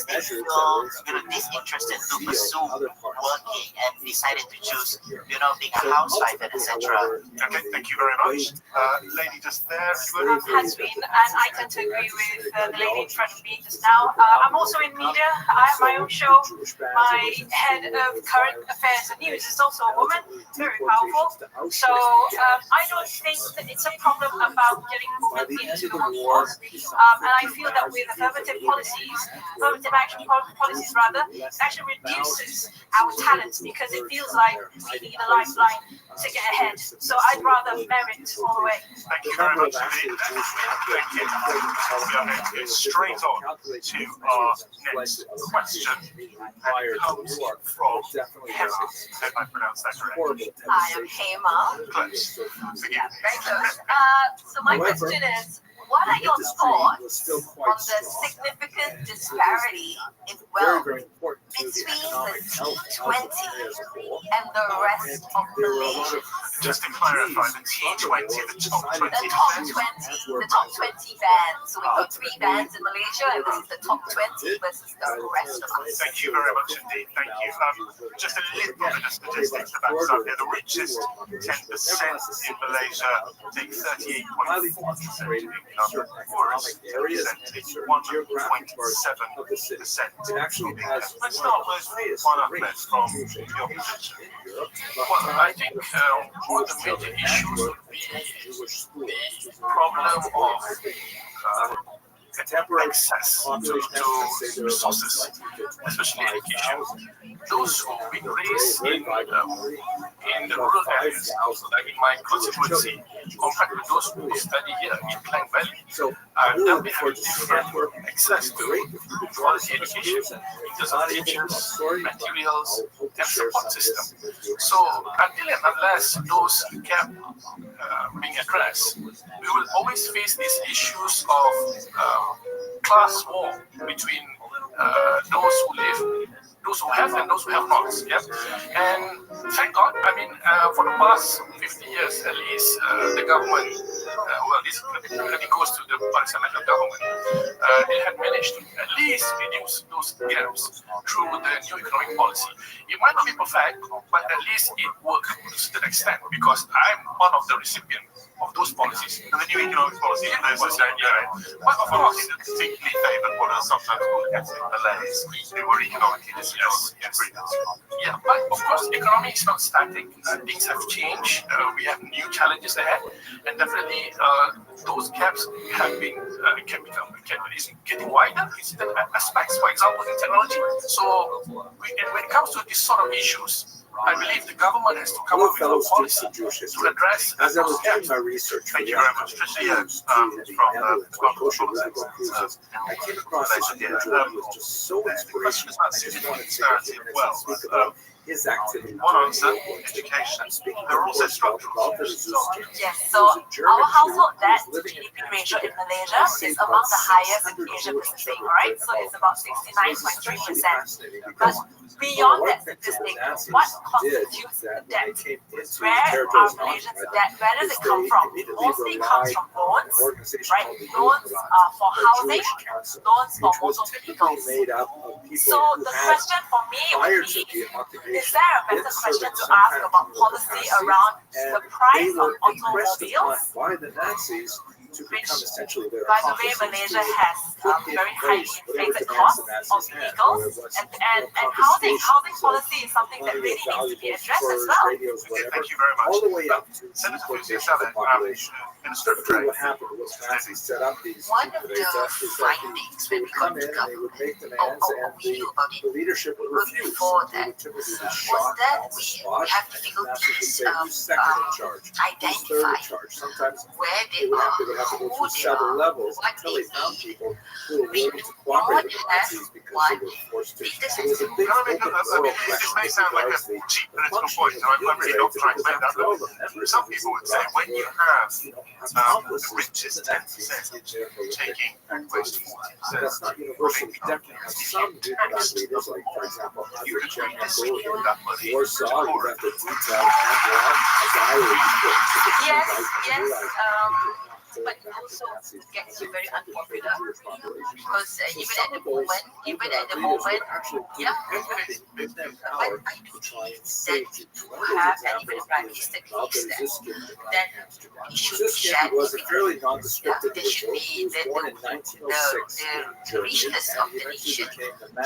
them feel disinterested to pursue working and decided to choose being a housewife and etc. Okay, thank you very much. Lady just there. Has been, and I tend to agree with the lady in front of me just now. I'm also in media. I have my own show. My head of current affairs and news is also a woman, very powerful. So I don't think that it's a problem about getting women into the workforce. And I feel that with affirmative action policies rather, it actually reduces our talents because it feels like we need a lifeline to get ahead. So I'd rather merit all the way. Thank you very much indeed. Thank you. We are going to get straight on to our next question. And it comes from Hema. If I pronounce that correctly. I am Hema. Close. Yeah, very close. So my question is, what are your thoughts on the significant disparity in wealth between the T20 and the rest of Malaysia? Just to clarify, the T20, the top 20. The top 20 bands. So we got 3 bands in Malaysia, and this is the top 20 versus the rest of us. Thank you very much indeed. Thank you. Just a little bit of statistics to back us up here. The richest 10% in Malaysia take 38.4% income, whereas 1.7%. Let's start with one of them from your position. Well, I think one of the major issues would be the problem of access to resources, especially education. Those who have been raised in the rural areas, like in my constituency, compared to those who study here in Klang Valley, they'll be having different access to quality education in terms of teachers, materials, and support system. So until and unless those gaps being addressed, we will always face these issues of class war between those who have and those who have not. Yeah? And thank God, I mean, for the past 50 years at least, the government, this really goes to the Pakistan national government, they had managed to at least reduce those gaps through the new economic policy. It might not be perfect, but at least it worked to a certain extent because I'm one of the recipients of those policies. The new economic policy, But of course, it's particularly favoured what are sometimes called ethnic Malays. They were economically distressed. Yeah, but of course, economy is not static. Things have changed. We have new challenges ahead, and definitely those gaps have been is getting wider in certain aspects. For example, in technology. So, when it comes to these sort of issues, I believe the government has to come up with a policy to address As I was that. doing my research for Thank the you very much, Tricia, from the Department of Politics. I came across this individual who was just so inspirational. I just wanted to take a few minutes and speak about his activity. One answer, education. There are also structural issues. Yes, so our household debt to GDP ratio in Malaysia is among the highest in Asia Pacific, right? So it's about 69.3%. But beyond that statistic, what constitutes the debt? Where are Malaysians' debt? Where does it come from? Mostly comes from loans, right? Loans for housing, loans for motor vehicles. So the question for me would be, is there a better question to ask about policy around the price of automobiles? Which, by the way, Malaysia has very highly inflated costs of vehicles, and housing policy is something that really needs to be addressed as well. Okay, thank you very much. Senator Fusiyasada, Minister of Trade. One of the findings when we got to government, we knew about it leadership before that, was that we have difficulties identifying where they are, who they are, what they need. We do not have one leadership. This may sound like a cheap political point, and I'm really not trying to make that, but some people would say when you have the richest 10% taking almost 40%, that's not universal. We definitely have some good leaders, like, for example, you could redistribute that money to Warsaw, you poor. have the detailed diary. Yes, but it also gets very unpopular because even at the moment, yeah, but I do believe that you have, and even the Prime Minister believes that it should be shared. There should be the richness of the nation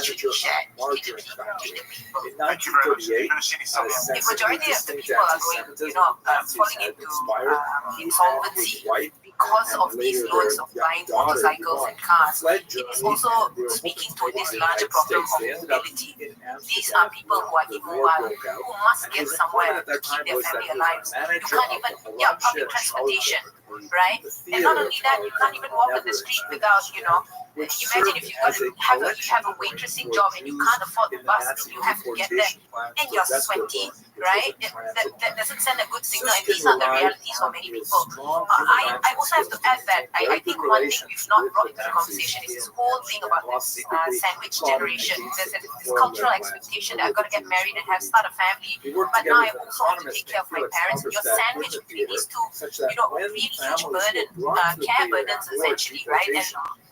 should be shared between the people. Thank you very much. The majority of the people are going, falling into insolvency because of these loans of buying motorcycles and cars. It is also speaking to this larger problem of mobility. These are people who are immobile, who must get somewhere to keep their family alive. You can't even, public transportation, right? And not only that, you can't even walk on the street without, imagine if you have a waitressing job and you can't afford the bus, you have to get there and you're sweaty, right? That doesn't send a good signal, and these are the realities for many people. I also have to add that I think one thing we've not brought into the conversation is this whole thing about this sandwich generation. There's this cultural expectation that I've got to get married and start a family, but now I also have to take care of my parents. Your sandwich leads to, really huge burden, care burdens essentially, right? And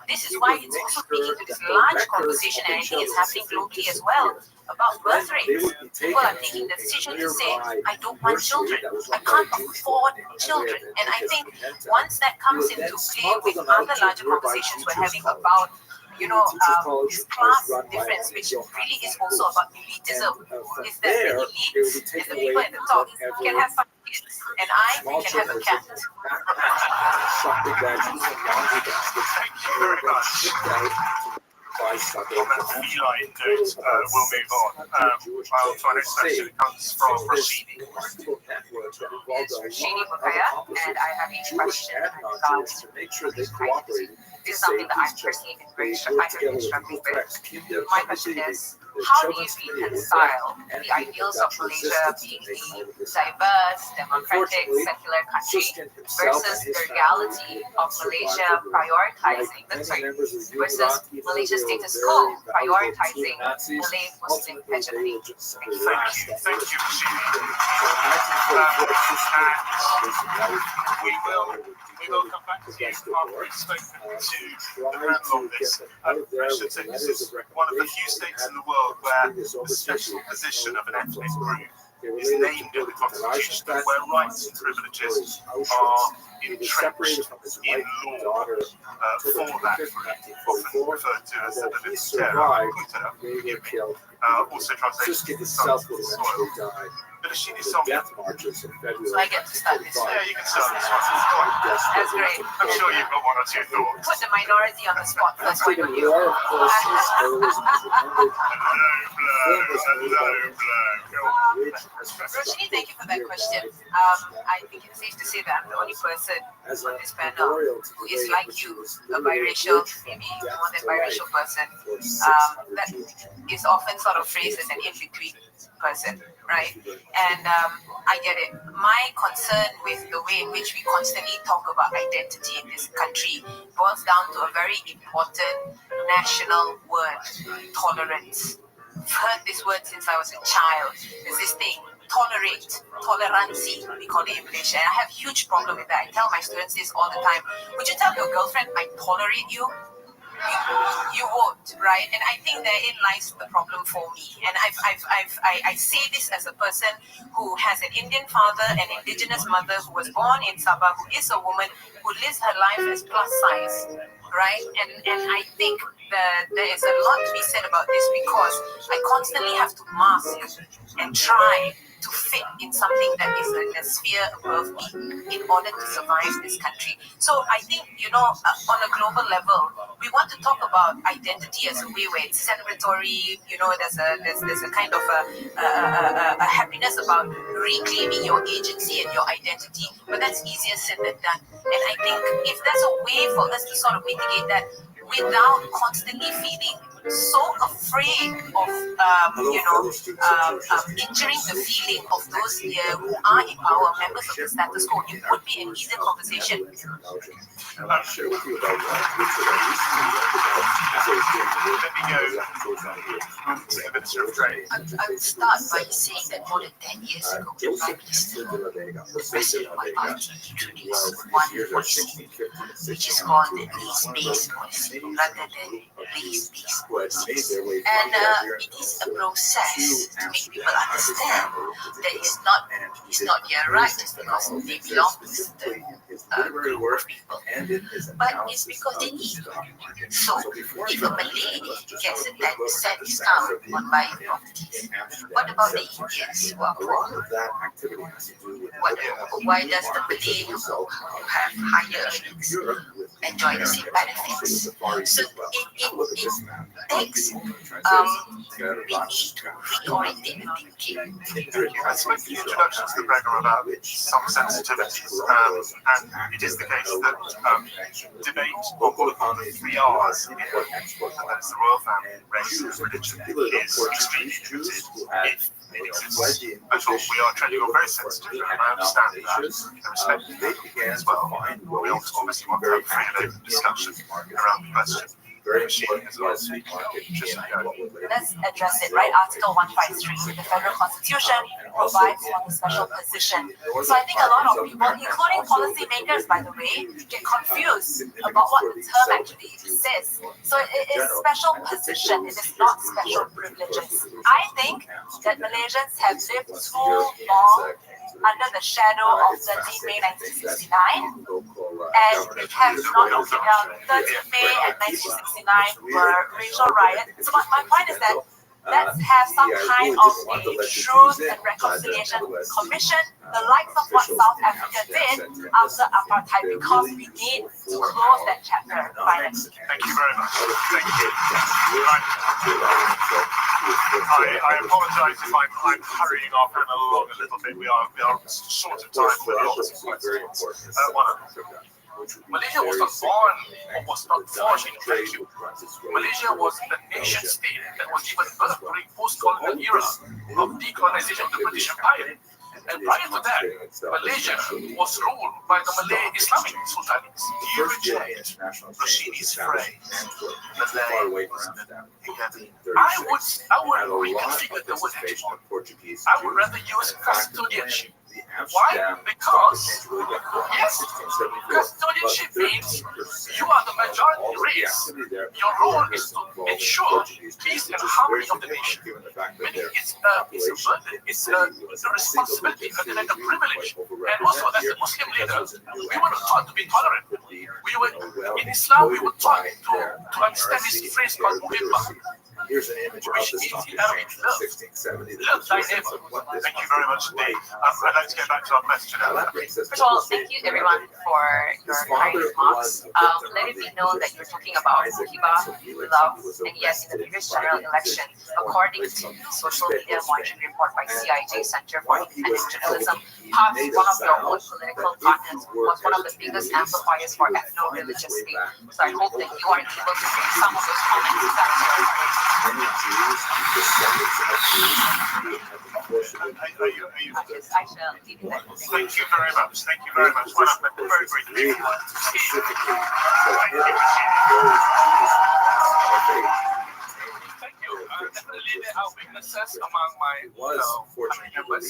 this is why it's also speaking to this large conversation, and I think it's happening globally as well, about birth rates. People are taking the decision to say, I don't want children, I can't afford children. And I think once that comes into play with other larger conversations we're having about this class difference, which really is also about elitism, is that the elites and the people at the top can have 5 kids, and we can have a cat. Thank you very much. On a feline note, we'll move on. Our next question comes from Rashidi. Shady Bukaya, and I have a question about this is something that I've personally been very struggling with. My question is, how do you reconcile the ideals of Malaysia being a diverse, democratic, secular country versus the reality of Malaysia versus Malaysia's status quo prioritizing Malay Muslim hegemony? Thank you, we will come back to you after we've spoken to the handle of this. This is one of the few states in the world where the special position of an ethnic group is named in the Constitution, where rights and privileges are entrenched in law for that group, often referred to as the Military, also translated as the soil. Bereshit is song. Death marches in February. So I get to start this one. Yeah, you can start this one. Go on. That's great. I'm sure you've got one or two thoughts. Put the minority on the spot first. Why don't you? War, of course, is terrorism is remembered. Roshni, thank you for that question. I think it's safe to say that I'm the only person on this panel who is like you, a biracial, maybe more than biracial person, that is often sort of phrased as an in-between person, right? And I get it. My concern with the way in which we constantly talk about identity in this country boils down to a very important national word, tolerance. I've heard this word since I was a child. There's this thing, tolerate, tolerancy, we call it in Malaysia. And I have a huge problem with that. I tell my students this all the time. Would you tell your girlfriend, I tolerate you? You won't, right? And I think therein lies the problem for me. And I say this as a person who has an Indian father, an indigenous mother who was born in Sabah, who is a woman who lives her life as plus size, right? And I think that there is a lot to be said about this because I constantly have to mask and try to fit in something that is a sphere above me in order to survive this country. So I think, on a global level, we want to talk about identity as a way where it's celebratory, there's a kind of a happiness about reclaiming your agency and your identity, but that's easier said than done. And I think if there's a way for us to sort of mitigate that without constantly feeling so afraid of, injuring the feeling of those here who are in power, members of the status quo, it would be an easier conversation. And I'll share with you about Let me go to the Minister of Trade. I would start by saying that more than 10 years ago, Prime Minister President Obama introduced one policy, which is called the race-based policy, rather than race-based policies. And it is a process to make people understand that it's not their right just because they belong to a certain group of people, but it's because they need it. So if a Malay gets a 10% discount on buying properties, what about the Indians who are poor? Why does the Malay who have higher earnings enjoy the same benefits? So it takes we need to reorientate the thinking. I spoke in the introduction to the program about some sensitivities, and it is the case that debate on what we are as Indian, and that is the royal family, race, and religion, is extremely limited if it exists at all. We are treading on very sensitive, and I understand that, and respect that as well. We obviously want to have a free and open discussion around the question. Let's address it, right? Article 153, the federal constitution provides for the special position. So I think a lot of people, including policymakers, by the way, get confused about what the term actually says. So it is special position, it is not special privileges. I think that Malaysians have lived too long under the shadow of 13 May 1969, and it has not been 13 May and 1969 were racial riots. So my point is that let's have some kind of a truth and reconciliation commission, the likes of what South Africa did after apartheid, because we need to close that chapter of violence. Thank you very much. Thank you. I apologize if I'm hurrying our panel along a little bit. We are short of time with lots of questions. Malaysia was not born or was not forged in a vacuum. Malaysia was a nation state that was given birth during post-colonial era of decolonization of the British Empire. And prior to that, Malaysia was ruled by the Malay Islamic Sultanates. Do you reject Rashid's phrase? Malay was I would reconfigure the word anymore. I would rather use custodianship. Why? Because, yes, custodianship means you are the majority race. Your role is to ensure peace and harmony of the nation. Meaning it's a burden, it's a responsibility, and a privilege. And also, as a Muslim leader, we were taught to be tolerant. In Islam, we were taught to understand this phrase called muhibbah. Here's an image of the stock exchange from 1670. Love thy neighbor. Thank you very much indeed. I'd like to get back to our question. First of all, thank you everyone for your kind remarks. Let it be known that you're talking about Kiba, love, and yes, in the previous general election, according to social media monitoring report by CIJ Center for Independent Journalism, PAF, one of your own political partners, was one of the biggest amplifiers for ethno-religious faith. So I hope that you are able to bring some of those comments back to your party. Many Jews and descendants of Jews I shall leave it at this. Thank you very much. Thank you very much. Well, very briefly. specifically Thank you. Definitely there are weaknesses among my family members,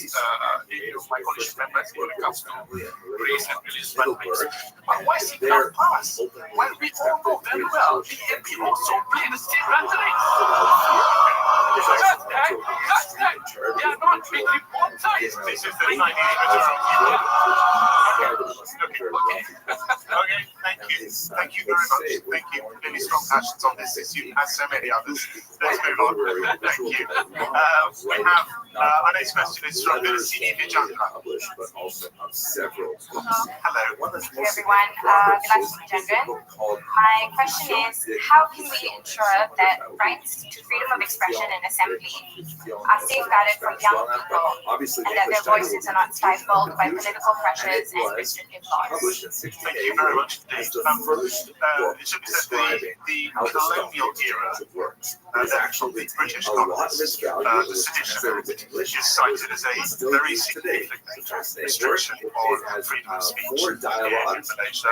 my coalition members when it comes to race and religious matters. But why is it not passed? When we all know very well, the MP also play the same rhetoric. They are not making both sides. This is the Chinese material. Okay, thank you. Thank you very much. Thank you. Really strong passions on this issue, as so many others. Let's move on. Thank you. We have our next question is from Sini Vijandra. but also on several Hello. Hey everyone, Vilas Vijandran. My question is, how can we ensure that rights to freedom of expression and assembly are safeguarded for young people and that their voices are not stifled by political pressures and restrictive laws? Thank you very much indeed. First, it should be said the colonial era is actually the British colonies. The sedition is cited as a very significant restriction on freedom of speech in Malaysia,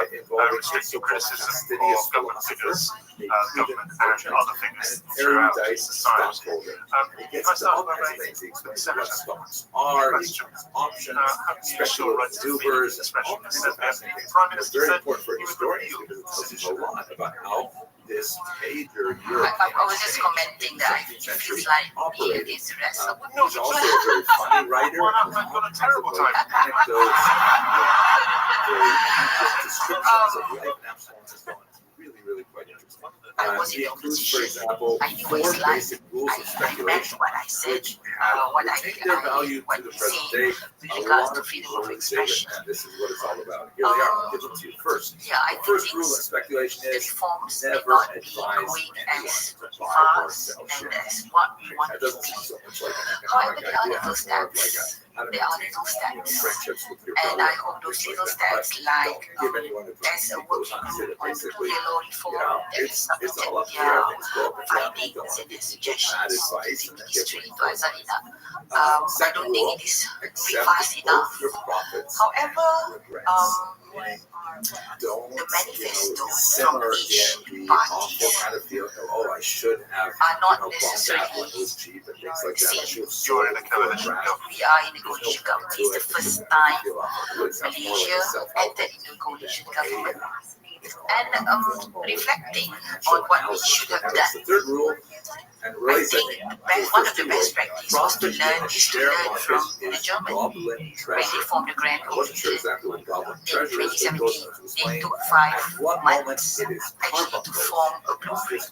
restricting criticism of government figures, government and other figures throughout society. If I start by raising the Senator question, special rights to freedom of expression, the Prime Minister said he would review the decision. This major I was just commenting that I think it feels like me against the rest of the no, he's also a very funny writer. I've got a terrible time. Anecdotes, descriptions of life and Absalom is going. Really quite interesting. He includes, for example, 4 basic rules of speculation, which take their value to the present day. A lot of people really say that, and this is what it's all about. Here they are. I'll give them to you first. The first rule of speculation is never advise anyone to buy or sell shares. That doesn't sound so much like an economic idea. It's more of like how to maintain friendships with your brother. And I hope those little steps like give anyone advice. there's a working group on Basically, yellow reform that is it's all up submitted there. Things go up and down. findings and Bad suggestions advice and then give to them Azalina. I second don't rule, think it is accept fast both enough. your profits However, and regrets. Don't the manifesto simmer from each in the party awful kind of feeling of, oh, I should have are not bought that when it was cheap and things like that. I should have You're in a coalition sold government. we are in a coalition government. It's the first time Malaysia entered into a coalition government. And reflecting on what we should have And it's the done, third rule. And I really, think one of the best practices was to learn from the Germans when they formed the Grand I wasn't sure Coalition exactly what Goblin in Treasure is, but 2017. Ghost was They playing. took At 5 one moment, months it is actually to form a blueprint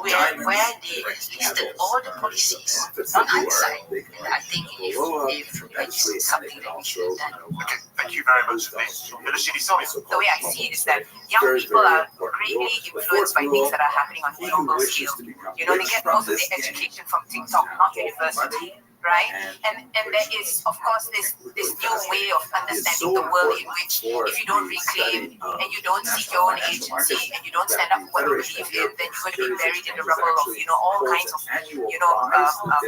where they listed all the policies. On hindsight, I think if it's something that we should have done. Okay, thank you very much for this. The way I see it is that young people are greatly influenced by things that are happening on a global scale. You know, they get most of their education from TikTok, not university, right? And there is, of course, this new way of understanding the world in which if you don't reclaim and you don't seek your own agency and you don't stand up for what you believe in, then you're going to be buried in the rubble of, all kinds of,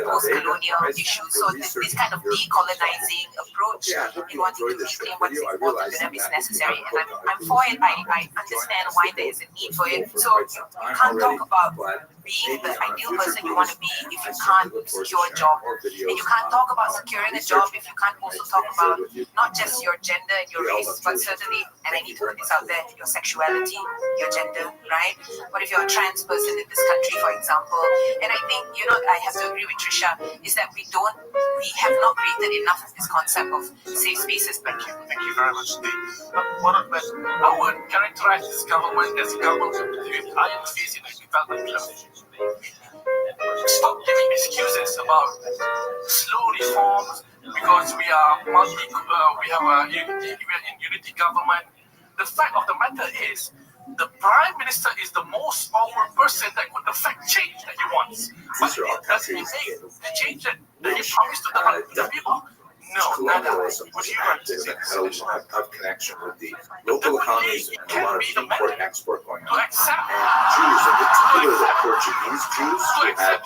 post-colonial issues. So this kind of decolonizing approach in wanting to reclaim what is important to them is necessary. And I'm for it. I understand why there is a need for it. So you can't talk about being the ideal person you want to be if you can't secure a job. And you can't talk about securing a job if you can't also talk about not just your gender and your race, but certainly, and I need to put this out there, your sexuality, your gender, right? What if you're a trans person in this country, for example? And I think, I have to agree with Trisha, is that we have not created enough of this concept of safe spaces. Thank you very much indeed. I would characterize this government as a government with iron face in a development strategy. stop giving excuses about slow reforms because we are in unity government. The fact of the matter is, the Prime Minister is the most powerful person that could affect change that he wants. But does he make the change that he promised to the people? No, neither. Would you like to see had a lot of connection with the local economies and a lot of import-export going on. And Jews, in particular the Portuguese Jews who had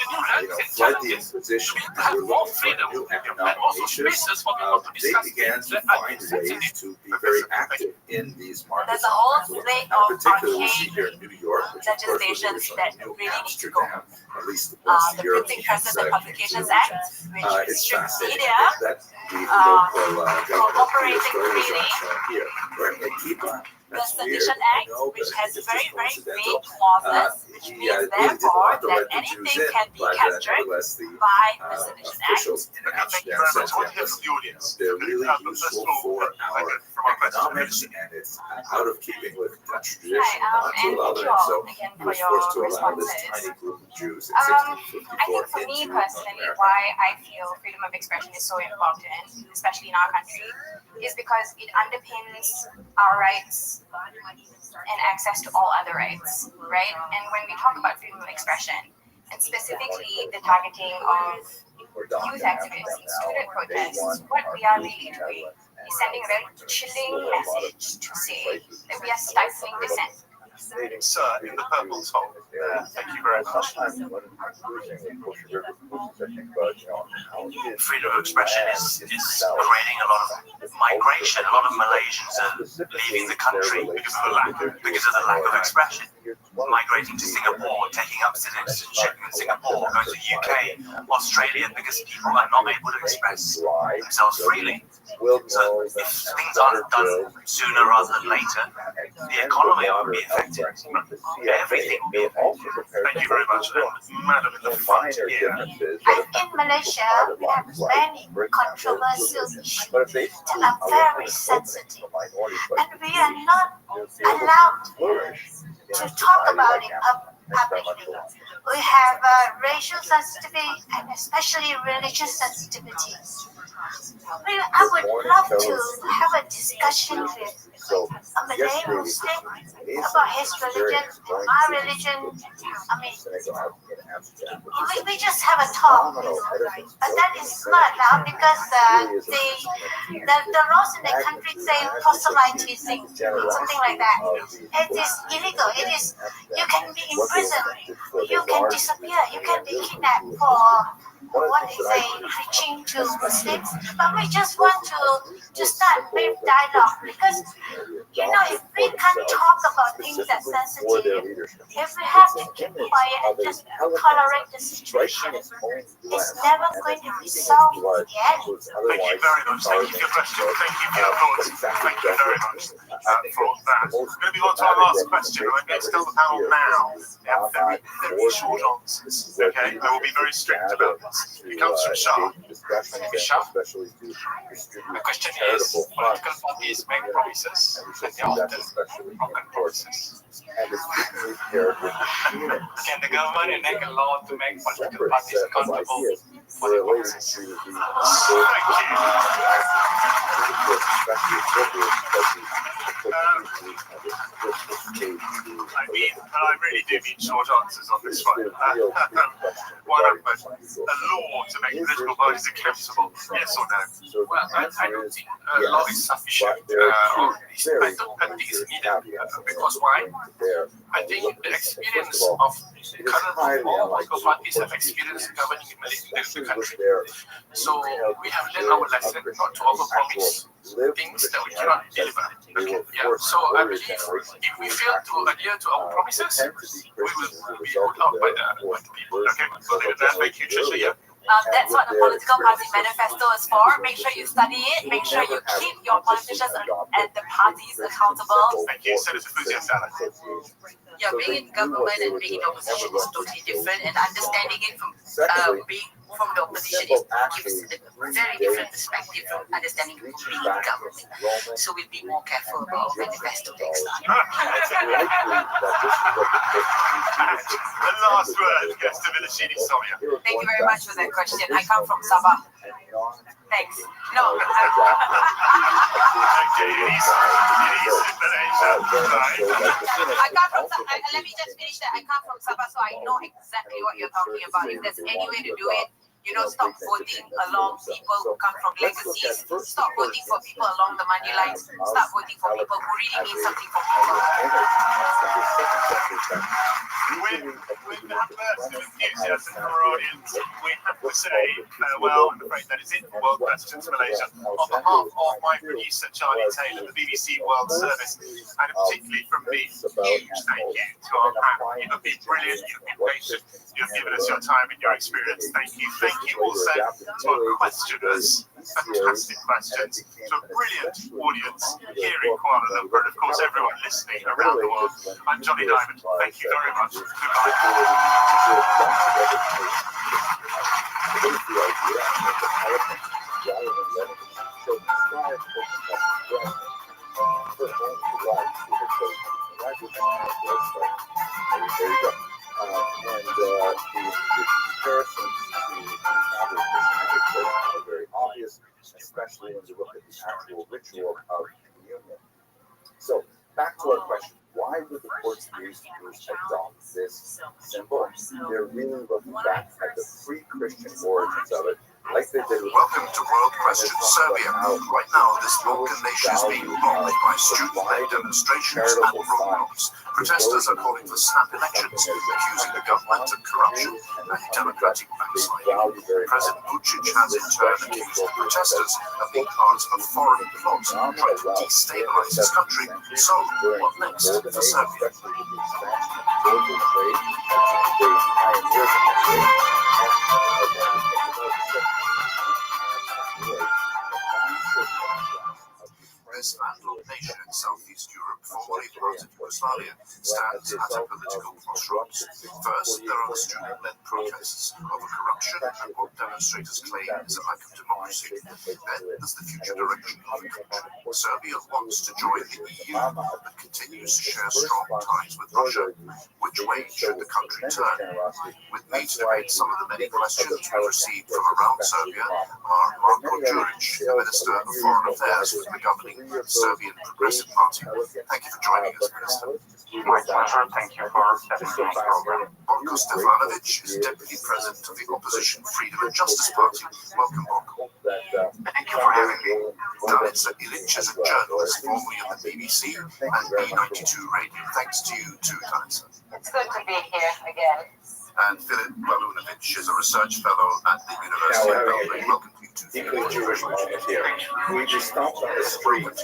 fled the Inquisition and were looking for a new economic niche, they began to find ways to be very active in these markets. There's a whole slate of particularly we see here in New York, which of course was legislations originally that New really need to go. Amsterdam, at least once the Printing Europeans Presses and Publications Act, which it's restricts fascinating media that the local operating stories freely. are shown here. Right, and keep on. The That's weird, Sedition I Act, know, which but has it's very, just very coincidental. vague clauses, which He means really didn't therefore want to that let the anything Jews in, can be but captured nevertheless the by the Sedition Act. officials in Amsterdam said, yeah, listen, they're really useful for our economics, and it's out of keeping with Dutch tradition not to allow them. So he was forced to allow this tiny group of Jews in I 1654 think for me into personally, America. why I feel freedom of expression is so important, especially in our country, is because it underpins our rights and access to all other rights, right? And when we talk about freedom of expression, and specifically the targeting of youth activists and student protests, what we are really doing is sending a very chilling message to say that we are stifling dissent. Sir, in the purple top. Thank you very much. Freedom of expression is creating a lot of migration. A lot of Malaysians are leaving the country because of the lack of expression. Migrating to Singapore, taking up citizenship in Singapore, going to UK, Australia, because people are not able to express themselves freely. So if things aren't done sooner rather than later, the economy will be affected. Everything will be affected. Thank you very much. And Madam in the front here. In Malaysia, we have many controversial issues that are very sensitive, and we are not allowed to talk about it publicly. We have racial sensitivity and especially religious sensitivity. I would love to have a discussion with a Malay Muslim about his religion and my religion. I mean, we just have a talk, but that is not allowed because the laws in the country say proselytizing, something like that. It is illegal. It is, you can be imprisoned, you can disappear, you can be kidnapped for what is preaching to Muslims, but we just want to start with dialogue because, you know, if we can't talk about things that's sensitive, if we have to keep quiet and just tolerate the situation, it's never going to be solved in the end. Thank you very much. Thank you for your question. Thank you for your thoughts. Thank you very much for that. We're going to move on to our last question. I'm going to tell the panel now. They have very, very short answers. Okay, I will be very strict about this. It comes from Shah. Shah. The question is, political parties make promises and they often broken promises. Can the government enact a law to make political parties accountable for their promises? I really do mean short answers on this one. One of them, a law to make political parties accountable, yes or no? Well, I don't think a law is sufficient. I don't think it's needed. Because why? I think the experience of current political parties have experience governing the country. So we have learned our lesson not to overpromise things that we cannot deliver. Okay. Yeah. So I believe if we fail to adhere to our promises, we will be ruled out by the people. Okay. So thank you, Tricia. That's what the political party manifesto is for. Make sure you study it. Make sure you keep your politicians and the parties accountable. Thank you, Senator Fuziasana. Yeah, being in government and being in opposition is totally different, and understanding it from being from the opposition gives a very different perspective from understanding who being government. So we'll be more careful about manifesto text. The last word goes to Milashini Sonia. Thank you very much for that question. I come from Sabah. Thanks. No. Okay, let me just finish that. I come from Sabah, so I know exactly what you're talking about. If there's any way to do it, stop voting along people who come from legacies. Stop voting for people along the money lines. Start voting for people who really mean something for people. With that burst of enthusiasm from our audience, we have to say farewell. I'm afraid that is it for World Questions Malaysia. On behalf of my producer, Charlie Taylor, the BBC World Service, and particularly from me, huge thank you to our panel. You have been brilliant, you have been patient, you have given us your time and your experience. Thank you. Thank you also to our questioners. Fantastic questions. To a brilliant audience here in Kuala Lumpur, and of course everyone listening around the world. I'm Johnny Diamond. Thank you very much. Very obvious, especially when you look at the actual ritual of communion. So, back to our question. Why would the Portuguese adopt this symbol? They're really looking back at the pre-Christian origins of it, like they did with Welcome to World Questions Serbia. Right now, this Balkan nation is being rocked by student-led demonstrations and roadblocks. Protesters are calling for snap elections, accusing the government of corruption and democratic backsliding. President Vučić has in turn accused the protesters of being part of a foreign plot trying to destabilize his country. So, what next for Serbia? This landlocked nation in southeast Europe, formerly part of Yugoslavia, stands at a political crossroads. First, there are the student-led protests over corruption and what demonstrators claim is a lack of democracy. Then there's the future direction of the country. Serbia wants to join the EU, but continues to share strong ties with Russia. Which way should the country turn? With me to debate some of the many questions we received from around Serbia are Marko Đurić, the Minister of Foreign Affairs with the governing Serbian Progressive Party. Thank you for joining us, Minister. My pleasure. Thank you for having me on the program. Borko Stefanovic is Deputy President of the Opposition Freedom and Justice Party. Welcome, Borko. Thank you for having me. Danica Ilic is a journalist formerly of the BBC and B92 Radio. Thanks to you too, Danica. It's good to be here again. And Filip Balunovic is a research fellow at the University of Belgrade. Welcome to you too. Equally Jewish moment here. We just stopped on the street in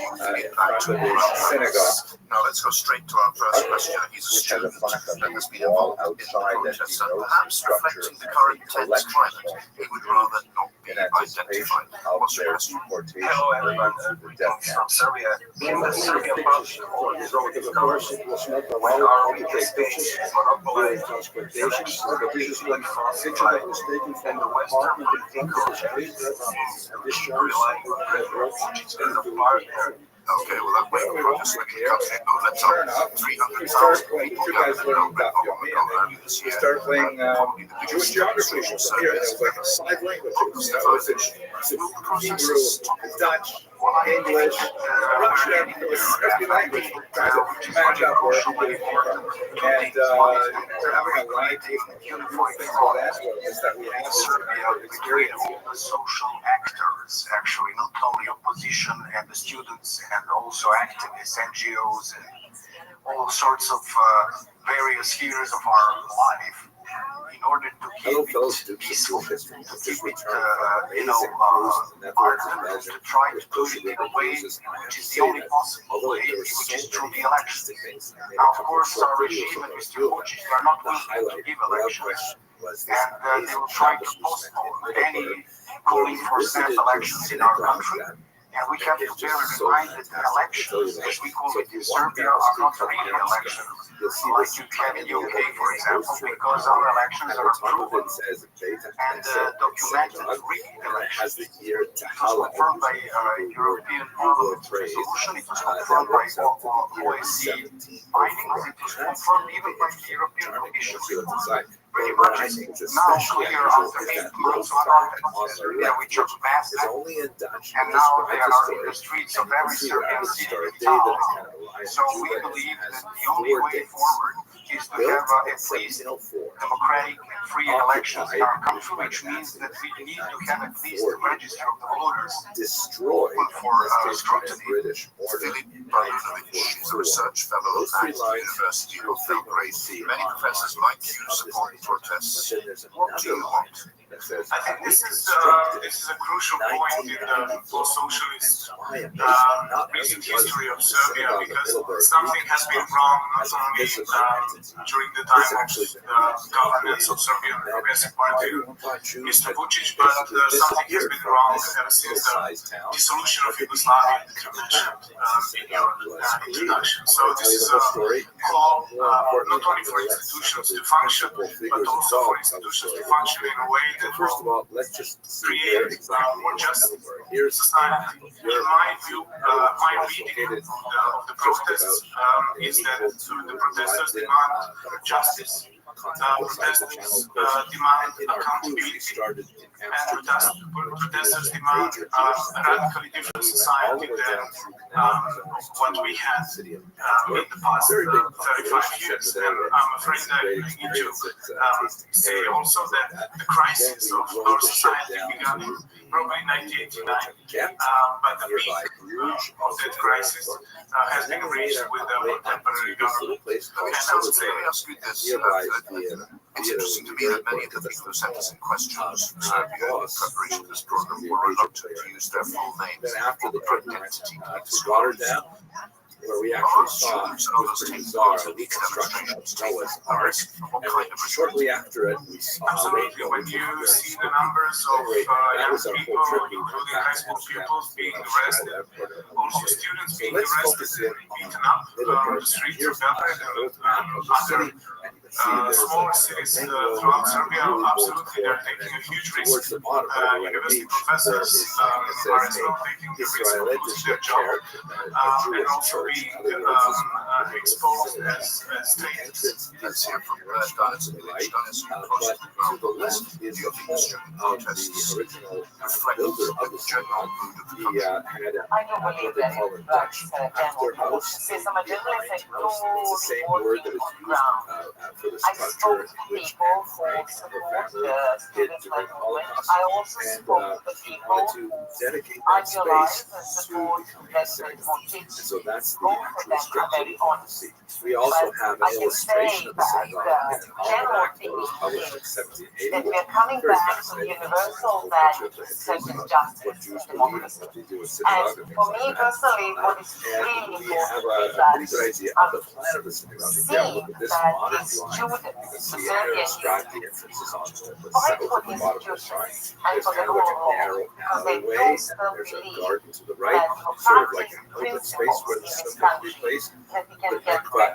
front of the synagogue. Now let's go straight to our first question. He's a student and has been involved in the protests, and perhaps reflecting the current tense climate, he would rather not be identified. What's your question? Hello everyone, from Serbia. In the Serbian Parliament, conservative government, when our media states monopolize elections, and the Western political elite is relying on Red Rothschild as a partner. Okay, well, that way we're just looking at let's hope 300,000 people gathered in Belgrade on this year. Start playing Jewish geography here. It was like 5 languages. Hebrew, Dutch, English, Russian, every language trying to match up where everybody came from. And we're having a live that we have Serbia experience. The social actors, actually, not only opposition and the students, and also activists, NGOs, and all sorts of various spheres of our life, in order to keep it peaceful, to keep it, ardent, to try to do it in a way which is the only possible way, which is through the elections. Now, of course, our regime and Mr. Vučić are not willing to give elections, and they will try to postpone any calling for snap elections in our country. And we have to bear in mind that the elections, as we call it in Serbia, are not really elections like you have in UK, for example, because our elections are proven and documented rigged elections. It was confirmed by European Parliament resolution, it was confirmed by OSCE findings, it was confirmed even by the European Commission report. Pretty much it's now clear after 8 months of contest we took mass and now they are in the streets of every Serbian city and town. So we believe that the only way forward is to have at least democratic and free elections in our country, which means that we need to have at least the register of the voters for scrutiny. Philip Baranovic is a research fellow at the University of Belgrade. Many professors like you support protests. What do you want? I think this is a crucial point in the post-socialist recent history of Serbia, because something has been wrong not only during the time of the governance of Serbian Progressive Party, Mr. Vučić, but something has been wrong ever since the dissolution of Yugoslavia that you mentioned in your introduction. So this is a call not only for institutions to function, but also for institutions to function in a way that first of all, let's just create more just society. In my view, my reading of the protests is that the protesters demand justice. Protesters demand accountability, and protesters demand a radically different society than what we had in the past 35 years. And I'm afraid that I need to say also that the crisis of our society began in probably 1989, but the peak of that crisis has been reached with the temporary government. And I would say, it's interesting to me that many of the people who sent us in questions in preparation for this program were reluctant to use their full names or the identity watered down, where we actually saw pretty bizarre reconstruction of Noah's Ark. And shortly after it, we saw absolutely, when you see the numbers of young people, including high school pupils, being arrested, also students being arrested and beaten up on the streets of Belgrade and other smaller cities throughout Serbia, absolutely, they're taking a huge risk. University professors are as well taking the risk of losing their job and also being exposed as traitors. Let's hear from Stanis Milic. Stanis, you posted the list in the Eastern protests reflect the general mood of the country. I do believe that it was a general it's the same word that is used for the structure which people who support the student movement. I also spoke to people who idealize and support investment on teaching. So that's the Both of them are very honest. we also have an illustration of the that the general theme is that we are coming back to universal values such as justice and democracy. And for me personally, what is really important is that see that these students fight for the institutions and for the rule of law, because they do still believe that democratic principles in this country that we can get back.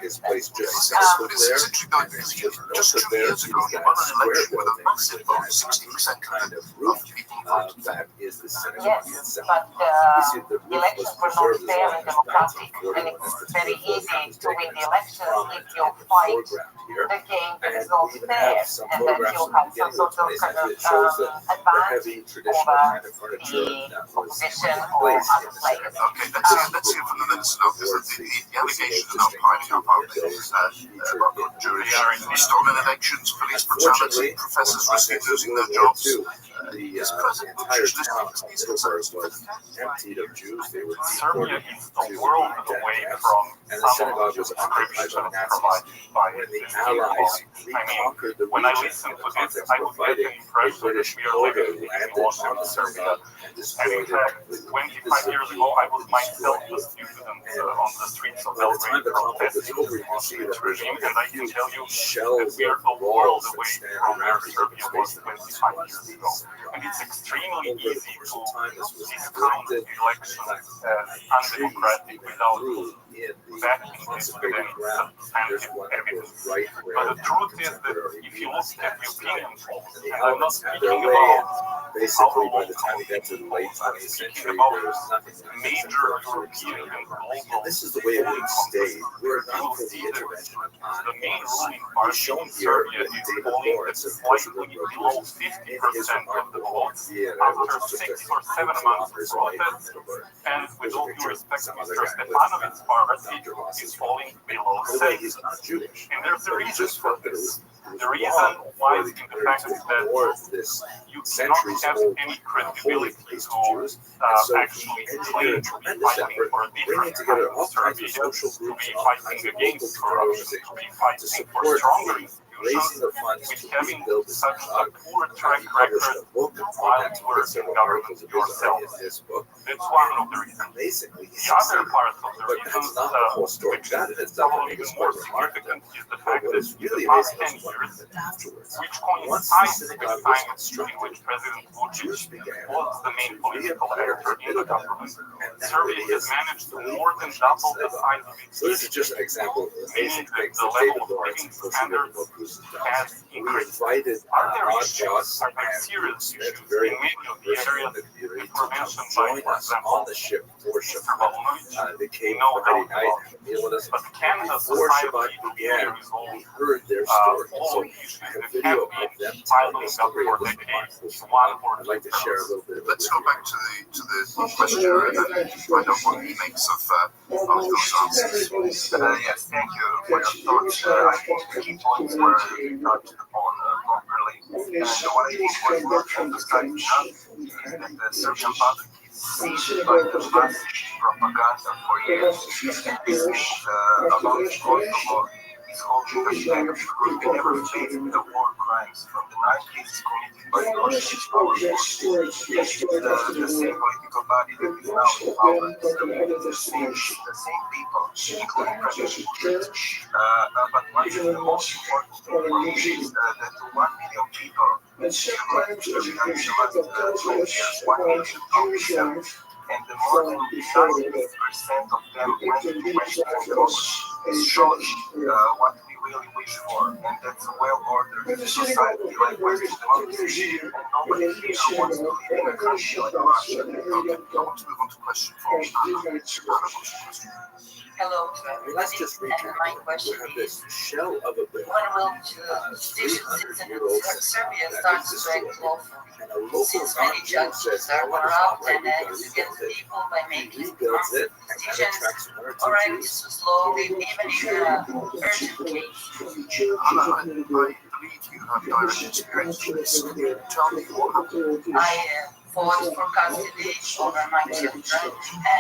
Just 2 years ago, he won an election with a massive vote, 60% kind of people voted. That is the Senate. Yes, but elections were not fair and democratic, and it's very easy to win the elections if you fight the game that is not fair, and that you have some sort of advantage over the opposition or other players. Okay, let's hear from the minister of this. The allegations are now piling up out there. Stolen elections, police brutality, professors risking losing their jobs. Is President Vučić listening to these concerns? Was emptied of Jews. They were Serbia is a world away from and the synagogue was occupied by Nazis. When the Allies reconquered the when I region listen in the to this, context I of would get the fighting, a impression that British we are order living in landed Bosnia on the synagogue and And in destroyed fact, it. 25 years ago, I was myself a student on the streets of By the time Belgrade the conflict is protesting over, you can see against that the regime, and I can tell you that shells we are of a world walls that away stand from where around Serbia was 25 years ago. And it's extremely easy to discount elections as undemocratic without backing it with any substantive evidence. But the truth is that if you look at the opinion polls, and I'm not speaking about basically by the time we get to the late 20th century, there was nothing major European and global. This is the way it would have stayed. We're not for the intervention upon the main ruling party in Serbia is polling at slightly below 50% of the votes after 6 or 7 months of protests, and with all due respect, Mr. Stefanovic's party is falling below 7%. And there's a reason for this. The reason lies in the fact that you cannot have any credibility to actually claim to be fighting for a different kind of Serbia, to be fighting against corruption, to be fighting for stronger institutions, with having such a poor track record while you were in government yourself. That's one of the reasons. The other part of the reasons, which is probably even more significant, is the fact that in the past 10 years, which coincides with the time in which President Vučić was the main political actor in the government, Serbia has managed to more than double the size of its So this is just an example of meaning basic that things the that level David of Lawrence living and Coach standards has we increased. invited Are there Odd issues, Boss are there and serious Smith, issues very in many of the areas the community, that were to mentioned by, join for us example, on the ship for Mr. Shabbat. Babunovic? They came No Friday doubt night about and it. meal with us. But can a Before society Shabbat really began, resolve we heard their story. all So of the issues I have a that video have of them been telling piling the up story for of this decades, month. one or I'd like to share a little bit of Let's go back to the question and find out what he makes of those answers. Yes, thank you for your thoughts. I think the key points were touched upon properly. And what I think was not emphasized enough is that the Serbian public is seized by the massive propaganda for years. And this means about Kosovo is holding us back because we never faced the war crimes from the 9 cases committed by Milošević power forces. The same political body that is now in power, the same people, including President Vučić. But what is the most important thing for me is that 1 million people have left the country the last 12 years, 1 million of and the more than 90% of them went to Western Europe. This shows what we really wish for, and that's a well-ordered society like Western democracy, and nobody here wants to live in a country like Russia. Okay, I want to move on to question 4. Hello, Let's just and my question is, shell of a bill. when will judicial system in Serbia start to break law? Since many judges are corrupt and act against people by making unfair decisions or act slowly, even in urgent cases. Anna, I believe you have direct experience with this. Tell me more. I fought for custody over my children,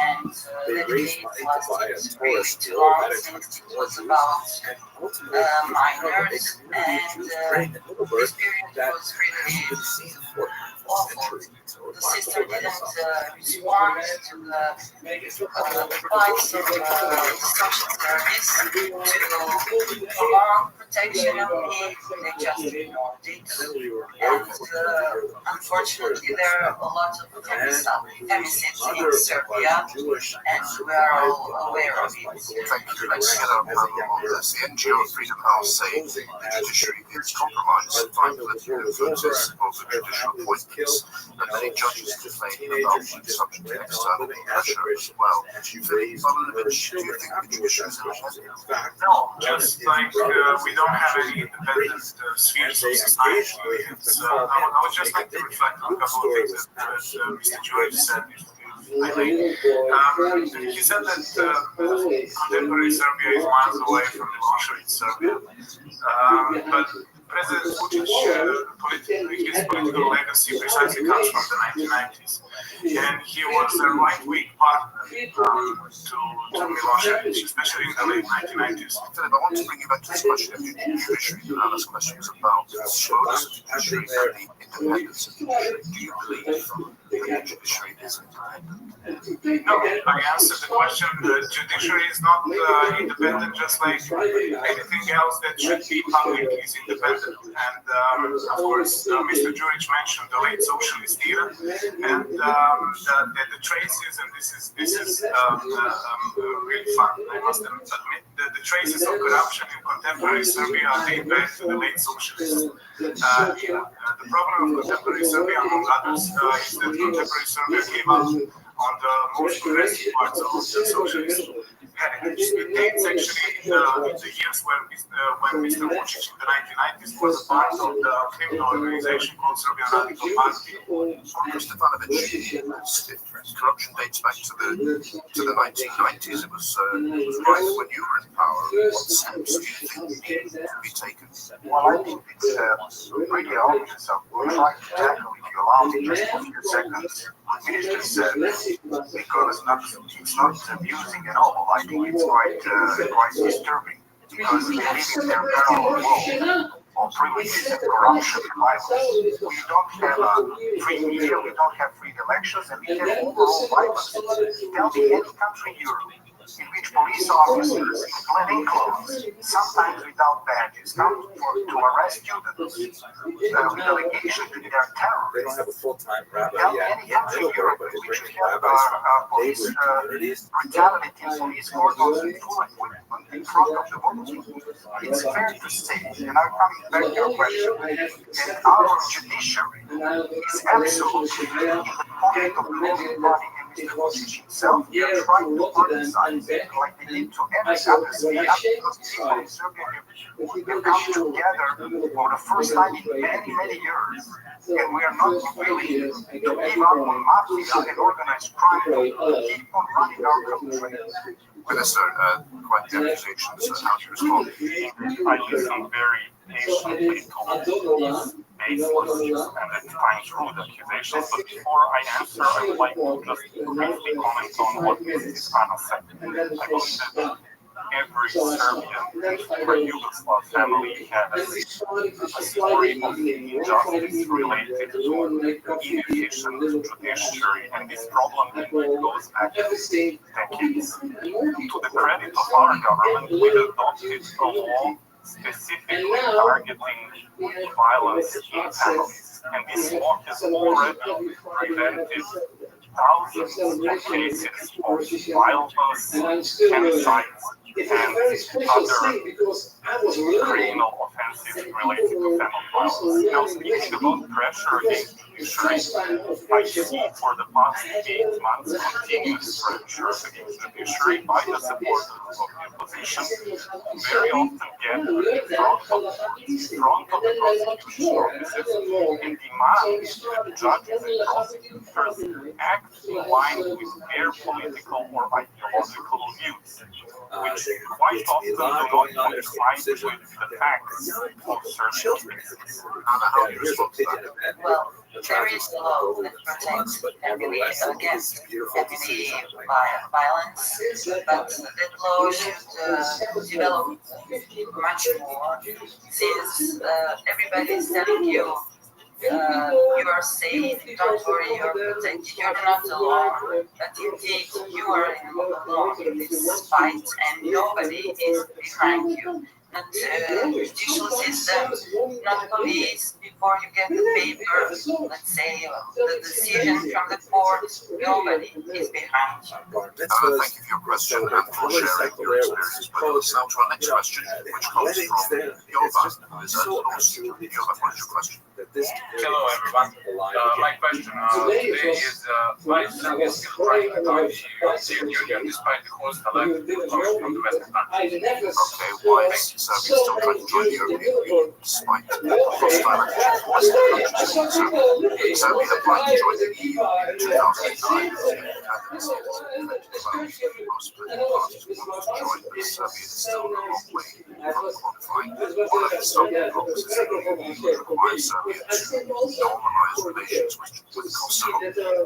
and that case lasted really too long since it was about minors, and this period was really awful. The system didn't respond to the advice of the social service to prolong protection of me. They just ignored it. And unfortunately, there are a lot of femicides in Serbia, and we are all aware of it. Thank you. Let's get a panel on this. The NGO Freedom House say the judiciary is compromised by political influences of the judicial appointments, and many judges complain about being subject to external pressure as well. Babunovic, do you think the judiciary is independent? No, just like we don't have any independent spheres of society. I would just like to reflect on a couple of things that Mr. George said. He said that contemporary Serbia is miles away from Milošević Serbia, but President Vučić, his political legacy precisely comes from the 1990s, and he was a right-wing partner to Milošević, especially in the late 1990s. Philip, I want to bring you back to this question of the judiciary. Anna's question was about the slowness of the judiciary and the independence of the judiciary. Do you believe that the judiciary is independent? No, I answered the question. The judiciary is not independent, just like anything else that should be public is independent And of course, Mr. Juric mentioned the late socialist era, and the traces, and this is really fun, I must admit, the traces of corruption in contemporary Serbia date back to the late socialist era. The problem of contemporary Serbia, among others, is that contemporary Serbia came out on the most progressive parts of the socialist heritage. It dates actually the years when Mr. Vučić in the 1990s was a part of the criminal organization called Serbian Radical Party. Stefanovic, corruption dates back to the 1990s. It was right when you were in power. What steps do you think need to be taken? Well, I think it's pretty obvious. We're trying to tackle, if you allow me just a few seconds, what the minister said, because it's not amusing at all. I think it's quite disturbing, because we live in their parallel world of privileges and corruption and violence. We don't have free media, we don't have free elections, and we have overall violence. Tell me any country in Europe in which police officers in plain clothes, sometimes without badges, come to arrest students with allegations that they are terrorists. They don't have a full-time rabbi Tell yet. any country in Europe in which we have police brutality, police cordons and full equipment in front of the multitude. It's fair to say, and I'm coming back to your question, that our judiciary is absolutely in the pocket of the ruling party and Mr. Vučić himself. They are trying to politicize it like they did to every other sphere, because people in Serbia have come together for the first time in many, many years. And we are not willing to give up on mafia and organized crime, to keep on running our country. Minister, quite the accusations. How do you respond? I listen very patiently to these baseless and at times rude accusations, but before I answer, I would like to just briefly comment on what Ms. Ana said. I believe that every Serbian or Yugoslav family has a story of injustice related to inefficient judiciary, and this problem goes back decades. To the credit of our government, we adopted a law specifically targeting violence in families, and this law has already prevented thousands of cases of violence, genocides, and other criminal offenses related to family violence. Now, speaking about pressure against the judiciary, I see for the past 8 months continuous pressure against the judiciary by the support of the opposition, very often gathered in front of the prosecution offices and demand that the judges and prosecutors act in line with their political or ideological views, which quite often do not coincide with the facts of certain cases. Well, there is a law that protects families against family violence, but that law should develop much more, since everybody is telling you you are safe, don't worry, you're protected, you're not alone, but indeed you are alone in this fight and nobody is behind you. Not judicial system, not police. Before you get the paper, let's say the decision from the court, nobody is behind you. Thank you for your question and for sharing your experiences with us. Now to our next question, which comes from Jovan, who is at Restream. Jovan, what is your question? Hello everyone. My question today is why Serbia is still trying to join the European Union despite the hostile attitude from the Western countries? Okay, why is Serbia still trying to join the European Union despite the hostile attitude from Western countries? Serbia applied to join the EU in 2009. Most political parties wanted to join, but Serbia is still a long way from qualifying. One of the stumbling blocks is that the EU requires Serbia to normalize relations with Kosovo,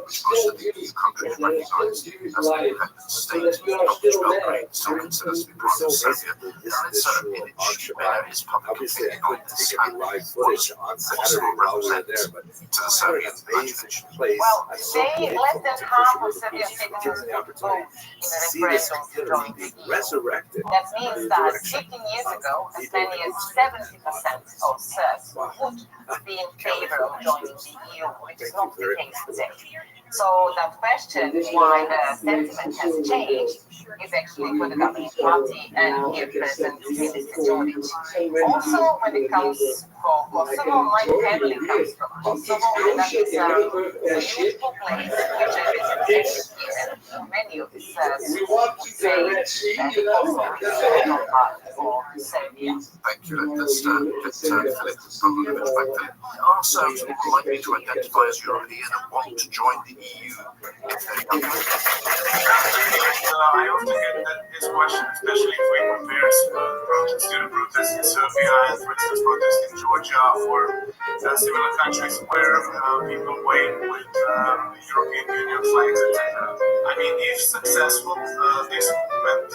which most of the EU countries recognize as an independent state. Dr. Belgrade still considers to be part of Serbia, and its image and its public opinion on this. And what is possible represent to the Serbian imagination? Well, less than half of Serbian citizens would vote in a referendum to join the EU. That means that 15 years ago, as many as 70% of Serbs would be in favor of joining the EU, which is not the case today. So that question, why the sentiment has changed, is actually for the governing party and here present Minister Đorić. Also, when it comes for Kosovo, my family comes from Kosovo, and that is a beautiful place which I visit every year. Many of the Serbs would say that Kosovo is not part of Serbia. Thank you. Let's Philip probably perspective. Are Serbs more likely to identify as European and want to join the EU if they're younger? I often get this question, especially if we compare student protests in Serbia and, for instance, protests in Georgia or similar countries where people wait with European Union flags, etc. I mean, if successful, this movement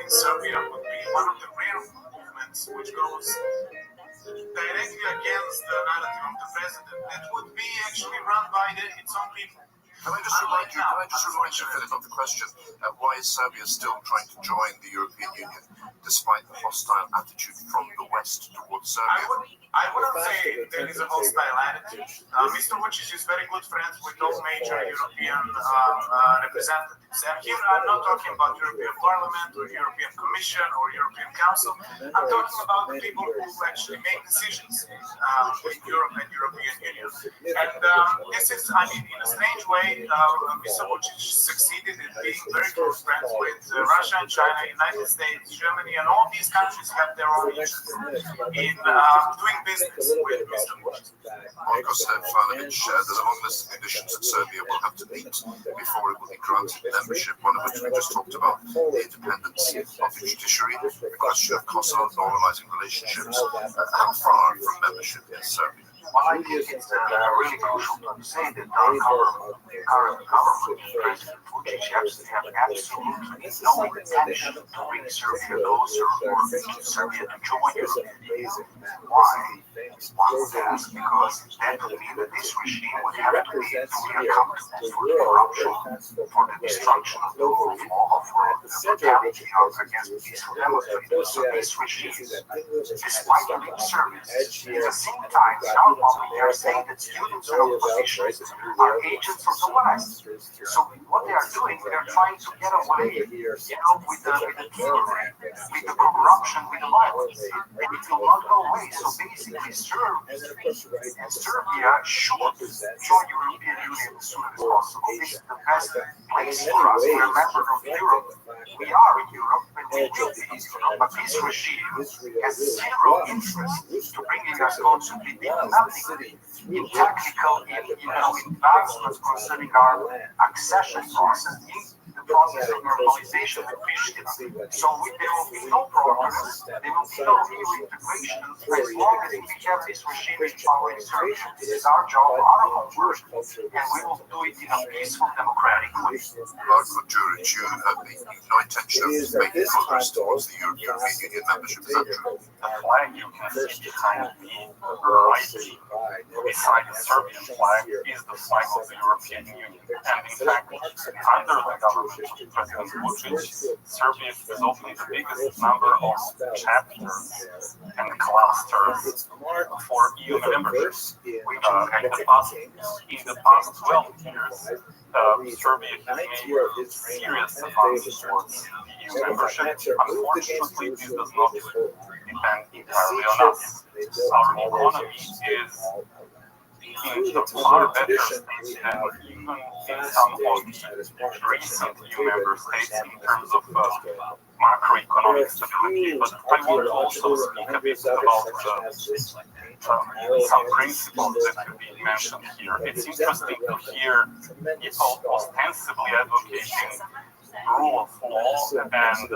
in Serbia would be one of the rare movements which goes directly against the narrative of the president that would be actually run by its own people. Can I just remind you, Philip, of the question, why is Serbia still trying to join the European Union, despite the hostile attitude from the West towards Serbia? I wouldn't say there is a hostile attitude. Mr. Vučić is very good friends with all major European representatives. And here I'm not talking about European Parliament or European Commission or European Council. I'm talking about the people who actually make decisions in Europe and European Union. And this is, I mean, in a strange way, Mr. Vučić succeeded in being very close friends with Russia and China, United States, Germany, and all these countries have their own interests in doing business with Mr. Vučić. Marcos Fanović, there's a long list of conditions that Serbia will have to meet before it will be granted membership, one of which we just talked about, the independence of the judiciary, the question of Kosovo normalizing relationships. How far from membership is Serbia? Well, I think it's really crucial to say that our current government, President Vučić, actually have absolutely no intention to bring Serbia closer or Serbia to join Europe. Why? One says because that would mean that this regime would have to be fully accountable for the corruption, for the destruction of the rule of law, for the brutality against peaceful demonstrators. So this regime, despite being Serbians, at the same time, they are saying that students and opposition are agents of the West. So what they are doing, they are trying to get away, with the tyranny, with the corruption, with the violence. And it will not go away. So basically, Serbia should join the European Union as soon as possible. This is the best place for us. We are a member of Europe. We are in Europe, and we will be in Europe. But this regime has zero interest to bringing us closer. They do nothing in technical, in advancements concerning our accession process, in the process of normalization of Pristina. So there will be no progress, there will be no real integration as long as we have this regime in power in Serbia. This is our job, our homework, and we will do it in a peaceful, democratic way. Marko Đurić, you have no intention of making progress towards the European Union membership, is that true? The flag you can see behind me, right beside the Serbian flag, is the flag of the European Union. And in fact, under the government of President Vučić, Serbia is opening the biggest number of chapters and clusters for EU membership. In the past 12 years, Serbia has made serious advances towards EU membership. Unfortunately, this does not depend entirely on us. Our economy is in a far better state than even in some of the recent EU member states in terms of macroeconomic stability. But I want to also speak a bit about some principles that could be mentioned here. It's interesting to hear people ostensibly advocating rule of law and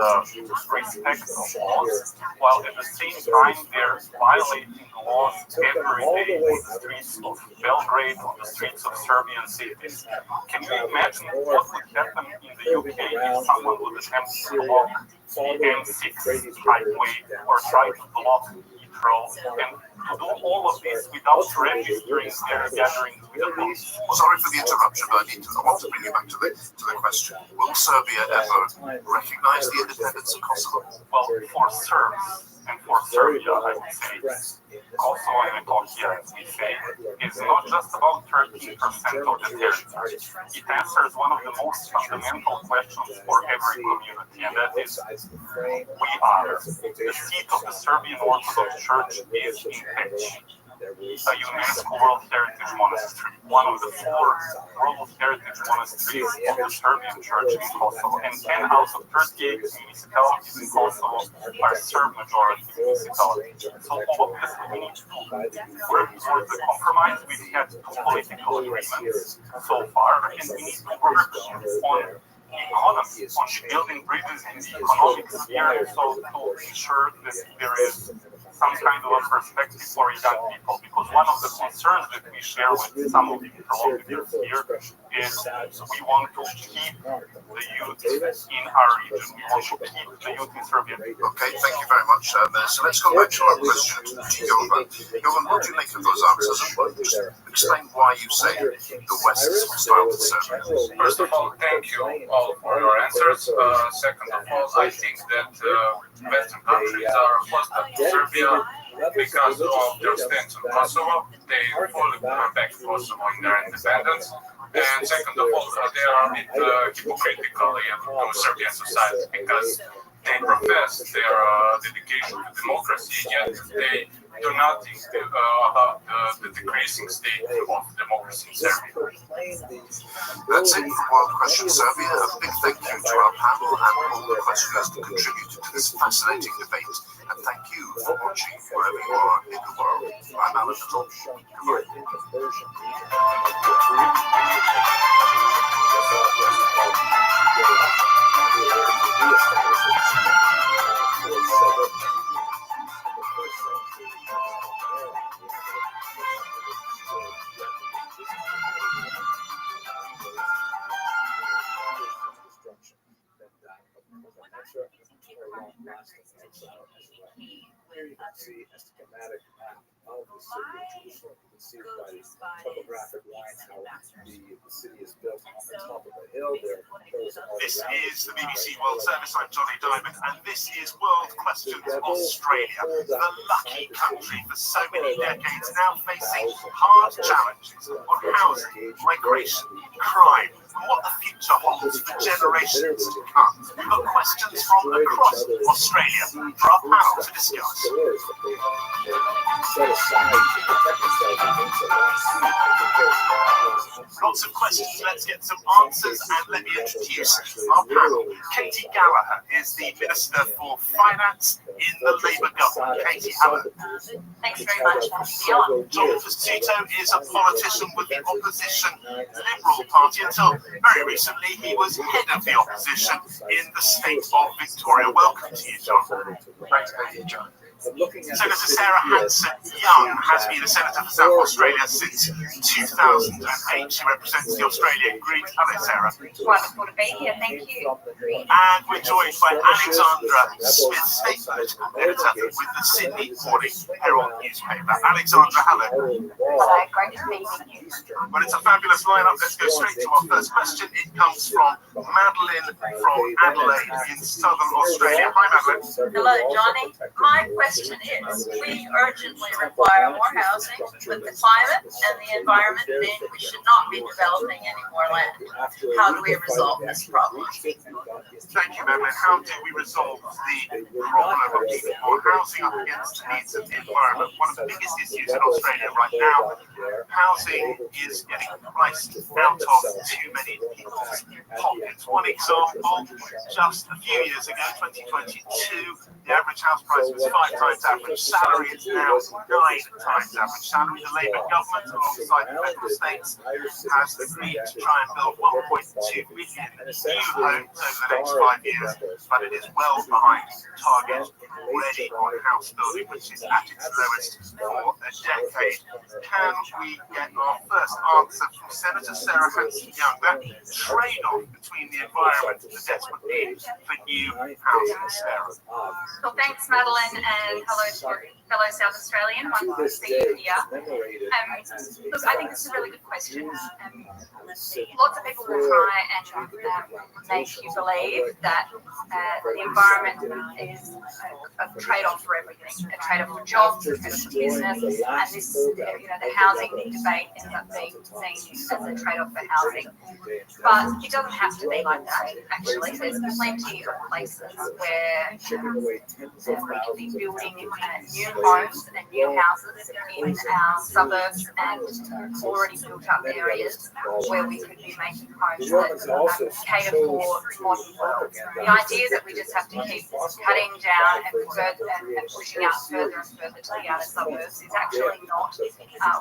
respect of laws, while at the same time they're violating laws every day on the streets of Belgrade, on the streets of Serbian cities. Can you imagine what would happen in the UK if someone would attempt to block the M6 highway or try to block neutral and to do all of this without registering their gatherings with the police. Sorry for the interruption, but I want to bring you back to the question. Will Serbia ever recognize the independence of Kosovo? Well, for Serbs and for Serbia, I would say Kosovo and Metohija, as we say, is not just about 13% of the territory. It answers one of the most fundamental questions for every community, and that is, we are. The seat of the Serbian Orthodox Church is in Peć, a UNESCO World Heritage Monastery, one of the 4 World Heritage Monasteries of the Serbian Church in Kosovo, and 10 out of 38 municipalities in Kosovo are Serb-majority municipalities. So all of this we need to work towards a compromise. We've had 2 political agreements so far, and we need to work on economy, on building bridges in the economic sphere, so to ensure that there is some kind of a perspective for young people, because one of the concerns that we share with some of the interlocutors here is we want to keep the youth in our region. We want to keep the youth in Serbia. Okay, thank you very much. So let's go back to our question to Jovan. Jovan, what do you make of those answers? And just explain why you say the West is hostile to Serbia. First of all, thank you all for your answers. Second of all, I think that Western countries are hostile to Serbia because of their stance on Kosovo. They fully back Kosovo in their independence. And second of all, they are a bit hypocritical to Serbian society because they profess their dedication to democracy, yet they do nothing about the decreasing state of democracy in Serbia. That's it for Wild Question Serbia. A big thank you to our panel and all the questioners who contributed to this fascinating debate. And thank you for watching wherever you are in the world. I'm Alan Little. Here you can see a schematic map of the city of Jerusalem. You can see by the topographic lines how the city is built on the top of a hill. This is the BBC World Service. I'm Johnny Diamond, and this is World Questions Australia, the lucky country for so many decades now facing hard challenges on housing, migration, crime, and what the future holds for generations to come. But questions from across Australia for our panel to discuss. Lots of questions, let's get some answers, and let me introduce our panel. Katie Gallagher is the Minister for Finance in the Labour government. Katie, hello. Thanks very much for having me on. John Fustuto is a politician with the opposition Liberal Party. Until very recently, he was head of the opposition in the state of Victoria. Welcome to you, John. Thanks, Katie, John. Senator Sarah Hanson-Young has been a senator for South Australia since 2008. She represents the Australian Greens. Hello, Sarah. Wonderful to be here. Thank you. And we're joined by Alexandra Smith-Statement, editor with the Sydney Morning Herald newspaper. Alexandra, hello. Hello, great to be with you. Well, it's a fabulous lineup. Let's go straight to our first question. It comes from Madeline from Adelaide in southern Australia. Hi, Madeline. Hello, Johnny. My question is, we urgently require more housing. With the climate and the environment being, we should not be developing any more land. How do we resolve this problem? Thank you, Madeline. How do we resolve the problem of keeping more housing up against the needs of the environment? One of the biggest issues in Australia right now, housing is getting priced out of too many people's pockets. One example, just a few years ago, 2022, the average house price was 5 times average salary. It's now 9 times average salary. The Labour government, alongside the federal states, has agreed to try and build 1.2 million new homes over the next 5 years, but it is well behind target already on house building, which is at its lowest for a decade. Can we get our first answer from Senator Sarah Hanson-Young? That trade-off between the environment and the desperate need for new housing, Sarah. Well, thanks, Madeline, and hello to your fellow South Australian, wonderful to see you here. Look, I think this is a really good question. Lots of people will try and make you believe that the environment is a trade-off for everything, a trade-off for jobs, a trade-off for business, and this, the housing debate ends up being seen as a trade-off for housing. But it doesn't have to be like that, actually. There's plenty of places where we can be building new homes and new houses in our suburbs and already built up areas where we could be making homes that cater for the modern world. The idea that we just have to keep cutting down and pushing out further and further to the outer suburbs is actually not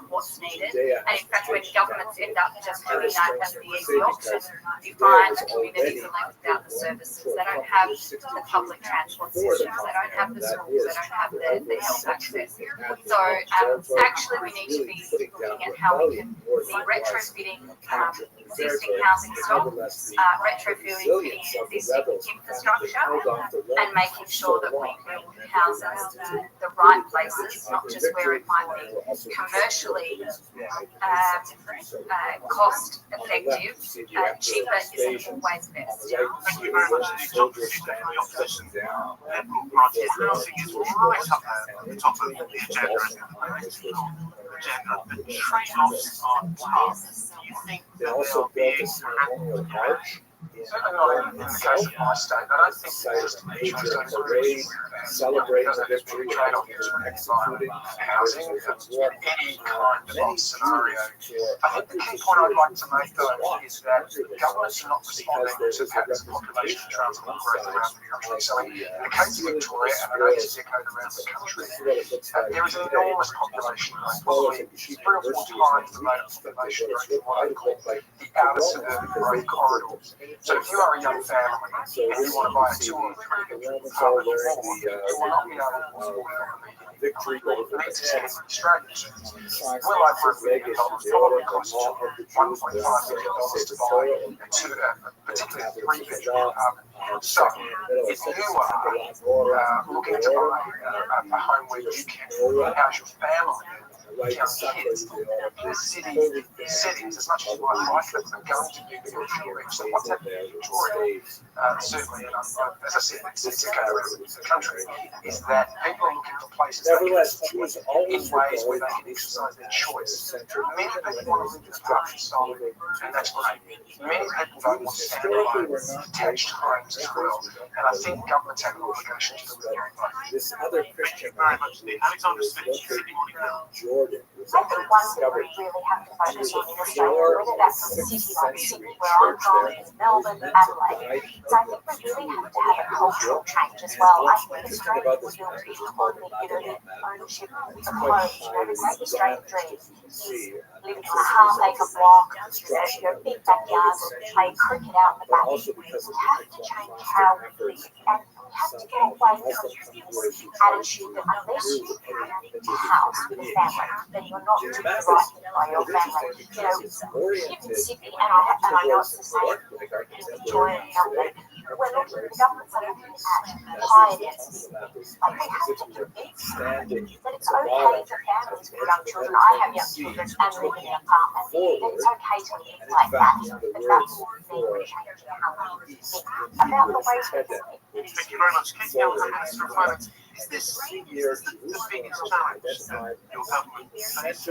what's needed. And in fact, when governments end up just doing that as the easy option, you find the communities are left without the services. They don't have the public transport systems, they don't have the schools, they don't have the health access. So actually we need to be looking at how we can be retrofitting existing housing stock, retrofitting existing infrastructure, and making sure that we build houses in the right places, not just where it might be commercially cost effective. Cheaper isn't always best. Thank you very much. Liberal parties, housing is right up there at the top of the agenda but trade-offs are tough. Do you think that they are being handled? Certainly not in the case of my state. I don't think there's a parade celebrating the victory trade-off between environment and housing in any kind of scenario. I think the key point I'd like to make, though, is that governments are not responding to patterns of population transfer growth around the country. So in the case of Victoria, and I know this is echoed around the country, there is an enormous population growth, probably 3 or 4 times the rate of population growth in what I call the outer suburban growth corridors. So if you are a young family and you want to buy a 2 or 3 bedroom apartment, you will not be able to afford victory needs to in Australian terms. Well over $1 million probably costs you $1.5 million to buy particularly a 3-bedroom apartment. So if you are looking to buy a home where you can house your family, young kids, the cities, as much as you might like them, are going to be the rich. So what's happening in Victoria, certainly, and as I said, it's a the country, is that people are looking for places they can afford in ways where they can exercise their choice. Many people want to live in a countryside, and that's great. Many people don't want standalone, detached homes as well, and I think governments have an obligation to deliver both. This other Christian very much. Alexander Smith, Sydney Morning Herald. I think one thing we really have to focus on in Australia, whether that's in a city like Sydney, where I'm from, Melbourne, Adelaide, so I think we really have to have a cultural change as well. I think Australia was built on the ownership of homes. The great Australian dream is living on a half-acre block, big backyards, playing cricket out in the back. We have to change how we live, and we have to get away from this attitude that unless you have a house with a family, then you're not doing the right thing by your family. Here in Sydney, and I know it's the same in Victoria and Melbourne, we're looking at the government's looking at higher density. Like we have to do it, that it's okay for families with young children. I have young children and live in an apartment. That it's okay to live like that. But that's one thing we're changing how we think about the ways we live. Thank you very much. Kate Gallagher, Minister of Finance. Is this the biggest challenge that your government faces?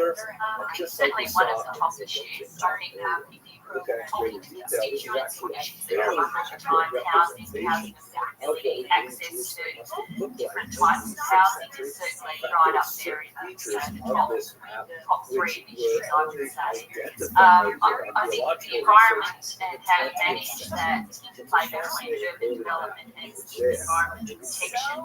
Certainly one of the top issues. Talking to constituents, there are housing accessibility, access to different types of housing is certainly right up there in the top 3 issues, I would say. I think the environment and how you manage that interplay between urban development and environment protection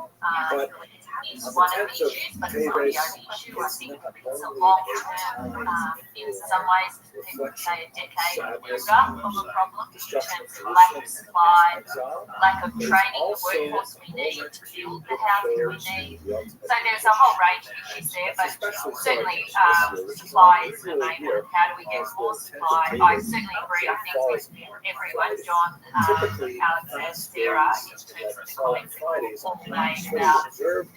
is one of the issues, but it's not the only issue. I think it's a long term, in some ways, people would say a decade longer of a problem in terms of lack of supply, lack of training the workforce we need to build the housing we need. So there's a whole range of issues there, but certainly supply is the main one. How do we get more supply? I certainly agree. I think with everyone, John, Alexander, Sarah, in terms of the comments that we've all made about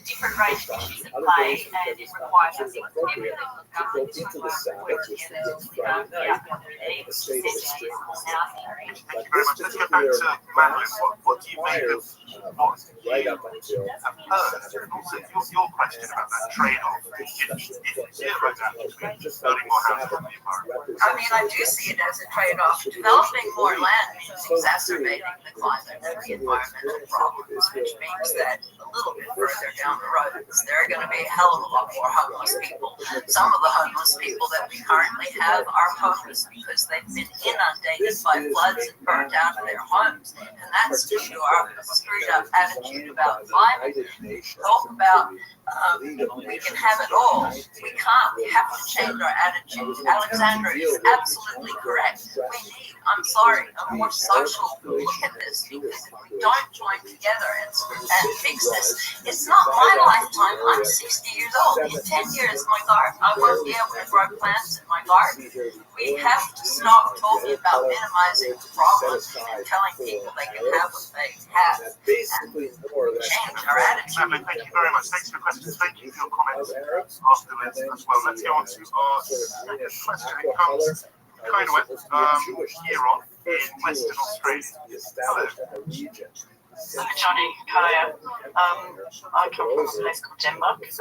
different range of issues at play, and it requires us to everything from government to work together to live out the outcome of any decision on our theory. Thank you very much. Let's get back to Madeline. What do you make of what you have heard, and also your question about that trade-off if zero that between building more houses and the environment? I mean, I do see it as a trade-off. Developing more land means exacerbating the climate and the environmental problems, which means that a little bit further down the road, there are going to be a hell of a lot more homeless people. Some of the homeless people that we currently have are homeless because they've been inundated by floods and burnt out of their homes. And that's due to our screwed up attitude about climate. Talk about we can have it all. We can't. We have to change our attitude. Alexandra is absolutely correct. We need, I'm sorry, a more social look at this, because if we don't join together and fix this, it's not my lifetime. I'm 60 years old. In 10 years, my garden, I won't be able to grow plants in my garden. We have to stop talking about minimizing the problems and telling people they can have what they have and change our attitude. Madeline, thank you very much. Thanks for your questions. Thank you for your comments afterwards as well. Let's go on to our second question. It comes kind of here on in Western Australia. Hello. Johnny, hi. I come from a place called Denmark, which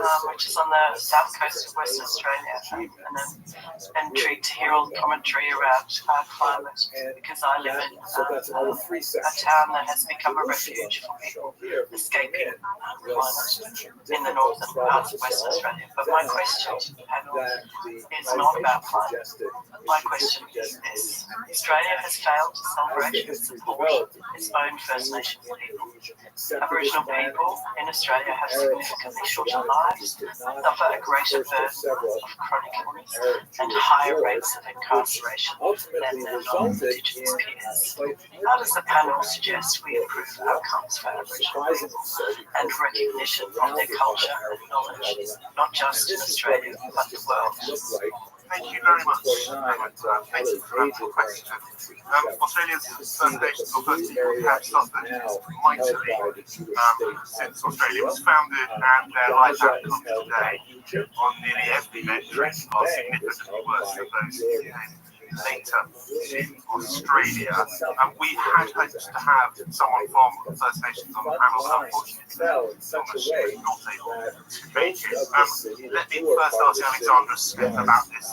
is on the south coast of Western Australia, and I'm intrigued to hear all the commentary about climate, because I live in a town that has become a refuge for people escaping climate in the northern parts of Western Australia. But my question to the panel is not about climate. My question is this: Australia has failed to celebrate and support its own First Nations people. Aboriginal people in Australia have significantly shorter lives, suffer a greater burden of chronic illness, and higher rates of incarceration than their non-Indigenous peers. How does the panel suggest we improve outcomes for Aboriginal people and recognition of their culture and knowledge, not just in Australia, but the world? Thank you very much. Thank you for that question. Australia's First Nations or First People have suffered mightily since Australia was founded, and their life outcomes today on nearly every metric are significantly worse than those who came later in Australia. And we had hoped to have someone from First Nations on the panel, but unfortunately, she was not able to make it. Let me first ask Alexandra Smith about this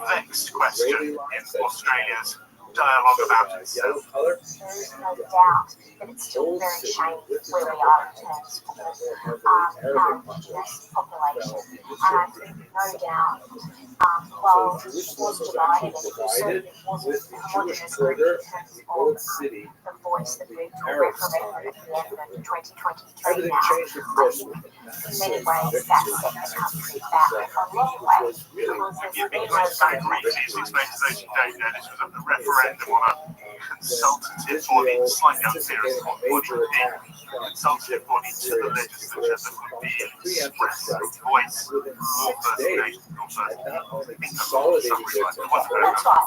vexed question in Australia's dialogue about itself. There is no doubt that it's still very shameful where we are in terms of our Indigenous population. And I think no doubt, while it was divided and certainly wasn't a homogenous group in terms of the voice that moved to a referendum at the end of 2023 now, in many ways that set the country back a long way. You've been very briefly explain to those who don't know this was a referendum on a consultative body, slightly unclear as to what body would be, a consultative body to the legislature that would be express the voice of First Nations or First People. That's right,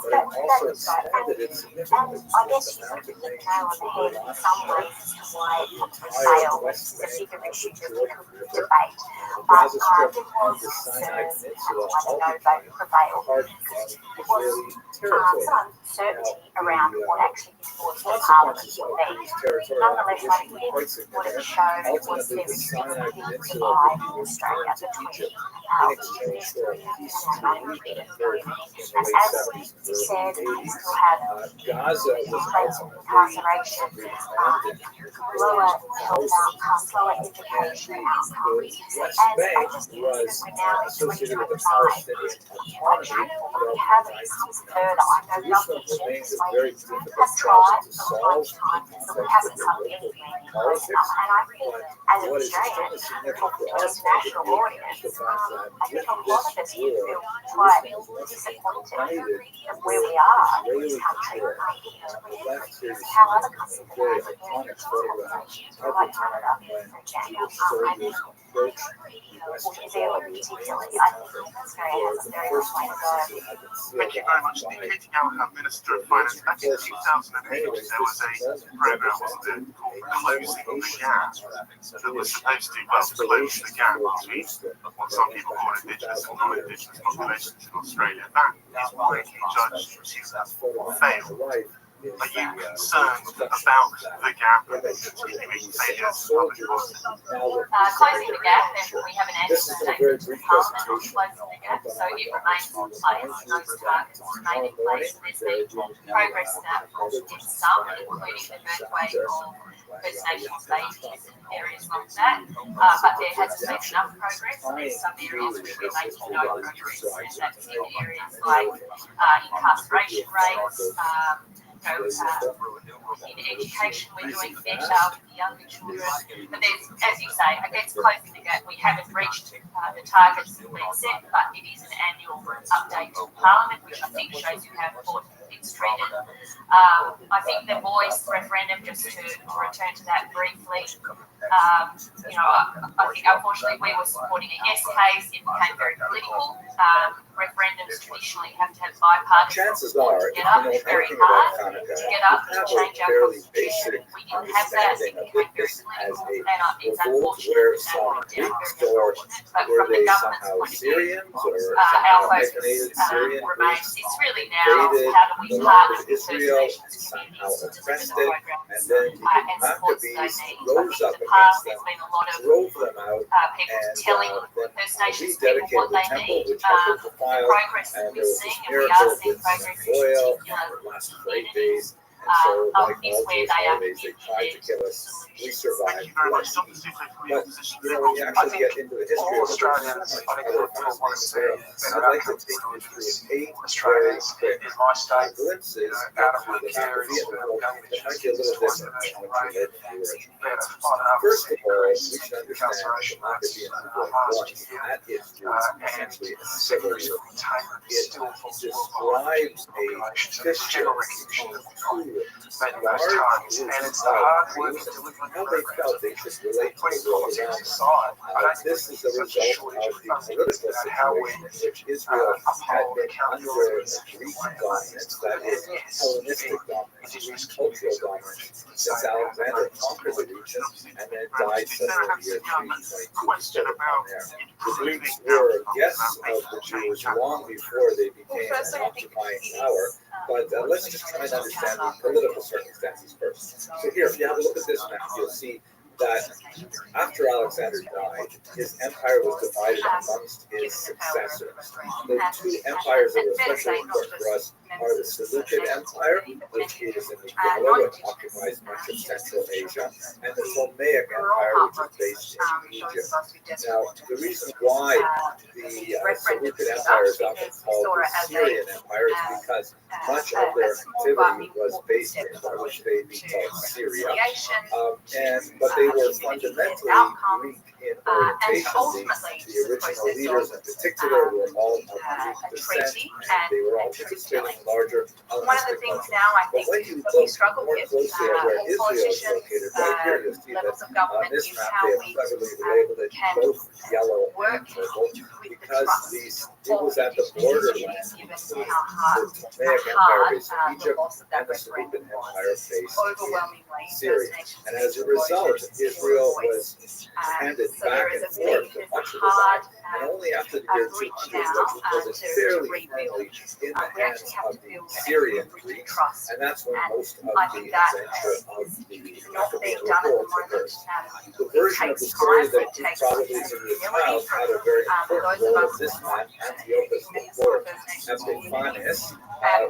that's right. And I guess you could hit the nail on the head in some ways as to why it failed. This is a bigger issue that we could debate. But there was concern why the no vote prevailed. There was some uncertainty around what actually this voice of Parliament would be. Nonetheless, I think what it showed was there is still a big divide in Australia between our industry and our untreated group. And as we said, we still have rates of incarceration, lower health outcomes, lower education outcomes. And I just think that we're now in 2025. Quite shameful that we haven't come further. I know government legislation has tried from time to time, but we haven't come anywhere near close enough. And I think, as an Australian, talking to an international audience, I think a lot of us here feel quite disappointed of where we are in this country. How other countries are managing their representation, like Canada, for example. I think approach or New Zealand particularly, I think Australia has a very long way to go. Thank you very much. The Katie Gallagher, Minister of Finance, back in 2008, there was a program, wasn't it, called Closing the Gap, that was supposed to, well, close the gap between what some people call Indigenous and non-Indigenous populations in Australia. That is widely judged to fail. Are you concerned about the gap and continuing failures of public policy? Closing the gap, and we have an annual statement to Parliament on closing the gap, so it remains in place. Those targets remain in place. There's been progress in some, including the birthway of First Nations babies and areas like that, but there hasn't been enough progress. There's some areas where we're making no progress, and that's in areas like incarceration rates. In education, we're doing better with the younger children. But there's, as you say, against closing the gap, we haven't reached the targets that we've set, but it is an annual update to Parliament, which I think shows you how important it's treated. I think the voice referendum, just to return to that briefly, I think unfortunately we were supporting a yes case. It became very political. Referendums traditionally have to have bipartisan support to get up. It's very hard to get up and change our constitution. We didn't have that. It became very political, and it's unfortunate that went down very unfortunate. But from the government's point of view, our focus remains. It's really now how do we partner with First Nations communities to deliver the programs and supports they need. I think in the past there's been a lot of people telling First Nations people what they need. The progress that we're seeing, and we are seeing progress in particular communities, is where they are committed to we survived. Thank you very much. Dr. Zuffe, for your position. When you actually get into the history of Australians, I think want to say I'd like to take you through 8 very quick glimpses out of of the the map of areas Vietnam where that might be a little different than what you did in the original. First of all, we should understand that democracy in 2001, that is essentially a civil war. It describes a vicious, large and it's the hard work of delivering how they felt they should relate to the world around them. This is the result of the political situation in which Israel had been under Greek dominance, that is, Hellenistic dominance, Greek cultural dominance, since Alexander conquered the region and then died suddenly in the year 322 there. The Greeks were guests of the Jews long before they became an occupying power. But let's just try and understand the political circumstances first. So here, if you have a look at this map, you'll see that after Alexander died, his empire was divided amongst his successors. The 2 empires that are especially important for us are the Seleucid Empire, which is in the Galilee and occupies much of Central Asia, and the Ptolemaic Empire, which is based in Egypt. Now, the reason why the Seleucid Empire is often called the Syrian Empire is because much of their activity was based in what which they'd be called Syria, but they were fundamentally Greek in orientation. The original leaders in particular were all of Greek descent, and they were all participating in larger Hellenistic culture. But when you look more closely at where Israel is located, right here you'll see that on this map they have cleverly labeled it both yellow and purple because it was at the borderland between the Ptolemaic Empire based in Egypt and the Seleucid Empire based in Syria. And as a result, Israel was handed back and forth to much of the land, and only after the year 200 was it fairly firmly in the hands of the Syrian Greeks, and that's when most of the adventure of the Maccabean revolt occurred. The version of the story that you probably in your child had a very important role in this man, Antiochus IV Epiphanes,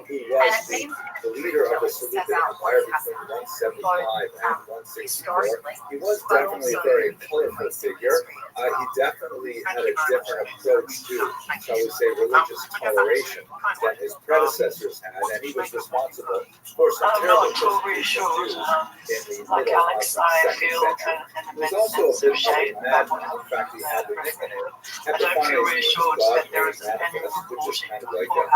who was the leader of the Seleucid Empire between 175 and 164. He was definitely a very colorful figure. He definitely had a different approach to, shall we say, religious toleration than his predecessors had, and he was responsible for some terrible persecution in the middle of the 2nd century. He was also a bit of a madman. In fact, he had the nickname Epiphanes, God being manifest, which is kind of like a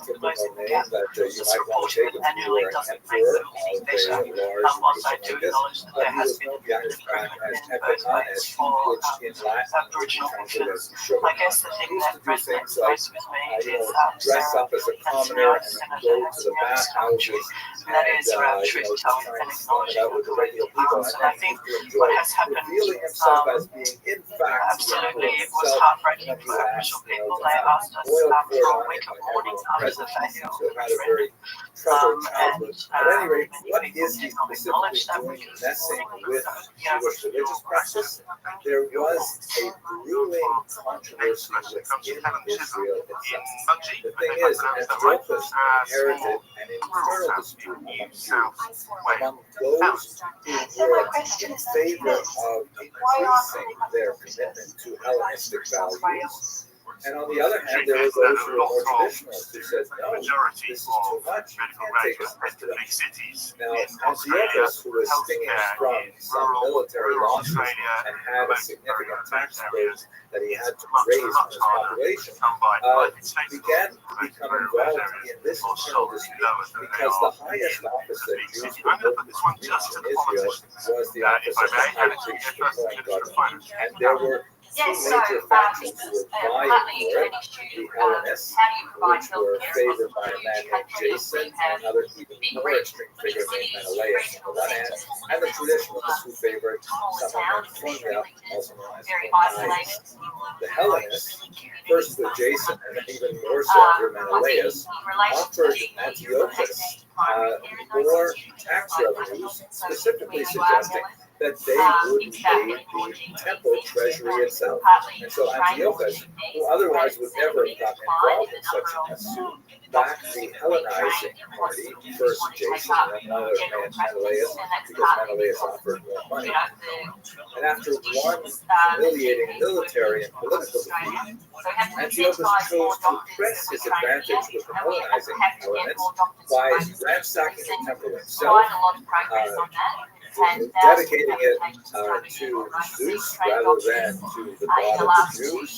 typical name that you might want to take if you were an emperor of a large nation like this. But he was known behind his back as Epiphanes, which in Aboriginal cultures. I guess the thing that resonates most with me is dress up as a commoner and go to the bathhouses and that is around truth telling and acknowledging the regular people. And I think what has happened, absolutely, it was heartbreaking for Aboriginal people. They asked us for a week of mourning after the failure of the referendum. And at any rate, what people is he did not specifically acknowledge that doing because messing with Jewish religious practice? There was a brewing controversy within Israel itself. The thing is, Antiochus inherited an internal dispute among Jews, among those who were in favor of increasing their commitment to Hellenistic values. And on the other hand, there were those who were more traditionalists who said, no, this is too much, you can't take us into the cities. Now, Antiochus, who was stinging from some military losses and had a significant tax burden that he had to raise on his population, began to become involved in this internal dispute because the highest office that Jews were given in Israel was the office of the high priest, the Kohen Gadol. And there were two major factions who were vying for it, the Hellenists, which were favored by a man named Jason and another even more extreme figure named Menelaus on the one hand, and the traditionalists who favored someone named Tonya, also known as Onias. The Hellenists, first with Jason and then even more so under Menelaus, offered Antiochus more tax revenues, specifically suggesting that they would invade the temple treasury itself. And so Antiochus, who otherwise would never have gotten involved in such a suit, backed the Hellenizing party, first Jason and then another man, Menelaus, because Menelaus offered more money. And after one humiliating military and political defeat, Antiochus chose to press his advantage with the Hellenizing Hellenists by ransacking the temple himself, dedicating it to Zeus rather than to the god of the Jews,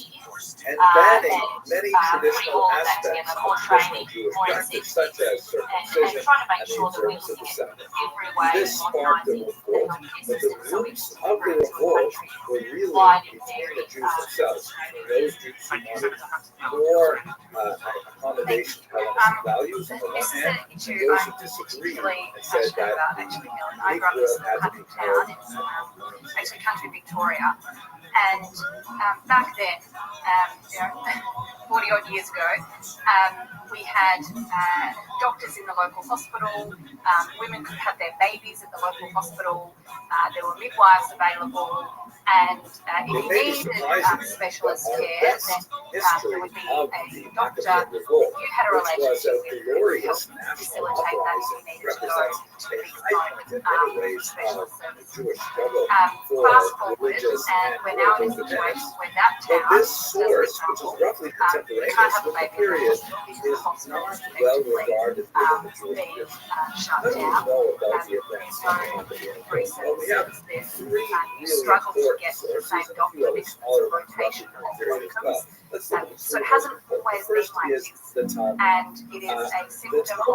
and banning many traditional aspects of traditional Jewish practice, such as circumcision and the observance of the Sabbath. This sparked a revolt, but the roots of the revolt were really between the Jews themselves, those Jews who wanted more accommodation to Hellenistic values on the one hand, and those who disagreed and said that Israel had to be called actually country Victoria. And back then, 40 odd years ago, we had doctors in the local hospital. Women could have their babies at the local hospital. There were midwives available. And if you needed specialist care, then there would be a doctor. You had a relationship with who helped facilitate that if you needed to go to the special service. Fast forward, and we're now in a situation where that town, this source, which is roughly contemporaneous with the period, is not well regarded within the Jewish tradition. How do you know about the events that happened in Israel? Well, we have three really important sources, and a few other smaller ones roughly from the period as well. Let's look at the so it hasn't always been like this, and it is a symptom of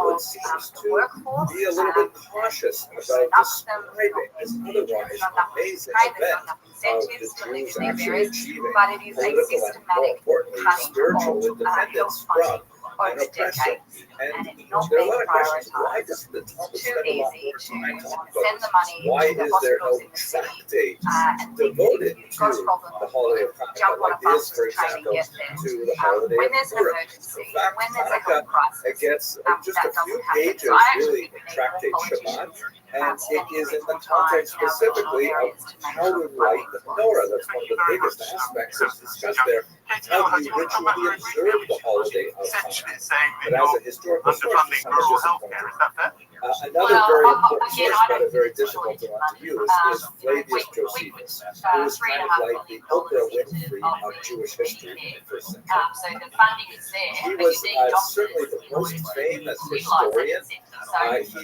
the workforce. Be a little bit cautious about describing this otherwise amazing event of the Jews actually achieving political and, more importantly, spiritual independence from an oppressor. And there are a lot of questions. Why doesn't the Talmud spend a lot more time talking about this? Why is there no tractate devoted to the holiday of Hanukkah, like this, for example, to the holiday of Purim? In fact, Hanukkah gets just a few pages really in tractate Shabbat, and it is in the context specifically of how to write the menorah. That's one of the biggest aspects that's discussed there. How do you ritually observe the holiday of Hanukkah? But as a historical source, it's somewhat disappointing. Another very important source, but a very difficult one to use, is Flavius Josephus, who is kind of like the Oprah Winfrey of Jewish history in the first century. He was certainly the most famous historian.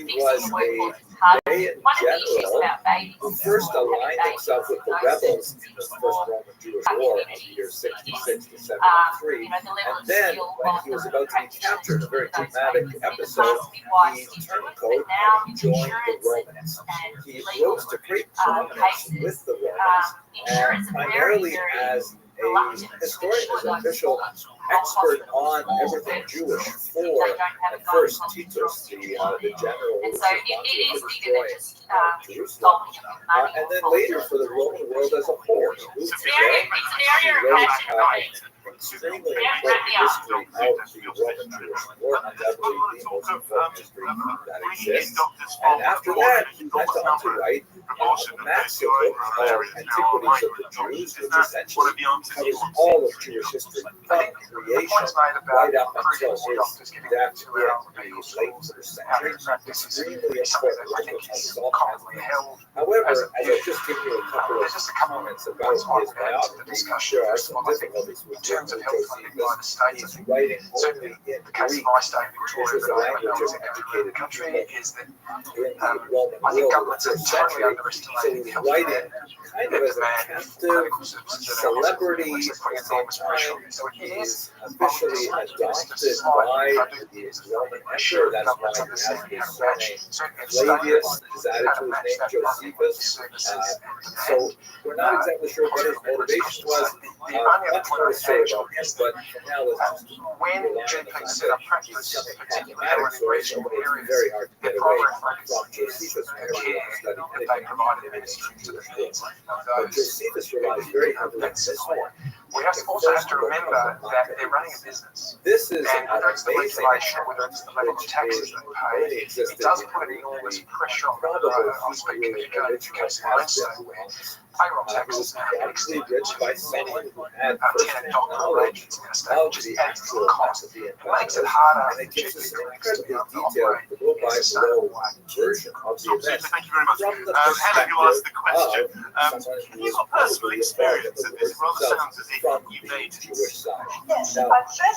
He was a they in One of the issues general about babies who first aligned themselves with the rebels in the First Roman Jewish War of the year 66 to 73, and then when he was about to be captured, a very dramatic episode, he turned coat and joined the Romans. He rose to great prominence with the Romans, and primarily as a historian, as an official expert on everything Jewish for at first Titus, the general who was responsible for destroying Jerusalem, and then later for the Roman world as a whole. He wrote extremely important history of the Roman Jewish War, undoubtedly the most important history that exists. And after that, he went on to write a massive book called Antiquities of the Jews, which essentially covers all of Jewish history from creation right up until his death in the late first century. Extremely important work which has all kinds of things. However, as I've just given you a couple of comments about his biography, there are some difficulties with Josephus. He's writing only in Greek, which was a language of educated people in the Roman world of the first century. So he's writing kind of as a captive celebrity at the same time. He's officially adopted by the Roman emperor. That's why he has his surname Flavius. Is added to his name Josephus. So we're not exactly sure what his motivation was. Much more to say about him, but for now let's just when JPEG set up practice, particularly so it's very hard to get away from Josephus whenever you want to study anything in ancient Jewish world. But Josephus relies very heavily on this one. We also have to remember that they're running a business. This is and whether it's the regulation, whether it's the level of taxes they pay, it does put enormous pressure on the I'll speak if you go to case where payroll taxes are actually rich by someone who had tenant knowledge of the actual cost of the it makes it harder and it gives us an incredibly detailed below version of the events. Thank you very much. From the Helen, you asked the question. someone who You've got personal experience of this. It rather sounds as if you made it. Jewish side. Now,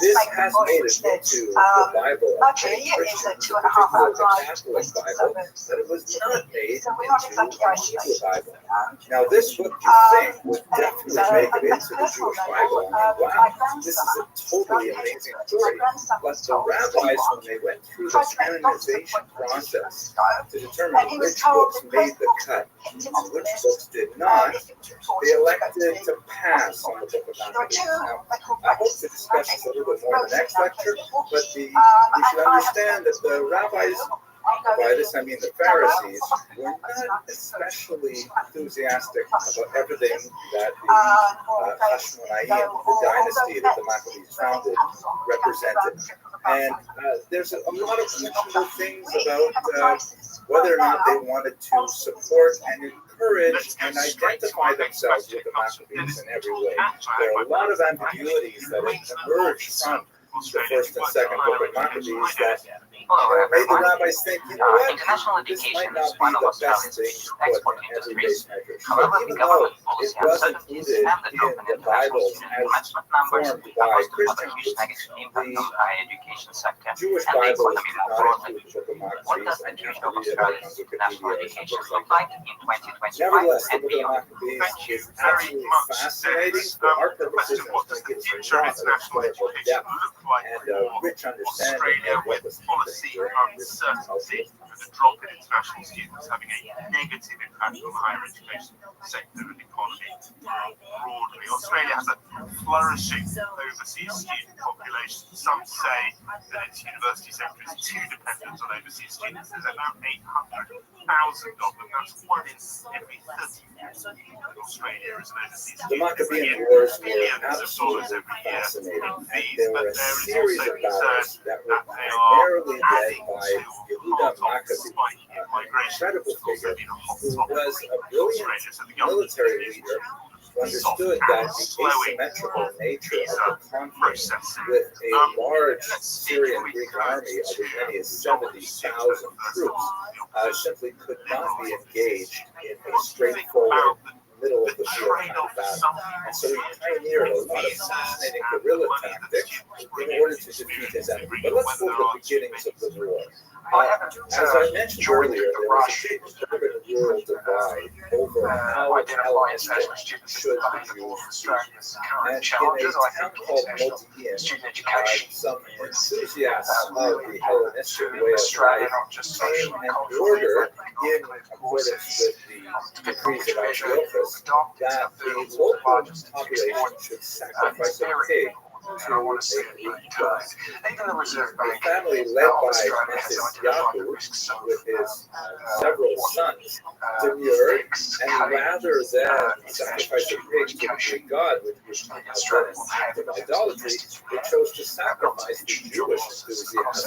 this has made it into the Bible, and Christians, in particular the Catholic Bible, but it was not made into the Hebrew Bible. Now, this book, you think, would definitely make it into the Jewish Bible. I mean, wow, this is a totally amazing story. But the rabbis, when they went through the canonization process to determine which books made the cut and which books did not, they elected to pass on the Book of Maccabees. Now, I hope to discuss this a little bit more in the next lecture, but we should understand that the rabbis, by this I mean the Pharisees, were not especially enthusiastic about everything that the Hashmonaim, the dynasty that the Maccabees founded, represented. And there's a lot of questionable things about whether or not they wanted to support and encourage and identify themselves with the Maccabees in every way. There are a lot of ambiguities that emerge from the first and second book of Maccabees that made the rabbis think, you know what, this might not be the best thing to put in everyday measures. So even though it was included in the Bible as formed by Christians, the Jewish Bible is not included in the book of Maccabees, and you can read about it on Wikipedia and books like that. Nevertheless, the book of Maccabees is absolutely fascinating for our purposes, and I think it's a lot of historical depth and a rich understanding of what was policy uncertainty and the drop in international students having a negative impact on the higher education sector and economy broadly. Australia has a flourishing overseas student population. Some say that its university sector is too dependent on overseas students. There's about 800,000 of them. That's one in every 30 years in Australia is an overseas student. The Maccabean Wars were absolutely fascinating, and there were a series of battles that were primarily led by Yehuda Maccabee, an incredible figure who was a brilliant military leader who understood that the asymmetrical nature of the conflict with a large Syrian Greek army of as many as 70,000 troops simply could not be engaged in a straightforward middle of the field kind of battle. And so he pioneered a lot of fascinating guerrilla tactics in order to defeat his enemy. But let's go to the beginnings of the war. As I mentioned earlier, there was a big urban-rural divide over how elements should be used. And in a town called Multistream, some enthusiasts of the Hellenistic way of life came and ordered, in accordance with the decrees of Antiochus, that the local population should sacrifice a pig to a Greek god. The family led by Mrs. Yahoo, with his several sons, demurred, and rather than sacrifice a pig to the Greek god, which was an act of idolatry, they chose to sacrifice the Jewish enthusiasts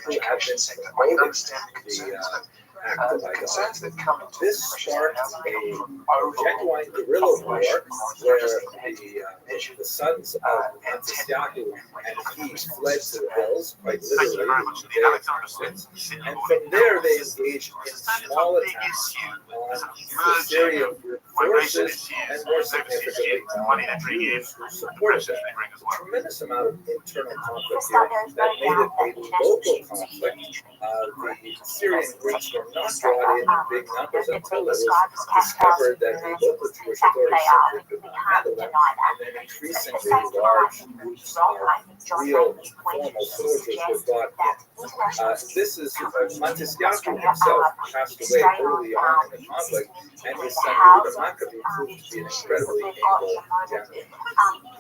who had been promoting the act of idolatry. This sparked a genuine guerrilla war where the sons of Antiochus and he fled to the hills, quite literally, and from there they engaged in small attacks on the Syrian forces and more significantly on Jews who supported them. A tremendous amount of internal conflict here that made it a local conflict. The Syrian Greeks were not brought in big numbers until it was discovered that the local Jewish authorities simply could not handle them, and then increasingly large groups of real formal soldiers were brought in. This is Montesquieu himself passed away early on in the conflict, and his son Yehuda Maccabee proved to be an incredibly able general.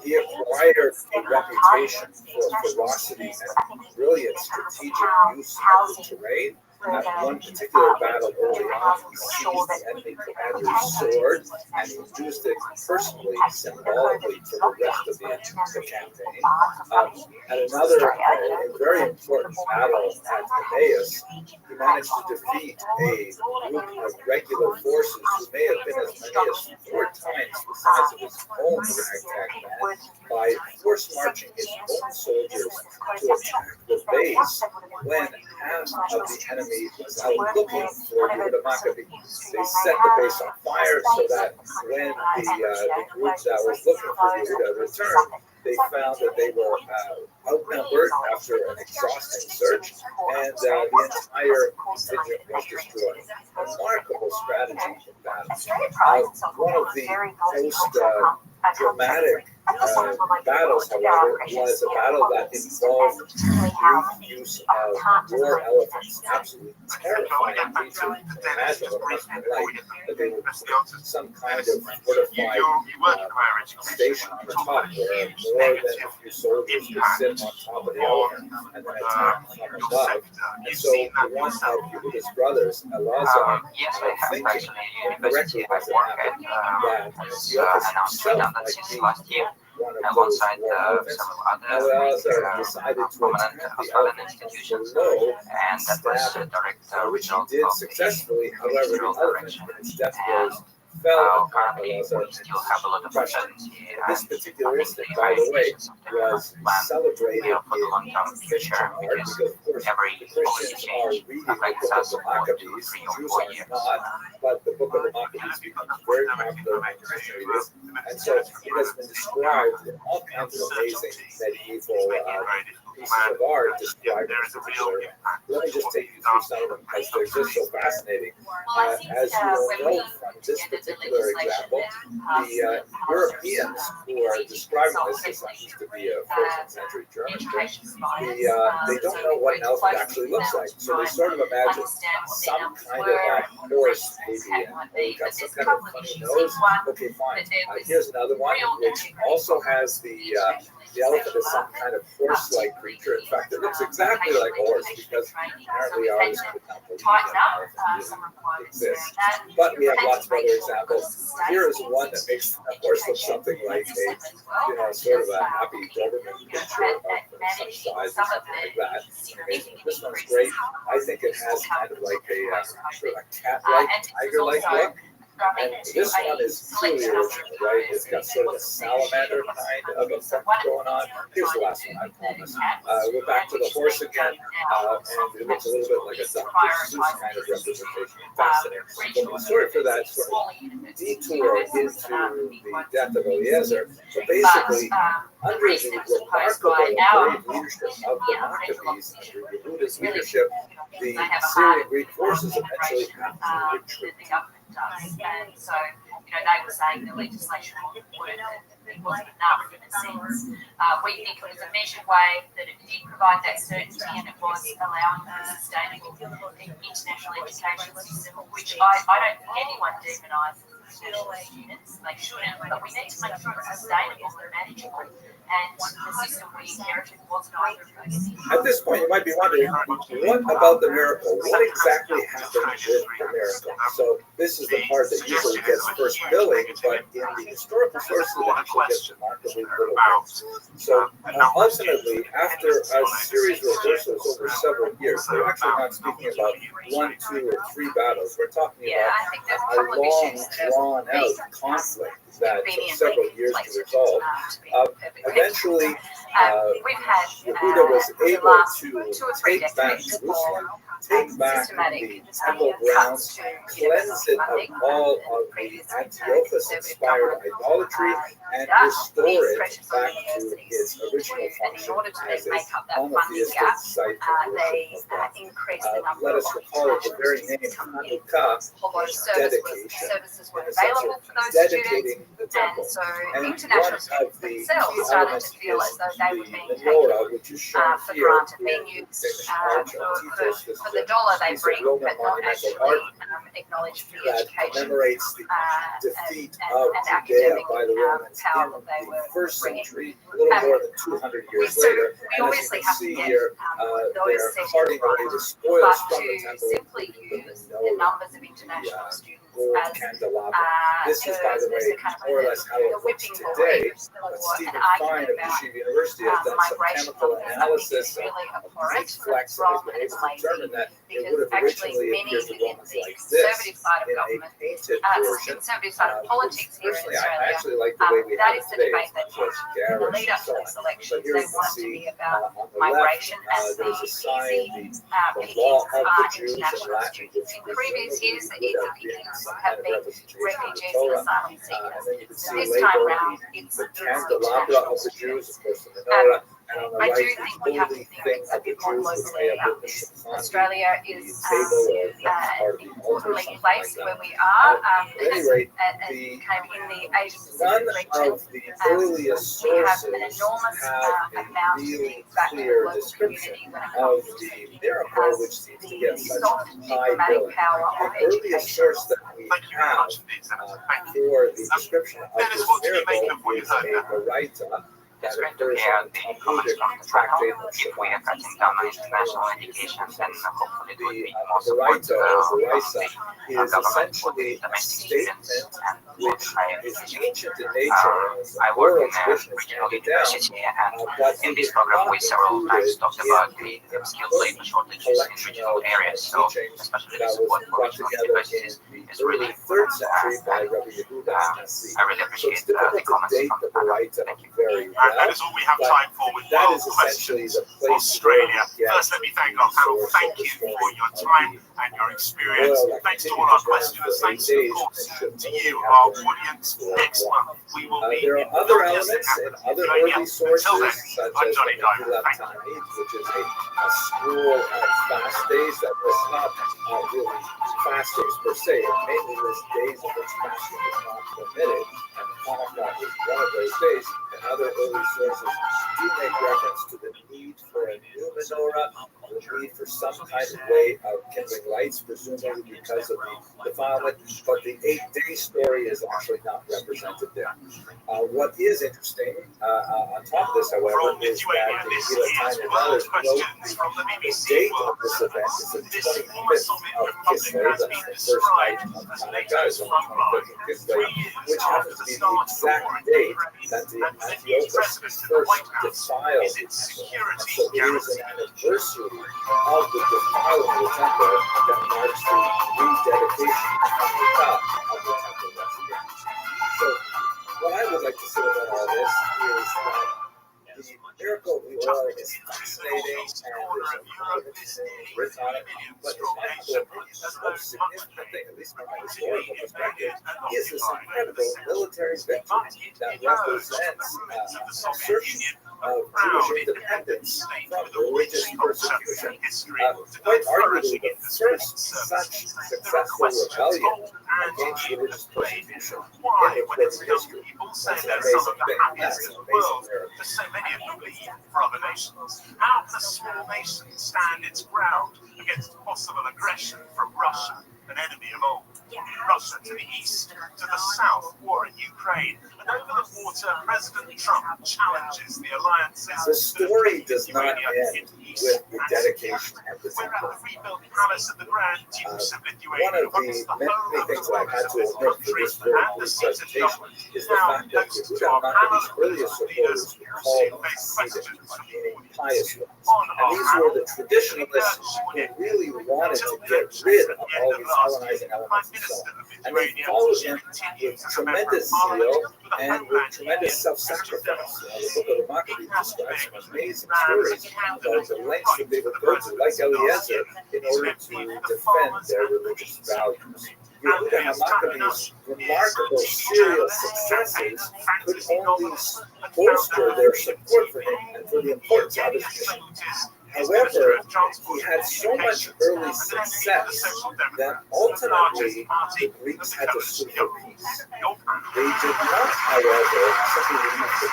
He acquired a reputation for ferocity and brilliant strategic use of the terrain. At one particular battle early on, he seized the enemy commander's sword and he used it personally, symbolically, for the rest of the campaign. At another very important battle at Emmaus, he managed to defeat a group of regular forces who may have been as many as 4 times the size of his own ragtag band by force marching his own soldiers to attack the base when half of the enemy was out looking for Yehuda Maccabee. They set the base on fire so that when the group that was looking for Yehuda returned, they found that they were outnumbered after an exhausting search, and the entire contingent was destroyed. Remarkable strategy in battle. One of the most dramatic battles, however, was a battle that involved great use of war elephants. Absolutely terrifying creatures. Imagine what it must have been like. That they would put some kind of fortified station on the top where more than a few soldiers could sit on top of the elephant and then attack from above. And so one of Yehuda's brothers, Elazar, thinking correctly as it happened, that Antiochus himself might be one of those war elephants. Elazar decided to attack the elephant from below and stab, which he did successfully. However, the elephant, in its death throes, fell upon Elazar and crushed him. This particular incident, by the way, was celebrated in Christian art because, of course, the Christians are reading the book of the Maccabees, Jews are not, but the book of the Maccabees becomes very popular among Christian readers, and so it has been described in all kinds of amazing medieval pieces of art described in particular. Let me just take you through some of them because they're just so fascinating. As you will know from this particular example, the Europeans who are describing this happens to be a 14th century German they don't know what an elephant actually looks like. So they sort of imagine some kind of a horse, maybe, and got some kind of funny nose. Okay, fine. Here's another one, which also has the elephant is some kind of horse-like creature. In fact, it looks exactly like a horse because apparently ours could not believe that an elephant exists. But we have lots of other examples. Here is one that makes a horse look something like a, sort of a happy Doberman picture of some size or something like that. This one's great. I think it has kind of like a sort of a cat-like, tiger-like look. And this one is truly original, right? It's got sort of a salamander kind of effect going on. Here's the last one, I promise. We're back to the horse again, and it looks a little bit like a Dr. Seuss kind of representation. Fascinating. But sorry for that sort of detour into the death of Eliezer. So basically, under the remarkable and brave leadership of the Maccabees, under Yehuda's leadership, the Syrian Greek forces eventually have to retreat. And so, they were saying the legislation wasn't enough in a sense. We think it was a measured way, that it did provide that certainty, and it was allowing a sustainable international education system, which I don't think anyone demonises international students. They shouldn't, but we need to make sure it's sustainable and manageable. And the system we inherited wasn't either of those things. At this point, you might be wondering, what about the miracle? What exactly happened with the miracle? So this is the part that usually gets first billing, but in the historical sources, it actually gets remarkably little bit. So ultimately, after a series of reversals over several years, we're actually not speaking about 1, 2, or 3 battles. We're talking about a long, drawn-out conflict that took several years to resolve. Eventually, Yehuda was able to take back Jerusalem, take back the temple grounds, cleanse it of all of the Antiochus-inspired idolatry, and restore it back to its original function as a monotheistic site of worship. Let us recall that the very name Hanukkah is dedication, in a sense of dedicating the temple. And one of the key elements is the menorah, which is shown here in the arch of Titus. For the dollar they bring, but not actually acknowledge the that education commemorates the defeat of Judea by the Romans in the first century, a little more than 200 years later. And as you can see here, they're carting away the spoils from the temple, the numbers of international students gold candelabra. This is, by the way, more or less how it looks today. But Stephen Fine of Yeshiva University has done some chemical analysis of these flecks and has been able to determine that it would have originally appeared to Romans like this in a painted version. Personally, I actually like the way we have it today. It's just garish and so on. But here you can see on the left, there's a sign, the law of the Jews in Latin, which previous years, have been refugees and asylum seekers. This time round, it's the candelabra of the Jews, of course, the menorah, and on the right, the holy thing of the Jews, which may have been the shofar, Australia is an importantly placed where we are. At any rate, none of the earliest sources have a really clear description of the miracle, which seems to get such high billing. The earliest source that we have for the description of this miracle is a Baraita that occurs in the Talmudic tractate of If we are cutting down on international education, then hopefully it would be more the supportive Baraita is government for essentially a domestic students statement and which higher is education. ancient in nature, I work in a tradition is regional handed down, university, and but in it this is program not we several times included talked in about the the skilled labor shortages in regional areas. So especially the that support was for brought regional together universities in is the really early 3rd important. century by Rabbi Yehuda Hanassi. I really So appreciate it's the difficult comments to date from the Baraita very well, That is all we have but time for with that World is essentially Questions the place Australia. where First, let me thank our panel. Thank you for your time and your experience. Thanks to all our questioners. Thanks, of course, to you, our audience. Next month, we will be there are other elements in other early sources, such as the Megillat Ta'anit, which is a school of fast days that was not really fast days per se. It mainly was days in which fasting was not permitted, and Hanukkah is one of those days. And other early sources do make reference to the need for a new menorah, the need for some kind of way of kindling lights, presumably because of the defilement. But the 8-day story is actually not represented there. What is interesting on top of this, however, is that the Megillat Ta'anit and others note the date of this event is the 25th of Kislev, that's the first night of Hanukkah, is on the 25th of Kislev, which happens to be the exact date that the Antiochus first defiled the temple. And so it is an anniversary of the defiling of the temple that marks the rededication on the top of the temple once again. So, what I would like to say about all this is that the miracle of the oil is fascinating and there's a lot of interesting written on it, but in my humble opinion, the most significant thing, at least from my historical perspective, is this incredible military victory that represents assertion of Jewish independence from religious persecution. Quite arguably, the first such successful rebellion against religious persecution in recorded history. That's an amazing thing. That's an amazing miracle. Many of them leave for other nations. How can a small nation stand its ground against possible aggression from Russia, an enemy of old? Russia to the east, to the south, war in Ukraine, and over the water, President Trump challenges the alliances. The story does not end with the dedication of the temple. We're at the rebuilt palace of the Grand Dukes of Lithuania. One of the many things that I've had to omit for this very brief presentation is the fact that Yehuda Maccabee's earliest supporters were called Hasidim, meaning pious ones. And these were the traditionalists who really wanted to get rid of all these Hellenizing elements and so on. And they followed him with tremendous zeal and with tremendous self-sacrifice. The book of the Maccabees describes some amazing stories about the lengths that they would go to, like Eliezer, in order to defend their religious values. Yehuda Maccabee's remarkable serial successes could only bolster their support for him and for the importance of his mission. However, he had so much early success that ultimately the Greeks had to sue for peace. They did not, however, simply remove the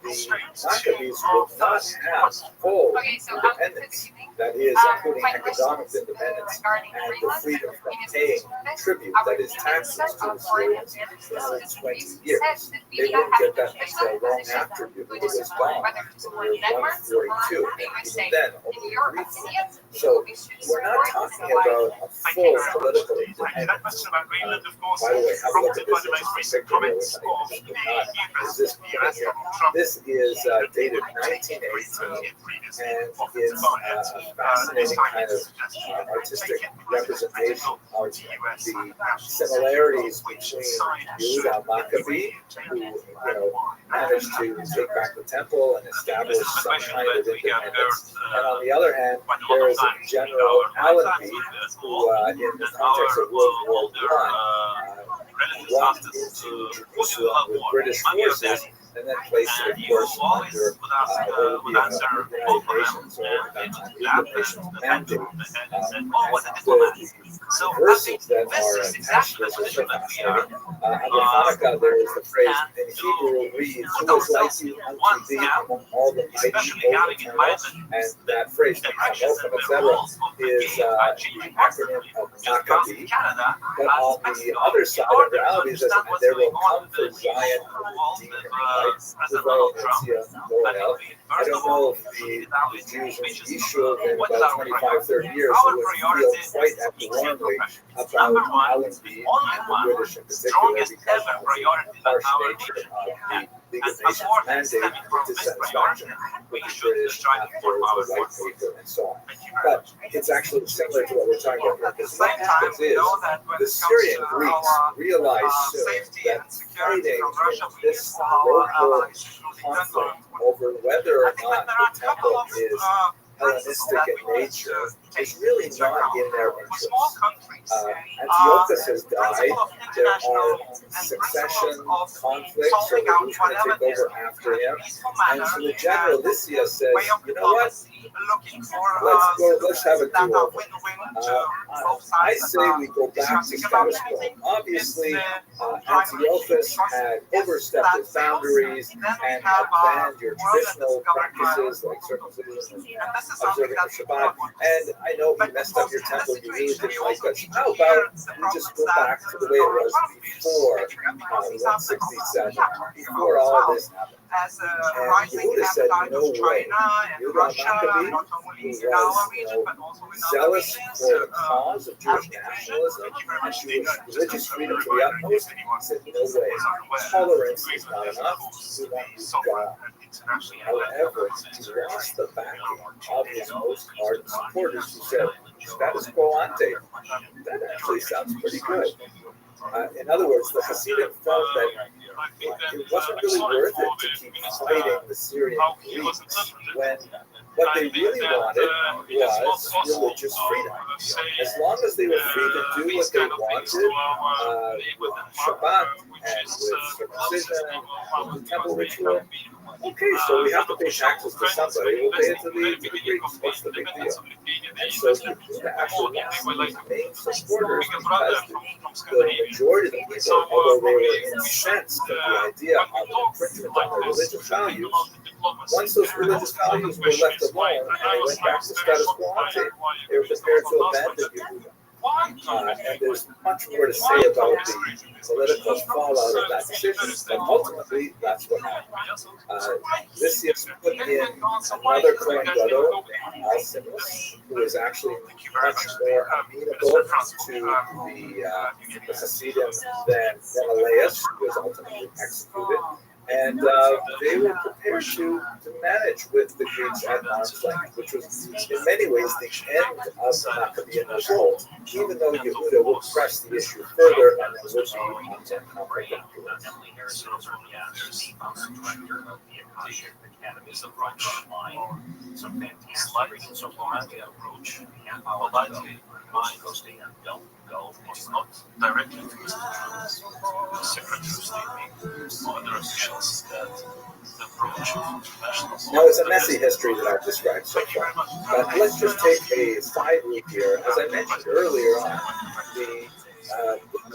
peace. The Maccabees would not have full independence, that is, including economic independence and the freedom from paying tribute, that is, taxes to the Syrians, for 20 years. They wouldn't get that until long after Yehuda was gone, in year 142, even then, only 3. So, we're not talking about a full political independence. By the way, have a look at this interesting picture here, which I could not resist putting here. This is dated 1918, and it's a fascinating kind of artistic representation of the similarities between Yehuda Maccabee, who managed to take back the temple and establish some kind of independence, and on the other hand, there is a General Allenby, who, in the context of World War I, walked into Jerusalem with British forces and then placed it, of course, under the United Nations, or at that time, United Nations mandate. The verses that are attached to this are so fascinating. Under Hanukkah, there is the phrase in Hebrew reads, "Who is like you unto thee among all the mighty, O Eternal?" And that phrase, "Chamochim," etc., is the acronym of Maccabee. But on the other side, under Allenby, it says, "And there will come for Zion a Redeemer." I don't know if the Jews in Yishuv in about 25, 30 years would feel quite abnormally about Allenby and the British in particular because of the harsh nature of the League of Nations mandate and dissatisfaction with the British after the White Paper and so on. But it's actually similar to what we're talking about here, because what happens is the Syrian Greeks realized soon that fighting in this local conflict over whether or not the temple is Hellenistic in nature is really not in their interest. Antiochus has died. There are succession conflicts over who's going to take over after him. And so the general Lysias says, you know what? Let's have a do-over. I say we go back to status quo. Obviously, Antiochus had overstepped his boundaries and had banned your traditional practices like circumcision and observing of Shabbat. And I know he messed up your temple, you really didn't like that. How about we just go back to the way it was before 167, before all this happened? And Yehuda said, no way. Yehuda Maccabee, who was zealous for the cause cause of Jewish nationalism and Jewish religious freedom to the utmost, he said, no way. Tolerance is not enough. We want you gone. However, he lost the backing of his most ardent supporters who said, status quo ante. That actually sounds pretty good. In other words, the Hasidim felt that it wasn't really worth it to keep fighting the Syrian Greeks when what they really wanted was religious freedom. As long as they were free to do what they wanted with Shabbat and with circumcision and with the temple ritual, okay, so we have to pay taxes to somebody. We'll pay it to the Greeks. What's the big deal? And so Yehuda actually lost his main supporters because the majority of the people, although they were incensed at the idea of an infringement on their religious values, once those religious values were left alone and they went back to status quo ante, they were prepared to abandon Yehuda. And there's much more to say about the political fallout of that decision, but ultimately that's what happened. This is put in another Kohen Gadol, Al-Simos, who is actually much more amenable to the Hasidim than Menelaus, who was ultimately executed. And they were prepared to manage with the Greeks at arm's length, which was in many ways the end of the Maccabean revolt, even though Yehuda would press the issue further and then would be on their conflict was not directly to Mr. Jones. The Secretary of State or other officials that the approach of international. Now, it's a messy history that I've described so far, but let's just take a side loop here. As I mentioned earlier on, the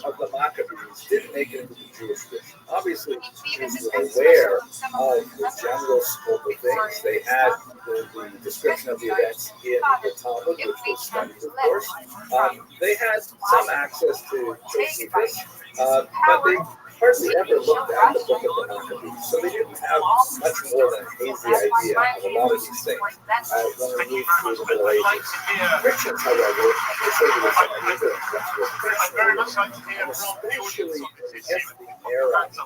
of the Maccabees didn't make it into the Jewish tradition. Obviously, Jews were aware of the general scope of things. They had the description of the events in the Talmud, which was studied, of course. They had some access to Josephus, but they hardly ever looked at the book of the Maccabees, so they didn't have much more than a hazy idea of a lot of these things when we read through the Middle Ages. Christians, however, they say there was some evidence with Christianism, and especially in the era of the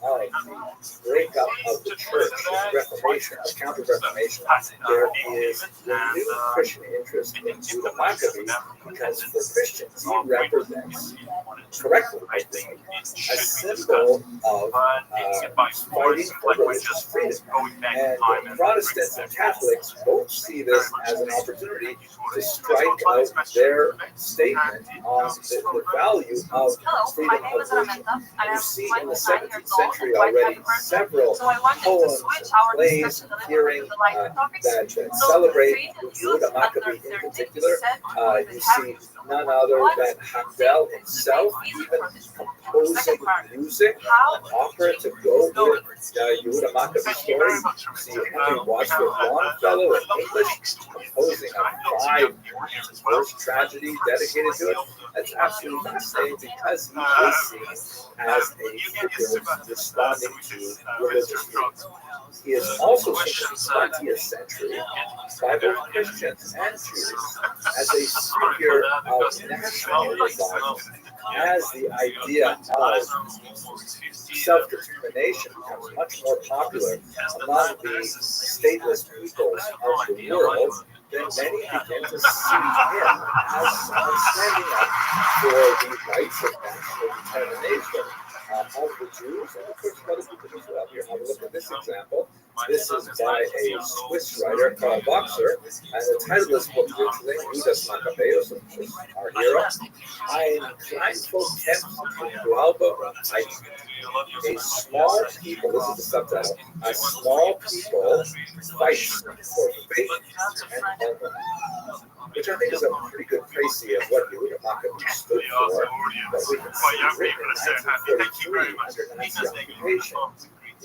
breakup of the church, the Reformation, the Counter-Reformation, there is renewed Christian interest in Judah Maccabee because for Christians, he represents, correctly, I think, a symbol of fighting for religious freedom. And Protestants and Catholics both see this as an opportunity to strike out their statement on the value of freedom of worship. You see in the 17th century already several poems and plays appearing that celebrate Yehuda Maccabee in particular. You see none other than Handel himself even composing music, opera to go with Yehuda Maccabee story. You see Henry Wadsworth Longfellow in English composing a 5-verse tragedy dedicated to it. That's absolutely fascinating because he is seen as a figure responding to religious needs. He is also seen in the 20th century by both Christians and Jews as a figure of national revival, as the idea of self-determination becomes much more popular among the stateless peoples of the world, then many begin to see him as someone standing up for the rights of national determination of the Jews and of course other people as well. Here, have a look at this example. This is by a Swiss writer, Karl Boxer, and the title of this book is Judas Maccabeus, of course, our hero. Ein Kleinvolk kämpft gegen Glaube und Heiden. A small people, this is the subtitle, a small people fights for faith and honor, which I think is a pretty good précis of what Yehuda Maccabee stood for, but we can see written in 1943 under Nazi occupation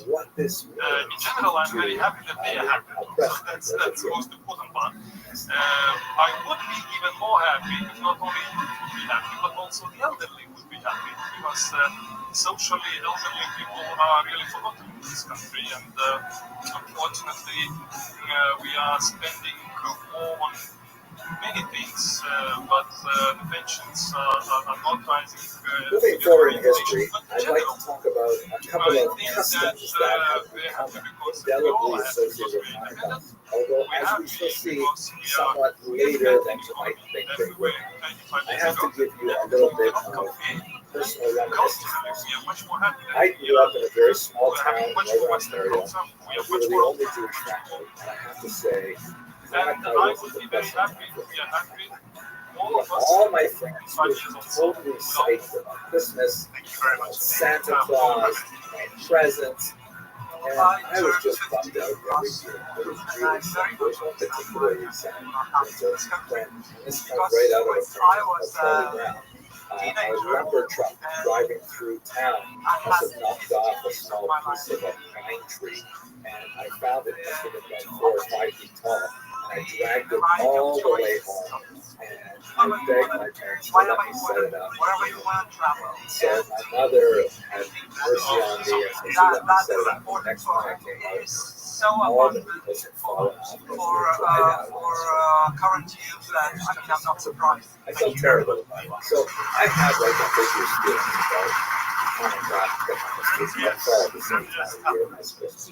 what this means in general, I'm very happy that they are happy. That's the most important one. I would be even more happy if not only you would be happy, but also the elderly would be happy, because socially elderly people are really forgotten in this country, and unfortunately we are spending more many things, but the tensions are not rising. Moving forward in history, I'd like to talk about a couple of customs that have become indelibly associated with Hanukkah, although as we shall see, somewhat later than you might think they would. I have to give you a little bit of personal reminiscence. I grew up in a very small town in northern Ontario. We were the only Jewish family, and I have to say, Hanukkah was the best time. All my friends were totally psyched about Christmas, Santa Claus, presents, and I was just bummed out every year. It was really sad. There was one particularly sad when this comes right out of a Charlie Brown. A lumber truck driving through town must have knocked off a small piece of a pine tree, and I found it must have been about 4 or 5 feet tall, and I dragged it all the way home, and I begged my parents to let me set it up. So my mother had mercy on me, and she let me set it up. The next time I came out, all the peoples had fallen off as they dried out. Current use, I'm not surprised. I felt terrible about it. So I had like a bigger feeling about Hanukkah, but fall at the same time of year as Christmas.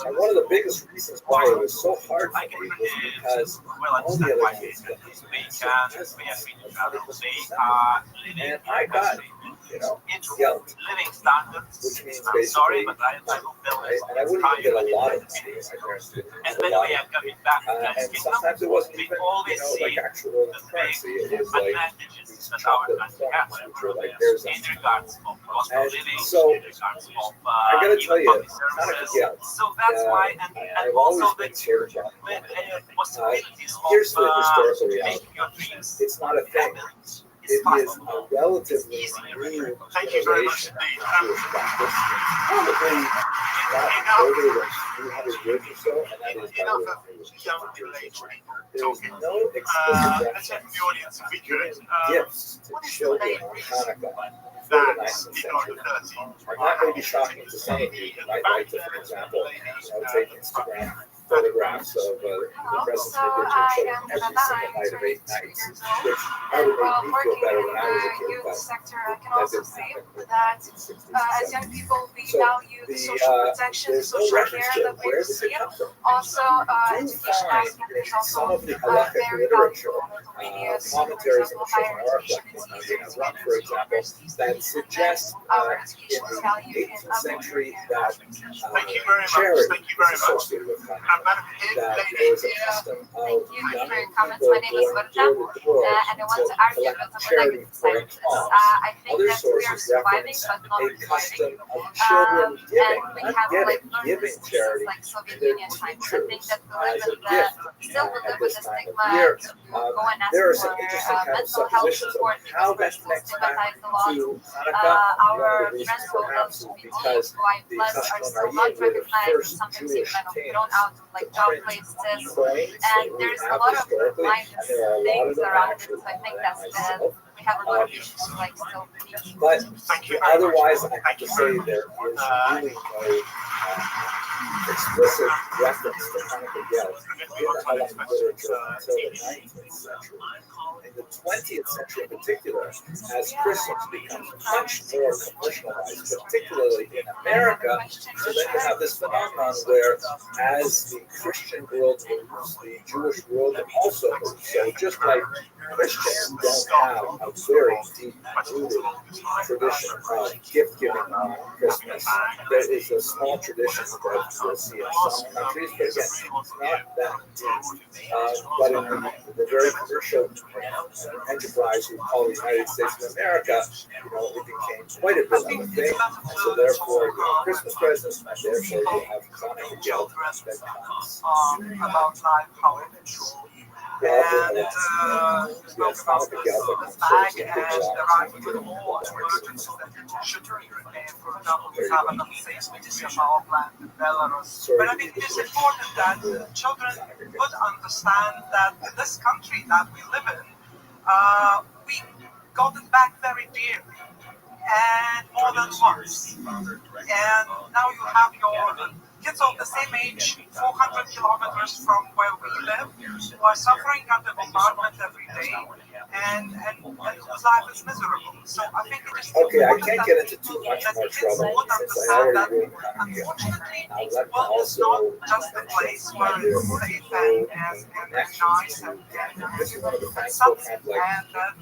And one of the biggest reasons why it was so hard for me was because all the other kids got these presents, and I got, guilt, which means basically money, right? And I wouldn't even get a lot of money. My parents didn't have a lot of money. And sometimes it wasn't even, like actual currency. It was like these chocolate coins, which were like theirs. And so, I gotta tell you, Hanukkah guilt. I've always been sort of here's the historical reality. It's not a thing. It is a relatively new generation of Jewish practice, probably not older than 300 years or so, and that is by the way. There is no explicit reference to giving gifts to children on Hanukkah before the 19th century. And that may be shocking to some of you. You might like to, for example, take Instagram photographs of the presents they give to children every single night of 8 nights, which probably made me feel better when I was a kid, but that didn't happen as young people, we value the social protection, social care that we receive. Also, education aspect is also very valuable in the media. Commentaries in the children are reflecting on the run, for example, that suggests in the 18th century that charity is associated with Hanukkah. That there was a custom of young people going door to door to collect charity for a cause. Other sources reference a custom of children giving, not giving charity to their teachers as a gift at this time of year. There are some interesting kind of suppositions of how that connects back to Hanukkah. One of the reasons perhaps is because the custom on our year were the first Jewish kings to print coins, and there's a lot of things around it, so I think that's we have a lot of issues like still but otherwise I have to say there is really no explicit reference to Hanukkah guilt in the Halachic literature until the 19th century. In the 20th century in particular, as Christmas becomes much more commercialized, particularly in America, so then you have this phenomenon where as the Christian world moves, the Jewish world also moves. So just like Christians don't have a very deep-rooted tradition of gift-giving on Christmas, there is a small tradition that you'll see in some countries, but again, it's not that deep. But in the very commercial enterprise we call the United States of America, it became quite a bit of a thing. So therefore, Christmas presents, and therefore you have Hanukkah guilt that comes. About life, how it is. And spoke about the flag and the right to the war emergencies that should be remain. For example, we have an unsafe of our land in Belarus. But I think it is important that children would understand that in this country that we live in, we got it back very dear. And more than once. And now you have your kids of the same age, 400 kilometers from where we live who are suffering under bombardment every day and whose life is miserable. So I think it is Okay, I important can't that get into too much more trouble since I already ruined economy. unfortunately, the world is not just a place where it's safe and nice and this is one of the things we'll have, like,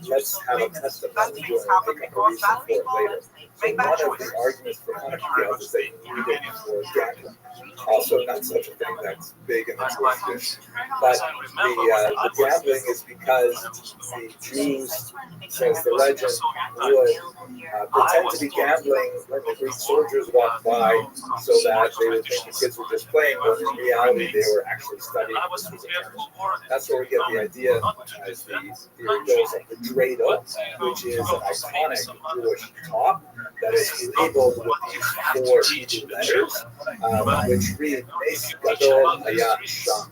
let's have a test of that and make up a reason for it later. So one of the arguments for Hanukkah is that you need it for gambling. Also, not such a thing that's big in the Jewish tradition. But the gambling is because the Jews, says the legend, would pretend to be gambling when the Greek soldiers walked by so that they would think the kids were just playing, but in reality they were actually studying. That's where we get the idea, as the theory goes, of the dreidel, which is an iconic Jewish top that is labeled with these 4 Hebrew letters, which read Nes Gadol Hayat Sham.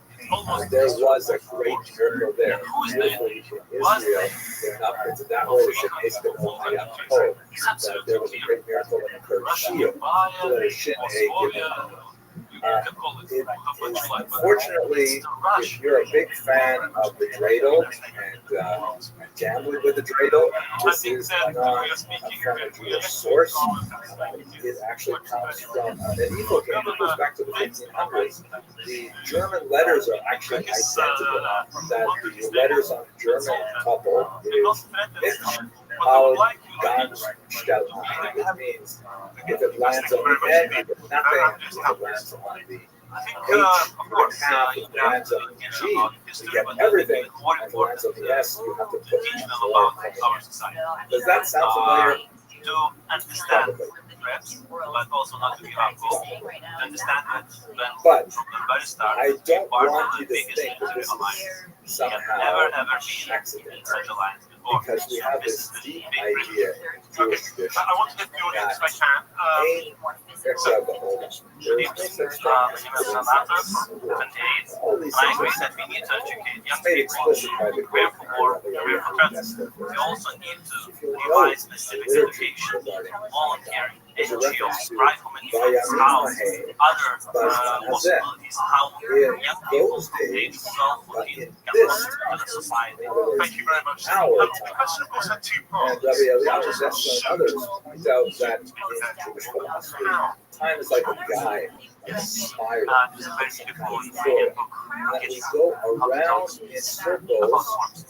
There was a great miracle there. Usually in Israel, they're not printed that way. They say Nes Gadol Hayat Ho, that there was a great miracle that occurred Shio, the letter Shin A given. Unfortunately, if you're a big fan of the dreidel and gambling with the dreidel, this is not from a Jewish source. It actually comes from an evil game that goes back to the 1500s. The German letters are actually identical. That the letters on the German couple is Mitch, Paul, Ganz, Stellung, which means if it lands on the N, you get nothing. If it lands on the H, you get half. If it lands on the G, you get everything. And if it lands on the S, you have to put more coins. Does that sound familiar? To understand threats, but also not to give up hope. To understand that when from the very start, I don't want you to biggest think that this alliance, is somehow never been accidental. in such alliance before. Because we have this deep idea in Jewish tradition I want to get the audience if I can. except the whole there is no such thing as all these I things agree are that we need to educate young made people explicit by the great for career professionals. We also need to devise specific education, volunteering, NGOs, private communities, how other possibilities, how young people can take self-motivated to the society. Thank you very much. Our The question, of course, had 2 and parts. Rabbi Rothschild and others point out that in Jewish philosophy, time is like a guide, a spiral, some kind of foil, and that we go around in circles,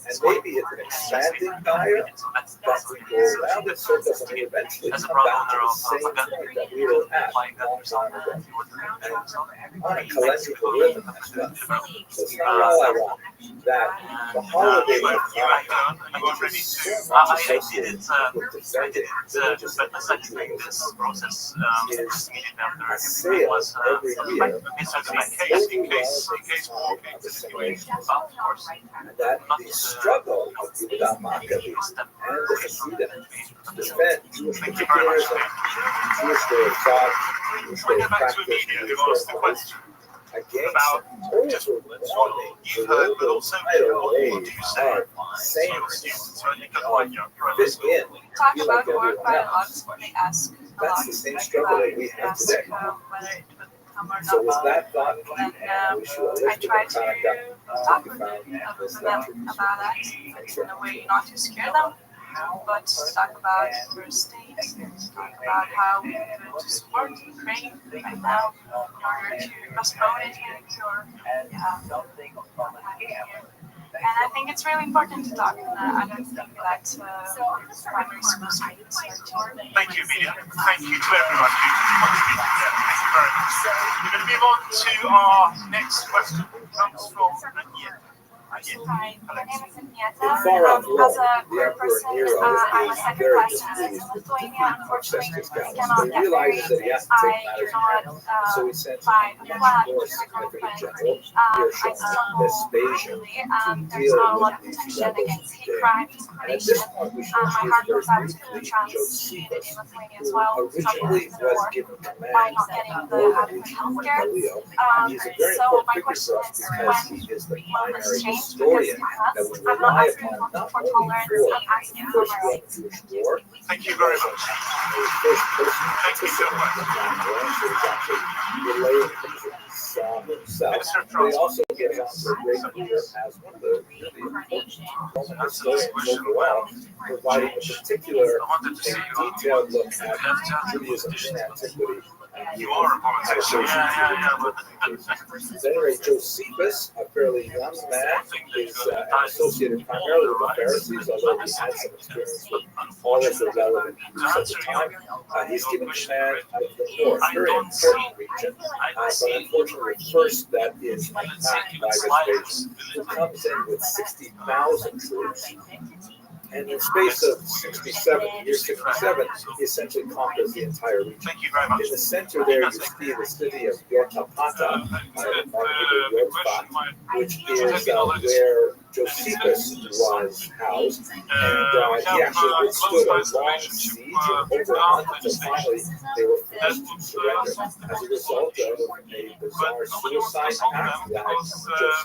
and maybe it's an expanding gyre, but we go around in circles and we eventually come back to the same point that we were at a long time ago, and on a calendrical rhythm as well. So it's not all I want. That the holiday of Hanukkah, which is so much associated with defending religious and rituals, is a sale every year of the overwhelming of assimilation. And that the struggle of the Yehuda Maccabees and the Hasidim to defend Jewish particularism, Jewish way of thought, Jewish way of practice, Jewish way of life, against overwhelming global tidal wave of sameness, fit in, Talk be like about work everyone by a lot else. when they ask a That's lot the same like struggle about that we have today. whether it would come or So not. with that thought, And we should I lift the try to Hanukkah talk to with be found in this them lecture. about that in a way not to scare them, but talk about first states, talk about how we could support Ukraine right now in order to postpone it or and I think it's really important to talk. I don't think that primary school students are too. Thank you, Amelia. Thank you to everyone who contributed there. Thank you very much. We're going to move on to our next question. It comes from Anya. Hi, my name is Agnieszka. Far off Rome, As a the queer Emperor person, Nero I'm a is second very class citizen displeased in with Lithuania. Unfortunately, Festus I Gallus. cannot He get realizes married. that he has to take I matters in cannot hand, so he sends find a a much flat more with a significant girlfriend. general, I Hirschel, struggle Vespasian, greatly. to There's deal not a lot with of these attention rebels against hate today. crimes, And at this point, we should my introduce heart very goes out to briefly trans Josephus, community in Lithuania who as well, originally suffering was war given by command not getting the over adequate the healthcare. Galileo. And he's a very So important my figure question for us is, because he is the primary historian that we I'm not rely asking upon not for only tolerance, for I'm asking the for First my World rights. Jewish War. Thank you very much. The first person to participate in the War, so it's actually relaying things that he saw themselves. They also get onto a great career as one of the really important Roman historians overall, providing a particular and detailed look at Judaism in antiquity. Venerate Josephus, a fairly young man, is associated primarily with the Pharisees, although he had some experience with all of the relevant Jews at the time. He's given command of the north, very important region, but unfortunately, first that is attacked by Vespasian, who comes in with 60,000 troops. And in the space of 67, he essentially conquers the entire region. In the center there, you see the city of Yotapata, which is where Josephus was housed. And he actually withstood a long siege of over a month until finally they were forced to surrender. As a result of a bizarre suicide pact that Josephus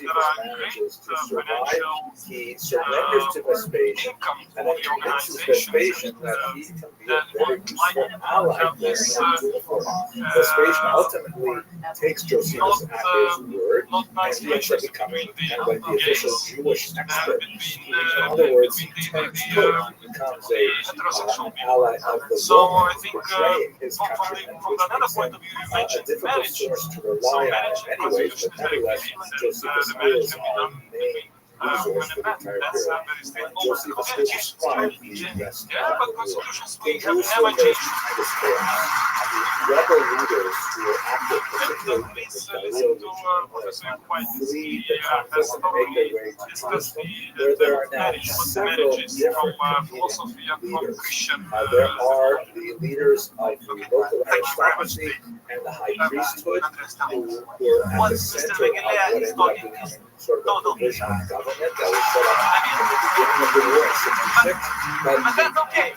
manages to survive, he surrenders to Vespasian. And it convinces Vespasian that he can be a very useful ally for him. Vespasian ultimately takes Josephus at his word, and he ends up becoming kind of like the official Jewish expert. In other words, he turns good, he becomes an ally of the Romans, betraying his countrymen, which makes him a difficult source to rely on in many ways, but nevertheless, Josephus is our main resource for the entire period. And Josephus will describe the rest of the war. In Jerusalem, there's tremendous chaos. The rebel leaders who are active, particularly in the Galileo region, flee the conflict and make their way to Jerusalem, where there are now several different competing leaders. There are the leaders of the local aristocracy and the high priesthood, who were at the center of what ended up becoming sort of a provisional government that was set up in the beginning of the war in 66. But that's okay.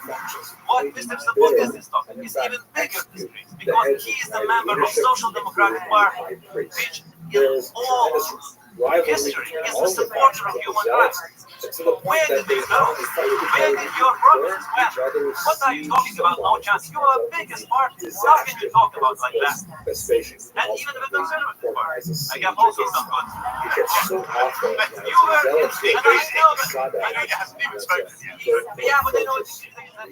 What Mr. Zabutis is talking is even bigger than this, because he is a member of Social Democratic Party, which in all history is a supporter of human rights. Where did they go? Where did your brothers went? What are you talking about, no chance? You are the biggest party. How can you talk about like that? And even the Conservative Party. I have also some good. But you were, and I know that you have been respected. Yeah, but they know it's a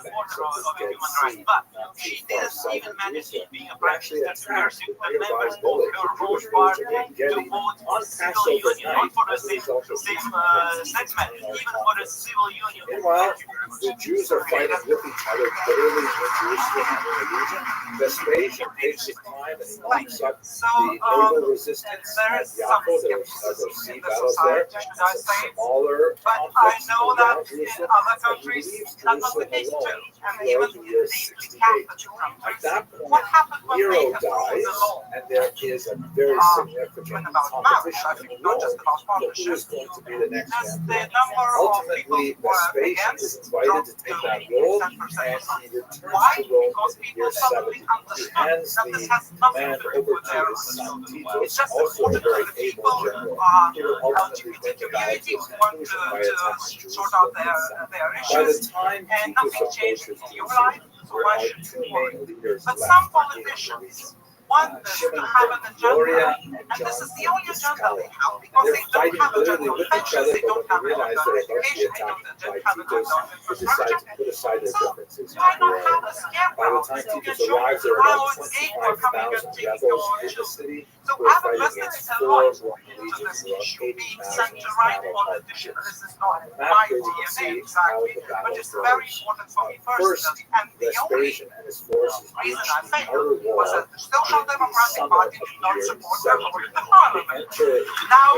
supporter of human rights. But she didn't even manage to be a practicing conspiracy with the members of her own party to vote for the civil union, not for the same segment, even for the civil union. Meanwhile, the Jews are fighting with each other bitterly in Jerusalem and in the region. Vespasian takes his time and locks up the naval resistance at Yaakov. There's sea battles there, smaller conflicts around Jerusalem, and he leaves Jerusalem alone throughout the year 68. At that point, Nero dies, and there is a very significant competition in Rome for who is going to be the next emperor. Ultimately, Vespasian is invited to take that role, and he returns to Rome in the year 70. He hands the command over to his son Titus, also a very able general, who will ultimately bring about to his conclusion by attacking Jerusalem himself. By the time Titus approaches Jerusalem, there are two main leaders left in the region. One is to have an agenda, and this is the only agenda they have, because they don't have a agenda on pensions, they don't have an agenda on education, they don't have an agenda on infrastructure. So why not have a scarecrow to get shown how it's game for coming and taking your issue? So have a message and launch into this issue being sent to right politicians. This is not my DNA exactly, but it's very important for me personally. And the only reason I say it was that the Social Democratic Party did not support their vote in the parliament. Now,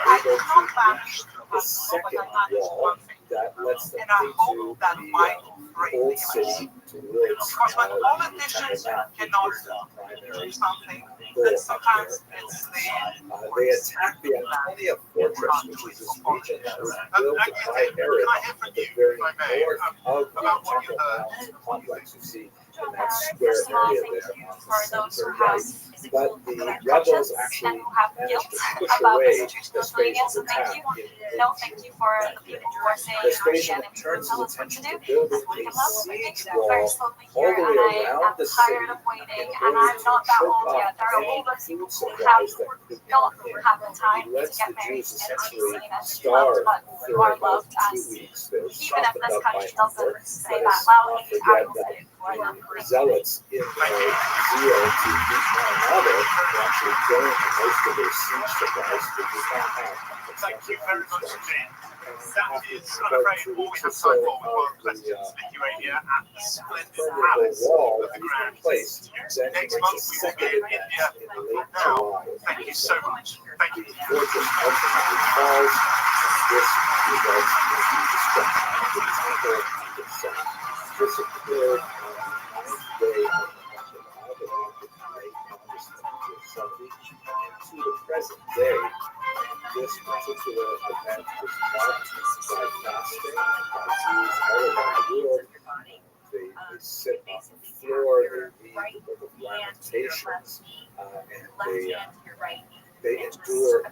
I did not manage to pass the but I managed one thing. And I hope that might bring the election. Because when politicians cannot do something, then sometimes it's the they attacked the Antonia fortress, which is this region that was built by Herod at the very north of the Temple Mount complex. You see in that square area there on the center right. But the rebels actually managed to push away Vespasian's attack in Vespasian turns his attention to building a siege wall all the way around the city in order to choke off any food supplies that could come in. He lets the Jews essentially starve for about 2 weeks. They're softened up by hunger. Let us not forget that the zealots in their zeal to beat one another were actually going to most of their siege supplies to do not have. Thank you very much indeed. That is, I'm afraid, all we have time for with World Questions Lithuania at the splendid palace of the Grand Place. Next month we will be in India. Now, thank you so much. Thank you. The fortress ultimately falls, and this results in the destruction of the temple itself. This occurred on the 9th day of the month of August, late August 1970, and to the present day, this particular event was marked by fasting by Jews all around the world. They sit on the floor, they read the book of Lamentations, and they endure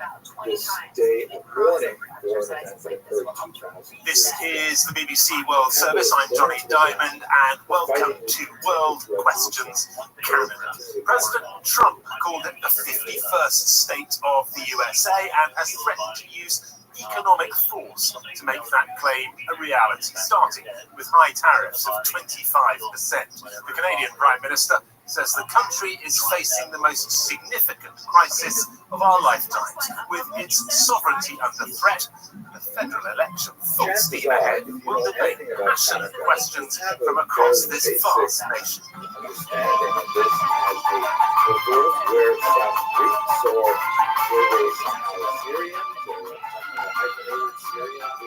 this day of mourning for an event that occurred 2,000 years. This is the BBC World Service. I'm Johnny Diamond, and welcome to World Questions Canada. President Trump called it the 51st state of the USA and has threatened to use economic force to make that claim a reality, starting with high tariffs of 25%. The Canadian Prime Minister says the country is facing the most significant crisis of our lifetimes, with its sovereignty under threat. The federal election full steam ahead will debate passionate questions from across this vast nation. Understanding of this as a revolt where some Greeks or were they somehow Syrians or hyphenated Syrians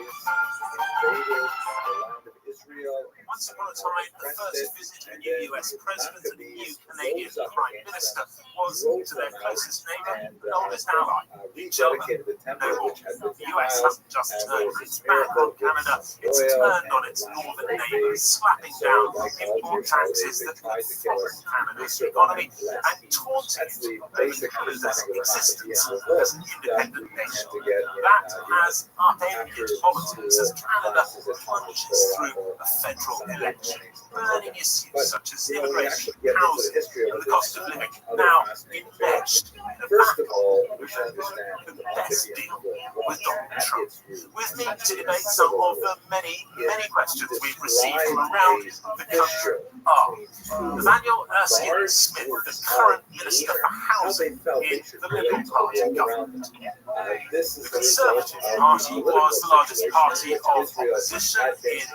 invaded the land of Israel. Once upon a time, the first visit a new US president and a new Canadian Prime Minister was to their closest neighbour and oldest ally, each other. No more. The US hasn't just turned its back on Canada, it's turned on its northern neighbours, slapping down import taxes that would throttle Canada's economy and taunting it over Canada's existence as an independent nation. That has upended politics as Canada plunges through a federal election. Burning issues such as immigration, housing, and the cost of living now enmeshed in a battle with the best deal with Donald Trump. With me to debate some of the many questions we've received from around the country are Nathaniel Erskine Smith, the current Minister for Housing in the Liberal Party government. The Conservative Party was the largest party of opposition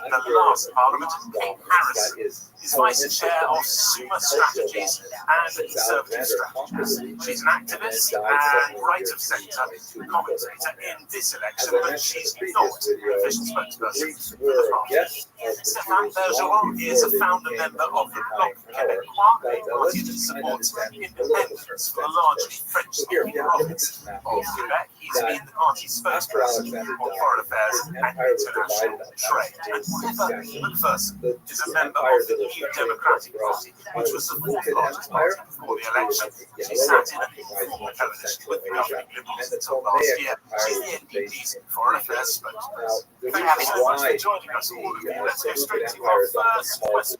in the last Parliament. Kate Harrison is Vice Chair of Summa Strategies and Conservative Strategies. She's an activist and right-of-centre commentator in this election, but she's not the official spokesperson for the party. Stéphane Bergeron is a founder member of the Bloc Québécois, a party that supports independence for the largely French-speaking province of Quebec. He's been the party's spokesperson on foreign affairs and international trade. And Clifford McPherson is a member of the New Democratic Party, which was the fourth largest party before the election. She sat in a former coalition with the governing Liberals until last year. She's the NDP's foreign affairs spokesperson. Thank you so much for joining us, all of you. Let's go straight to our first question.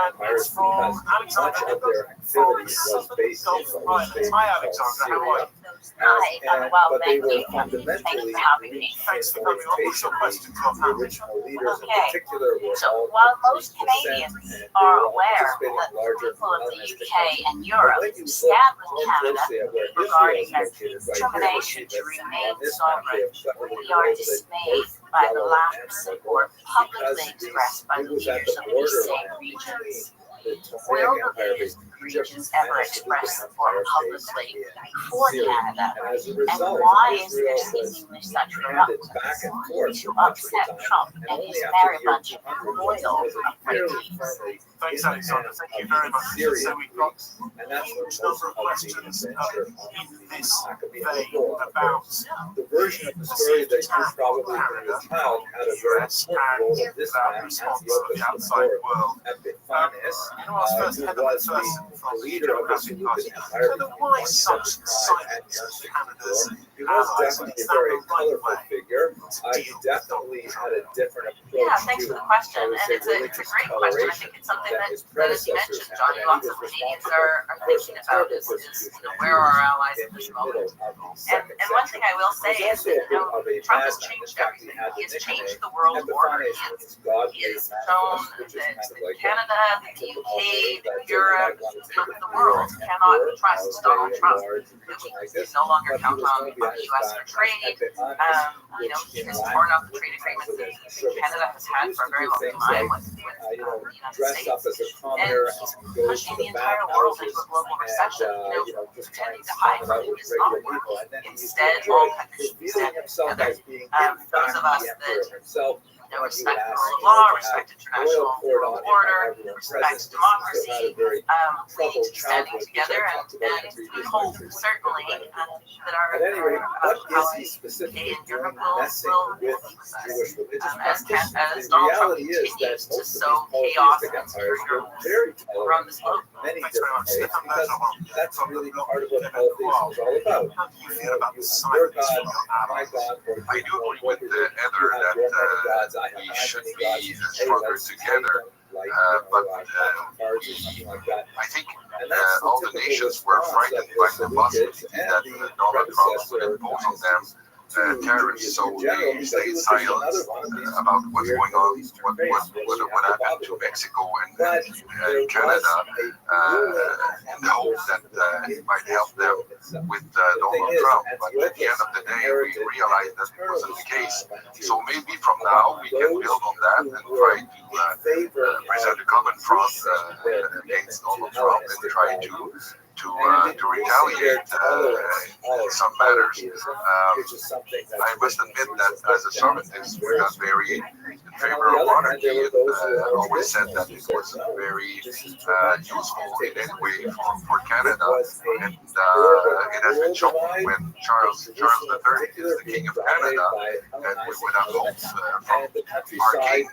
And it's from Alexandra Hibbert from Southern Gulf Islands. Hi, Alexandra, how are you? Hi, well, thank you. Thank you fundamentally for having me. Thanks for coming on. What's your question, Rob? the original leaders in Okay. particular were So all while most 100% Canadians and they are were aware anticipating that the larger people of the domestic UK and Europe When you look stand with more Canada closely at where regarding Israel their is located right here, determination we to see that remain on this map sovereign, we have we are dismayed by the lack of support publicly expressed by the leaders of these same regions. the Will Toltec the Empire leaders basically has ever expressed support publicly for Canada. And why is there seemingly such reluctance to upset Trump and his merry bunch of loyal appointees? Thanks, Alexander. Thank you very much. So we've got a huge number of questions in this vein about the version of the story that you probably heard as a child had a very important role in this man as the outside world. Epiphanes, who was the leader of the Seleucid Empire between 175 and 164. He was definitely a very colorful figure. He definitely had a different approach. Yeah, thanks for the question, and it's a great question. I think it's something that as you mentioned, John, lots of Canadians are thinking about is where are our allies in this moment? And one thing I will say is that Trump has changed everything. He has changed the world order. He has shown that Canada, the UK, Europe, the world cannot trust Donald Trump. We can no longer count on the US for trade. He has torn up the trade agreements that Canada has had for a very long time with the United States. And he's pushing the entire world into a global recession, pretending to hide from it is not working. Instead, all countries should be standing together. Those of us that respect the rule of law, respect international order, respect democracy, we need to be standing together and we hope certainly that our allies in Europe will be with us. As Donald Trump continues to sow chaos and terror around this globe. Thanks very much. That's really part of what politics is all about. How do you feel about the silence from your allies? I do agree with Heather that we should be stronger together. But I think all the nations were frightened by the possibility that Donald Trump would impose on them tariffs, so they stayed silent about what's going on, what happened to Mexico and Canada, in the hope that it might help them with Donald Trump. But at the end of the day, we realized that it wasn't the case. So maybe from now we can build on that and try to present a common front against Donald Trump and try to retaliate in some matters. I must admit that as a Sovietist, we got very in favor of monarchy and always said that it was very useful in any way for Canada. And it has been shown when Charles III is the King of Canada, and we would have hoped from our king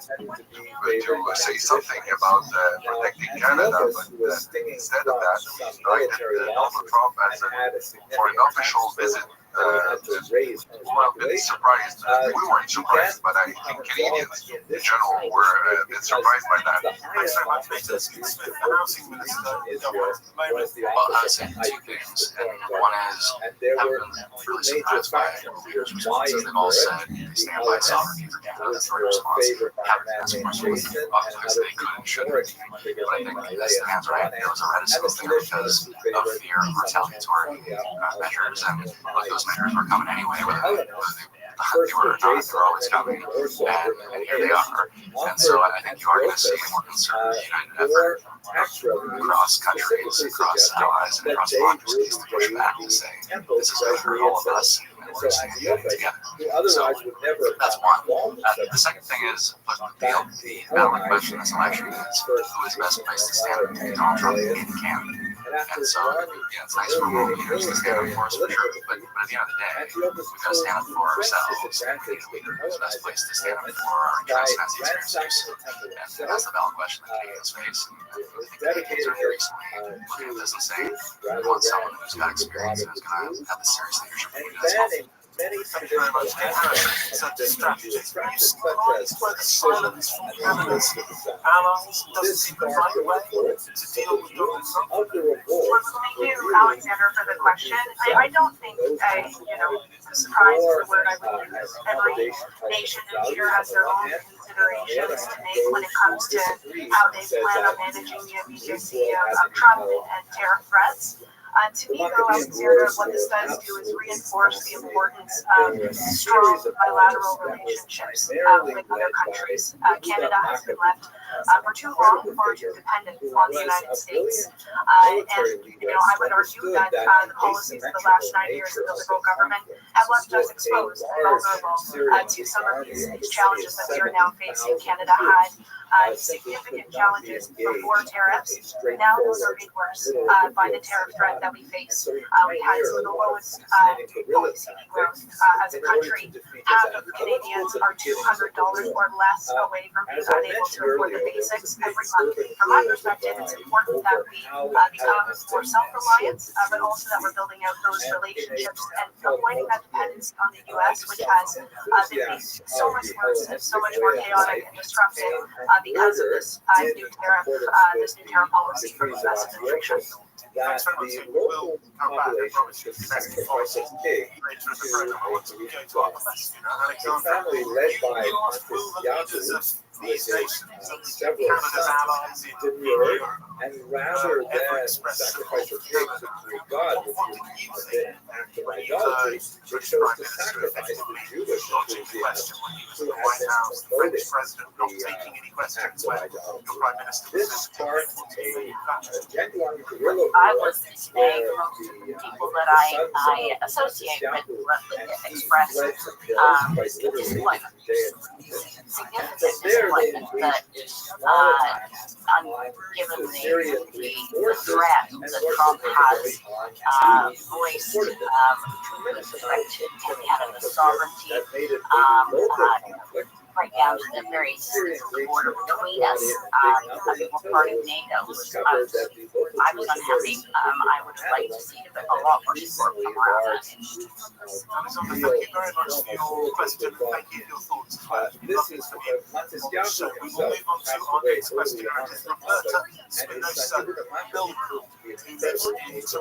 to say something about protecting Canada, but instead of that, he invited Donald Trump for an official visit. Well, a bit surprised. We weren't surprised, but I think Canadians in general were a bit surprised by that. Thanks so much, Mr. Smith. The housing minister is Well, I was saying two things. One is, I've been really surprised by leaders' responses. They've all said they stand by sovereignty for Canada. That's the right response. Haven't asked questions. Otherwise, they could and should. But I think this stands right. There was a reticence there because of fear of retaliatory measures, and look, those measures were coming anyway, whether they were or not, they're always coming, and here they are. And so I think you are going to see a more concerted, united effort across countries, across allies, and across democracies to push back to say, this is going to hurt all of us, and we're just together. So that's one. The second thing is, look, the ballot question this election is who is best placed to stand with Donald Trump in Canada. And so, yeah, it's nice for world leaders to stand up for us, for sure, but at the end of the day, we've got to stand up for ourselves and be the leader who's best placed to stand up for our interests as the experiencers. And that's the ballot question that Canadians face. And I think Canadians are very recently looking at this and saying, we want someone who's got experience and who's going to have the serious leadership we need as well. Thank you very much. It's a distraction. You surprised by the silence from Canada's allies. Does it seem the right way to deal with Donald Trump? Well, thank you, Alexander, for the question. I don't think surprise is the word I would use. Every nation and leader has their own considerations to make when it comes to how they plan on managing the immediacy of Trump and tariff threats. To me, though, Alexander, what this does do is reinforce the importance of strong bilateral relationships with other countries. Canada has been left for too long, far too dependent on the United States. And, I would argue that the policies of the last 9 years of the Liberal government have left us exposed and vulnerable to some of these challenges that we are now facing. Canada had significant challenges before tariffs. Now those are made worse by the tariff threat that we face. We had some of the lowest policy growth as a country. Half of Canadians are $200 or less away from being unable to afford the basics every month. From my perspective, it's important that we become more self-reliant, but also that we're building out those relationships and avoiding that dependency on the U.S., which has been made so much worse and so much more chaotic and disruptive because of this new tariff policy from the U.S. administration. That the local population should sacrifice a pig to reach us. A family led by Montes several sons demurred, and rather than sacrifice a pig to God, which would be an act of idolatry, they chose to sacrifice the Jewish enthusiasts who had been promoting the act of idolatry. This sparked a genuine guerrilla war. I was saying people that I associate with express disappointment, significant disappointment that given the threat that Trump has voiced with respect to Canada's sovereignty, right down to the very border between us, we're part of NATO. I was unhappy. I would like to see a lot more support from our organization. Thank you very much for your question. Thank you for your thoughts. This is So we will move on to our next question. It is Roberta Spinoza, who lives in Toronto.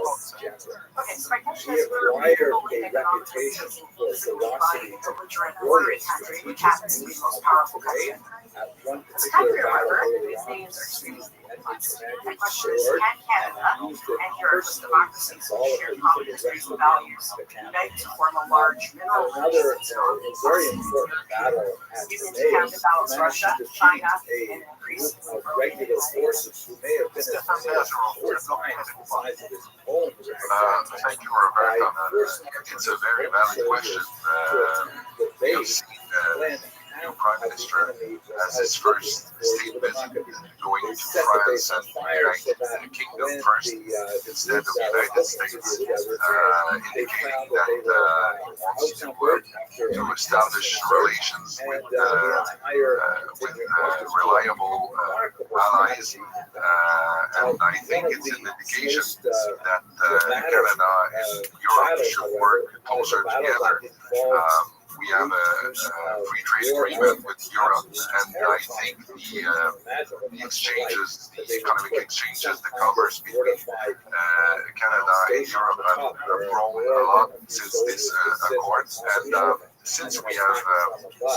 Okay, so my question He is, we're acquired global a economic reputation system for by ferocity a belligerent warrior country, which happens to be the most powerful country. at one This country, particular battle however, early these on. names are extremely And complex. he My commanded question is, sword can Canada and used it and Europe's personally democracies all and of shared the common rest histories of and values the campaign. unite to form a large mineral Another resource very important battle at the using Japan to balance Russia, China, and increase group of regular forces who may have been as many as 4 times the size of his own Thank you, Roberta. It's a very valid question. We have seen new Prime Minister as his first statement going to France and United Kingdom first instead of the United States, indicating that he wants to work to establish relations with reliable allies. And I think it's an indication that Canada and Europe should work closer together. We have a free trade agreement with Europe, and I think the exchanges, the economic exchanges, the commerce between Canada and Europe have grown a lot since this accord. And since we have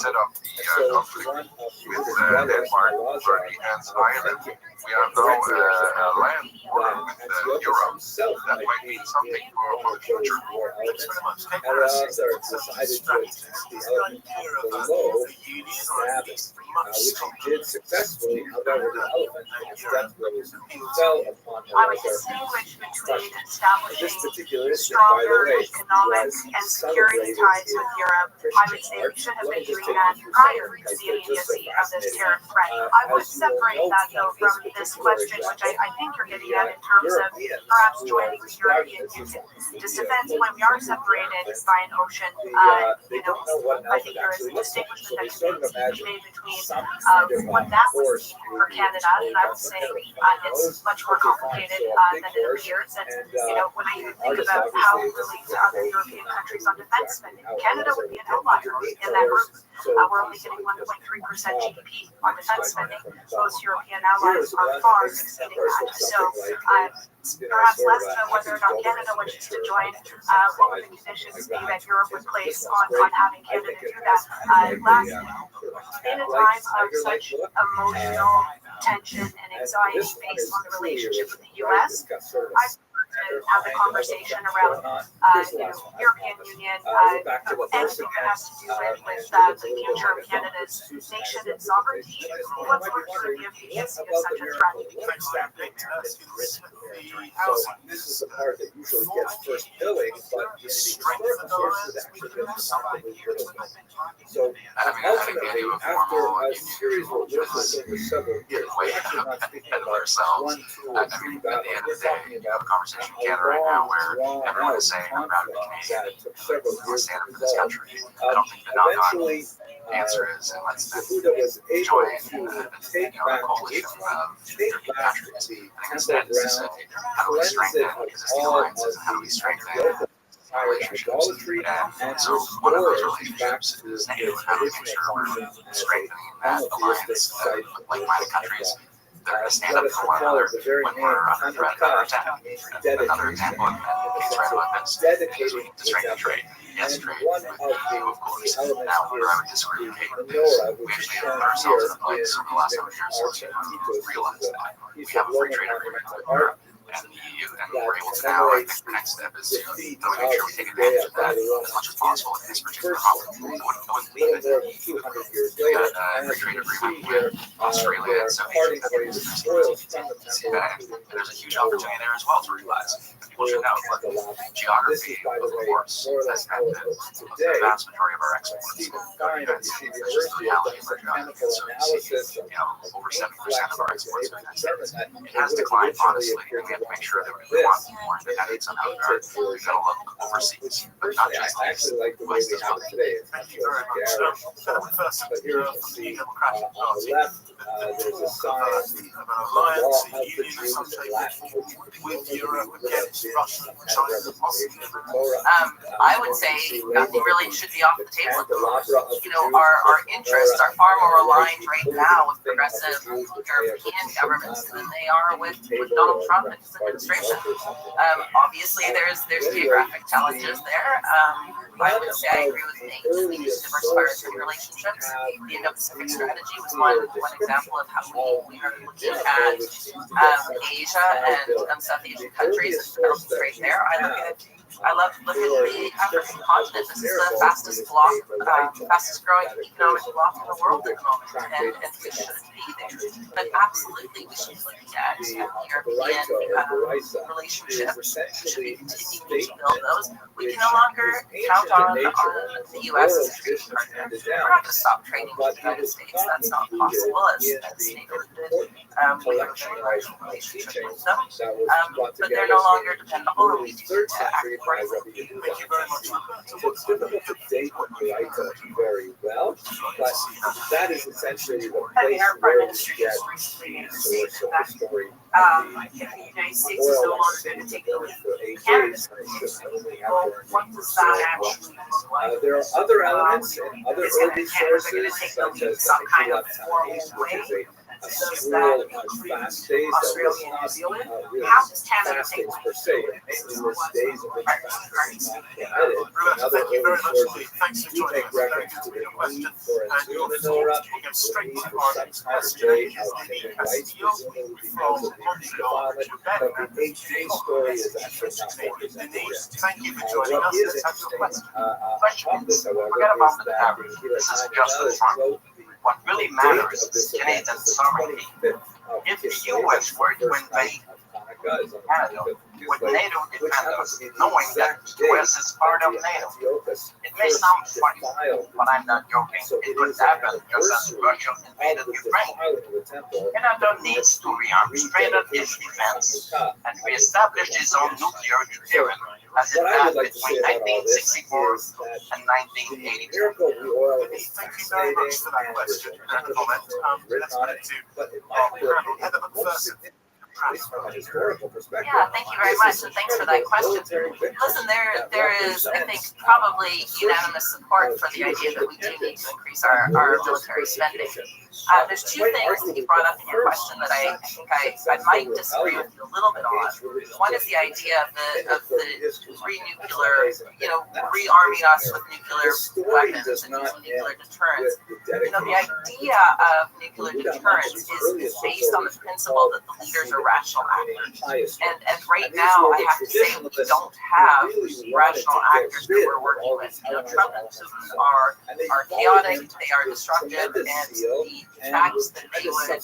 set up the conflict with Denmark over the Hans Island, we have now a land border with Europe. That might mean something for the future. Thanks very much. Which did successfully, however, the elephant and its death blows fell upon I would distinguish between establishing stronger economic and security ties with Europe. I would say we should have been doing that prior to the immediacy of this tariff threat. I would separate that, though, from this question, which I think you're getting at in terms of perhaps joining the European Union. Just defense, when we are separated by an ocean, I think there is a distinguishment that can be made between what that would mean for Canada, and I would say it's much more complicated than it appears. And when I even think about how we relate to other European countries on defense spending, Canada would be an outlier in that group. We're only getting 1.3% GDP on defense spending. Most European allies are far exceeding that. So perhaps less about whether or not Canada wishes to join. What would the conditions be that Europe would place on having Canada do that? Lastly, in a time of such emotional tension and anxiety based on the relationship with the U.S., I have the conversation around European Union, anything that has to do with the future of Canada's nation and sovereignty. What's going to be of such a threat? This is the part that usually gets first billing, but in the historical sources, it actually gets effectively little. So ultimately, after a series of lists over several years, we're actually not speaking about 1, 2, or 3 battles. We're talking about a conversation in Canada right now where everyone is saying I'm proud to be that took several years to for this resolve. country. I don't think the Eventually, answer is let's Yehuda was able to take back the temple ground, cleanse it of all of the idolatry, and restore it back to its original function as a monotheistic site. like-minded countries. They're going to stand Let up us for one recall another at the very when name we're under threat of another attack. dedication. Another example of that is threat of weapons. Dedicating To strengthen trade. Yes, and trade. one of the Of course. elements Now, where I would is disagree with the Kate is menorah, we which is actually shown put ourselves in a here place over the last 100 years to realize that we have a free trade agreement with Europe and the EU, and we're able to now, I think the next step is to make sure we take advantage of that as much as possible in this particular conflict. I wouldn't leave it. We've got a free trade agreement with Australia and South Asian countries. There's a huge opportunity there as well to realize. People should know, but geography of course has had the vast majority of our exports. There's the reality of our geography. Over 70% of our exports are United States. It has declined honestly, and we have to make sure that we want more independence on how we are. We've got to look overseas, but not just actually like the way we have it today. It's not garish. But here you can see on the left, there's a sign of the law of the Jews in Latin, with Europe against Russia and China. I would say nothing really should be off the table at the moment. Our interests are far more aligned right now with progressive European governments than they are with Donald Trump and his administration. Obviously, there's geographic challenges there. I would say I agree with Nate. We need to diversify our trade relationships. The Indo-Pacific strategy was one example of how we are looking at Asia and South Asian countries and developing trade there. I love looking at the African continent. This is the fastest growing economic bloc in the world at the moment, and we shouldn't be there. But absolutely, we should look at European relationships. Should we continue to build those? We can no longer count on the U.S. as a trading partner. We're not going to stop trading with the United States. That's not possible, as Nate noted. We have a very large relationship with them, but they're no longer dependable, and we need to act accordingly. Thank you very much. So it's difficult to date Raita very well, but that is essentially the place where we get the source of the story. The United States is no longer going to take over Canada's what does that actually look like? There are other elements and other early sources, such as the Megillat Ta'anis, which is a school of fast days that was not really fast days per se, it mainly was days in which fast was not permitted. And other early sources do make reference to the need for a new menorah, the need for some kind of day of taking lights, presumably because of the defilement, but the 8-day story is actually not represented here. Thank you for joining us. What is interesting on this, however, is that the Megillat wrote what really matters is Canadian sovereignty. If the U.S. were to invade Canada, would NATO defend us, knowing that the U.S. is part of NATO? It may sound funny, but I'm not joking. It could happen just as Russia invaded Ukraine. Canada needs to rearm, straighten its defense, and reestablish its own nuclear deterrent, as it had between 1964 and 1982. Thank you very much for that question and comment. Let's get to Heather McPherson. Yeah, thank you very much, and thanks for that question. Listen, there is, I think, probably unanimous support for the idea that we do need to increase our military spending. There's two things that you brought up in your question that I think I might disagree with you a little bit on. One is the idea of the rearming us with nuclear weapons and using nuclear deterrence. The idea of nuclear deterrence is based on the principle that the leaders are rational actors. And right now, I have to say, we don't have rational actors that we're working with. Trump and Putin are chaotic, they are destructive, and the facts that they would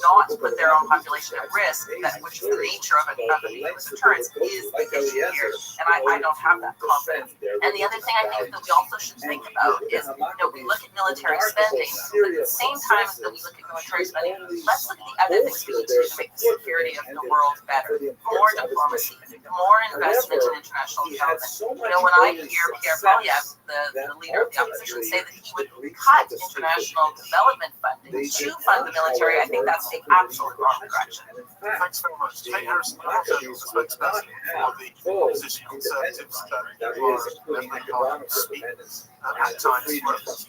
not put their own population at risk, which is the nature of a deterrence, is the issue here. And I don't have that confidence. And the other thing I think that we also should think about is, we look at military spending, but at the same time that we look at military spending, let's look at the other things we need to do to make the security of the world better. More diplomacy, more investment in international development. When I hear Pierre Poilievre, the leader of the opposition, say that he would cut international development funding to fund the military, I think that's the absolute wrong direction. Thanks very much. Kate Harrison, the spokesperson for the opposition Conservatives, that is including economic speak at times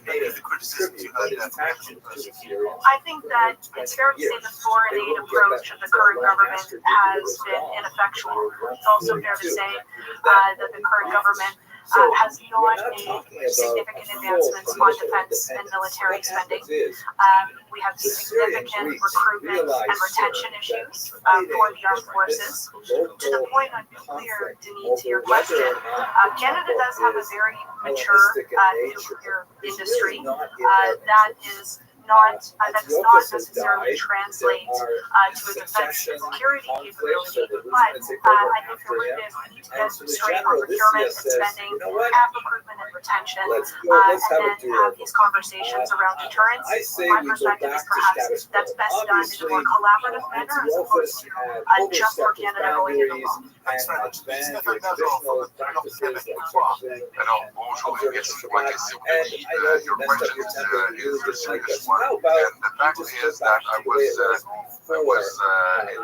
maybe the criticisms you heard there from I think that it's fair to say the foreign aid approach of the current government has been ineffectual. It's also fair to say that the current government has not made significant advancements on defense and military spending. We have significant recruitment and retention issues for the armed forces. To the point on nuclear, Denise, to your question, Canada does have a very mature nuclear industry that does not necessarily translate to a defense and security capability, but I think the limit we need to demonstrate on procurement and spending, have recruitment and retention, and then have these conversations around deterrence. My perspective is perhaps that's best done in a more collaborative manner as opposed to just for Canada going it alone. Thanks very much. Stéphane Bergeron from le Québec. Alors, bonjour, et merci pour la question. Your question is a serious one. And the fact is that I was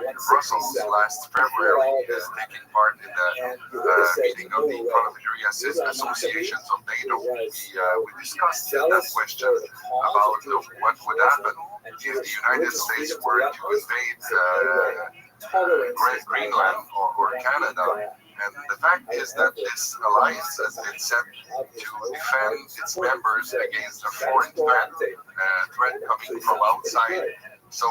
in Brussels last February taking part in the meeting of the Parliamentary Associations of NATO. We discussed that question about what would happen if the United States were to invade Greenland or Canada. And the fact is that this alliance has been set to defend its members against a foreign threat coming from outside. So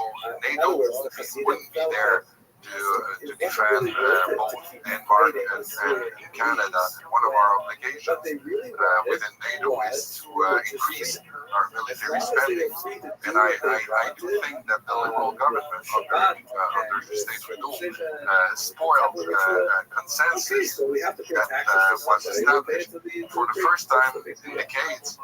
NATO wouldn't be there to defend both Denmark and Canada. One of our obligations within NATO is to increase our military spending. And I do think that the Liberal government under Justin Trudeau spoiled consensus that was established for the first time in decades.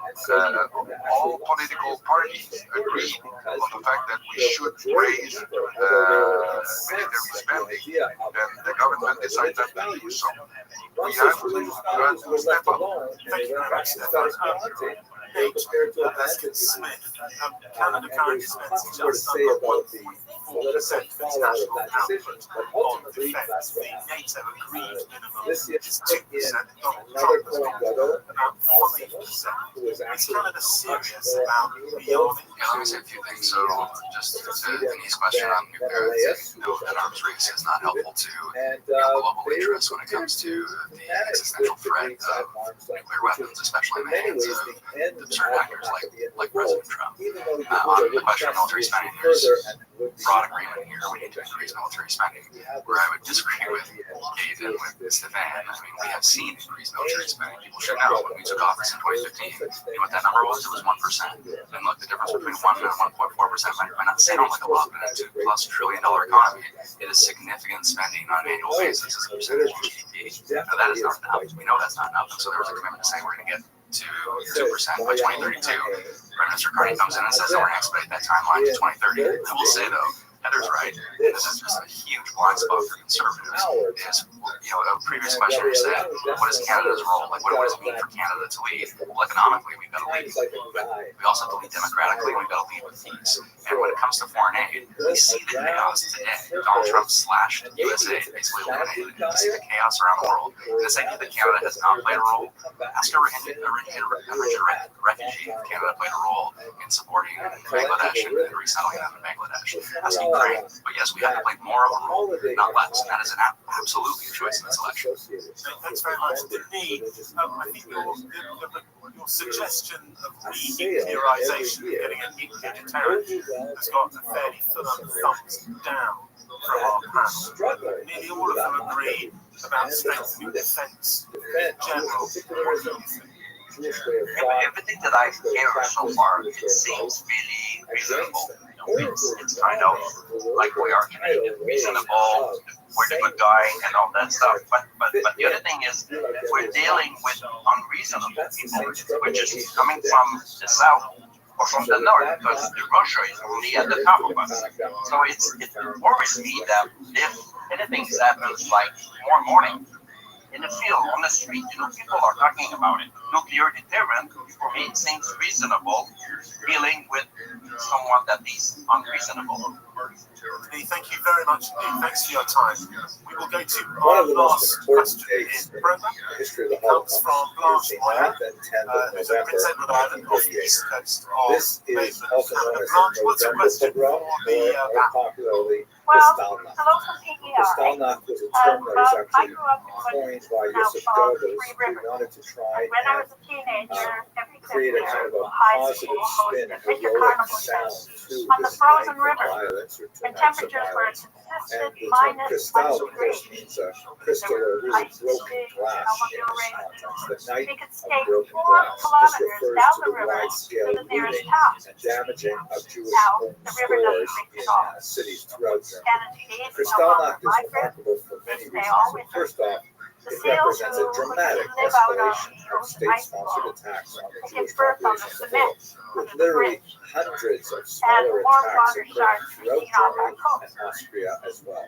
All political parties agreed on the fact that we should raise military spending, and the government decided not to do so. We have to step up. Thank you very much, Stéphane. Nate Smith, Canada currently spends just under 1.4% of its national output on defense. The NATO agreed minimum is 2%. Donald Trump has been about 5%. Is Canada serious about beyond? Yeah, let me say a few things. So, just to Denise' question on nuclear, an arms race is not helpful to global interests when it comes to the existential threat of nuclear weapons, especially in the hands of absurd actors like President Trump. On the question of military spending, there's broad agreement here. We need to increase military spending. Where I would disagree with Kate and with Stefan, we have seen increased military spending. People should know when we took office in 2015, you know what that number was? It was 1%. And look, the difference between 1 and 1.4% might not sound like a lot, but in a $2+ trillion economy, it is significant spending on an annual basis as a percentage of GDP. Now, that is not enough. We know that's not enough. And so there was a commitment to say we're going to get to 2% by 2032. Prime Minister Carney comes in and says that we're going to expedite that timeline to 2030. I will say, though, Heather's right. This is just a huge blind spot for conservatives. Is, a previous questioner said, what is Canada's role? Like, what does it mean for Canada to lead? Well, economically, we've got to lead. We also have to lead democratically, and we've got to lead with peace. And when it comes to foreign aid, we see the chaos today. Donald Trump slashed USA, basically eliminated it. We see the chaos around the world. And the idea that Canada has not played a role, ask a refugee if Canada played a role in supporting Bangladesh and resettling them in Bangladesh. Ask Ukraine. But yes, we have to play more of a role, not less. And that is absolutely a choice in this election. Thanks very much. Denise, I think your suggestion of renuclearization, getting a nuclear deterrent, has got a fairly firm thumbs down from our panel, nearly all of them agree about strengthening defense in general. Everything that I've heard so far seems really reasonable. It's kind of like we are Canadian, reasonable, we're the good guy and all that stuff. But the other thing is we're dealing with unreasonable people, which is coming from the south or from the north, because Russia is only at the top of us. So it worries me that if anything happens like tomorrow morning, in the field, on the street, people are talking about it. Nuclear deterrent, for me, it seems reasonable, dealing with someone that is unreasonable. Thank you very much indeed. Thanks for your time. We will go to our last question in the program. It comes from Blanche Moyer, who's a Prince Edward Island off the east coast of mainland Canada. Blanche, what's your question for the panel? Well, hello from PPR. Kristallnacht was a term that was actually coined by Yosef Goebbels, who wanted to try When I was and a teenager, every create a kind of a positive spin, heroic sound to on the this frozen night of river, violence or two and nights of temperatures were violence. consistent And the term minus Kristall, 1 of course, degree. means crystal or really broken glass in this context. The night We could of skate broken 4 glass. This kilometers refers down to the the river wide-scale to the nearest looting town. and damaging of Jewish Now, owned the river doesn't stores sink in at all. cities throughout Germany. Scandinavians no Kristallnacht longer is migrate. remarkable for many They stay all reasons. winter. First off, The it seals represents who a dramatic live out on escalation the of coast state-sponsored ice attacks on the give Jewish birth on the population as a cement whole, with under the literally bridge. hundreds of And smaller warm attacks water occurring sharks throughout feeding off our Germany coast. and Austria as well.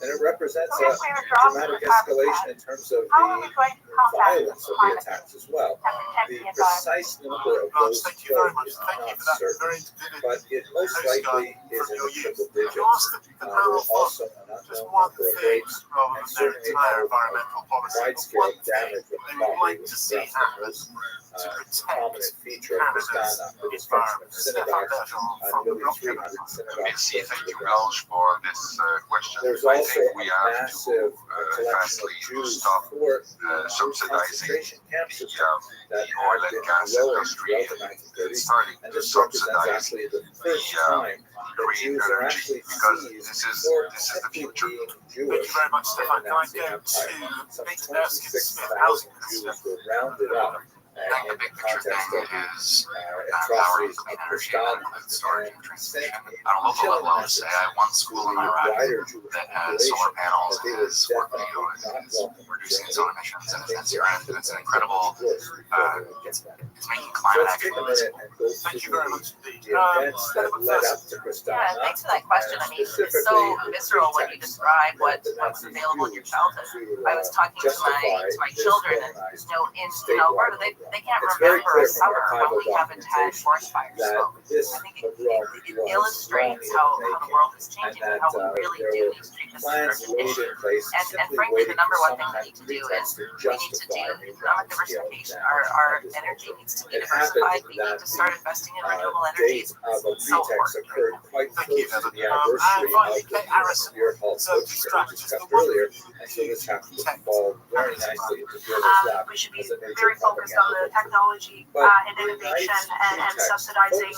And it represents So a if we were dropped in dramatic the carbon escalation tax, in terms of how are we the going to combat violence of the climate attacks as well. and protect The the environment? precise number of those Thank you very killed much. is Thank you not for that certain, very vivid but it most likely is from in your the youth. triple You digits. asked the There panel were for also an just unknown one number of thing rapes rather and than their certainly entire no environmental policy. But wide-scale one thing damage of they would property like to was see perhaps the happen most to protect prominent feature of Canada's Kristallnacht, the destruction of environment. Stefan synagogues, Bergeron from the nearly Rothschild. 300 synagogues. Merci, thank you, Belge, for this question. There's I also think we a have massive to collection fastly of Jews stop for subsidizing concentration camp the systems that oil had and been gas growing industry throughout the and 1930s. starting And to this represents subsidize actually the first the time that green Jews are energy, actually because seized this is for the future. being Thank Jewish you very much, in Stefan. the Can I Nazi go Empire. to Some Peter Erskine Smith, 26,000 housing Jews minister? were rounded up I think the in big the picture context thing of is atrocities clean of energy and Kristallnacht storage and and transmission. sent On a local chilling level, I would say message I have one to school the in Iraq wider Jewish that has population solar panels that they and were is working definitely on not is welcome to reducing its Germany, own emissions and and its net things zero are end, and actually it's an going to get incredible, worse before they get better. it's making So climate let's action take a possible. minute and go Thank you through very much indeed. the events that led up to Yeah, Kristallnacht, thanks for that question. I mean, it's so visceral when you describe what was available in your childhood. I was talking to my children, and in Alberta, they can't remember a summer when we haven't had forest fire smoke. I think it illustrates how the world is changing and how we really do need to treat this as an urgent issue. And frankly, the number one thing we need to do is we need to do economic diversification. Our energy needs to be diversified. We need to start investing in renewable energies. It's so important. Thank you, Heather. I invite Kate Harrison, Conservative strategist, the one earlier, and so this happens to fall very nicely into Bill's lap We should be as a major very focused on the technology and innovation and subsidizing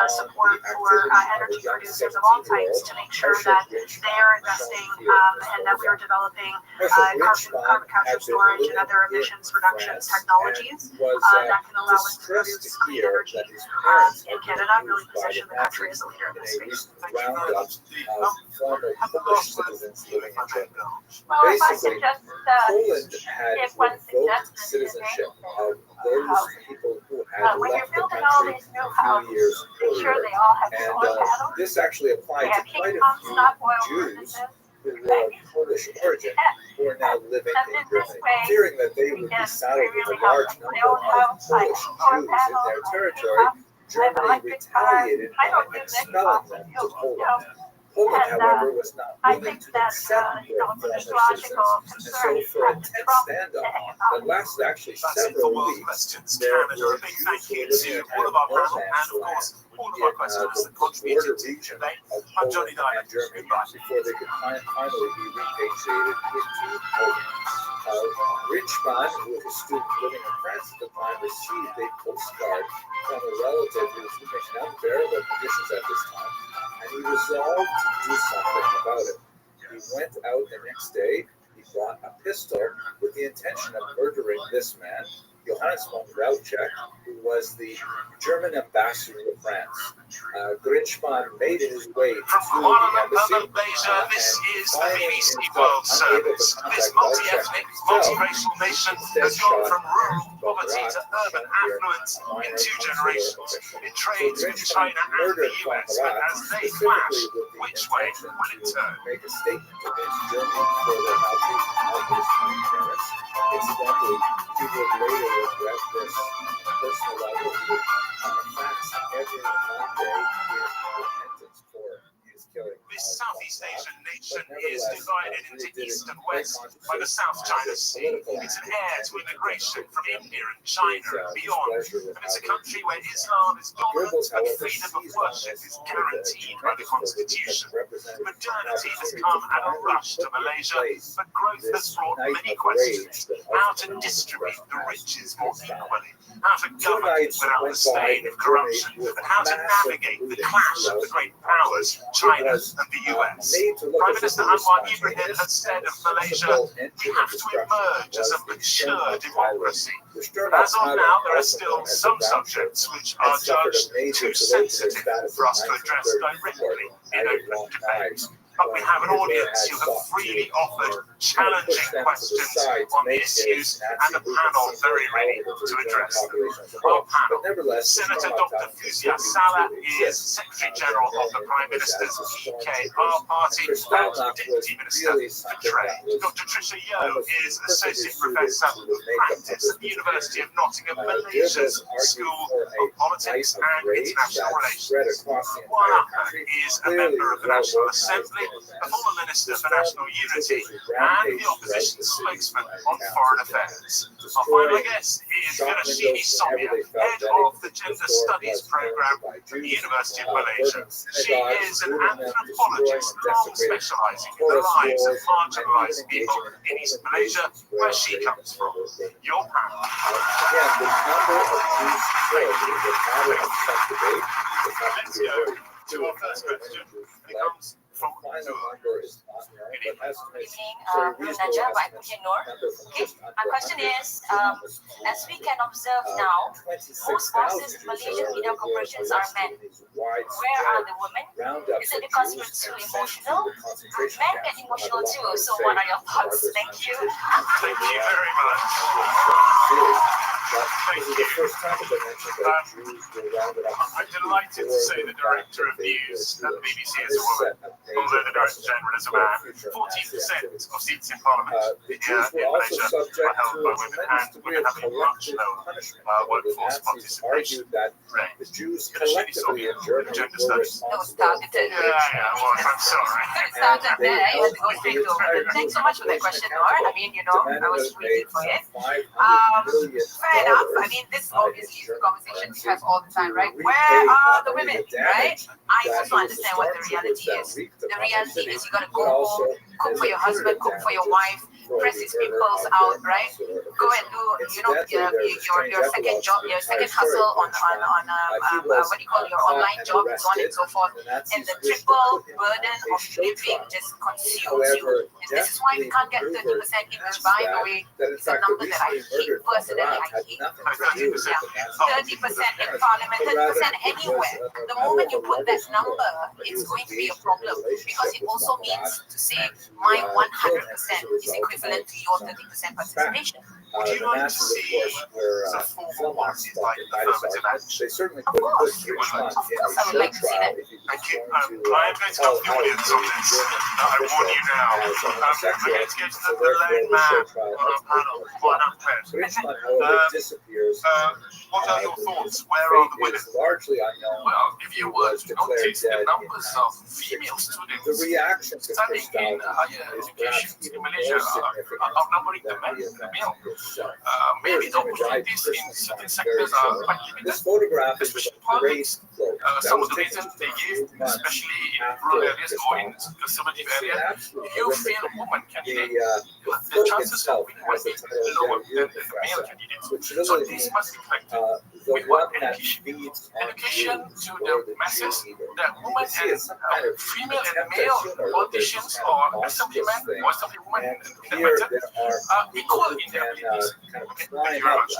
support for energy producers of all types to make sure that they are investing and that we are developing carbon capture storage and other emissions reduction technologies that can allow us to produce clean energy in Canada and really position the country as a leader in this space. roundup of former Polish citizens living in Germany. Well, if I Basically, suggest Poland had if one revoked suggested citizenship of those people who had when you're left the building all country these new a few houses, years make sure earlier. they all have And solar panels. this actually They applied have to heat quite a pumps, few stop oil Jews furnaces. who were of Polish origin who are now living in Germany, fearing that they would be saddled with a large number of Polish Jews in their territory. Germany retaliated by expelling them to Poland. Poland, however, was not willing to accept their former citizens, and so for a tense standoff that lasted actually several weeks, there were Jews who were living in a kind of no man's land in the border region of Poland and Germany before they could finally be repatriated into Poland. Richman, who was a student living in France at the time, received a postcard from a relative who was living in unbearable conditions at this time, and he resolved to do something about it. he went out the next day. He bought a pistol with the intention of murdering this man, Johannes von Rauchek, who was the German ambassador to France. Grinchman made his way to the embassy. This is the BBC World Service. This multi-ethnic, multiracial nation has gone from rural poverty to urban affluence in 2 generations. It trades with China and the US, but as they clash, which way will it turn? Make a statement against Germany for their maltreatment of his parents. Incidentally, he would later regret this personal level. He would fast every night day in repentance for his killing. This Southeast Asian nation is divided into East and West by the South China Sea. It's an heir to immigration from India and China and beyond. And it's a country where Islam is dominant and freedom of worship is guaranteed by the Constitution. Modernity has come at a rush to Malaysia, but growth has brought many questions. How to distribute the riches more equally, how to govern without the stain of corruption, and how to navigate the clash of the great powers, China and the US. Prime Minister Anwar Ibrahim had said of Malaysia, we have to emerge as a mature democracy. As of now, there are still some subjects which are judged too sensitive for us to address directly in open debate. But we have an audience who have freely offered challenging questions on the issues and a panel very ready to address them. Our panel, Senator Dr. Fuzia Salah is Secretary General of the Prime Minister's PKR party and Deputy Minister for Trade. Dr. Tricia Yeo is Associate Professor of Practice at the University of Nottingham, Malaysia's School of Politics and International Relations. Walaka is a member of the National Assembly, a former Minister for National Unity, and the opposition spokesman on foreign affairs. Our final guest is Virashini Somia, head of the Gender Studies program at the University of Malaysia. She is an anthropologist, long specializing in the lives of marginalized people in East Malaysia, where she comes from. Your panel. Again, the number of Jews killed is a matter of some debate. Let's go to our first question. It comes from final number is not known, but estimates Naja, Okay, my question is, as we can observe now, most bosses in Malaysian media corporations are men. Where are the women? Is it because we're too emotional? Men get emotional too, so what are your thoughts? Thank you. Thank you very much. Thank you. The first time that I mentioned that Jews were rounded up. I'm delighted to say the Director of News at the BBC is a woman, although the Director General is a man. 14% of seats in Parliament here in Malaysia are held by women, and women have a much lower workforce participation rate. The Jews collectively in Germany Gender studies. No, started it. Well, I'm sorry. Started there. I had to go straight over it. Thanks so much for that question, Nor. I mean, I was waiting for it. Fair enough. I mean, this obviously is a conversation we have all the time, right? Where are the women, right? I also understand what the reality is. The reality is you got to go home, cook for your husband, cook for your wife, press his pimples out, right? Go and do, your second job, your second hustle on what do you call your online job, so on and so forth. And the triple burden of living just consumes you. And this is why we can't get 30% in, which, by the way, is a number that I hate personally. I hate 30% in Parliament, 30% anywhere. The moment you put that number, it's going to be a problem, because it also means to say my 100% is equivalent to your 30% participation. Would you like to see the formal policies like affirmative action? They certainly could put Grinchman in a show trial if you Thank you. I am going to help the audience on this. I warn you now. I'm going to get to the lame man on our panel. Grinchman, however, disappears. What are your thoughts? Where are the women? Largely unknown. Well, if you were to notice the numbers of female students the reaction to studying in higher education in Malaysia are outnumbering the men, the male. Maybe the opportunities in certain sectors are quite limited. This photograph is a great some of the reasons they give, especially in rural areas or in conservative areas, you feel a woman candidate, the chances of winning might be lower than the male candidate. So this must reflect with what education. Education to the masses that women and female and male politicians or assemblymen or assemblywomen are equal in their abilities. Okay, thank you very much.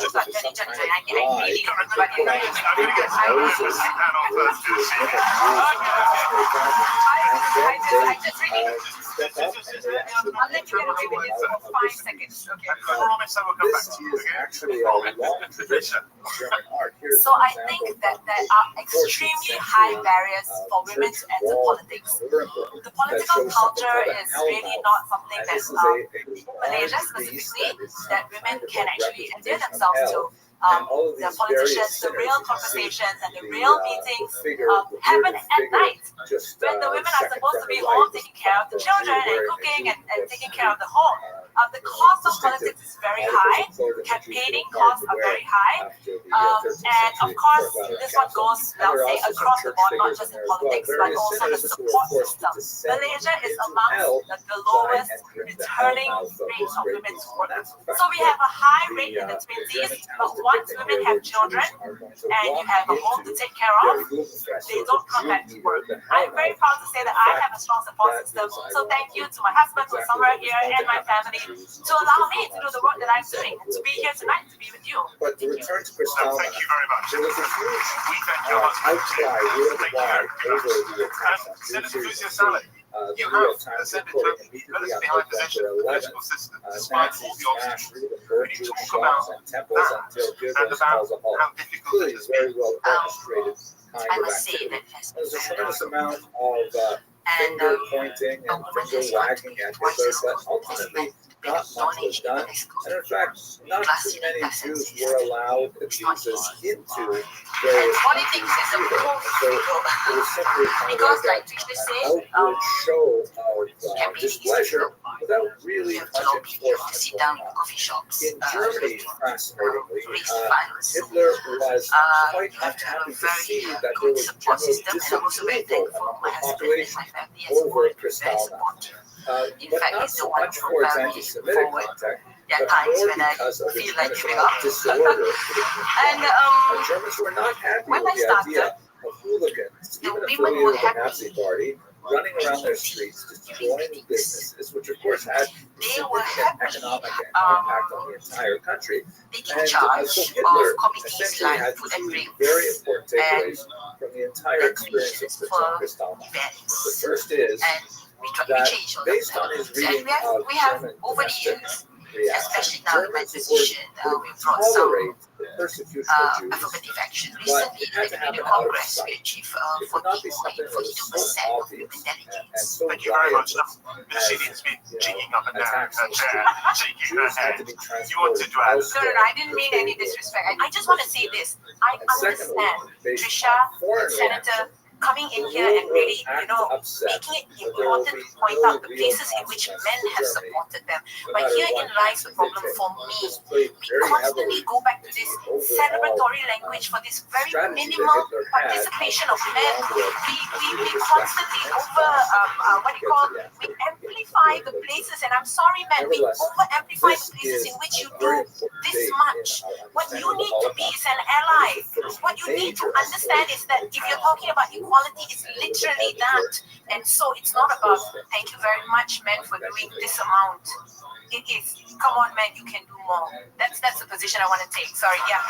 I'll let you get away with this for 5 seconds. Okay. I promise I will come back to you. Actually a long tradition of German art. So I think that there are extremely high barriers for women to enter politics. The political culture is really not something that Malaysia specifically that women can actually endear themselves to. The politicians, the real conversations and the real meetings happen at night when the women are supposed to be home taking care of the children and cooking and taking care of the home. The cost of politics is very high. Campaigning costs are very high. And of course, this one goes, I'll say, across the board, not just in politics, but also the support system. Malaysia is among the lowest returning rates of women to work. So we have a high rate in the twinsies, but once women have children and you have a home to take care of, they don't come back to work. I'm very proud to say that I have a strong support system. So thank you to my husband who's somewhere here and my family to allow me to do the work that I'm doing and to be here tonight to be with you. But to return to Crystal, thank you very much. There was a huge outcry worldwide over the attack on YouTube. You have ascended to let us behind possession of the political system, despite all the obstacles. When you talk about that and about how difficult it has been. I must say that there's a tremendous amount of finger pointing and finger wagging at Hitler, but ultimately not much was done. And in fact, not too many Jews were allowed visas into various countries. So it was simply kind of like an outward show of displeasure without really much enforcement going on. In Germany, fascinatingly, Hitler was quite unhappy to see that there was general disapproval among the population over Kristallnacht. But not so much for its anti-Semitic content, but more because of its mental disorder. And Germans were not happy with the idea of hooligans, even affiliated with the Nazi Party, running around their streets, destroying businesses, which of course had significant economic impact on the entire country. And so Hitler essentially had three very important takeaways from the entire experience of Kristallnacht. The first is that based on his reading of German domestic reaction, Germans would tolerate the persecution of Jews, but it had to happen out of sight. It could not be something that was so obvious and so violent as attacks on Jews had to be transported out. No, I didn't mean any disrespect. I just want to say this. I understand Trisha, the senator, coming in here and really, making it important to point out the places in which men have supported them. But herein lies the problem for me. We constantly go back to this celebratory language for this very minimal participation of men. We constantly we amplify the places, and I'm sorry, man, we over-amplify the places in which you do this much. What you need to be is an ally. What you need to understand is that if you're talking about equality, it's literally that. And so it's not about, thank you very much, men, for doing this amount. It is, come on, man, you can do more. That's the position I want to take. Sorry, yeah.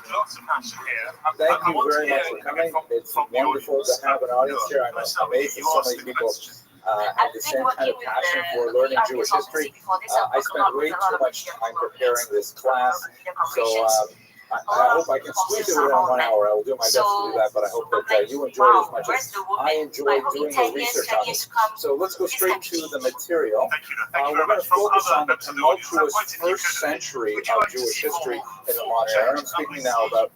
Lots of passion here. Thank you very much for coming. It's wonderful to have an audience here. I'm amazed that so many people have the same kind of passion for learning Jewish history. I spent way too much time preparing this class, so I hope I can squeeze it within 1 hour. I will do my best to do that, but I hope that you enjoy it as much as I enjoy doing the research on this. So let's go straight to the material. We're going to focus on the tumultuous first century of Jewish history in the modern era. I'm speaking now about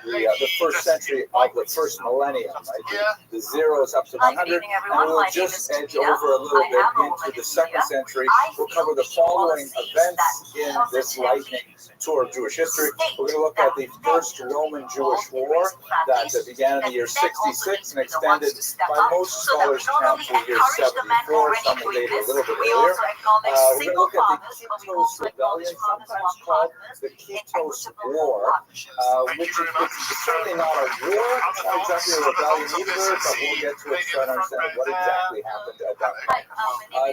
the first century of the first millennium, right? The zeros up to 100, and we'll just edge over a little bit into the second century. We'll cover the following events in in this lightning tour of Jewish history. We're going to look at the first Roman-Jewish war that began in the year 66 and extended by most scholars' count to the year 74. Some will date a little bit earlier. We're going to look at the Kitos Rebellion, sometimes called the Kitos War, which is certainly not a war, not exactly a rebellion either, but we'll get to it to try to understand what exactly happened at that point.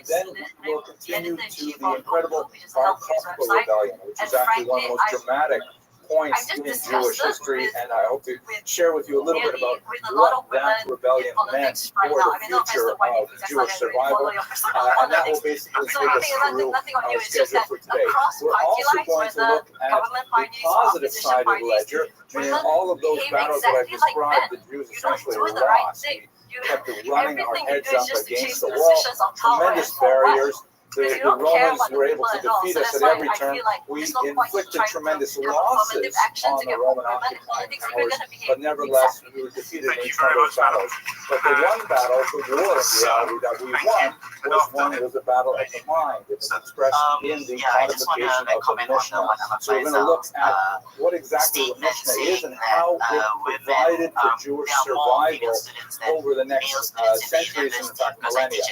Then we'll continue to the incredible Bar Kokhba Rebellion, which is actually one of the most dramatic points in Jewish history, and I hope to share with you a little bit about what that rebellion meant for the future of Jewish survival, and that will basically take us through our schedule for today. We're also going to look at the positive side of the ledger, meaning all of those battles that I've described, the Jews essentially lost. We kept running our heads up against the wall, tremendous barriers. The Romans were able to defeat us at every turn. We inflicted tremendous losses on the Roman occupying powers, but nevertheless, we were defeated in each one of those battles. But the one battle, the war in reality that we won, was the battle of the mind. It's expressed in the codification of the Mishnah. So we're going to look at what exactly the Mishnah is and how it provided for Jewish survival over the next centuries and in fact millennia.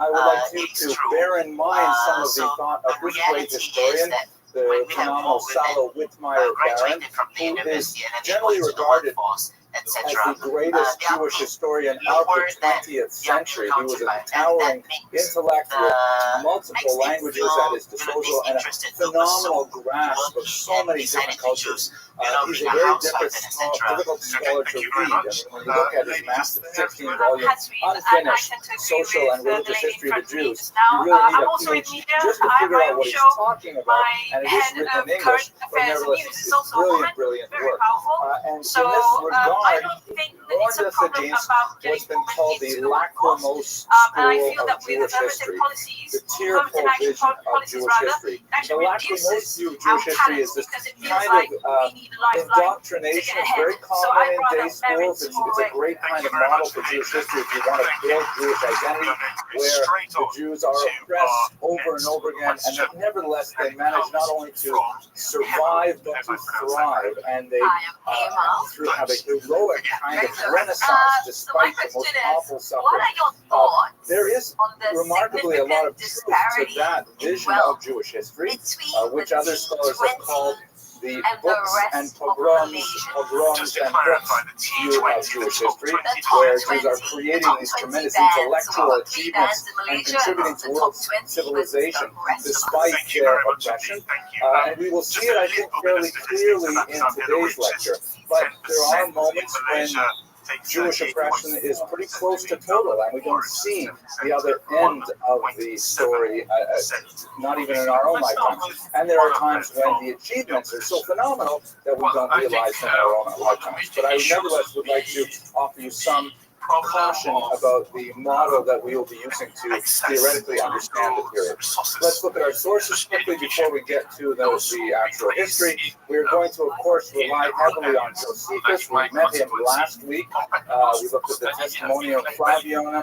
I would like you to bear in mind some of the thought of this great historian, the phenomenal Salo Whitmire Baron, who is generally regarded as the greatest Jewish historian of the 20th century. He was a towering intellect with multiple languages at his disposal and a phenomenal grasp of so many different cultures. He's a very difficult scholar to read. I mean, when you look at his massive 16-volume, unfinished social and religious history of the Jews, you really need a PhD just to figure out what he's talking about. And it is written in English, but nevertheless, it's brilliant, brilliant work. And in this regard, he warned us against what's been called the lachrymose school of Jewish history, the tearful vision of Jewish history. The lachrymose view of Jewish history is this kind of indoctrination. It's very common in day schools. It's a great kind of model for Jewish history if you want to build Jewish identity, where the Jews are oppressed over and over again, and that nevertheless they manage not only to survive but to thrive, and they have a heroic kind of renaissance despite the most awful suffering. There is remarkably a lot of truth to that vision of Jewish history, which other scholars have called the books and pogroms and books view of Jewish history, where Jews are creating these tremendous intellectual achievements and contributing to world civilization despite their oppression. And we will see it, I think, fairly clearly in today's lecture. But there are moments when Jewish oppression is pretty close to total, and we don't see the other end of the story, not even in our own lifetime. And there are times when the achievements are so phenomenal that we don't realize in our own lifetimes. But I nevertheless would like to offer you some caution about the model that we will be using to theoretically understand the period. Let's look at our sources quickly before we get to the actual history. We're going to, of course, rely heavily on Josephus. We met him last week. We looked at the testimonial of Flaviana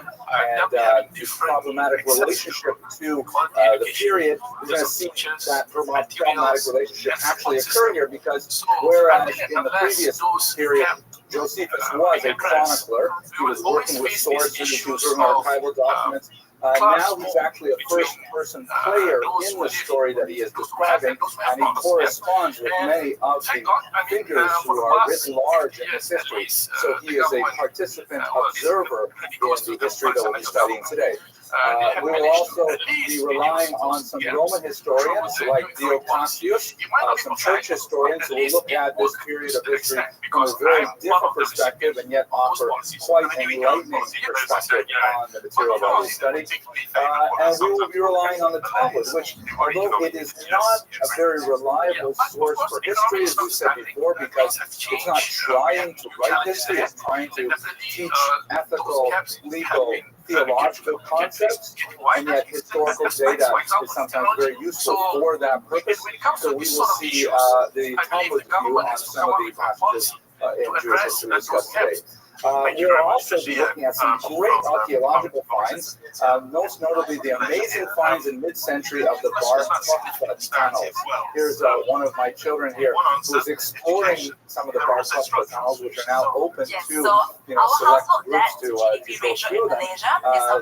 and his problematic relationship to the period. We're going to see that problematic relationship actually occur here because whereas in the previous period, Josephus was a chronicler. He was working with sources, he was working on archival documents. Now he's actually a first-person player in the story that he is describing, and he corresponds with many of the figures who are writ large in this history. So he is a participant observer in the history that we'll be studying today. We will also be relying on some Roman historians like Diocletius, some church historians who will look at this period of history from a very different perspective and yet offer quite an enlightening perspective on the material that we study. And we will be relying on the Talmud, which, although it is not a very reliable source for history, as we said before, because it's not trying to write history, it's trying to teach ethical, legal, theological concepts, and yet historical data is sometimes very useful for that purpose. So we will see the Talmud view on some of the passages in Jewish history discussed today. We'll also be looking at some great archaeological finds. most notably the amazing finds in mid-century of the Bar Kokhba tunnels. Here's one of my children here who's exploring some of the Bar Kokhba tunnels, which are now open to select groups to go through them. These are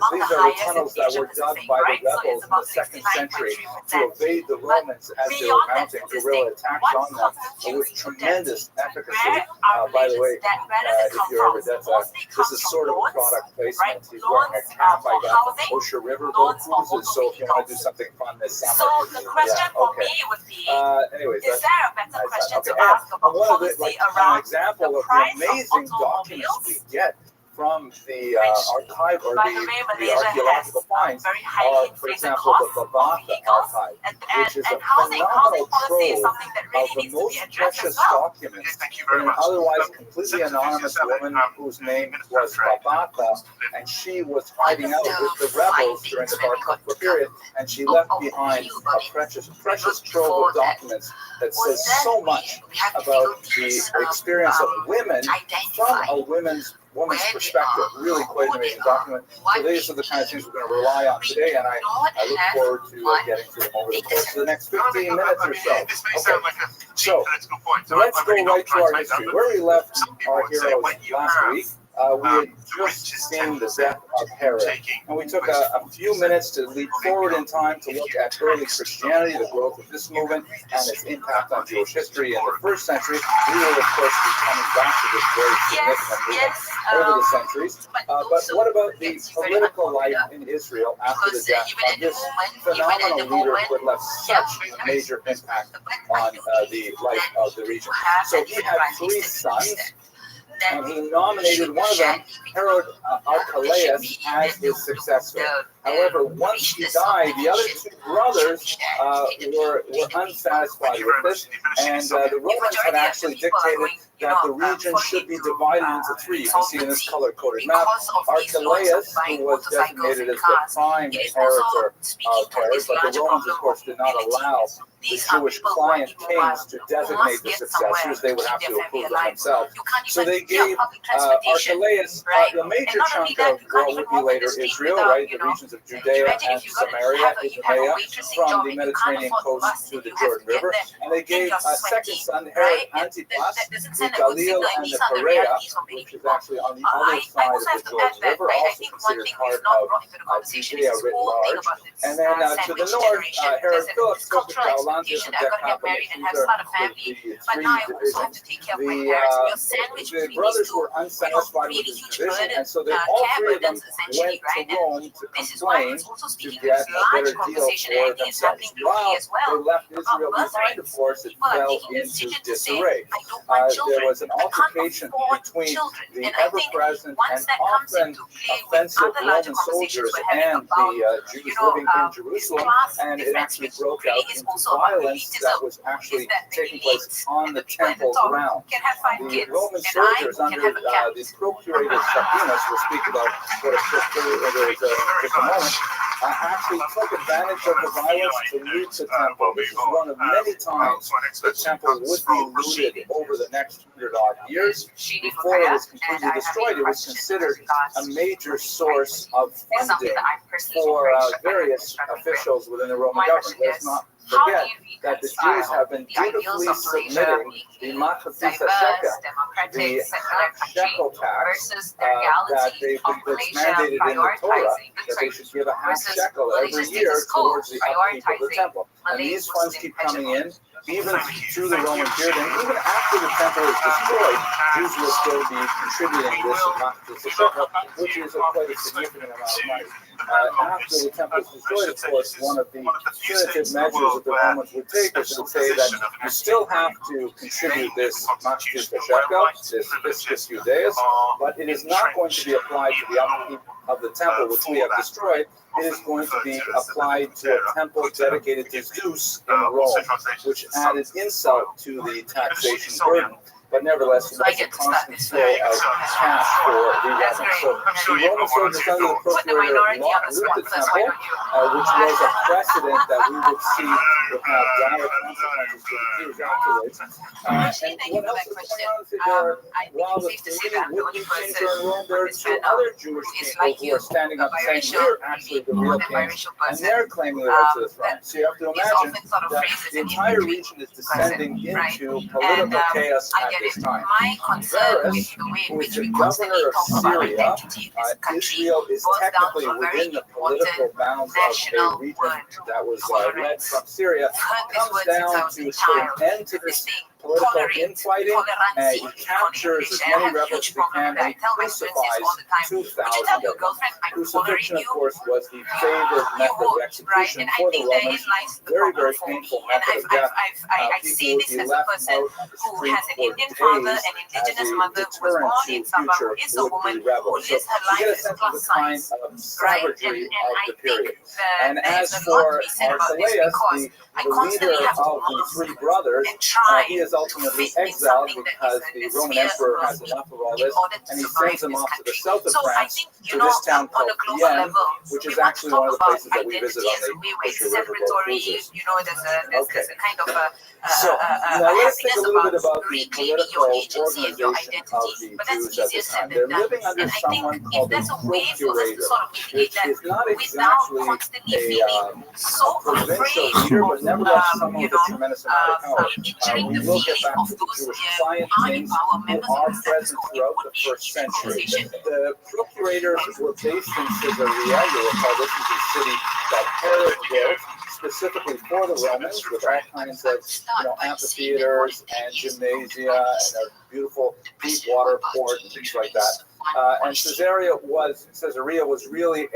the tunnels that were dug by the rebels in the 2nd century to evade the Romans as they were mounting guerrilla attacks on them with tremendous efficacy. By the way, if you're ever, this is sort of a product placement. He's wearing a cap I got from Osher Riverboat Cruises, so if you want to do something fun this summer. So the question for me would be, anyways, is there a better question to ask about policy around an example the of the price amazing of documents automobiles? we get from the archive or By the the way, Malaysia archaeological finds very highly are, for inflated example, the costs Babatha vehicles, archive, which is and a housing phenomenal policy is trove something that really of the needs to be most addressed precious as well. documents from an otherwise completely anonymous woman whose name was Babatha, and she was hiding out with the rebels during the Bar Kokhba period, and she left behind a precious trove of documents that says so much about the experience of women from a woman's perspective. Really quite an amazing document. So these are the kind of things we're going to rely on today, and I look forward to getting to them over the course of the next 15 minutes or so. Okay, so let's go right to our history. Where we left our heroes last week, we had just seen the death of Herod, and we took a few minutes to leap forward in time to look at early Christianity, the growth of this movement, and its impact on Jewish history in the 1st century. We will, of course, be coming back to this very significant movement over the centuries. But what about the political life in Israel after the death of this phenomenal leader who had left such a major impact on the life of the region? So he had 3 sons, and he nominated one of them, Herod Archelaus, as his successor. However, once he died, the other 2 brothers were unsatisfied with this, and the Romans had actually dictated that the region should be divided into 3. You can see in this color-coded map, Archelaus, who was designated as the prime inheritor of Herod, but the Romans, of course, did not allow the Jewish client kings to designate the successors. They would have to approve them themselves. So they gave Archelaus the major chunk of what would be later Israel, right? The regions of Judea and Samaria, Idumea, from the Mediterranean coast to the Jordan River. And they gave a second son, Herod Antipas, the Galil and the Perea, which is actually on the other side of the Jordan River, also considered part of Judea writ large. And then to the north, Herod Philip took the Gaulantes and Decapolis, the brothers were unsatisfied with this division, and so they all 3 of them went to Rome to complain to get a better deal for themselves. While they left Israel behind, of course, it fell into disarray. There was an altercation between the ever-present and often offensive Roman soldiers and the Jews living in Jerusalem, and it actually broke out into violence that was actually taking place on the temple ground. The Roman soldiers under the procurator Sabinus, we'll speak about what a procurator is in just a moment, actually took advantage of the violence to loot the temple. This is one of many times the temple would be looted over the next 100-odd years. Before it was completely destroyed, it was considered a major source of funding for various officials within the Roman government. Let's not forget that the Jews have been dutifully submitting the Machathisa Shekel, the half-shekel tax that it's mandated in the Torah, that they should give a half-shekel every year towards the upkeep of the temple. And these funds keep coming in, even through the Roman period, and even after the temple is destroyed, Jews will still be contributing this Machathisa Shekel, which is quite a significant amount of money. After the temple is destroyed, of course, one of the punitive measures that the Romans would take is to say that you still have to contribute this Machathisa Shekel, this Fiscus Judaeus, but it is not going to be applied to the upkeep of the temple, which we have destroyed. It is going to be applied to a temple dedicated to Zeus in Rome, which added insult to the taxation burden. But nevertheless, it was a constant flow of cash for the Romans. So the Roman soldiers under the procurator loot the temple, which was a precedent that we would see would have dire consequences to the Jews afterwards. Actually, thank you for that question. I think it's safe to say that the only person on this panel other Jewish who is people like who you, are standing a up saying biracial, we're actually the real kings, biracial and person, they're claiming the right to the throne. that So you have to is imagine often sort of that phrased as the an entire infantry region is person, descending right? into And political chaos I at get this it. time. My concern with the way in which we constantly talk about identity in this country Israel is boils down technically to a very within the political important bounds of national a region word, that was led tolerance. from Syria. I've heard this Comes word since I down was a to put child. an end to this This thing, political tolerate, infighting, tolerancy he on captures English. as And I many have a rebels huge as he problem can, with that. I and tell my students this all the time. Would you 2,000 tell your of them. girlfriend I'm tolerate Crucifixion, of you? course, was the favored You method of won't, right? execution And I for the think Romans. therein lies the Very, problem very for me. painful And method of death. I see this as a person who has an Indian father, an indigenous mother, who was born in Sabah, who is a woman, who lives her life as plus size, right? And I think And there's as a lot for to be said about this because I the constantly leader have to of the mask three brothers, and try he is to ultimately fit in exiled something that because is the a Roman sphere emperor above has me enough of all in this, order to and he survive sends him this off to the country. south of So I France, think, to this town on a called global Vienne, level, which is we want to actually talk one of the about places that we visit identity on as a the way where it's River Road celebratory, cruises. there's a kind of a So now let's think a happiness little bit about about the reclaiming political your agency and your organization of identity. the But that's Jews at easier this said time. than They're done. living under And I think someone if called there's the a way for us to procurator, sort of mitigate which that is not without exactly constantly a feeling so provincial afraid leader, but of, nevertheless someone with a tremendous amount of power. injuring We the will get feeling back of to the those Jewish are client in kings power, who members of are the status present quo. It throughout would the be a first huge century. conversation. The procurators were based in Caesarea. You recall this is a city that Herod built specifically for the Romans, with all kinds of amphitheaters and gymnasia and a beautiful deep water port and things like that. And Caesarea was really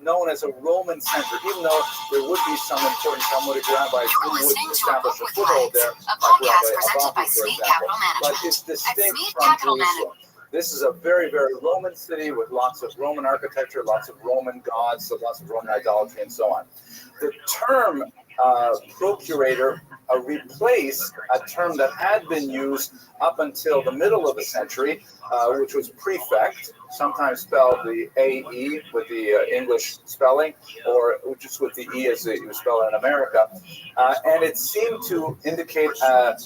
known as a Roman center, even though there would be some important Talmudic rabbis who would establish a foothold there, like Rabbi Rothschild, for example. But it's distinct from Jerusalem. This is a very, very Roman city with lots of Roman architecture, lots of Roman gods, lots of Roman idolatry, and so on. The term procurator replaced a term that had been used up until the middle of the century, which was prefect, sometimes spelled the A-E with the English spelling, or just with the E as you spell it in America. And it seemed to indicate a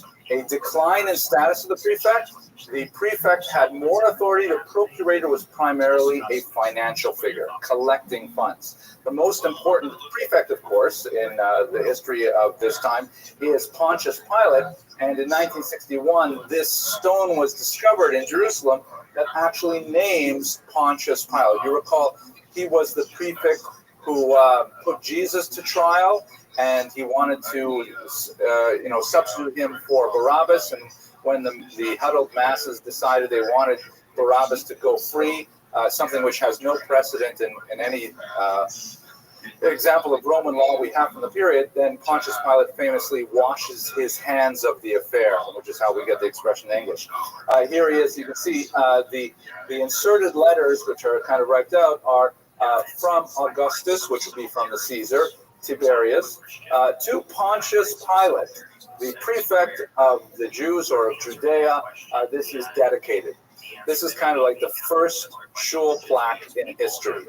decline in status of the prefect. The prefect had more authority. The procurator was primarily a financial figure, collecting funds. The most important prefect, of course, in the history of this time is Pontius Pilate. And in 1961, this stone was discovered in Jerusalem that actually names Pontius Pilate. You recall, he was the prefect who put Jesus to trial, and he wanted to, substitute him for Barabbas. And when the huddled masses decided they wanted Barabbas to go free, something which has no precedent in any example of Roman law we have from the period, then Pontius Pilate famously washes his hands of the affair, which is how we get the expression in English. Here he is. You can see the inserted letters, which are kind of wiped out, are from Augustus, which would be from the Caesar, Tiberius, to Pontius Pilate, the prefect of the Jews or of Judea. This is dedicated. This is kind of like the first shul plaque in history.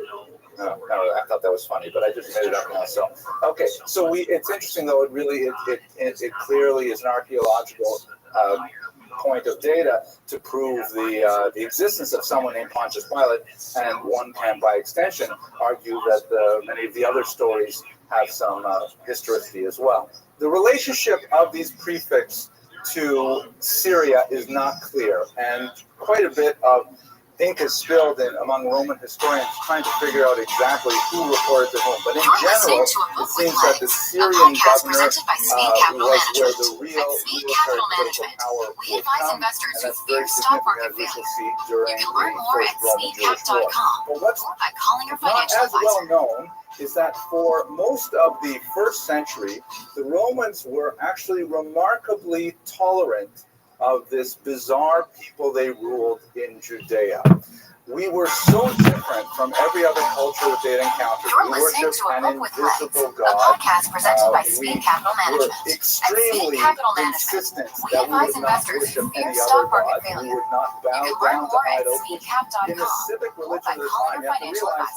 I thought that was funny, but I just made it up now. So, okay. So it's interesting though. It clearly is an archaeological point of data to prove the existence of someone named Pontius Pilate, and one can, by extension, argue that many of the other stories have some historicity as well. The relationship of these prefects to Syria is not clear, and quite a bit of ink is spilled among Roman historians trying to figure out exactly who reported to whom. But in general, it seems that the Syrian governor was where the real military political power would come, and that's very significant, as we shall see during the First Roman-Jewish War. But what's not as well known is that for most of the first century, the Romans were actually remarkably tolerant of this bizarre people they ruled in Judea. We were so different from every other culture that they had encountered. We worshipped an invisible God. We were extremely insistent that we would not worship any other God. We would not bow down to idols. In the civic religion of the time, you have to realize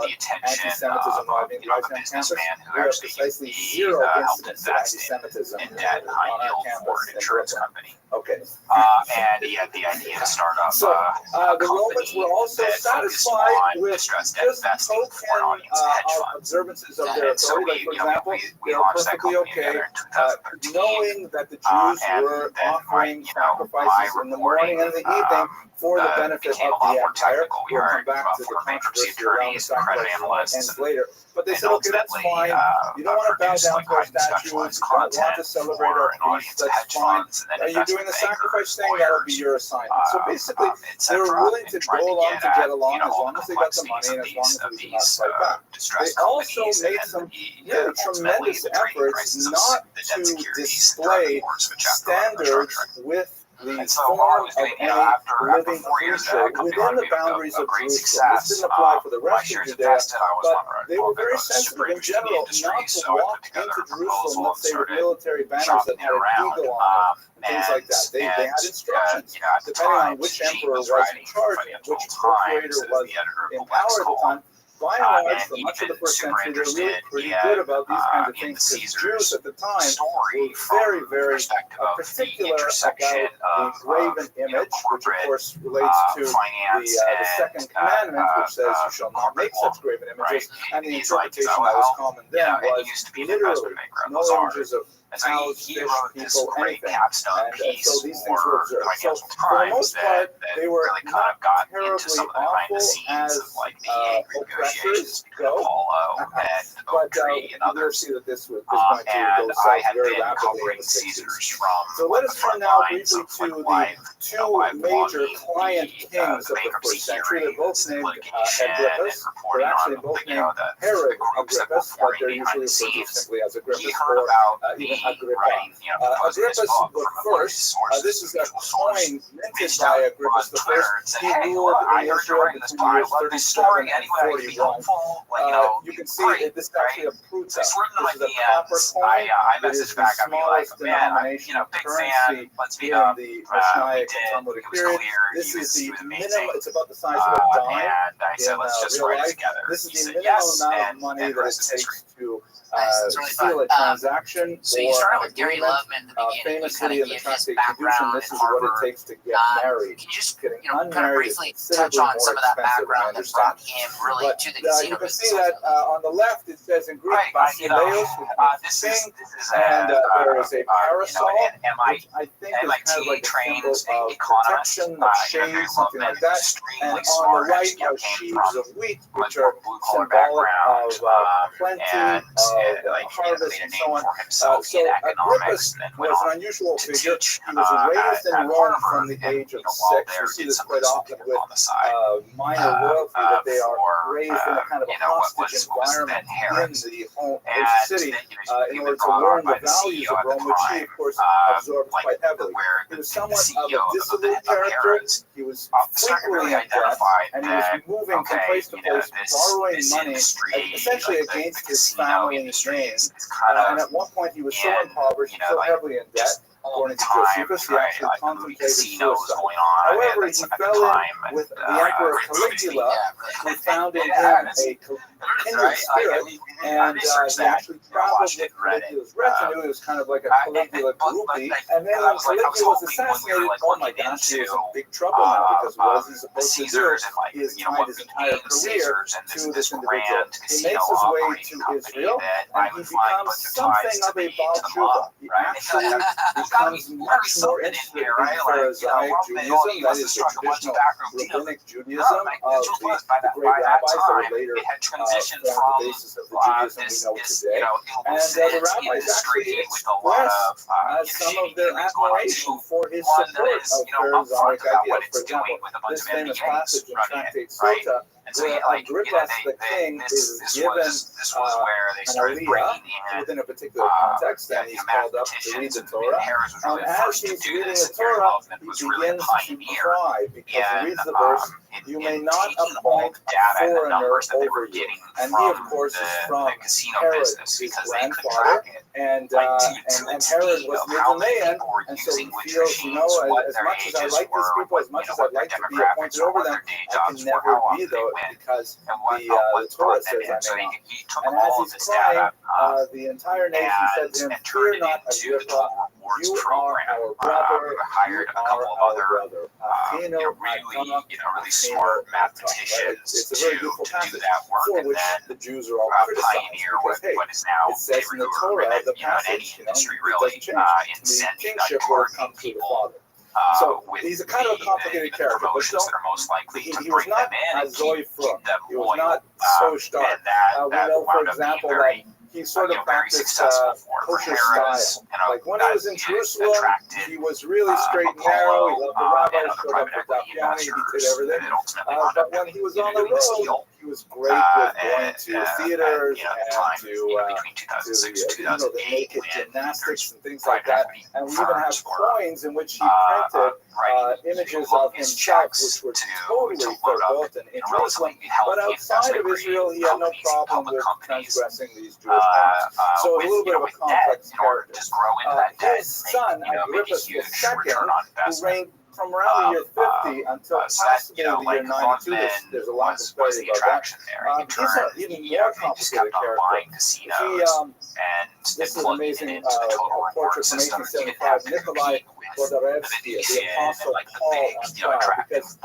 the attention anti-Semitism of rising a on campus. businessman who There are actually precisely zero helped incidents of invest anti-Semitism in debt and high on our yield for campus an in insurance Brooklyn. company. Okay. And he had the idea to start up So a the Romans company were also that focused satisfied on with distressed debt just investing for an audience of hedge funds. observances of their And so authority. we, Like, for example, we they were launched that perfectly company okay together in 2013. knowing that the Jews And were then offering my sacrifices in the morning and in the evening for the benefit became of a lot the more empire. technical. We We'll hired come back to the former bankruptcy controversy around the attorneys and credit sacrifices analysts. ends later. But they And said, okay, that's ultimately, fine. You don't want to bow produce down like to our highly statues. specialized You don't want to content celebrate for our an feasts. audience of That's hedge fine. funds and then You're doing the investment sacrifice bankers, thing. That'll be lawyers, your assignment. So basically, they were willing to go along to get along as long as they got the money and as long as we did not fight back. They also made some really tremendous efforts not to display standards with the form of any living creature within the boundaries of Jerusalem. This didn't apply for the rest of Judea, but they were very sensitive in general not to walk into Jerusalem, let's say, with military banners that had an eagle on it, and things like that. They had instructions, depending on which emperor was in charge and which procurator was in power at the time. by and large, for much of the first century, they're really pretty good about these kinds of things, because Jews at the time were very, very particular about the graven image, which of course relates to the second commandment, which says you shall not make such graven images, and the interpretation that was common then was literally no images of cows, fish, people, anything. And so these things were observed. So for the most part, they were not terribly awful as oppressors go, but you'll see that this was going to go south very rapidly in the 60s. So let us turn now briefly to the two major client kings of the first century. They're both named Agrippas. They're actually both named Herod Agrippas, but they're usually referred to simply as Agrippas or even Agrippa. Agrippas the First, this is a coin minted by Agrippas the First. He ruled in Israel between years 37 and 41. You can see this is actually a pruta. This is a copper coin. It is the smallest denomination of currency in the Mishnaic and Talmudic period. This is the minimum, it's about the size of a dime in real life. This is the minimum amount of money that it takes to seal a transaction or an agreement. Famously in the Tractate Kedushin, this is what it takes to get married. Getting unmarried is considerably more expensive, I understand. But you can see that on the left it says in Greek Basileus, which means king, and there is a parasol, which I think is kind of like a symbol of protection, of shade, something like that. And on the right are sheaves of wheat, which are symbolic of plenty, of harvest, and so on. So Agrippas was an unusual figure. He was raised in Rome from the age of 6. You see this quite often with minor royalty, that they are raised in a kind of a hostage environment in the host city in order to learn the values of Rome, which he, of course, absorbed quite heavily. He was somewhat of a dissolute character. He was frequently in debt, and he was moving from place to place, borrowing money, essentially against his family name. And at one point, he was so impoverished, so heavily in debt, according to Josephus, he actually contemplated suicide. However, he fell in with the Emperor Caligula, who found in him a kindred spirit, and he actually traveled with Caligula's retinue. It was kind of like a Caligula groupie. And then when Caligula was assassinated, oh my gosh, he was in big trouble now, because what is he supposed to do? He has tied his entire career to this individual. He makes his way to Israel, and he becomes something of a Baal Tshuva. He actually becomes much more interested in Pharisaic Judaism, that is the traditional rabbinic Judaism of the great rabbis that were later formed the basis of the Judaism we know today. And the rabbis actually express some of their admiration for his support of Pharisaic ideas. For example, this famous passage in Tractate Sota, where Agrippas the king is given an aliyah within a particular context, and he's called up to read the Torah. As he's reading the Torah, he begins to cry, because he reads the verse, "You may not appoint a foreigner over you." And he, of course, is from Herod, his grandfather, and Herod was Midian, and so he feels, as much as I like these people, as much as I'd like to be appointed over them, I can never be though, because the Torah says I may not. And as he's crying, the entire nation said to him, "Fear not, Agrippa, you are our brother, you are our brother." Really smart mathematicians it's a very beautiful passage for which the Jews are all criticized, because, hey, it says in the Torah, the passage, it doesn't change. The kingship will come through the Father. So he's a kind of a complicated character, but he was not a Zoe Frum. He was not so stark. We know, for example, that he sort of practiced kosher style. Like when he was in Jerusalem, he was really straight and narrow. He loved the rabbis, showed up for Dafyani, he did everything. But when he was on the road, he was great with going to theaters and to the naked gymnastics and things like that. And we even have coins in which he printed images of himself, which were totally verboten in Jerusalem. But outside of Israel, he had no problem with transgressing these Jewish norms. So a little bit of a complex character. His son, Agrippas II, who reigned from around the year 50 until possibly the year 92, there's a lot of disparity about that. He's an even more complicated character. This is an amazing portrait from 1875, Nikolai Bodorevsky, the Apostle Paul on trial, because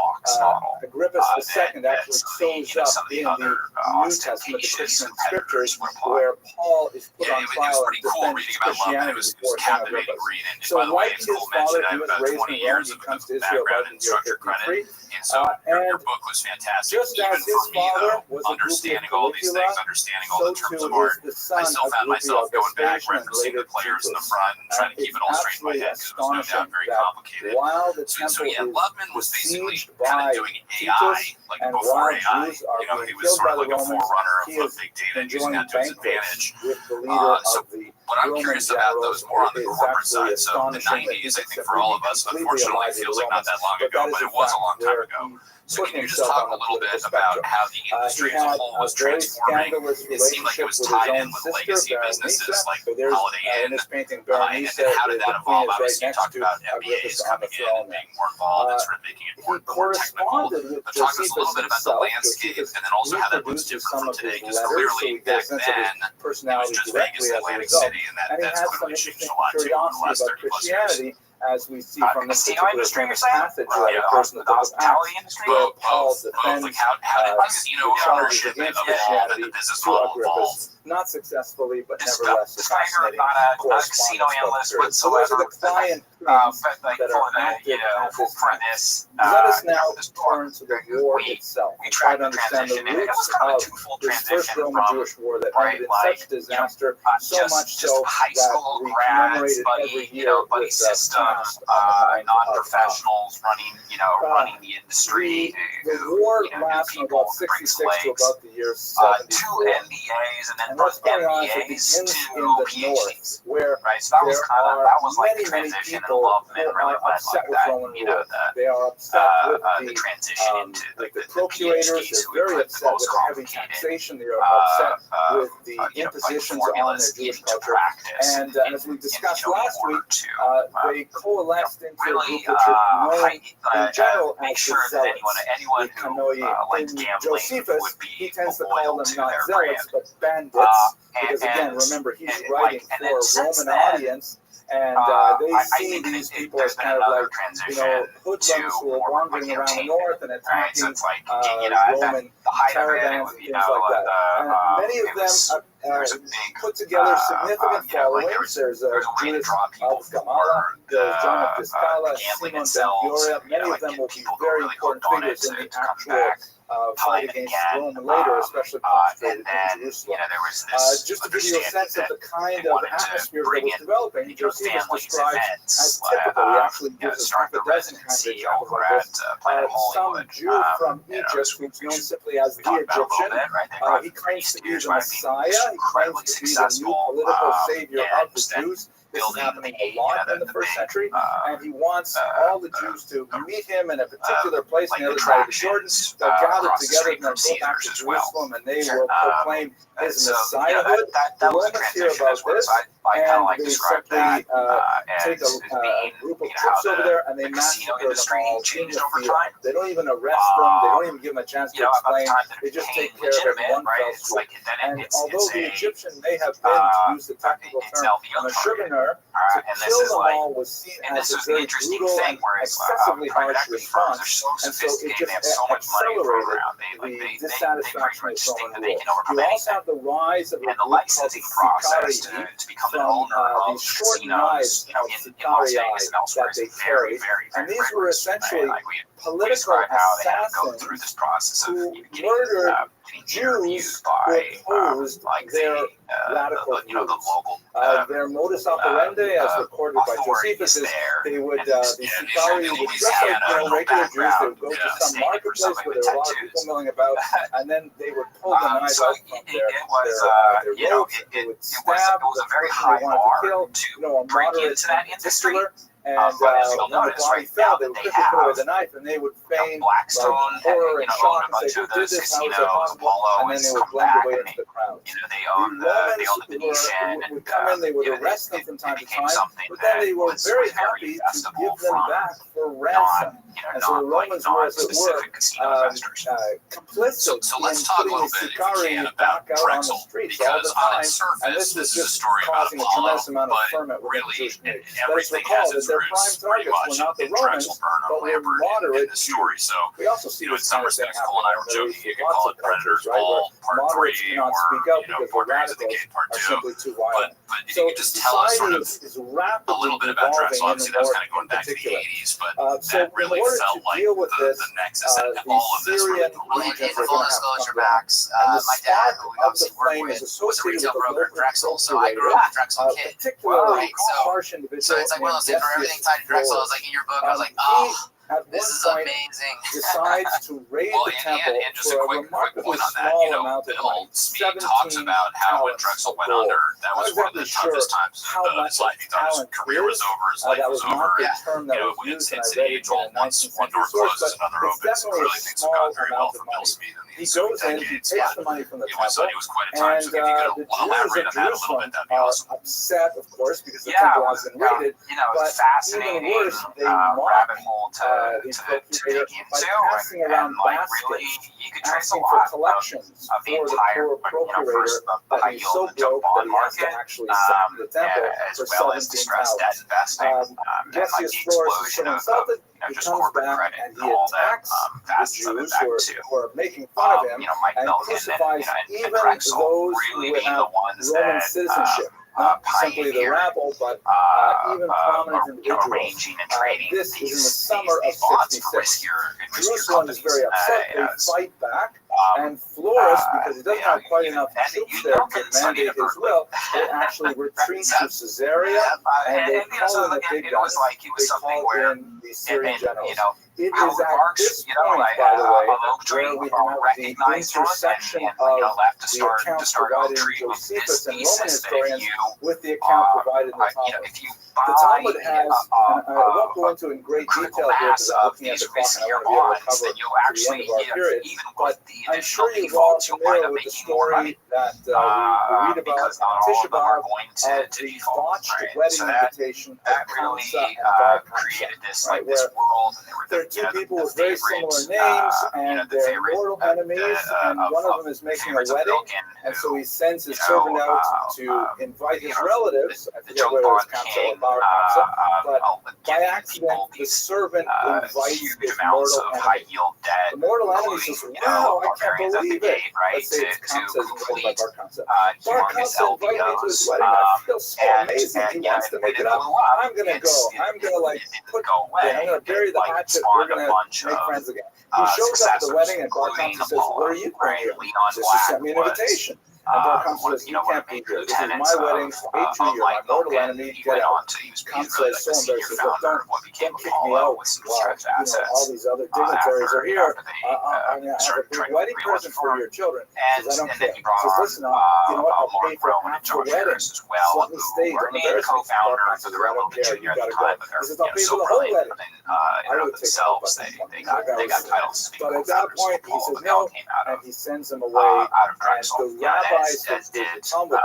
Agrippa II actually shows up in the New Testament, the Christian scriptures, where Paul is put on trial and defends Christianity before King Agrippa. So like his father, he was raised in Rome, he comes to Israel about the year 53, and just as his father was a understanding all these things, understanding all the terms of art, I still found myself going back, referencing the players in the front and trying to keep it all straight in my head because it was no doubt very complicated. So yeah, Loveman was basically kind of doing AI, like before AI. You know, he was sort of like a forerunner of big data and using that to his advantage. So what I'm curious about, though, is more on the corporate side. So the 90s, I think for all of us, unfortunately, feels like not that long ago, but it was a long time ago. So can you just talk a little bit about how the industry as a whole was transforming? It seemed like it was tied in with legacy businesses like Holiday Inn, and how did that evolve? Obviously, you talked about MBAs coming in and being more involved and sort of making it more technical. But talk to us a little bit about the landscape and then also how that looks different from today, because clearly back then it was just Vegas, Atlantic City, and that's clearly changed a lot too over the last 30 plus years. As we see from this particular passage, the person of the hospitality industry, Paul defends like how did casino ownership evolve and the business model evolve? Not successfully, but nevertheless, this guy here is not a casino analyst whatsoever. So those are the client that are active at this time. Let us now turn to the war itself. We try to understand the roots of this first Roman-Jewish war that ended in such disaster, so much so that we commemorated every year buddy system, non-professionals running the industry. The war lasted from about 66 to about the year 74. 2 MBAs and then what's going on is it begins in the north, where there are many people who are upset with Roman rule. They are upset with the transition into the procurators. They're very upset with the heavy taxation. They are upset with the impositions on their Jewish culture. And as we discussed last week, they coalesced into a group which are known in general as the zealots. The Kanoi. Josephus, he tends to call them not zealots, but bandits. Because again, remember, he's writing for a Roman audience, and they see these people as kind of like, hoodlums who are wandering around the north and attacking Roman caravans and things like that. And many of them put together significant followings. There's Judas of Gamala, there's John of Giscala, Simon ben Gioria. Many of them will be very important figures in the actual fight against Rome later, especially concentrated in Jerusalem. Just to give you a sense of the kind of atmosphere that was developing, Josephus describes as typical. He actually gives us half a dozen kinds of examples like this. Some Jew from Egypt, who's known simply as the Egyptian, he claims to be the Messiah, he claims to be the new political savior of the Jews. This is happening a lot in the first century, and he wants all the Jews to meet him in a particular place on the other side of the Jordan. They'll gather together and they'll go back to Jerusalem, and they will proclaim his messiahhood. The Romans hear about this, and they simply take a group of troops over there, and they massacre them all in the field. They don't even arrest them. They don't even give them a chance to explain. They just take care of it in one fell swoop. And although the Egyptian may have been, to use the technical term, a sugarner, to kill them all was seen as a very brutal and excessively harsh response, and so it just accelerated the dissatisfaction with Roman rule. You also have the rise of a group called the Sicarii from these short knives called Sicarii that they carried, and these were essentially political assassins who murdered Jews who opposed their radical views. Their modus operandi, as recorded by Josephus, is they would, the Sicarii would dress like regular Jews. They would go to some marketplace where there were a lot of people milling about, and then they would pull the knife out from their robes. They would stab the person they wanted to kill, a moderate in particular. And But as you'll when the notice body right fell, now they that would they quickly put away have the knife, and they would feign Blackstone like horror and own shock a and bunch say, of "Who did those this? How is that casinos. possible?" Apollo And then has they would come blend back away and into the crowd. they The own the Romans Venetian, would come in, they would arrest them from time to time, but then they were very happy to give them back for ransom. And so the Romans were, as it were, complicit so let's in talk a putting little the bit, if we Sicari can, back about out on the Drexel, streets all the because on time. its And surface, this was this is a just story about causing a Apollo, tremendous amount of but ferment within the really, Jewish community. Let us everything recall has that its their prime roots pretty targets were much not the in Romans, Drexel, Burnham, but were Lambert, moderate in the story. So, we also see in this some kind of thing respects, Cole and I were happening joking, you could lots call of it Predators cultures, right, where Ball Part moderates 3 cannot or, speak out because the Part Raising the radicals Gate Part are 2. simply too violent. But if So you could just tell us sort of is a rapidly little bit about evolving Drexel. in Obviously, the that's north kind of going in back to the particular. 80s, but So that really in order felt to like deal with this, the nexus, and the all of this really Syrian legions are going to have to come down. And the spark of the flame is associated with the local Drexel, so I grew up a Drexel kid. particularly So harsh individual. So it's like one of those things where everything tied to Drexel. I was like in your book, I was like, this is amazing. Decides to raid the temple and just a for a quick remarkably point on that, small amount of Bill money. Speed talks about how when Drexel went under, that was one of the toughest times of his life. He thought his career was over, his life was over. It's an age-old once one door closes, another opens. Clearly things have gone very well for Bill Speed in the ensuing decades, but it was quite a time. So if you could elaborate on that a little bit, that'd be awesome. Upset, of course, because the temple has been raided. It's fascinating rabbit hole to dig into, and like really, you could trace a lot of the entire, first the high yield bond market, as well as distressed debt investing, and like the explosion of just corporate credit and all that facets of it back to Mike Milken and Drexel really being the ones that not simply the rabble, but even prominent individuals. Arranging and trading this is in the summer of '66. Jerusalem is very upset. They fight back, and Flores, because he doesn't have quite enough troops there to mandate his will, they actually retreat to Caesarea, and they call in the big guns. They call in the Syrian generals. It is at this point, by the way, where we have the intersection of the accounts provided in Josephus and Roman historians with the account provided in the Talmud. The Talmud has, and I won't go into in great detail here because I'm looking at the clock and I want to be able to cover to the end of our period, but I'm sure you're all familiar with the story that we read about on Tisha B'Av of the botched wedding invitation of Kamsa and Bar Kamsa, right, where there are two people with very similar names and they're mortal enemies, and one of them is making a wedding, and so he sends his servant out to invite his relatives. I forget whether it's Kamsa or Bar Kamsa, but by accident the servant invites his mortal enemy. The mortal enemy says, "Wow, I can't believe it." Let's say it's Kamsa invited by Bar Kamsa. Bar Kamsa invited me to his wedding. I feel so amazing. He wants to make it up. I'm gonna go. I'm gonna I'm gonna bury the hatchet. We're gonna make friends again. He shows up at the wedding, and Bar Kamsa says, "What are you doing here?" He says, "You sent me an invitation." And Bar Kamsa says, "You can't be here. This is my wedding. I hate you. You're my mortal enemy. Get out." Kamsa is so embarrassed. He says, "Look, don't kick me out. Well, all these other dignitaries are here. I'm going to have a big wedding present for your children." He says, "I don't care." He says, "Listen, you know what? I'll pay for half the wedding. Just let me stay. Don't embarrass me." Bar Kamsa says, "I don't care. You got to go." He says, "I'll pay for the whole wedding." I would take themselves. They got titles. But at that point, he says no, and he sends him away. And the rabbis, the Talmud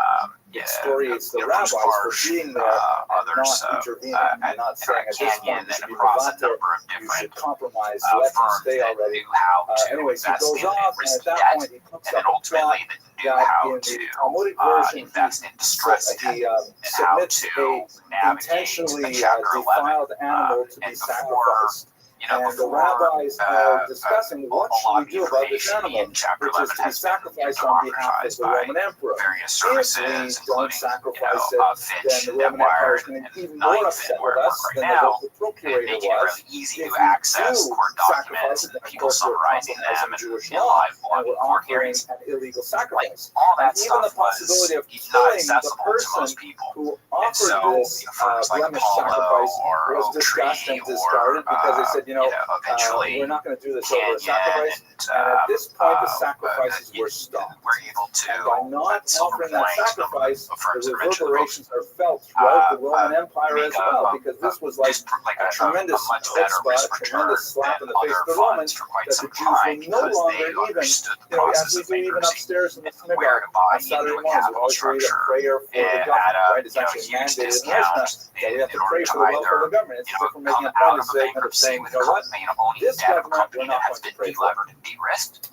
excoriates the rabbis for being there and not intervening and not saying at this point you should be Mavater, you should compromise, let him stay already. Anyways, he goes off, and at that point he cooks up a plot that in the Talmudic version he submits a intentionally defiled animal to be sacrificed. And the rabbis are discussing what should we do about this animal, which is to be sacrificed on behalf of the Roman emperor. If we don't sacrifice it, then the Roman empire is going to be even more upset with us than the local procurator was. If we do sacrifice it, then of course we're compromising Jewish law, and we're offering an illegal sacrifice. And even the possibility of killing the person who offered this blemish sacrifice was discussed and discarded because they said, we're not going to do this over a sacrifice. And at this point, the sacrifices were stopped. And by not offering that sacrifice, the reverberations are felt throughout the Roman Empire as well, because this was like a tremendous chutzpah, a tremendous slap in the face of the Romans, that the Jews will no longer even, as we do even upstairs in the synagogue on Saturday mornings, we always read a prayer for the government, right? It's actually mandated in Mishnah that we have to pray for the welfare of the government. It's as if we're making a point of saying, you know what, this government, we're not going to pray for.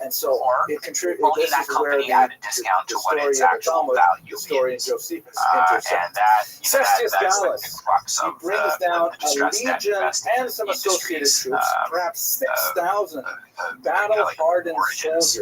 And so it contributes, this is where the story of the Talmud, the story in Josephus intersect. Cestius Gallus, he brings down a legion and some associated troops, perhaps 6,000 battle-hardened soldiers.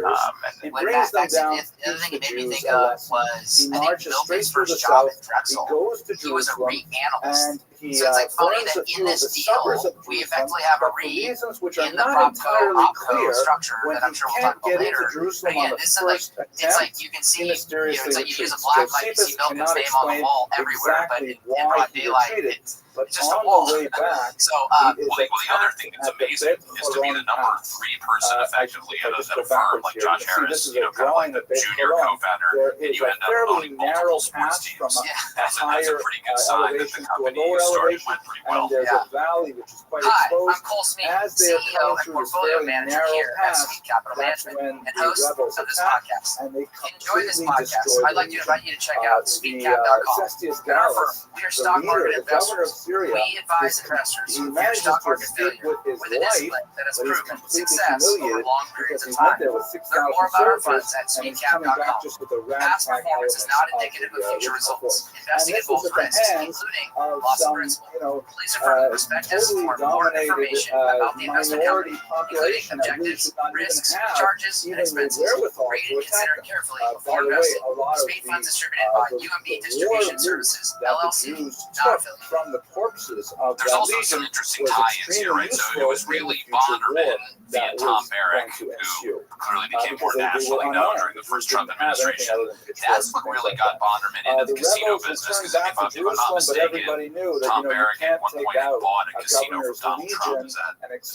He brings them down. The other thing it made me think of was, he marches straight through the south, he goes to Jerusalem, and he so it's like funny that in this deal, we effectively have a read in the Propco structure that I'm sure we'll talk about later. But again, this is like, it's like you can see, it's like you use a black light, you see Milton's name on the wall everywhere, but in broad daylight, it's just a wall. So, well, the other thing that's amazing is to be the number 3 person effectively at a firm like Josh Harris, kind of like the junior co-founder, and you end up owning multiple sports teams. That's a pretty good sign that the company started went pretty well. There's a valley which is quite exposed. I'm Cole Smith, CEO and portfolio manager here at Sweet Capital Management and host of this podcast. Enjoy this podcast. I'd like to invite you to check out sweetcap.com. We are stock market investors. We advise investors who fear stock market failure with a discipline that has proven success over long periods of time. Learn more about our funds at sweetcap.com. Past performance is not indicative of future results. Investing involves risks, including loss of principal. Please refer to the prospectus for more information about the investment company, including objectives, risks, charges, and expenses. Read and consider carefully before investing. Speed funds distributed by UMB Distribution Services, LLC, not affiliated. Corpses of there's also some interesting tie-ins here, right? So it was really Bonderman via Tom Merrick, who clearly became more nationally known during the first Trump administration. That's what really got Bonderman into the casino business, because if I'm not mistaken, Tom Merrick at one point had bought a casino from Donald Trump. Is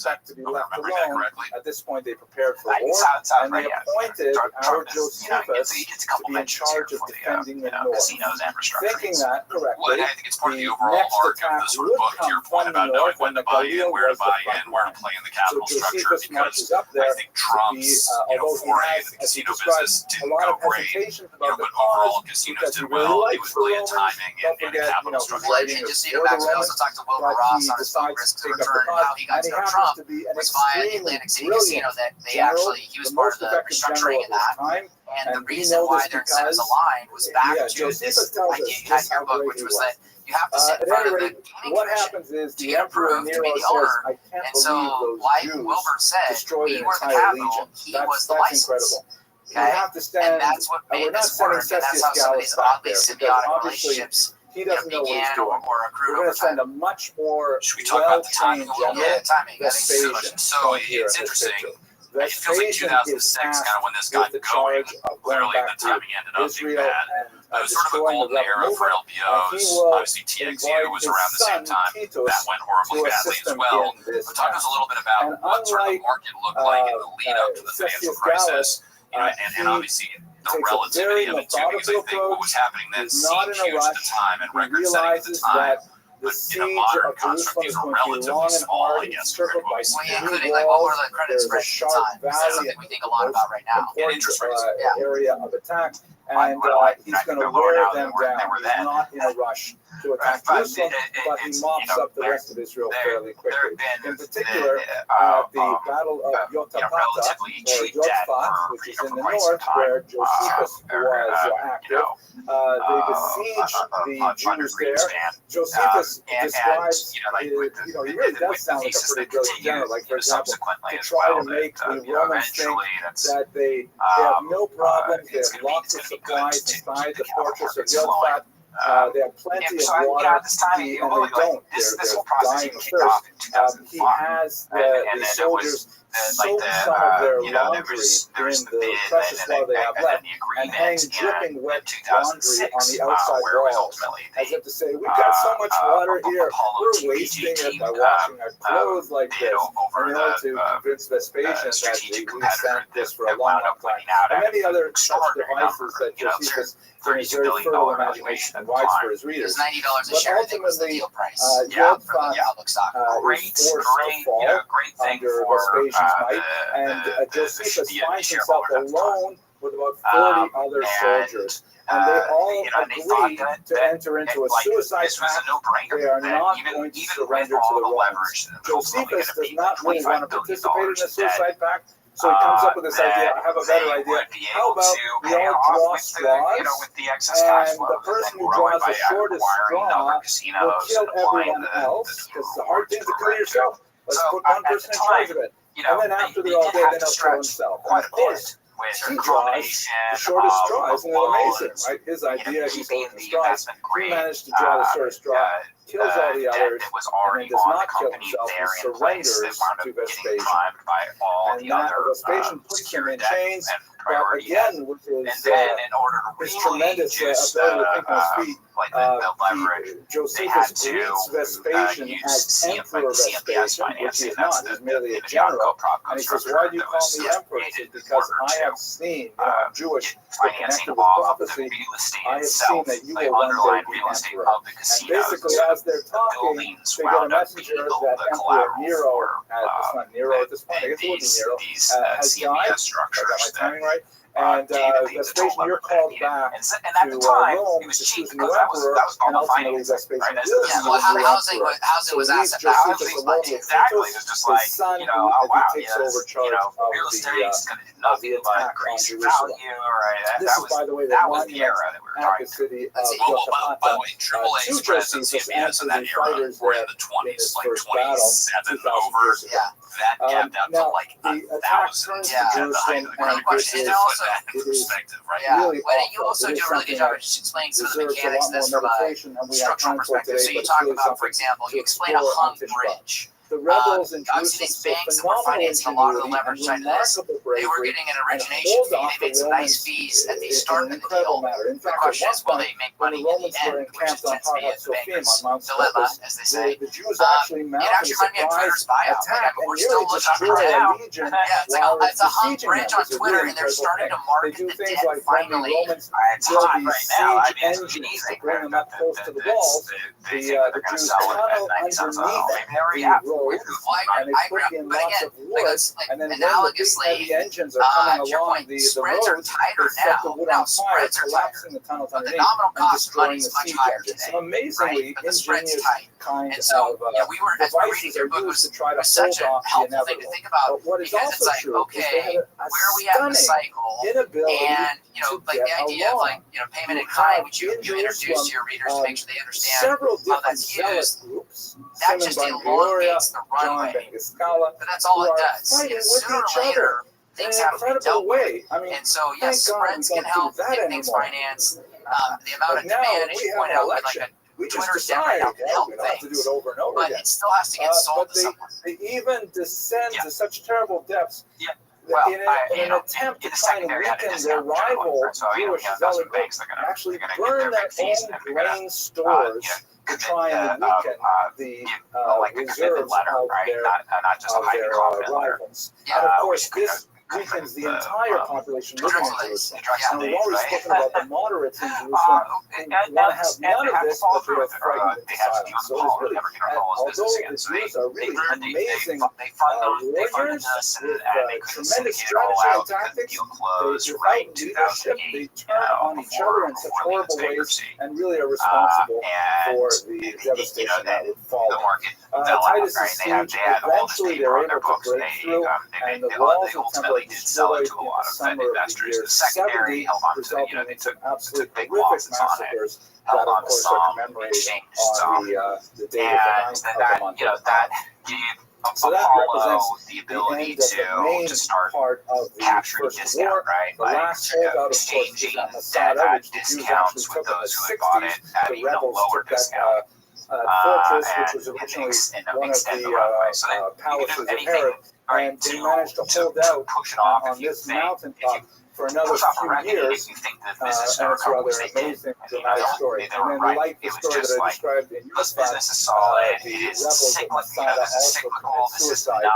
that, remember that correctly? At this point, they prepared for war, and they appointed our Josephus to be in charge of defending the North. Thinking that correctly, I think it's part of the overall arc of the sort of book, to your point about knowing when to buy in, where to buy in, where to play in the capital structure, because I think Trump's foray in the casino business didn't go great, but overall casinos did well. It was really a timing and a capital structure. And just so you know, back, we also talked to Wilbur Ross on his book Risk to Return and how he got to know Trump was via the Atlantic City Casino that they actually, he was part of the restructuring in that. And the reason why their incentives aligned was back to this idea you had in your book, which was that you have to sit in front of the gaming commission to get approved to be the owner. And so, like Wilbur said, we were the capital, he was the license. Okay? And that's what made this work, and that's how some of these oddly symbiotic relationships began or accrued over time. Should we talk about the timing a little bit? Timing. I think so it's interesting. It feels like 2006, kind of when this got going. Clearly, the timing ended up being bad. It was sort of a golden era for LBOs. Obviously, TXU was around the same time. That went horribly badly as well. But talk to us a little bit about what sort of the market looked like in the lead up to the financial crisis, and obviously the relativity of it too, because I think what was happening then seemed huge at the time and record-setting at the time. But in a modern construct, these are relatively small, I guess, compared to what we see. Well, including, like, what were the credit spreads at the time? That's something we think a lot about right now. And interest rates. Area of attack, and he's going to wear them down. He's not in a rush to attack Jerusalem, but he mops up the rest of Israel fairly quickly. In particular, the Battle of Yotapata, or Yotfat, which is in the north, where Josephus was active. They besieged the Jews there. Josephus describes, he really does sound like a pretty brilliant general. Like, for example, to try to make the Romans think that they have no problems, they have lots of supplies inside the fortress of Yotfat. They have plenty of water, and they don't. They're dying of thirst. He has the soldiers soak some of their laundry in the precious water they have left and hang dripping wet laundry on the outside walls, as if to say, we've got so much water here, we're wasting it by washing our clothes like this, in order to convince Vespasian that we sent this for a long, long time. And many other such devices that Josephus, in his very fertile imagination, provides for his readers. $90 a share, I think, was the deal price. Job for the public stock. is forced to fall under Vespasian's might, and Josephus finds himself alone with about 40 other soldiers. And they all agree to enter into a suicide pact. They are not going to surrender to the Romans. Josephus does not really want to participate in a suicide pact, so he comes up with this idea. I have a better idea. How about we all draw straws, and the person who draws the shortest straw will kill everyone else, because it's a hard thing to kill yourself. Let's put one person in charge of it. And then after they're all dead, then he'll kill himself. And of course, he draws the shortest straw. Isn't it amazing, right? His idea, he's holding the straws. He managed to draw the shortest straw, kills all the others, and then does not kill himself. He surrenders to Vespasian. And that Vespasian puts him in chains, but again, with his tremendous ability to think on his feet, Josephus greets Vespasian as Emperor Vespasian, which he is not. He's merely a general. And he says, why do you call me emperor? He says, because I have seen, I'm Jewish, we're connected with prophecy, I have seen that you will one day be emperor. And basically, as they're talking, they get a messenger that Emperor Nero, it's not Nero at this point, I guess it would be Nero, has died. I got my timing right. And Vespasian, you're called back to Rome to choose a new emperor, and ultimately Vespasian will be the new emperor. Housing was asset. Josephus alone with Titus, his son, who takes over charge of the attack on Jerusalem. This is, by the way, the monument at the city of Jotapata to Josephus and to the fighters there in his first battle 2,000 years ago. Now, the attack turns to Jerusalem, and this is really you also do a really good job of just explaining some of the mechanics of this from a structural perspective. So you talk about, for example, you explain a hung bridge. The rebels in obviously these banks that were financing a lot of the leverage side of this, they were getting an origination fee. They made some nice fees at the start of the deal. The question is, will they make money in the end, which tends to be the banker's dilemma, as they say. The Jews actually mounted a surprise attack and nearly destroyed a legion while it's a hung bridge on Twitter, and they're starting to market the dead finally. Romans build these siege engines to bring them up close to the walls. The Jews tunnel underneath the road, and they put in lots of wood, and then when the big heavy engines are coming along the roads, they set the wood on fire, collapsing the tunnels underneath and destroying the siege engines. So amazingly ingenious kind of devices are used to try to hold off the inevitable. But what is also true is they had a stunning inability to get along. payment in kind, which you introduce to your readers to make sure they understand several how different that's used. groups, That just elongates the runway, but that's all it does. Sooner or later, things have to be dealt with. And so, yes, spreads can help get things financed. The amount of demand, as you point out, like a Twitter stamp right now can help things, but it still has to get sold to someone. They even descend to such terrible depths in an attempt to try and weaken their rival Jewish zealot groups, actually burn their own grain stores to try and weaken the reserves of their rivals. And of course, this weakens the entire population living in Jerusalem. And we've already spoken about the moderates in Jerusalem who want to have none of this, but they are frightened into silence. So it's really, although the Jews are really amazing warriors with tremendous strategy and tactics, without leadership, they turn on each other in such horrible ways and really are responsible for the devastation that would follow. Titus' siege, eventually they're able to break through, and the walls of the temple destroyed in the summer of the year 70, resulting in some absolutely horrific massacres that, of course, are commemorated on the day of the month. So that represents the end of the main part of the First War. The last holdout, of course, is at Masada, which the Jews actually took in the 60s. The rebels took that fortress, which was originally one of the palaces of Herod, and they managed to hold out on this mountaintop for another few years, and it's a rather amazing, dramatic story. And then, like the story that I described in your spot, the rebels of Masada also commit suicide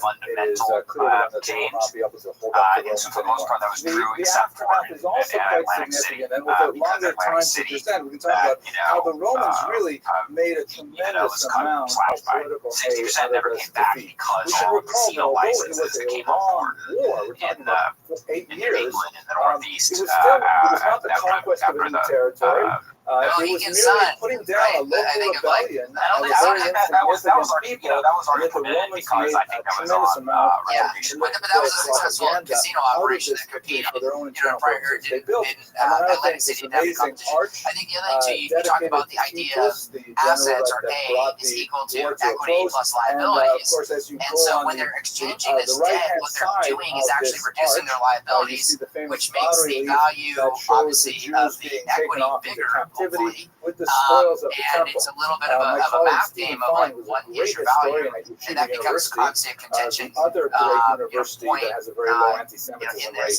when it is clear that they will not be able to hold up the Romans anymore. The aftermath is also quite significant, and with a longer time to present, we can talk about how the Romans really made a tremendous amount of political hay out of this defeat. We should recall that although it was a long war, we're talking about 8 years, it was not the conquest of any territory. It was merely putting down a local rebellion of a very insignificant people, and yet the Romans made a tremendous amount of propaganda out of this defeat for their own internal purposes. They built, another thing, this amazing arch dedicated to Titus, the general that brought the war to a close. And of course, as you go on the right-hand side of this arch, you see the famous bas relief that shows the Jews being taken off into captivity with the spoils of the temple. It's a little bit of a math game of like what is your value, and that becomes obviously a contention. Other great university that has a very low anti-Semitism rate.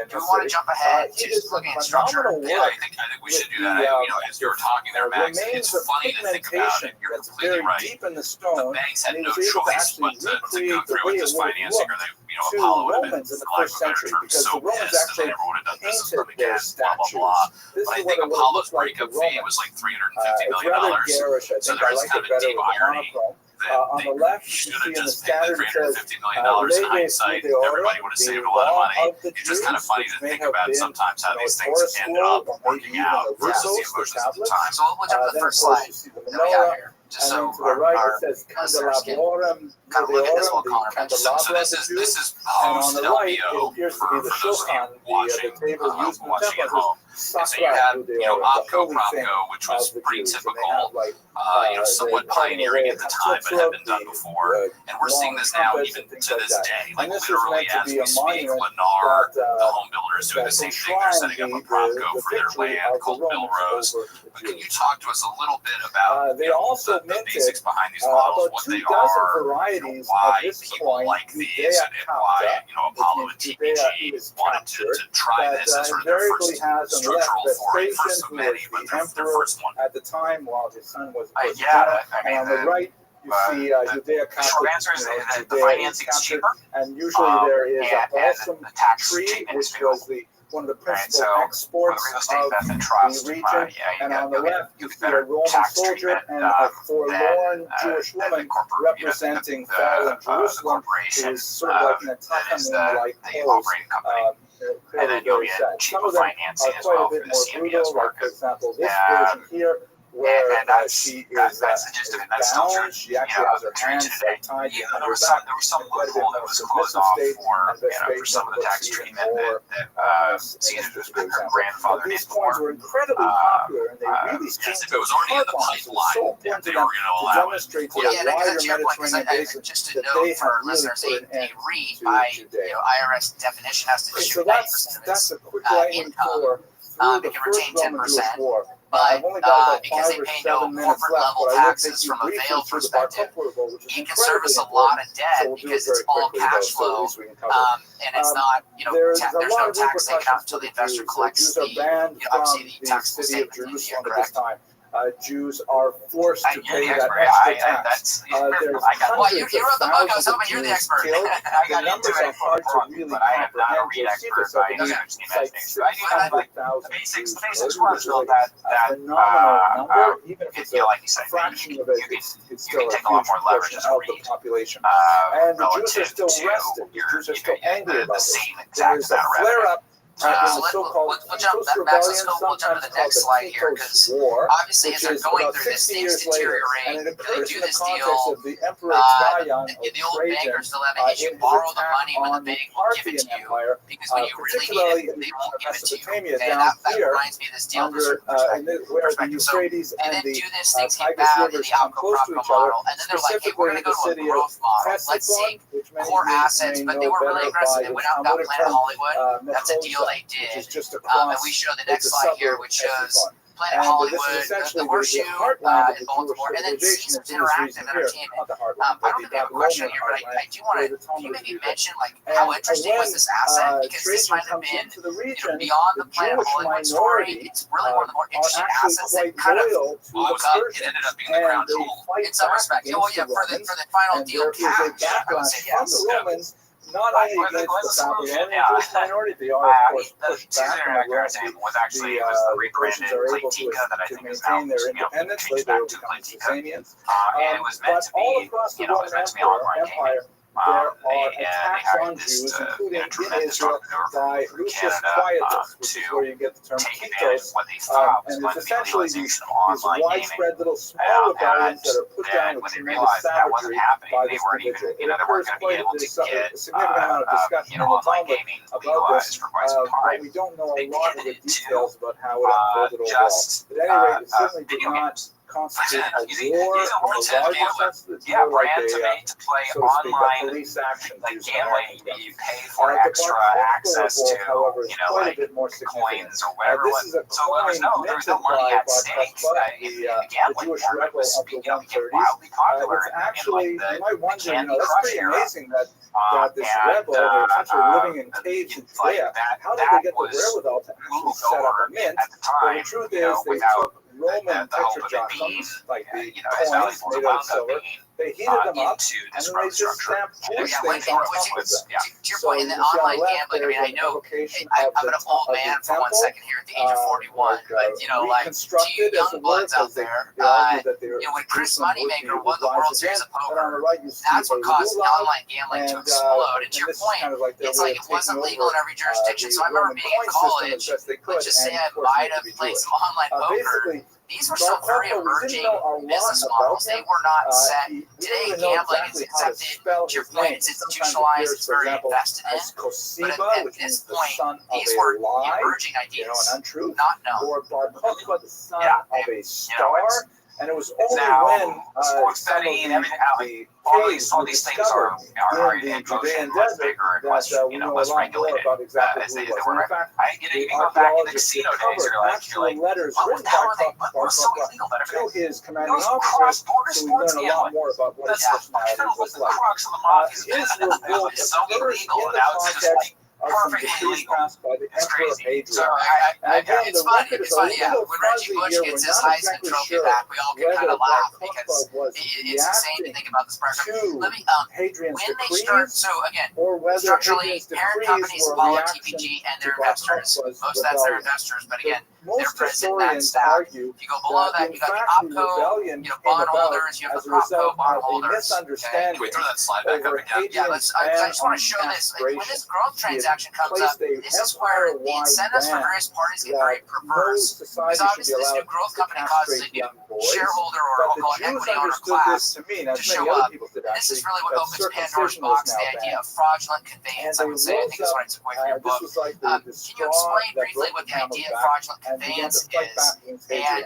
Do we want to jump ahead to just looking at structure? Yeah, I think we should do that. As you were talking there, Max, it's funny to think about it. You're completely right. Deep in the stone, the banks had no choice but to go through with this financing, or they, Apollo would have been, in the first century, because the Romans actually painted their statues. But I think Apollo's breakup fee was like $350 million. So there was kind of a deep irony on the left, you you should see have in the just paid the standard $350 million in hindsight. Everybody would have saved a lot of money. It's just kind of funny to think about sometimes how these things ended up working out versus the emotions at the time. So we'll jump to the first slide that we have here. Just so to the right it says Candelabrorum, kind of look at this little column. So this is post LBO for those of you watching, watching at home. And so you had, Opco Propco, which was pretty typical, somewhat pioneering at the time, but had been done before. And we're seeing this now even to this day. Like literally as we speak, Lennar, the home builder, is doing the same thing. They're setting up a Propco for their land called Millrose. But can you talk to us a little bit about the basics behind these models, what they are, why people like these, and why Apollo and TPG wanted to try this as sort of their first structural foray, first of many, but their first one. At the time, while his son was on the right, you see Judea the short answer is that the financing is cheaper, and usually there is a balsam tree, which was one of the principal exports of the region, and on the left you see a Roman soldier and a forlorn Jewish woman representing fallen Jerusalem, who is sort of like an Italian-like pose. And then you'll get cheaper financing as well through the CMBS market. For example, this version here, where she is the gist of it. That's still true. she actually has her hands tied behind her back. There was some loophole that was closed off for some of the tax treatment that Caesar was her grandfather These coins were incredibly popular, and they really seemed if it was already in the pipeline, they were going to allow it. demonstrate to the wider Mediterranean basin just to that note they for have really listeners, put an a end REIT to by Judea. IRS definition has to So distribute 90% of that's its a quick lightning tour through the it can first retain Roman 10%. Jewish War. But I've only got about because 5 they or pay 7 no minutes corporate left, level but I will taxes take you from a briefly veiled through the perspective, Barcoquero, which is you can incredibly service a lot of important. debt So we'll do because it it's very all quickly, cash though, so at flow, least we can cover it. and it's not, there's there's a no lot of tax taken out repercussions until for the investor Jews. collects Jews are banned obviously from the the taxable city of statement in Jerusalem India, at this correct? time. Jews are forced to pay that extra tax. There's hundreds you wrote the book, I was of hoping you're the Jews expert. killed. I The got numbers into are it hard to really but I am not a comprehend. REIT expert Josephus, I by any believe, understanding it's like 600,000 the Jews, basics which were is still like that a phenomenal number. Even if it's a like you said, fraction of it, it's still a take a lot huge more leverage portion as a of the REIT, population. And the Jews are still rested. The Jews are still angry about this. There's a flare-up. So we'll jump back. We'll jump to the next slide here because obviously as they're going through this, things deteriorate. They do this deal. The old bankers still have it. You borrow the money when the bank will give it to you because when you really need it, they won't give it to you. And that reminds me of this deal from where the Euphrates and then and the do this, things get Tigris bad in rivers the come Opco close to Propco each other. model, and then they're like, hey, we're going to go to a growth model. Let's see core assets, but they were really aggressive. They went out and got Planet Hollywood. That's a deal they did. And we show the next slide here, which shows Planet And Hollywood, this is essentially the Horseshoe heartland of in the Baltimore, Jewish and then civilization. Caesar's It's in this Interactive region here, Entertainment. not the heartland, I but don't the think we have a question Babylonian here, but I heartland, do want where to, the can you Talmud maybe is. mention like how interesting was this asset? Because this Trajan might have comes been, into the you know, region, beyond the the Planet Jewish Hollywood story. minority It's really one of the more are interesting actually assets that quite kind of loyal to the woke up. Persians, It ended up being the crown and they jewel fight in some back respects. Yeah, well, against yeah, the for Romans, the final and deal there is a cash, I would backlash say from yes. the Romans, not only against the Babylonian Jewish minority, they are, of course, pushed back, and the Persians are able to maintain their independence. Later, they become the Sasanians. But all across the Roman Empire, there are attacks on Jews, including in Israel, by Lucius Quietus, which is where you get the term Kitos, and it's essentially these widespread little small rebellions that are put down with tremendous savagery by this individual. It occurs there's a significant amount of discussion in the Talmud about this, but we don't know a lot of the details about how it unfolded overall. But at any rate, it certainly did not constitute a war in the larger sense. It's more like a, so to speak, a police action to gambling, you pay the for extra access to, however, is you know, quite like a bit more significant. coins or whatever. This is a So coin there's no money at stake the Jewish rebel of the 130s. It's actually, you might wonder, you know, that's pretty amazing that this rebel, they're essentially living in caves in Judea. How did they get the wherewithal to actually set up a mint? Well, the truth is, they took Roman tetradrachms, like the coins made out of silver, they heated them up, and then they just stamped Jewish things on top of them. To your point, in the online gambling, I mean, I know I'm an old man for 1 second here at the age of 41, but, you know, like, to you young bloods out there, you know, when Chris Moneymaker won the World Series of Poker, that's what caused online gambling to explode. And to your point, it's like it wasn't legal in every jurisdiction. So I remember being in college, let's just say I might have played some online poker. These were some very emerging business models. They were not set. Today, gambling is accepted. To your point, it's institutionalized. It's very invested in. But at this point, these were emerging ideas, not known. Or Bar-Kokhba, the son of a star. And it was only when sports betting and everything, all these things are in the Judean desert that we know a lot more about exactly who he was. And in fact, the archaeologists discovered actual letters written by Bar-Kokhba to his commanding officers, so we learn a lot more about what his personality was like. His was built first in the context of some decrees passed by the Emperor Hadrian. It's funny, yeah. When Reggie Bush gets his Heisman Trophy back, we all can kind of laugh because it's insane to think about this project. Let me, when they start, so again, structurally, parent companies follow TPG and their investors. Most of that's their investors, but again, their president and staff. If you go below that, you got the OpCo, you know, bondholders, you have the PropCo bondholders. Can we throw that slide back up again? Yeah, I just want to show this. Like, when this growth transaction comes up, this is where the incentives for various parties get very perverse. Because obviously this new growth company causes a new shareholder or I'll call it equity owner class to show up. And this is really what opens Pandora's box, the idea of fraudulent conveyance. I would say, I think that's what I took away from your book. Can you explain briefly what the idea of fraudulent conveyance is and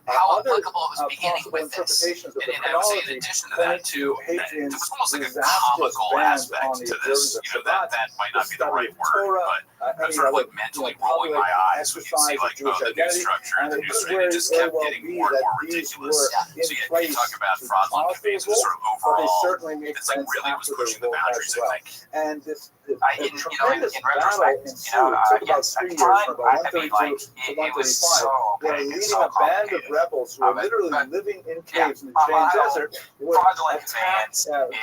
how applicable it was beginning with this? And I would say in addition to that too, there was almost like a comical aspect to this. You know, that might not be the right word, but I'm sort of like mentally rolling my eyes when you see like, oh, the new structure and the new stream, it just kept getting more and more ridiculous. So yeah, you talk about fraudulent conveyance and sort of overall, it's like really was pushing the boundaries, I think. And this in retrospect, yes, at the time, I mean, like, it was so they're leading a band of rebels who are literally living in caves in the Judean desert would attack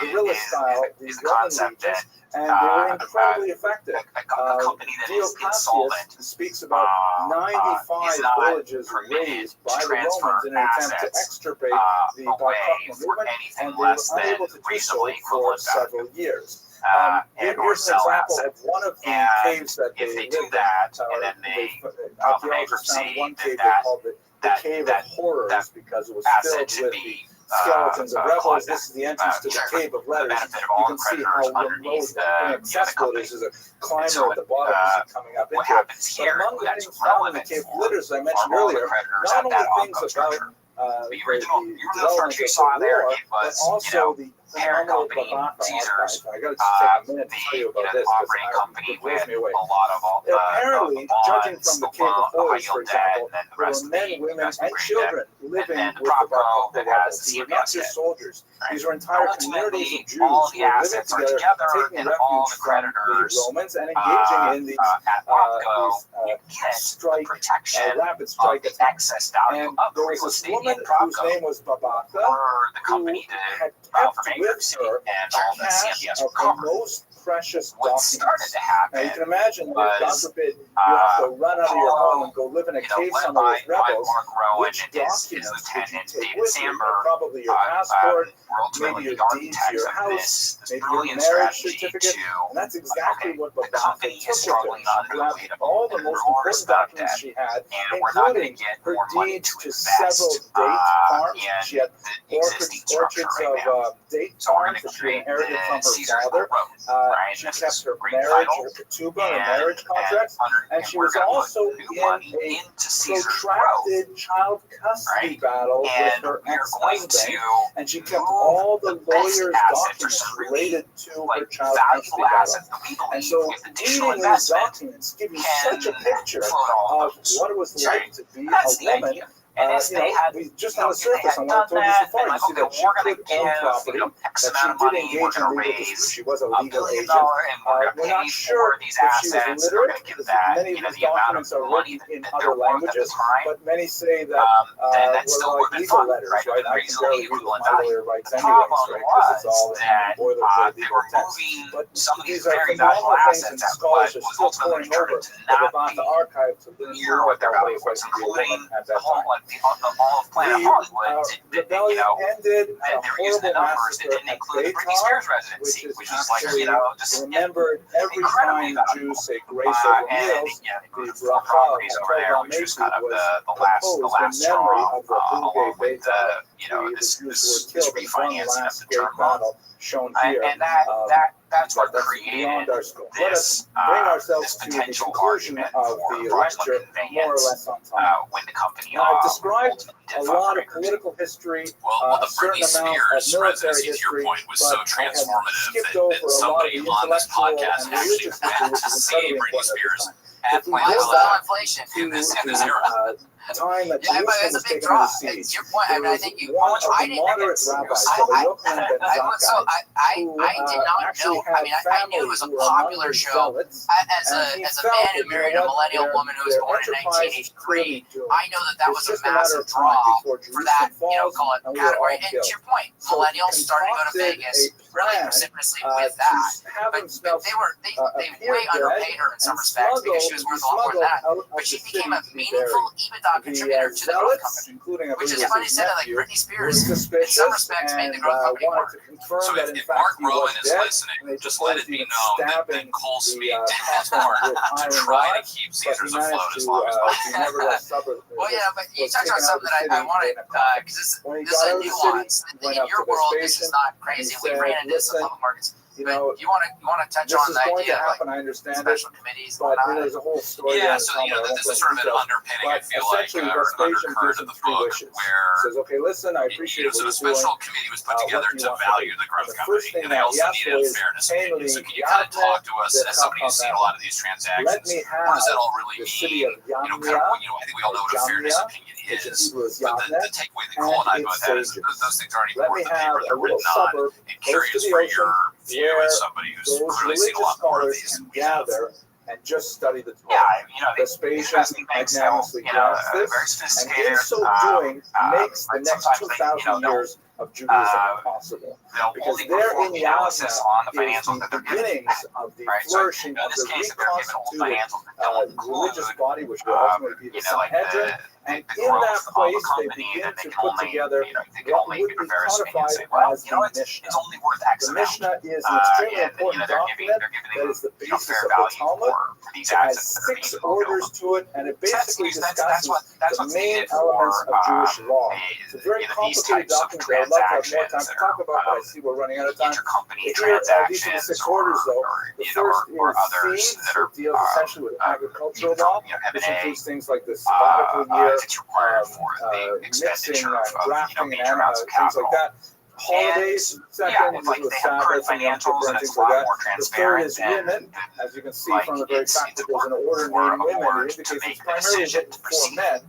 guerrilla style the Roman legions, and they were incredibly effective. Diocletius speaks about 95 villages razed by the Romans in an attempt to extirpate the Bar-Kokhba movement, and they were unable to do so for several years. Here's an example of one of the caves that they lived in. Archaeologists found one cave they called the Cave of Horrors because it was filled with the skeletons of rebels. This is the entrance to the Cave of Letters. You can see how remote and inaccessible it is. There's a climber at the bottom coming up into it. But among the things found in the Cave of Letters, as I mentioned earlier, not only things about the development of the war, but also the parent company, Caesars, I got to take a minute to tell you about this because operating company it blows with me away. a lot of Apparently, judging from the Cape of Boys, for example, and then the there rest were of men, the women, and investment grade children living then the with the Propco Bar that has These were the not CBS just hit. soldiers. These were entire Ultimately, communities of Jews all who the were living assets are together, together, taking and all refuge the from the creditors Romans and engaging in these at Propco get strike, protection rapid of strike the attacks. excess value And of the there was real this estate woman in whose Propco name was Babaka, for the who company had to file kept for with bankruptcy, her and a all the cache CBS of her recovered. most precious What started documents. to happen Now you can imagine that if, God was, forbid, you have to run out of your home and go live in a led cave somewhere by with rebels, Mark Rowan which and his documents would you lieutenant, take David with you? Sandberg, Probably your passport, were ultimately maybe the your deeds to architects your of house, this maybe your brilliant marriage strategy certificate, and that's exactly what the Babaka company took is with her. struggling She under the grabbed weight of all the most important documents she had, and we're not going including to get her more money deeds to to several invest date farms. in She had the existing structure orchards right now. of date So we're going farms to that she create inherited the from her Caesars father. Road, right? She This kept is her a great marriage, title, her ketubah, her marriage contracts, and she we're was going to also put new in money a into Caesars Road, protracted child custody battle with and her we're going ex-husband, to and she kept all the lawyers' documents related to her child custody battle. And so reading these documents give you such a picture of what it was like to be a woman. We just on the surface, I want to go so far. You see that she could own property, that she did engage in legal disputes. She was a legal agent. We're not sure if she was literate, because many of these documents are written in other languages, but many say that were like legal letters, right? I can barely read what my lawyer writes anyways, right? Because it's all in boilerplate legal text. But these are phenomenal things, and scholars are still pouring over the Babaka archive to learn more about what it was like to be a woman at that time. All of Planet Hollywood rebellion ended a horrible massacre at Britney Beitar, Spears' residency, which is actually remembered every time Jews say grace over meals. The bracha of which was Tov kind of the proposed last in memory straw, of the along Beitar, with the this this killed in one refinancing of last the great term battle shown here. and that's what created beyond our scope. Let this us bring ourselves to the potential conclusion argument of for the fraudulent lecture more or conveyance less on time. when the company Now, I've described ultimately a lot of political history, Well, a the certain Britney amount of Spears military residency, to your history, point, was but so I have transformative skipped that over a lot of somebody the on this intellectual podcast and actually religious history, went which to is see incredibly Britney important Spears at the time. at If we Planet go Hollywood back inflation in this era. Time that Yeah, but Jerusalem it's a was big taken draw. under siege. It's your point. I mean, I think you. One of I the didn't. moderate rabbis, Rabbi Yochanan ben Zakkai, who I did not actually know. had I mean, I knew it was a families who were popular among show. zealots, As and he a felt man that, who you married know a what, millennial woman who was their born in enterprise is 1983, doomed. I know that It's was a just a matter massive of time draw before for that, Jerusalem call it falls, and we are all category. And to killed. your point, So millennials he started to go to concocted Vegas a really plan precipitously with that. But they way underpaid her in some respects because she was worth a lot more than that. But she became a meaningful EBITDA contributor to the growth company. Which is funny to say that, like Britney Spears, in some respects, made the growth company work. So if Mark Rowan is listening, just let it be known that Cole Smith has more to try to keep Caesars afloat as long as possible. Well, yeah, but you touched on something that I wanted, because this is a nuance. In your world, this is not crazy. We ran into this in public markets. You know, you want to touch on the idea of I understand special committees, but there's a whole story. Yeah, so this is sort of an underpinning. I feel like an undercurrent of the book where says, okay, listen, I appreciate so a special committee was put together to value the growth company, and they also needed a fairness opinion. So can you kind of talk to us as somebody who's seen a lot of these transactions? What does that all really mean? I think we all know what a fairness opinion is, but the takeaway that Cole and I both had is those things aren't even worth the paper they're written on. And curious for your view as somebody who's clearly seen a lot more of these. Gather and just study the Torah. Yeah, the spacious magnanimously grasp this, very and sophisticated. in so doing makes the next 2,000 years of Judaism possible. Because they're in the analysis on the financials that they're beginnings of the flourishing of the reconstituted religious body, which will ultimately be the Sanhedrin. And in that place, they begin to put together what would be codified as the Mishnah. The Mishnah is an extremely important document that is the basis of the Talmud. It has 6 orders to it, and it basically discusses the main elements of Jewish law. It's a very complicated document that I'd love to have more time to talk about, but I see we're running out of time. Here, these are the 6 orders, though. The first is seeds, that deals essentially with agricultural law, which includes things like the sabbatical year, mixing, grafting, and things like that. holidays, second, if like they have current financials and it's a lot more transparent. The third is women, as you can see from the very fact that there's an order named women, it indicates it's primarily written for men.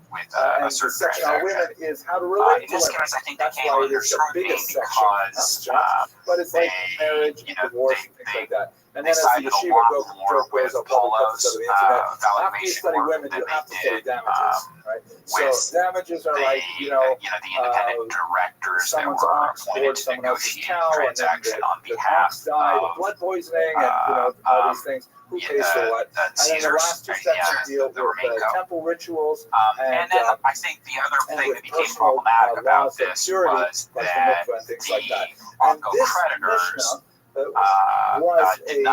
And the section on women is how to relate to women. I think that's why it is the biggest section, but it's like marriage, divorce, and things like that. And then as the yeshiva joke goes up all the stuff of the internet, after you study women, you have to study damages, right? So damages are like, the independent directors that were appointed to negotiate the transaction on behalf of blood poisoning and all these things. Who pays for what? And then the last two sections deal with temple rituals. And then I think the other thing that became problematic about this was that the creditors was a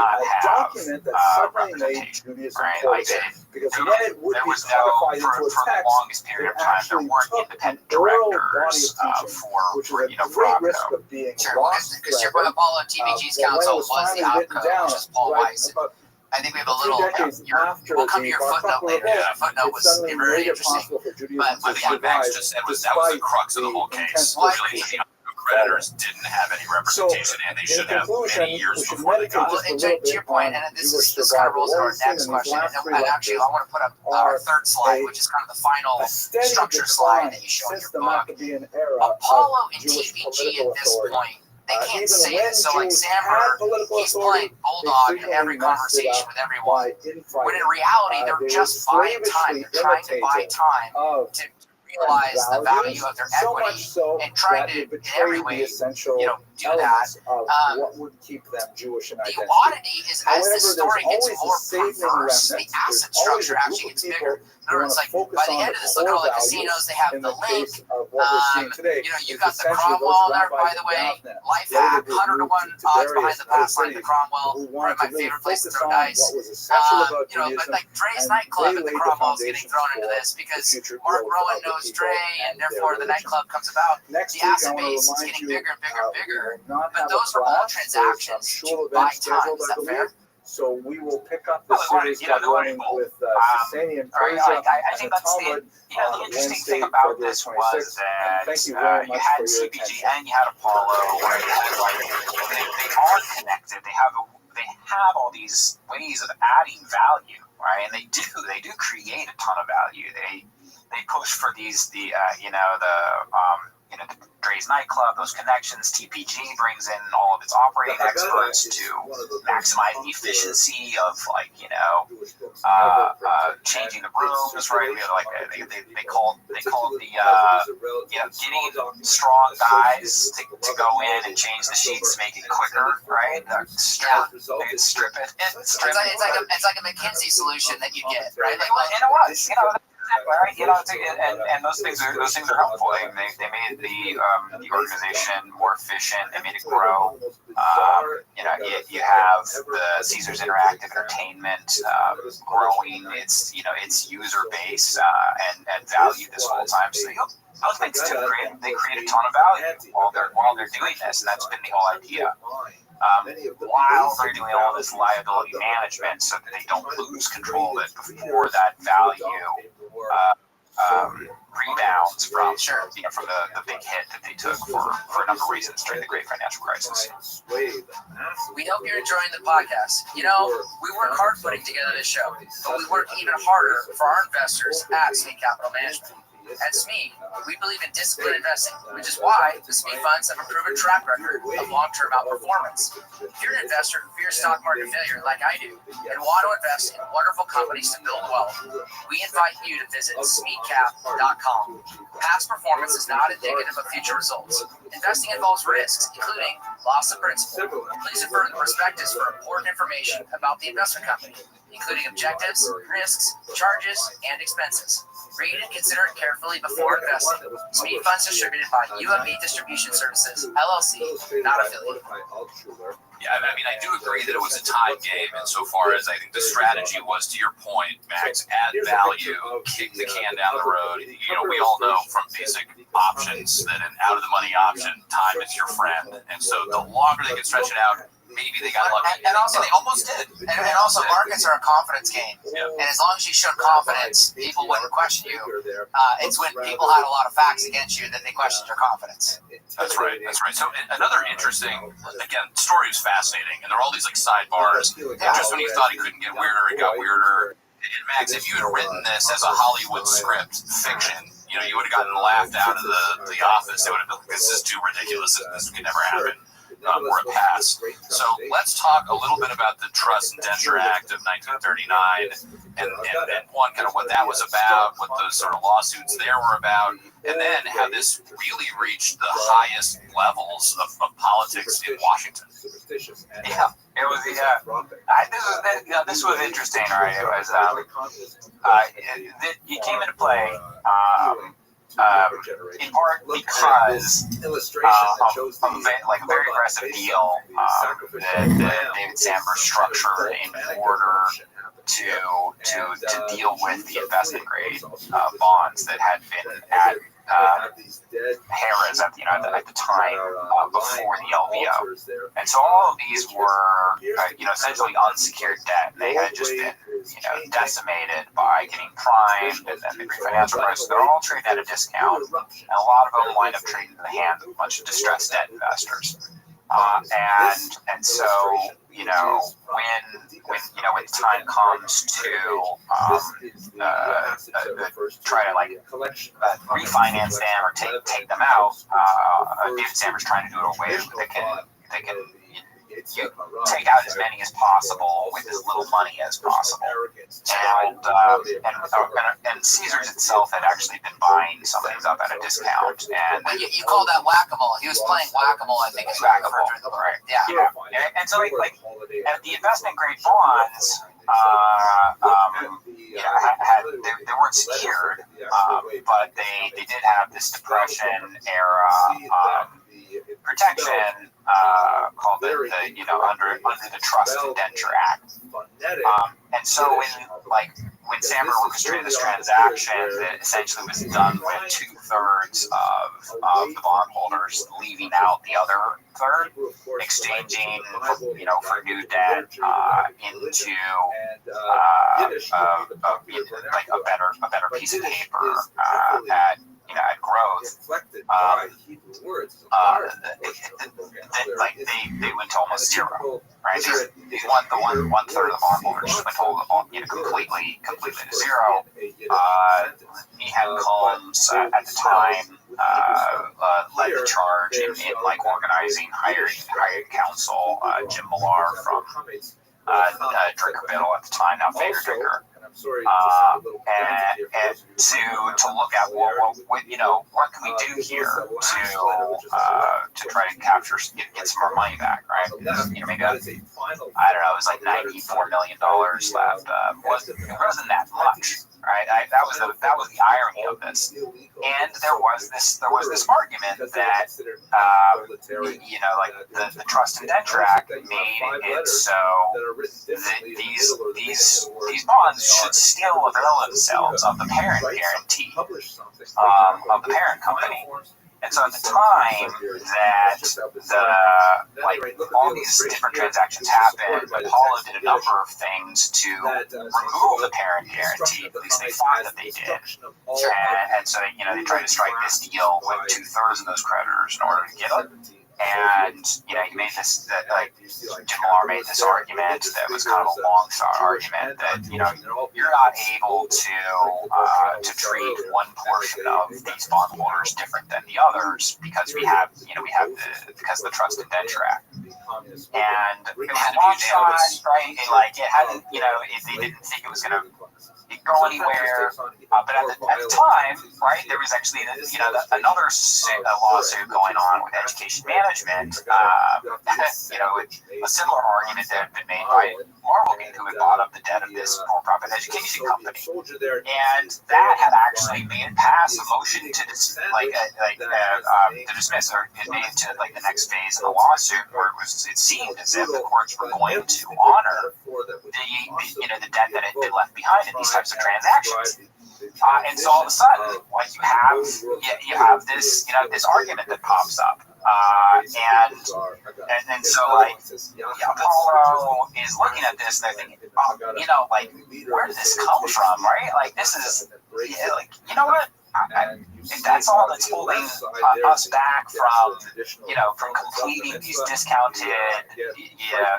document that suddenly made Judaism important. Because when it would be codified into a text, it actually took an oral body of teaching, which was a great risk of being lost because your Apollo TBG's counsel was the OpCo, which is Paul Weiss. I think we have a little. We'll come to your footnote later. The footnote was very interesting. But what Max just said was that was the crux of the whole case. Really, creditors didn't have any representation, and they should have many years before they got it. To your point, and this kind of rolls into our next question. And actually, I want to put up our third slide, which is kind of the final structure slide that you show in your book. Apollo and TBG at this point. They can't say it. So like Sammer, he's playing bulldog in every conversation with everyone. When in reality, they're just buying time. They're trying to buy time to realize the value of their equity and trying to in every way, do that. What would keep them Jewish and identity. The oddity is as the story gets more perverse, the asset structure actually gets bigger. In other words, like by the end of this, look at all the casinos, they have the link. You got the Cromwell there, by the way. Life hack, 100 to 1 odds behind the pass line, the Cromwell. One of my favorite places to throw dice. But like Dre's nightclub at the Cromwell is getting thrown into this because Mark Rowan knows Dre, and therefore the nightclub comes about. The asset base is getting bigger and bigger and bigger. But those are all transactions to buy time. Is that fair? So we will pick up the series by running with Sasanian Persia. I think that's the interesting thing about this was that you had CPG and you had Apollo, where they are connected. They have all these ways of adding value, right? And they do create a ton of value. They push for these Dre's nightclub, those connections. TPG brings in all of its operating experts to maximize the efficiency of changing the rooms, right? We have they call the getting strong guys to go in and change the sheets to make it quicker, right? Strip it. It's like a McKinsey solution that you get, right? Right, and those things are helpful. They made the organization more efficient. They made it grow. You have the Caesars Interactive Entertainment growing its user base and value this whole time. So those things too they create a ton of value while they're doing this, and that's been the whole idea. While they're doing all this liability management so that they don't lose control of it before that value rebounds from the big hit that they took for a number of reasons during the Great Financial Crisis. We hope you're enjoying the podcast. We work hard putting together this show, but we work even harder for our investors at Smead Capital Management. At Smead, we believe in disciplined investing, which is why the Smead funds have a proven track record of long-term outperformance. If you're an investor who fears stock market failure like I do and want to invest in wonderful companies to build wealth, we invite you to visit SmeadCap.com. Past performance is not indicative of future results. Investing involves risks, including loss of principal. Please refer to the prospectus for important information about the investment company, including objectives, risks, charges, and expenses. Read and consider it carefully before investing. Smead Funds distributed by UMB Distribution Services, LLC, not affiliated. Yeah, I do agree that it was a time game insofar as I think the strategy was, to your point, Max, add value, kick the can down the road. We all know from basic options that an out-of-the-money option, time is your friend. And so the longer they can stretch it out, maybe they got lucky. And also, they almost did. And also, markets are a confidence game. Yeah. And as long as you showed confidence, people wouldn't question you. It's when people had a lot of facts against you that they questioned your confidence. That's right. So another interesting, again, story is fascinating, and there are all these like sidebars. Just when you thought it couldn't get weirder, it got weirder. And Max, if you had written this as a Hollywood script, fiction, you would have gotten laughed out of the office. They would have been like, this is too ridiculous. This could never happen. Or a pass. So let's talk a little bit about the Trust Indenture Act of 1939 and one, kind of what that was about, what those sort of lawsuits there were about, and then how this really reached the highest levels of politics in Washington. Yeah, it was this was interesting, right? It was it came into play. In part because of a very aggressive deal that David Sandberg structured in order to deal with the investment grade bonds that had been at Harrah's at the time before the LBO, and so all of these were essentially unsecured debt. They had just been decimated by getting primed and then the refinance prices. They're all traded at a discount, and a lot of them wind up trading in the hands of a bunch of distressed debt investors. And so when the time comes to try to refinance them or take them out, David Sandberg's trying to do it in a way that can take out as many as possible with as little money as possible. And Caesars itself had actually been buying some of these up at a discount. And you call that whack-a-mole. He was playing whack-a-mole, I think, is whack-a-mole. Right. Yeah. And so the investment grade bonds, they weren't secured, but they did have this Depression era protection called under the Trust Indenture Act. And so when Sandberg orchestrated this transaction that essentially was done with 2/3 of the bondholders leaving out the other third, exchanging for new debt into a better piece of paper at growth. They went to almost zero, right? These one third of the bondholders went completely to zero. Meehan Combs at the time led the charge in organizing, hiring counsel, Jim Millar from Drinkerville at the time, now Fader Drinker. And to look at what can we do here to try to capture, get some more money back, right? Maybe I don't know, it was like $94 million left. It wasn't that much, right? That was the irony of this. And there was this argument that the Trust Indenture Act made it so that these bonds should still avail themselves of the parent guarantee of the parent company. And so at the time that all these different transactions happened, Apollo did a number of things to remove the parent guarantee. At least they thought that they did. And so they tried to strike this deal with 2/3 of those creditors in order to get it. And he made this Jim Millar made this argument that was kind of a long shot argument that you're not able to treat one portion of these bondholders different than the others because we have because of the Trust Indenture Act. And it was a long shot, right? It hadn't if they didn't think it was going to go anywhere, but at the time, right, there was actually another lawsuit going on with Education Management. A similar argument that had been made by Marbleby, who had bought up the debt of this for-profit education company, and that had actually made it pass a motion to dismiss, or it made it to the next phase of the lawsuit, where it seemed as if the courts were going to honor the debt that had been left behind in these types of transactions. And so all of a sudden, you have this this argument that pops up And so like Apollo is looking at this and they're thinking, like where did this come from, right? Like this is like what? If that's all that's holding us back from from completing these discounted,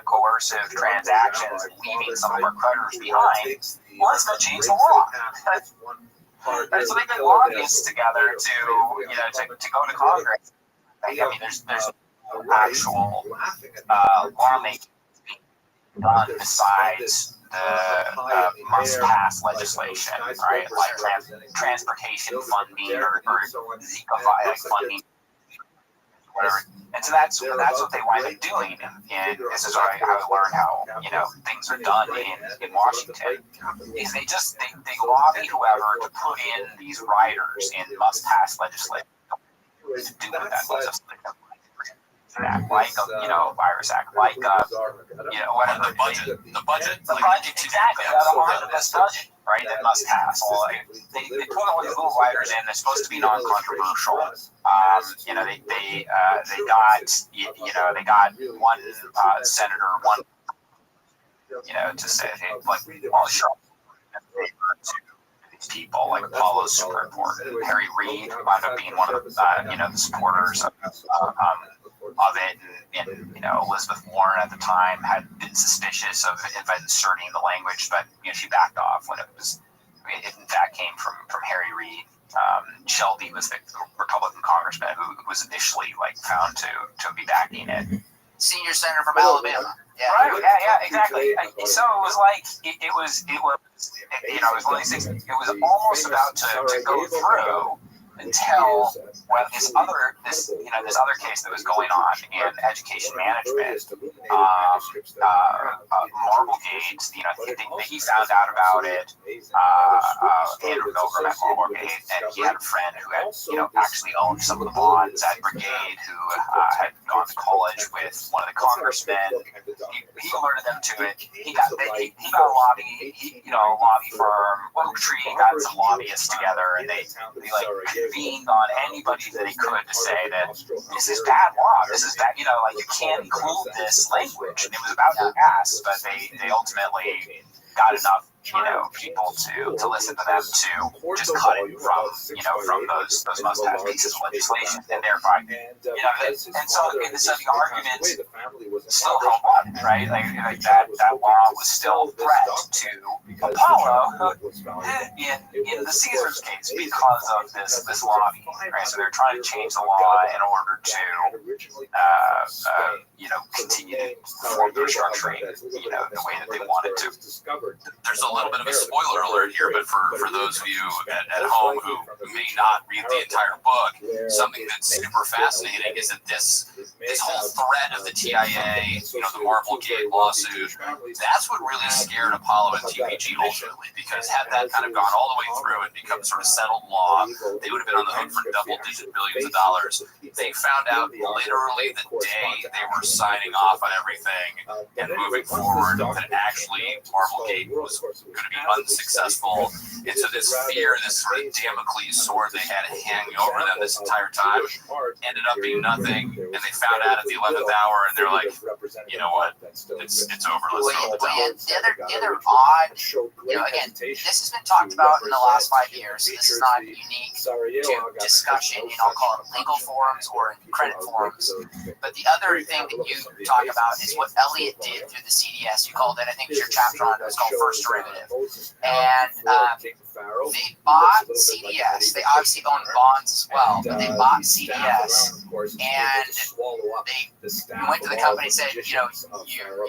coercive transactions and leaving some of our creditors behind, well, let's go change the law. Right, so they get lobbyists together to go to Congress. I mean, there's actual lawmaking done besides the must-pass legislation, right? Like transportation funding or Zika funding, whatever. And so that's what they wind up doing. And this is where I learned how things are done in Washington. Is they lobby whoever to put in these riders in must-pass legislation to do with that legislation. Like virus act, like whatever the budget, exactly. The omnibus budget, right? That must pass. Well, they put all these little riders in. They're supposed to be non-controversial. They got one senator, to say, hey, like, well, sure. People like Apollo's super important. Harry Reid wound up being one of the the supporters of it, and Elizabeth Warren at the time had been suspicious of inserting the language, but she backed off when it in fact came from Harry Reid. Shelby was the Republican congressman who was initially found to be backing it. Senior senator from Alabama. Yeah. Right. Yeah. Exactly. So it was it was one of these things. It was almost about to go through until this other case that was going on in education management, Marblegate. He found out about it. Andrew Milgram at Marblegate, and he had a friend who had actually owned some of the bonds at Brigade, who had gone to college with one of the congressmen. He alerted them to it. He got a lobby firm. Oak Tree got some lobbyists together, and they convened on anybody that he could to say that this is bad law. This is bad. You can't include this language. And it was about to pass, but they ultimately got enough people to listen to them to just cut it from those must-have pieces of legislation, and therefore and so the argument still held up, right? That law was still a threat to Apollo in the Caesars case because of this lobby, right? So they're trying to change the law in order to continue to form the restructuring the way that they wanted to. There's a little bit of a spoiler alert here, but for those of you at home who may not read the entire book, something that's super fascinating is that this whole threat of the TIA, the Marblegate lawsuit, that's what really scared Apollo and TPG ultimately, because had that kind of gone all the way through and become sort of settled law, they would have been on the hook for double-digit billions of dollars. They found out literally the day they were signing off on everything and moving forward that actually Marblegate was going to be unsuccessful. And so this fear, this sort of Damocles sword they had hanging over them this entire time, ended up being nothing. And they found out at the 11th hour, and they're like, you know what, it's over. Let's go. The other odd, again, this has been talked about in the last 5 years. This is not unique to discussion in, I'll call it legal forums or credit forums. But the other thing that you talk about is what Elliott did through the CDS. You called it, I think, your chapter on it was called First Derivative. And they bought CDS. They obviously own bonds as well, but they bought CDS, and they went to the company and said, you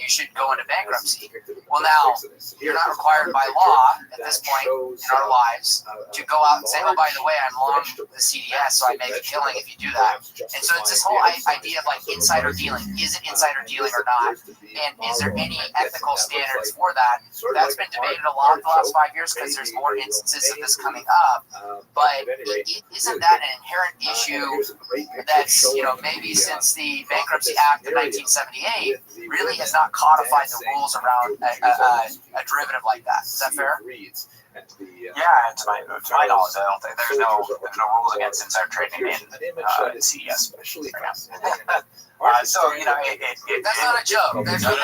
should go into bankruptcy. Well, now you're not required by law at this point in our lives to go out and say, oh, by the way, I'm long the CDS, so I make a killing if you do that. And so it's this whole idea of insider dealing. Is it insider dealing or not? And is there any ethical standards for that? That's been debated a lot the last 5 years because there's more instances of this coming up. But isn't that an inherent issue that's, maybe since the Bankruptcy Act of 1978 really has not codified the rules around a derivative like that? Is that fair? Yeah, and to my knowledge, I don't think there's no rules against insider trading in CES. So that's not a joke. There's No,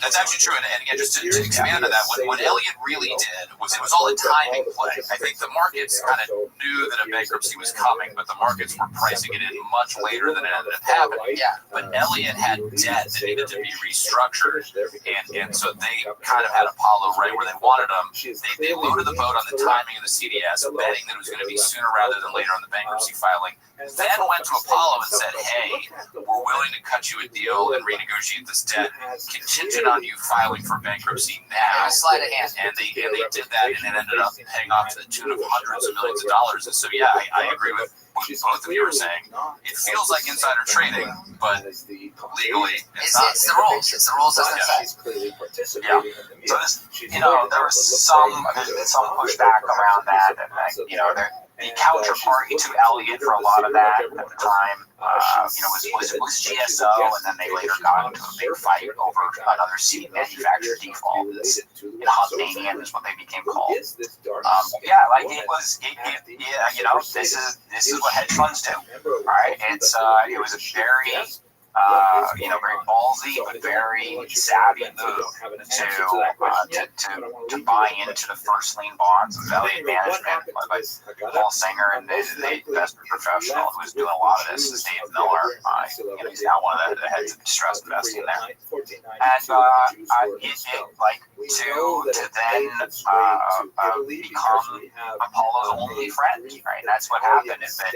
that's actually true. And again, just to expand on that, what Elliott really did was it was all a timing play. I think the markets kind of knew that a bankruptcy was coming, but the markets were pricing it in much later than it ended up happening. Yeah. But Elliott had debt that needed to be restructured, and so they kind of had Apollo right where they wanted them. They loaded the boat on the timing of the CDS, betting that it was going to be sooner rather than later on the bankruptcy filing. Then went to Apollo and said, hey, we're willing to cut you a deal and renegotiate this debt contingent on you filing for bankruptcy now. Sleight of hand. And they did that, and it ended up paying off to the tune of hundreds of millions of dollars. And so, yeah, I agree with what both of you are saying. It feels like insider trading, but legally, it's not. It's the rules. It's the rules as they say. Yeah. So this, there was there's been some pushback around that, and the counterparty to Elliott for a lot of that at the time, was GSO, and then they later got into a big fight over another seed manufacturer default. Hotmanian is what they became called. This is what hedge funds do. All right, it was a very very ballsy but very savvy move to buy into the first lien bonds of value management by Paul Singer and the investment professional who was doing a lot of this is Dave Miller. He's now one of the heads of distressed investing there. And to then become Apollo's only friend, right? And that's what happened is that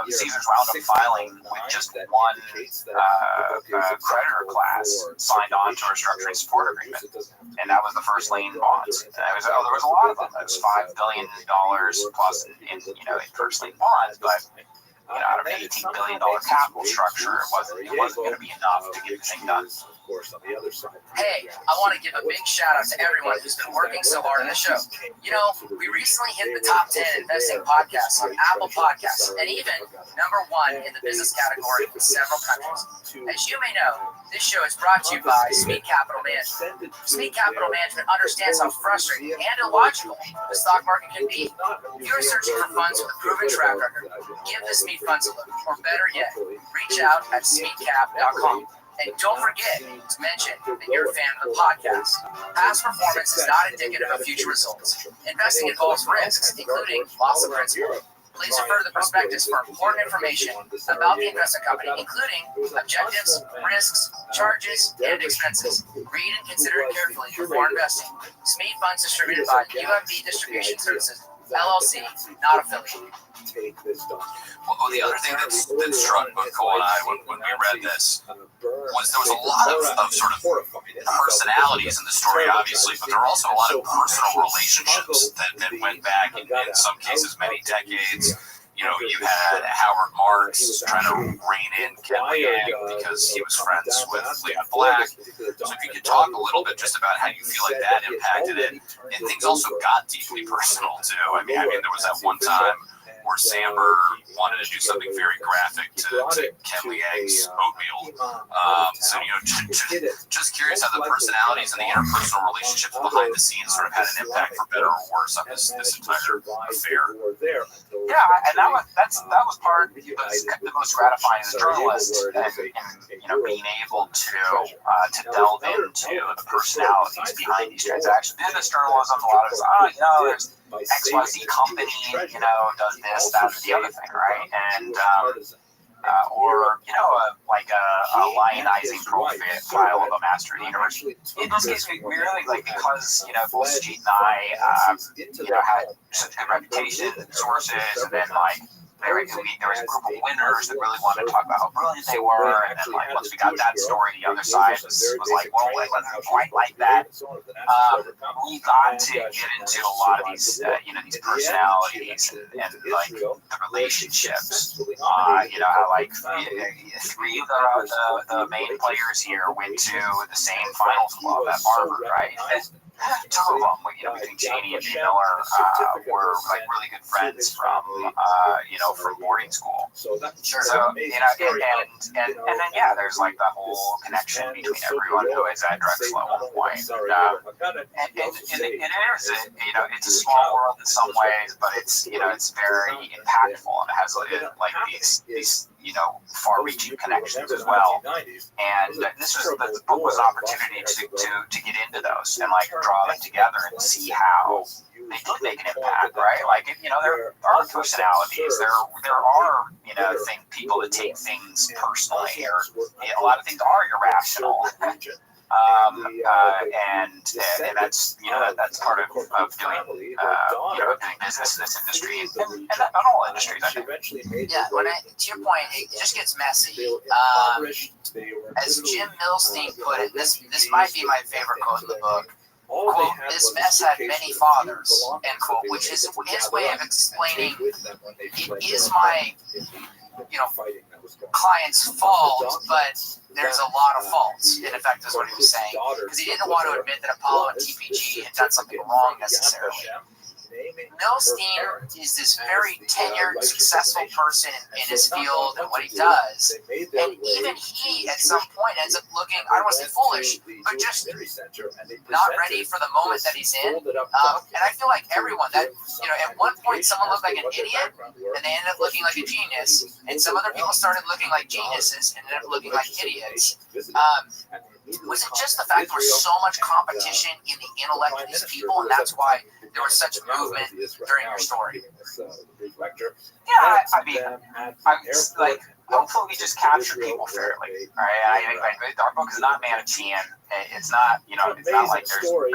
Caesars wound up filing with just one creditor class signed on to a restructuring support agreement, and that was the first lien bonds. There was a lot of them. It was $5 billion plus in first lien bonds, but out of an $18 billion capital structure, it wasn't going to be enough to get the thing done. Hey, I want to give a big shout out to everyone who's been working so hard on the show. We recently hit the top 10 investing podcasts on Apple Podcasts, and even #1 in the business category in several countries. As you may know, this show is brought to you by Smead Capital Management. Smead Capital Management understands how frustrating and illogical the stock market can be. If you're searching for funds with a proven track record, give the Smead funds a look, or better yet, reach out at smeadcap.com. And don't forget to mention that you're a fan of the podcast. Past performance is not indicative of future results. Investing involves risks, including loss of principal. Please refer to the prospectus for important information about the investment company, including objectives, risks, charges, and expenses. Read and consider it carefully before investing. Smead Funds distributed by UMB Distribution Services, LLC, not affiliated. Well, the other thing that struck both Cole and I when we read this was there was a lot of sort of personalities in the story, obviously, but there were also a lot of personal relationships that went back in some cases many decades. You had Howard Marks trying to rein in Ken Liang because he was friends with Leon Black. So if you could talk a little bit just about how you feel like that impacted it. And things also got deeply personal, too. I mean, there was that one time where Samber wanted to do something very graphic to Ken Liang's oatmeal. Just curious how the personalities and the interpersonal relationships behind the scenes sort of had an impact for better or worse on this entire affair. Yeah, and that was part of the most gratifying as a journalist, and being able to delve into the personalities behind these transactions. Business journalism, a lot of it's, there's XYZ company, does this, that, or the other thing, right? And a lionizing profile of a master at the university. In this case, we really because both Sujit and I had such good reputation, sources, and then there was a group of winners that really wanted to talk about how brilliant they were, and then once we got that story, the other side was like, well, let's quite like that. We got to get into a lot of these these personalities and the relationships. How three of the main players here went to the same finals club at Harvard, right? two of them, between Janie and Miller, were like really good friends from from boarding school. So and then there's like the whole connection between everyone who is at Drexel at one point. And it is, it's a small world in some ways, but it's it's very impactful, and it has like these far-reaching connections as well. And the book was an opportunity to get into those and like draw them together and see how they did make an impact, right? Like there are personalities, there are people that take things personally, or a lot of things are irrational. And that's that's part of doing doing business in this industry, and not all industries, I think. Yeah, to your point, it just gets messy. As Jim Milstein put it, this might be my favorite quote in the book. Quote, "This mess had many fathers," end quote, which is his way of explaining it is my client's fault, but there's a lot of faults, in effect, is what he was saying, because he didn't want to admit that Apollo and TPG had done something wrong necessarily. Milstein is this very tenured, successful person in his field and what he does, and even he, at some point, ends up looking, I don't want to say foolish, but just not ready for the moment that he's in. And I feel like everyone, that at one point someone looked like an idiot, and they ended up looking like a genius, and some other people started looking like geniuses and ended up looking like idiots. Was it just the fact there was so much competition in the intellect of these people, and that's why there was such a movement during your story? Yeah, I mean, I'm just like, hopefully we just capture people fairly, right? Our book is not Manichean. It's not, it's not like there's good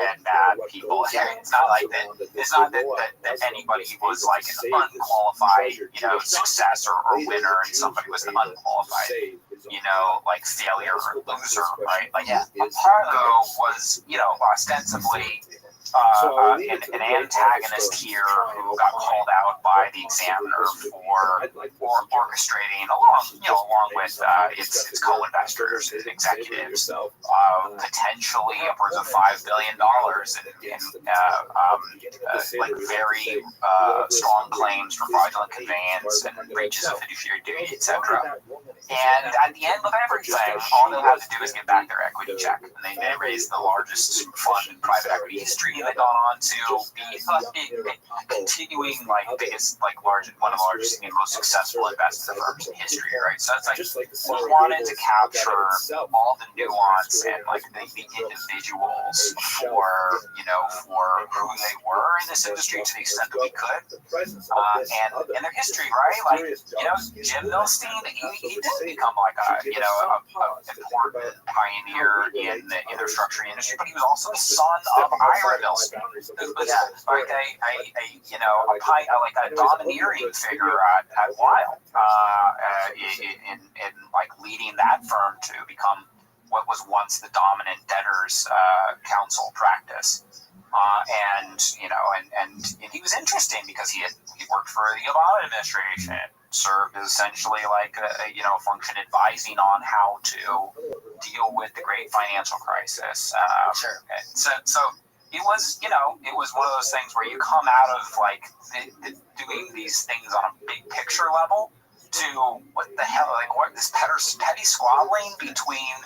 and bad people. It's not like that. It's not that anybody was like an unqualified, success or winner, and somebody was an unqualified, like failure or loser, right? Like, Apollo was, ostensibly an antagonist here who got called out by the examiner for orchestrating, along with its co-investors and executives, potentially upwards of $5 billion in like very strong claims for fraudulent conveyance and breaches of fiduciary duty, etc. And at the end of everything, all they'll have to do is get back their equity check, and they raised the largest fund in private equity history. They've gone on to be continuing one of the largest and most successful investment firms in history, right? So it's like we wanted to capture all the nuance and like the individuals for who they were in this industry to the extent that we could, and their history, right? Like Jim Milstein, he did become like a important pioneer in the structuring industry, but he was also the son of Ira Milstein, who was a domineering figure at Weil, in like leading that firm to become what was once the dominant debtors council practice. And he was interesting because he worked for the Obama administration, served as essentially like a function advising on how to deal with the great financial crisis. So it was one of those things where you come out of like doing these things on a big picture level to what the hell, like what this petty squabbling between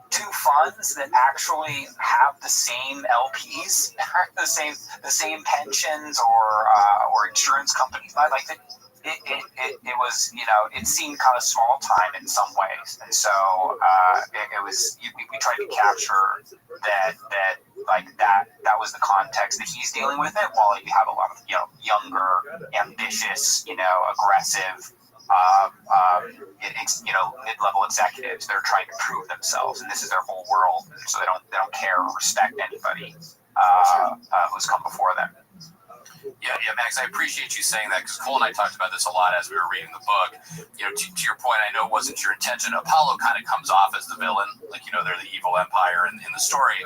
two funds that actually have the same LPs, the same pensions or insurance companies. Like it was it seemed kind of small time in some ways, and so it was we tried to capture that was the context that he's dealing with it, while you have a lot of younger, ambitious, aggressive, mid-level executives. They're trying to prove themselves, and this is their whole world. So they don't care or respect anybody who's come before them. Yeah, Max, I appreciate you saying that because Cole and I talked about this a lot as we were reading the book. You know, to your point, I know it wasn't your intention. Apollo kind of comes off as the villain, like, you know, they're the evil empire in the story.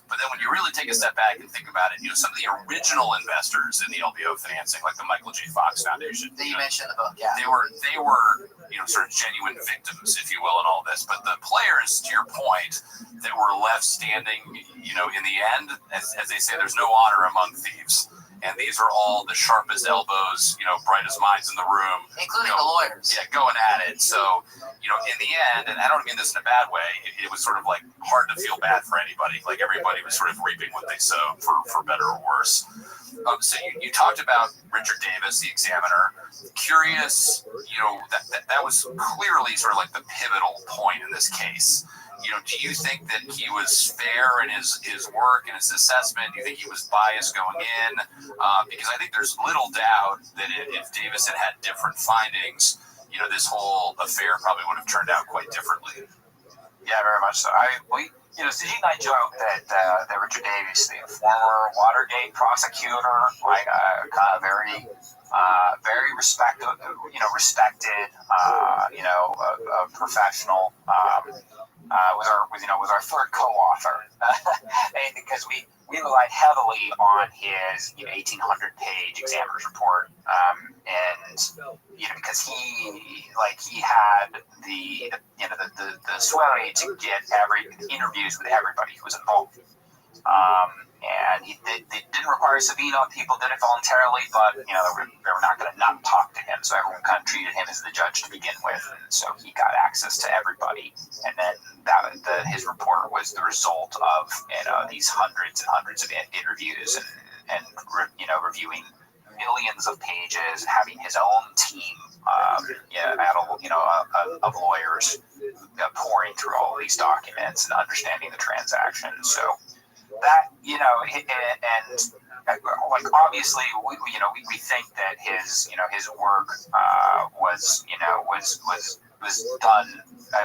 But then when you really take a step back and think about it, you know, some of the original investors in the LBO financing, like the Michael J. Fox Foundation, that you mentioned in the book, yeah, they were, you know, sort of genuine victims, if you will, in all this. But the players, to your point, that were left standing, you know, in the end, as they say, there's no honor among thieves. And these are all the sharpest elbows, you know, brightest minds in the room. Including the lawyers. Yeah, going at it. So, you know, in the end, and I don't mean this in a bad way, it was sort of like hard to feel bad for anybody. Like everybody was sort of reaping what they sow, for better or worse. So you talked about Richard Davis, the Examiner. Curious, you know, that was clearly sort of like the pivotal point in this case. You know, do you think that he was fair in his work and his assessment? Do you think he was biased going in? Because I think there's little doubt that if Davis had different findings, you know, this whole affair probably would have turned out quite differently. Yeah, very much so. You know, Sajid and I joke that Richard Davis, the former Watergate prosecutor, like kind of very respected, a professional. Was our third co-author, and because we relied heavily on his 1,800-page Examiner's report, and because he had the sway to get interviews with everybody who was involved. And they didn't require a subpoena. People did it voluntarily, but they were not going to not talk to him. So everyone kind of treated him as the judge to begin with, and so he got access to everybody. And then his report was the result of these hundreds and hundreds of interviews and reviewing millions of pages, having his own team of lawyers pouring through all these documents and understanding the transactions. So that, obviously we think that his work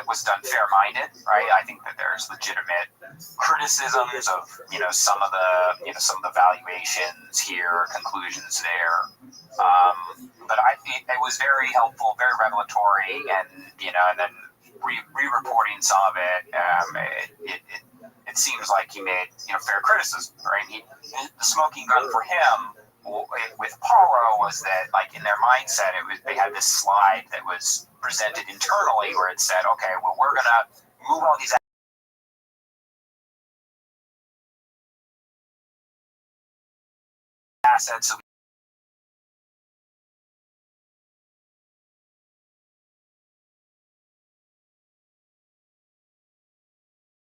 was done fair-minded, right? I think that there's legitimate criticisms of some of the valuations here, conclusions there, but I think it was very helpful, very revelatory, and then re-reporting some of it, it seems like he made fair criticism, right? The smoking gun for him with Apollo was that, like, in their mindset, they had this slide that was presented internally where it said, okay, well, we're gonna move all these assets. So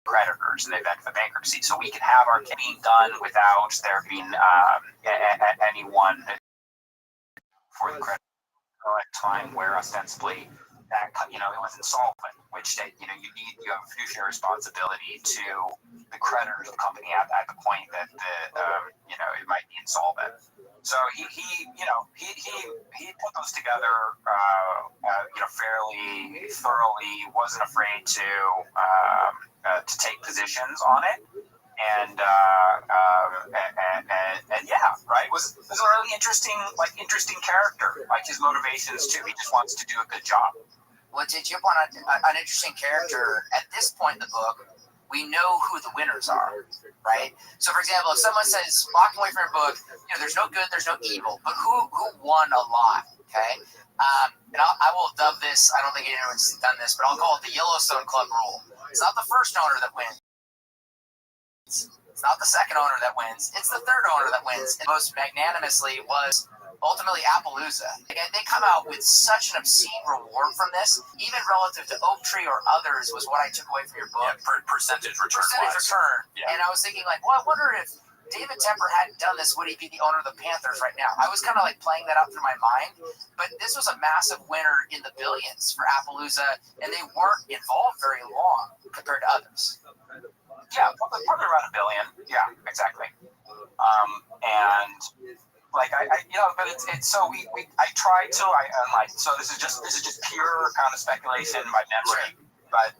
creditors, and they've entered the bankruptcy. So we can have our being done without there being anyone for the credit at a time where ostensibly that it was insolvent, which you have a fiduciary responsibility to the creditors of the company at the point that it might be insolvent. So he put those together fairly thoroughly. Wasn't afraid to take positions on it, and yeah, right. Was a really interesting character. Like his motivations too. He just wants to do a good job. Well, did you want an interesting character at this point in the book? We know who the winners are, right? So, for example, if someone says, walking away from your book, there's no good, there's no evil, but who won a lot, okay? And I will dub this, I don't think anyone's done this, but I'll call it the Yellowstone Club rule. It's not the first owner that wins. It's not the second owner that wins. It's the third owner that wins. And most magnanimously was ultimately Appaloosa. They come out with such an obscene reward from this, even relative to Oak Tree or others, was what I took away from your book. Yeah, percentage return. Yeah. And I was thinking, like, well, I wonder if David Tepper hadn't done this, would he be the owner of the Panthers right now? I was kind of like playing that out through my mind, but this was a massive winner in the billions for Appaloosa, and they weren't involved very long compared to others. Yeah, probably around $1 billion. Yeah, exactly. And like but it's so I tried to so this is just pure kind of speculation, my memory, but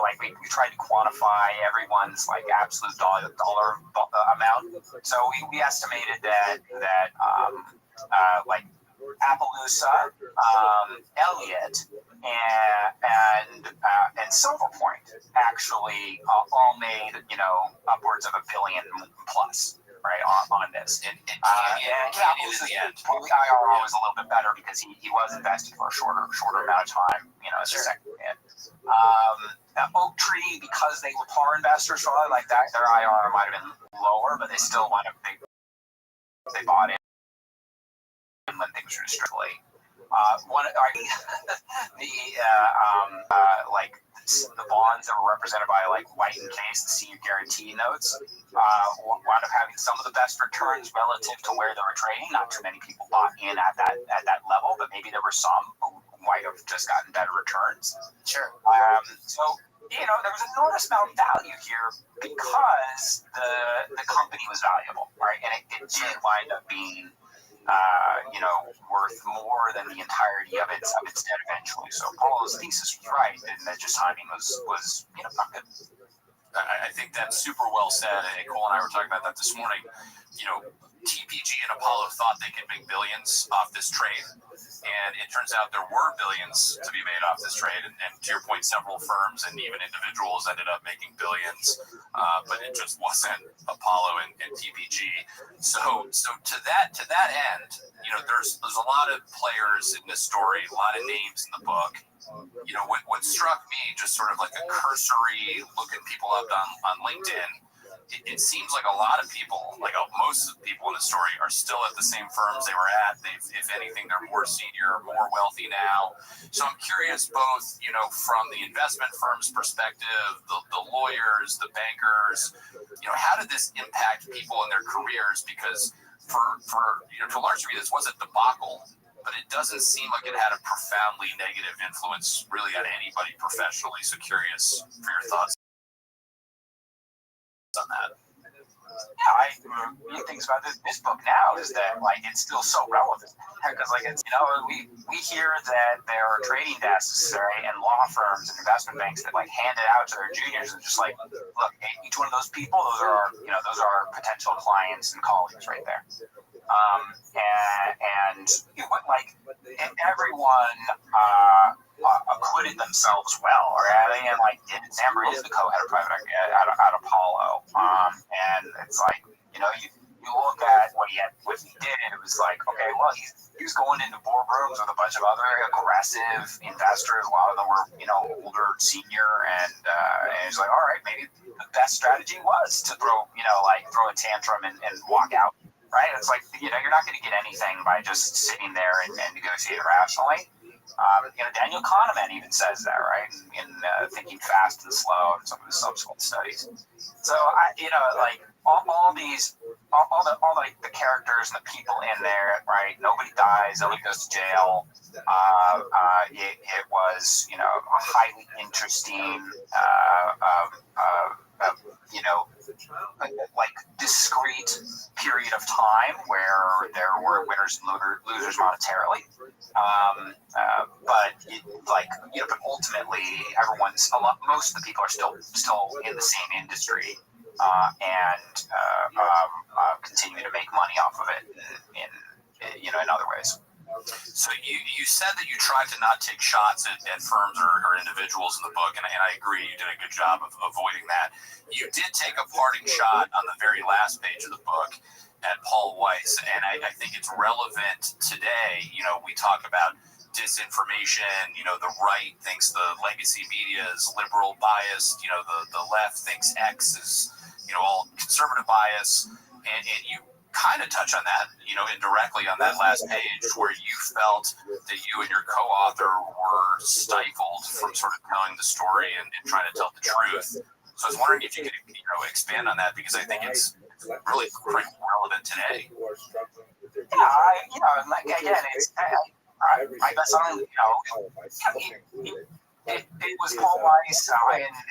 like we tried to quantify everyone's like absolute dollar amount. So we estimated that like Appaloosa, Elliott, and Silver Point actually all made upwards of $1 billion plus. Right on this, and in the end, the IRR was a little bit better because he was invested for a shorter amount of time, as a second hit. Oak Tree, because they were par investors, so like that, their IRR might have been lower, but they still wound up they bought in when things were strictly. The bonds that were represented by like White and Case, the senior guarantee notes, wound up having some of the best returns relative to where they were trading. Not too many people bought in at that level, but maybe there were some who might have just gotten better returns. Sure. So there was an enormous amount of value here because the company was valuable, right? And it did wind up being worth more than the entirety of its debt eventually. So Paulo's thesis was right, and that just timing was not good. I think that's super well said. And Cole and I were talking about that this morning. TPG and Apollo thought they could make billions off this trade, and it turns out there were billions to be made off this trade. And to your point, several firms and even individuals ended up making billions, but it just wasn't Apollo and TPG. So to that end, there's a lot of players in this story, a lot of names in the book. What struck me, just sort of like a cursory looking people up on LinkedIn. It seems like a lot of people, like most of the people in the story, are still at the same firms they were at. If anything, they're more senior, more wealthy now. So I'm curious, both from the investment firm's perspective, the lawyers, the bankers, how did this impact people in their careers? Because for to a large degree, this was a debacle, but it doesn't seem like it had a profoundly negative influence really on anybody professionally. So curious for your thoughts on that. Yeah, the things about this book now is that it's still so relevant because we hear that there are trading desks and law firms and investment banks that hand it out to their juniors and just look, each one of those people, those are potential clients and colleagues right there. Everyone acquitted themselves well, right? And Amber is the co-head of private equity at Apollo, and it's you look at what he did, and it was okay, well, he was going into boardrooms with a bunch of other aggressive investors. A lot of them were older, senior, and it's all right, maybe the best strategy was to throw a tantrum and walk out. Right? It's you're not going to get anything by just sitting there and negotiating rationally. Daniel Kahneman even says that, right? In Thinking Fast and Slow and some of his subsequent studies. So all the characters and the people in there, right? Nobody dies, nobody goes to jail. It was a highly interesting discrete period of time where there were winners and losers monetarily. But ultimately, most of the people are still in the same industry and continue to make money off of it in other ways. So you said that you tried to not take shots at firms or individuals in the book, and I agree you did a good job of avoiding that. You did take a parting shot on the very last page of the book at Paul Weiss, and I think it's relevant today. We talk about disinformation. The right thinks the legacy media is liberal biased. The left thinks X is all conservative bias, and you kind of touch on that, indirectly on that last page where you felt that you and your co-author were stifled from sort of telling the story and trying to tell the truth. So I was wondering if you could, expand on that, because I think it's really quite relevant today. Yeah, again, it's I guess I don't, It was Paul Weiss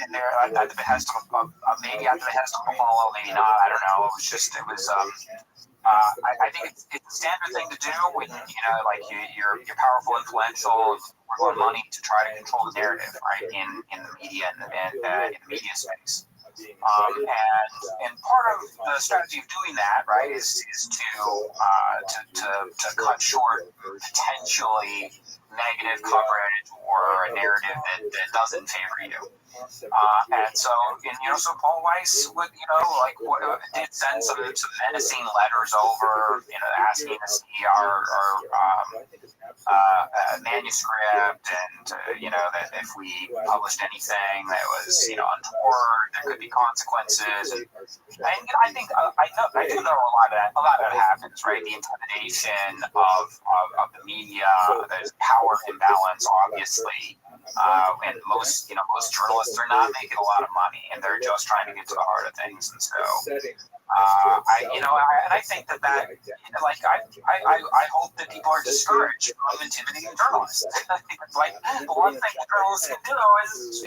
in there at the behest of maybe at the behest of Apollo, maybe not. I don't know. I think it's a standard thing to do when like you're powerful, influential, we're going money to try to control the narrative, right? In the media and in the media space. And part of the strategy of doing that, right, is to cut short potentially negative coverage or a narrative that doesn't favor you. And so, so Paul Weiss would, did send some menacing letters over, asking to see our manuscript, and that if we published anything that was untoward, there could be consequences. And I think I do know a lot of that happens, right? The intimidation of the media, there's power imbalance, obviously. And most journalists are not making a lot of money, and they're just trying to get to the heart of things. And so, I think that I hope that people are discouraged from intimidating journalists. Like, the one thing that journalists can do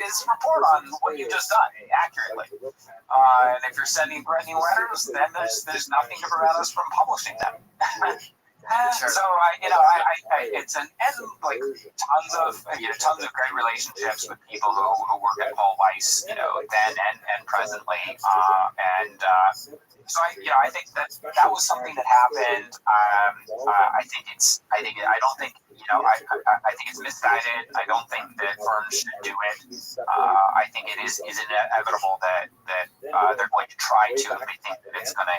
is report on what you've just done accurately. And if you're sending threatening letters, then there's nothing to prevent us from publishing them. Sure. So it's tons of great relationships with people who work at Paul Weiss, then and presently, so I think that was something that happened. I think it's misguided. I don't think that firms should do it. I think it is inevitable that they're going to try to if they think that it's going to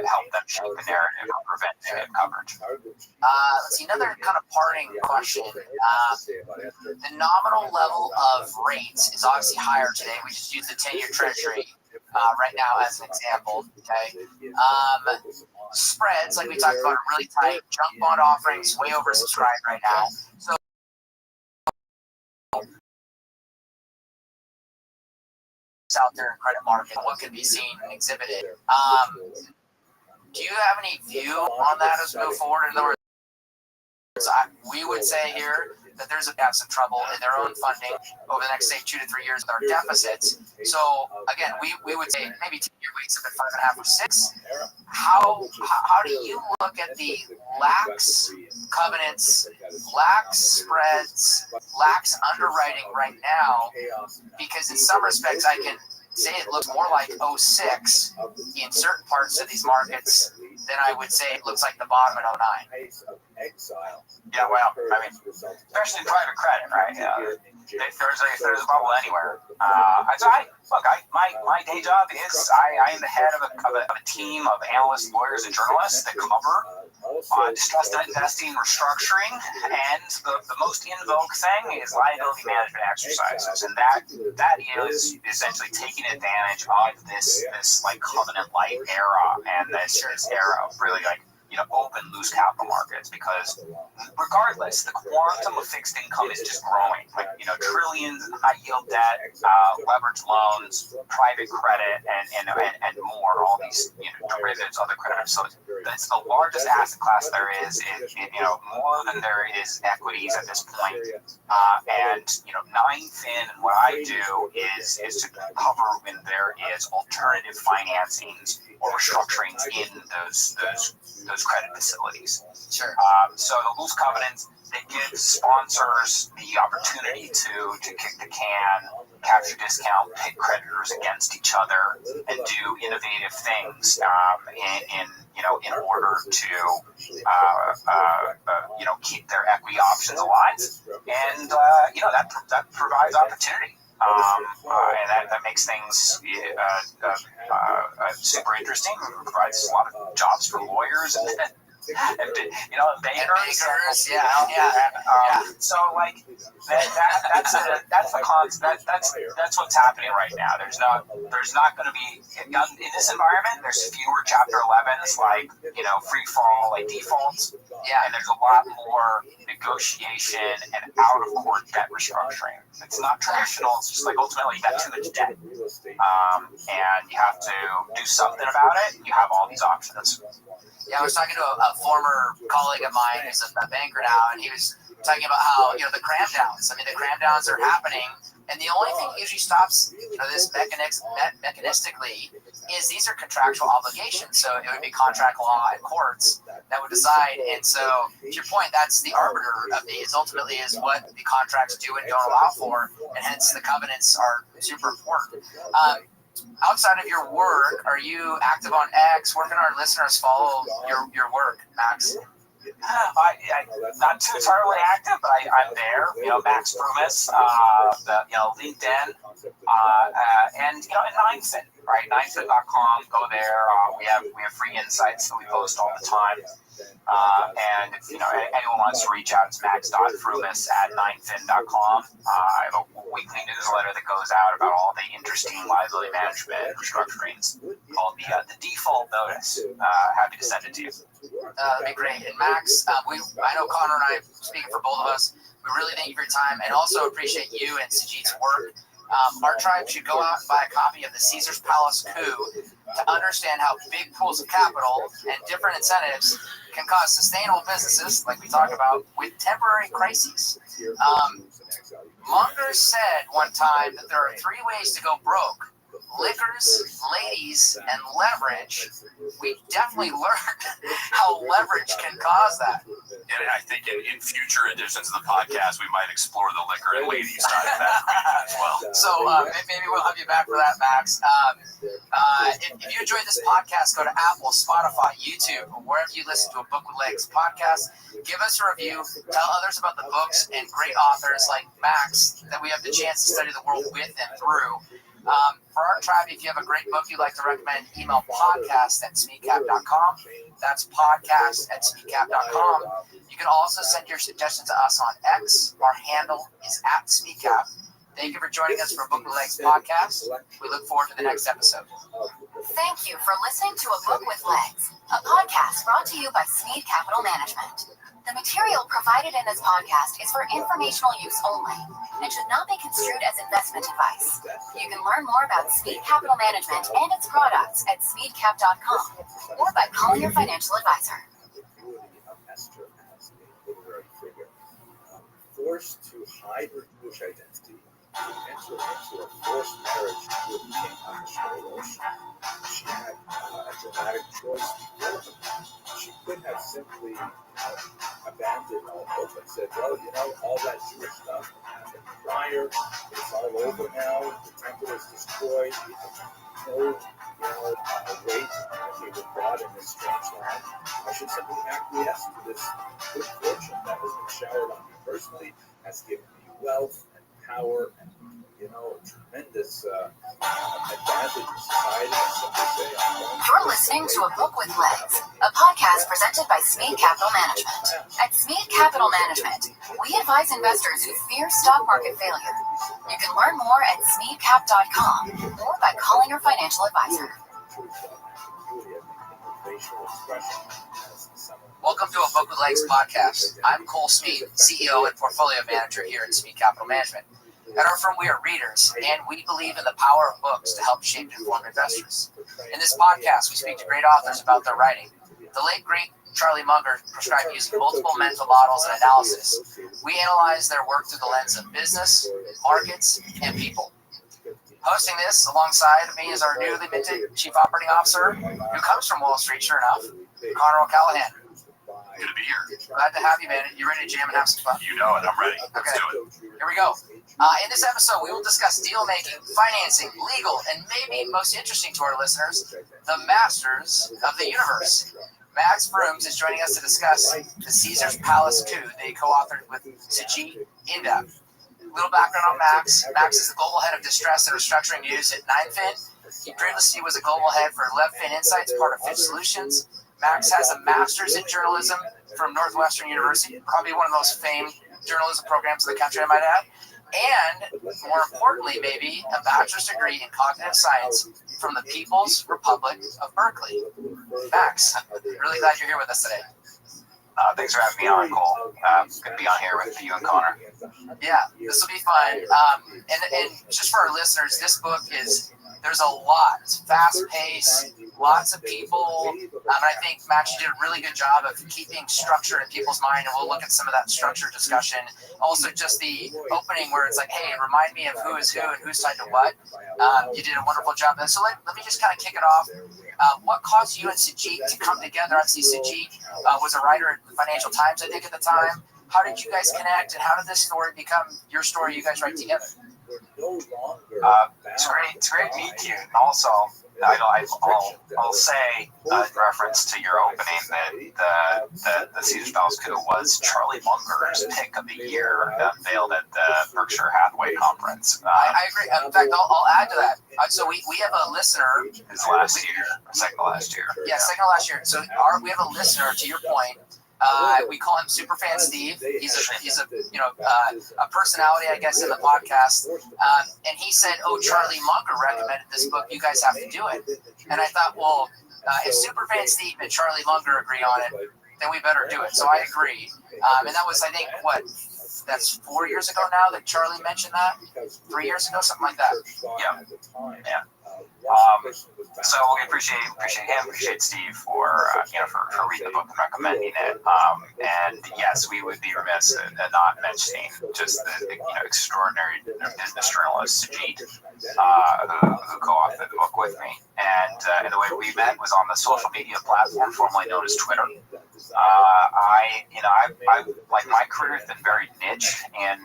help them shape the narrative or prevent negative coverage. Let's see, another kind of parting question. The nominal level of rates is obviously higher today. We just use the 10-year treasury right now as an example. Okay. Spreads, like we talked about, are really tight. Junk bond offerings way oversubscribed right now. So out there in credit market, what can be seen and exhibited. Do you have any view on that as we move forward? In other words, we would say here that there's some trouble in their own funding over the next, say, 2 to 3 years with our deficits. So again, we would say maybe 10-year rates up at 5.5 or 6. How do you look at the lax covenants, lax spreads, lax underwriting right now? Because in some respects, I can say it looks more like 06 in certain parts of these markets than I would say it looks like the bottom at 09. Yeah, well, I mean, especially in private credit, right? If there's a bubble anywhere. My day job is I am the head of a team of analysts, lawyers, and journalists that cover distressed investing, restructuring, and the most in vogue thing is liability management exercises, and that is essentially taking advantage of this like covenant light era and this era of really like open, loose capital markets, because regardless, the quantum of fixed income is just growing. Like, trillions in high yield debt, leveraged loans, private credit, and more, all these, derivatives, other credit. So it's the largest asset class there is, more than there is equities at this point. And, 9fin and what I do is to cover when there is alternative financings or restructurings in those credit facilities. Sure. So the loose covenants, they give sponsors the opportunity to kick the can, capture discount, pit creditors against each other, and do innovative things in order to keep their equity options alive, and that provides opportunity. And that makes things super interesting. It provides a lot of jobs for lawyers and bankers. So like that's what's happening right now. There's not going to be in this environment. There's fewer Chapter 11s like free fall, like defaults. Yeah, and there's a lot more negotiation and out of court debt restructuring. It's not traditional. It's just like ultimately you got too much debt, and you have to do something about it. You have all these options. Yeah, I was talking to a former colleague of mine who's a banker now, and he was talking about how, the cram downs. I mean, the cram downs are happening, and the only thing that usually stops, this mechanistically is these are contractual obligations. So it would be contract law and courts that would decide. And so, to your point, that's the arbiter of these. Ultimately, is what the contracts do and don't allow for, and hence the covenants are super important. Outside of your work, are you active on X? Where can our listeners follow your work, Max? Not too terribly active, but I'm there. Max Brumis, LinkedIn, and Ninefin, right? Ninefin.com. Go there. We have free insights that we post all the time. And if anyone wants to reach out, it's max.frumis@ninefin.com. I have a weekly newsletter that goes out about all the interesting liability management restructurings called the default notice. Happy to send it to you. That'd be great. And Max, I know Connor and I, speaking for both of us, we really thank you for your time and also appreciate you and Sajid's work. Our tribe should go out and buy a copy of the Caesar's Palace Coup to understand how big pools of capital and different incentives can cause sustainable businesses, like we talked about, with temporary crises. Munger said one time that there are 3 ways to go broke: liquors, ladies, and leverage. We definitely learned how leverage can cause that. And I think in future editions of the podcast, we might explore the liquor and ladies side of that as well. So maybe we'll have you back for that, Max. If you enjoyed this podcast, go to Apple, Spotify, YouTube, or wherever you listen to a Book with Legs podcast. Give us a review. Tell others about the books and great authors like Max that we have the chance to study the world with and through. For our tribe, if you have a great book you'd like to recommend, email podcast@smeecap.com. That's podcast@smeecap.com. You can also send your suggestions to us on X. Our handle is @smeecap. Thank you for joining us for Book with Legs podcast. We look forward to the next episode. Thank you for listening to A Book with Legs, a podcast brought to you by Smeed Capital Management. The material provided in this podcast is for informational use only and should not be construed as investment advice. You can learn more about Smeed Capital Management and its products at smeedcap.com or by calling your financial advisor. Forced to hide her Jewish identity, enter into a forced marriage with King Ahasuerus. She had a dramatic choice before her. She could have simply abandoned all hope and said, well, all that Jewish stuff happened prior. It's all over now. The temple is destroyed. No, weight he was brought in this strange land. I should simply acquiesce to this good fortune that has been showered on me personally, has given me wealth and power and tremendous advantage in society. You're listening to A Book with Legs, a podcast presented by Smeed Capital Management. At Smeed Capital Management, we advise investors who fear stock market failure. You can learn more at smeedcap.com or by calling your financial advisor. Welcome to A Book with Legs podcast. I'm Cole Smeed, CEO and Portfolio Manager here at Smeed Capital Management. At our firm, we are readers, and we believe in the power of books to help shape and inform investors. In this podcast, we speak to great authors about their writing. The late, great Charlie Munger prescribed using multiple mental models and analysis. We analyze their work through the lens of business, markets, and people. Hosting this alongside of me is our newly minted Chief Operating Officer, who comes from Wall Street, sure enough, Connor O'Callaghan. Good to be here. Glad to have you, man. You ready to jam and have some fun? You know it. I'm ready. Okay. Let's do it. Here we go. In this episode, we will discuss deal making, financing, legal, and maybe most interesting to our listeners, the masters of the universe. Max Brooms is joining us to discuss the Caesar's Palace Coup they co-authored with Sajid Inda. Little background on Max. Max is the global head of distress and restructuring news at Ninefin. He previously was a global head for LevFin Insights, part of Fin Solutions. Max has a master's in journalism from Northwestern University, probably one of the most famed journalism programs in the country, I might add. And more importantly, maybe a bachelor's degree in cognitive science from the People's Republic of Berkeley. Max, really glad you're here with us today. Thanks for having me on, Cole. Good to be on here with you and Connor. Yeah, this will be fun. And just for our listeners, this book is there's a lot. It's fast paced, lots of people. And I think, Max, you did a really good job of keeping structure in people's mind, and we'll look at some of that structure discussion. Also, just the opening where it's like, hey, remind me of who is who and who's tied to what. You did a wonderful job. And so let me just kind of kick it off. What caused you and Sajid to come together? Obviously, Sajid was a writer at the Financial Times, I think, at the time. How did you guys connect, and how did this story become your story you guys write together? It's great to meet you. And also, I'll say in reference to your opening that the Caesar's Palace coup was Charlie Munger's pick of the year unveiled at the Berkshire Hathaway conference. I agree. In fact, I'll add to that. So we have a listener. His last year, second to last year. Yeah, second to last year. So we have a listener, to your point. We call him Superfan Steve. He's a personality, I guess, in the podcast. And he said, "Oh, Charlie Munger recommended this book. You guys have to do it." And I thought, well, if Superfan Steve and Charlie Munger agree on it, then we better do it. So I agree. And that was, I think, that's 4 years ago now that Charlie mentioned that. 3 years ago, something like that. Yeah. So we appreciate him, appreciate Steve for reading the book and recommending it. And yes, we would be remiss in not mentioning just the extraordinary business journalist Sajid, who co-authored the book with me. And the way we met was on the social media platform formerly known as Twitter. I like my career has been very niche in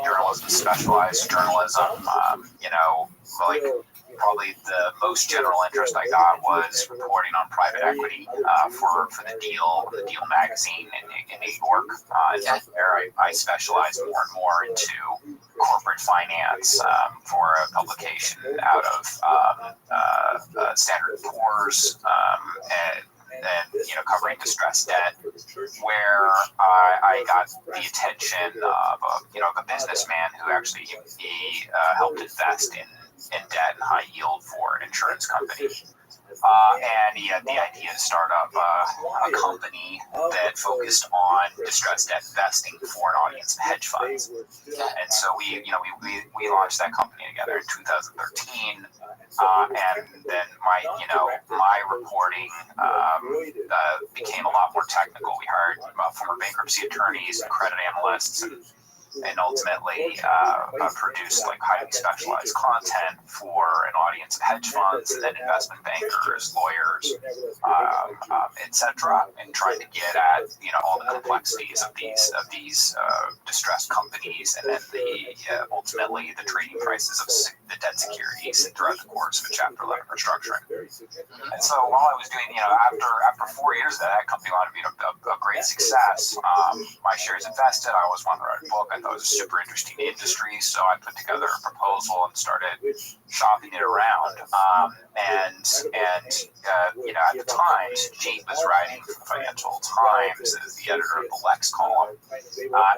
journalism, specialized journalism. Probably the most general interest I got was reporting on private equity for the Deal magazine in New York. And there I specialized more and more into corporate finance for a publication out of Standard & Poor's and covering distressed debt, where I got the attention of a businessman who actually helped invest in debt and high yield for an insurance company. And he had the idea to start up a company that focused on distressed debt investing for an audience of hedge funds. And so we launched that company together in 2013. And then my reporting became a lot more technical. We hired former bankruptcy attorneys and credit analysts, and ultimately produced highly specialized content for an audience of hedge funds and then investment bankers, lawyers, etc., and trying to get at all the complexities of these distressed companies, and then ultimately the trading prices of the debt securities throughout the course of a Chapter 11 restructuring. And so while I was doing, after 4 years of that company wound up being a great success, my shares invested. I always wanted to write a book. I thought it was a super interesting industry, so I put together a proposal and started shopping it around. At the time, Sajid was writing for the Financial Times as the editor of the Lex column,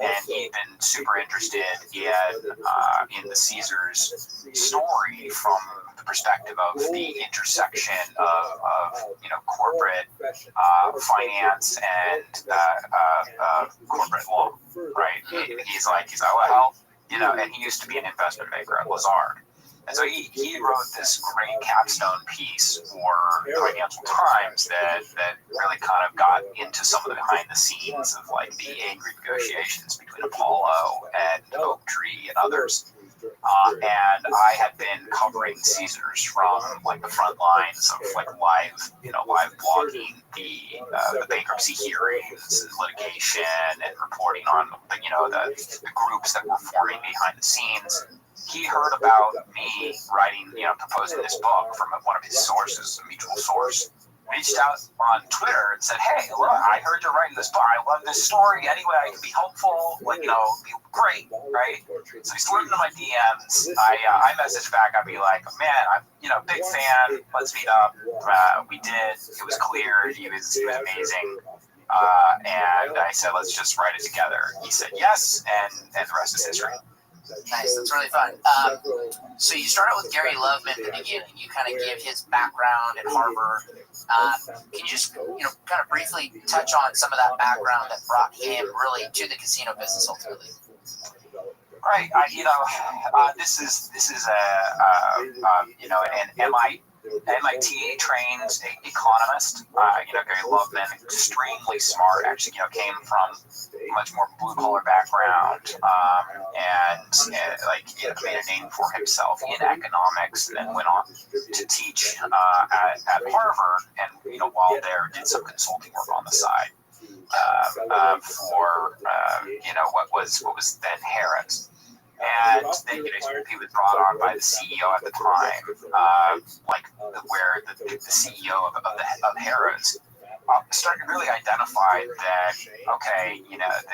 and he'd been super interested in the Caesars story from the perspective of the intersection of corporate finance and corporate law, right? He's like, well, and he used to be an investment banker at Lazard. And so he wrote this great capstone piece for the Financial Times that really kind of got into some of the behind the scenes of the angry negotiations between Apollo and Oaktree and others. And I had been covering Caesars from the front lines of live blogging the bankruptcy hearings and litigation and reporting on the groups that were forming behind the scenes. He heard about me writing, proposing this book from one of his sources, a mutual source. Reached out on Twitter and said, "Hey, look, I heard you're writing this book. I love this story. Any way I can be helpful, be great, right?" So he slid into my DMs. I messaged back. I'd be like, "Man, I'm big fan. Let's meet up." We did. It was clear. He was amazing. And I said, "Let's just write it together." He said yes, and the rest is history. Nice, that's really fun. So you start out with Gary Loveman at the beginning. You kind of give his background at Harvard. Can you just, kind of briefly touch on some of that background that brought him really to the casino business ultimately? Right. This is an MIT trained economist. Gary Loveman, extremely smart. Actually, came from a much more blue collar background, and made a name for himself in economics, and then went on to teach at Harvard, and while there did some consulting work on the side for what was then Harris. And then he was brought on by the CEO at the time, where the CEO of Harris started to really identify that, okay,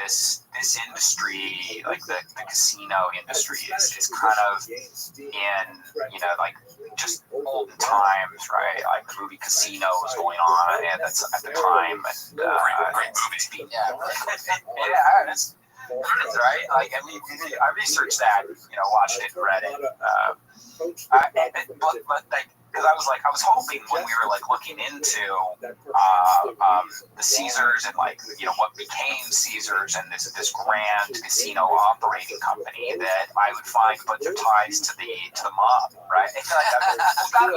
this industry, like the casino industry, is kind of in, just olden times, right? Like the movie Casino was going on, and that's at the time. And, great movie. Yeah, it's right. I researched that, watched it, read it, but because I was hoping when we were looking into the Caesars and what became Caesars and this grand casino operating company, that I would find a bunch of ties to the mob, right? There's gotta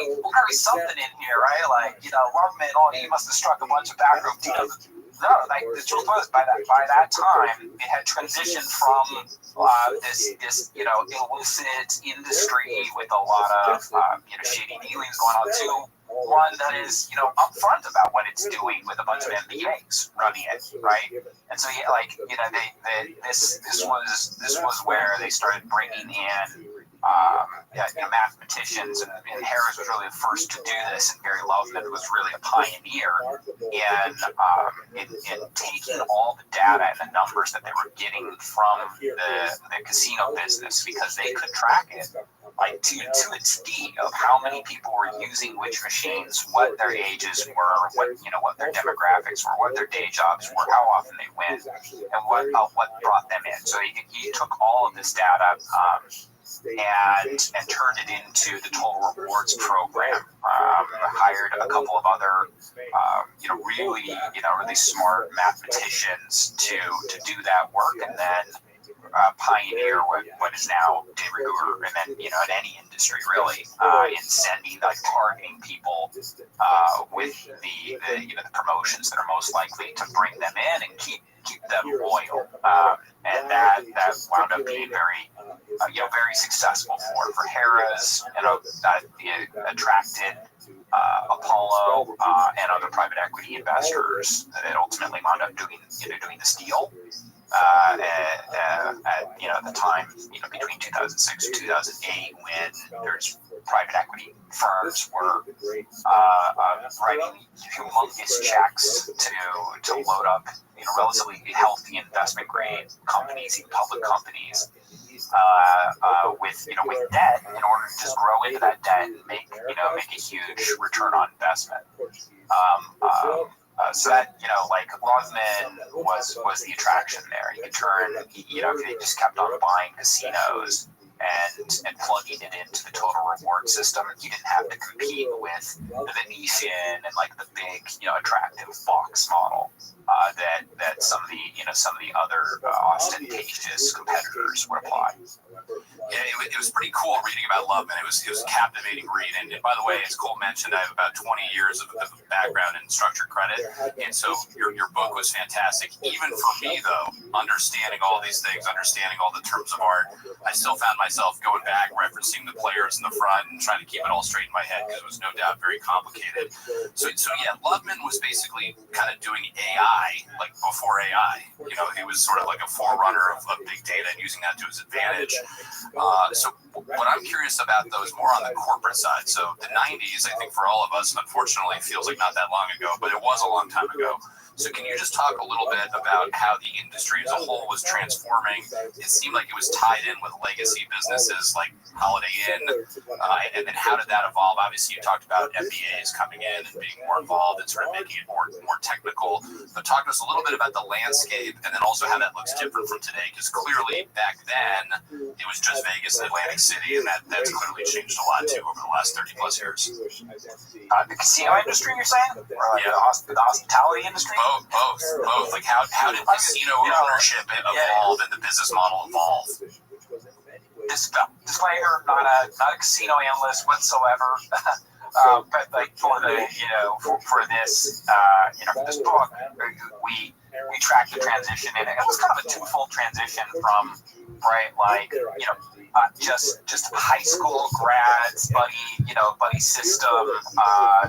be something in here, right? Loveman, he must have struck a bunch of backroom deals. No, the truth was, by that time, it had transitioned from this illicit industry with a lot of shady dealings going on to one that is upfront about what it's doing with a bunch of MBAs running it, right? And so this was where they started bringing in mathematicians, and Harris was really the first to do this, and Gary Loveman was really a pioneer in taking all the data and the numbers that they were getting from the casino business, because they could track it to its D of how many people were using which machines, what their ages were, what their demographics were, what their day jobs were, how often they went, and what brought them in. So he took all of this data and turned it into the Total Rewards program. Hired a couple of other, really smart mathematicians to do that work, and then pioneer what is now de rigueur, and then in any industry really, in sending targeting people with the promotions that are most likely to bring them in and keep them loyal, and that wound up being very successful for Harris, that attracted Apollo and other private equity investors that ultimately wound up doing this deal. At the time, between 2006 and 2008, when there's private equity firms were writing humongous checks to load up relatively healthy investment grade companies, even public companies, with debt in order to just grow into that debt and make a huge return on investment. So that, Loveman was the attraction there. You could turn, they just kept on buying casinos and plugging it into the Total Reward system. You didn't have to compete with the Venetian and the big, attractive Fox model that some of the other ostentatious competitors would apply. Yeah, it was pretty cool reading about Loveman. It was a captivating read. And by the way, as Cole mentioned, I have about 20 years of background in structured credit. And so your book was fantastic. Even for me, though, understanding all these things, understanding all the terms of art, I still found myself going back, referencing the players in the front and trying to keep it all straight in my head, because it was no doubt very complicated. So yeah, Loveman was basically kind of doing AI before AI. He was sort of like a forerunner of big data and using that to his advantage. So what I'm curious about, though, is more on the corporate side. So the 90s, I think for all of us, unfortunately, feels like not that long ago, but it was a long time ago. So can you just talk a little bit about how the industry as a whole was transforming? It seemed like it was tied in with legacy businesses like Holiday Inn, and then how did that evolve? Obviously, you talked about MBAs coming in and being more involved and sort of making it more technical. But talk to us a little bit about the landscape, and then also how that looks different from today, because clearly back then it was just Vegas and Atlantic City, and that's clearly changed a lot too over the last 30 plus years. The casino industry, you're saying? Or the hospitality industry? Both. How did casino ownership evolve and the business model evolve? disclaimer, not a casino analyst whatsoever. But like for the for this this book, we tracked the transition, and it was kind of a twofold transition from just high school grads, buddy system,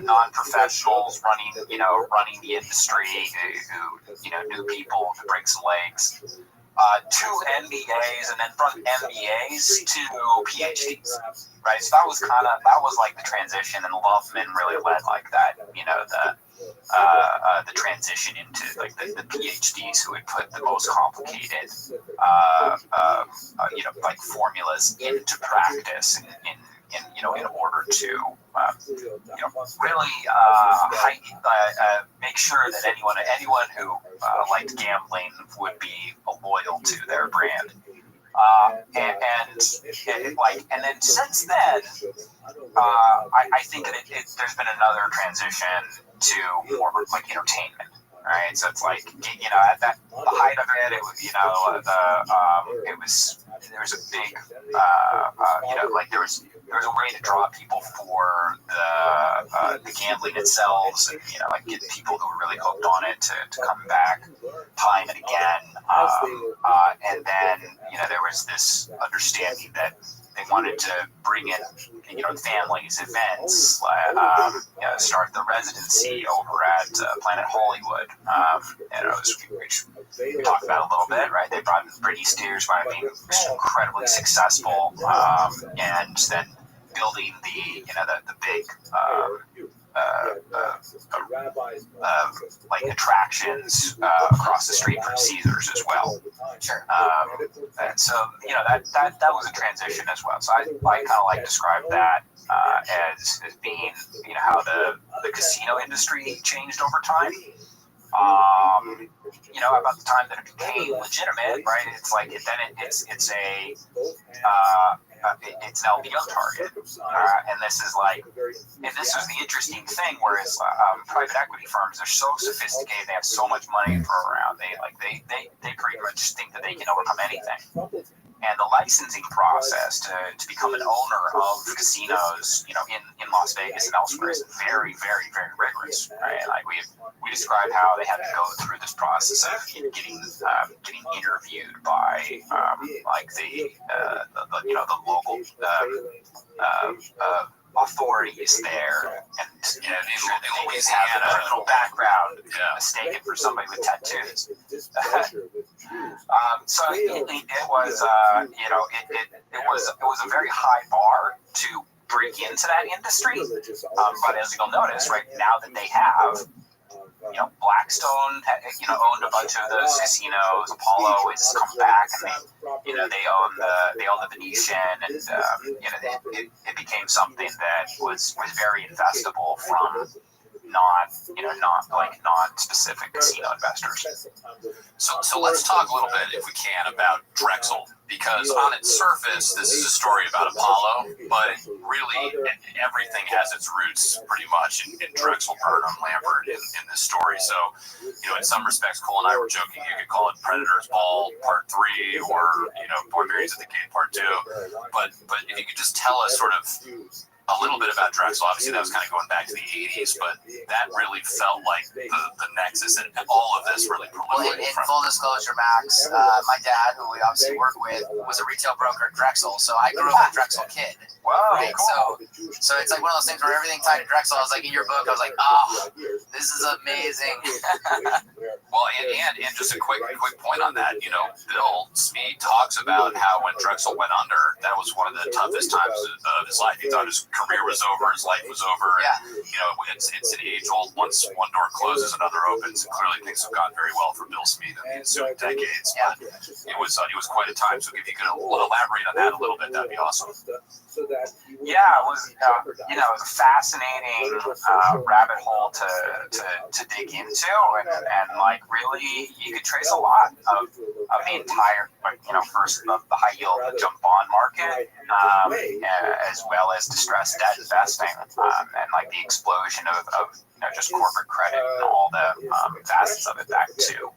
non-professionals running the industry who knew people to break some legs. To MBAs, and then from MBAs to PhDs, right? So that was like the transition, and Loveman really led like that, the transition into like the PhDs who had put the most complicated, like formulas into practice in order to really make sure that anyone who liked gambling would be loyal to their brand. And then since then, I think that there's been another transition to more like entertainment. Right, so it's like at the height of it, it was there was a big like there was a way to draw people for the gambling itself, and like get people who were really hooked on it to come back time and again, and then there was this understanding that they wanted to bring in families, events, start the residency over at Planet Hollywood. Which we talked about a little bit, right? They brought in Britney Spears by being incredibly successful, and then building the big like attractions across the street from Caesars as well. And so that was a transition as well. So I kind of like describe that as being how the casino industry changed over time. About the time that it became legitimate, right? It's like it's an LBO target, and this was the interesting thing. Whereas private equity firms are so sophisticated, they have so much money to throw around. They pretty much think that they can overcome anything. And the licensing process to become an owner of casinos, in Las Vegas and elsewhere is very, very, very rigorous. Right? Like we described how they had to go through this process of getting interviewed by the local authorities there, and they always have a criminal background mistaken for somebody with tattoos. So it was a very high bar to break into that industry. But as you'll notice, right now that they have, Blackstone, owned a bunch of those casinos. Apollo has come back, and they own the Venetian, and it became something that was very investable from non-specific casino investors. So let's talk a little bit, if we can, about Drexel, because on its surface, this is a story about Apollo, but really everything has its roots pretty much in Drexel, Burnham, Lambert in this story. So, in some respects, Cole and I were joking, you could call it Predator's Ball Part 3 or, Boy Marries at the Gate Part 2. But if you could just tell us sort of a little bit about Drexel. Obviously, that was kind of going back to the 80s, but that really felt like the nexus, and all of this really proliferated. In full disclosure, Max, my dad, who we obviously work with, was a retail broker at Drexel, so I grew up a Drexel kid. Wow, right? cool. So it's like one of those things where everything tied to Drexel. I was like, in your book, I was like, oh, this is amazing. Well, and just a quick point on that. Bill Smee talks about how when Drexel went under, that was one of the toughest times of his life. He thought his career was over, his life was over. And, it's an age-old, once one door closes, another opens, and clearly things have gone very well for Bill Smee in the ensuing decades. But it was quite a time. So if you could elaborate on that a little bit, that'd be awesome. Yeah, it was it was a fascinating rabbit hole to dig into, and like really you could trace a lot of the entire first the high yield jump bond market, as well as distressed debt investing, and like the explosion of just corporate credit and all the facets of it back to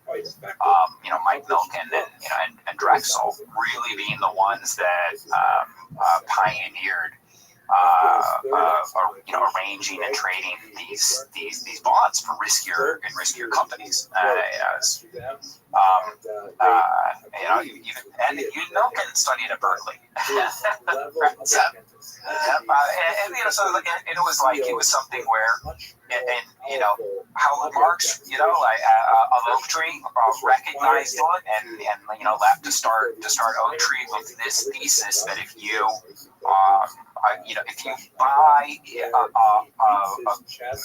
Mike Milken and Drexel really being the ones that pioneered arranging and trading these bonds for riskier companies. Milken studied at Berkeley. It was like it was something where, and how Marx, of Oak Tree, recognized it and left to start Oak Tree with this thesis that if you if you buy a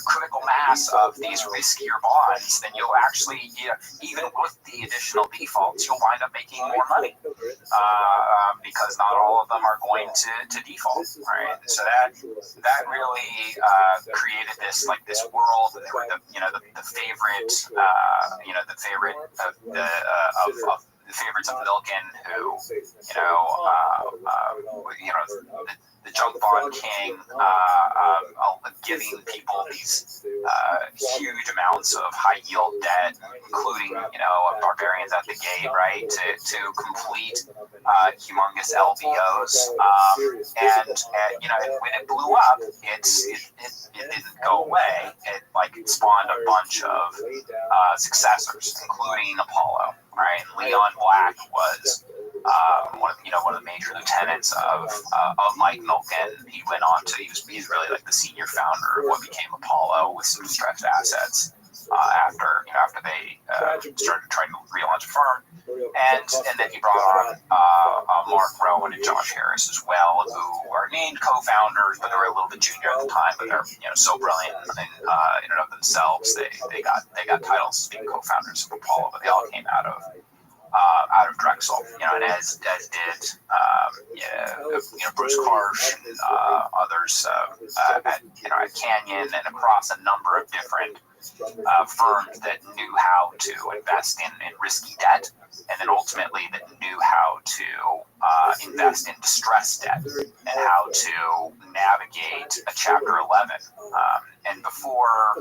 critical mass of these riskier bonds, then you'll actually, even with the additional defaults, you'll wind up making more money because not all of them are going to default, right? So that really created this world. They were the favorites of Milken, who the junk bond king, giving people these huge amounts of high yield debt, including barbarians at the gate, right, to complete humongous LBOs, and when it blew up, it didn't go away. It spawned a bunch of successors, including Apollo. Right, Leon Black was one of the major lieutenants of Mike Milken. He's really like the senior founder of what became Apollo, with some distressed assets after they started trying to relaunch the firm, and then he brought on Mark Rowan and Josh Harris as well, who are named co-founders, but they were a little bit junior at the time, but they're so brilliant in and of themselves. They got titles as being co-founders of Apollo, but they all came out of Drexel, and as did Bruce Karsh and others at Canyon, and across a number of different firms that knew how to invest in risky debt, and then ultimately that knew how to invest in distressed debt and how to navigate a Chapter 11. And before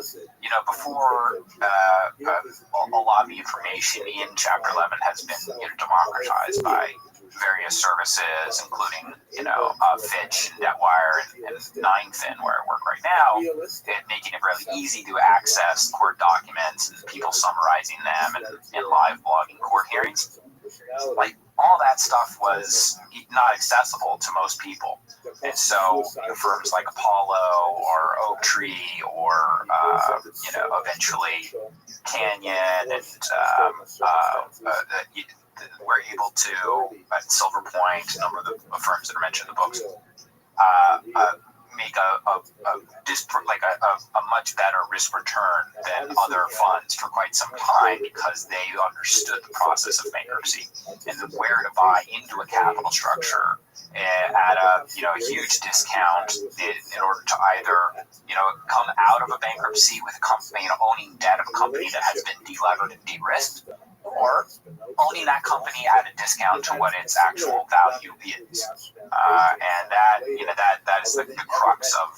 a lot of the information in Chapter 11 has been democratized by various services, including Fitch and Debtwire and Ninefin, where I work right now, and making it really easy to access court documents and people summarizing them and live blogging court hearings. Like, all that stuff was not accessible to most people. And so firms like Apollo or Oak Tree or eventually Canyon and were able to, at Silver Point, a number of the firms that are mentioned in the books, make a much better risk return than other funds for quite some time, because they understood the process of bankruptcy and where to buy into a capital structure at a huge discount in order to either come out of a bankruptcy with a company owning debt of a company that has been delevered and de-risked, or owning that company at a discount to what its actual value is, and that is the crux of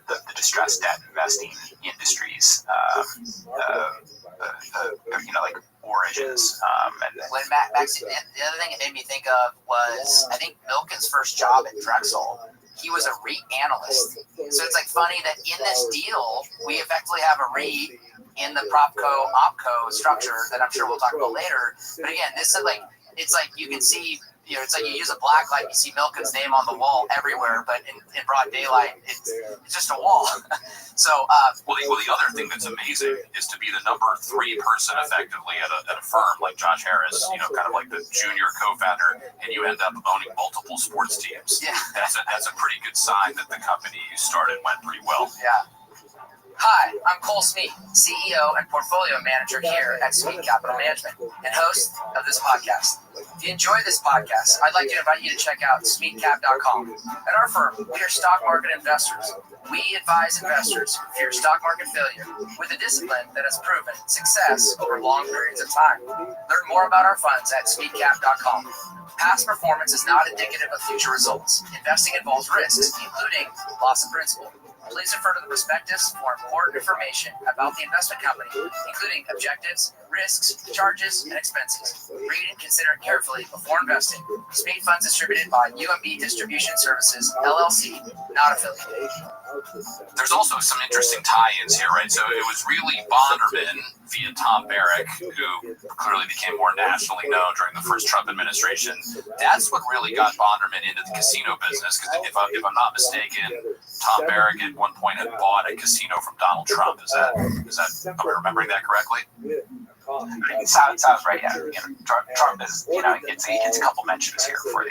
the distressed debt investing industries, like origins. When Max, the other thing it made me think of was, I think Milken's first job at Drexel, he was a REIT analyst. So it's funny that in this deal, we effectively have a REIT in the PropCo-OpCo structure that I'm sure we'll talk about later. But again, this is it's like you can see, it's like you use a black light, you see Milken's name on the wall everywhere, but in broad daylight, it's just a wall. So, the other thing that's amazing is to be the number 3 person effectively at a firm like Josh Harris, kind of like the junior co-founder, and you end up owning multiple sports teams. Yeah. That's a pretty good sign that the company you started went pretty well. Yeah. Hi, I'm Cole Smeet, CEO and Portfolio Manager here at Smeet Capital Management and host of this podcast. If you enjoy this podcast, I'd like to invite you to check out SmeetCap.com. At our firm, we are stock market investors. We advise investors who fear stock market failure with a discipline that has proven success over long periods of time. Learn more about our funds at SmeetCap.com. Past performance is not indicative of future results. Investing involves risks, including loss of principal. Please refer to the prospectus for important information about the investment company, including objectives, risks, charges, and expenses. Read and consider it carefully before investing. SME funds distributed by UMB Distribution Services, LLC, not affiliated. There's also some interesting tie-ins here, right? So it was really Bonderman via Tom Barrack, who clearly became more nationally known during the first Trump administration. That's what really got Bonderman into the casino business, because if I'm not mistaken, Tom Barrack at one point had bought a casino from Donald Trump. Is that am I remembering that correctly? Sounds right. Yeah, Trump is, it's a couple mentions here for the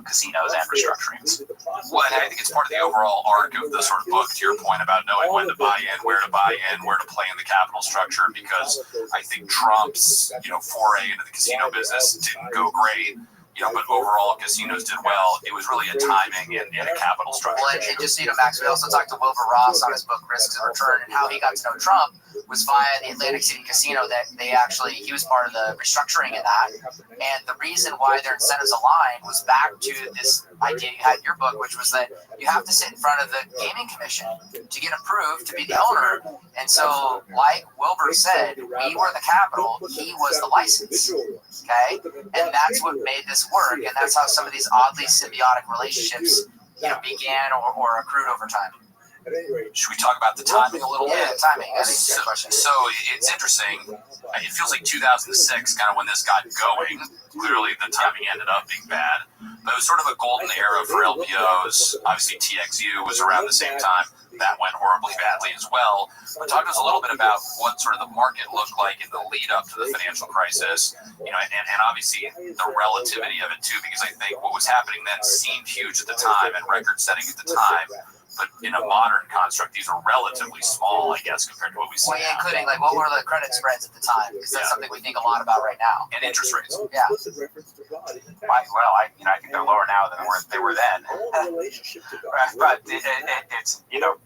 casinos and restructurings. Well, and I think it's part of the overall arc of the sort of book. To your point about knowing when to buy in, where to play in the capital structure, because I think Trump's foray into the casino business didn't go great. But overall casinos did well. It was really a timing and a capital structure. Well, and just, Max, we also talked to Wilbur Ross on his book Risks and Return, and how he got to know Trump was via the Atlantic City Casino that he was part of the restructuring of that. And the reason why their incentives aligned was back to this idea you had in your book, which was that you have to sit in front of the gaming commission to get approved to be the owner. And so, like Wilbur said, we were the capital, he was the license. Okay? And that's what made this work, and that's how some of these oddly symbiotic relationships began or accrued over time. Should we talk about the timing a little bit? Yeah, timing. I think that's a question. So it's interesting. It feels like 2006, kind of when this got going. Clearly, the timing ended up being bad, but it was sort of a golden era for LBOs. Obviously, TXU was around the same time. That went horribly badly as well. But talk to us a little bit about what sort of the market looked like in the lead up to the financial crisis, and obviously the relativity of it too, because I think what was happening then seemed huge at the time and record setting at the time. But in a modern construct, these are relatively small, I guess, compared to what we see now. Including, what were the credit spreads at the time? Because that's something we think a lot about right now. And interest rates. Yeah. I think they're lower now than they were then. But it's, there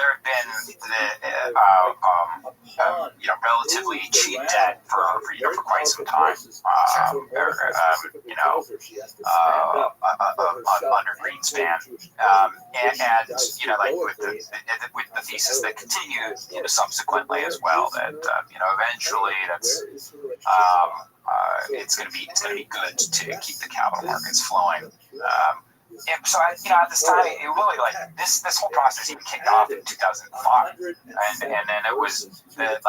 have been relatively cheap debt for quite some time. Under Greenspan. With the thesis that continued subsequently as well, that eventually it's going to be good to keep the capital markets flowing. So at this time, it really this whole process even kicked off in 2005, and then it was there was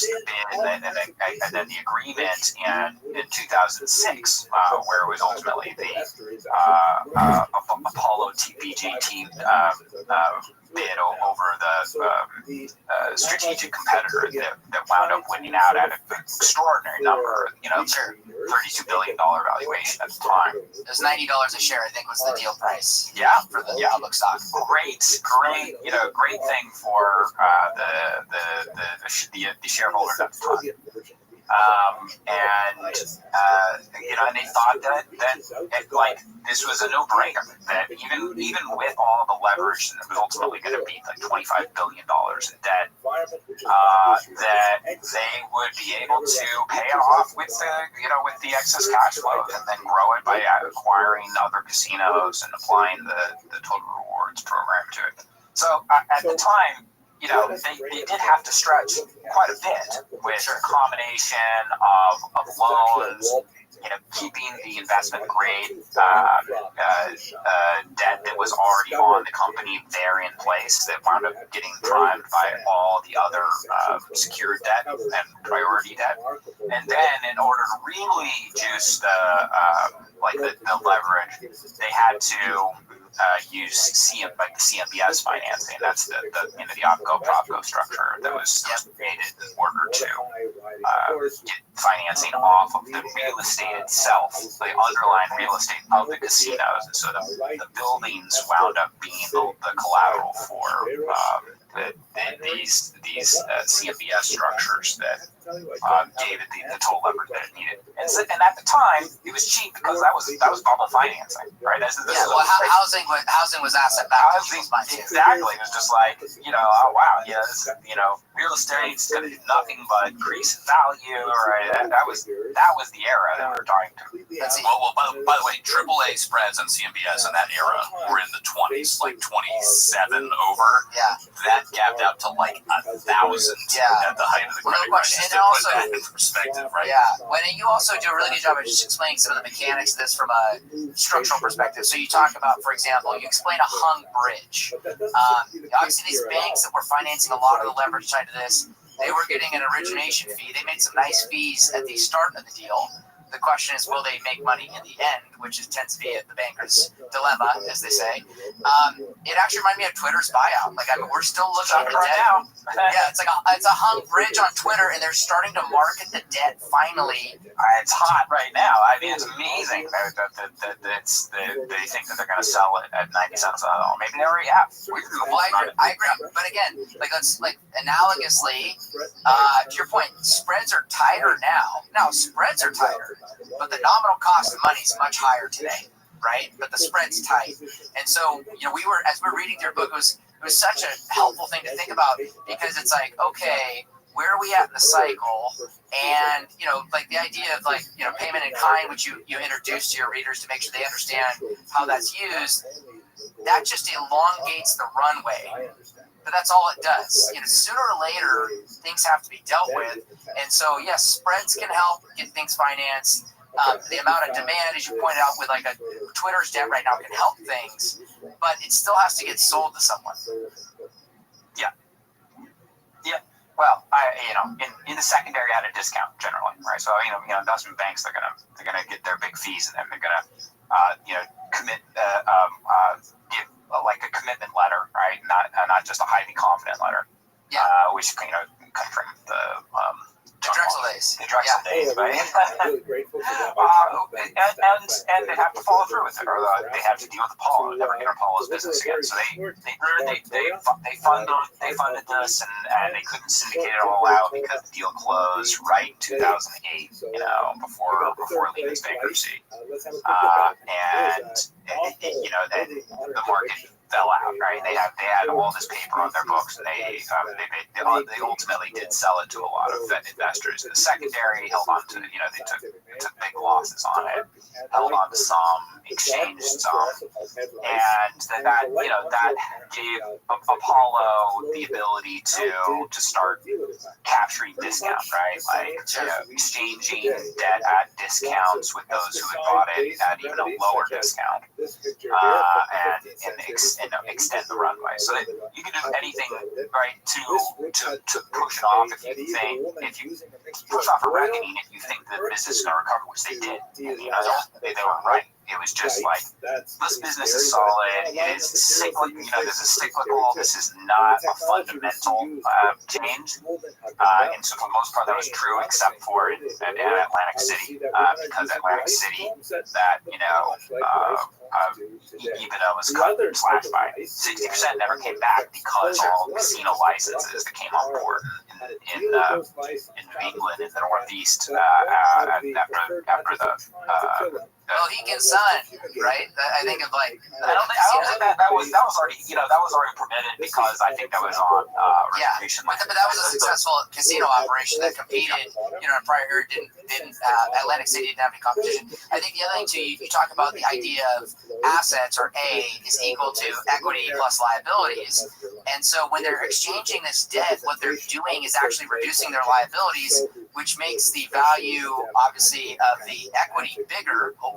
the bid and then the agreement in 2006, where it was ultimately the Apollo TPJT bid over the strategic competitor that wound up winning out at an extraordinary number, $32 billion valuation at the time. It was $90 a share, I think, was the deal price. Yeah, for the public stock. Great thing for the shareholders at the time. And they thought that this was a no-brainer, that even with all the leverage that was ultimately going to be $25 billion in debt, that they would be able to pay it off with the excess cash flow, and then grow it by acquiring other casinos and applying the total rewards program to it. So at the time, they did have to stretch quite a bit with a combination of loans, keeping the investment grade debt that was already on the company there in place, that wound up getting primed by all the other secured debt and priority debt. And then in order to really juice the leverage, they had to use the CMBS financing. That's the OpCo-PropCo structure that was created in order to get financing off of the real estate itself, the underlying real estate of the casinos. And so the buildings wound up being the collateral for these CMBS structures that gave it the total leverage that it needed. And at the time, it was cheap because that was bubble financing, right? Housing was asset backed. Exactly. It was just real estate's going to do nothing but increase in value, right? that was the era that we were talking to. Well, by the way, AAA spreads on CMBS in that era were in the 20s, like 27 over. Yeah. That gapped out to like 1,000 at the height of the credit crisis. To put that in perspective, right? Yeah. When you also do a really good job of just explaining some of the mechanics of this from a structural perspective. So you talk about, for example, you explain a hung bridge. Obviously, these banks that were financing a lot of the leverage side of this, they were getting an origination fee. They made some nice fees at the start of the deal. The question is, will they make money in the end, which tends to be the banker's dilemma, as they say. It actually reminded me of Twitter's buyout. Like, I mean, we're still looking at the debt now. Yeah, it's a hung bridge on Twitter, and they're starting to market the debt finally. It's hot right now. I mean, it's amazing that they think that they're going to sell it at 90 cents. Maybe they already have. Well, I agree. But again, analogously, to your point, spreads are tighter now. Now, spreads are tighter, but the nominal cost of money is much higher today, right? But the spread's tight. And so, as we were reading their book, it was such a helpful thing to think about, because it's like, okay, where are we at in the cycle? And, the idea of payment in kind, which you introduce to your readers to make sure they understand how that's used, that just elongates the runway. But that's all it does. Sooner or later, things have to be dealt with. And so, yes, spreads can help get things financed. The amount of demand, as you pointed out, with a Twitter's debt right now can help things, but it still has to get sold to someone. Yeah. Well, in the secondary at a discount generally, right? So investment banks, they're gonna get their big fees, and then they're gonna commit give like a commitment letter, right? Not just a highly confident letter. Yeah. Which kind of from the Drexel days. The Drexel days, right? Really grateful for that. And they have to follow through with it, or they have to deal with Apollo and never get Apollo's business again. So they funded this, and they couldn't syndicate it all out because the deal closed right in 2008, before Lehman's bankruptcy, and the market fell out, right? They had all this paper on their books, and they ultimately did sell it to a lot of investors. The secondary held on to, they took big losses on it, held on to some, exchanged some, and that gave Apollo the ability to start capturing discount, right? Like exchanging debt at discounts with those who had bought it at even a lower discount, and extend the runway. So that you can do anything, right, to push it off if you push off a reckoning if you think the business is going to recover, which they did. They were right. It was just like, this business is solid. It is cyclical. This is cyclical. This is not a fundamental change. And so for the most part, that was true, except for in Atlantic City, because Atlantic City, that EBITDA was slashed by 60%, never came back because all the casino licenses that came on board in New England, in the Northeast, after the Mohegan Sun, right? I think of I don't think that was already permitted, because I think that was on reservation. But that was a successful casino operation that competed. In prior year, didn't Atlantic City didn't have any competition. I think the other thing too, you talk about the idea of assets, or A is equal to equity plus liabilities, and so when they're exchanging this debt, what they're doing is actually reducing their liabilities, which makes the value, obviously, of the equity bigger, hopefully.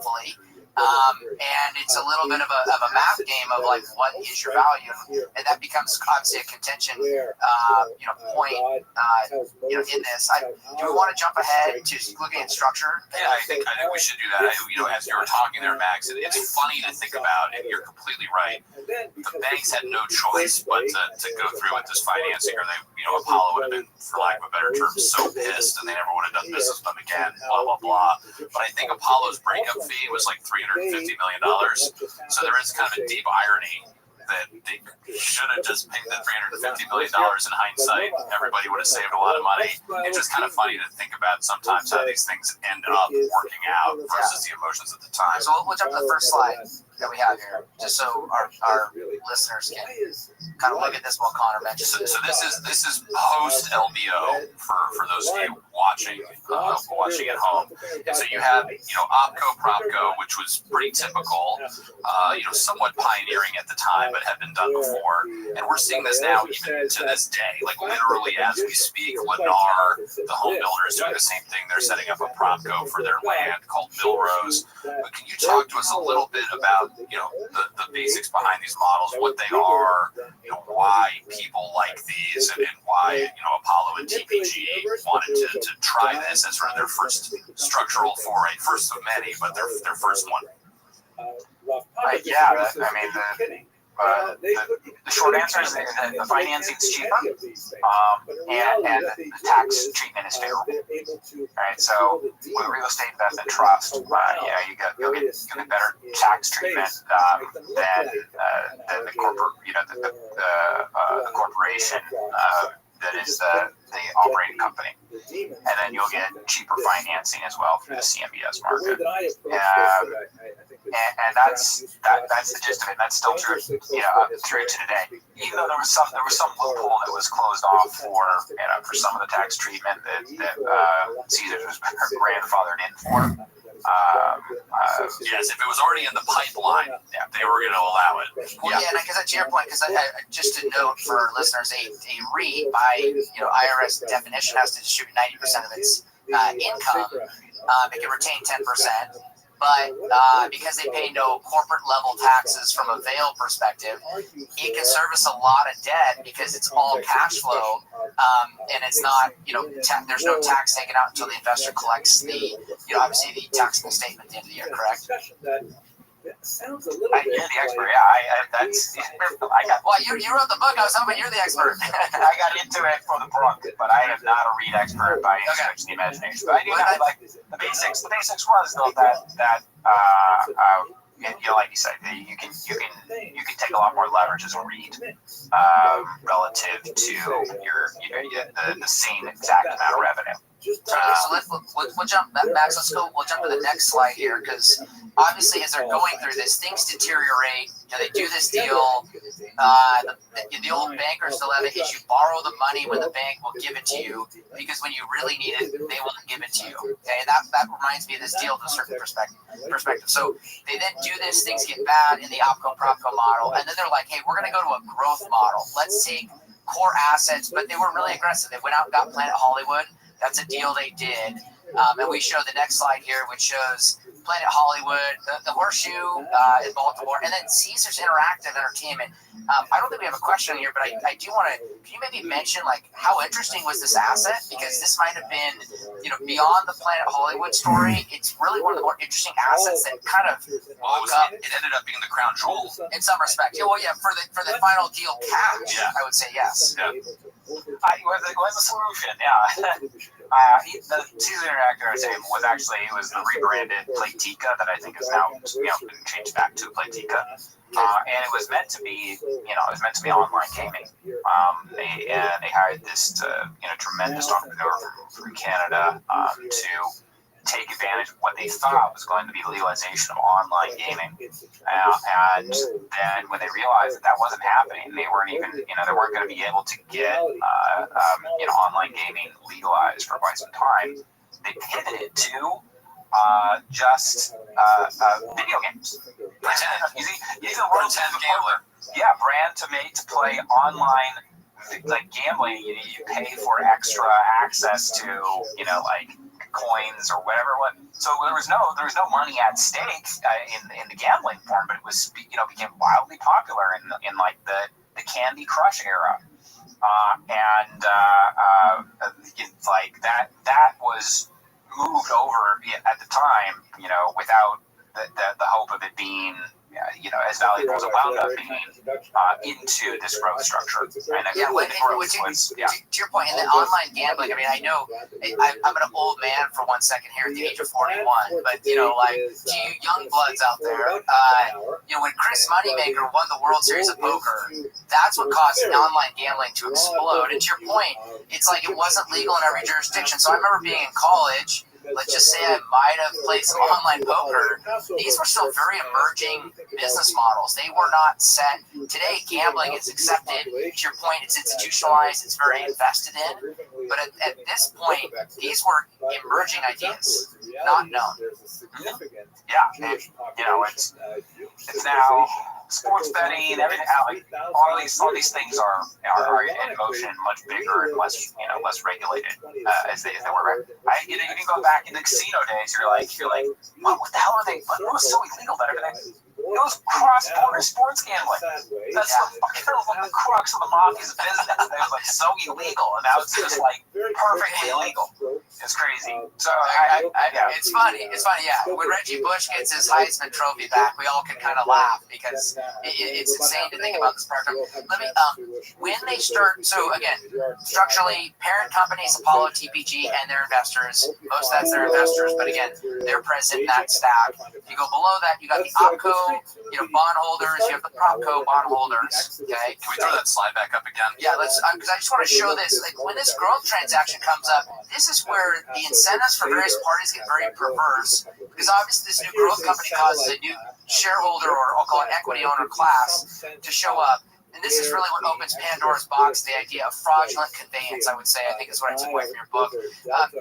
And it's a little bit of a math game of what is your value, and that becomes obviously a contention point in this. Do we want to jump ahead to looking at structure? Yeah, I think we should do that. As you were talking there, Max, it's funny to think about, and you're completely right. The banks had no choice but to go through with this financing, or Apollo would have been, for lack of a better term, so pissed, and they never would have done business with them again. Blah blah blah. But I think Apollo's breakup fee was like $350 million. So there is kind of a deep irony that they should have just paid that $350 million in hindsight. Everybody would have saved a lot of money. It's just kind of funny to think about sometimes how these things end up working out versus the emotions at the time. So we'll jump to the first slide. that we have here, just so our listeners can kind of look at this while Connor mentions. So this is post LBO for those of you watching at home. And so you have OpCo PropCo, which was pretty typical, somewhat pioneering at the time, but had been done before. And we're seeing this now even to this day, like literally as we speak. Lennar, the home builder, is doing the same thing. They're setting up a PropCo for their land called Millrose. But can you talk to us a little bit about the basics behind these models, what they are, why people like these, and why Apollo and TPG wanted to try this as sort of their first structural foray, first of many, but their first one. The short answer is that the financing is cheaper, and the tax treatment is favorable. Right, so with real estate investment trust, you'll get better tax treatment than the corporate, the corporation that is the operating company, and then you'll get cheaper financing as well through the CMBS market. And that's the gist of it. That's still true, true to today. Even though there was some loophole that was closed off for some of the tax treatment that Caesars was grandfathered in for. Yes, if it was already in the pipeline, they were going to allow it. Well, because to your point, because just to note for listeners, a REIT by IRS definition has to distribute 90% of its income. It can retain 10%. But because they pay no corporate level taxes from a Vail perspective, it can service a lot of debt because it's all cash flow, and it's not, there's no tax taken out until the investor collects the, obviously the taxable statement at the end of the year, correct? You're the expert. You wrote the book. I was hoping you're the expert. I got into it for the book, but I am not a REIT expert by any stretch of the imagination. But I do know, like the basics. The basics was though that like you said, you can take a lot more leverage as a REIT relative to the same exact amount of revenue. So we'll jump, Max. We'll jump to the next slide here, because obviously as they're going through this, things deteriorate. They do this deal. The old banker's dilemma is you borrow the money when the bank will give it to you, because when you really need it, they will give it to you. Okay, and that reminds me of this deal to a certain perspective. So they then do this, things get bad in the OpCo PropCo model, and then they're like, hey, we're going to go to a growth model. Let's take core assets, but they were really aggressive. They went out and got Planet Hollywood. That's a deal they did. And we show the next slide here, which shows Planet Hollywood, the Horseshoe in Baltimore, and then Caesars Interactive Entertainment. I don't think we have a question here, but I do want to, can you maybe mention, like, how interesting was this asset? Because this might have been, beyond the Planet Hollywood story, it's really one of the more interesting assets that kind of woke up. It ended up being the crown jewel. In some respect. For the final deal cash, I would say yes. It was a solution, the Caesar Interactive Entertainment was the rebranded Playtika that I think is now been changed back to Playtika, and it was meant to be online gaming. They hired this tremendous entrepreneur from Canada to take advantage of what they thought was going to be legalization of online gaming, and then when they realized that wasn't happening, they weren't going to be able to get online gaming legalized for quite some time. They pivoted to just video games. Pretend gambler. Yeah, brand to play online like gambling. You pay for extra access to like coins or whatever. So there was no money at stake in the gambling form, but it was became wildly popular in like the Candy Crush era, and like that was moved over at the time, without the hope of it being as valuable as it wound up being into this growth structure. And to your point, in the online gambling, I know I'm an old man for 1 second here at the age of 41, but to you young bloods out there, when Chris Moneymaker won the World Series of Poker, that's what caused online gambling to explode. And to your point, it's like it wasn't legal in every jurisdiction. So I remember being in college, let's just say I might have played some online poker, these were still very emerging business models. They were not set. Today, gambling is accepted. To your point, it's institutionalized. It's very invested in. But at this point, these were emerging ideas, not known. Yeah, it's now sports betting, everything. All these things are in motion, much bigger and less regulated as they were. You can go back in the casino days. You're like, what the hell are they? What was so illegal about everything? It was cross-border sports gambling. That's the crux of the mafia's business. It was like so illegal, and now it's just like perfectly legal. It's crazy. So it's funny. It's funny. Yeah, when Reggie Bush gets his Heisman Trophy back, we all can kind of laugh because it's insane to think about this program. Let me when they start. So again, structurally, parent companies, Apollo, TPG, and their investors. Most that's their investors, but again, they're present in that stack. You go below that, you got the OpCo, bondholders. You have the PropCo bondholders. Okay, can we throw that slide back up again? Yeah, let's. Because I just want to show this. Like when this growth transaction comes up, this is where the incentives for various parties get very perverse. Because obviously, this new growth company causes a new shareholder, or I'll call it equity owner class, to show up. And this is really what opens Pandora's box, the idea of fraudulent conveyance, I would say. I think is what I took away from your book.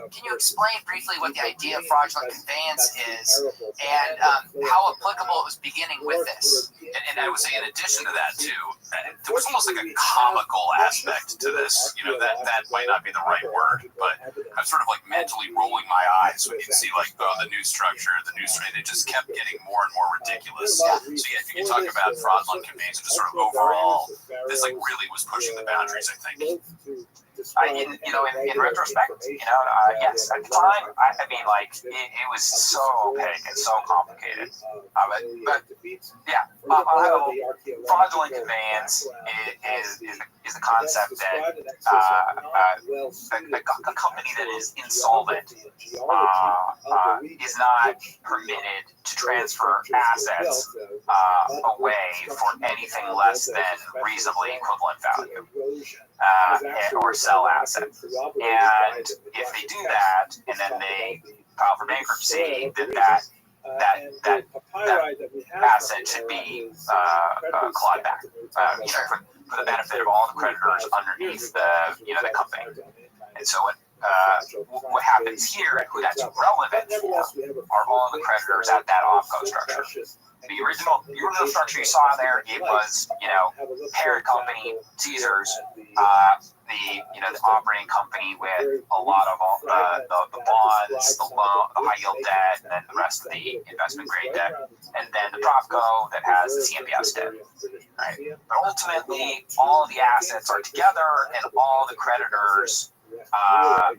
Can you explain briefly what the idea of fraudulent conveyance is and how applicable it was beginning with this? And I would say in addition to that, too, there was almost like a comical aspect to this. That might not be the right word, but I'm sort of like mentally rolling my eyes when you see like, the new structure, they just kept getting more and more ridiculous. So yeah, if you can talk about fraudulent conveyance and just sort of overall, this like really was pushing the boundaries, I think. In retrospect, yes. At the time, I mean, like, it was so opaque and so complicated. But yeah, fraudulent conveyance is the concept that a company that is insolvent is not permitted to transfer assets away for anything less than reasonably equivalent value. Or sell assets. And if they do that, and then they file for bankruptcy, then that asset should be clawed back for the benefit of all the creditors underneath the company. And so what happens here, and who that's relevant for, are all the creditors at that OpCo structure. The original structure you saw there, it was, parent company, Caesars, the operating company with a lot of all the bonds, the high yield debt, and then the rest of the investment grade debt, and then the PropCo that has the CMBS debt. Right? But ultimately, all of the assets are together, and all the creditors at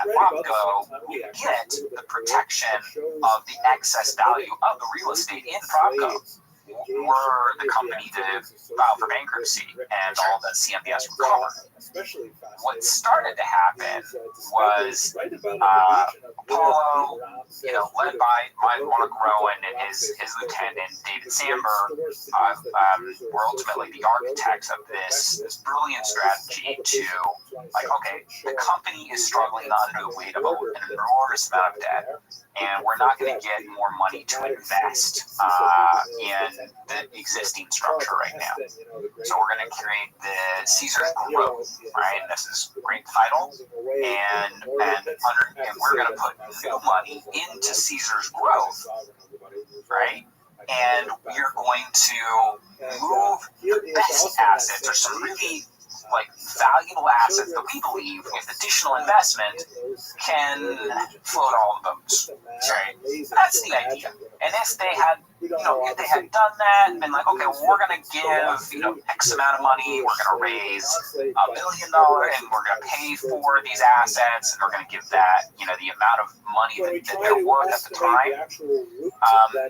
PropCo get the protection of the excess value of the real estate in PropCo. Were the company to file for bankruptcy and all the CMBS recovered. What started to happen was Apollo, led by Mark Rowan and his lieutenant David Sandberg, were ultimately the architects of this brilliant strategy to, the company is struggling under the weight of an enormous amount of debt, and we're not going to get more money to invest in the existing structure right now. So we're going to create the Caesars Growth, right? And this is a great title, and we're going to put new money into Caesars Growth, right? And we're going to move the best assets, or some really valuable assets that we believe with additional investment can float all the boats. Right? That's the idea. And if they had, if they had done that and been like, okay, well, we're going to give, X amount of money, we're going to raise $1 billion, and we're going to pay for these assets, and we're going to give that, the amount of money that they're worth at the time,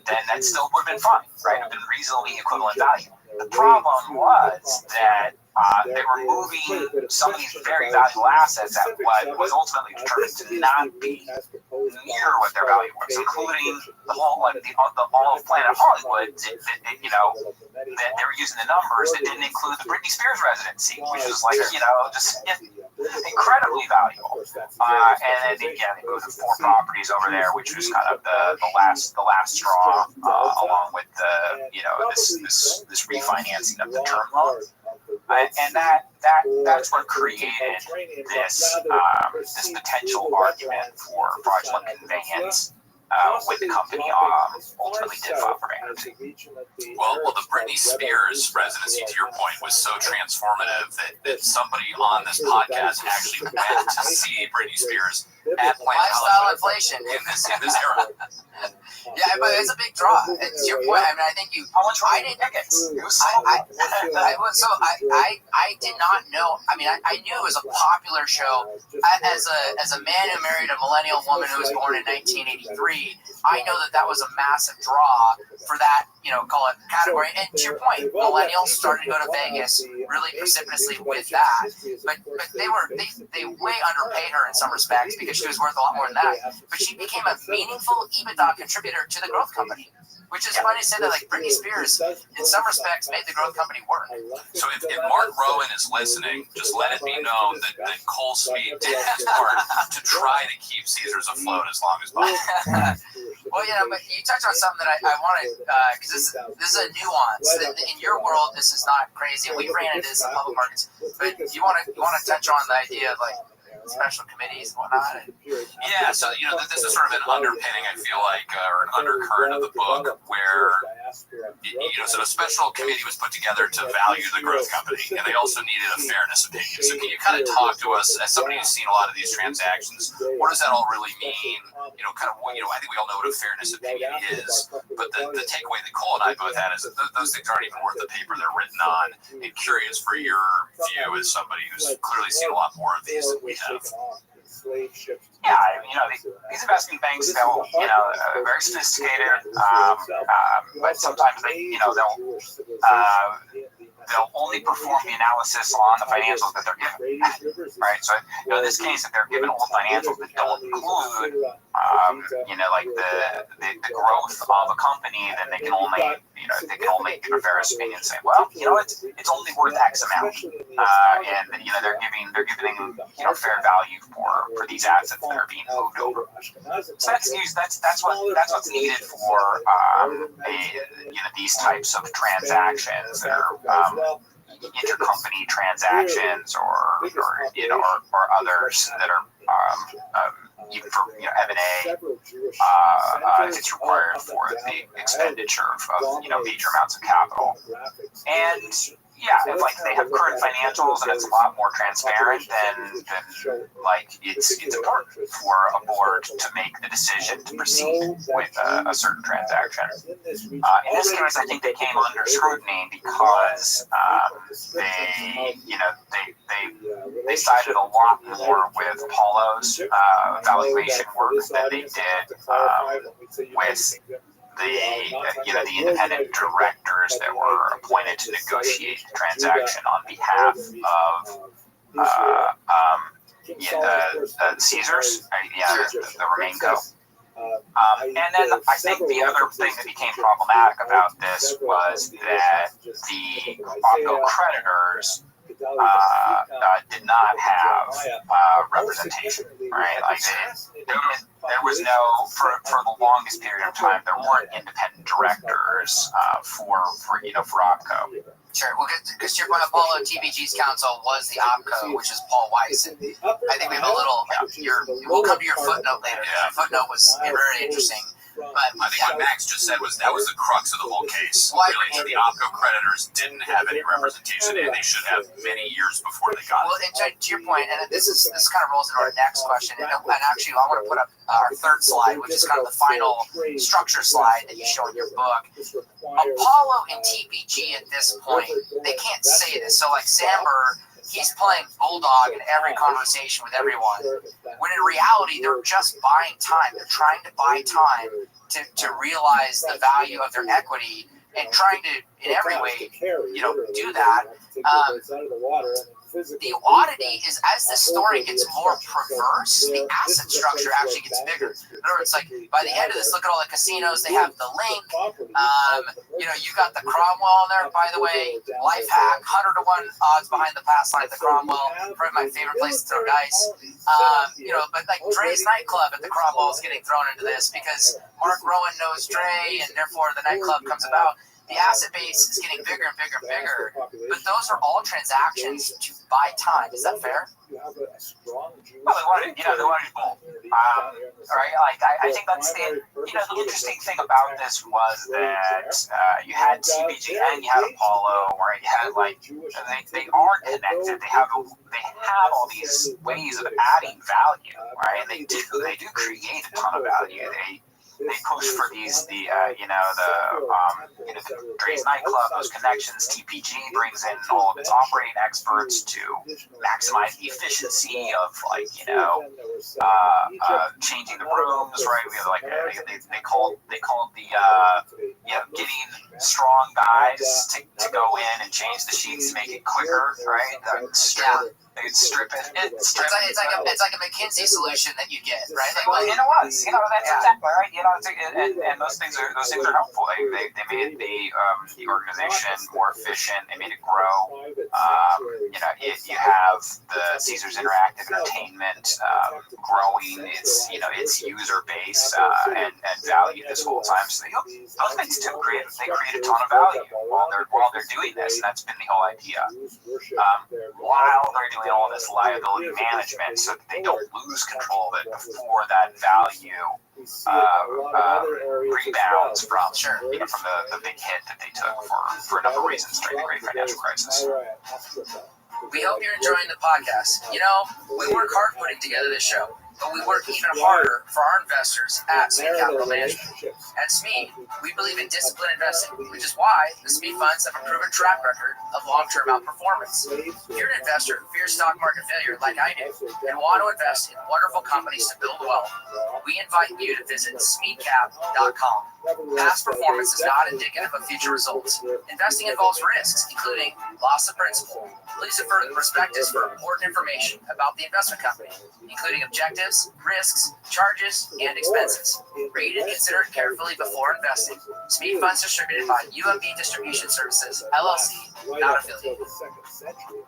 then that still would have been fine, right? It would have been reasonably equivalent value. The problem was that they were moving some of these very valuable assets at what was ultimately determined to not be near what their value was, including the whole, like all of Planet Hollywood. That they were using the numbers that didn't include the Britney Spears residency, which was like, just incredibly valuable. And then they moved to 4 properties over there, which was kind of the last straw, along with this refinancing of the term loan. And that's what created this potential argument for fraudulent conveyance when the company ultimately did file for bankruptcy. Well, the Britney Spears residency, to your point, was so transformative that somebody on this podcast actually went to see Britney Spears at Planet Lifestyle inflation in this era. Yeah, but it's a big draw. And to your point, I mean, I think I didn't. It was I did not know. I mean, I knew it was a popular show. As a man who married a millennial woman who was born in 1983, I know that was a massive draw for that, call it category. And to your point, millennials started to go to Vegas really precipitously with that. But they way underpaid her in some respects because she was worth a lot more than that. But she became a meaningful EBITDA contributor to the growth company, which is funny to say that, like, Britney Spears, in some respects, made the growth company work. So if Mark Rowan is listening, just let it be known that Cole Speed did his part to try to keep Caesars afloat as long as possible. Well, but you touched on something that I wanted, because this is a nuance. In your world, this is not crazy. We ran into this in public markets, but you want to touch on the idea of, like, special committees and whatnot. Yeah, so this is sort of an underpinning, I feel like, or an undercurrent of the book, where so a special committee was put together to value the growth company, and they also needed a fairness opinion. So can you kind of talk to us, as somebody who's seen a lot of these transactions, what does that all really mean? I think we all know what a fairness opinion is, but the takeaway that Cole and I both had is that those things aren't even worth the paper they're written on. And curious for your view as somebody who's clearly seen a lot more of these than we have. Yeah, these investment banks, they'll, very sophisticated, but sometimes they'll only perform the analysis on the financials that they're given, right? So, in this case, if they're given all financials that don't include, like the growth of a company, then they can only, give a fairness opinion and say, well, it's only worth X amount, and they're giving fair value for these assets that are being moved over. So that's what's needed for these types of transactions that are intercompany transactions or others that are even for M&A, it's required for the expenditure of major amounts of capital. And if they have current financials and it's a lot more transparent, then it's important for a board to make the decision to proceed with a certain transaction. In this case, I think they came under scrutiny because they sided a lot more with Apollo's valuation work than they did with the independent directors that were appointed to negotiate the transaction on behalf of Caesars, the RemainCo. And then I think the other thing that became problematic about this was that the OpCo creditors did not have representation, right? There was no, for the longest period of time, there weren't independent directors for OpCo. Sure. Well, because your point, Apollo TBG's counsel was the OpCo, which is Paul Weiss. And I think we have a little. We'll come to your footnote later. Your footnote was very interesting. But I think what Max just said was that was the crux of the whole case. Really, the OpCo creditors didn't have any representation, and they should have many years before they got it. Well, and to your point, and this kind of rolls into our next question. And actually, I want to put up our third slide, which is kind of the final structure slide that you show in your book. Apollo and TPG at this point, they can't say this. So, like Samber, he's playing bulldog in every conversation with everyone, when in reality, they're just buying time. They're trying to buy time to realize the value of their equity and trying to in every way, do that. The oddity is as the story gets more perverse, the asset structure actually gets bigger. In other words, like by the end of this, look at all the casinos. They have the link. You got the Cromwell in there. By the way, life hack, 100-1 odds behind the pass line at the Cromwell. Probably my favorite place to throw dice. But like Dre's nightclub at the Cromwell is getting thrown into this because Mark Rowan knows Dre, and therefore the nightclub comes about. The asset base is getting bigger and bigger and bigger, but those are all transactions to buy time. Is that fair? Well, they wanted both. Right? Like I think that's the interesting thing about this was that you had TBG and you had Apollo, where you had they are connected. They have all these ways of adding value, right? And they do create a ton of value. They push for Dre's nightclub, those connections. TPG brings in all of its operating experts to maximize the efficiency of changing the rooms, right? We have they called the getting strong guys to go in and change the sheets to make it quicker, right? They'd strip it. It's like a McKinsey solution that you get, right? Like, it was. That's exactly right. And those things are helpful. They made the organization more efficient. They made it grow. You have the Caesars Interactive Entertainment growing its user base and value this whole time. So those things too create a ton of value while they're doing this, and that's been the whole idea. While they're doing all this liability management so that they don't lose control of it before that value rebounds from the big hit that they took for a number of reasons during the Great Financial Crisis. We hope you're enjoying the podcast. We work hard putting together this show, but we work even harder for our investors at SME Capital Management. At SME, we believe in disciplined investing, which is why the SME funds have a proven track record of long-term outperformance. If you're an investor who fears stock market failure like I do and want to invest in wonderful companies to build wealth, we invite you to visit smecap.com. Past performance is not indicative of future results. Investing involves risks, including loss of principal. Please refer to the prospectus for important information about the investment company, including objectives, risks, charges, and expenses. Read and consider it carefully before investing. SME funds distributed by UMB Distribution Services, LLC, not affiliated.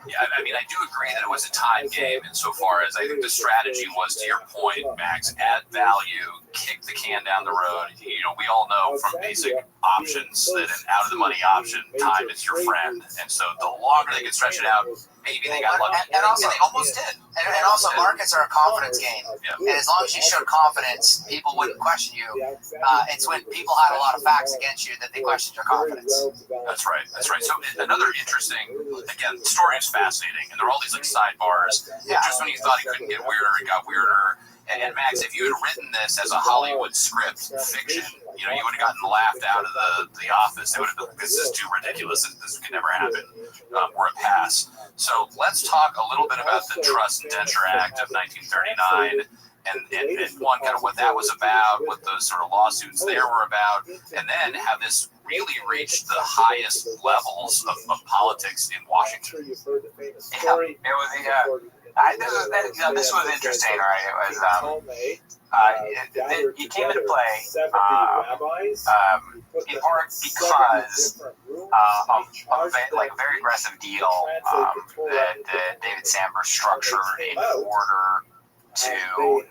Yeah, I mean, I do agree that it was a time game insofar as I think the strategy was, to your point, Max, add value, kick the can down the road. We all know from basic options that an out-of-the-money option, time is your friend. And so the longer they could stretch it out, maybe they got lucky. And also, they almost did. And also, markets are a confidence game. Yeah. And as long as you showed confidence, people wouldn't question you. It's when people had a lot of facts against you that they questioned your confidence. That's right. So another interesting, again, the story is fascinating. And there are all these sidebars. Yeah. Just when you thought it couldn't get weirder, it got weirder. And Max, if you had written this as a Hollywood script fiction, you would have gotten laughed out of the office. They would have been like, this is too ridiculous. This could never happen. Or a pass. So let's talk a little bit about the Trust Indenture Act of 1939 and one, kind of what that was about, what those sort of lawsuits there were about, and then have this really reach the highest levels of politics in Washington. This was interesting, right? It came into play in part because of a very aggressive deal that David Sandberg structured in order to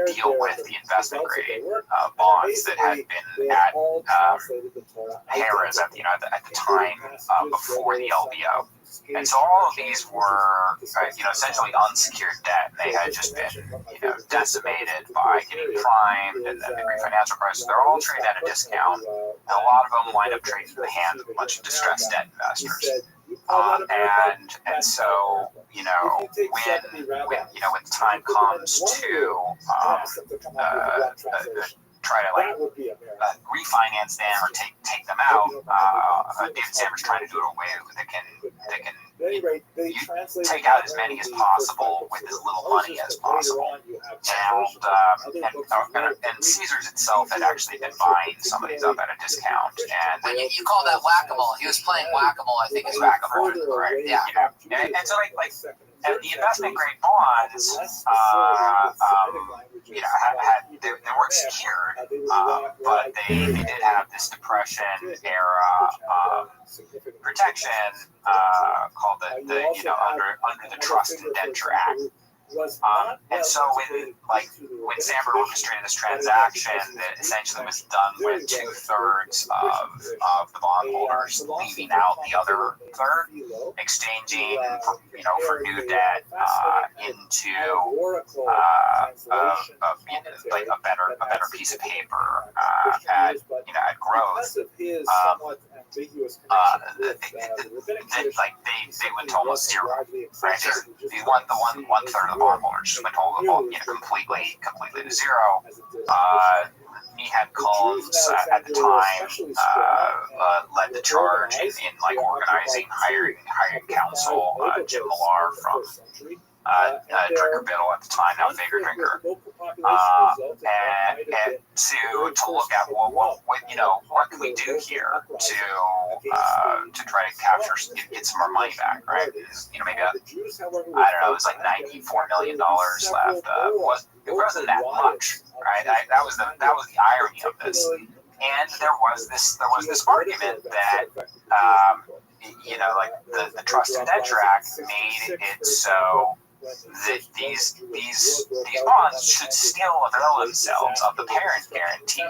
deal with the investment grade bonds that had been at Harrah's at the time before the LBO. And so all of these were, essentially unsecured debt. They had just been, decimated by getting primed and the Great Financial Crisis. They're all traded at a discount. And a lot of them wind up trading in the hands of a bunch of distressed debt investors. And so, when the time comes to try to refinance them or take them out, David Sandberg's trying to do it in a way that can At any rate, they you translated take out as many as possible with as little money as possible. And Caesars itself had actually been buying some of these up at a discount. And But you call that whack-a-mole. He was playing whack-a-mole, I think, is whack-a-mole. Right? Yeah. And so like the investment grade bonds, they weren't secured, but they did have this Depression era protection called the under the Trust Indenture Act. And so when Sandberg orchestrated this transaction, that essentially was done with 2/3 of the bondholders leaving out the other third, exchanging for new debt into a better piece of paper at growth. They went to almost zero. Right? They want the one third of the bondholders went completely to zero. Meehan Combs at the time led the charge in organizing, hiring counsel, Jim Millar from Drinker Biddle at the time, now Fager Drinker, and to look at what can we do here to try to capture, get some more money back, right? Maybe it was like $94 million left. It wasn't that much, right? That was the irony of this. And there was this argument that the Trust Indenture Act made it so that these bonds should still avail themselves of the parent guarantee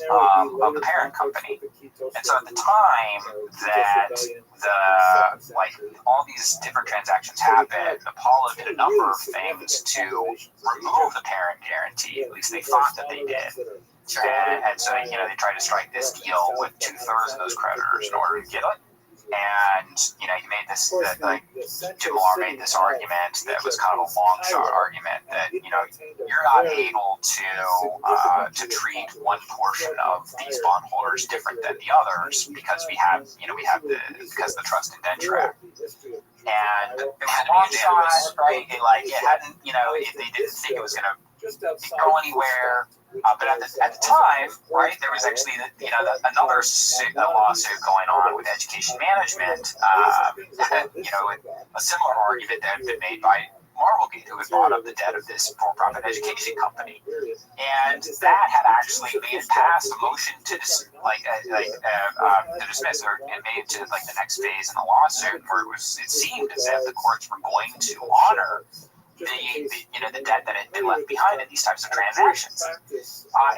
of the parent company. And so at the time that all these different transactions happened, Apollo did a number of things to remove the parent guarantee. At least they thought that they did. And so they tried to strike this deal with 2/3 of those creditors in order to get it. And he made this Jim Millar made this argument that was kind of a long shot argument that you're not able to treat one portion of these bondholders different than the others because we have the Trust Indenture Act. And it was a long shot, right? It hadn't they didn't think it was going to go anywhere. But at the time, right, there was actually another lawsuit going on with education management. A similar argument that had been made by Marvelgate, who had bought up the debt of this for-profit education company, and that had actually made it past a motion to dismiss, or it made it to the next phase in the lawsuit, where it seemed as if the courts were going to honor the debt that had been left behind in these types of transactions,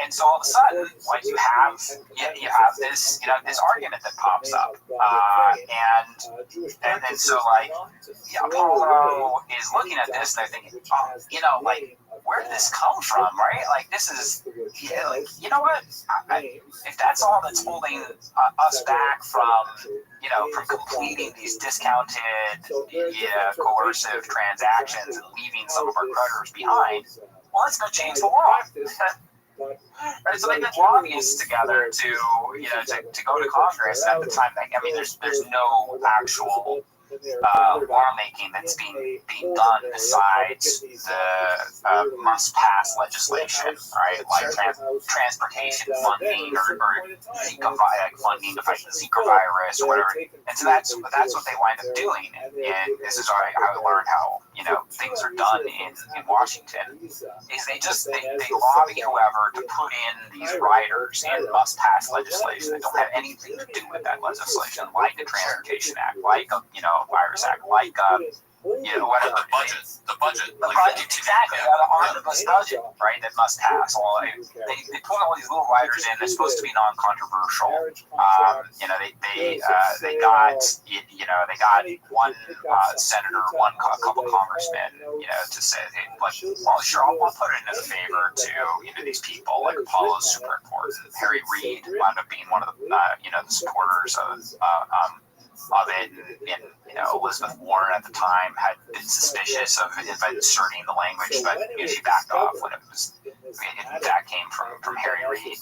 and so all of a sudden, when you have this argument that pops up, and then so Apollo is looking at this, and they're thinking, where did this come from, right? This is, what? If that's all that's holding us back from completing these discounted, coercive transactions and leaving some of our creditors behind, well, let's go change the law. Right, so they did lobbyists together to go to Congress. And at the time, there's no actual lawmaking that's being done besides the must-pass legislation, right? Like transportation funding or Zika funding to fight the Zika virus or whatever. And so that's what they wind up doing. And this is how I learned how things are done in Washington. Is they lobby whoever to put in these riders in must-pass legislation that don't have anything to do with that legislation, like the Transportation Act, like Virus Act, like whatever the budget, exactly, the omnibus budget, right? That must pass. Well, they put all these little riders in. They're supposed to be non-controversial. They got one senator, a couple congressmen, to say, hey, well, sure, I'll put it in as a favor to these people. Like Apollo's super important. Harry Reid wound up being one of the the supporters of it, and Elizabeth Warren at the time had been suspicious of inserting the language, but she backed off when that came from Harry Reid.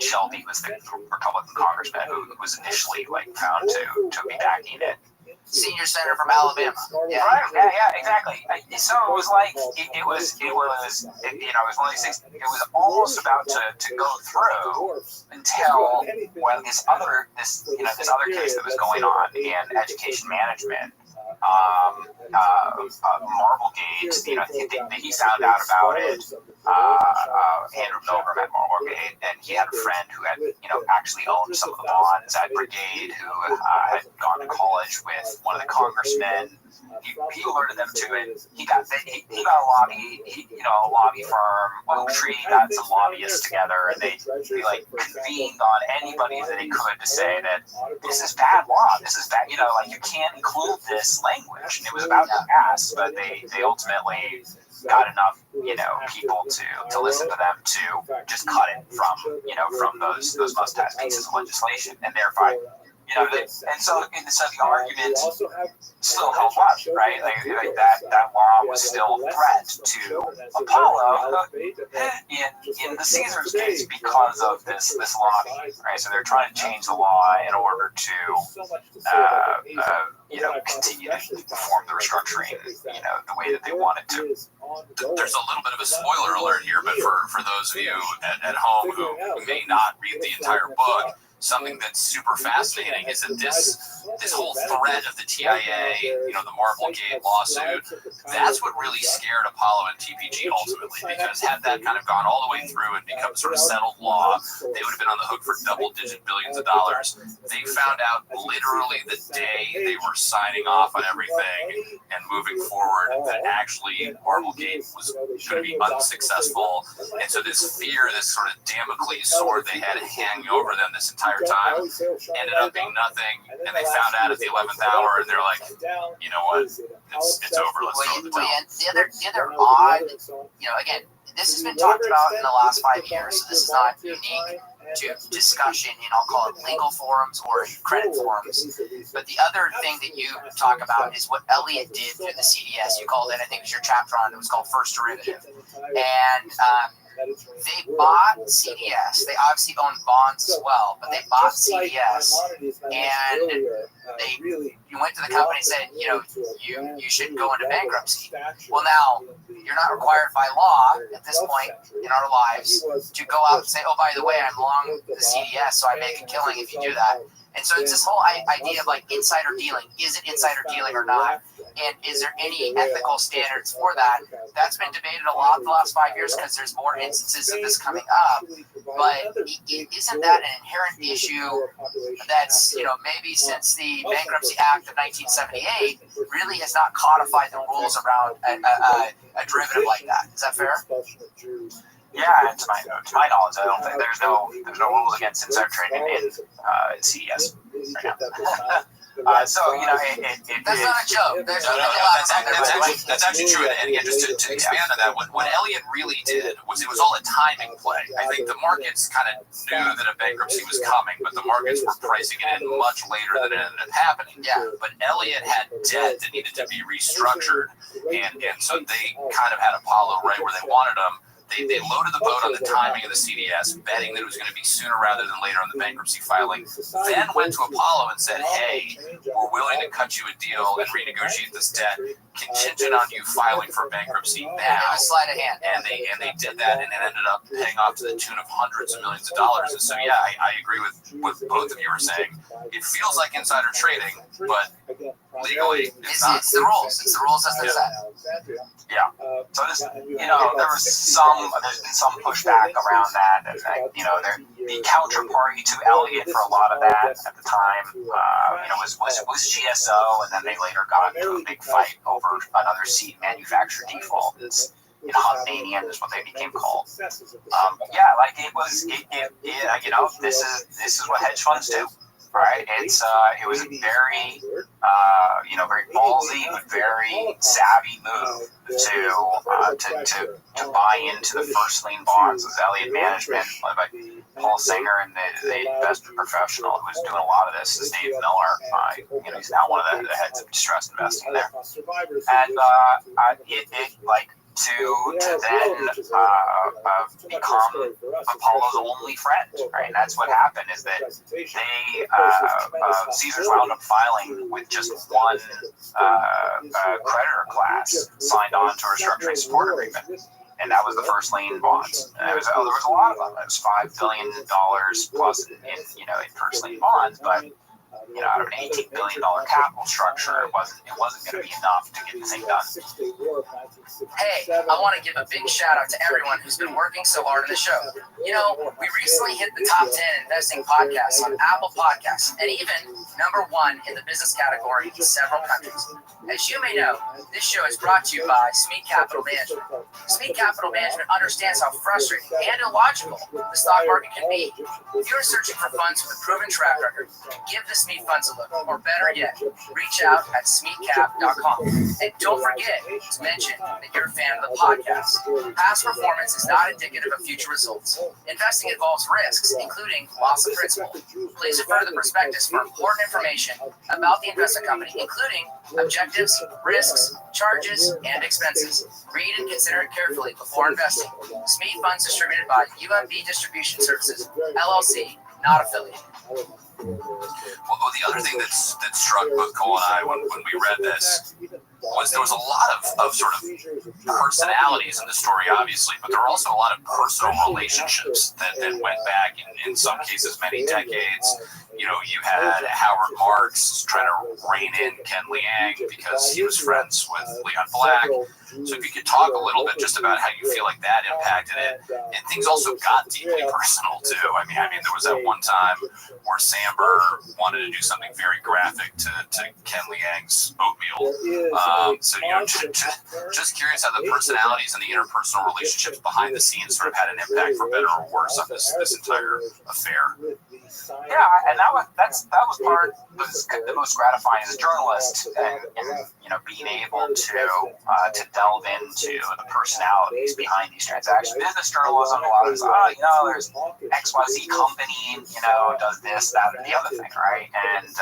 Shelby was the Republican congressman who was initially found to be backing it. senior senator from Alabama. Yeah. Right. Yeah. Exactly. So it was like it was you know, it was one of these things. It was almost about to go through until this other case that was going on in education management. Marblegate, you know, he found out about it. Andrew Milgram at Marblegate, and he had a friend who had, you know, actually owned some of the bonds at Brigade, who had gone to college with one of the congressmen. He alerted them to it. He got a lobby firm. Oak Tree got some lobbyists together, and they like convened on anybody that they could to say that this is bad law. This is bad. You know, like, you can't include this language. And it was about to pass, but they ultimately got enough, you know, people to listen to them to just cut it from those must-pass pieces of legislation, and thereby, you know, and so the argument still held up, right? Like that law was still a threat to Apollo in the Caesars case because of this lobby, right? So they're trying to change the law in order to you know, continue to perform the restructuring, you know, the way that they wanted to. There's a little bit of a spoiler alert here, but for those of you at home who may not read the entire book, something that's super fascinating is that this whole threat of the TIA, you know, the Marblegate lawsuit, that's what really scared Apollo and TPG ultimately, because had that kind of gone all the way through and become sort of settled law, they would have been on the hook for double-digit billions of dollars. They found out literally the day they were signing off on everything and moving forward that actually Marblegate was going to be unsuccessful. And so this fear, this sort of Damocles sword they had hanging over them this entire time, ended up being nothing, and they found out at the 11th hour, and they're like, you know what, it's over, let's go to the town. The other odd, you know, again, this has been talked about in the last 5 years, so this is not unique to discussion in, I'll call it, legal forums or credit forums. But the other thing that you talk about is what Elliott did through the CDS. You called it, I think it was your chapter on it, was called First Derivative. And they bought CDS. They obviously owned bonds as well, but they bought CDS, and you went to the company and said, you know, you should go into bankruptcy. Well, now you're not required by law at this point in our lives to go out and say, oh, by the way, I'm long the CDS, so I make a killing if you do that. And so it's this whole idea of like insider dealing. Is it insider dealing or not? And is there any ethical standards for that? That's been debated a lot in the last 5 years because there's more instances of this coming up. But isn't that an inherent issue that's, you know, maybe since the Bankruptcy Act of 1978 really has not codified the rules around a derivative like that? Is that fair? Yeah, and to my knowledge, I don't think there's no rules against insider trading in CDS right now. So, you know, that's not a joke. That's actually true. And again, just to expand on that, what Elliott really did was it was all a timing play. I think the markets kind of knew that a bankruptcy was coming, but the markets were pricing it in much later than it ended up happening. Yeah. But Elliott had debt that needed to be restructured, and so they kind of had Apollo right where they wanted them. They loaded the boat on the timing of the CDS, betting that it was going to be sooner rather than later on the bankruptcy filing, then went to Apollo and said, hey, we're willing to cut you a deal and renegotiate this debt contingent on you filing for bankruptcy now. Sleight of hand. And they did that, and it ended up paying off to the tune of hundreds of millions of dollars. And so, yeah, I agree with what both of you are saying. It feels like insider trading, but legally, it's not. It's the rules. It's the rules as they're set. Yeah. So this, you know, there's been some pushback around that. And, you know, the counterparty to Elliott for a lot of that at the time, you know, was GSO, and then they later got into a big fight over another seat manufacturer default. It's, you know, Hovnanian is what they became called. Yeah, like it was, you know, this is what hedge funds do. Right, it was a very, you know, very ballsy but very savvy move to buy into the first lien bonds with Elliott Management, led by Paul Singer, and the investment professional who was doing a lot of this is Dave Miller. You know, he's now one of the heads of distressed investing there, and it like to then become Apollo's only friend, right? And that's what happened, is that they Caesars wound up filing with just one creditor class signed on to a restructuring support agreement. And that was the first lien bonds. And there was a lot of them. It was $5 billion plus in first lien bonds, but out of an $18 billion capital structure, it wasn't going to be enough to get the thing done. Hey, I want to give a big shout out to everyone who's been working so hard on the show. We recently hit the top 10 investing podcasts on Apple Podcasts, and even number 1 in the business category in several countries. As you may know, this show is brought to you by Smead Capital Management. Smead Capital Management understands how frustrating and illogical the stock market can be. If you're searching for funds with a proven track record, give the Smead funds a look, or better yet, reach out at smeadcap.com. And don't forget to mention that you're a fan of the podcast. Past performance is not indicative of future results. Investing involves risks, including loss of principal. Please refer to the prospectus for important information about the investment company, including objectives, risks, charges, and expenses. Read and consider it carefully before investing. Smead Funds distributed by UMB Distribution Services, LLC, not affiliated. Well, the other thing that struck both Cole and I when we read this was there was a lot of sort of personalities in the story, obviously, but there were also a lot of personal relationships that went back in some cases many decades. You had Howard Marks trying to rein in Ken Liang because he was friends with Leon Black. So if you could talk a little bit just about how you feel like that impacted it. And things also got deeply personal, too. I mean, there was that one time where Samber wanted to do something very graphic to Ken Liang's oatmeal. Just curious how the personalities and the interpersonal relationships behind the scenes sort of had an impact, for better or worse, on this entire affair. Yeah, and that was part the most gratifying as a journalist, and being able to delve into the personalities behind these transactions. Business journalism, a lot of there's XYZ company, does this, that, and the other thing, right? And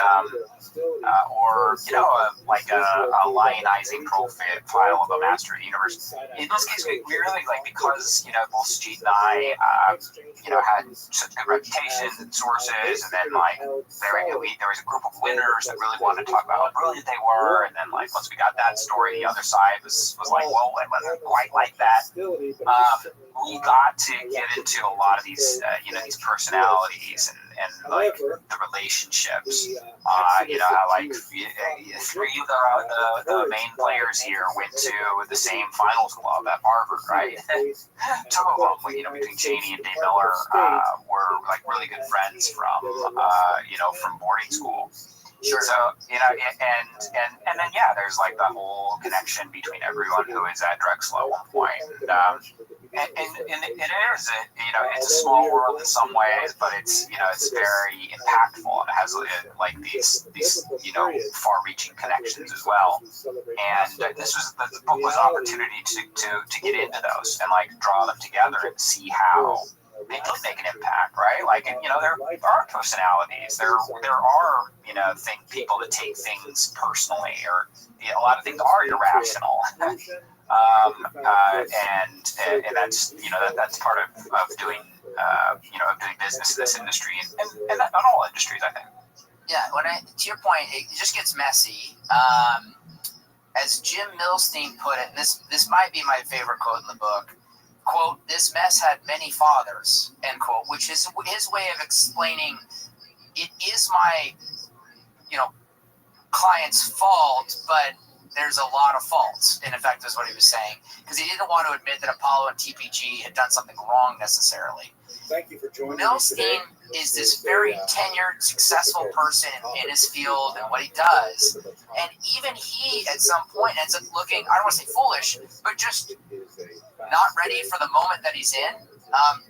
like a lionizing profile of a master of the universe. In this case, we really because both Steve and I had such good reputation and sources, and then there was a group of winners that really wanted to talk about how brilliant they were, and then once we got that story, the other side was like, well, it wasn't quite like that. We got to get into a lot of these these personalities and the relationships. How three of the main players here went to the same finals club at Harvard, right? Two of them, between Cheney and Dave Miller, were really good friends from boarding school. Sure. So and then there's that whole connection between everyone who is at Drexel at one point, and it is it's a small world in some ways, but it's very impactful, and it has these far-reaching connections as well. And the book was an opportunity to get into those and draw them together and see how they did make an impact, right? There are personalities. There are people that take things personally, or a lot of things are irrational. And that's that's part of doing doing business in this industry, and not all industries, I think. Yeah, to your point, it just gets messy. As Jim Milstein put it, and this might be my favorite quote in the book. Quote, "This mess had many fathers," end quote, which is his way of explaining it is my, client's fault, but there's a lot of faults, in effect, is what he was saying. Because he didn't want to admit that Apollo and TPG had done something wrong necessarily. Thank you for joining Milstein is this very tenured, successful person in his field and what he does. And even he, at some point, ends up looking, I don't want to say foolish, but just not ready for the moment that he's in.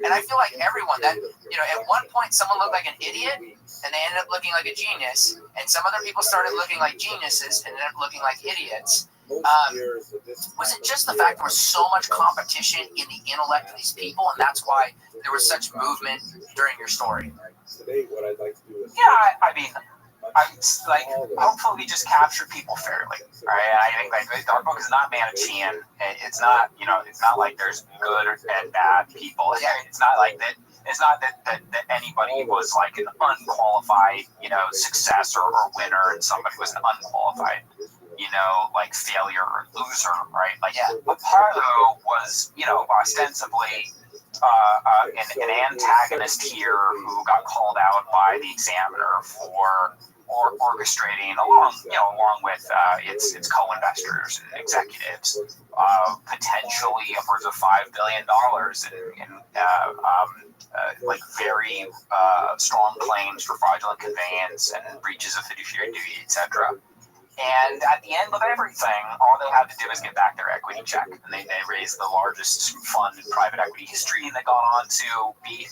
And I feel like everyone that, at one point someone looked like an idiot and they ended up looking like a genius. And some other people started looking like geniuses and ended up looking like idiots. Was it just the fact there was so much competition in the intellect of these people, and that's why there was such movement during your story? Yeah, I mean, hopefully we just capture people fairly, right? I think our book is not Manichean. It's not, it's not like there's good and bad people. It's not like that. It's not that anybody was like an unqualified, success or winner, and somebody was an unqualified, like failure or loser, right? Apollo was, ostensibly an antagonist here who got called out by the examiner for orchestrating along with its co-investors and executives, potentially upwards of $5 billion in very strong claims for fraudulent conveyance and breaches of fiduciary duty, etc. And at the end of everything, all they had to do is get back their equity check. And they raised the largest fund in private equity history, and they got on to be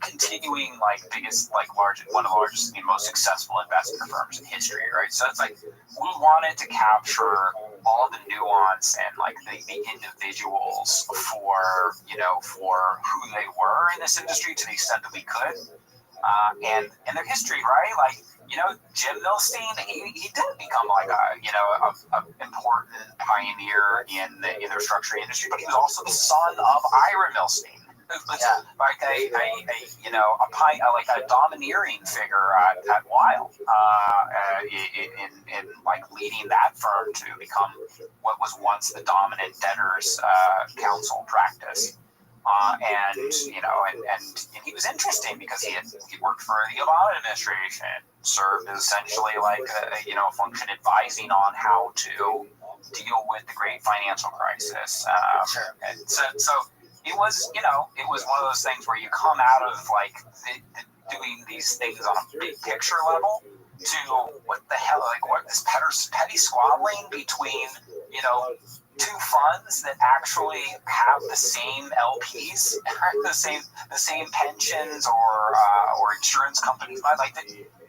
continuing one of the largest and most successful investment firms in history, right? So it's like we wanted to capture all the nuance and the individuals for who they were in this industry to the extent that we could, and their history, right? Jim Milstein, he didn't become a important pioneer in the restructuring industry, but he was also the son of Ira Milstein, who was a domineering figure at Weil, in leading that firm to become what was once the dominant debtors counsel practice. And he was interesting because he worked for the Obama administration, served as essentially a function advising on how to deal with the great financial crisis. And so it was one of those things where you come out of doing these things on a big picture level to what the hell, what this petty squabbling between, two funds that actually have the same LPs, the same pensions or insurance companies.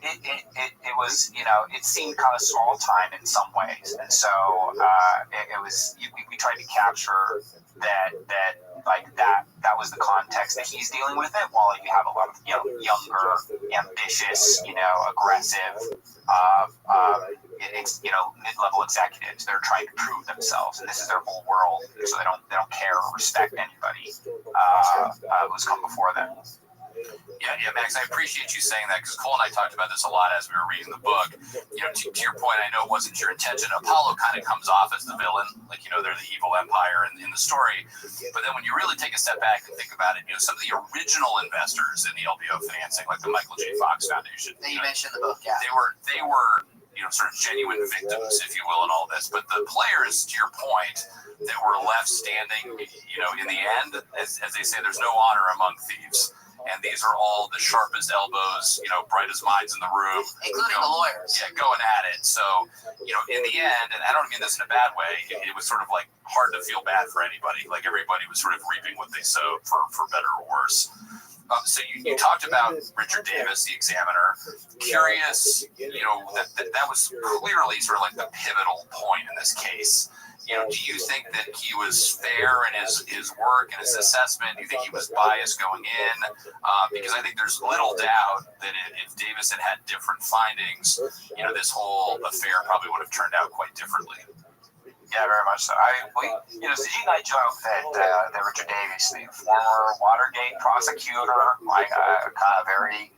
It was, it seemed kind of small time in some ways, and so it was. We tried to capture that was the context that he's dealing with it, while you have a lot of younger, ambitious, aggressive, mid-level executives. They're trying to prove themselves, and this is their whole world. So they don't care or respect anybody who's come before them. Yeah, Max, I appreciate you saying that, because Cole and I talked about this a lot as we were reading the book. To your point, I know it wasn't your intention. Apollo kind of comes off as the villain, they're the evil empire in the story. But then when you really take a step back and think about it, some of the original investors in the LBO financing, like the Michael J. Fox Foundation, that you mentioned in the book, yeah, they were sort of genuine victims, if you will, in all this. But the players, to your point, that were left standing, in the end, as they say, there's no honor among thieves. And these are all the sharpest elbows, brightest minds in the room. Including the lawyers. Yeah, going at it. So, in the end, and I don't mean this in a bad way, it was sort of hard to feel bad for anybody. Everybody was sort of reaping what they sowed, for better or worse. So you talked about Richard Davis, the examiner. Curious, that was clearly sort of the pivotal point in this case. Do you think that he was fair in his work and his assessment? Do you think he was biased going in? Because I think there's little doubt that if Davis had different findings, this whole affair probably would have turned out quite differently. Yeah, very much so. Sajid and I joke that Richard Davis, the former Watergate prosecutor, kind of very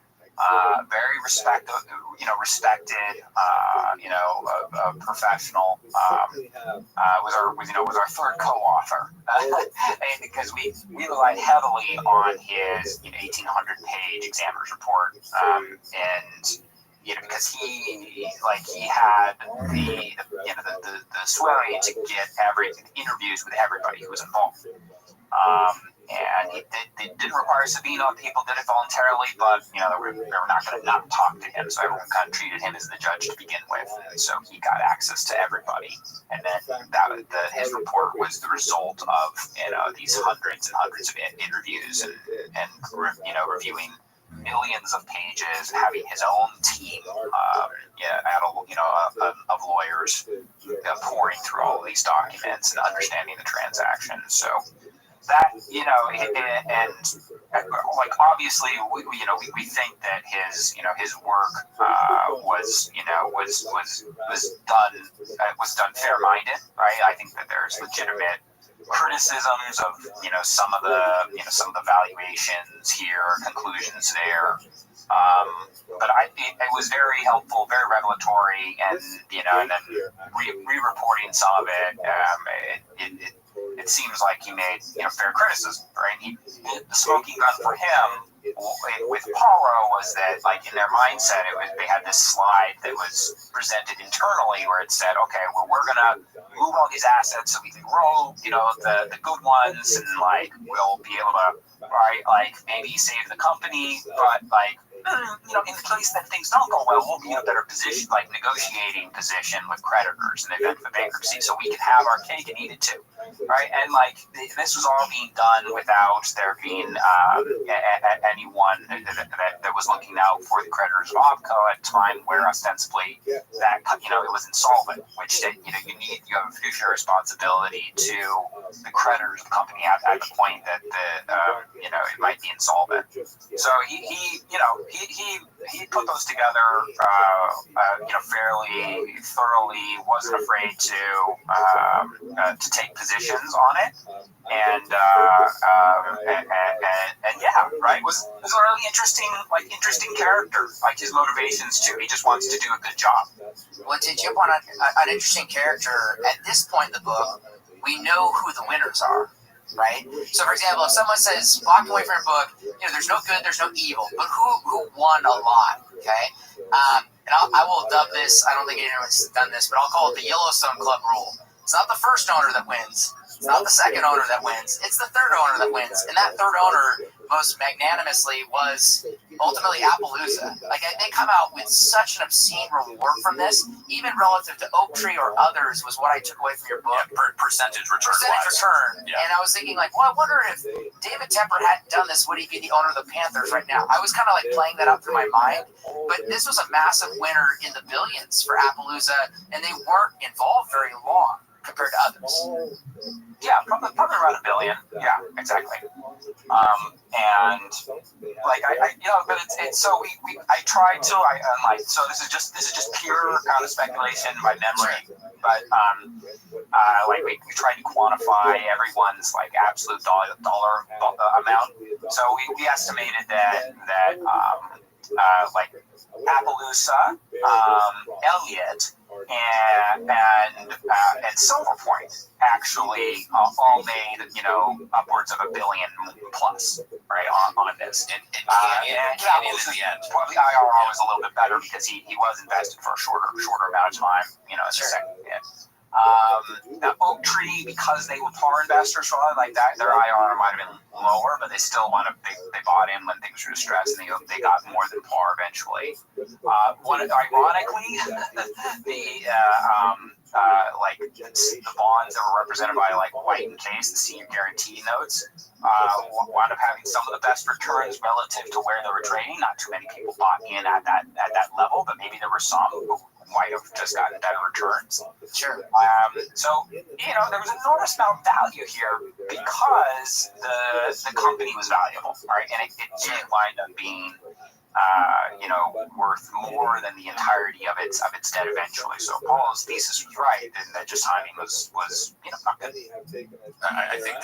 respected, professional, was our third co-author, and because we relied heavily on his 1,800-page examiner's report, and because he had the sway to get interviews with everybody who was involved. And it didn't require a subpoena. People did it voluntarily, but they were not going to not talk to him. So everyone kind of treated him as the judge to begin with. And so he got access to everybody. And then his report was the result of these hundreds and hundreds of interviews and reviewing millions of pages, having his own team of lawyers pouring through all of these documents and understanding the transaction. So that, and like obviously we think that his work was done fair-minded, right? I think that there's legitimate criticisms of some of the valuations here, conclusions there. But it was very helpful, very revelatory, and and then re-reporting some of it. It seems like he made fair criticism, right? The smoking gun for him with Paulo was that, like, in their mindset, they had this slide that was presented internally where it said, okay, well, we're gonna move all these assets so we can grow, the good ones, and like we'll be able to, right, like maybe save the company, but like. In the case that things don't go well, we'll be in a better position, like negotiating position with creditors in the event of bankruptcy, so we can have our cake and eat it too, right? And like this was all being done without there being anyone that was looking out for the creditors of OPCO at a time where ostensibly that it was insolvent, which you have a fiduciary responsibility to the creditors of the company at the point that it might be insolvent. So he put those together, fairly thoroughly. Wasn't afraid to take positions on it, and yeah, right. Was a really interesting character. Like his motivations too. He just wants to do a good job. Well, to jump on an interesting character at this point in the book, we know who the winners are. Right? So, for example, if someone says, walk away from your book, there's no good, there's no evil, but who won a lot, okay? And I will dub this, I don't think anyone's done this, but I'll call it the Yellowstone Club rule. It's not the first owner that wins. It's not the second owner that wins. It's the third owner that wins. And that third owner, most magnanimously, was ultimately Appaloosa. Like, they come out with such an obscene reward from this, even relative to Oak Tree or others, was what I took away from your book. Yeah, percentage return. Yeah. And I was thinking, like, well, I wonder if David Tepper hadn't done this, would he be the owner of the Panthers right now? I was kind of like playing that out through my mind. But this was a massive winner in the billions for Appaloosa, and they weren't involved very long compared to others. Yeah, probably around $1 billion. Yeah, exactly. And like but it's so I tried to so this is just pure kind of speculation by memory, but like we tried to quantify everyone's like absolute dollar amount. So we estimated that like Appaloosa, Elliott, and Silver Point actually all made upwards of $1 billion plus, right, on this. And Canyon in the end, well, the IRR was a little bit better because he was invested for a shorter amount of time, as a second hit. Oak Tree, because they were par investors, so like that, their IRR might have been lower, but they still they bought in when things were distressed, and they got more than par eventually. Ironically, the bonds that were represented by like White and Case, the senior guarantee notes, wound up having some of the best returns relative to where they were trading. Not too many people bought in at that level, but maybe there were some who might have just gotten better returns. Sure. So there was an enormous amount of value here because the company was valuable, right? And it did wind up being worth more than the entirety of its debt eventually. So Paul's thesis was right, and that just timing was not good. I think